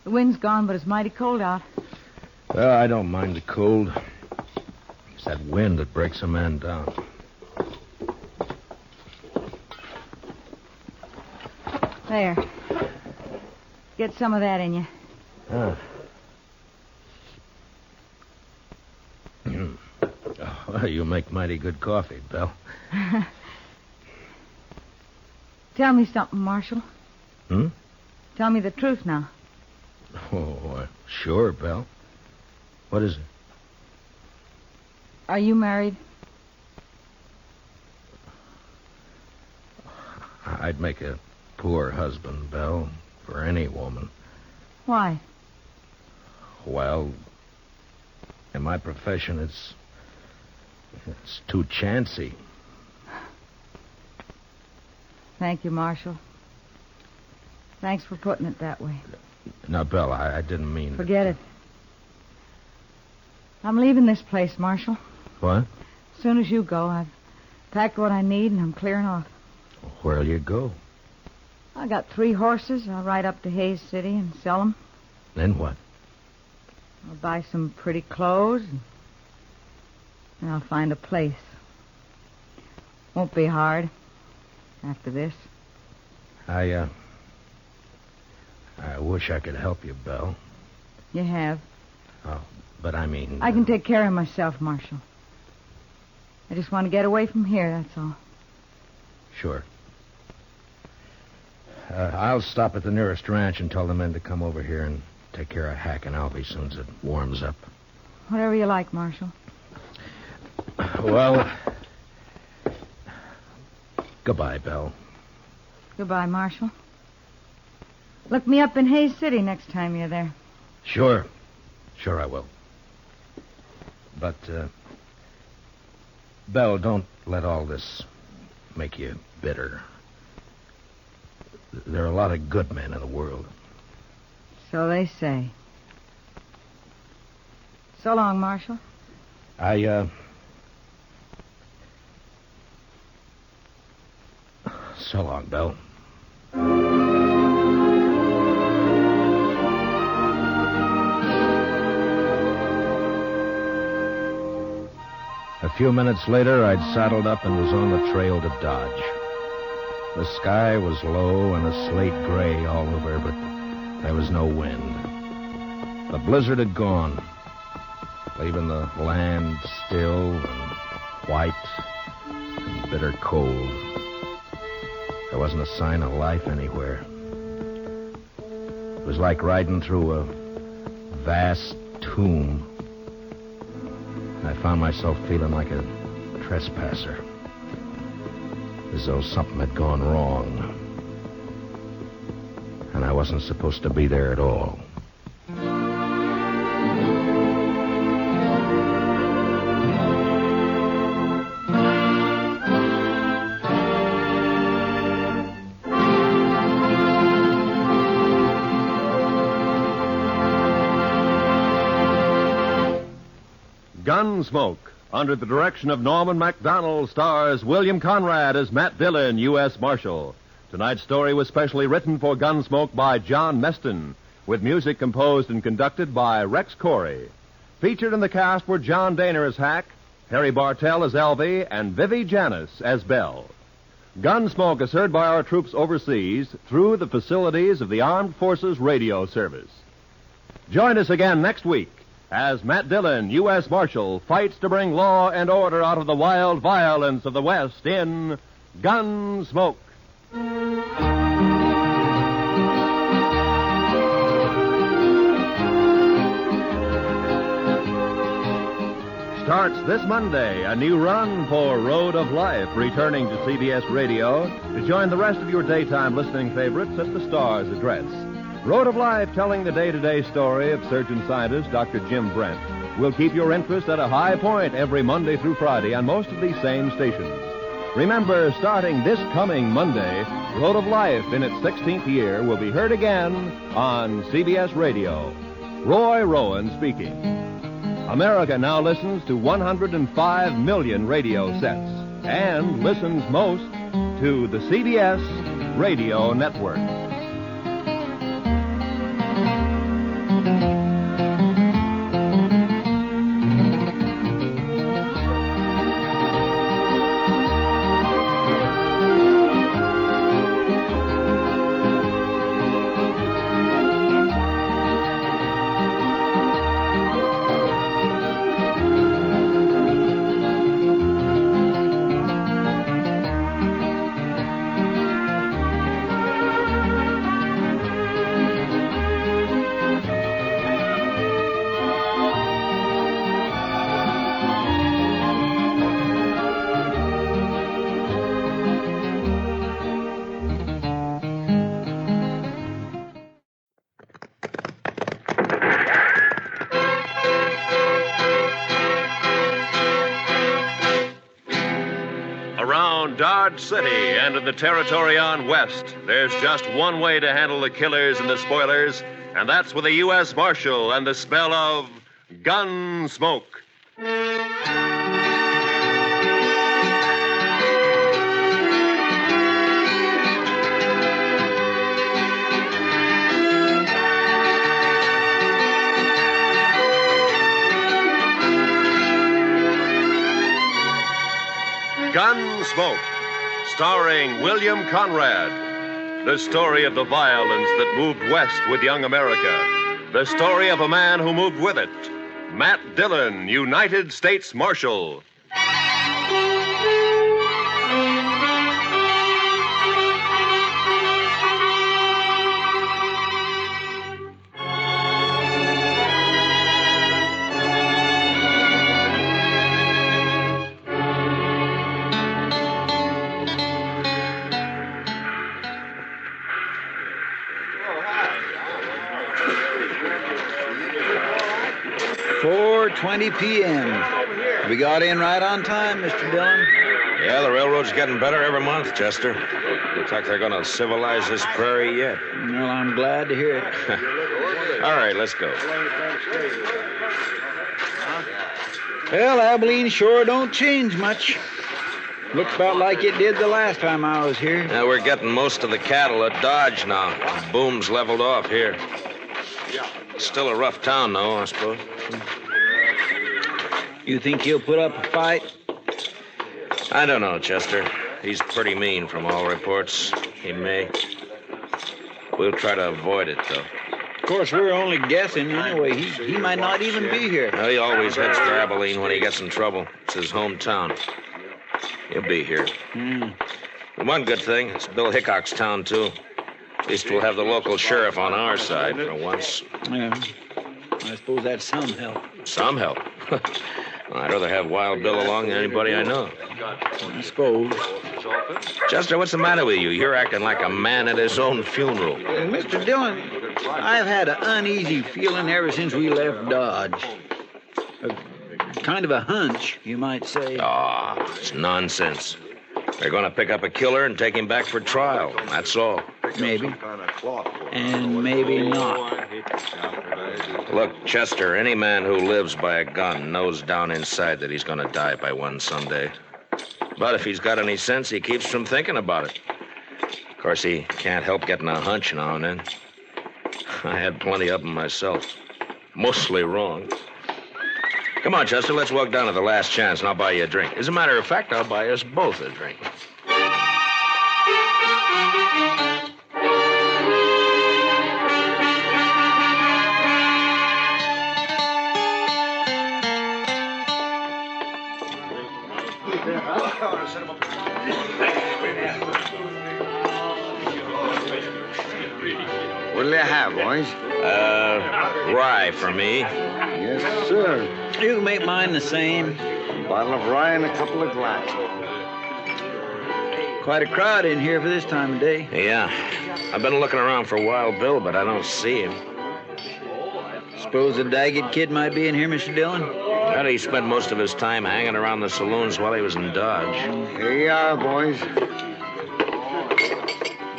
The wind's gone, but it's mighty cold out. Well, I don't mind the cold. It's that wind that breaks a man down. There. Get some of that in you. Well, you make mighty good coffee, Belle. Tell me something, Marshal. Hmm? Tell me the truth now. Oh, sure, Belle. What is it? Are you married? I'd make a poor husband, Belle, for any woman. Why? Well, in my profession, it's too chancy. Thank you, Marshal. Thanks for putting it that way. Now, Belle, I didn't mean... Forget it. I'm leaving this place, Marshal. What? As soon as you go, I've packed what I need and I'm clearing off. Where'll you go? I got 3 horses. I'll ride up to Hayes City and sell them. Then what? I'll buy some pretty clothes and I'll find a place. Won't be hard after this. I wish I could help you, Belle. You have. Oh, but I mean... I can take care of myself, Marshal. I just want to get away from here, that's all. Sure. I'll stop at the nearest ranch and tell the men to come over here and take care of Hack and Albie as soon as it warms up. Whatever you like, Marshal. Well, goodbye, Belle. Goodbye, Marshal. Look me up in Hayes City next time you're there. Sure. Sure I will. But, Belle, don't let all this make you bitter. There are a lot of good men in the world. So they say. So long, Marshal. So long, Belle. A few minutes later, I'd saddled up and was on the trail to Dodge. The sky was low and a slate gray all over, but there was no wind. The blizzard had gone, leaving the land still and white and bitter cold. There wasn't a sign of life anywhere. It was like riding through a vast tomb. I found myself feeling like a trespasser, as though something had gone wrong. And I wasn't supposed to be there at all. Gunsmoke, under the direction of Norman Macdonald, stars William Conrad as Matt Dillon, U.S. Marshal. Tonight's story was specially written for Gunsmoke by John Meston, with music composed and conducted by Rex Corey. Featured in the cast were John Daner as Hack, Harry Bartell as Elvie, and Vivi Janis as Belle. Gunsmoke is heard by our troops overseas through the facilities of the Armed Forces Radio Service. Join us again next week as Matt Dillon, U.S. Marshal, fights to bring law and order out of the wild violence of the West in Gunsmoke. Starts this Monday, a new run for Road of Life, returning to CBS Radio to join the rest of your daytime listening favorites at the Star's address. Road of Life, telling the day-to-day story of surgeon-scientist Dr. Jim Brent, will keep your interest at a high point every Monday through Friday on most of these same stations. Remember, starting this coming Monday, Road of Life in its 16th year will be heard again on CBS Radio. Roy Rowan speaking. America now listens to 105 million radio sets and listens most to the CBS Radio Network. Dodge City and in the territory on west, there's just one way to handle the killers and the spoilers, and that's with a U.S. Marshal and the smell of Gunsmoke. Gunsmoke, starring William Conrad. The story of the violence that moved west with young America. The story of a man who moved with it. Matt Dillon, United States Marshal. .20 p.m. We got in right on time, Mr. Dillon. Yeah, the railroad's getting better every month, Chester. Looks like they're going to civilize this prairie yet. Well, I'm glad to hear it. All right, let's go. Well, Abilene sure don't change much. Looks about like it did the last time I was here. Yeah, we're getting most of the cattle at Dodge now. The boom's leveled off here. Still a rough town, though, I suppose. You think he'll put up a fight? I don't know, Chester. He's pretty mean from all reports. He may. We'll try to avoid it, though. Of course, we're only guessing anyway. He might not even be here. Well, he always heads for Abilene when he gets in trouble. It's his hometown. He'll be here. One good thing, it's Bill Hickok's town, too. At least we'll have the local sheriff on our side for once. Yeah. I suppose that's some help. Some help? I'd rather have Wild Bill along than anybody I know. I suppose. Chester, what's the matter with you? You're acting like a man at his own funeral. Mr. Dillon, I've had an uneasy feeling ever since we left Dodge. Kind of a hunch, you might say. It's nonsense. They're going to pick up a killer and take him back for trial. That's all. Maybe. And maybe not. Look, Chester, any man who lives by a gun knows down inside that he's going to die by one someday. But if he's got any sense, he keeps from thinking about it. Of course, he can't help getting a hunch now and then. I had plenty of them myself. Mostly wrong. Come on, Chester, let's walk down to the Last Chance, and I'll buy you a drink. As a matter of fact, I'll buy us both a drink. What'll you have, boys? Rye for me. Yes, sir. You can make mine the same. A bottle of rye and a couple of glasses. Quite a crowd in here for this time of day. Yeah. I've been looking around for Wild Bill, but I don't see him. Suppose the Daggett kid might be in here, Mr. Dillon? Well, he spent most of his time hanging around the saloons while he was in Dodge. Here you are, boys.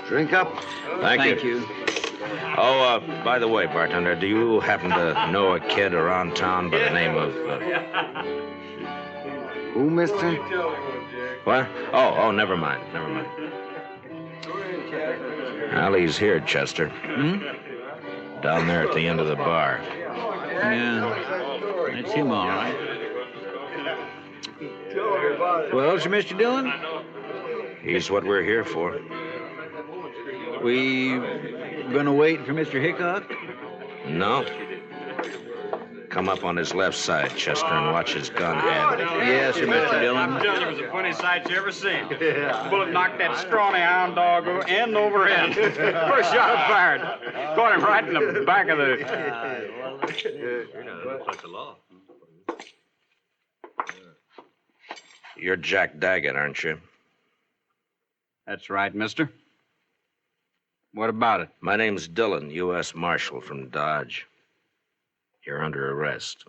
Drink up. Thank you. Oh, by the way, bartender, do you happen to know a kid around town by the name of... Who, mister? What? Oh, never mind. Well, he's here, Chester. Down there at the end of the bar. Yeah, that's him, all right. Well, sir, Mr. Dillon? He's what we're here for. We gonna wait for Mr. Hickok? No. Come up on his left side, Chester, and watch his gun handle. Yes, sir, Mr. Dillon. I'm telling you, it was the funniest sight you ever seen. The bullet knocked that scrawny hound dog end over end. First shot I fired. Caught him right in the back of the... You're Jack Daggett, aren't you? That's right, mister. What about it? My name's Dillon, U.S. Marshal from Dodge. You're under arrest.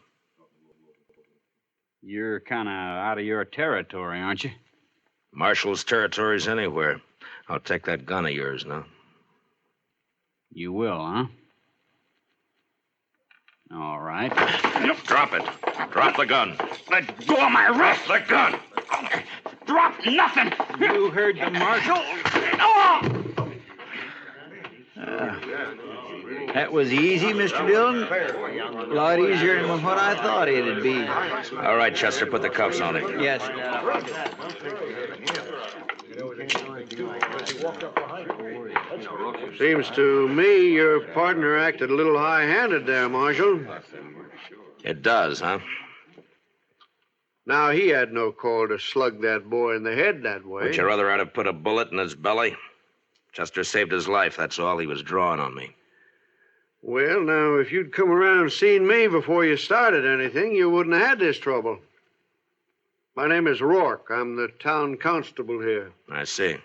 You're kind of out of your territory, aren't you? Marshal's territory's anywhere. I'll take that gun of yours now. You will, huh? All right. Drop it. Drop the gun. Let go of my wrist. The gun. Drop nothing. You heard the marshal. Oh! That was easy, Mr. Dillon. A lot easier than what I thought it'd be. All right, Chester, put the cuffs on him. Yes. Seems to me your partner acted a little high-handed there, Marshal. It does, huh? Now, he had no call to slug that boy in the head that way. Would you rather I'd have put a bullet in his belly? Chester saved his life, that's all. He was drawing on me. Well, now, if you'd come around and seen me before you started anything, you wouldn't have had this trouble. My name is Rourke. I'm the town constable here. I see.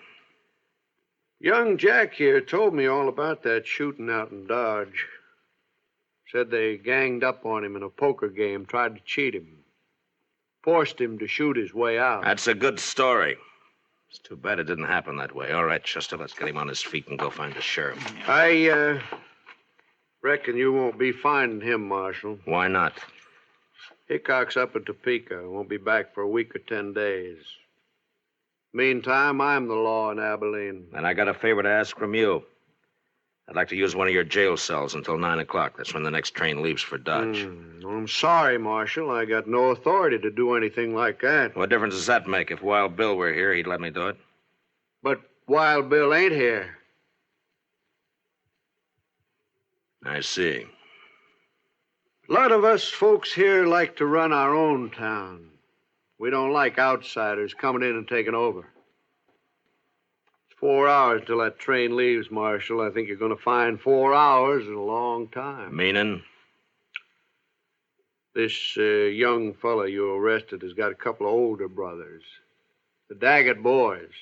Young Jack here told me all about that shooting out in Dodge. Said they ganged up on him in a poker game, tried to cheat him. Forced him to shoot his way out. That's a good story. It's too bad it didn't happen that way. All right, Chester, let's get him on his feet and go find the sheriff. I reckon you won't be finding him, Marshal. Why not? Hickok's up at Topeka. Won't be back for a week or 10 days. Meantime, I'm the law in Abilene. And I got a favor to ask from you. I'd like to use one of your jail cells until 9 o'clock. That's when the next train leaves for Dodge. I'm sorry, Marshal. I got no authority to do anything like that. What difference does that make? If Wild Bill were here, he'd let me do it. But Wild Bill ain't here. I see. A lot of us folks here like to run our own town. We don't like outsiders coming in and taking over. It's 4 hours till that train leaves, Marshal. I think you're going to find 4 hours is a long time. Meaning? This young fella you arrested has got a couple of older brothers. The Daggett boys.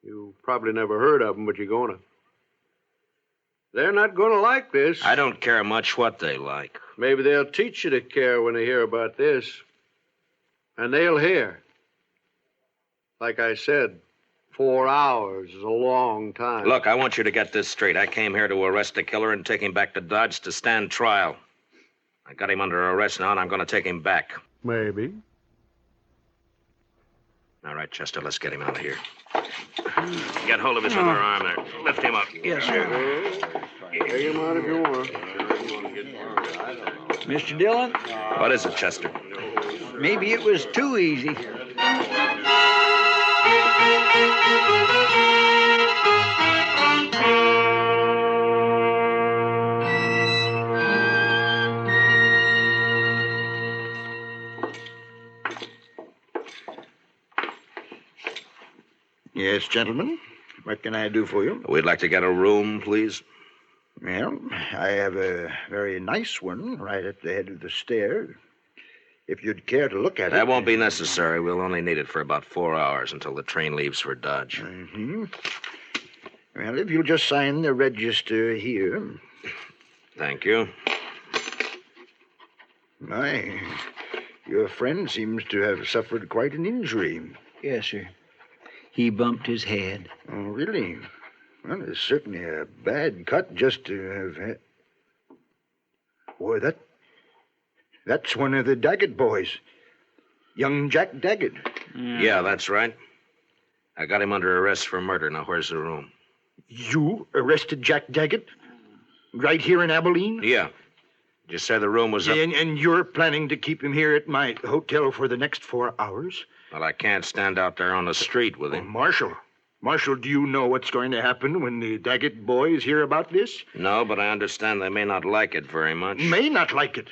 You probably never heard of them, but you're going to. They're not going to like this. I don't care much what they like. Maybe they'll teach you to care when they hear about this. And they'll hear. Like I said, 4 hours is a long time. Look, I want you to get this straight. I came here to arrest a killer and take him back to Dodge to stand trial. I got him under arrest now, and I'm going to take him back. Maybe. All right, Chester, let's get him out of here. Get hold of his other arm there. Lift him up. Yes, sir. Take him out if you want. Mr. Dillon? What is it, Chester? Maybe it was too easy. Yes, gentlemen. What can I do for you? We'd like to get a room, please. Well, I have a very nice one right at the head of the stairs. If you'd care to look at it. That won't be necessary. We'll only need it for about 4 hours until the train leaves for Dodge. Mm-hmm. Well, if you'll just sign the register here. Thank you. My, your friend seems to have suffered quite an injury. Yes, sir. He bumped his head. Oh, really? Well, it's certainly a bad cut just to have had. Boy, that's one of the Daggett boys. Young Jack Daggett. Yeah, that's right. I got him under arrest for murder. Now, where's the room? You arrested Jack Daggett? Right here in Abilene? Yeah. Did you say the room was up? And you're planning to keep him here at my hotel for the next 4 hours? Well, I can't stand out there on the street with him. Marshal, do you know what's going to happen when the Daggett boys hear about this? No, but I understand they may not like it very much. May not like it?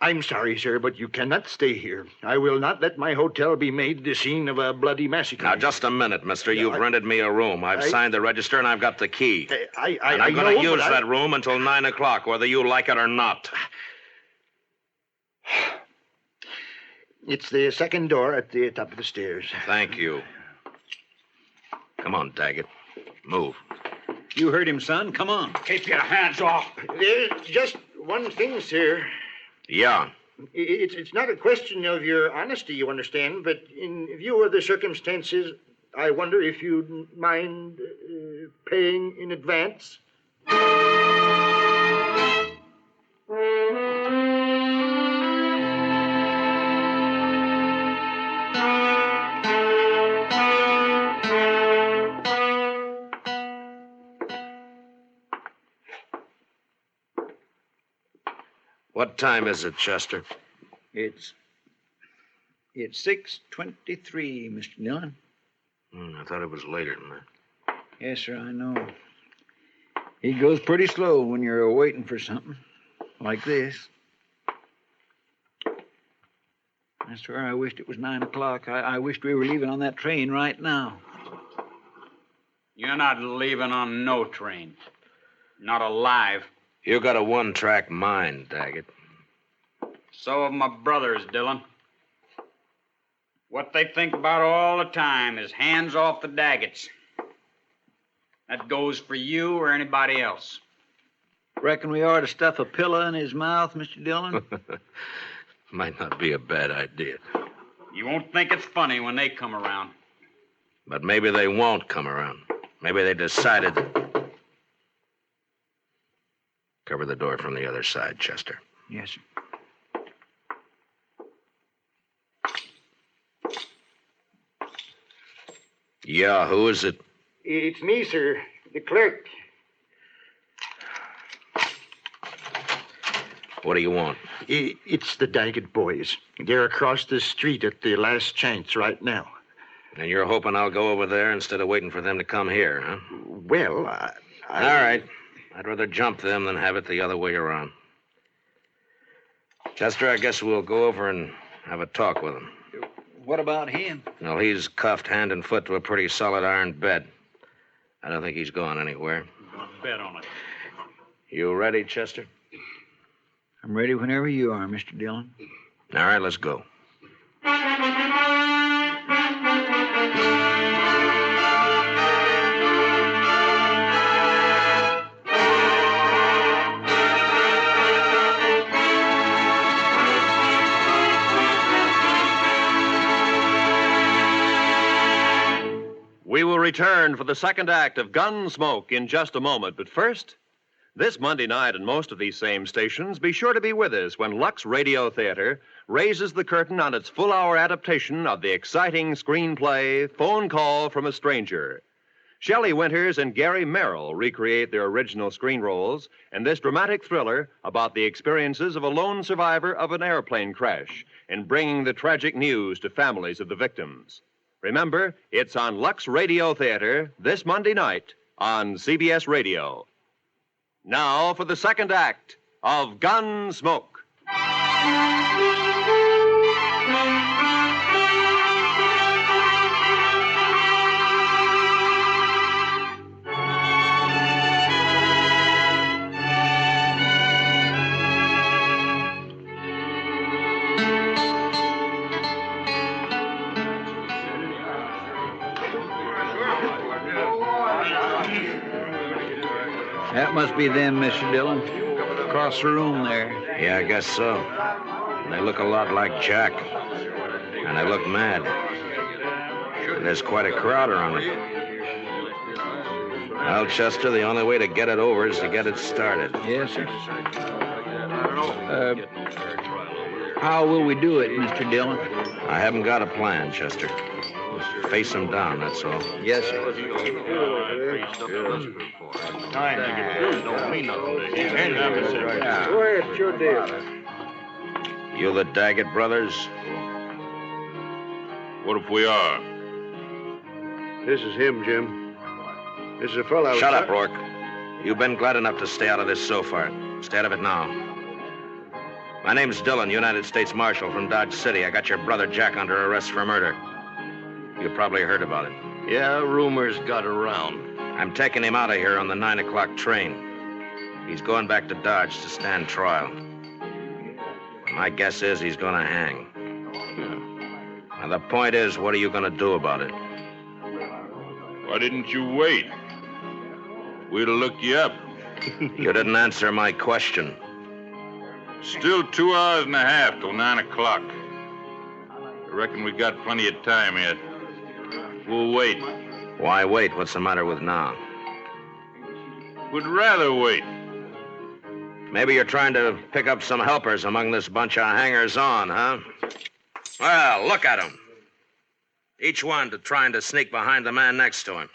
I'm sorry, sir, but you cannot stay here. I will not let my hotel be made the scene of a bloody massacre. Now, just a minute, mister. You've rented me a room. I've signed the register, and I've got the key. And I'm going to use that room until 9 o'clock, whether you like it or not. It's the second door at the top of the stairs. Thank you. Come on, Daggett. Move. You heard him, son. Come on. Keep your hands off. There's just one thing, sir. Yeah. It's not a question of your honesty, you understand, but in view of the circumstances, I wonder if you'd mind paying in advance. What time is it, Chester? It's 6:23, Mr. Dillon. I thought it was later than that. Yes, sir, I know. He goes pretty slow when you're waiting for something like this. I swear I wished it was 9 o'clock. I wished we were leaving on that train right now. You're not leaving on no train. Not alive. You got a one-track mind, Daggett. So have my brothers, Dillon. What they think about all the time is hands off the Daggets. That goes for you or anybody else. Reckon we ought to stuff a pillow in his mouth, Mr. Dillon? Might not be a bad idea. You won't think it's funny when they come around. But maybe they won't come around. Maybe they decided that... Cover the door from the other side, Chester. Yes, sir. Yeah, who is it? It's me, sir. The clerk. What do you want? It's the Daggett boys. They're across the street at the last chance right now. And you're hoping I'll go over there instead of waiting for them to come here, huh? Well, All right. I'd rather jump them than have it the other way around. Chester, I guess we'll go over and have a talk with him. What about him? Well, he's cuffed hand and foot to a pretty solid iron bed. I don't think he's going anywhere. Bet on it. You ready, Chester? I'm ready whenever you are, Mr. Dillon. All right, let's go. We will return for the second act of Gunsmoke in just a moment. But first, this Monday night on most of these same stations, be sure to be with us when Lux Radio Theater raises the curtain on its full-hour adaptation of the exciting screenplay Phone Call from a Stranger. Shelley Winters and Gary Merrill recreate their original screen roles in this dramatic thriller about the experiences of a lone survivor of an airplane crash in bringing the tragic news to families of the victims. Remember, it's on Lux Radio Theater this Monday night on CBS Radio. Now for the second act of Gunsmoke. That must be them, Mr. Dillon. Across the room there. Yeah, I guess so. They look a lot like Jack. And they look mad. And there's quite a crowd around them. Well, Chester, the only way to get it over is to get it started. Yes, sir. How will we do it, Mr. Dillon? I haven't got a plan, Chester. Just face them down, that's all. Yes, sir. Don't mean nothing to him. Go ahead, it's your deal. You the Daggett brothers? What if we are? This is him, Jim. This is a fellow. Shut up, Rourke. You've been glad enough to stay out of this so far. Stay out of it now. My name's Dillon, United States Marshal from Dodge City. I got your brother Jack under arrest for murder. You probably heard about it. Yeah, rumors got around. I'm taking him out of here on the 9 o'clock train. He's going back to Dodge to stand trial. My guess is he's going to hang. Now, the point is, what are you going to do about it? Why didn't you wait? We'd have looked you up. You didn't answer my question. Still 2 hours and a half till 9 o'clock. I reckon we got plenty of time yet. We'll wait. Why wait? What's the matter with now? We'd rather wait. Maybe you're trying to pick up some helpers among this bunch of hangers-on, huh? Well, look at them. Each one trying to sneak behind the man next to him.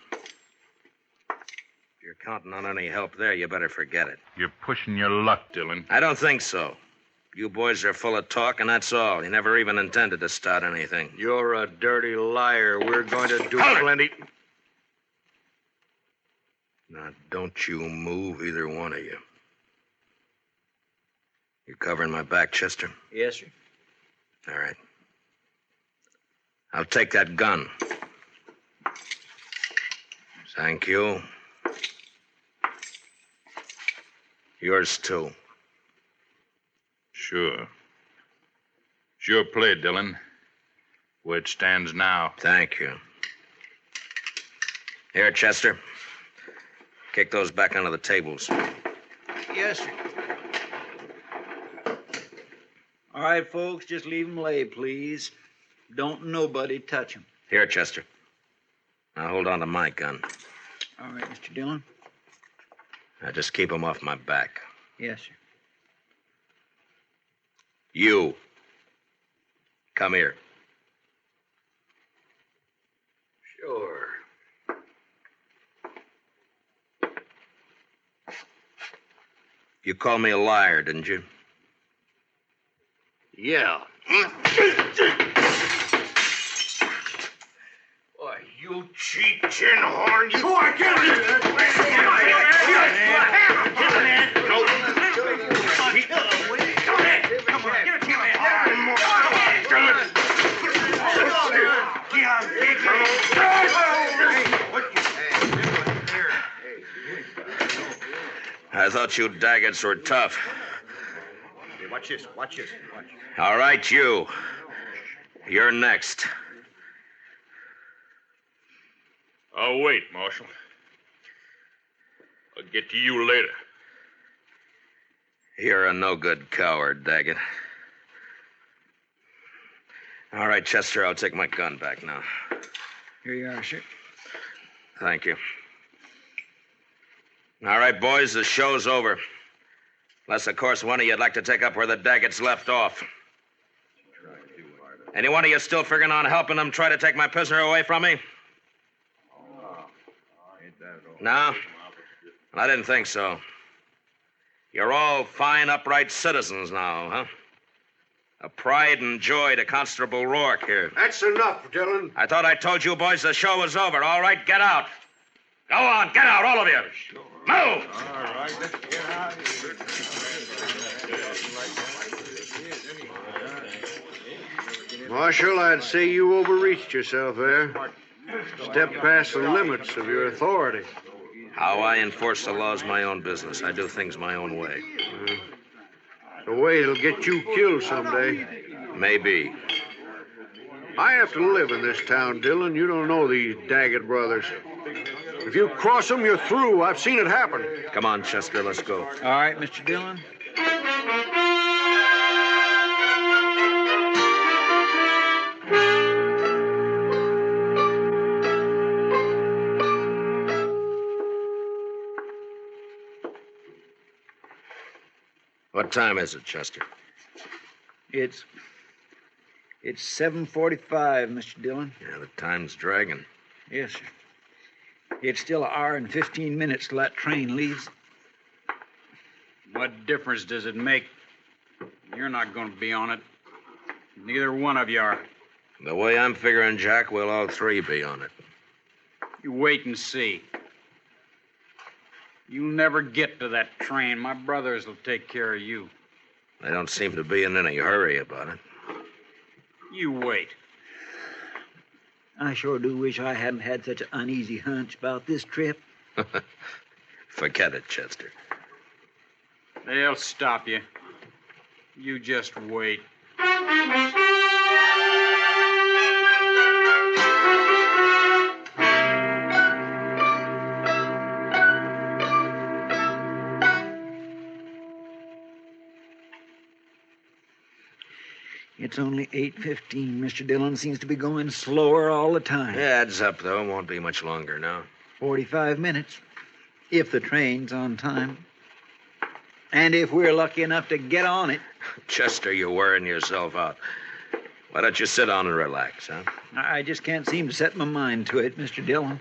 If you're counting on any help there, you better forget it. You're pushing your luck, Dillon. I don't think so. You boys are full of talk, and that's all. You never even intended to start anything. You're a dirty liar. We're going to do plenty. Now, don't you move, either one of you. You covering my back, Chester? Yes, sir. All right. I'll take that gun. Thank you. Yours, too. Sure. Sure play, Dillon. Where it stands now. Thank you. Here, Chester. Kick those back onto the tables. Yes, sir. All right, folks, just leave them lay, please. Don't nobody touch them. Here, Chester. Now hold on to my gun. All right, Mr. Dillon. Now just keep them off my back. Yes, sir. You. Come here. Sure. You called me a liar, didn't you? Yeah. Why, you cheap tin horn, you... Oh, I can't do that. I thought you Daggetts were tough. Hey, watch this. Watch. All right, you. You're next. I'll wait, Marshal. I'll get to you later. You're a no-good coward, Daggett. All right, Chester, I'll take my gun back now. Here you are, sir. Thank you. All right, boys, the show's over. Unless, of course, one of you'd like to take up where the Daggetts left off. Any one of you still figuring on helping them try to take my prisoner away from me? No, I didn't think so. You're all fine, upright citizens now, huh? A pride and joy to Constable Rourke here. That's enough, Dillon. I thought I told you boys the show was over. All right, get out. Go on, get out, all of you. Move! All right, let's get out of here. Marshal, I'd say you overreached yourself there. Stepped past the limits of your authority. How I enforce the law's my own business. I do things my own way. The way it'll get you killed someday. Maybe. I have to live in this town, Dillon. You don't know these Daggett brothers. If you cross them, you're through. I've seen it happen. Come on, Chester, let's go. All right, Mr. Dillon. What time is it, Chester? It's 7:45, Mr. Dillon. Yeah, the time's dragging. Yes, sir. It's still an hour and 15 minutes till that train leaves. What difference does it make? You're not going to be on it. Neither one of you are. The way I'm figuring, Jack, we'll all three be on it. You wait and see. You'll never get to that train. My brothers will take care of you. They don't seem to be in any hurry about it. You wait. I sure do wish I hadn't had such an uneasy hunch about this trip. Forget it, Chester. They'll stop you. You just wait. It's only 8:15. Mr. Dillon seems to be going slower all the time. Yeah, heads up, though. It won't be much longer now. 45 minutes, if the train's on time. And if we're lucky enough to get on it. Chester, you're wearing yourself out. Why don't you sit down and relax, huh? I just can't seem to set my mind to it, Mr. Dillon.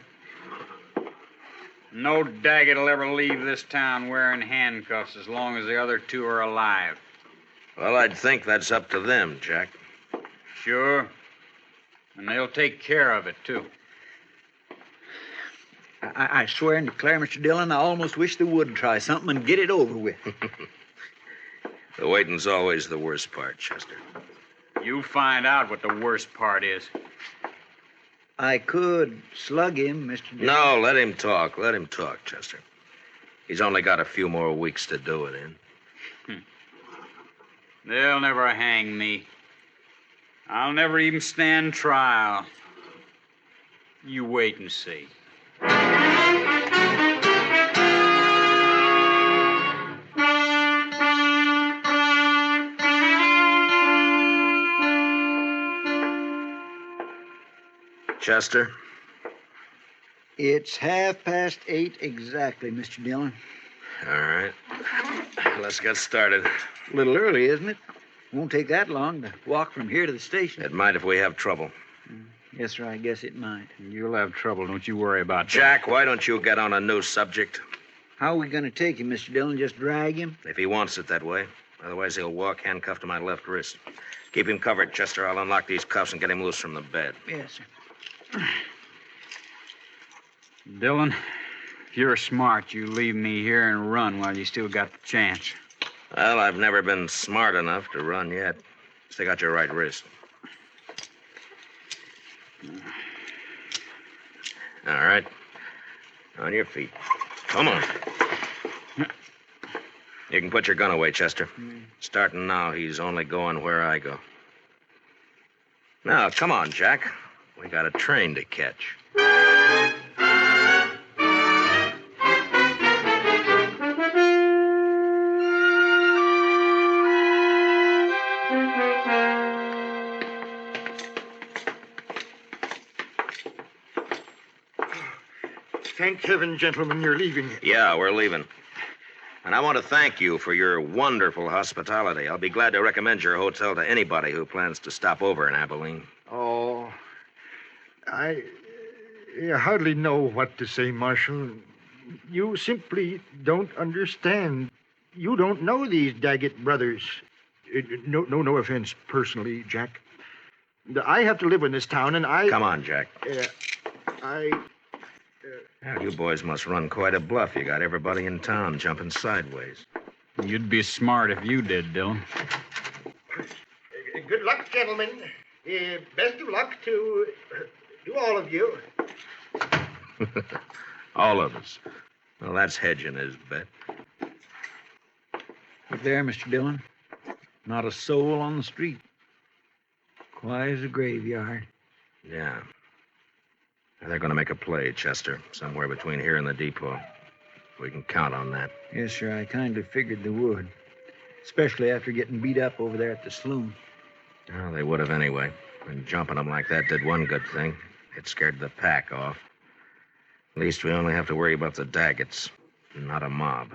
No Daggett will ever leave this town wearing handcuffs as long as the other two are alive. Well, I'd think that's up to them, Jack. Sure. And they'll take care of it, too. I swear and declare, Mr. Dillon, I almost wish they would try something and get it over with. The waiting's always the worst part, Chester. You find out what the worst part is. I could slug him, Mr. Dillon. No, let him talk. Let him talk, Chester. He's only got a few more weeks to do it in. They'll never hang me. I'll never even stand trial. You wait and see. Chester? It's 8:30 exactly, Mr. Dillon. All right. Let's get started. A little early, isn't it? Won't take that long to walk from here to the station. It might if we have trouble. Yes, sir, I guess it might. You'll have trouble, don't you worry about that. Jack, why don't you get on a new subject? How are we going to take him, Mr. Dillon? Just drag him? If he wants it that way. Otherwise, he'll walk handcuffed to my left wrist. Keep him covered, Chester. I'll unlock these cuffs and get him loose from the bed. Yes, sir. Dillon, if you're smart, you leave me here and run while you still got the chance. Well, I've never been smart enough to run yet. Stick out your right wrist. All right. On your feet. Come on. You can put your gun away, Chester. Starting now, he's only going where I go. Now, come on, Jack. We got a train to catch. Thank heaven, gentlemen, you're leaving. Yeah, we're leaving. And I want to thank you for your wonderful hospitality. I'll be glad to recommend your hotel to anybody who plans to stop over in Abilene. Oh, I hardly know what to say, Marshal. You simply don't understand. You don't know these Daggett brothers. No offense personally, Jack. I have to live in this town, and I... Come on, Jack. Well, you boys must run quite a bluff. You got everybody in town jumping sideways. You'd be smart if you did, Dillon. Good luck, gentlemen. Best of luck to all of you. All of us. Well, that's hedging his bet. Look there, Mr. Dillon. Not a soul on the street. Quiet as a graveyard. Yeah. They're going to make a play, Chester, somewhere between here and the depot. We can count on that. Yes, sir, I kind of figured they would. Especially after getting beat up over there at the saloon. Well, they would have anyway. And jumping them like that did one good thing. It scared the pack off. At least we only have to worry about the Daggets, not a mob.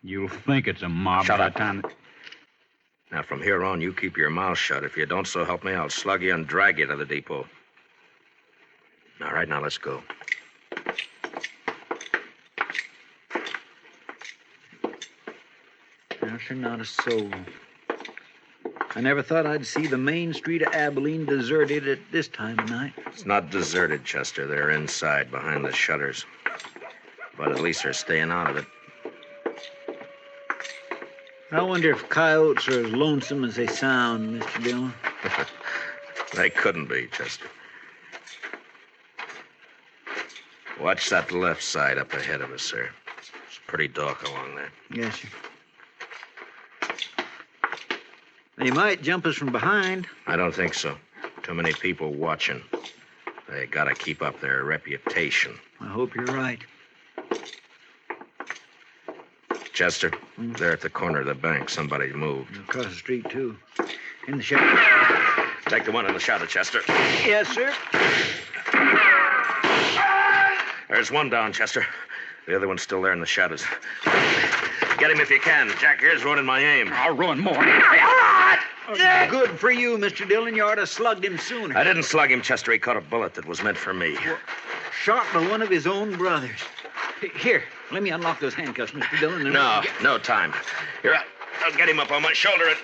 You'll think it's a mob Shut by up. the time... Now, from here on, you keep your mouth shut. If you don't, so help me, I'll slug you and drag you to the depot. All right, now let's go. No, sir, not a soul. I never thought I'd see the main street of Abilene deserted at this time of night. It's not deserted, Chester. They're inside, behind the shutters. But at least they're staying out of it. I wonder if coyotes are as lonesome as they sound, Mr. Dillon. They couldn't be, Chester. Watch that left side up ahead of us, sir. It's pretty dark along there. Yes, sir. They might jump us from behind. I don't think so. Too many people watching. They gotta keep up their reputation. I hope you're right. Chester, they're at the corner of the bank. Somebody moved. Across the street, too. In the shadow. Take the one in the shadow, Chester. Yes, sir. There's one down, Chester. The other one's still there in the shadows. Get him if you can. Jack here's ruining my aim. I'll ruin more. Good for you, Mr. Dillon. You ought to have slugged him sooner. I didn't slug him, Chester. He caught a bullet that was meant for me. Well, shot by one of his own brothers. Here, let me unlock those handcuffs, Mr. Dillon. No time. Here, I'll get him up on my shoulder and...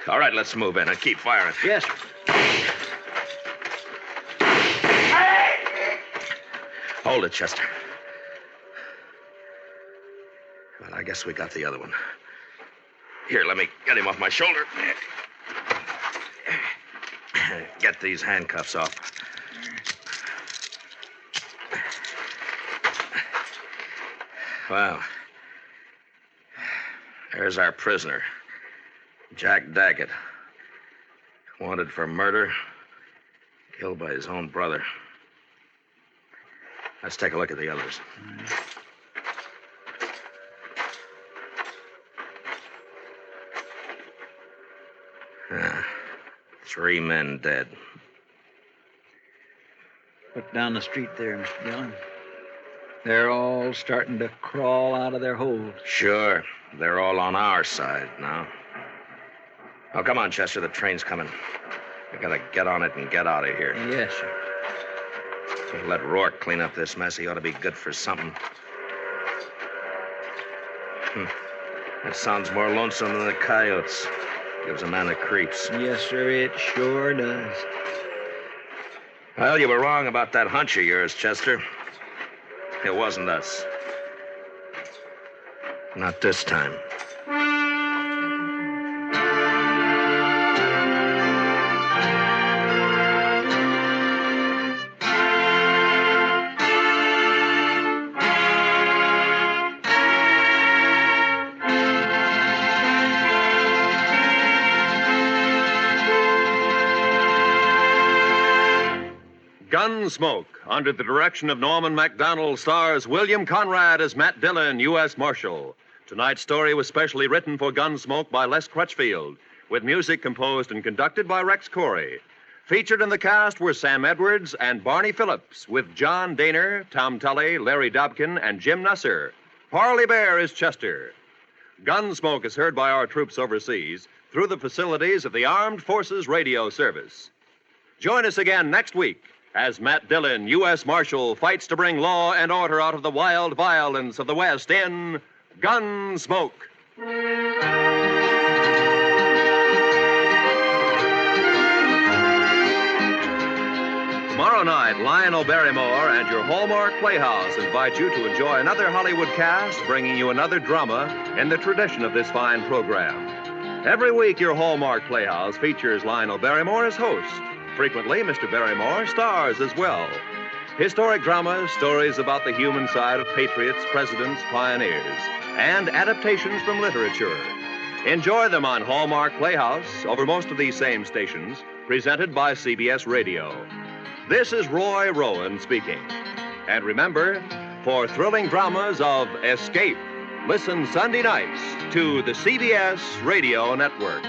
All right, let's move in and keep firing. Yes, sir. Hold it, Chester. Well, I guess we got the other one. Here, let me get him off my shoulder. Get these handcuffs off. Well, there's our prisoner, Jack Daggett. Wanted for murder, killed by his own brother. Let's take a look at the others. Three men dead. Look down the street there, Mr. Dillon. They're all starting to crawl out of their holes. Sure. They're all on our side now. Oh, come on, Chester. The train's coming. We gotta get on it and get out of here. Yes, sir. Let Rourke clean up this mess. He ought to be good for something. That sounds more lonesome than the coyotes. Gives a man the creeps. Yes, sir, it sure does. Well, you were wrong about that hunch of yours, Chester. It wasn't us. Not this time. Gunsmoke, under the direction of Norman Macdonald, stars William Conrad as Matt Dillon, U.S. Marshal. Tonight's story was specially written for Gunsmoke by Les Crutchfield, with music composed and conducted by Rex Corey. Featured in the cast were Sam Edwards and Barney Phillips, with John Daner, Tom Tully, Larry Dobkin, and Jim Nusser. Parley Bear is Chester. Gunsmoke is heard by our troops overseas through the facilities of the Armed Forces Radio Service. Join us again next week as Matt Dillon, U.S. Marshal, fights to bring law and order out of the wild violence of the West in Gunsmoke. Tomorrow night, Lionel Barrymore and your Hallmark Playhouse invite you to enjoy another Hollywood cast bringing you another drama in the tradition of this fine program. Every week, your Hallmark Playhouse features Lionel Barrymore as host. Frequently, Mr. Barrymore stars as well. Historic dramas, stories about the human side of patriots, presidents, pioneers, and adaptations from literature. Enjoy them on Hallmark Playhouse over most of these same stations, presented by CBS Radio. This is Roy Rowan speaking. And remember, for thrilling dramas of escape, listen Sunday nights to the CBS Radio Network.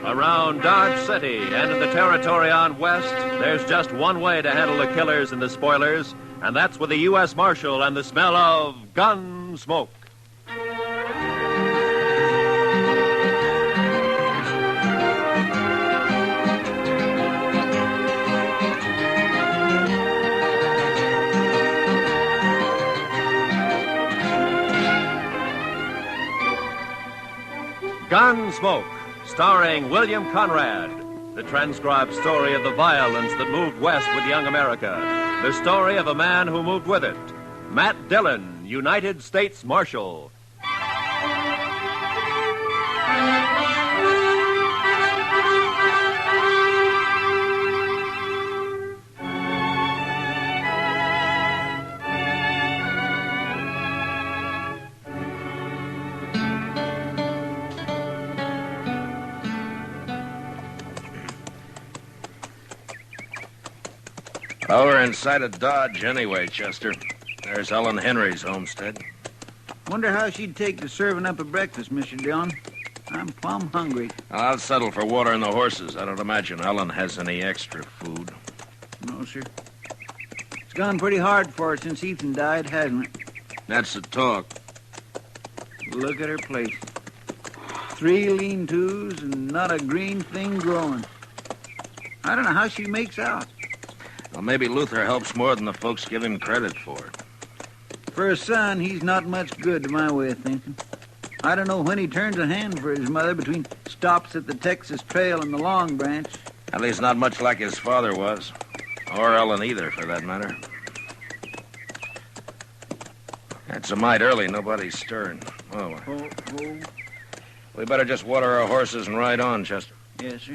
Around Dodge City and in the territory on West, there's just one way to handle the killers and the spoilers, and that's with the U.S. Marshal and the smell of Gunsmoke. Gunsmoke, starring William Conrad, the transcribed story of the violence that moved west with young America, the story of a man who moved with it, Matt Dillon, United States Marshal. Well, we're inside of Dodge anyway, Chester. There's Ellen Henry's homestead. Wonder how she'd take to serving up a breakfast, Mr. Dillon. I'm plumb hungry. I'll settle for water and the horses. I don't imagine Ellen has any extra food. No, sir. It's gone pretty hard for her since Ethan died, hasn't it? That's the talk. Look at her place. 3 lean-tos and not a green thing growing. I don't know how she makes out. Well, maybe Luther helps more than the folks give him credit for. For a son, he's not much good to my way of thinking. I don't know when he turns a hand for his mother between stops at the Texas Trail and the Long Branch. At least not much like his father was. Or Ellen either, for that matter. It's a mite early. Nobody's stirring. Oh. We better just water our horses and ride on, Chester. Yes, sir.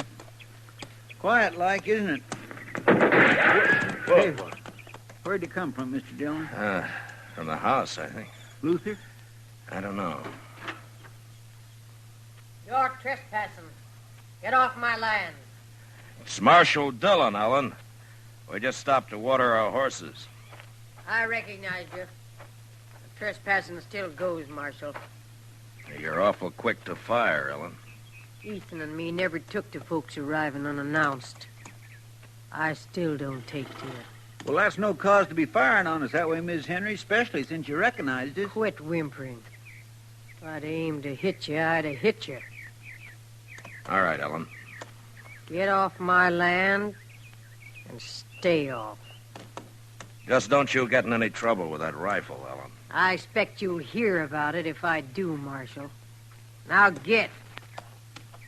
Quiet-like, isn't it? Hey, where'd you come from, Mr. Dillon? From the house, I think. Luther? I don't know. You're trespassing. Get off my land. It's Marshal Dillon, Ellen. We just stopped to water our horses. I recognize you. The trespassing still goes, Marshal. You're awful quick to fire, Ellen. Ethan and me never took to folks arriving unannounced. I still don't take to it. Well, that's no cause to be firing on us that way, Miss Henry, especially since you recognized us. Quit whimpering. If I'd aimed to hit you, I'd have hit you. All right, Ellen. Get off my land and stay off. Just don't you get in any trouble with that rifle, Ellen. I expect you'll hear about it if I do, Marshal. Now get.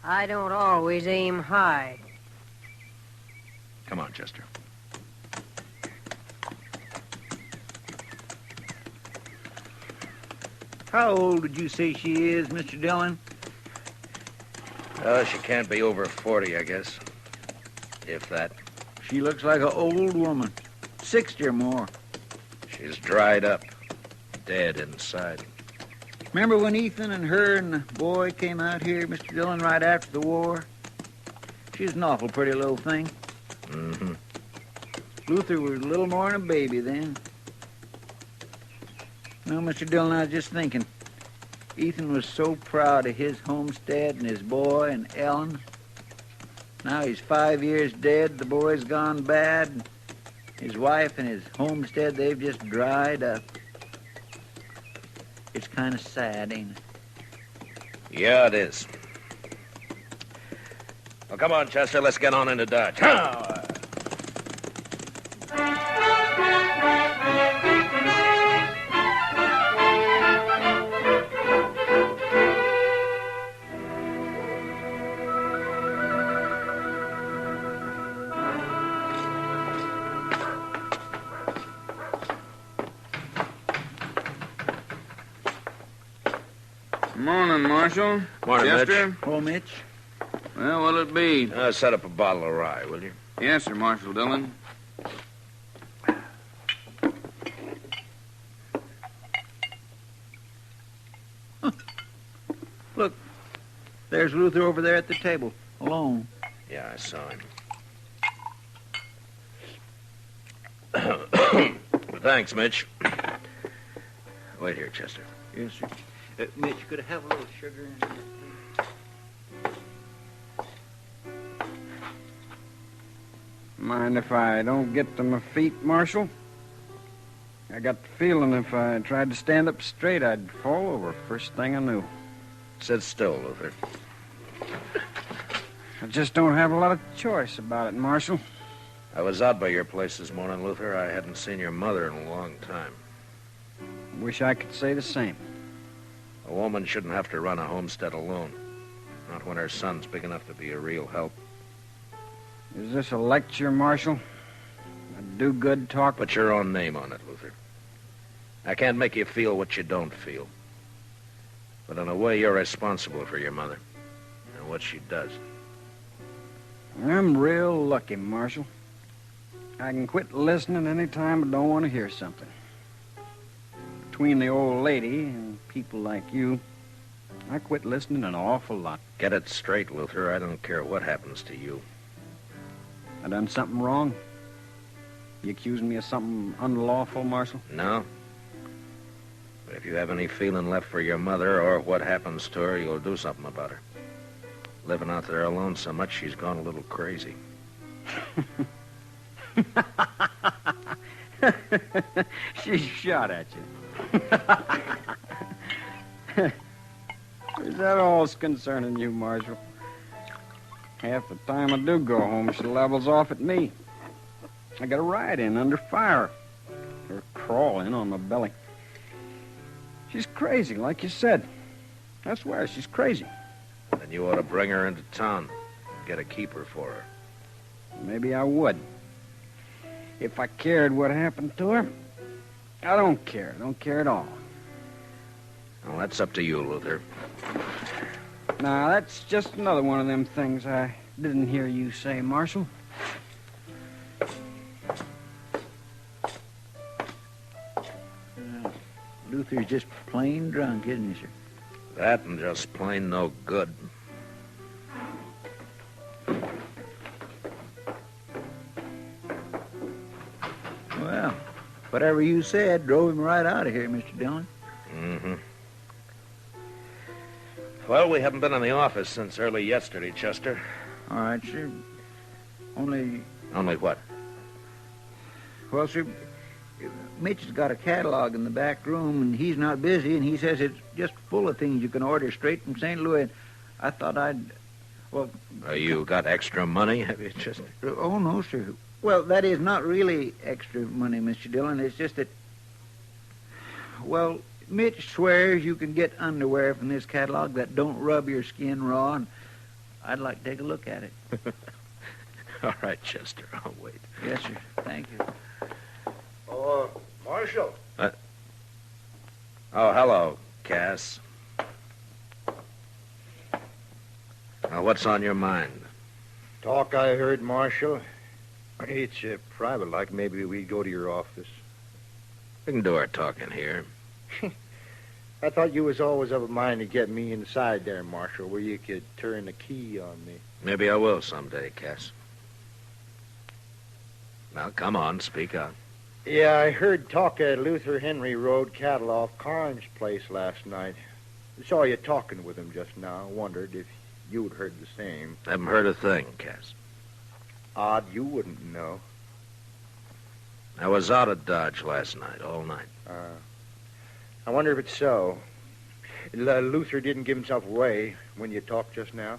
I don't always aim high. Come on, Chester. How old did you say she is, Mr. Dillon? Well, she can't be over 40, I guess. If that. She looks like an old woman. 60 or more. She's dried up. Dead inside. Remember when Ethan and her and the boy came out here, Mr. Dillon, right after the war? She was an awful pretty little thing. Mm-hmm. Luther was a little more than a baby then. No, Mr. Dillon, I was just thinking. Ethan was so proud of his homestead and his boy and Ellen. Now he's 5 years dead. The boy's gone bad. His wife and his homestead, they've just dried up. It's kind of sad, ain't it? Yeah, it is. Well, come on, Chester. Let's get on into Dodge. Morning, Marshal. Morning, Chester. Mitch. Oh, Mitch. Well, what'll it be? Set up a bottle of rye, will you? Yes, sir, Marshal Dillon. Look, there's Luther over there at the table, alone. Yeah, I saw him. Thanks, Mitch. Wait here, Chester. Yes, sir. Mitch, could I have a little sugar in here, please? Mind if I don't get to my feet, Marshal? I got the feeling if I tried to stand up straight, I'd fall over first thing I knew. Sit still, Luther. I just don't have a lot of choice about it, Marshal. I was out by your place this morning, Luther. I hadn't seen your mother in a long time. Wish I could say the same. A woman shouldn't have to run a homestead alone. Not when her son's big enough to be a real help. Is this a lecture, Marshal? A do-good talk? Put your own name on it, Luther. I can't make you feel what you don't feel. But in a way, you're responsible for your mother and what she does. I'm real lucky, Marshal. I can quit listening any time I don't want to hear something. Between the old lady and people like you, I quit listening an awful lot. Get it straight, Luther. I don't care what happens to you. I done something wrong? You accusing me of something unlawful, Marshal? No. But if you have any feeling left for your mother or what happens to her, you'll do something about her. Living out there alone so much, she's gone a little crazy. She shot at you. Is that all's concerning you, Marshal? Half the time I do go home, she levels off at me. I got a ride in under fire. Or crawl in on my belly. She's crazy, like you said. I swear, she's crazy. Then you ought to bring her into town. Get a keeper for her. Maybe I would. If I cared what happened to her. I don't care. I don't care at all. Well, that's up to you, Luther. Now, that's just another one of them things I didn't hear you say, Marshal. Luther's just plain drunk, isn't he, sir? That and just plain no good. Well, whatever you said drove him right out of here, Mr. Dillon. Mm-hmm. Well, we haven't been in the office since early yesterday, Chester. All right, sir. Only what? Well, sir, Mitch has got a catalog in the back room, and he's not busy, and he says it's just full of things you can order straight from St. Louis. I thought well... You got extra money, have you, Chester? Oh, no, sir. Well, that is not really extra money, Mr. Dillon. It's just that... Well, Mitch swears you can get underwear from this catalog that don't rub your skin raw, and I'd like to take a look at it. All right, Chester, I'll wait. Yes, sir. Thank you. Oh, Marshal. Oh, hello, Cass. Now, what's on your mind? Talk I heard, Marshal. It's private, like maybe we go to your office. We can do our talking here. I thought you was always of a mind to get me inside there, Marshal, where you could turn the key on me. Maybe I will someday, Cass. Now, come on, speak out. Yeah, I heard talk at Luther Henry rode cattle off Carnes' place last night. Saw you talking with him just now. Wondered if you'd heard the same. Haven't heard a thing, Cass. Odd you wouldn't know. I was out of Dodge last night, all night. I wonder if it's so. Luther didn't give himself away when you talked just now.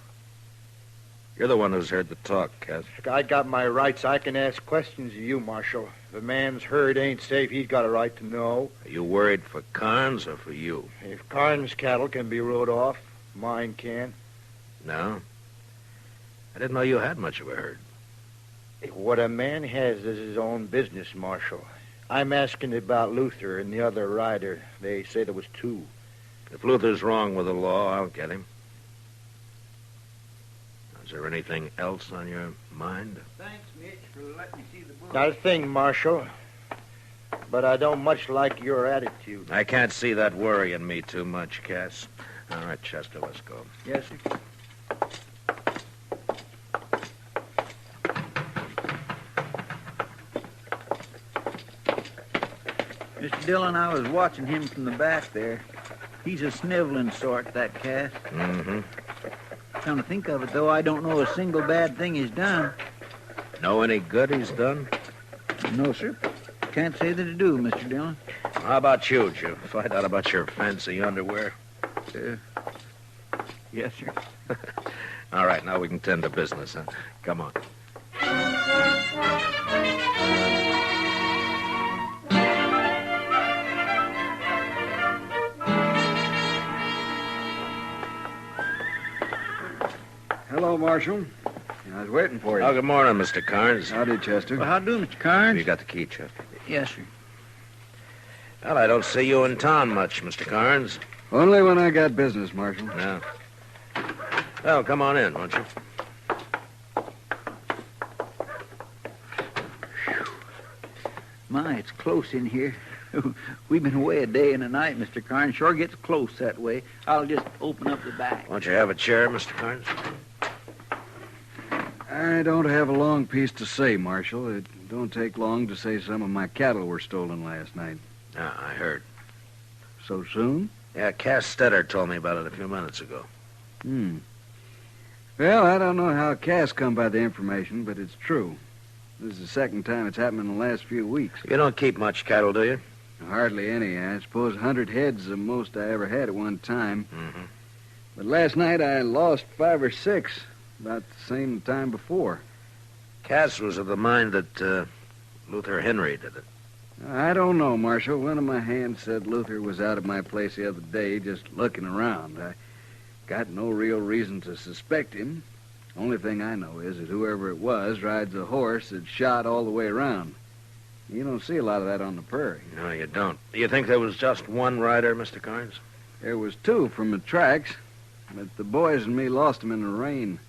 You're the one who's heard the talk, Cass. I got my rights. I can ask questions of you, Marshal. If a man's herd ain't safe, he's got a right to know. Are you worried for Carnes or for you? If Carnes' cattle can be rode off, mine can. No? I didn't know you had much of a herd. What a man has is his own business, Marshal. I'm asking about Luther and the other rider. They say there was two. If Luther's wrong with the law, I'll get him. Is there anything else on your mind? Thanks, Mitch, for letting me see the book. Not a thing, Marshal. But I don't much like your attitude. I can't see that worrying me too much, Cass. All right, Chester, let's go. Yes, sir. Mr. Dillon, I was watching him from the back there. He's a sniveling sort, that Cass. Mm-hmm. Come to think of it, though, I don't know a single bad thing he's done. Know any good he's done? No, sir. Can't say that I do, Mr. Dillon. How about you? Did you find out about your fancy underwear? Yes, sir. All right, now we can tend to business, huh? Come on. Hello, Marshal. I was waiting for you. Oh, good morning, Mr. Carnes. Howdy, Chester. Well, how do, Mr. Carnes? You got the key, Chester? Yes, sir. Well, I don't see you in town much, Mr. Carnes. Only when I got business, Marshal. Yeah. Well, come on in, won't you? My, it's close in here. We've been away a day and a night, Mr. Carnes. Sure gets close that way. I'll just open up the back. Won't you have a chair, Mr. Carnes? I don't have a long piece to say, Marshal. It don't take long to say some of my cattle were stolen last night. Yeah, I heard. So soon? Yeah, Cass Stetter told me about it a few minutes ago. Well, I don't know how Cass come by the information, but it's true. This is the second time it's happened in the last few weeks. You don't keep much cattle, do you? Hardly any. I suppose 100 head's the most I ever had at one time. Mm-hmm. But last night I lost 5 or 6, about the same time before. Cass was of the mind that Luther Henry did it. I don't know, Marshal. One of my hands said Luther was out at my place the other day just looking around. I got no real reason to suspect him. Only thing I know is that whoever it was rides a horse that's shot all the way around. You don't see a lot of that on the prairie. No, you don't. Do you think there was just one rider, Mr. Carnes? There was 2 from the tracks, but the boys and me lost them in the rain.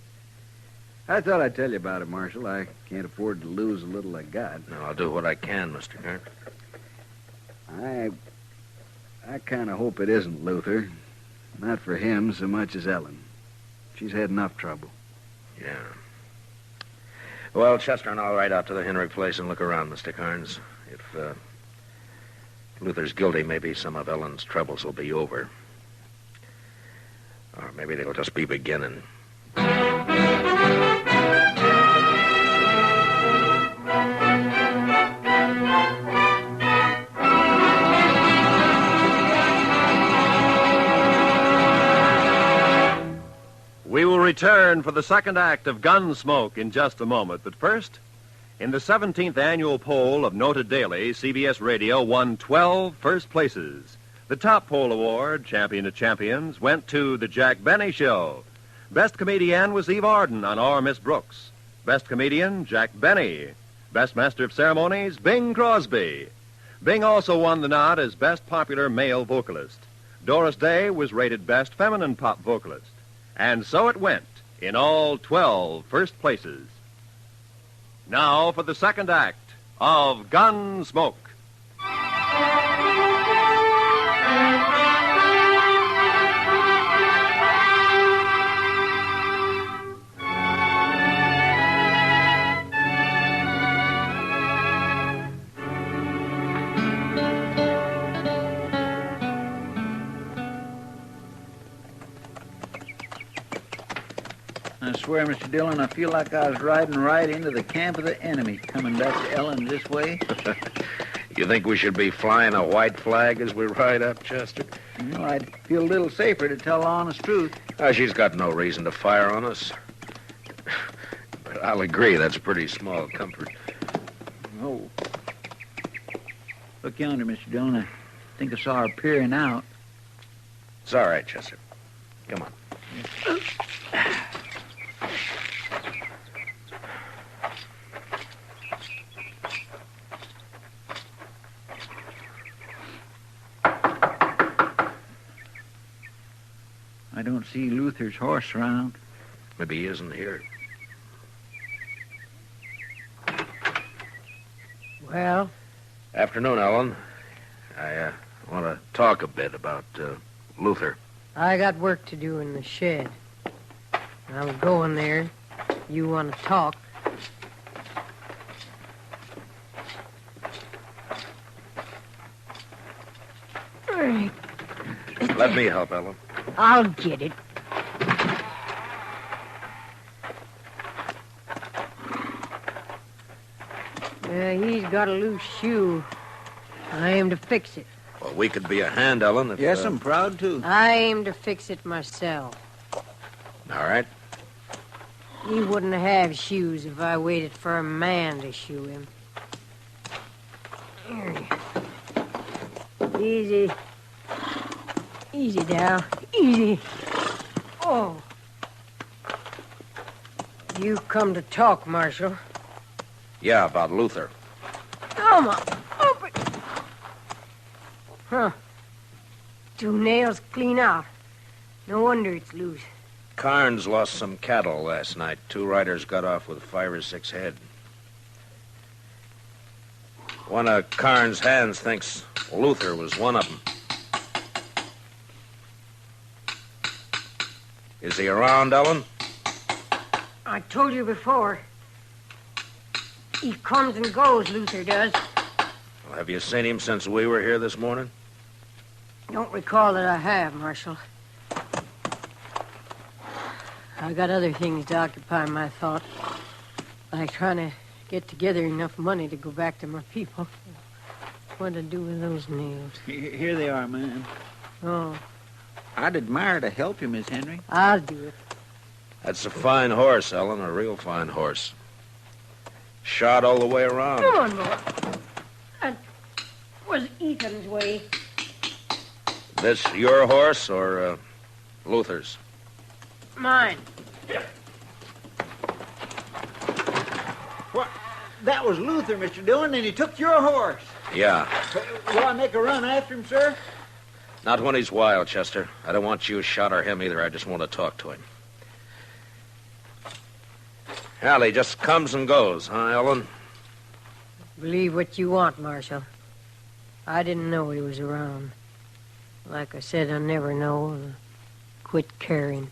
I thought I'd tell you about it, Marshal. I can't afford to lose a little I got. No, I'll do what I can, Mr. Carnes. I kind of hope it isn't Luther. Not for him so much as Ellen. She's had enough trouble. Yeah. Well, Chester and I'll ride out to the Henry place and look around, Mr. Carnes. If Luther's guilty, maybe some of Ellen's troubles will be over. Or maybe they'll just be beginning. We will return for the second act of Gunsmoke in just a moment. But first, in the 17th annual poll of Noted Daily, CBS Radio won 12 first places. The top poll award, Champion of Champions, went to The Jack Benny Show. Best comedian was Eve Arden on Our Miss Brooks. Best comedian, Jack Benny. Best Master of Ceremonies, Bing Crosby. Bing also won the nod as Best Popular Male Vocalist. Doris Day was rated Best Feminine Pop Vocalist. And so it went. in all 12 first places. Now for the second act of Gunsmoke. I swear, Mr. Dillon, I feel like I was riding right into the camp of the enemy, coming back to Ellen this way. You think we should be flying a white flag as we ride up, Chester? No, I'd feel a little safer to tell the honest truth. She's got no reason to fire on us. But I'll agree, that's a pretty small comfort. Oh. Look yonder, Mr. Dillon. I think I saw her peering out. It's all right, Chester. Come on. I don't see Luther's horse around. Maybe he isn't here. Well? Afternoon, Ellen. I want to talk a bit about Luther. I got work to do in the shed. I'm going there. You want to talk? Let me help, Ellen. I'll get it. He's got a loose shoe. I aim to fix it. Well, we could be a hand, Ellen. If, Yes, I'm proud to. I aim to fix it myself. All right. He wouldn't have shoes if I waited for a man to shoe him. Easy. Easy now. Easy. Oh. You come to talk, Marshal. Yeah, about Luther. Come on. Open. Huh. 2 nails clean out. No wonder it's loose. Carnes lost some cattle last night. 2 riders got off with 5 or 6 head. One of Carnes' hands thinks Luther was one of them. Is he around, Ellen? I told you before. He comes and goes, Luther does. Well, have you seen him since we were here this morning? Don't recall that I have, Marshal. I got other things to occupy my thought, like trying to get together enough money to go back to my people. What to do with those nails? Here they are, ma'am. Oh. I'd admire to help you, Miss Henry. I'll do it. That's a fine horse, Ellen, a real fine horse. Shot all the way around. Come on, boy. That was Ethan's way. This your horse or Luther's? Mine. What? That was Luther, Mr. Dillon, and he took your horse. Yeah. Will I make a run after him, sir? Not when he's wild, Chester. I don't want you shot or him either. I just want to talk to him. Hell, he just comes and goes, huh, Ellen? Believe what you want, Marshal. I didn't know he was around. Like I said, I never know. Quit caring.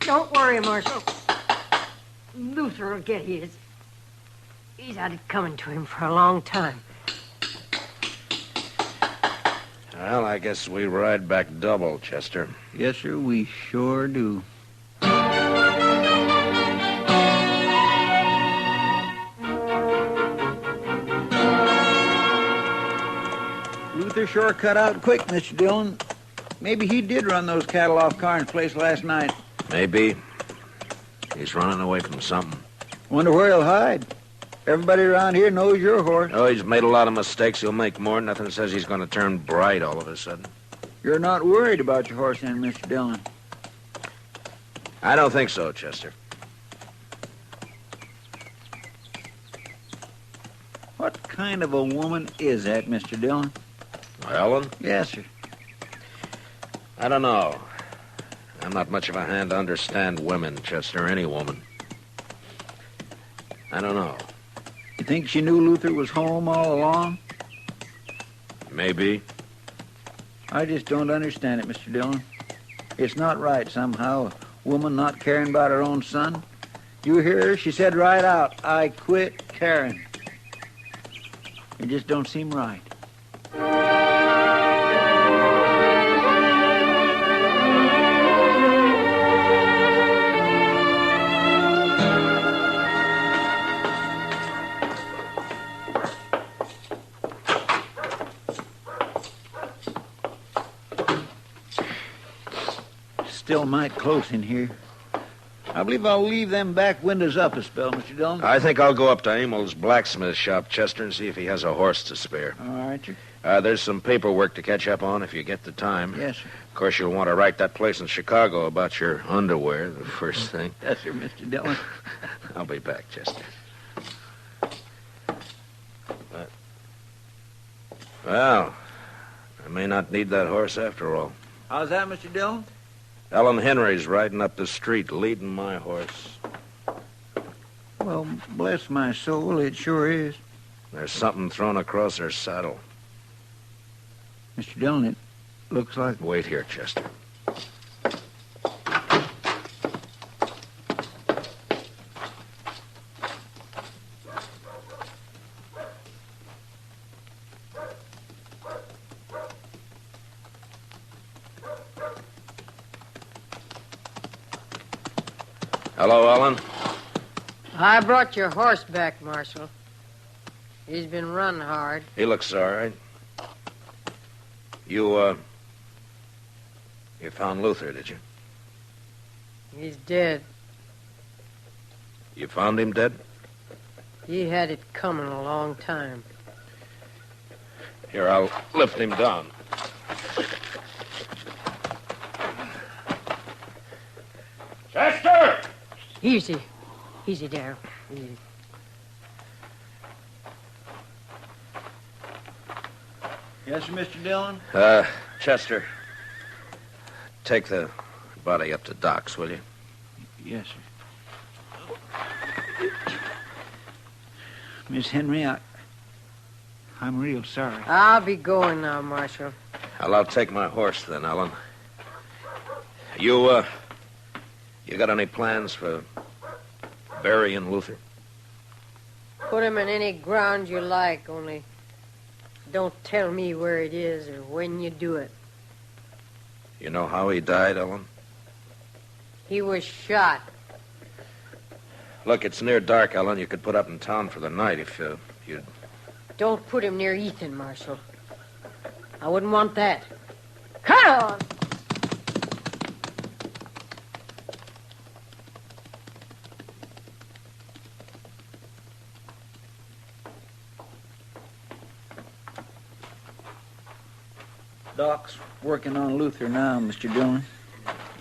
Don't worry, Marshal. Luther will get his. He's had it coming to him for a long time. Well, I guess we ride back double, Chester. Yes, sir, we sure do. Luther sure cut out quick, Mr. Dillon. Maybe he did run those cattle off Carnes' place last night. Maybe. He's running away from something. Wonder where he'll hide. Everybody around here knows your horse. Oh, he's made a lot of mistakes. He'll make more. Nothing says he's going to turn bright all of a sudden. You're not worried about your horse then, Mr. Dillon? I don't think so, Chester. What kind of a woman is that, Mr. Dillon? Ellen? Yes, sir. I don't know. I'm not much of a hand to understand women, Chester, any woman. I don't know. You think she knew Luther was home all along? Maybe. I just don't understand it, Mr. Dillon. It's not right somehow, a woman not caring about her own son. You hear her? She said right out, I quit caring. It just don't seem right. Still might close in here. I believe I'll leave them back windows up a spell, Mr. Dillon. I think I'll go up to Emil's blacksmith shop, Chester, and see if he has a horse to spare. All right, sir. There's some paperwork to catch up on if you get the time. Yes, sir. Of course, you'll want to write that place in Chicago about your underwear, the first thing. Yes, sir, Mr. Dillon. I'll be back, Chester. Well, I may not need that horse after all. How's that, Mr. Dillon? Ellen Henry's riding up the street, leading my horse. Well, bless my soul, it sure is. There's something thrown across her saddle. Mr. Dillon, it looks like... Wait here, Chester. Hello, Ellen. I brought your horse back, Marshal. He's been run hard. He looks all right. You found Luther, did you? He's dead. You found him dead? He had it coming a long time. Here, I'll lift him down. Chester! Easy. Easy, Darryl. Easy. Yes, sir, Mr. Dillon? Chester, take the body up to Doc's, will you? Yes, sir. Miss Henry, I'm real sorry. I'll be going now, Marshal. Well, I'll take my horse then, Ellen. You got any plans for burying Luther? Put him in any ground you like, only don't tell me where it is or when you do it. You know how he died, Ellen? He was shot. Look, it's near dark, Ellen. You could put up in town for the night if you'd... Don't put him near Ethan, Marshal. I wouldn't want that. Come on! Doc's working on Luther now, Mr. Dillon.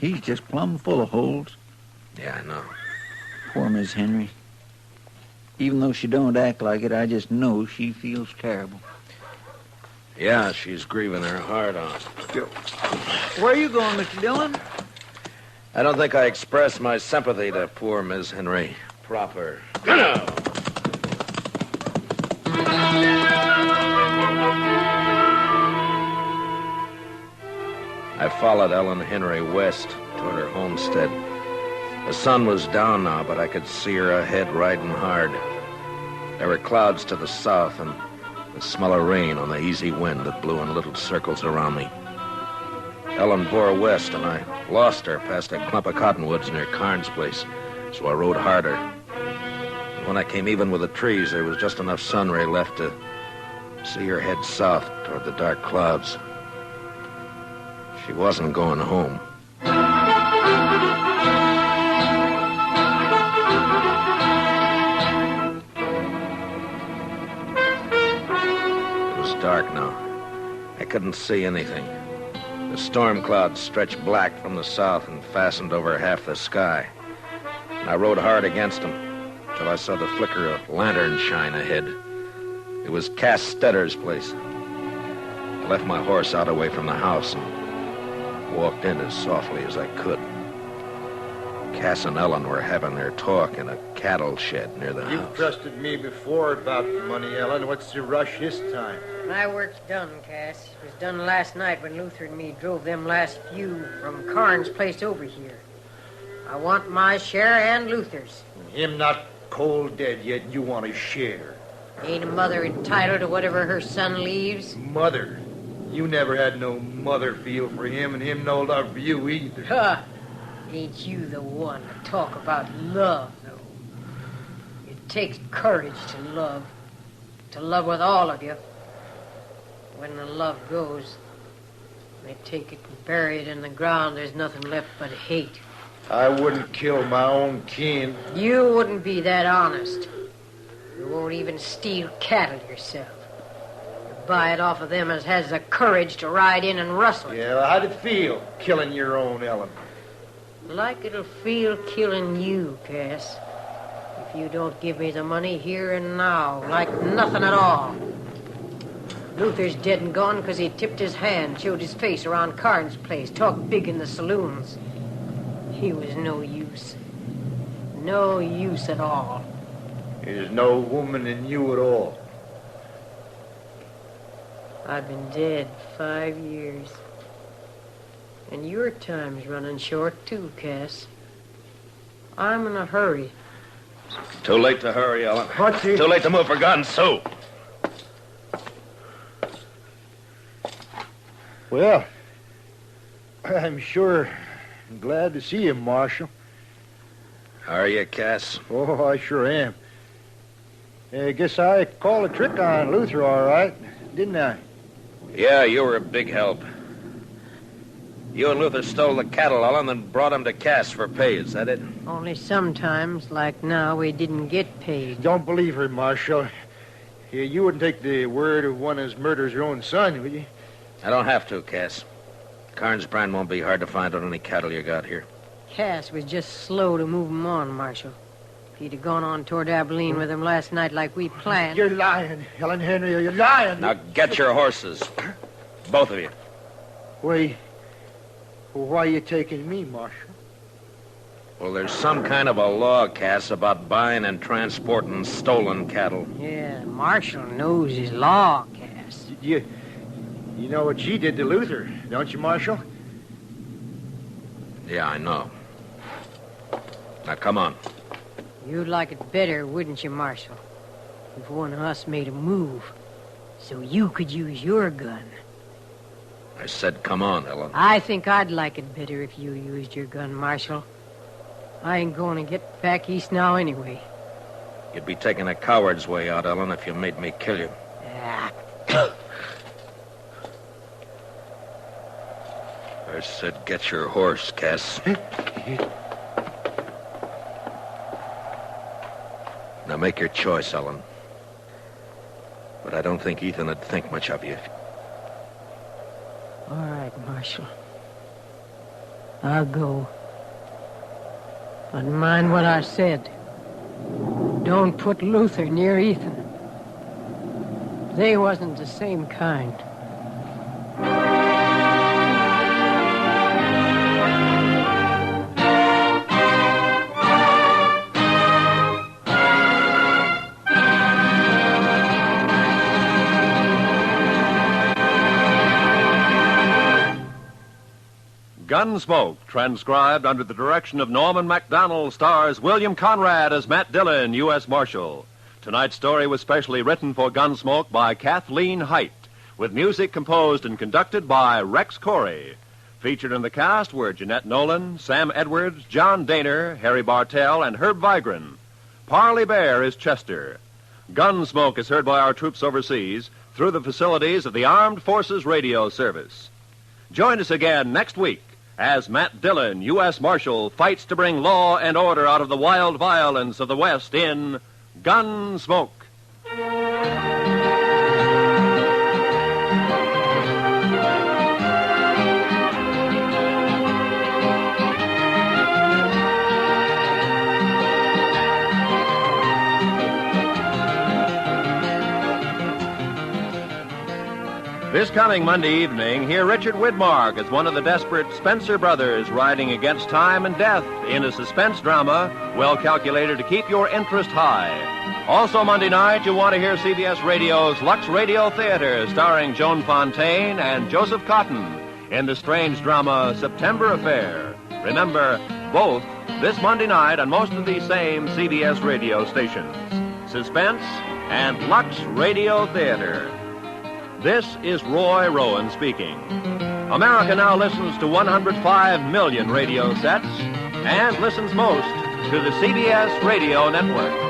He's just plumb full of holes. Yeah, I know. Poor Miss Henry. Even though she don't act like it, I just know she feels terrible. Yeah, she's grieving her heart out. Where are you going, Mr. Dillon? I don't think I expressed my sympathy to poor Miss Henry proper. I followed Ellen Henry west toward her homestead. The sun was down now, but I could see her ahead riding hard. There were clouds to the south and the smell of rain on the easy wind that blew in little circles around me. Ellen bore west, and I lost her past a clump of cottonwoods near Carnes' place, so I rode harder. And when I came even with the trees, there was just enough sun ray left to see her head south toward the dark clouds. She wasn't going home. It was dark now. I couldn't see anything. The storm clouds stretched black from the south and fastened over half the sky. And I rode hard against them till I saw the flicker of lantern shine ahead. It was Cass Steader's place. I left my horse out away from the house and Walked in as softly as I could. Cass and Ellen were having their talk in a cattle shed near the You've house. trusted me before about money, Ellen. What's the rush this time? My work's done, Cass. It was done last night when Luther and me drove them last few from Karn's place over here. I want my share and Luther's. Him not cold dead yet, and you want his share. Ain't a mother entitled to whatever her son leaves? Mother? You never had no mother feel for him, and him no love for you either. Huh. Ain't you the one to talk about love, though? It takes courage to love with all of you. When the love goes, they take it and bury it in the ground. There's nothing left but hate. I wouldn't kill my own kin. You wouldn't be that honest. You won't even steal cattle yourself. You buy it off of them as has the courage to ride in and rustle it. Yeah, well, how'd it feel, killing your own, Ellen? Like it'll feel killing you, Cass. If you don't give me the money here and now, like nothing at all. Luther's dead and gone because he tipped his hand, showed his face around Karn's place, talked big in the saloons. He was no use. No use at all. There's no woman in you at all. I've been dead 5 years. And your time's running short, too, Cass. I'm in a hurry. Too late to hurry, Ellen. What's he? Too late to move for guns, Sue. Well, I'm sure glad to see you, Marshal. Are you, Cass? Oh, I sure am. I guess I called a trick on Luther, all right, didn't I? Yeah, you were a big help. You and Luther stole the cattle, Ellen, and brought them to Cass for pay. Is that it? Only sometimes, like now, we didn't get paid. Don't believe her, Marshal. You wouldn't take the word of one as murders your own son, would you? I don't have to, Cass. Karn's brand won't be hard to find on any cattle you got here. Cass was just slow to move 'em on, Marshal. If he'd have gone on toward Abilene with him last night like we planned... You're lying, Helen Henry. You're lying. Now get your horses. Both of you. Why are you taking me, Marshal? Well, there's some kind of a law, Cass, about buying and transporting stolen cattle. Yeah, the Marshal knows his law, Cass. You know what she did to Luther, don't you, Marshal? Yeah, I know. Now, come on. You'd like it better, wouldn't you, Marshal? If one of us made a move, so you could use your gun. I said, come on, Ellen. I think I'd like it better if you used your gun, Marshal. I ain't going to get back east now anyway. You'd be taking a coward's way out, Ellen, if you made me kill you. I said, get your horse, Cass. Now make your choice, Ellen. But I don't think Ethan would think much of you. All right, Marshal. I'll go. But mind what I said. Don't put Luther near Ethan. They wasn't the same kind. Gunsmoke, transcribed under the direction of Norman MacDonald, stars William Conrad as Matt Dillon, U.S. Marshal. Tonight's story was specially written for Gunsmoke by Kathleen Height, with music composed and conducted by Rex Corey. Featured in the cast were Jeanette Nolan, Sam Edwards, John Daner, Harry Bartell, and Herb Vigran. Parley Bear is Chester. Gunsmoke is heard by our troops overseas through the facilities of the Armed Forces Radio Service. Join us again next week as Matt Dillon, U.S. Marshal, fights to bring law and order out of the wild violence of the West in Gunsmoke. This coming Monday evening, hear Richard Widmark as one of the desperate Spencer brothers riding against time and death in a suspense drama well calculated to keep your interest high. Also Monday night, you'll want to hear CBS Radio's Lux Radio Theater starring Joan Fontaine and Joseph Cotton in the strange drama September Affair. Remember, both this Monday night on most of these same CBS radio stations. Suspense and Lux Radio Theater. This is Roy Rowan speaking. America now listens to 105 million radio sets and listens most to the CBS Radio Network.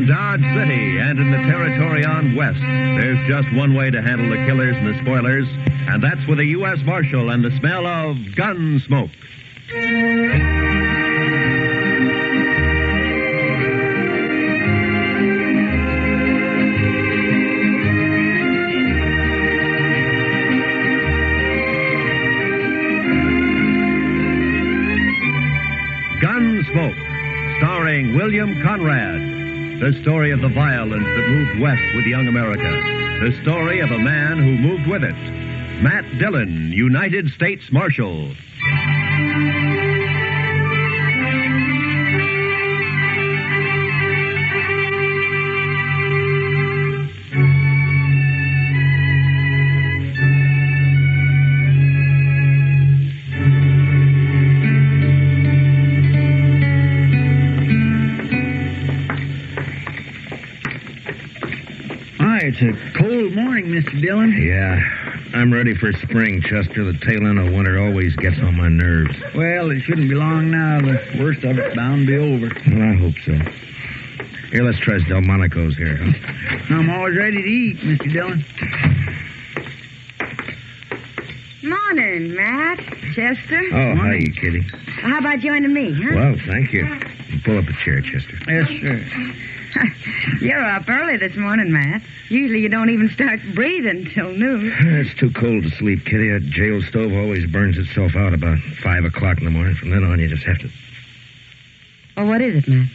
Dodge City and in the territory on West, there's just one way to handle the killers and the spoilers, and that's with a U.S. Marshal and the smell of Gunsmoke. Gunsmoke, starring William Conrad. The story of the violence that moved west with young America. The story of a man who moved with it. Matt Dillon, United States Marshal. It's a cold morning, Mr. Dillon. Yeah, I'm ready for spring, Chester. The tail end of winter always gets on my nerves. Well, it shouldn't be long now. The worst of it's bound to be over. Well, I hope so. Here, let's try Delmonico's here, huh? I'm always ready to eat, Mr. Dillon. Morning, Matt. Chester. Oh, hi, Kitty. How about joining me, huh? Well, thank you. Pull up a chair, Chester. Yes, sir. You're up early this morning, Matt. Usually you don't even start breathing till noon. It's too cold to sleep, Kitty. That jail stove always burns itself out about 5 o'clock in the morning. From then on, you just have to... Well, what is it, Matt?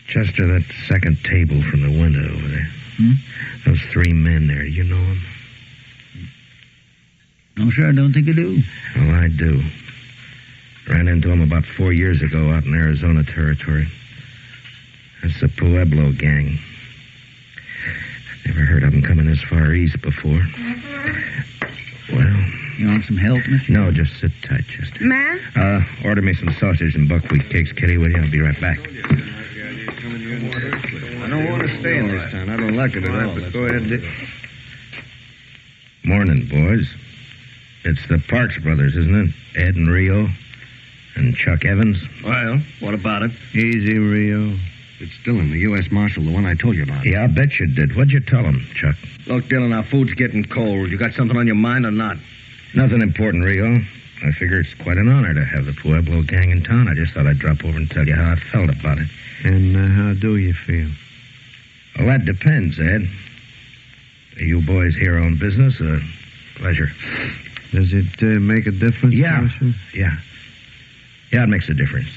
Chester, that second table from the window over there. Those three men there, you know them? No, sir, I don't think I do. Well, I do. Ran into them about 4 years ago out in Arizona territory. That's the Pueblo gang. Never heard of them coming this far east before. Well... You want some help, Mr.? No, just sit tight, Chester. Matt? Order me some sausage and buckwheat cakes, Kitty, will you? I'll be right back. I don't want to stay in this town. I don't like it at all, but go ahead. Morning, boys. It's the Parks brothers, isn't it? Ed and Rio and Chuck Evans. Well, what about it? Easy, Rio. It's Dillon, the U.S. Marshal, the one I told you about. Yeah, I bet you did. What'd you tell him, Chuck? Look, Dillon, our food's getting cold. You got something on your mind or not? Nothing important, Rio. I figure it's quite an honor to have the Pueblo gang in town. I just thought I'd drop over and tell you how I felt about it. And how do you feel? Well, that depends, Ed. Are you boys here on business or pleasure? Does it make a difference? Yeah. Yeah, it makes a difference.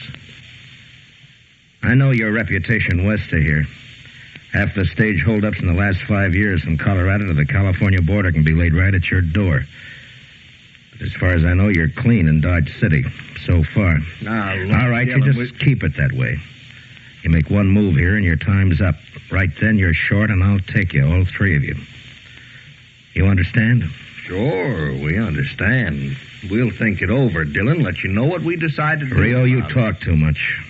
I know your reputation west of here. Half the stage holdups in the last 5 years from Colorado to the California border can be laid right at your door. But as far as I know, you're clean in Dodge City so far. All right, you just keep it that way. You make one move here and your time's up. Right then, you're short and I'll take you, all three of you. You understand? Sure, we understand. We'll think it over, Dillon. Let you know what we decided to do. Rio, you talk too much.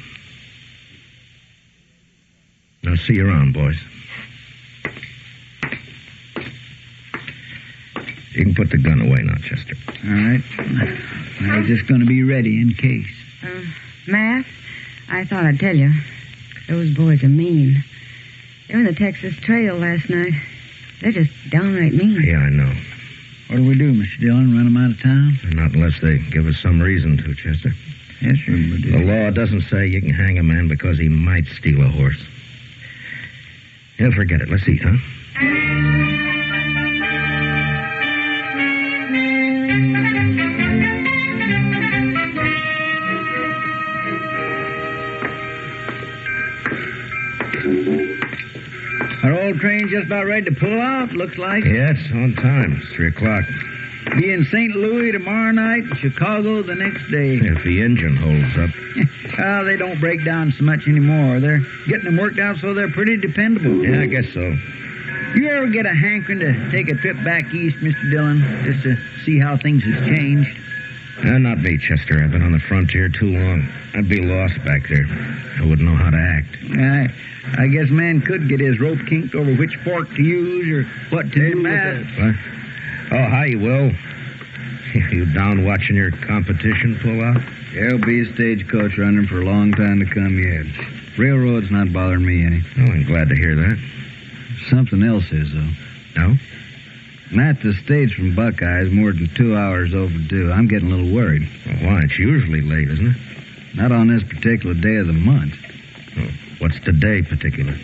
Now, see you around, boys. You can put the gun away now, Chester. All right. I was just going to be ready in case. Matt, I thought I'd tell you. Those boys are mean. They were in the Texas Trail last night. They're just downright mean. Yeah, I know. What do we do, Mr. Dillon? Run them out of town? Not unless they give us some reason to, Chester. Yes, sir, we do. The law doesn't say you can hang a man because he might steal a horse. Yeah, forget it. Let's eat, huh? Our old train just about ready to pull out, looks like. Yeah, it's on time. It's 3 o'clock. Be in St. Louis tomorrow night, Chicago the next day. If the engine holds up. Well, they don't break down so much anymore. They're getting them worked out so they're pretty dependable. Yeah, I guess so. You ever get a hankering to take a trip back east, Mr. Dillon, just to see how things has changed? Not me, Chester. I've been on the frontier too long. I'd be lost back there. I wouldn't know how to act. I guess man could get his rope kinked over which fork to use or what to do. Matt. What? Oh, hi, Will. You down watching your competition pull out? There'll be a stagecoach running for a long time to come yet. Railroad's not bothering me any. Oh, I'm glad to hear that. Something else is, though. No? Matt, the stage from Buckeye's more than 2 hours overdue. I'm getting a little worried. Well, why? It's usually late, isn't it? Not on this particular day of the month. Oh, what's the day particular?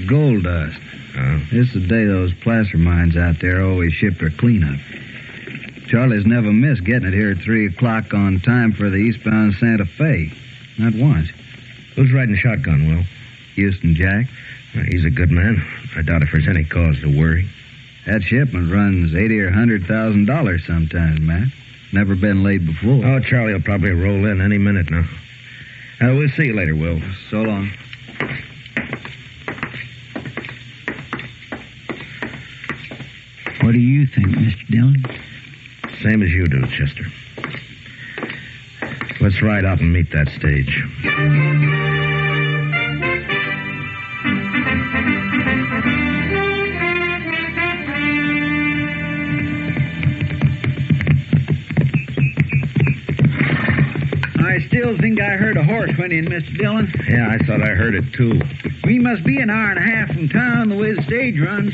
Gold dust. Oh. It's the day those placer mines out there always ship their cleanup. Charlie's never missed getting it here at 3 o'clock on time for the eastbound Santa Fe. Not once. Who's riding shotgun, Will? Houston Jack. He's a good man. I doubt if there's any cause to worry. That shipment runs $80,000 or $100,000 sometimes, Matt. Never been laid before. Oh, Charlie will probably roll in any minute now. We'll see you later, Will. So long. What do you think, Mr. Dillon? Same as you do, Chester. Let's ride out and meet that stage. I still think I heard a horse went in, Mr. Dillon. Yeah, I thought I heard it, too. We must be an hour and a half from town the way the stage runs.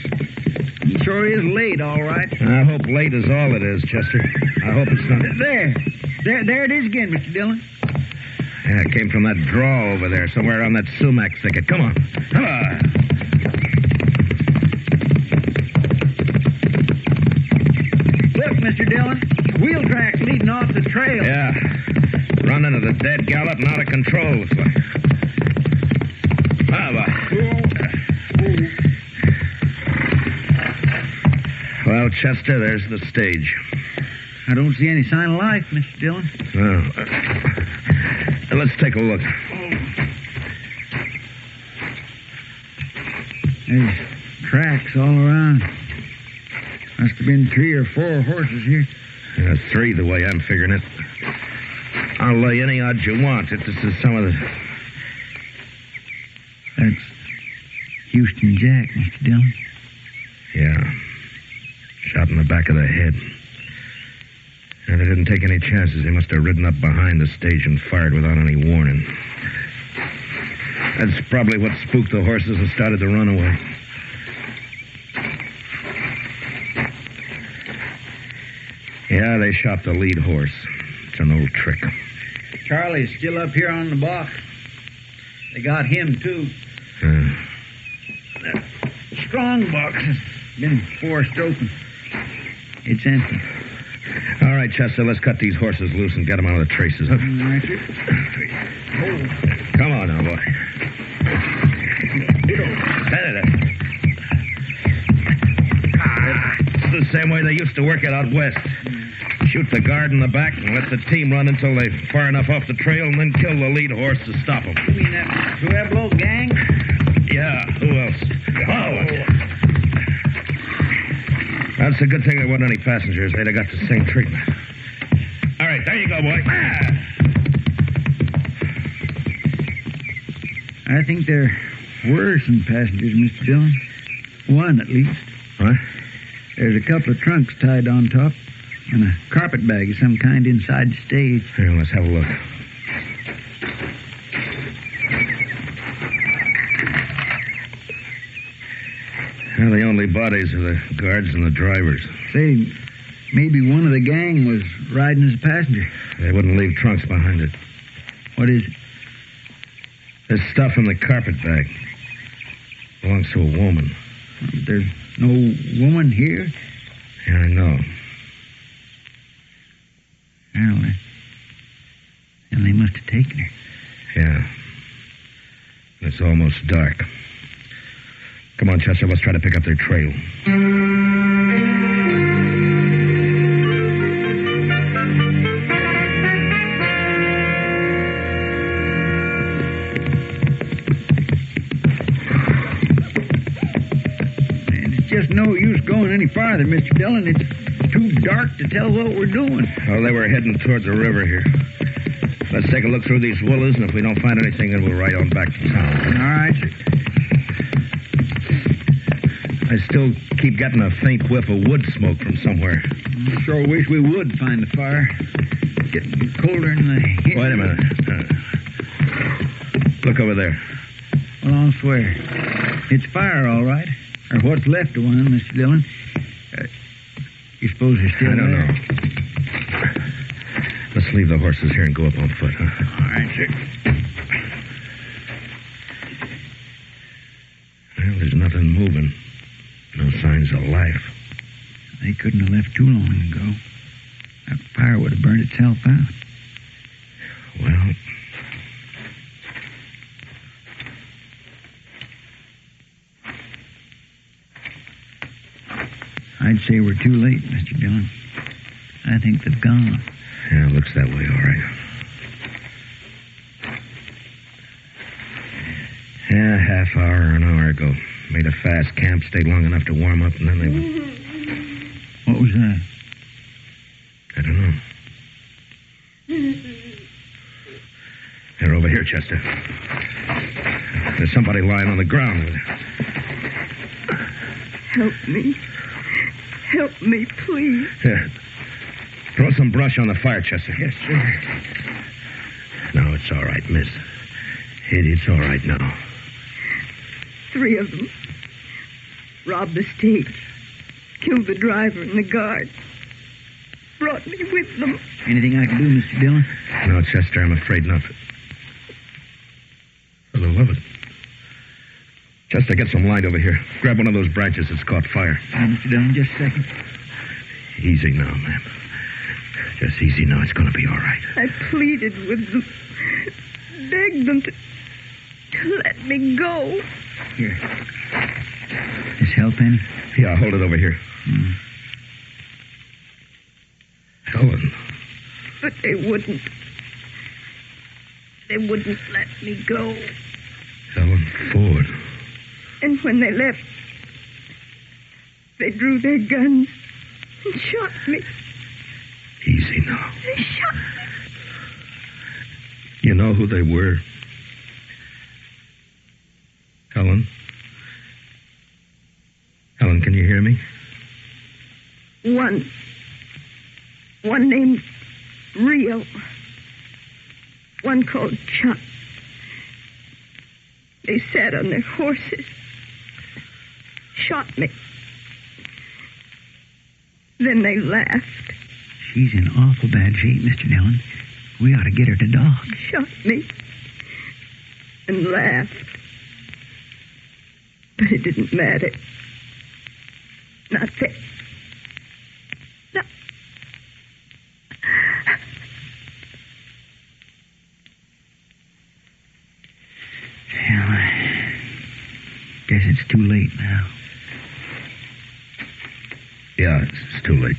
He sure is late, all right. I hope late is all it is, Chester. I hope it's not... There it is again, Mr. Dillon. Yeah, it came from that draw over there, somewhere around that sumac thicket. Come on. Come on. Look, Mr. Dillon, wheel tracks leading off the trail. Yeah. Running at a dead gallop and out of control, looks like. Chester, there's the stage. I don't see any sign of life, Mr. Dillon. No. Let's take a look. There's tracks all around. Must have been 3 or 4 horses here. 3, the way I'm figuring it. I'll lay any odds you want that this is some of the... That's Houston Jack, Mr. Dillon. Yeah. Shot in the back of the head. And they didn't take any chances. They must have ridden up behind the stage and fired without any warning. That's probably what spooked the horses and started to run away. Yeah, they shot the lead horse. It's an old trick. Charlie's still up here on the box. They got him, too. That strong box has been forced open. It's empty. All right, Chester, let's cut these horses loose and get them out of the traces. Huh? All right, sir. Come on now, boy. It's the same way they used to work it out west. Shoot the guard in the back and let the team run until they're far enough off the trail and then kill the lead horse to stop them. You mean that Pueblo gang? Yeah, who else? Oh. That's a good thing there wasn't any passengers. They'd have got the same treatment. All right, there you go, boy. I think there were some passengers, Mr. Dillon. One, at least. What? There's a couple of trunks tied on top and a carpet bag of some kind inside the stage. Here, let's have a look. Well, the only bodies are the guards and the drivers. Say, maybe one of the gang was riding as a passenger. They wouldn't leave trunks behind it. What is it? There's stuff in the carpet bag. Belongs to a woman. There's no woman here? Yeah, I know. Well, then they must have taken her. Yeah. It's almost dark. Come on, Chester, let's try to pick up their trail. It's just no use going any farther, Mr. Dillon. It's too dark to tell what we're doing. Oh, they were heading towards the river here. Let's take a look through these willows, and if we don't find anything, then we'll ride on back to town. All right, sir. I still keep getting a faint whiff of wood smoke from somewhere. I sure wish we would find the fire. It's getting colder in the... Wait a minute. Look over there. Well, I'll swear. It's fire, all right. Or what's left of one, Mr. Dillon. You suppose they're still I don't there? know. Let's leave the horses here and go up on foot, huh? All right, sir. Well, there's nothing moving. No signs of life. They couldn't have left too long ago. That fire would have burned itself out. Well... I'd say we're too late, Mr. Dillon. I think they've gone. Yeah, it looks that way, all right. Yeah, half hour or an hour ago. Made a fast camp, stayed long enough to warm up, and then they went... What was that? I don't know. They're over here, Chester. There's somebody lying on the ground. Help me. Help me, please. Here. Throw some brush on the fire, Chester. Yes, sir. No, it's all right, miss. It's all right now. 3 of them. Robbed the stage. Killed the driver and the guard. Brought me with them. Anything I can do, Mr. Dillon? No, Chester, I'm afraid not. For the love of it. Chester, get some light over here. Grab one of those branches that's caught fire. Mr. Dillon, just a second. Easy now, ma'am. Just easy now. It's going to be all right. I pleaded with them. Begged them to let me go. Here. This help any? Yeah, hold it over here. Helen. But they wouldn't. They wouldn't let me go. Helen Ford. And when they left, they drew their guns and shot me. Easy now. They shot me. You know who they were? Helen? Helen, can you hear me? One named Rio. One called Chuck. They sat on their horses. Shot me. Then they laughed. She's in awful bad shape, Mr. Dillon. We ought to get her to doc. Shot me. And laughed. But it didn't matter. Not that. No. Well, I guess it's too late now. Yeah, it's too late.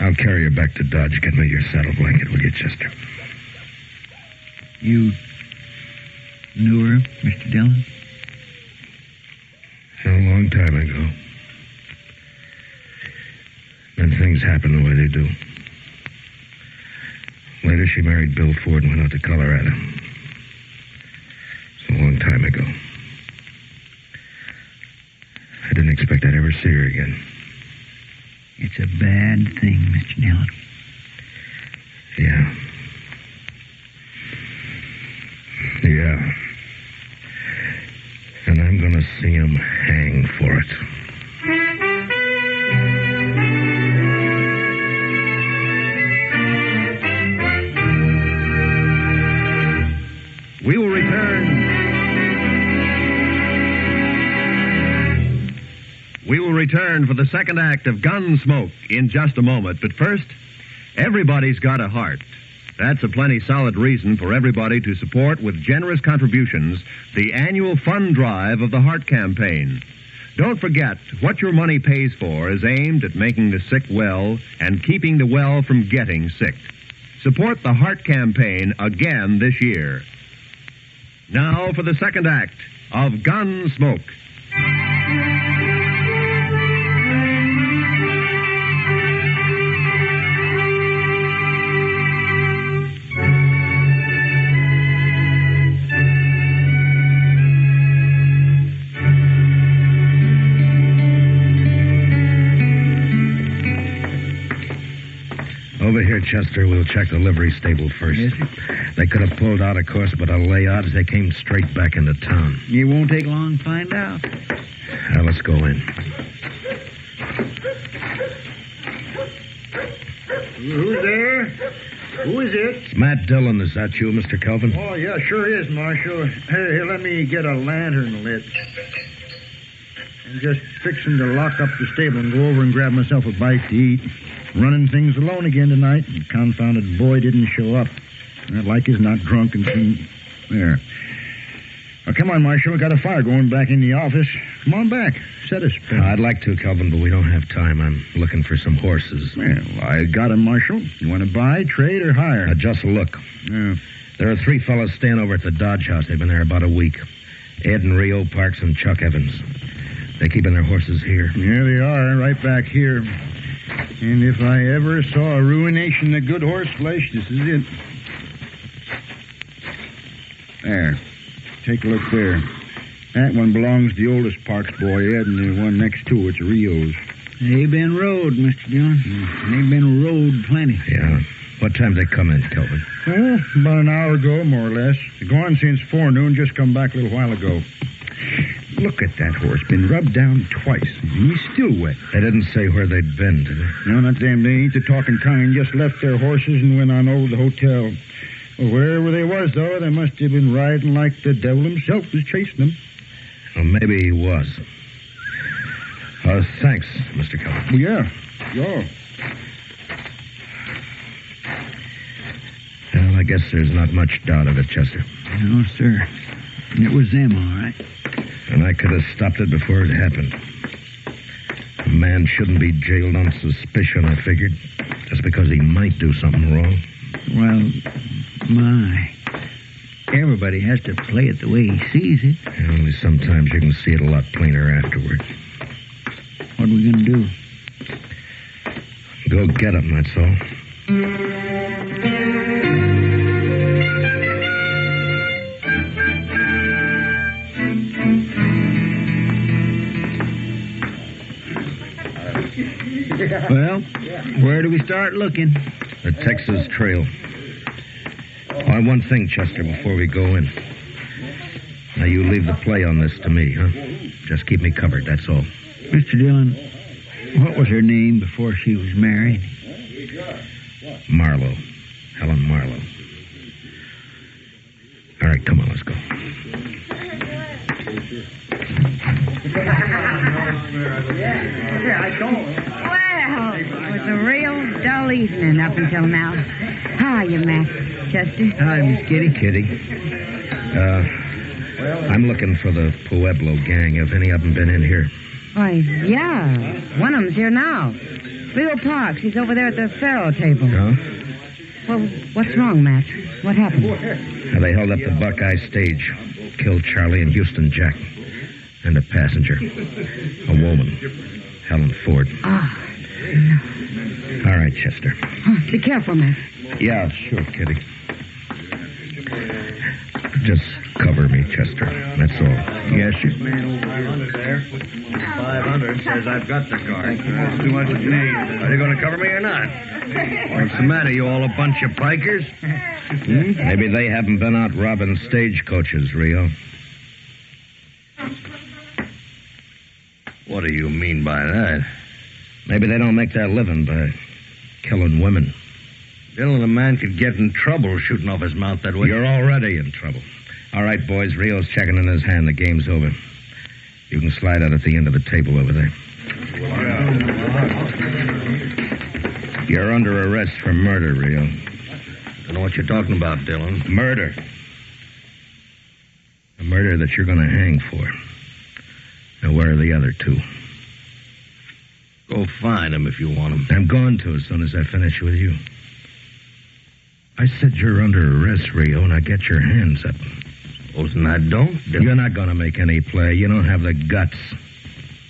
I'll carry her back to Dodge. Get me your saddle blanket, will you, Chester? You knew her, Mr. Dillon? A long time ago. Then things happen the way they do. Later, she married Bill Ford and went out to Colorado. It's a long time ago. I didn't expect I'd ever see her again. It's a bad thing, Mr. Dillon. Yeah. Yeah. And I'm going to see him hang for it. We will return. We will return for the second act of Gunsmoke in just a moment. But first, everybody's got a heart. That's a plenty solid reason for everybody to support with generous contributions the annual fund drive of the Heart Campaign. Don't forget, what your money pays for is aimed at making the sick well and keeping the well from getting sick. Support the Heart Campaign again this year. Now for the second act of Gunsmoke. Over here, Chester. We'll check the livery stable first. Yes, sir. They could have pulled out, of course, but I'll lay odds they came straight back into town. It won't take long to find out. Now, let's go in. Who's there? Who is it? It's Matt Dillon. Is that you, Mr. Kelvin? Oh, yeah, sure is, Marshal. Here, let me get a lantern lit. I'm just fixing to lock up the stable and go over and grab myself a bite to eat. Running things alone again tonight. The confounded boy didn't show up. I'd like he's not drunk and seen... There. Now, come on, Marshal. We got a fire going back in the office. Come on back. Set us. I'd like to, Kelvin, but we don't have time. I'm looking for some horses. Well, I got 'em, Marshal. You want to buy, trade, or hire? Just look. Yeah. There are 3 fellows staying over at the Dodge House. They've been there about a week. Ed and Rio Parks and Chuck Evans. They're keeping their horses here. Yeah, they are, right back here. And if I ever saw a ruination of good horse flesh, this is it. There. Take a look there. That one belongs to the oldest Parks boy, Ed, and the one next to it's Rio's. They've been rode, Mr. Dillon. They've been rode plenty. Yeah. What time they come in, Kelvin? Well, about an hour ago, more or less. They're gone since forenoon, just come back a little while ago. Look at that horse. Been rubbed down twice. He's still wet. They didn't say where they'd been, did they? No, not them. They ain't the talking kind. Just left their horses and went on over to the hotel. Well, wherever they was, though, they must have been riding like the devil himself was chasing them. Well, maybe he was. Thanks, Mr. Kelvin. Well, yeah. Sure. Well, I guess there's not much doubt of it, Chester. No, sir. It was them, all right. And I could have stopped it before it happened. A man shouldn't be jailed on suspicion, I figured, just because he might do something wrong. Well, my. Everybody has to play it the way he sees it. Yeah, only sometimes you can see it a lot plainer afterward. What are we going to do? Go get him, that's all. Well, where do we start looking? The Texas Trail. Oh, one thing, Chester, before we go in. Now, you leave the play on this to me, huh? Just keep me covered, that's all. Mr. Dillon, what was her name before she was married? Marlowe. Helen Marlowe. All right, come on, let's go. Well, it was a real dull evening up until now. How are you, Matt? Chester? Hi, Miss Kitty. I'm looking for the Pueblo gang. Have any of them been in here? Why, yeah. One of them's here now. Leo Parks. He's over there at the faro table. Oh? Well, what's wrong, Matt? What happened? Now, they held up the Buckeye stage. Killed Charlie and Houston Jack. And a passenger. A woman. Helen Ford. Ah. All right, Chester. Be careful, Matt. Yeah, sure, Kitty. Just cover me, Chester. That's all. Yes, sir. Man over 500 there. 500 says I've got the car. That's too much for me. Are they going to cover me or not? What's the matter? You all a bunch of pikers? Maybe they haven't been out robbing stagecoaches, Rio. What do you mean by that? Maybe they don't make their living by killing women. Dillon, a man could get in trouble shooting off his mount that way. You're already in trouble. All right, boys, Rio's checking in his hand. The game's over. You can slide out at the end of the table over there. You're under arrest for murder, Rio. I don't know what you're talking about, Dillon. Murder. A murder that you're going to hang for. Now, where are the other two? Go find them if you want them. I'm going to as soon as I finish with you. I said you're under arrest, Rio. Now get your hands up. Supposing I don't? You're not going to make any play. You don't have the guts.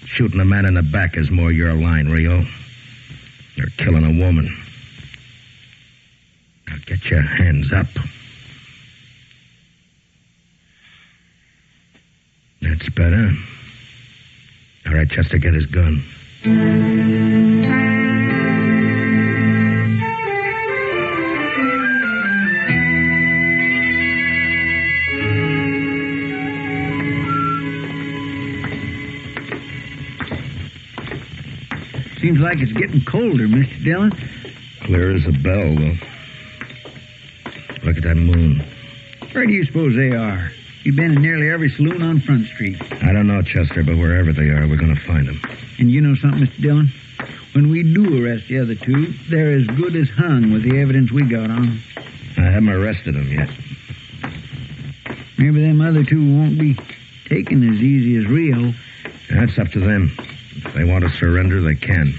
Shooting a man in the back is more your line, Rio. You're killing a woman. Now get your hands up. That's better. All right, Chester, get his gun. Seems like it's getting colder, Mr. Dillon. Clear as a bell, though. Look at that moon. Where do you suppose they are? You've been in nearly every saloon on Front Street. I don't know, Chester, but wherever they are, we're going to find them. And you know something, Mr. Dillon? When we do arrest the other two, they're as good as hung with the evidence we got on them. I haven't arrested them yet. Maybe them other two won't be taken as easy as Rio. That's up to them. If they want to surrender, they can.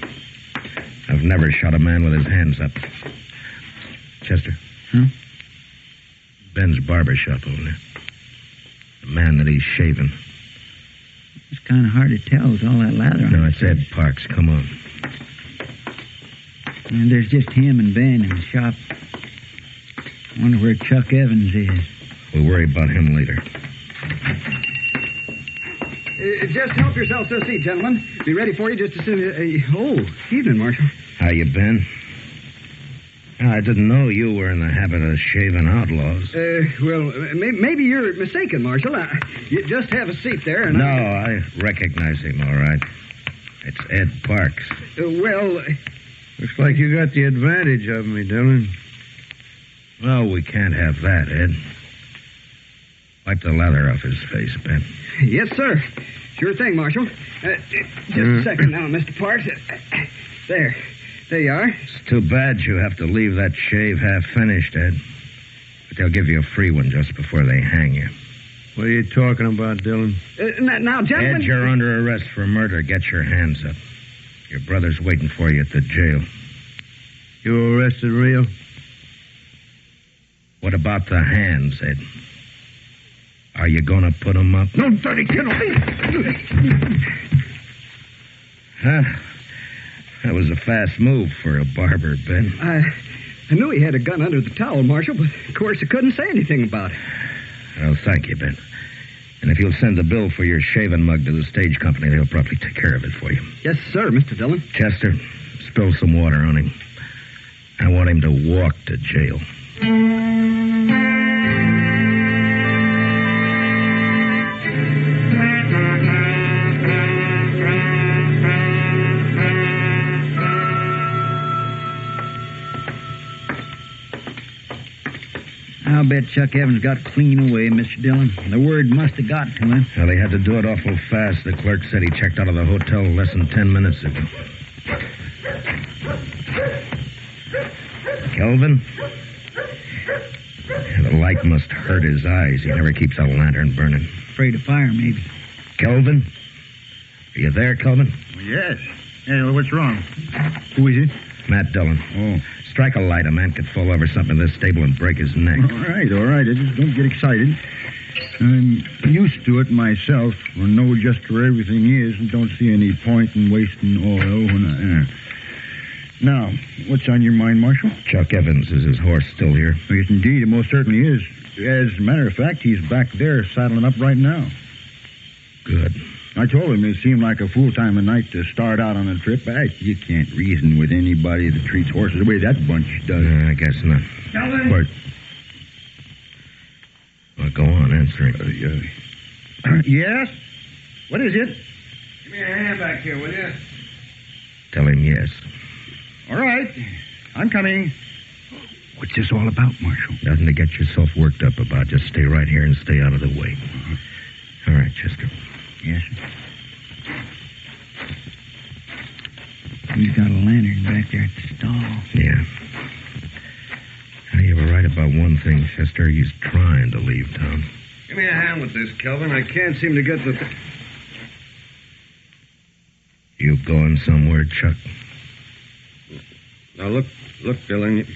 I've never shot a man with his hands up. Chester? Huh? Ben's barber shop over there. The man that he's shaving. It's kind of hard to tell with all that lather on. No, it's Ed Parks. Come on. And there's just him and Ben in the shop. Wonder where Chuck Evans is. We'll worry about him later. Just help yourselves to a seat, gentlemen. Be ready for you just as soon as... evening, Marshal. How you been? I didn't know you were in the habit of shaving outlaws. Maybe you're mistaken, Marshal. You just have a seat there and... No, I recognize him, all right. It's Ed Parks. Looks like you got the advantage of me, Dillon. No, we can't have that, Ed. Wipe the lather off his face, Ben. Yes, sir. Sure thing, Marshal. Just a second now, Mr. Parks. There. There you are. It's too bad you have to leave that shave half-finished, Ed. But they'll give you a free one just before they hang you. What are you talking about, Dillon? Now, gentlemen... Ed, you're under arrest for murder. Get your hands up. Your brother's waiting for you at the jail. You arrested Rio? What about the hands, Ed? Are you gonna put them up? No dirty kid. Huh? That was a fast move for a barber, Ben. I knew he had a gun under the towel, Marshal, but of course I couldn't say anything about it. Well, thank you, Ben. And if you'll send the bill for your shaving mug to the stage company, they'll probably take care of it for you. Yes, sir, Mr. Dillon. Chester, spill some water on him. I want him to walk to jail. I'll bet Chuck Evans got clean away, Mr. Dillon. The word must have got to him. Well, he had to do it awful fast. The clerk said he checked out of the hotel less than 10 minutes ago. Kelvin? The light must hurt his eyes. He never keeps a lantern burning. Afraid of fire, maybe. Kelvin? Are you there, Kelvin? Yes. Yeah, what's wrong? Who is it? Matt Dillon. Oh. Strike a light. A man could fall over something in this stable and break his neck. All right. I just don't get excited. I'm used to it myself. I know just where everything is and don't see any point in wasting oil when Now, what's on your mind, Marshal? Chuck Evans. Is his horse still here? Yes, indeed. It most certainly is. As a matter of fact, he's back there saddling up right now. Good. I told him it seemed like a fool time of night to start out on a trip. You can't reason with anybody that treats horses the way that bunch does. I guess not. Calvin? What? Well, go on, answer him. Yes? What is it? Give me a hand back here, will you? Tell him yes. All right. I'm coming. What's this all about, Marshal? Nothing to get yourself worked up about. Just stay right here and stay out of the way. All right, Chester. Yes, sir. He's got a lantern back there at the stall. Yeah. Now, you were right about one thing, Chester. He's trying to leave town. Give me a hand with this, Kelvin. I can't seem to get the... You going somewhere, Chuck? Now, look, Dillon.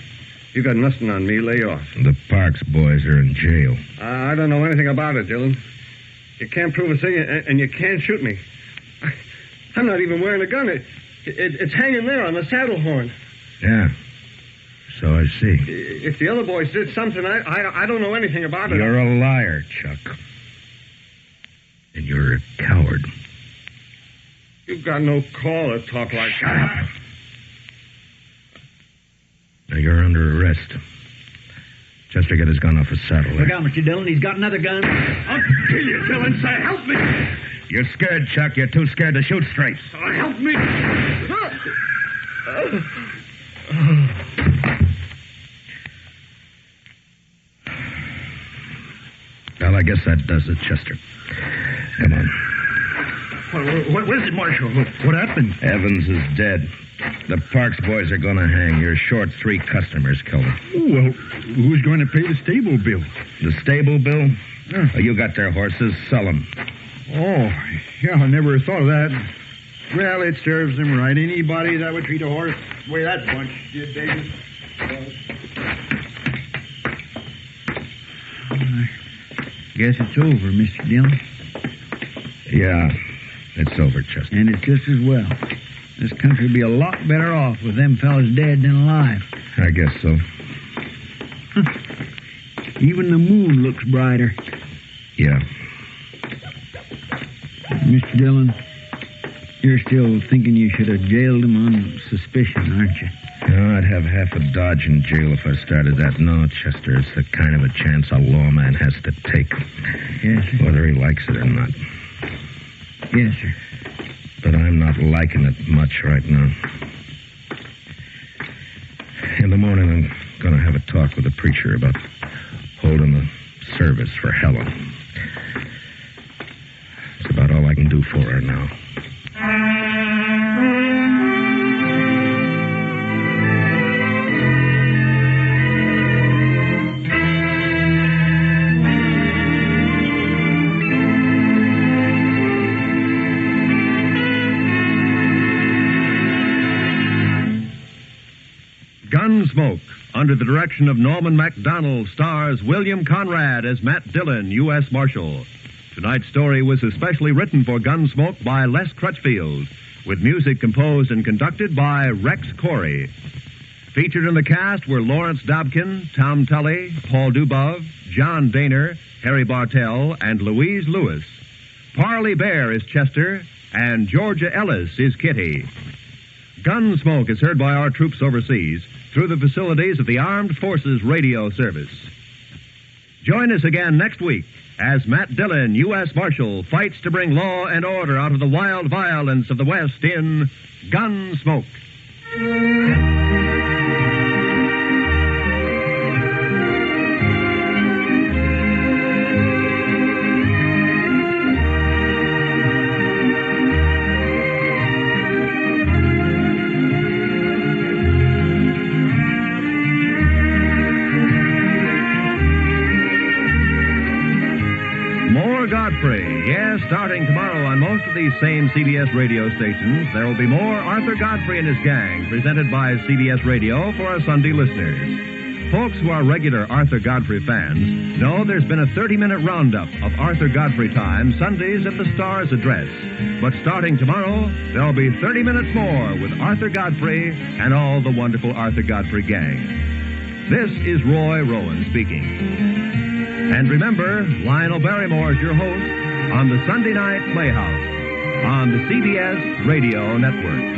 You got nothing on me. Lay off. The Parks boys are in jail. I don't know anything about it, Dillon. You can't prove a thing, and you can't shoot me. I'm not even wearing a gun. It's hanging there on the saddle horn. Yeah. So I see. If the other boys did something, I don't know anything about it. You're a liar, Chuck. And you're a coward. You've got no call to talk like Shut up. Now, you're under arrest. Chester, get his gun off his saddle. Look out, Mr. Dillon. He's got another gun. I'll kill you, Dillon. Say, help me. You're scared, Chuck. You're too scared to shoot straight. Help me. Well, I guess that does it, Chester. Come on. What is it, Marshal? What happened? Evans is dead. The Parks boys are going to hang. You're short 3 customers, Kelvin. Well, who's going to pay the stable bill? The stable bill? Oh, you got their horses. Sell them. Oh, yeah, I never thought of that. Well, it serves them right. Anybody that would treat a horse the way that bunch did, Davis. Guess it's over, Mr. Dillon. Yeah, it's over, Chester. And it's just as well. This country would be a lot better off with them fellas dead than alive. I guess so. Even the moon looks brighter. Yeah. Mr. Dillon, you're still thinking you should have jailed him on suspicion, aren't you? No, I'd have half a Dodge in jail if I started that. No, Chester, it's the kind of a chance a lawman has to take. Yes, sir. Whether he likes it or not. Yes, sir. But I'm not liking it much right now. In the morning, I'm going to have a talk with the preacher about holding a service for Helen. That's about all I can do for her now. Gunsmoke, under the direction of Norman MacDonald, stars William Conrad as Matt Dillon, U.S. Marshal. Tonight's story was especially written for Gunsmoke by Les Crutchfield, with music composed and conducted by Rex Corey. Featured in the cast were Lawrence Dobkin, Tom Tully, Paul Dubov, John Daner, Harry Bartell, and Louise Lewis. Parley Bear is Chester, and Georgia Ellis is Kitty. Gunsmoke is heard by our troops overseas through the facilities of the Armed Forces Radio Service. Join us again next week as Matt Dillon, U.S. Marshal, fights to bring law and order out of the wild violence of the West in Gunsmoke. Godfrey. Yes, starting tomorrow on most of these same CBS radio stations, there will be more Arthur Godfrey and his gang, presented by CBS Radio for our Sunday listeners. Folks who are regular Arthur Godfrey fans know there's been a 30-minute roundup of Arthur Godfrey time Sundays at the Star's address. But starting tomorrow, there'll be 30 minutes more with Arthur Godfrey and all the wonderful Arthur Godfrey gang. This is Roy Rowan speaking. And remember, Lionel Barrymore is your host on the Sunday Night Playhouse on the CBS Radio Network.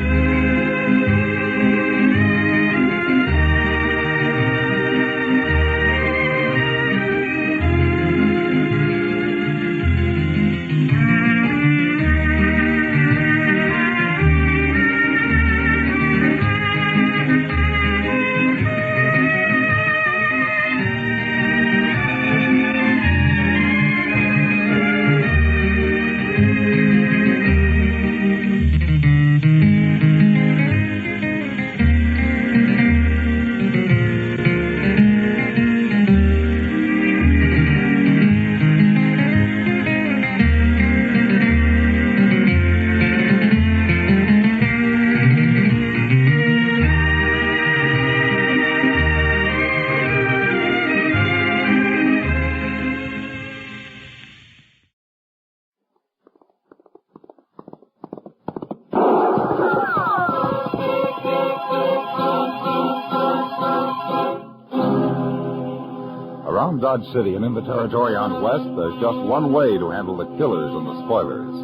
Around Dodge City and in the territory on West, there's just one way to handle the killers and the spoilers.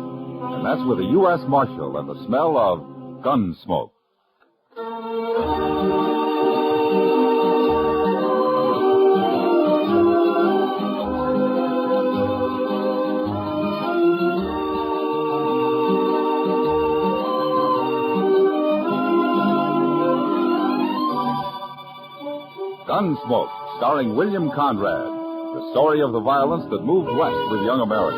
And that's with a U.S. Marshal and the smell of Gunsmoke. Gunsmoke, starring William Conrad, the story of the violence that moved west with young America.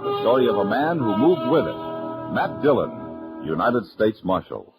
The story of a man who moved with it, Matt Dillon, United States Marshal.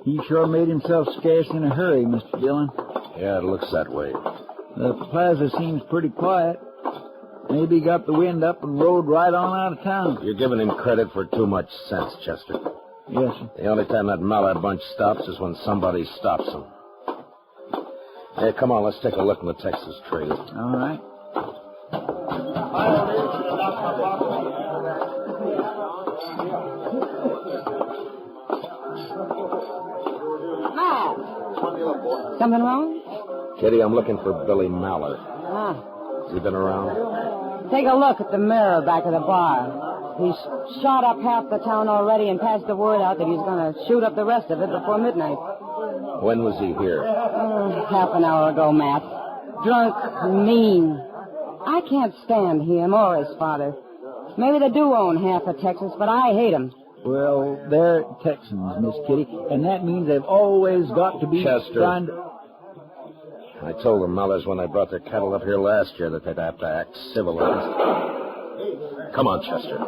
He sure made himself scarce in a hurry, Mr. Dillon. Yeah, it looks that way. The plaza seems pretty quiet. Maybe he got the wind up and rode right on out of town. You're giving him credit for too much sense, Chester. Yes, sir. The only time that Mallard bunch stops is when somebody stops them. Hey, come on, let's take a look in the Texas trade. All right. Something wrong? Kitty, I'm looking for Billy Mallard. Ah. Has he been around? Take a look at the mirror back of the bar. He's shot up half the town already and passed the word out that he's going to shoot up the rest of it before midnight. When was he here? Half an hour ago, Matt. Drunk, mean. I can't stand him or his father. Maybe they do own half of Texas, but I hate them. Well, they're Texans, Miss Kitty, and that means they've always got to be Chester. trying to... I told the Mallards when they brought their cattle up here last year that they'd have to act civilized. Come on, Chester.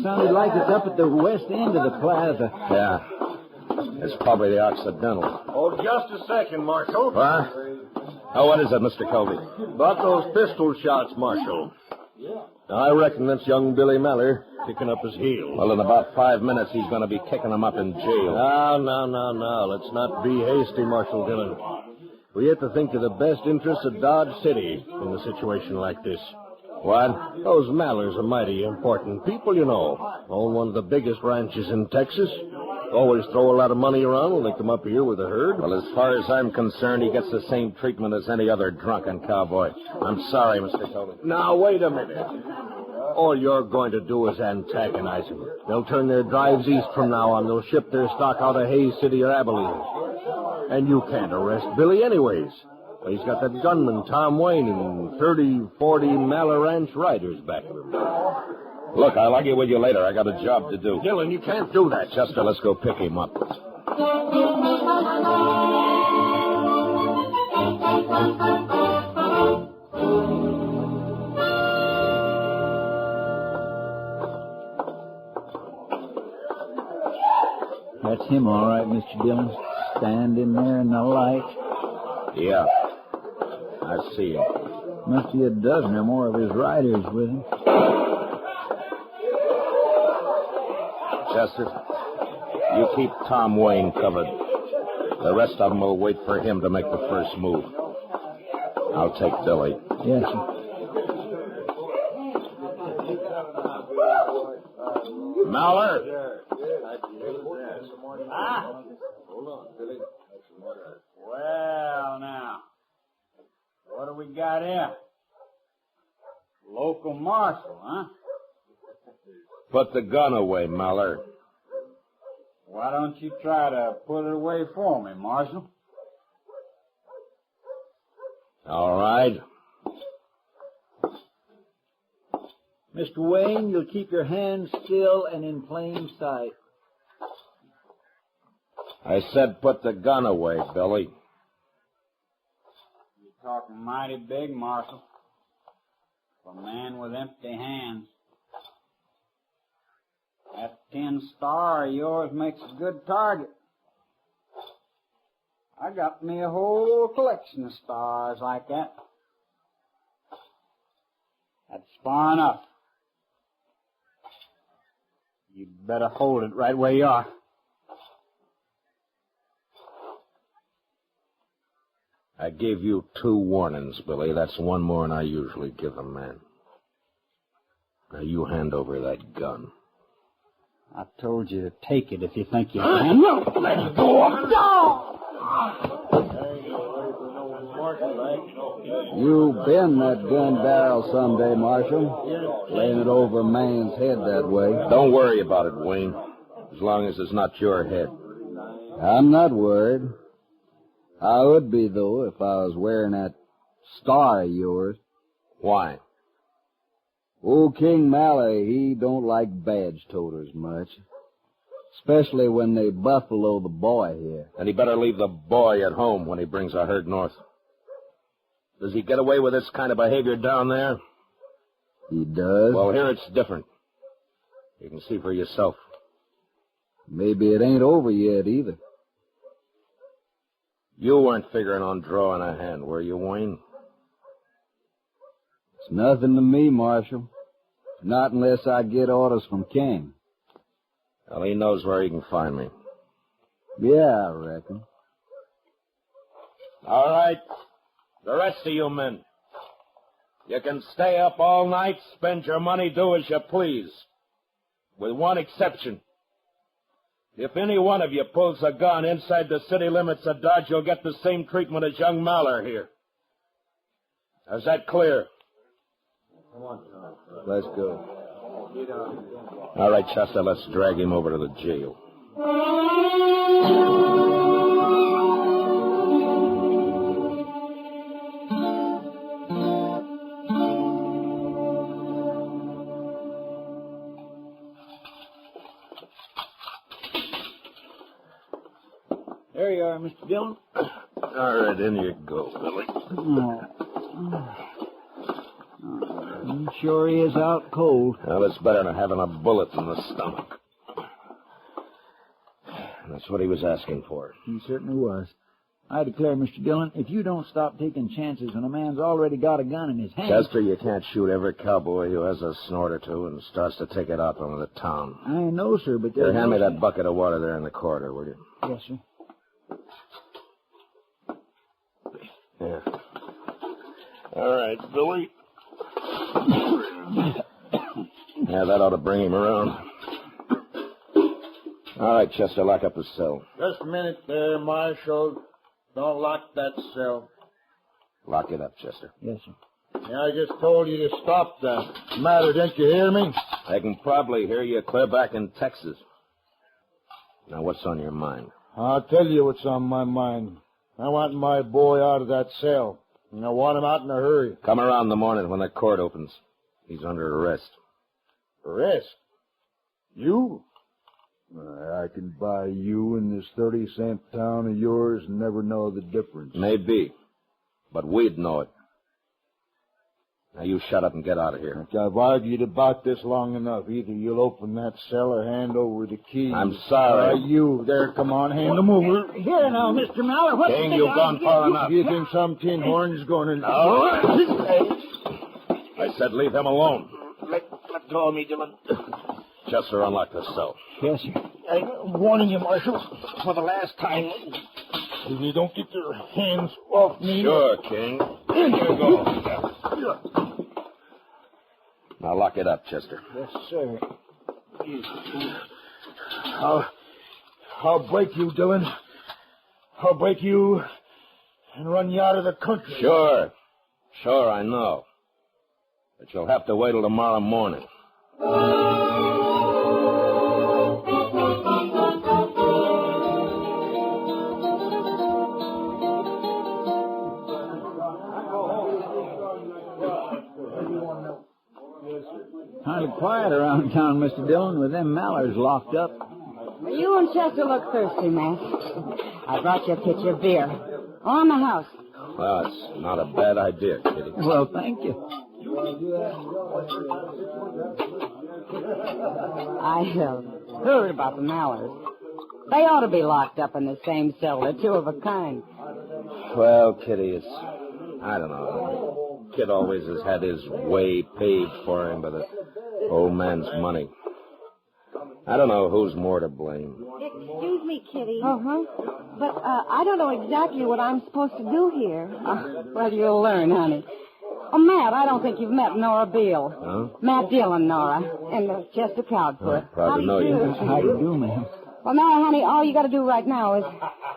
Sounded like it's up at the west end of the plaza. Yeah. It's probably the Occidental. Oh, just a second, Marshal. What? Oh, what is it, Mr. Colby? About those pistol shots, Marshal. I reckon that's young Billy Meller kicking up his heels. Well, in about 5 minutes, he's going to be kicking them up in jail. No. Let's not be hasty, Marshal Dillon. We have to think of the best interests of Dodge City in a situation like this. What? Those Mallers are mighty important people, you know. Own one of the biggest ranches in Texas. Always throw a lot of money around when they come up here with a herd. Well, as far as I'm concerned, he gets the same treatment as any other drunken cowboy. I'm sorry, Mr. Colby. Now, wait a minute. All you're going to do is antagonize them. They'll turn their drives east from now on. They'll ship their stock out of Hayes City or Abilene. And you can't arrest Billy anyways. Well, he's got that gunman, Tom Wayne, and 30, 40 Maller Ranch riders back of him. Look, I'll argue with you later. I got a job to do. Dillon, you can't do that. Chester, let's go pick him up. That's him, all right, Mr. Dillon. Standing there in the light. Yeah. I see him. Must be a dozen or more of his riders with him. Chester, you keep Tom Wayne covered. The rest of them will wait for him to make the first move. I'll take Billy. Yes, sir. Maller! Ah? Hold on, Billy. Well, now. What do we got here? Local marshal, huh? Put the gun away, Maller. Why don't you try to put it away for me, Marshal? All right. Mr. Wayne, you'll keep your hands still and in plain sight. I said put the gun away, Billy. You're talking mighty big, Marshal. For a man with empty hands. That 10 star of yours makes a good target. I got me a whole collection of stars like that. That's far enough. You'd better hold it right where you are. I gave you 2 warnings, Billy. That's one more than I usually give a man. Now you hand over that gun. I told you to take it if you think you can. Let it go. You bend that gun barrel someday, Marshal. Laying it over a man's head that way. Don't worry about it, Wayne. As long as it's not your head. I'm not worried. I would be, though, if I was wearing that star of yours. Why? Old King Malley, he don't like badge toters much. Especially when they buffalo the boy here. And he better leave the boy at home when he brings a herd north. Does he get away with this kind of behavior down there? He does. Well, here it's different. You can see for yourself. Maybe it ain't over yet, either. You weren't figuring on drawing a hand, were you, Wayne? It's nothing to me, Marshal. Not unless I get orders from King. Well, he knows where he can find me. Yeah, I reckon. All right. The rest of you men. You can stay up all night, spend your money, do as you please. With one exception. If any one of you pulls a gun inside the city limits of Dodge, you'll get the same treatment as young Maller here. Is that clear? Come on, Tom. Let's go. All right, Chester, let's drag him over to the jail. There you are, Mr. Dillon. All right, in you go, Billy. Sure he is out cold. Well, it's better than having a bullet in the stomach. That's what he was asking for. He certainly was. I declare, Mr. Dillon, if you don't stop taking chances when a man's already got a gun in his hand... Chester, you can't shoot every cowboy who has a snort or two and starts to take it out on the town. I know, sir, but... Here, hand me that bucket of water there in the corridor, will you? Yes, sir. Yeah. All right, Billy. Yeah, that ought to bring him around. All right, Chester, lock up his cell. Just a minute there, Marshal. Don't lock that cell. Lock it up, Chester. Yes, sir. Yeah, I just told you to stop that. Matter, didn't you hear me? I can probably hear you clear back in Texas. Now, what's on your mind? I'll tell you what's on my mind. I want my boy out of that cell. And I want him out in a hurry. Come around in the morning when the court opens. He's under arrest. Arrest? You? I can buy you in this 30-cent town of yours and never know the difference. Maybe. But we'd know it. Now, you shut up and get out of here. I've argued about this long enough. Either you'll open that cell or hand over the key. I'm sorry. You there, come on, hand them over. Here now, Mr. Mallard. What's King, you've gone far enough. You think some tin horn's going to... No. I said leave him alone. Let go of me, Dillon. Chester, unlock the cell. Yes, sir. I'm warning you, Marshal, for the last time. If you don't get your hands off me... Sure, King. Here you go. Now lock it up, Chester. Yes, sir. I'll break you, Dillon. I'll break you and run you out of the country. Sure. Sure, I know. But you'll have to wait till tomorrow morning. Kind of quiet around town, Mr. Dillon, with them Mallards locked up. You and Chester look thirsty, Matt. I brought you a pitcher of beer. On the house. Well, it's not a bad idea, Kitty. Well, thank you. I heard about the Mallards. They ought to be locked up in the same cell. They're two of a kind. Well, Kitty, I don't know. Kid always has had his way paved for him by the old man's money. I don't know who's more to blame. Excuse me, Kitty. Uh-huh. But I don't know exactly what I'm supposed to do here. Well, you'll learn, honey. Oh, Matt, I don't think you've met Nora Beale. Huh? Matt Dillon, Nora, and Chester Proudfoot. Proud to know you. How do you do, ma'am? Well, Nora, honey, all you got to do right now is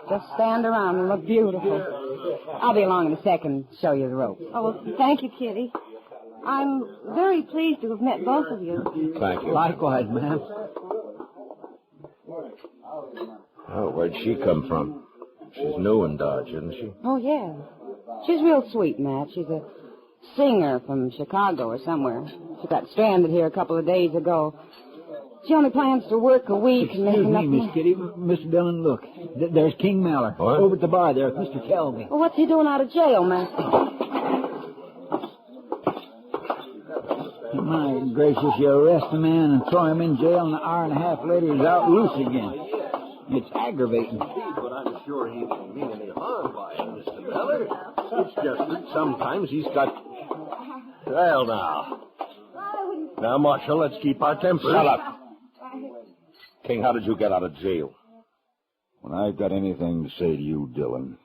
just stand around and look beautiful. I'll be along in a second and show you the ropes. Oh, well, thank you, Kitty. I'm very pleased to have met both of you. Thank you. Likewise, ma'am. Oh, where'd she come from? She's new in Dodge, isn't she? Oh, yeah. She's real sweet, Matt. She's a singer from Chicago or somewhere. She got stranded here a couple of days ago. She only plans to work a week and make Excuse enough me, Miss Kitty. Mr. Dillon, look. There's King Mallard. What? Over at the bar there with Mr. Kelby. Well, what's he doing out of jail, Matt? My gracious, you arrest a man and throw him in jail, and an hour and a half later he's out loose again. It's aggravating. But I'm sure he didn't mean any harm by it, Mr. Mallard. It's just that sometimes he's got... Well, now. Now, Marshal, let's keep our temper. Shut up. King, how did you get out of jail? When I've got anything to say to you, Dillon,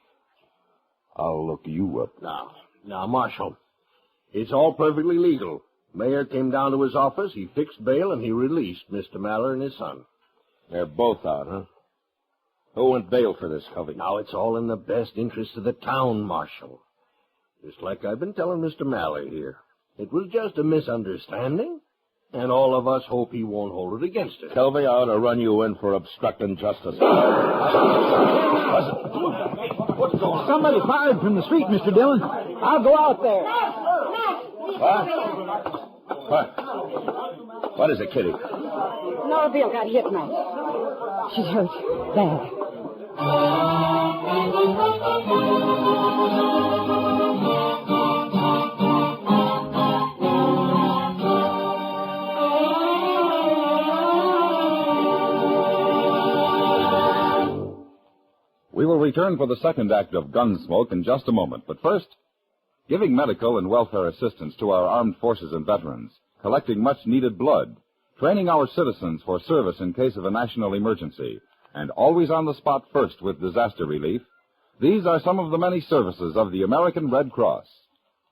I'll look you up. Now, Marshal, it's all perfectly legal. Mayor came down to his office, he fixed bail, and he released Mr. Mallard and his son. They're both out, huh? Who went bail for this, Covey? Now, it's all in the best interest of the town, Marshal. Just like I've been telling Mr. Mallard here. It was just a misunderstanding, and all of us hope he won't hold it against us. Kelvey, I ought to run you in for obstructing justice. What's going on? Somebody fired from the street, Mr. Dillon. I'll go out there. What? What is it, Kitty? Nora Beale got hit, Matt. She's hurt. Bad. return for the second act of Gunsmoke in just a moment. But first, giving medical and welfare assistance to our armed forces and veterans, collecting much-needed blood, training our citizens for service in case of a national emergency, and always on the spot first with disaster relief, these are some of the many services of the American Red Cross.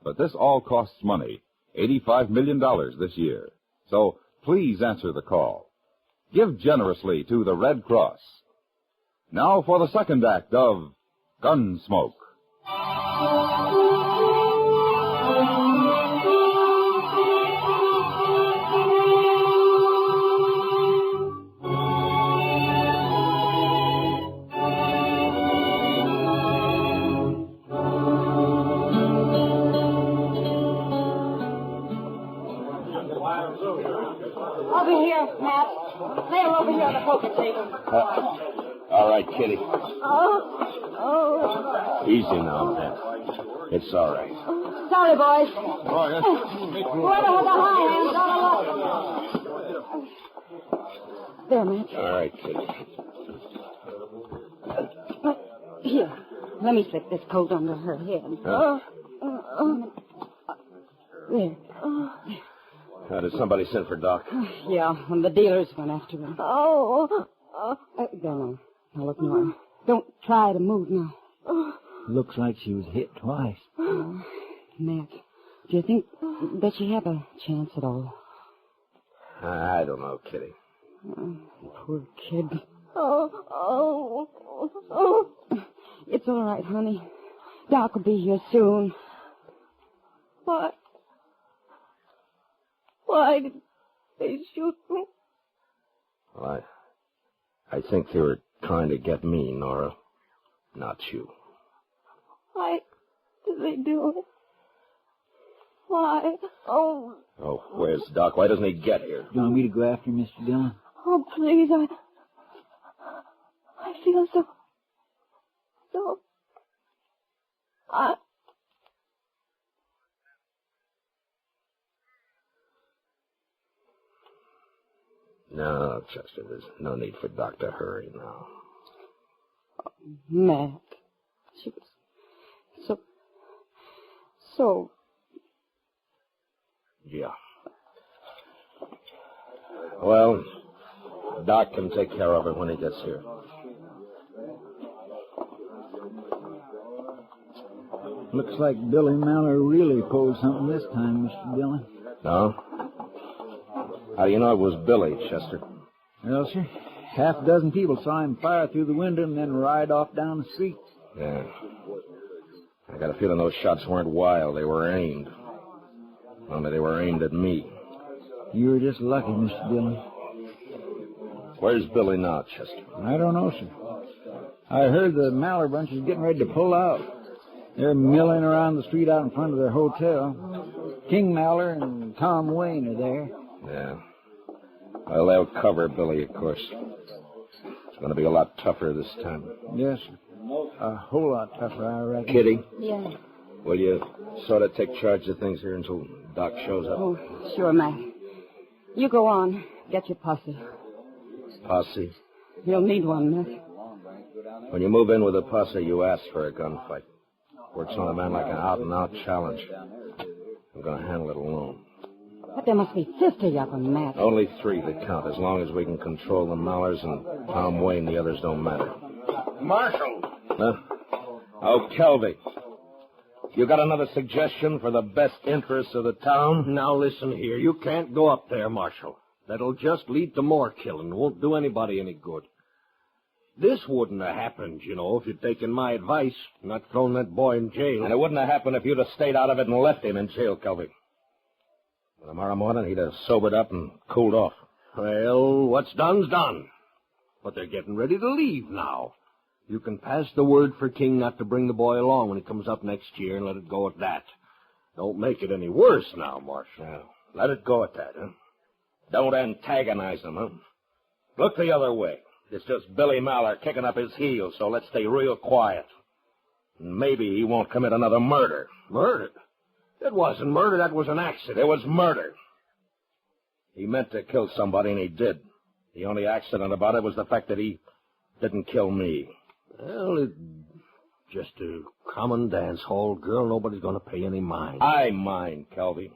But this all costs money, $85 million this year. So please answer the call. Give generously to the Red Cross. Now for the second act of Gunsmoke. Over here, Matt. Lay her over here on the poker table. All right, Kitty. Oh. Easy now, Matt. It's all right. Sorry, boys. Whoever has a high hand's out of luck. There, Matt. All right, Kitty. Here, let me slip this coat under her head. There. Did somebody send for Doc? Yeah, and the dealers went after him. There now. Now look, Nora. Don't try to move now. Looks like she was hit twice. Matt, do you think that she have a chance at all? I don't know, Kitty. Poor kid. It's all right, honey. Doc will be here soon. Why did they shoot me? Well, I think they were trying to get me, Nora. Not you. Why did they do it? Why? Oh, where's Doc? Why doesn't he get here? You want me to go after him, Mr. Dillon? Oh, please, I feel so... No, Chester, there's no need for Doc to hurry now. Matt, she was so... Yeah. Well, Doc can take care of it when he gets here. Looks like Billy Mallard really pulled something this time, Mr. Dillon. No? How do you know it was Billy, Chester? Well, sir, half a dozen people saw him fire through the window and then ride off down the street. Yeah. I got a feeling those shots weren't wild. They were aimed. Only they were aimed at me. You were just lucky, Mr. Dillon. Where's Billy now, Chester? I don't know, sir. I heard the Mallard bunch is getting ready to pull out. They're milling around the street out in front of their hotel. King Mallard and Tom Wayne are there. Yeah. Well, they'll cover Billy, of course. It's going to be a lot tougher this time. Yes, sir. A whole lot tougher, I reckon. Kitty? Yeah. Will you sort of take charge of things here until Doc shows up? Oh, sure, Matt. You go on. Get your posse. Posse? You'll need one, Matt. When you move in with a posse, you ask for a gunfight. Works on a man like an out-and-out challenge. I'm going to handle it alone. But there must be 50 of them, Matt. Only 3 that count. As long as we can control the Mallards and Tom Wayne, the others don't matter. Marshal! Huh? Oh, Kelby. You got another suggestion for the best interests of the town? Now listen here. You can't go up there, Marshal. That'll just lead to more killing. Won't do anybody any good. This wouldn't have happened, you know, if you'd taken my advice, not thrown that boy in jail. And it wouldn't have happened if you'd have stayed out of it and left him in jail, Kelby. Tomorrow morning, he'd have sobered up and cooled off. Well, what's done's done. But they're getting ready to leave now. You can pass the word for King not to bring the boy along when he comes up next year and let it go at that. Don't make it any worse now, Marshal. Now, let it go at that, huh? Don't antagonize him, huh? Look the other way. It's just Billy Mallard kicking up his heels, so let's stay real quiet. Maybe he won't commit another murder. Murder? It wasn't murder. That was an accident. It was murder. He meant to kill somebody, and he did. The only accident about it was the fact that he didn't kill me. Well, it's just a common dance hall girl. Nobody's going to pay any mind. I mind, Calvi.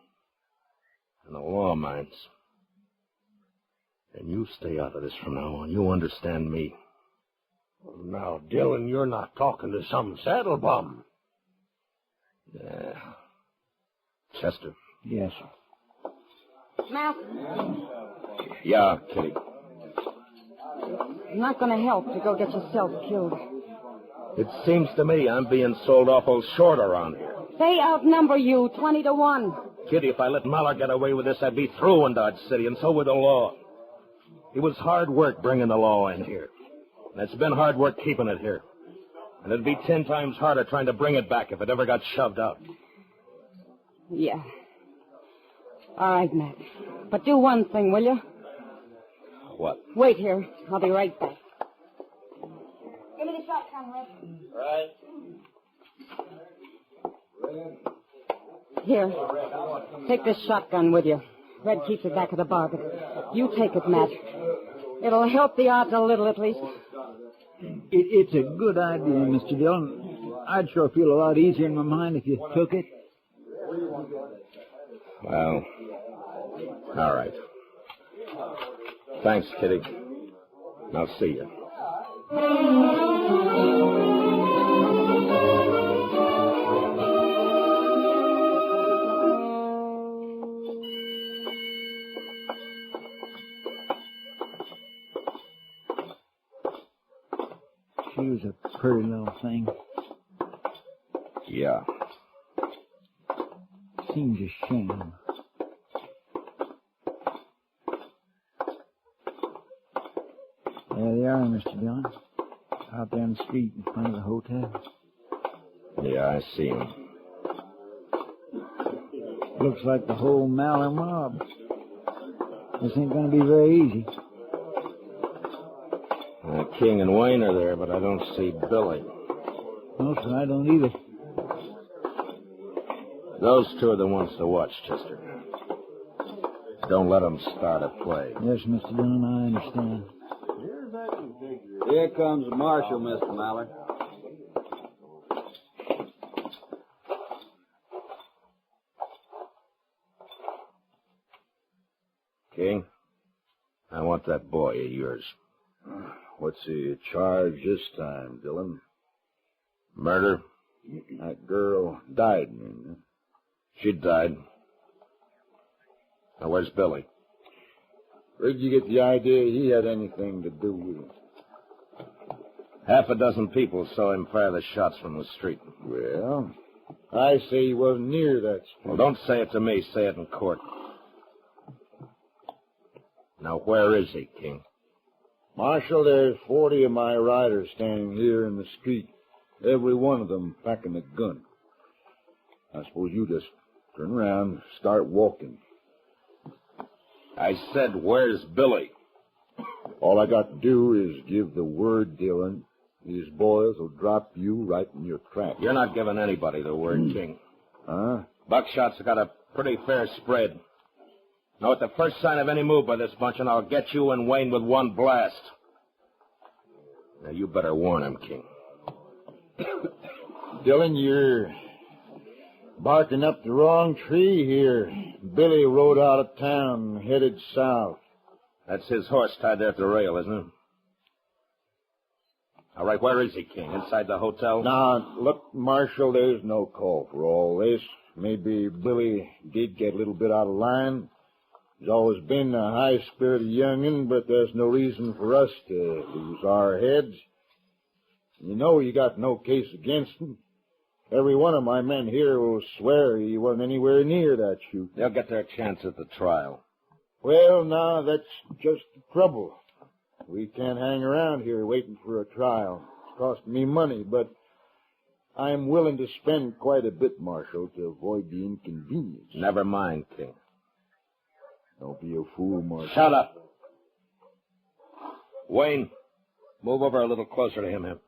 And the law minds. And you stay out of this from now on. You understand me. Well, now, Dillon, you're not talking to some saddle bum. Yeah. Chester. Yes, sir. Matt, Yeah, Kitty. you're not going to help to go get yourself killed. It seems to me I'm being sold awful short around here. They outnumber you 20-1. Kitty, if I let Mallard get away with this, I'd be through in Dodge City, and so would the law. It was hard work bringing the law in here. And it's been hard work keeping it here. And it'd be 10 times harder trying to bring it back if it ever got shoved out. Yeah. All right, Matt. But do one thing, will you? What? Wait here. I'll be right back. Give me the shotgun, Red. Right. Here. Take this shotgun with you. Red keeps it back of the bargain. You take it, Matt. It'll help the odds a little, at least. It's a good idea, Mr. Dillon. I'd sure feel a lot easier in my mind if you took it. Well, all right. Thanks, Kitty. I'll see you. She was a pretty little thing. Yeah. Seems a shame. There they are, Mr. Dillon. Out there in the street in front of the hotel. Yeah, I see him. Looks like the whole Mallard mob. This ain't going to be very easy. King and Wayne are there, but I don't see Billy. No, sir, I don't either. Those two are the ones to watch, Chester. Don't let them start a play. Yes, Mr. Dillon, I understand. Here comes the marshal, Mr. Mallard. King, I want that boy of yours. What's he charged this time, Dillon? Murder? That girl died, man. She died. Now, where's Billy? Where'd you get the idea he had anything to do with it? Half a dozen people saw him fire the shots from the street. Well, I say he wasn't near that street. Well, don't say it to me. Say it in court. Now, where is he, King? Marshal, there's 40 of my riders standing here in the street. Every one of them packing a gun. I suppose you just turn around and start walking. I said, where's Billy? All I got to do is give the word, Dillon. These boys will drop you right in your tracks. You're not giving anybody the word, King. Huh? Buckshot's got a pretty fair spread. Now, at the first sign of any move by this bunch, and I'll get you and Wayne with one blast. Now, you better warn him, King. Dillon, you're barking up the wrong tree here. Billy rode out of town and headed south. That's his horse tied there at the rail, isn't it? All right, where is he, King? Inside the hotel? Now, look, Marshal, there's no call for all this. Maybe Billy did get a little bit out of line. He's always been a high-spirited young'un, but there's no reason for us to lose our heads. You know you got no case against him. Every one of my men here will swear he wasn't anywhere near that shoot. They'll get their chance at the trial. Well, now, that's just the trouble. We can't hang around here waiting for a trial. It's costing me money, but I'm willing to spend quite a bit, Marshal, to avoid the inconvenience. Never mind, King. Don't be a fool, Marshal. Shut up. Wayne, move over a little closer to him here.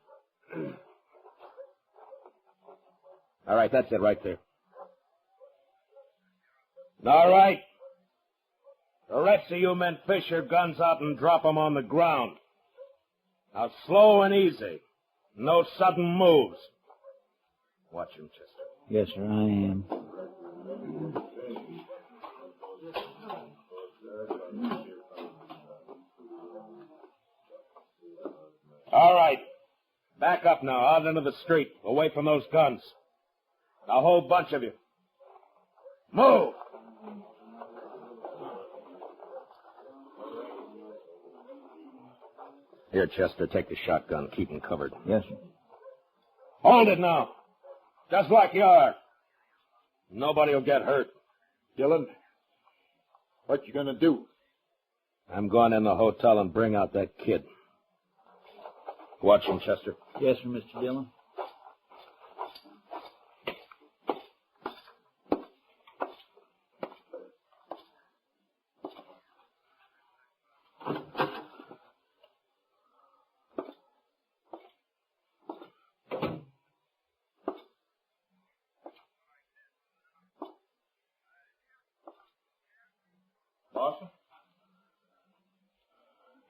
All right, that's it right there. All right. The rest of you men fish your guns out and drop them on the ground. Now, slow and easy. No sudden moves. Watch him, Chester. Yes, sir, I am. All right. Back up now, out into the street, away from those guns. A whole bunch of you. Move! Here, Chester, take the shotgun. Keep him covered. Yes, sir. Hold it now. Just like you are. Nobody will get hurt. Dillon, what you gonna do? I'm going in the hotel and bring out that kid. Watch him, Chester. Yes, sir, Mr. Dillon. Marshal?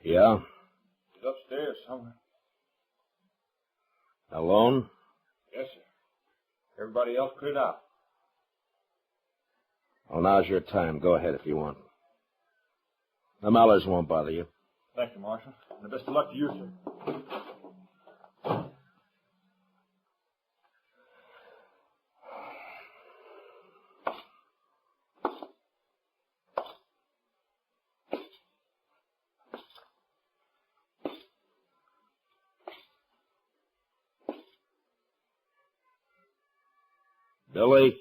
Yeah? He's upstairs somewhere. Alone? Yes, sir. Everybody else cleared out. Well, now's your time. Go ahead if you want. The Mallers won't bother you. Thank you, Marshal. And the best of luck to you, sir. Billy?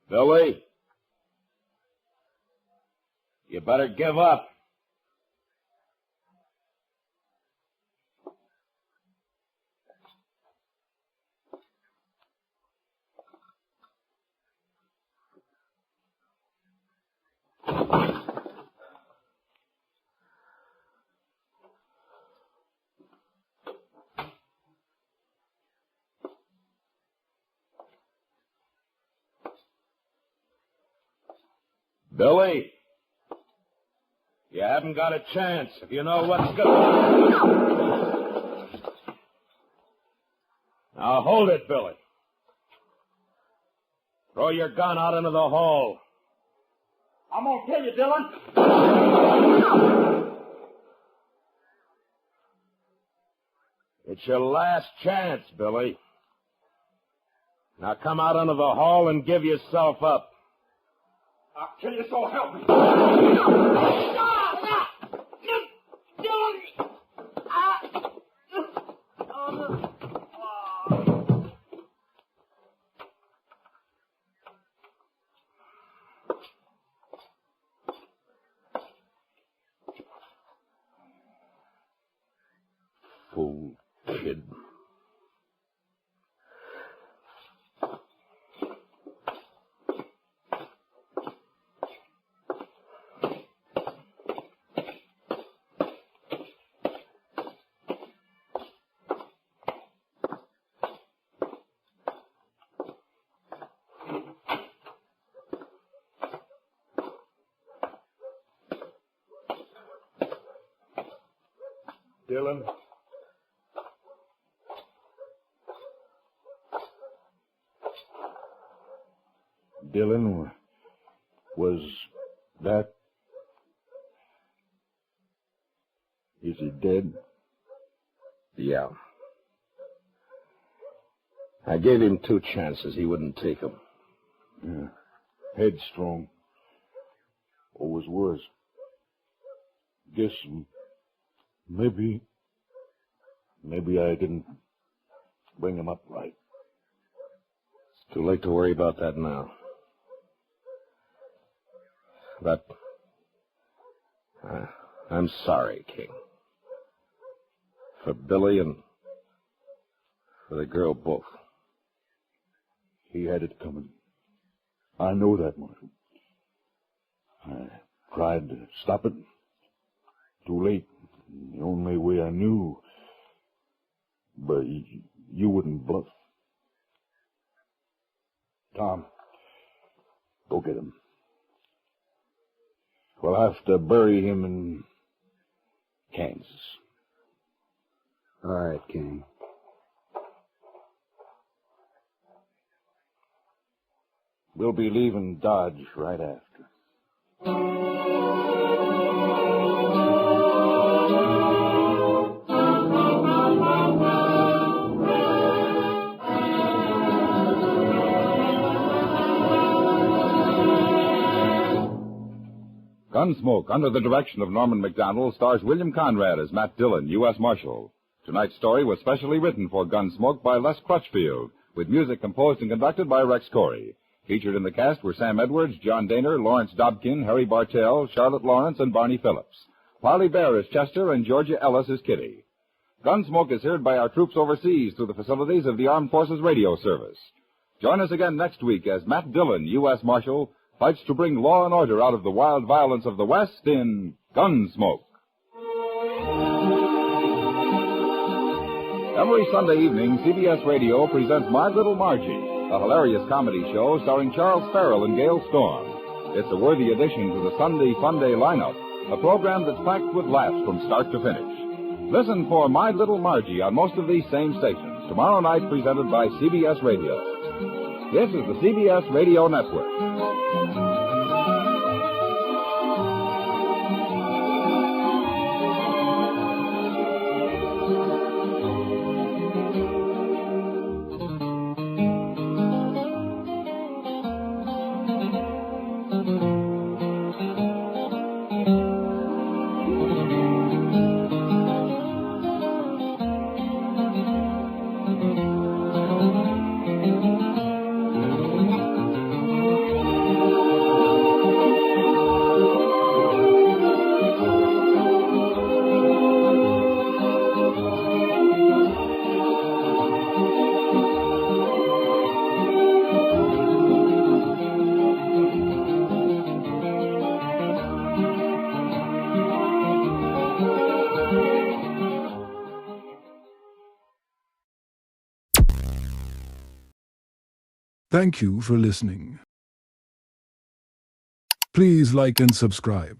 Billy? You better give up. Billy, you haven't got a chance if you know what's good. Now hold it, Billy. Throw your gun out into the hall. I'm gonna kill you, Dillon. It's your last chance, Billy. Now come out into the hall and give yourself up. I'll kill you, so help me. Fool kid. Dillon? Dillon, was that... Is he dead? Yeah. I gave him 2 chances. He wouldn't take them. Yeah. Headstrong. Always was. Guess maybe I didn't bring him up right. It's too late to worry about that now. But I'm sorry, King. For Billy and for the girl both. He had it coming. I know that, Marshal. I tried to stop it. Too late. The only way I knew But you wouldn't bluff. Tom, go get him. We'll have to bury him in Kansas. All right, King. We'll be leaving Dodge right after. Gunsmoke, under the direction of Norman Macdonald, stars William Conrad as Matt Dillon, U.S. Marshal. Tonight's story was specially written for Gunsmoke by Les Crutchfield, with music composed and conducted by Rex Corey. Featured in the cast were Sam Edwards, John Daner, Lawrence Dobkin, Harry Bartell, Charlotte Lawrence, and Barney Phillips. Polly Bear is Chester, and Georgia Ellis is Kitty. Gunsmoke is heard by our troops overseas through the facilities of the Armed Forces Radio Service. Join us again next week as Matt Dillon, U.S. Marshal, fights to bring law and order out of the wild violence of the West in Gunsmoke. Every Sunday evening, CBS Radio presents My Little Margie, a hilarious comedy show starring Charles Farrell and Gail Storm. It's a worthy addition to the Sunday Fun Day lineup, a program that's packed with laughs from start to finish. Listen for My Little Margie on most of these same stations, tomorrow night presented by CBS Radio. This is the CBS Radio Network. Thank you for listening. Please like and subscribe.